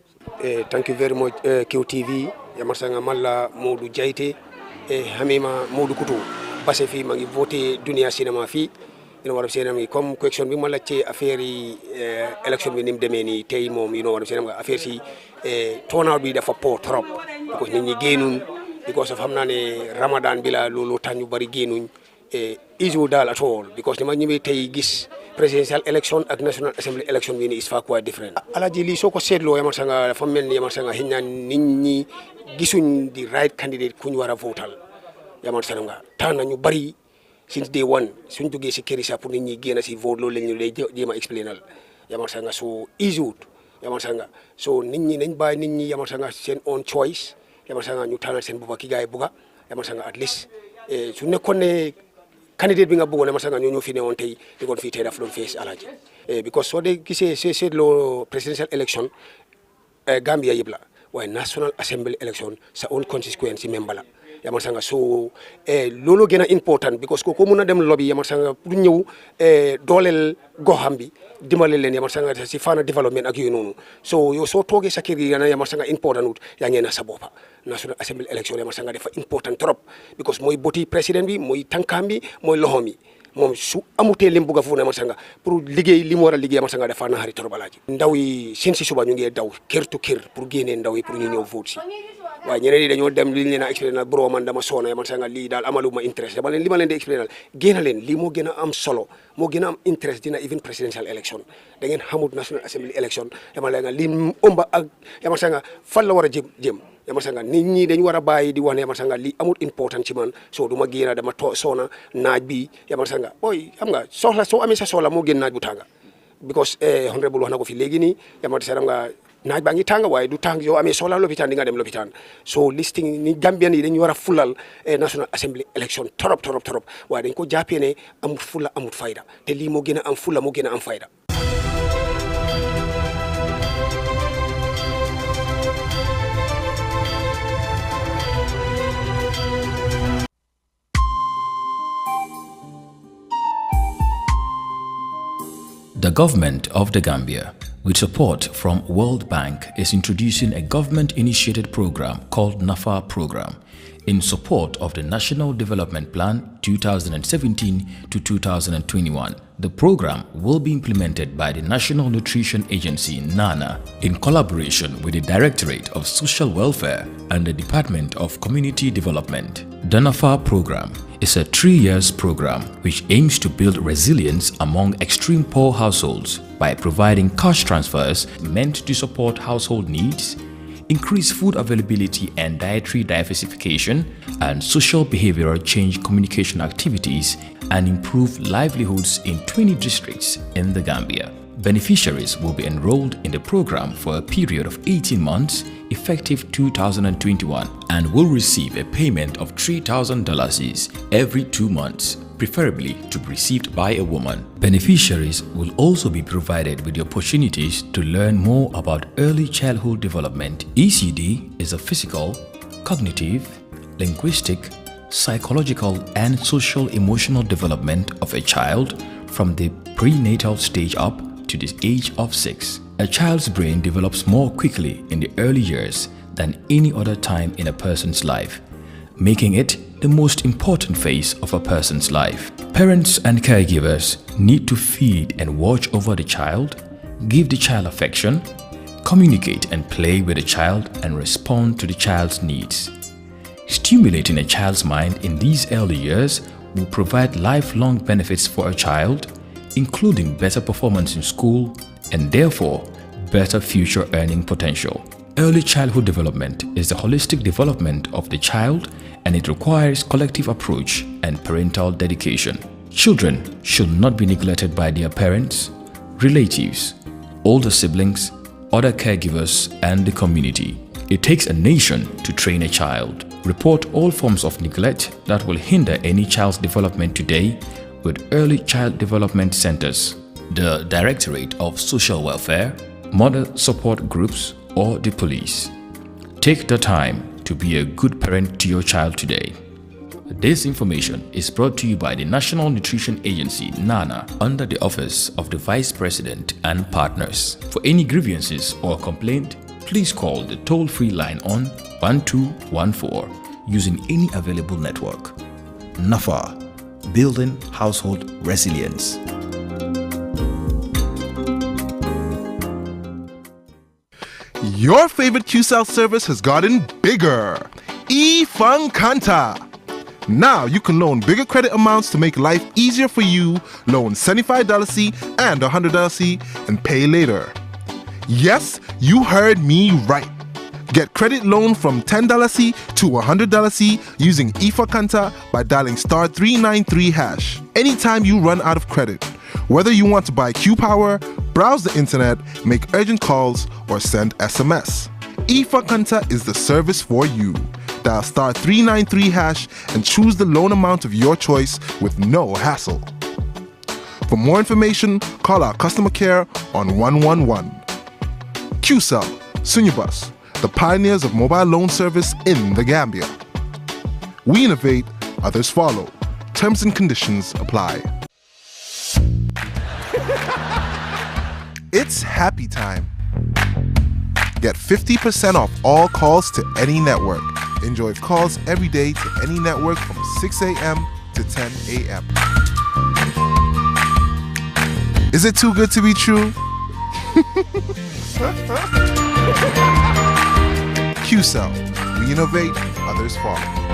C: Thank you very much, QTV. Yamarsanga Malla Modu Jaite, Hamima Modu Kutu, Pasefi Magi vote Dunia Cinema Fi. You know what I'm saying? Comme question bi ma la ci affaire yi election bi nim démé ni tay mom you know what I'm saying affaire ci turnout bi dafa po trop because nit ñi génnuñ because of xamna né Ramadan bi la lolu tax ñu bari génnuñ issue dal at all because dama ñëwé tay gis presidential election ak national assembly election bi ni is far quite different alaji li soko sétlo yamar sanga dafa melni yamar sanga hinna nit ñi gisuñ di right candidate ku ñu wara votal yamar sanga tan nañu bari since day one suñ duggé ci kër sa pour nit ñi génn ci vote loolu lañu lay jéma explainal yamasanga so easy wut yamasanga so nit ñi nañ bay nit ñi yamasanga seen own choice yamasanga ñu tanal seen bopa ki gaay buga yamasanga at least su nekkon ne candidate bi nga bëggoon yamasanga ñoo fi neewon tay di kon fi tay daf doon face alaji because so de gisee c'est lo presidential election Gambia yëpp la waaye National Assembly election sa own constituency member la yamasanga so lolo gën a important because ko mun a dem lobby yamasanga pour ñëw dooleel goxam bi dimbale leen yamasanga si fana development ak yooyu noonu so yow soo toogee sa kër gi yamasanga important wut yaa ngeen na sa boppa National Assembly election yamasanga dafa important trop because mooy boti président bi mooy tànkaam bi mooy loxoom bi moom su amutee lim bugg a fu ne yamasanga pour liggéey li mu war a liggéey yamasanga dafa naxari trop alaaji ndaw yi seen si suba ñu ngi daw kër to kër pour génnee ndaw yi pour ñu ñëw vote si waaye ñeneen yi dañoo dem li ñu leen a expliqué nag bro man dama soona yamasanga lii daal amaluma interest dama leen li ma leen di expliqué nag génn leen lii moo gën a am solo moo gën a am interest dina even presidential election da ngeen xamut National Assembly election dama leen nga li ëmba ak yamasanga fan la war a jëm yamasanga nit ñi dañ war a bàyyi di wax ne yamasanga lii amul important ci man soo du ma génn dama soona naaj bi yamasanga boy xam nga soxla soo amee sa soxla moo gën naaj bu tànga because honorable wax na ko fi léegi nii yamasanga nga naaj baa ngi tàng waaye du tàng yow amee soxla lopitaan di nga dem lopitaan so listing ni Gambian yi dañu war a fulal National Assembly election torop waaye dañ ko jàppee ne amut fulla amut fayda te lii moo gën a am fulla moo gën a am fayda.
L: The government of the Gambia, with support from World Bank, is introducing a government-initiated program called NAFA program in support of the National Development Plan 2017 to 2021. The program will be implemented by the National Nutrition Agency (NANA) in collaboration with the Directorate of Social Welfare and the Department of Community Development. The NAFA program is a 3-year program which aims to build resilience among extreme poor households by providing cash transfers meant to support household needs, increase food availability and dietary diversification, and social behavioral change communication activities, and improve livelihoods in 20 districts in the Gambia. Beneficiaries will be enrolled in the program for a period of 18 months effective 2021 and will receive a payment of $3,000 every 2 months, preferably to be received by a woman. Beneficiaries will also be provided with the opportunities to learn more about early childhood development. ECD is a physical, cognitive, linguistic, psychological and social emotional development of a child from the prenatal stage up to the age of 6. A child's brain develops more quickly in the early years than any other time in a person's life, making it the most important phase of a person's life. Parents and caregivers need to feed and watch over the child, give the child affection, communicate and play with the child, and respond to the child's needs. Stimulating a child's mind in these early years will provide lifelong benefits for a child, including better performance in school and therefore better future earning potential. Early childhood development is the holistic development of the child, and it requires collective approach and parental dedication. Children should not be neglected by their parents, relatives, older siblings, other caregivers, and the community. It takes a nation to train a child. Report all forms of neglect that will hinder any child's development today with Early Child Development Centers, the Directorate of Social Welfare, mother support groups, or the police. Take the time to be a good parent to your child today. This information is brought to you by the National Nutrition Agency (NANA) under the Office of the Vice President and Partners. For any grievances or complaint, please call the toll-free line on 1214 using any available network. NAFA, building household resilience.
U: Your favorite QCell service has gotten bigger. eFunkanta. Now you can loan bigger credit amounts to make life easier for you. Loan $75C and $100C and pay later. Yes, you heard me right. Get credit loan from $10C to $100C using eFunkanta by dialing *393#. Anytime you run out of credit, whether you want to buy Q Power, browse the internet, make urgent calls, or send SMS. eFunkanta is the service for you. Dial star 393 hash and choose the loan amount of your choice with no hassle. For more information, call our customer care on 111. QCell, Sunyabus, the pioneers of mobile loan service in the Gambia. We innovate, others follow. Terms and conditions apply. It's happy time. Get 50% off all calls to any network. Enjoy calls every day to any network from 6 a.m. to 10 a.m. Is it too good to be true? QCell. We innovate, others follow.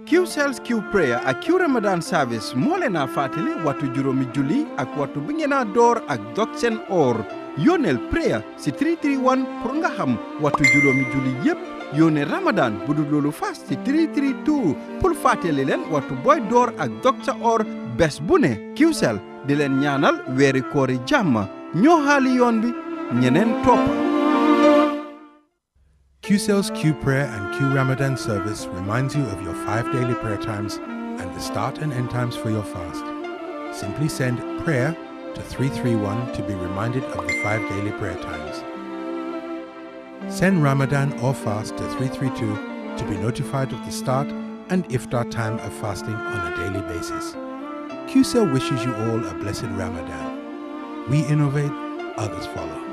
N: QCell's Q Prayer ak Q Ramadan service moo leen a fàttali waxtu juróomi julli ak waxtu bi ngeen a door ak dog seen or yónneel prayer si 331 pour nga xam waxtu juróomi julli yépp yónnee Ramadan bu dul loolu fast si 332 pour fàttali leen waxtu booy door ak dog sa or bés bu ne QCell di leen ñaanal weeri koori jàmm ñoo xaali yoon bi ñeneen toppa.
P: QCell's Q Prayer and Q Ramadan service reminds you of your 5 daily prayer times and the start and end times for your fast. Simply send prayer to 331 to be reminded of the 5 daily prayer times. Send Ramadan or fast to 332 to be notified of the start and iftar time of fasting on a daily basis. QCell wishes you all a blessed Ramadan. We innovate, others follow.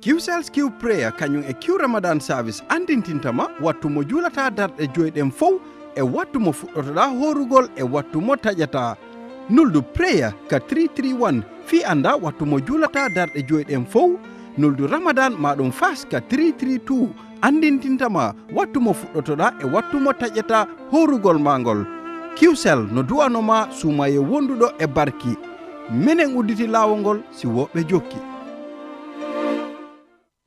N: QCell's Q Prayer kanyung e Q Ramadan service andintintama wattu mo julata dar e joyɗen fow e wattu mo fuɗɗotoɗa horugol e wattu mo taƴata nuldu prayer ka 331 fi anda wattu mo julata dar e joyɗen fow nuldu Ramadan maɗum fas ka 332 andintintama wattu mo fuɗɗotoɗa e wattu mo taƴata horugol mangol QCell no duwanoma sumaye wonduɗo e barki menen udditi lawol si woɓɓe jokki.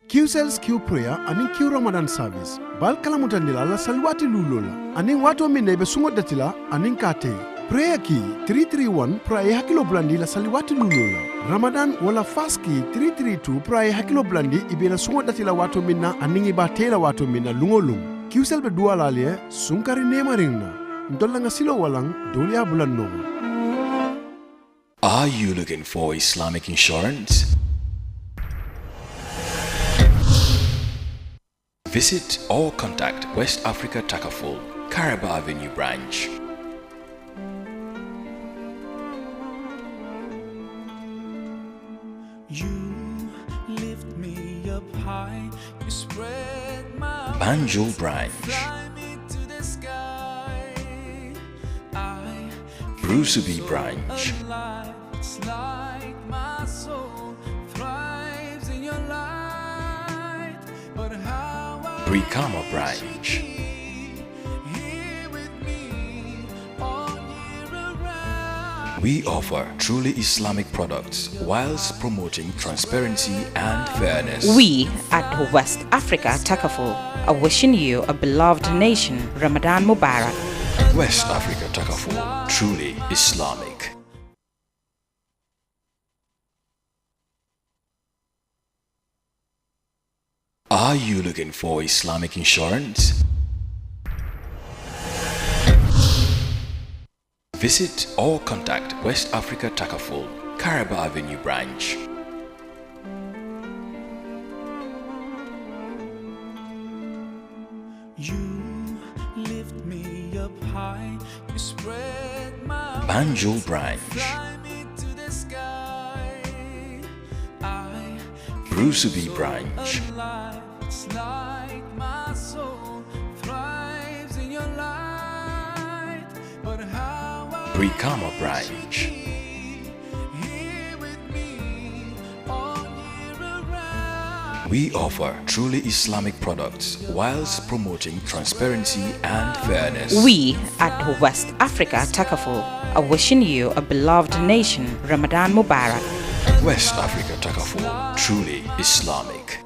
V: QCell's Q Prayer anin Q Ramadan service bal kala mutandila la salwati lulola anin wato min be sungo datila anin kate prayer ki 331 prayer hakilo blandi la salwati lulola Ramadan wala fast ki 332 prayer hakilo blandi ibela sungo datila wato minna anin iba tela wato minna lungolung QCell be duala le sunkari nemarinna ndolla nga silo walang dolia bulanno.
L: Are you looking for Islamic insurance? Visit or contact West Africa Takaful, Caraba Avenue branch.
W: You lift me up high, you spread my
L: Banjul branch. Brusubi branch.
W: It's like my soul thrives in your light, but how
L: Brikama branch. We offer truly Islamic products whilst promoting transparency and fairness.
X: We at West Africa Takaful are wishing you a beloved nation, Ramadan Mubarak.
L: West Africa Takaful, truly Islamic. Are you looking for Islamic insurance? Visit or contact West Africa Takaful, Caraba Avenue branch.
W: you lift me up high, you spread my
L: Banjul branch. Brusubi branch.
W: It's like my soul thrives in your light, but how
L: Brikama branch. We offer truly Islamic products whilst promoting transparency and fairness.
X: We at West Africa Takaful are wishing you a beloved nation, Ramadan Mubarak.
L: West Africa Takaful, truly Islamic.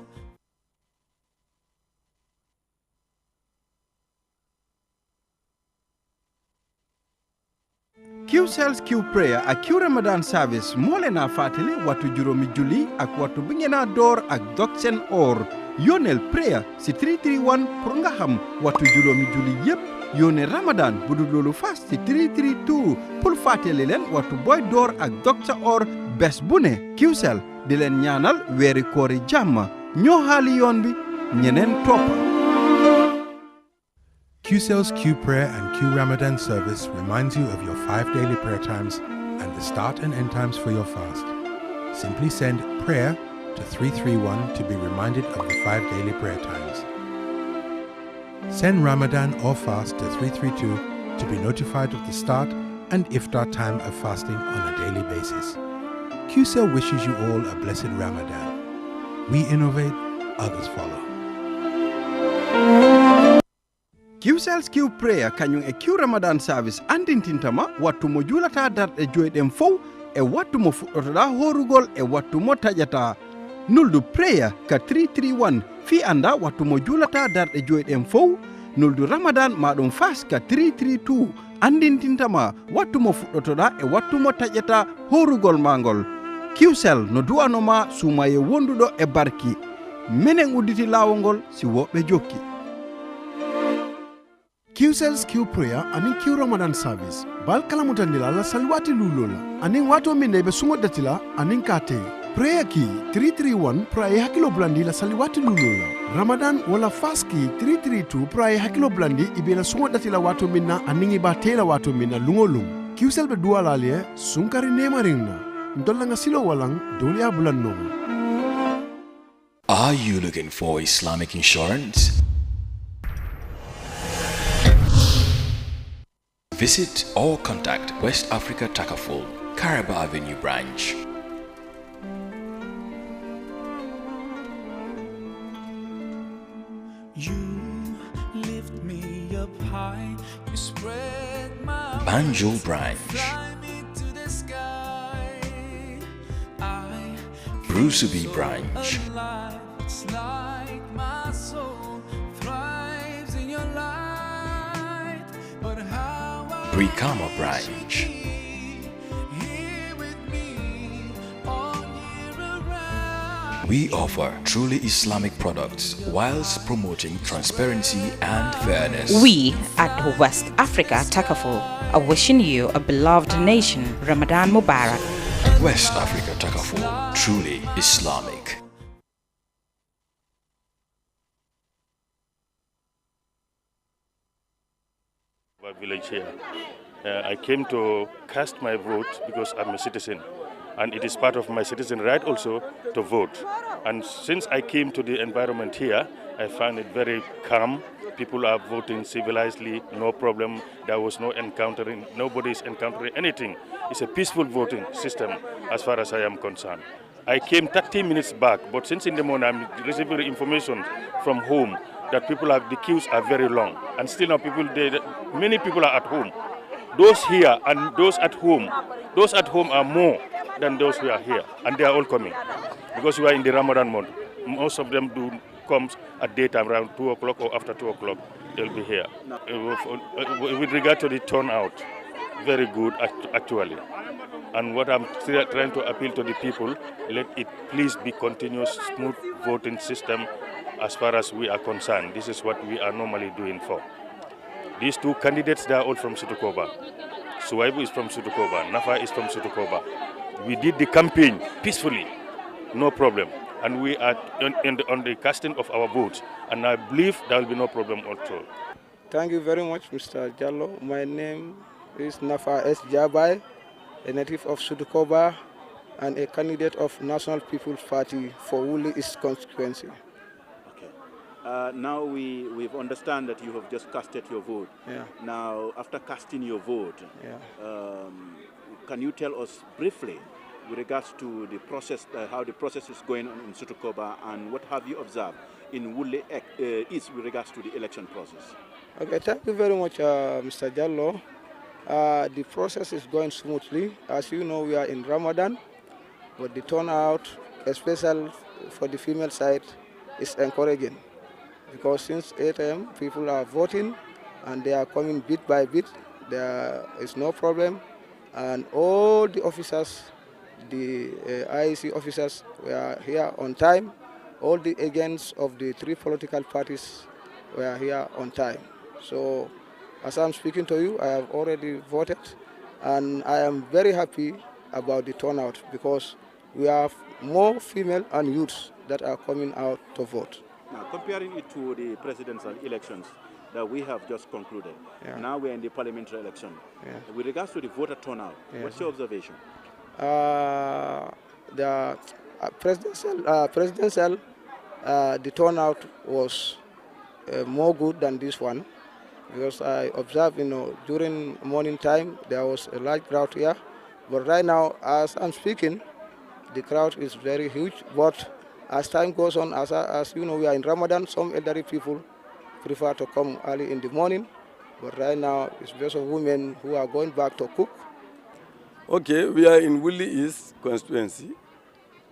N: Qcells Q prayer ak Q Ramadan service moo leen a fàttali waxtu juróomi julli ak waxtu bi ngeen a door ak dog seen or yónneel prayer si 331 pour nga xam waxtu juróomi julli yépp yónnee Ramadan bu dul loolu fas si 332 pour fàttali leen waxtu booy door ak dog sa or bés bu ne Qcell di leen ñaanal weeri koori jàmm ñoo xaali yoon bi ñeneen toppa.
P: Qcells Q Prayer and Q Ramadan service reminds you of your 5 daily prayer times and the start and end times for your fast. Simply send prayer to 331 to be reminded of the 5 daily prayer times. Send Ramadan or fast to 332 to be notified of the start and iftar time of fasting on a daily basis. Qcell wishes you all a blessed Ramadan. We innovate, others follow.
N: Qcells Q prayer kanyung e Q Ramadan service andintintama wattu mo julata darde joyɗen fow e wattu mo fuɗɗotoɗa horugol e wattu mo tajata nuldu prayer ka 331 fi anda wattu mo julata darde joyɗen fow nuldu Ramadan maɗum fas ka 332 andintintama wattu mo fuɗɗotoɗa e wattu mo tajata horugol mangol Qcell no duwanoma sumaye wonduɗo e barki menen udditi lawol si woɓɓe jokki.
V: Qcells Q prayer anin Q Ramadan service bal kala mutandila la salwati lulola anin wato minne be sungo datila anin kate prayer ki 331 prayer hakilo blandi la salwati lulola Ramadan wala fast ki 332 prayer hakilo blandi ibela sungo datila wato minna anin iba tela wato minna lungolung Qcell be duala le sunkari nema ringna ndolla nga silo walang dolia bulanno.
L: Are you looking for Islamic insurance? Visit or contact West Africa Takaful, Caraba Avenue branch.
W: You lift me up high, you spread my
L: Banjul branch. Brusubi branch.
W: It's like my soul thrives in your light, but how
L: Brikama branch. We offer truly Islamic products whilst promoting transparency and fairness.
X: We at West Africa Takaful are wishing you a beloved nation, Ramadan Mubarak.
L: West Africa Takaful, truly Islamic.
F: Village here. I came to cast my vote because I'm a citizen, and it is part of my citizen right also to vote. And since I came to the environment here, I found it very calm. People are voting civilizedly, no problem. There was no encountering, nobody is encountering anything. It's a peaceful voting system as far as I am concerned. I came 30 minutes back, but since in the morning I'm receiving information from home that the queues are very long, and still now many people are at home. Those here and those at home are more than those who are here, and they are all coming because we are in the Ramadan month. Most of them do come at daytime around 2 o'clock or after 2 o'clock. They'll be here. With regard to the turnout, very good actually. And what I'm trying to appeal to the people, let it please be continuous, smooth voting system as far as we are concerned. This is what we are normally doing for. These two candidates, they are all from Sutukoba. Suwaibu is from Sutukoba, Nafa is from Sutukoba. We did the campaign peacefully, no problem. And we are on the casting of our votes. And I believe there will be no problem at all.
G: Thank you very much, Mr. Jallo. My name is Nafa S. Jabai, a native of Sutukoba and a candidate of National People's Party for Wuli East constituency.
J: Now we've understand that you have just casted your vote.
G: Yeah.
J: Now, after casting your vote, can you tell us briefly with regards to the process, how the process is going on in Sutukoba, and what have you observed in Wuli East with regards to the election process?
G: Okay, thank you very much, Mr. Jallo. The process is going smoothly. As you know, we are in Ramadan, but the turnout, especially for the female side, is encouraging. Because since 8 a.m., people are voting and they are coming bit by bit. There is no problem. and all the officers, the IEC officers were here on time. All the agents of the three political parties were here on time. So as I'm speaking to you, I have already voted, and I am very happy about the turnout because we have more female and youths that are coming out to vote.
J: Now, comparing it to the presidential elections that we have just concluded,
G: Yeah.
J: now we're in the parliamentary election.
G: Yeah.
J: With regards to the voter turnout,
G: Yes.
J: what's your observation?
G: The presidential, the turnout was more good than this one, because I observed, during morning time there was a large crowd here, but right now, as I'm speaking, the crowd is very huge. But as time goes on, as you know, we are in Ramadan. Some elderly people prefer to come early in the morning, but right now it's just of women who are going back to cook.
K: Okay, we are in Woodley East constituency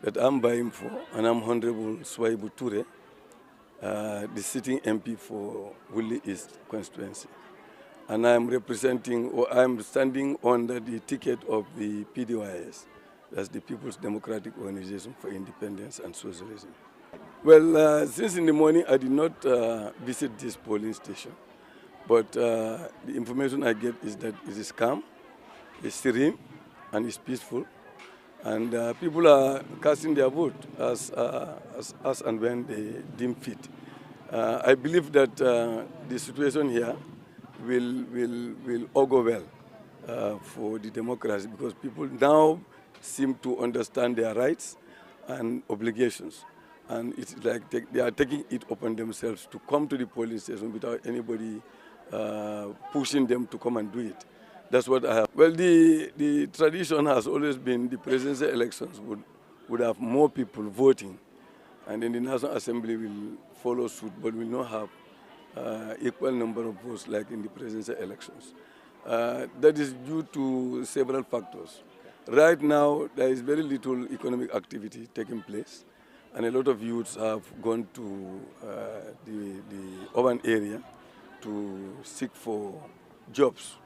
K: that I'm vying for, and I'm Honorable Swaibu Ture, the sitting MP for Woodley East constituency. And I'm representing, or I'm standing under the ticket of the PDYS, that's the People's Democratic Organization for Independence and Socialism. Well, since in the morning I did not visit this polling station, but the information I get is that it is calm, it's serene, and it's peaceful, and people are casting their vote as and when they deem fit. I believe that the situation here will augur well for the democracy, because people now seem to understand their rights and obligations, and it's like they are taking it upon themselves to come to the polling station without anybody pushing them to come and do it. That's what I have. Well, the tradition has always been the presidential elections would have more people voting, and then the National Assembly will follow suit, but will not have equal number of votes like in the presidential elections. That is due to several factors. Right now, there is very little economic activity taking place, and a lot of youths have gone to the urban area to seek for jobs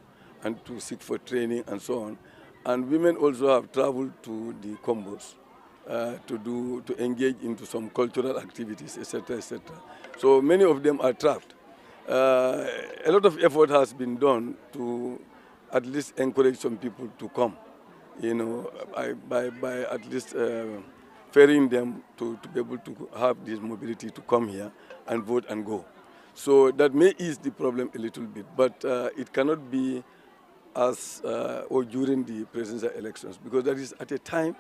K: and to seek for training and so on. And women also have traveled to the combos to engage into some cultural activities, etc., etc. So many of them are trapped. A lot of effort has been done to at least encourage some people to come, by at least ferrying them to be able to have this mobility to come here and vote and go. So that may ease the problem a little bit, but it cannot be as or during the presidential elections, because that is at a time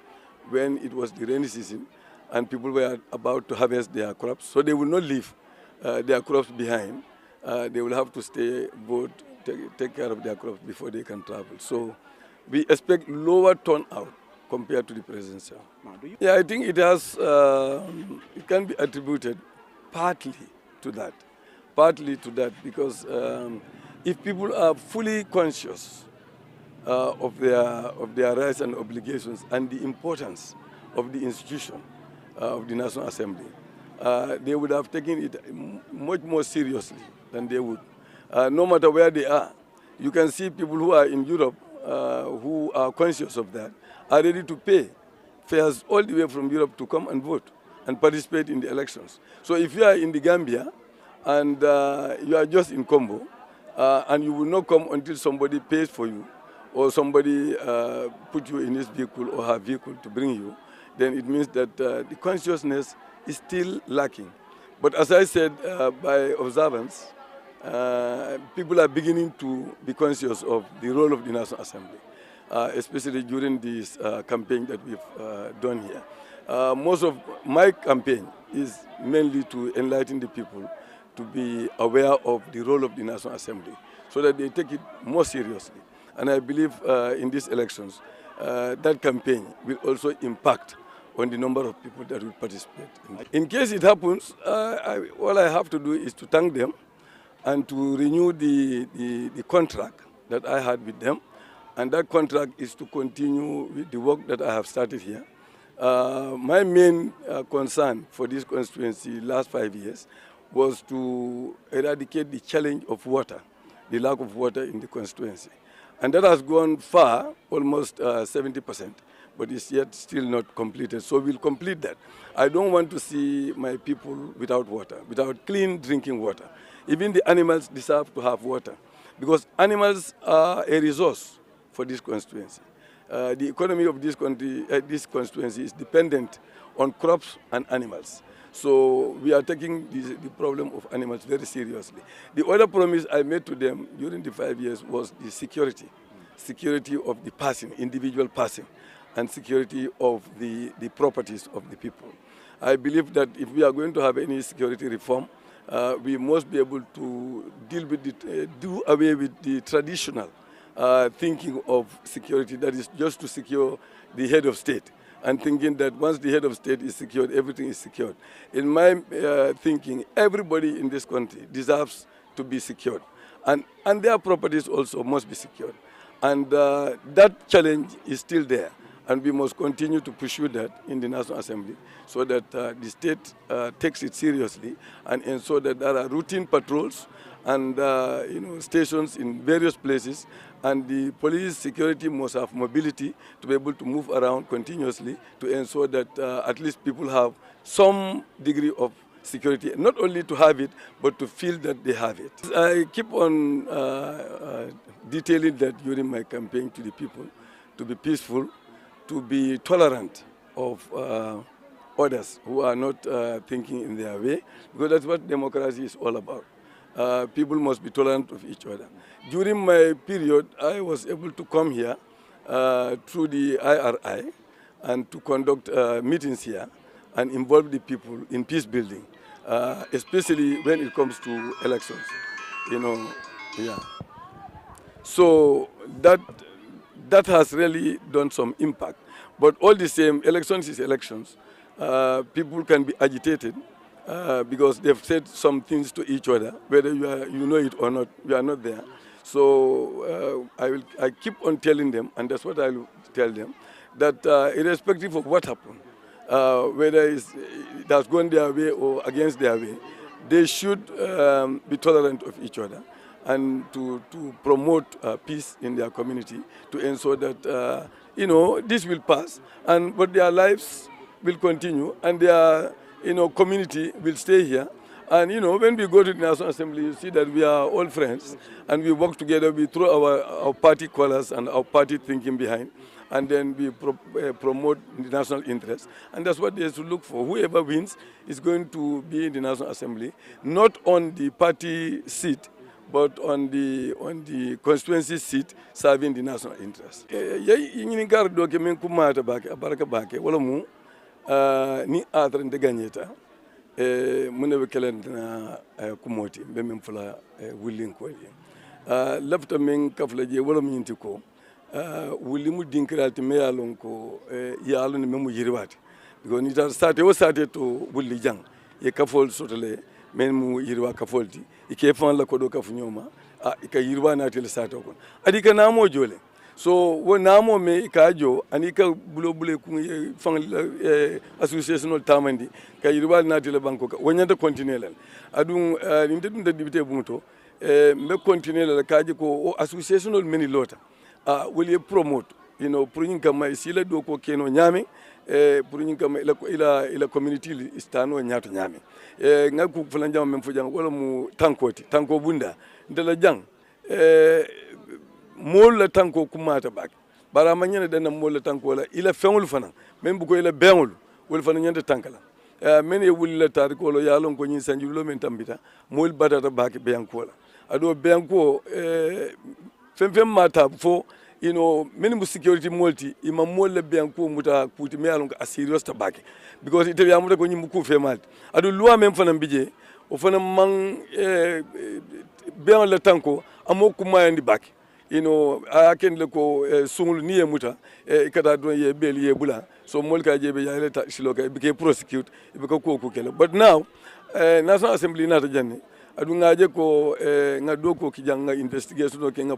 K: when it was the rainy season and people were about to harvest their crops, so they will not leave their crops behind. They will have to stay, vote, take care of their crops before they can travel. So we expect lower turnout compared to the presidential. Yeah, I think it has, it can be attributed partly to that. Because if people are fully conscious of their rights and obligations and the importance of the institution of the National Assembly, they would have taken it much more seriously than they would. No matter where they are, you can see people who are in Europe who are conscious of that, are ready to pay fares all the way from Europe to come and vote and participate in the elections. So if you are in the Gambia and you are just in Combo, and you will not come until somebody pays for you, or somebody put you in his vehicle or her vehicle to bring you, then it means that the consciousness is still lacking. But as I said, by observance, people are beginning to be conscious of the role of the National Assembly, especially during this campaign that we've done here. Most of my campaign is mainly to enlighten the people to be aware of the role of the National Assembly so that they take it more seriously. And I believe in these elections, that campaign will also impact on the number of people that will participate. In case it happens, all I have to do is to thank them and to renew the contract that I had with them. And that contract is to continue with the work that I have started here. My main concern for this constituency last 5 years was to eradicate the challenge of water, the lack of water in the constituency. And that has gone far, almost 70%, but it's yet still not completed. So we'll complete that. I don't want to see my people without water, without clean drinking water. Even the animals deserve to have water, because animals are a resource for this constituency. The economy of this country, this constituency is dependent on crops and animals. So we are taking the problem of animals very seriously. The other promise I made to them during the 5 years was the security of the person, individual person, and security of the properties of the people. I believe that if we are going to have any security reform, we must be able to deal with do away with the traditional thinking of security, that is just to secure the head of state, and thinking that once the head of state is secured, everything is secured. In my thinking, everybody in this country deserves to be secured, and their properties also must be secured. And that challenge is still there, and we must continue to pursue that in the National Assembly so that the state takes it seriously and ensure that there are routine patrols and stations in various places, and the police security must have mobility to be able to move around continuously to ensure that at least people have some degree of security, not only to have it, but to feel that they have it. I keep on detailing that during my campaign to the people, to be peaceful, to be tolerant of others who are not thinking in their way, because that's what democracy is all about. People must be tolerant of each other. During my period, I was able to come here through the IRI and to conduct meetings here and involve the people in peace building, especially when it comes to elections. Yeah. So that has really done some impact. But all the same, elections is elections. People can be agitated because they've said some things to each other, whether you know it or not, we are not there. So I keep on telling them, and that's what I will tell them, that irrespective of what happened, whether it has gone their way or against their way, they should be tolerant of each other and to promote peace in their community, to ensure that this will pass, but their lives will continue and their community will stay here. And when we go to the National Assembly, you see that we are all friends and we work together. We throw our party colors and our party thinking behind, and then we promote the national interest. And that's what they should look for. Whoever wins is going to be in the National Assembly, not on the party seat, but on the constituency seat serving the national interest. Ni adren de gagneta mune be kelendna kumoti be men fula wulin ko lafta men kafla je wala min tiko wuli mu dinkralti me yalon ko yalon memu yirwati because ni tar sate o sate to wulli jang e kafol sotale men mu yirwa kafolti ike fan la ko do kafu nyoma ika yirwa na tel sate ko adi kana mo jole so wo namo me kajo anika bulo ku fan association tamandi ka yirwa na tel banko wonyanta continuer lan adun ninde dum de dibite bumuto me continuer la kaji ko association meni lota will you promote pour ñing kam sila do ko keno nyame pour ñing kam ila community istano nyaato nyame ngaku fulan jam men fo jang wala mu tanko bunda ndela jang mol la tanko kumata bak bara ma ñene dana mol la tanko la ila fengul fana men bu ko ila bengul wol fana ñande tankala men e wulila tar ko lo yalon ko ñi sanjulo men tambita mol badata bak be yankola ado be yanko fem mata fo minimum security multi ima molle bianco muta puti me alon a serious tabake because ite yamuta ko nyim ku fe mal adu loi même fana bije o fana man bien le tanko amoku mayandi bak aken le ko sungul niye muta kata don ye bel ye bula so mol ka jebe ya le ta siloka be ke prosecute be ko ko kele but now National Assembly na ta janne adu ngaje ko ngado ko kijanga investigation ko nga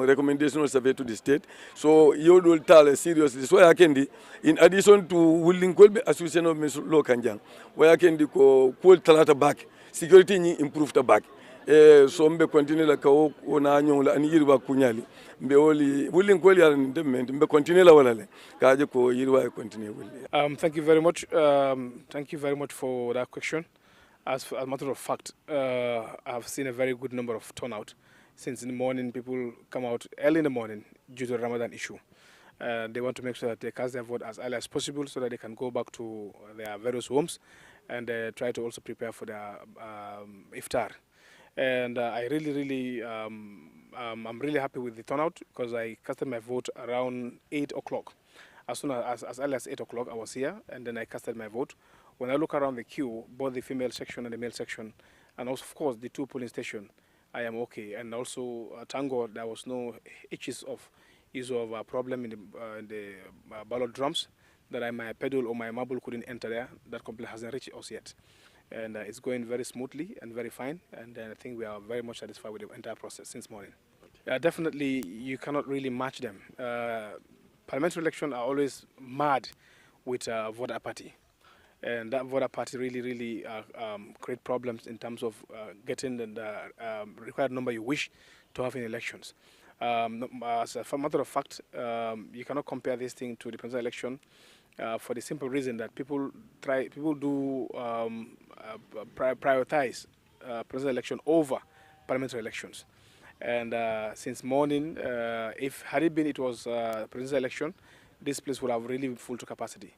K: recommendation survey to the state so yodol tale seriously so yakendi in addition to willing kolbe association of lo kanjang wa yakendi ko talata back security ni improve ta back so mbe continue la ko na nyong la ani yirba kunyali mbe woli wulin ko yar ndem mbe continue la wala le kaaje ko yirwa continue wuli.
E: Thank you very much. Thank you very much for that question. As a matter of fact, I've seen a very good number of turnout. Since in the morning, people come out early in the morning due to the Ramadan issue. They want to make sure that they cast their vote as early as possible so that they can go back to their various homes and try to also prepare for their iftar. And I'm really happy with the turnout because I casted my vote around 8 o'clock. As early as 8 o'clock, I was here, and then I casted my vote. When I look around the queue, both the female section and the male section, and also, of course, the two polling stations, I am okay. And also, thank God, there was no issue of a problem in the ballot drums that my pedal or my marble couldn't enter there. That complaint hasn't reached us yet. And it's going very smoothly and very fine. And I think we are very much satisfied with the entire process since morning. Definitely, you cannot really match them. Parliamentary elections are always mad with voter party. And that voter party really create problems in terms of getting the required number you wish to have in elections. As a matter of fact, you cannot compare this thing to the presidential election for the simple reason that people do prioritize presidential election over parliamentary elections. And since morning, if it was presidential election, this place would have really full to capacity.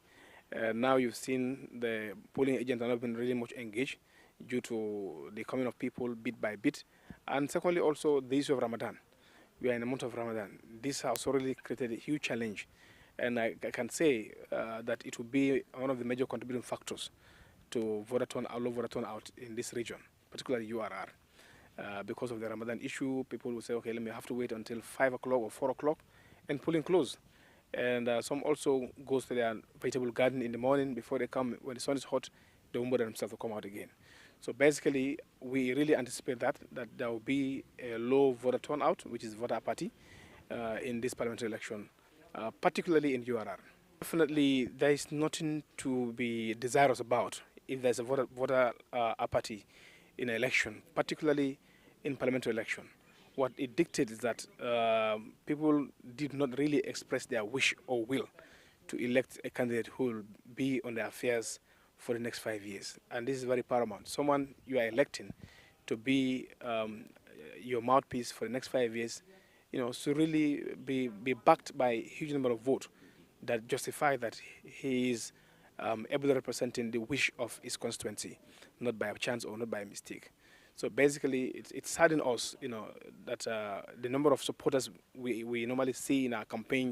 E: Now you've seen the polling agents have not been really much engaged due to the coming of people bit by bit. And secondly, also the issue of Ramadan. We are in the month of Ramadan. This has already created a huge challenge. And I can say that it will be one of the major contributing factors to low voter turnout in this region, particularly URR. Because of the Ramadan issue, people will say, okay, let me have to wait until 5 o'clock or 4 o'clock and polling close. And some also goes to their vegetable garden in the morning before they come. When the sun is hot, they won't bother themselves to come out again. So basically, we really anticipate that there will be a low voter turnout, which is voter apathy, in this parliamentary election, particularly in URR. Definitely, there is nothing to be desirous about if there's a voter apathy in an election, particularly in parliamentary election. What it dictates is that people did not really express their wish or will to elect a candidate who will be on their affairs for the next 5 years. And this is very paramount. Someone you are electing to be your mouthpiece for the next 5 years, should really be backed by a huge number of votes that justify that he is able to represent the wish of his constituency, not by chance or not by mistake. So basically, it saddens us, that the number of supporters we normally see in our campaign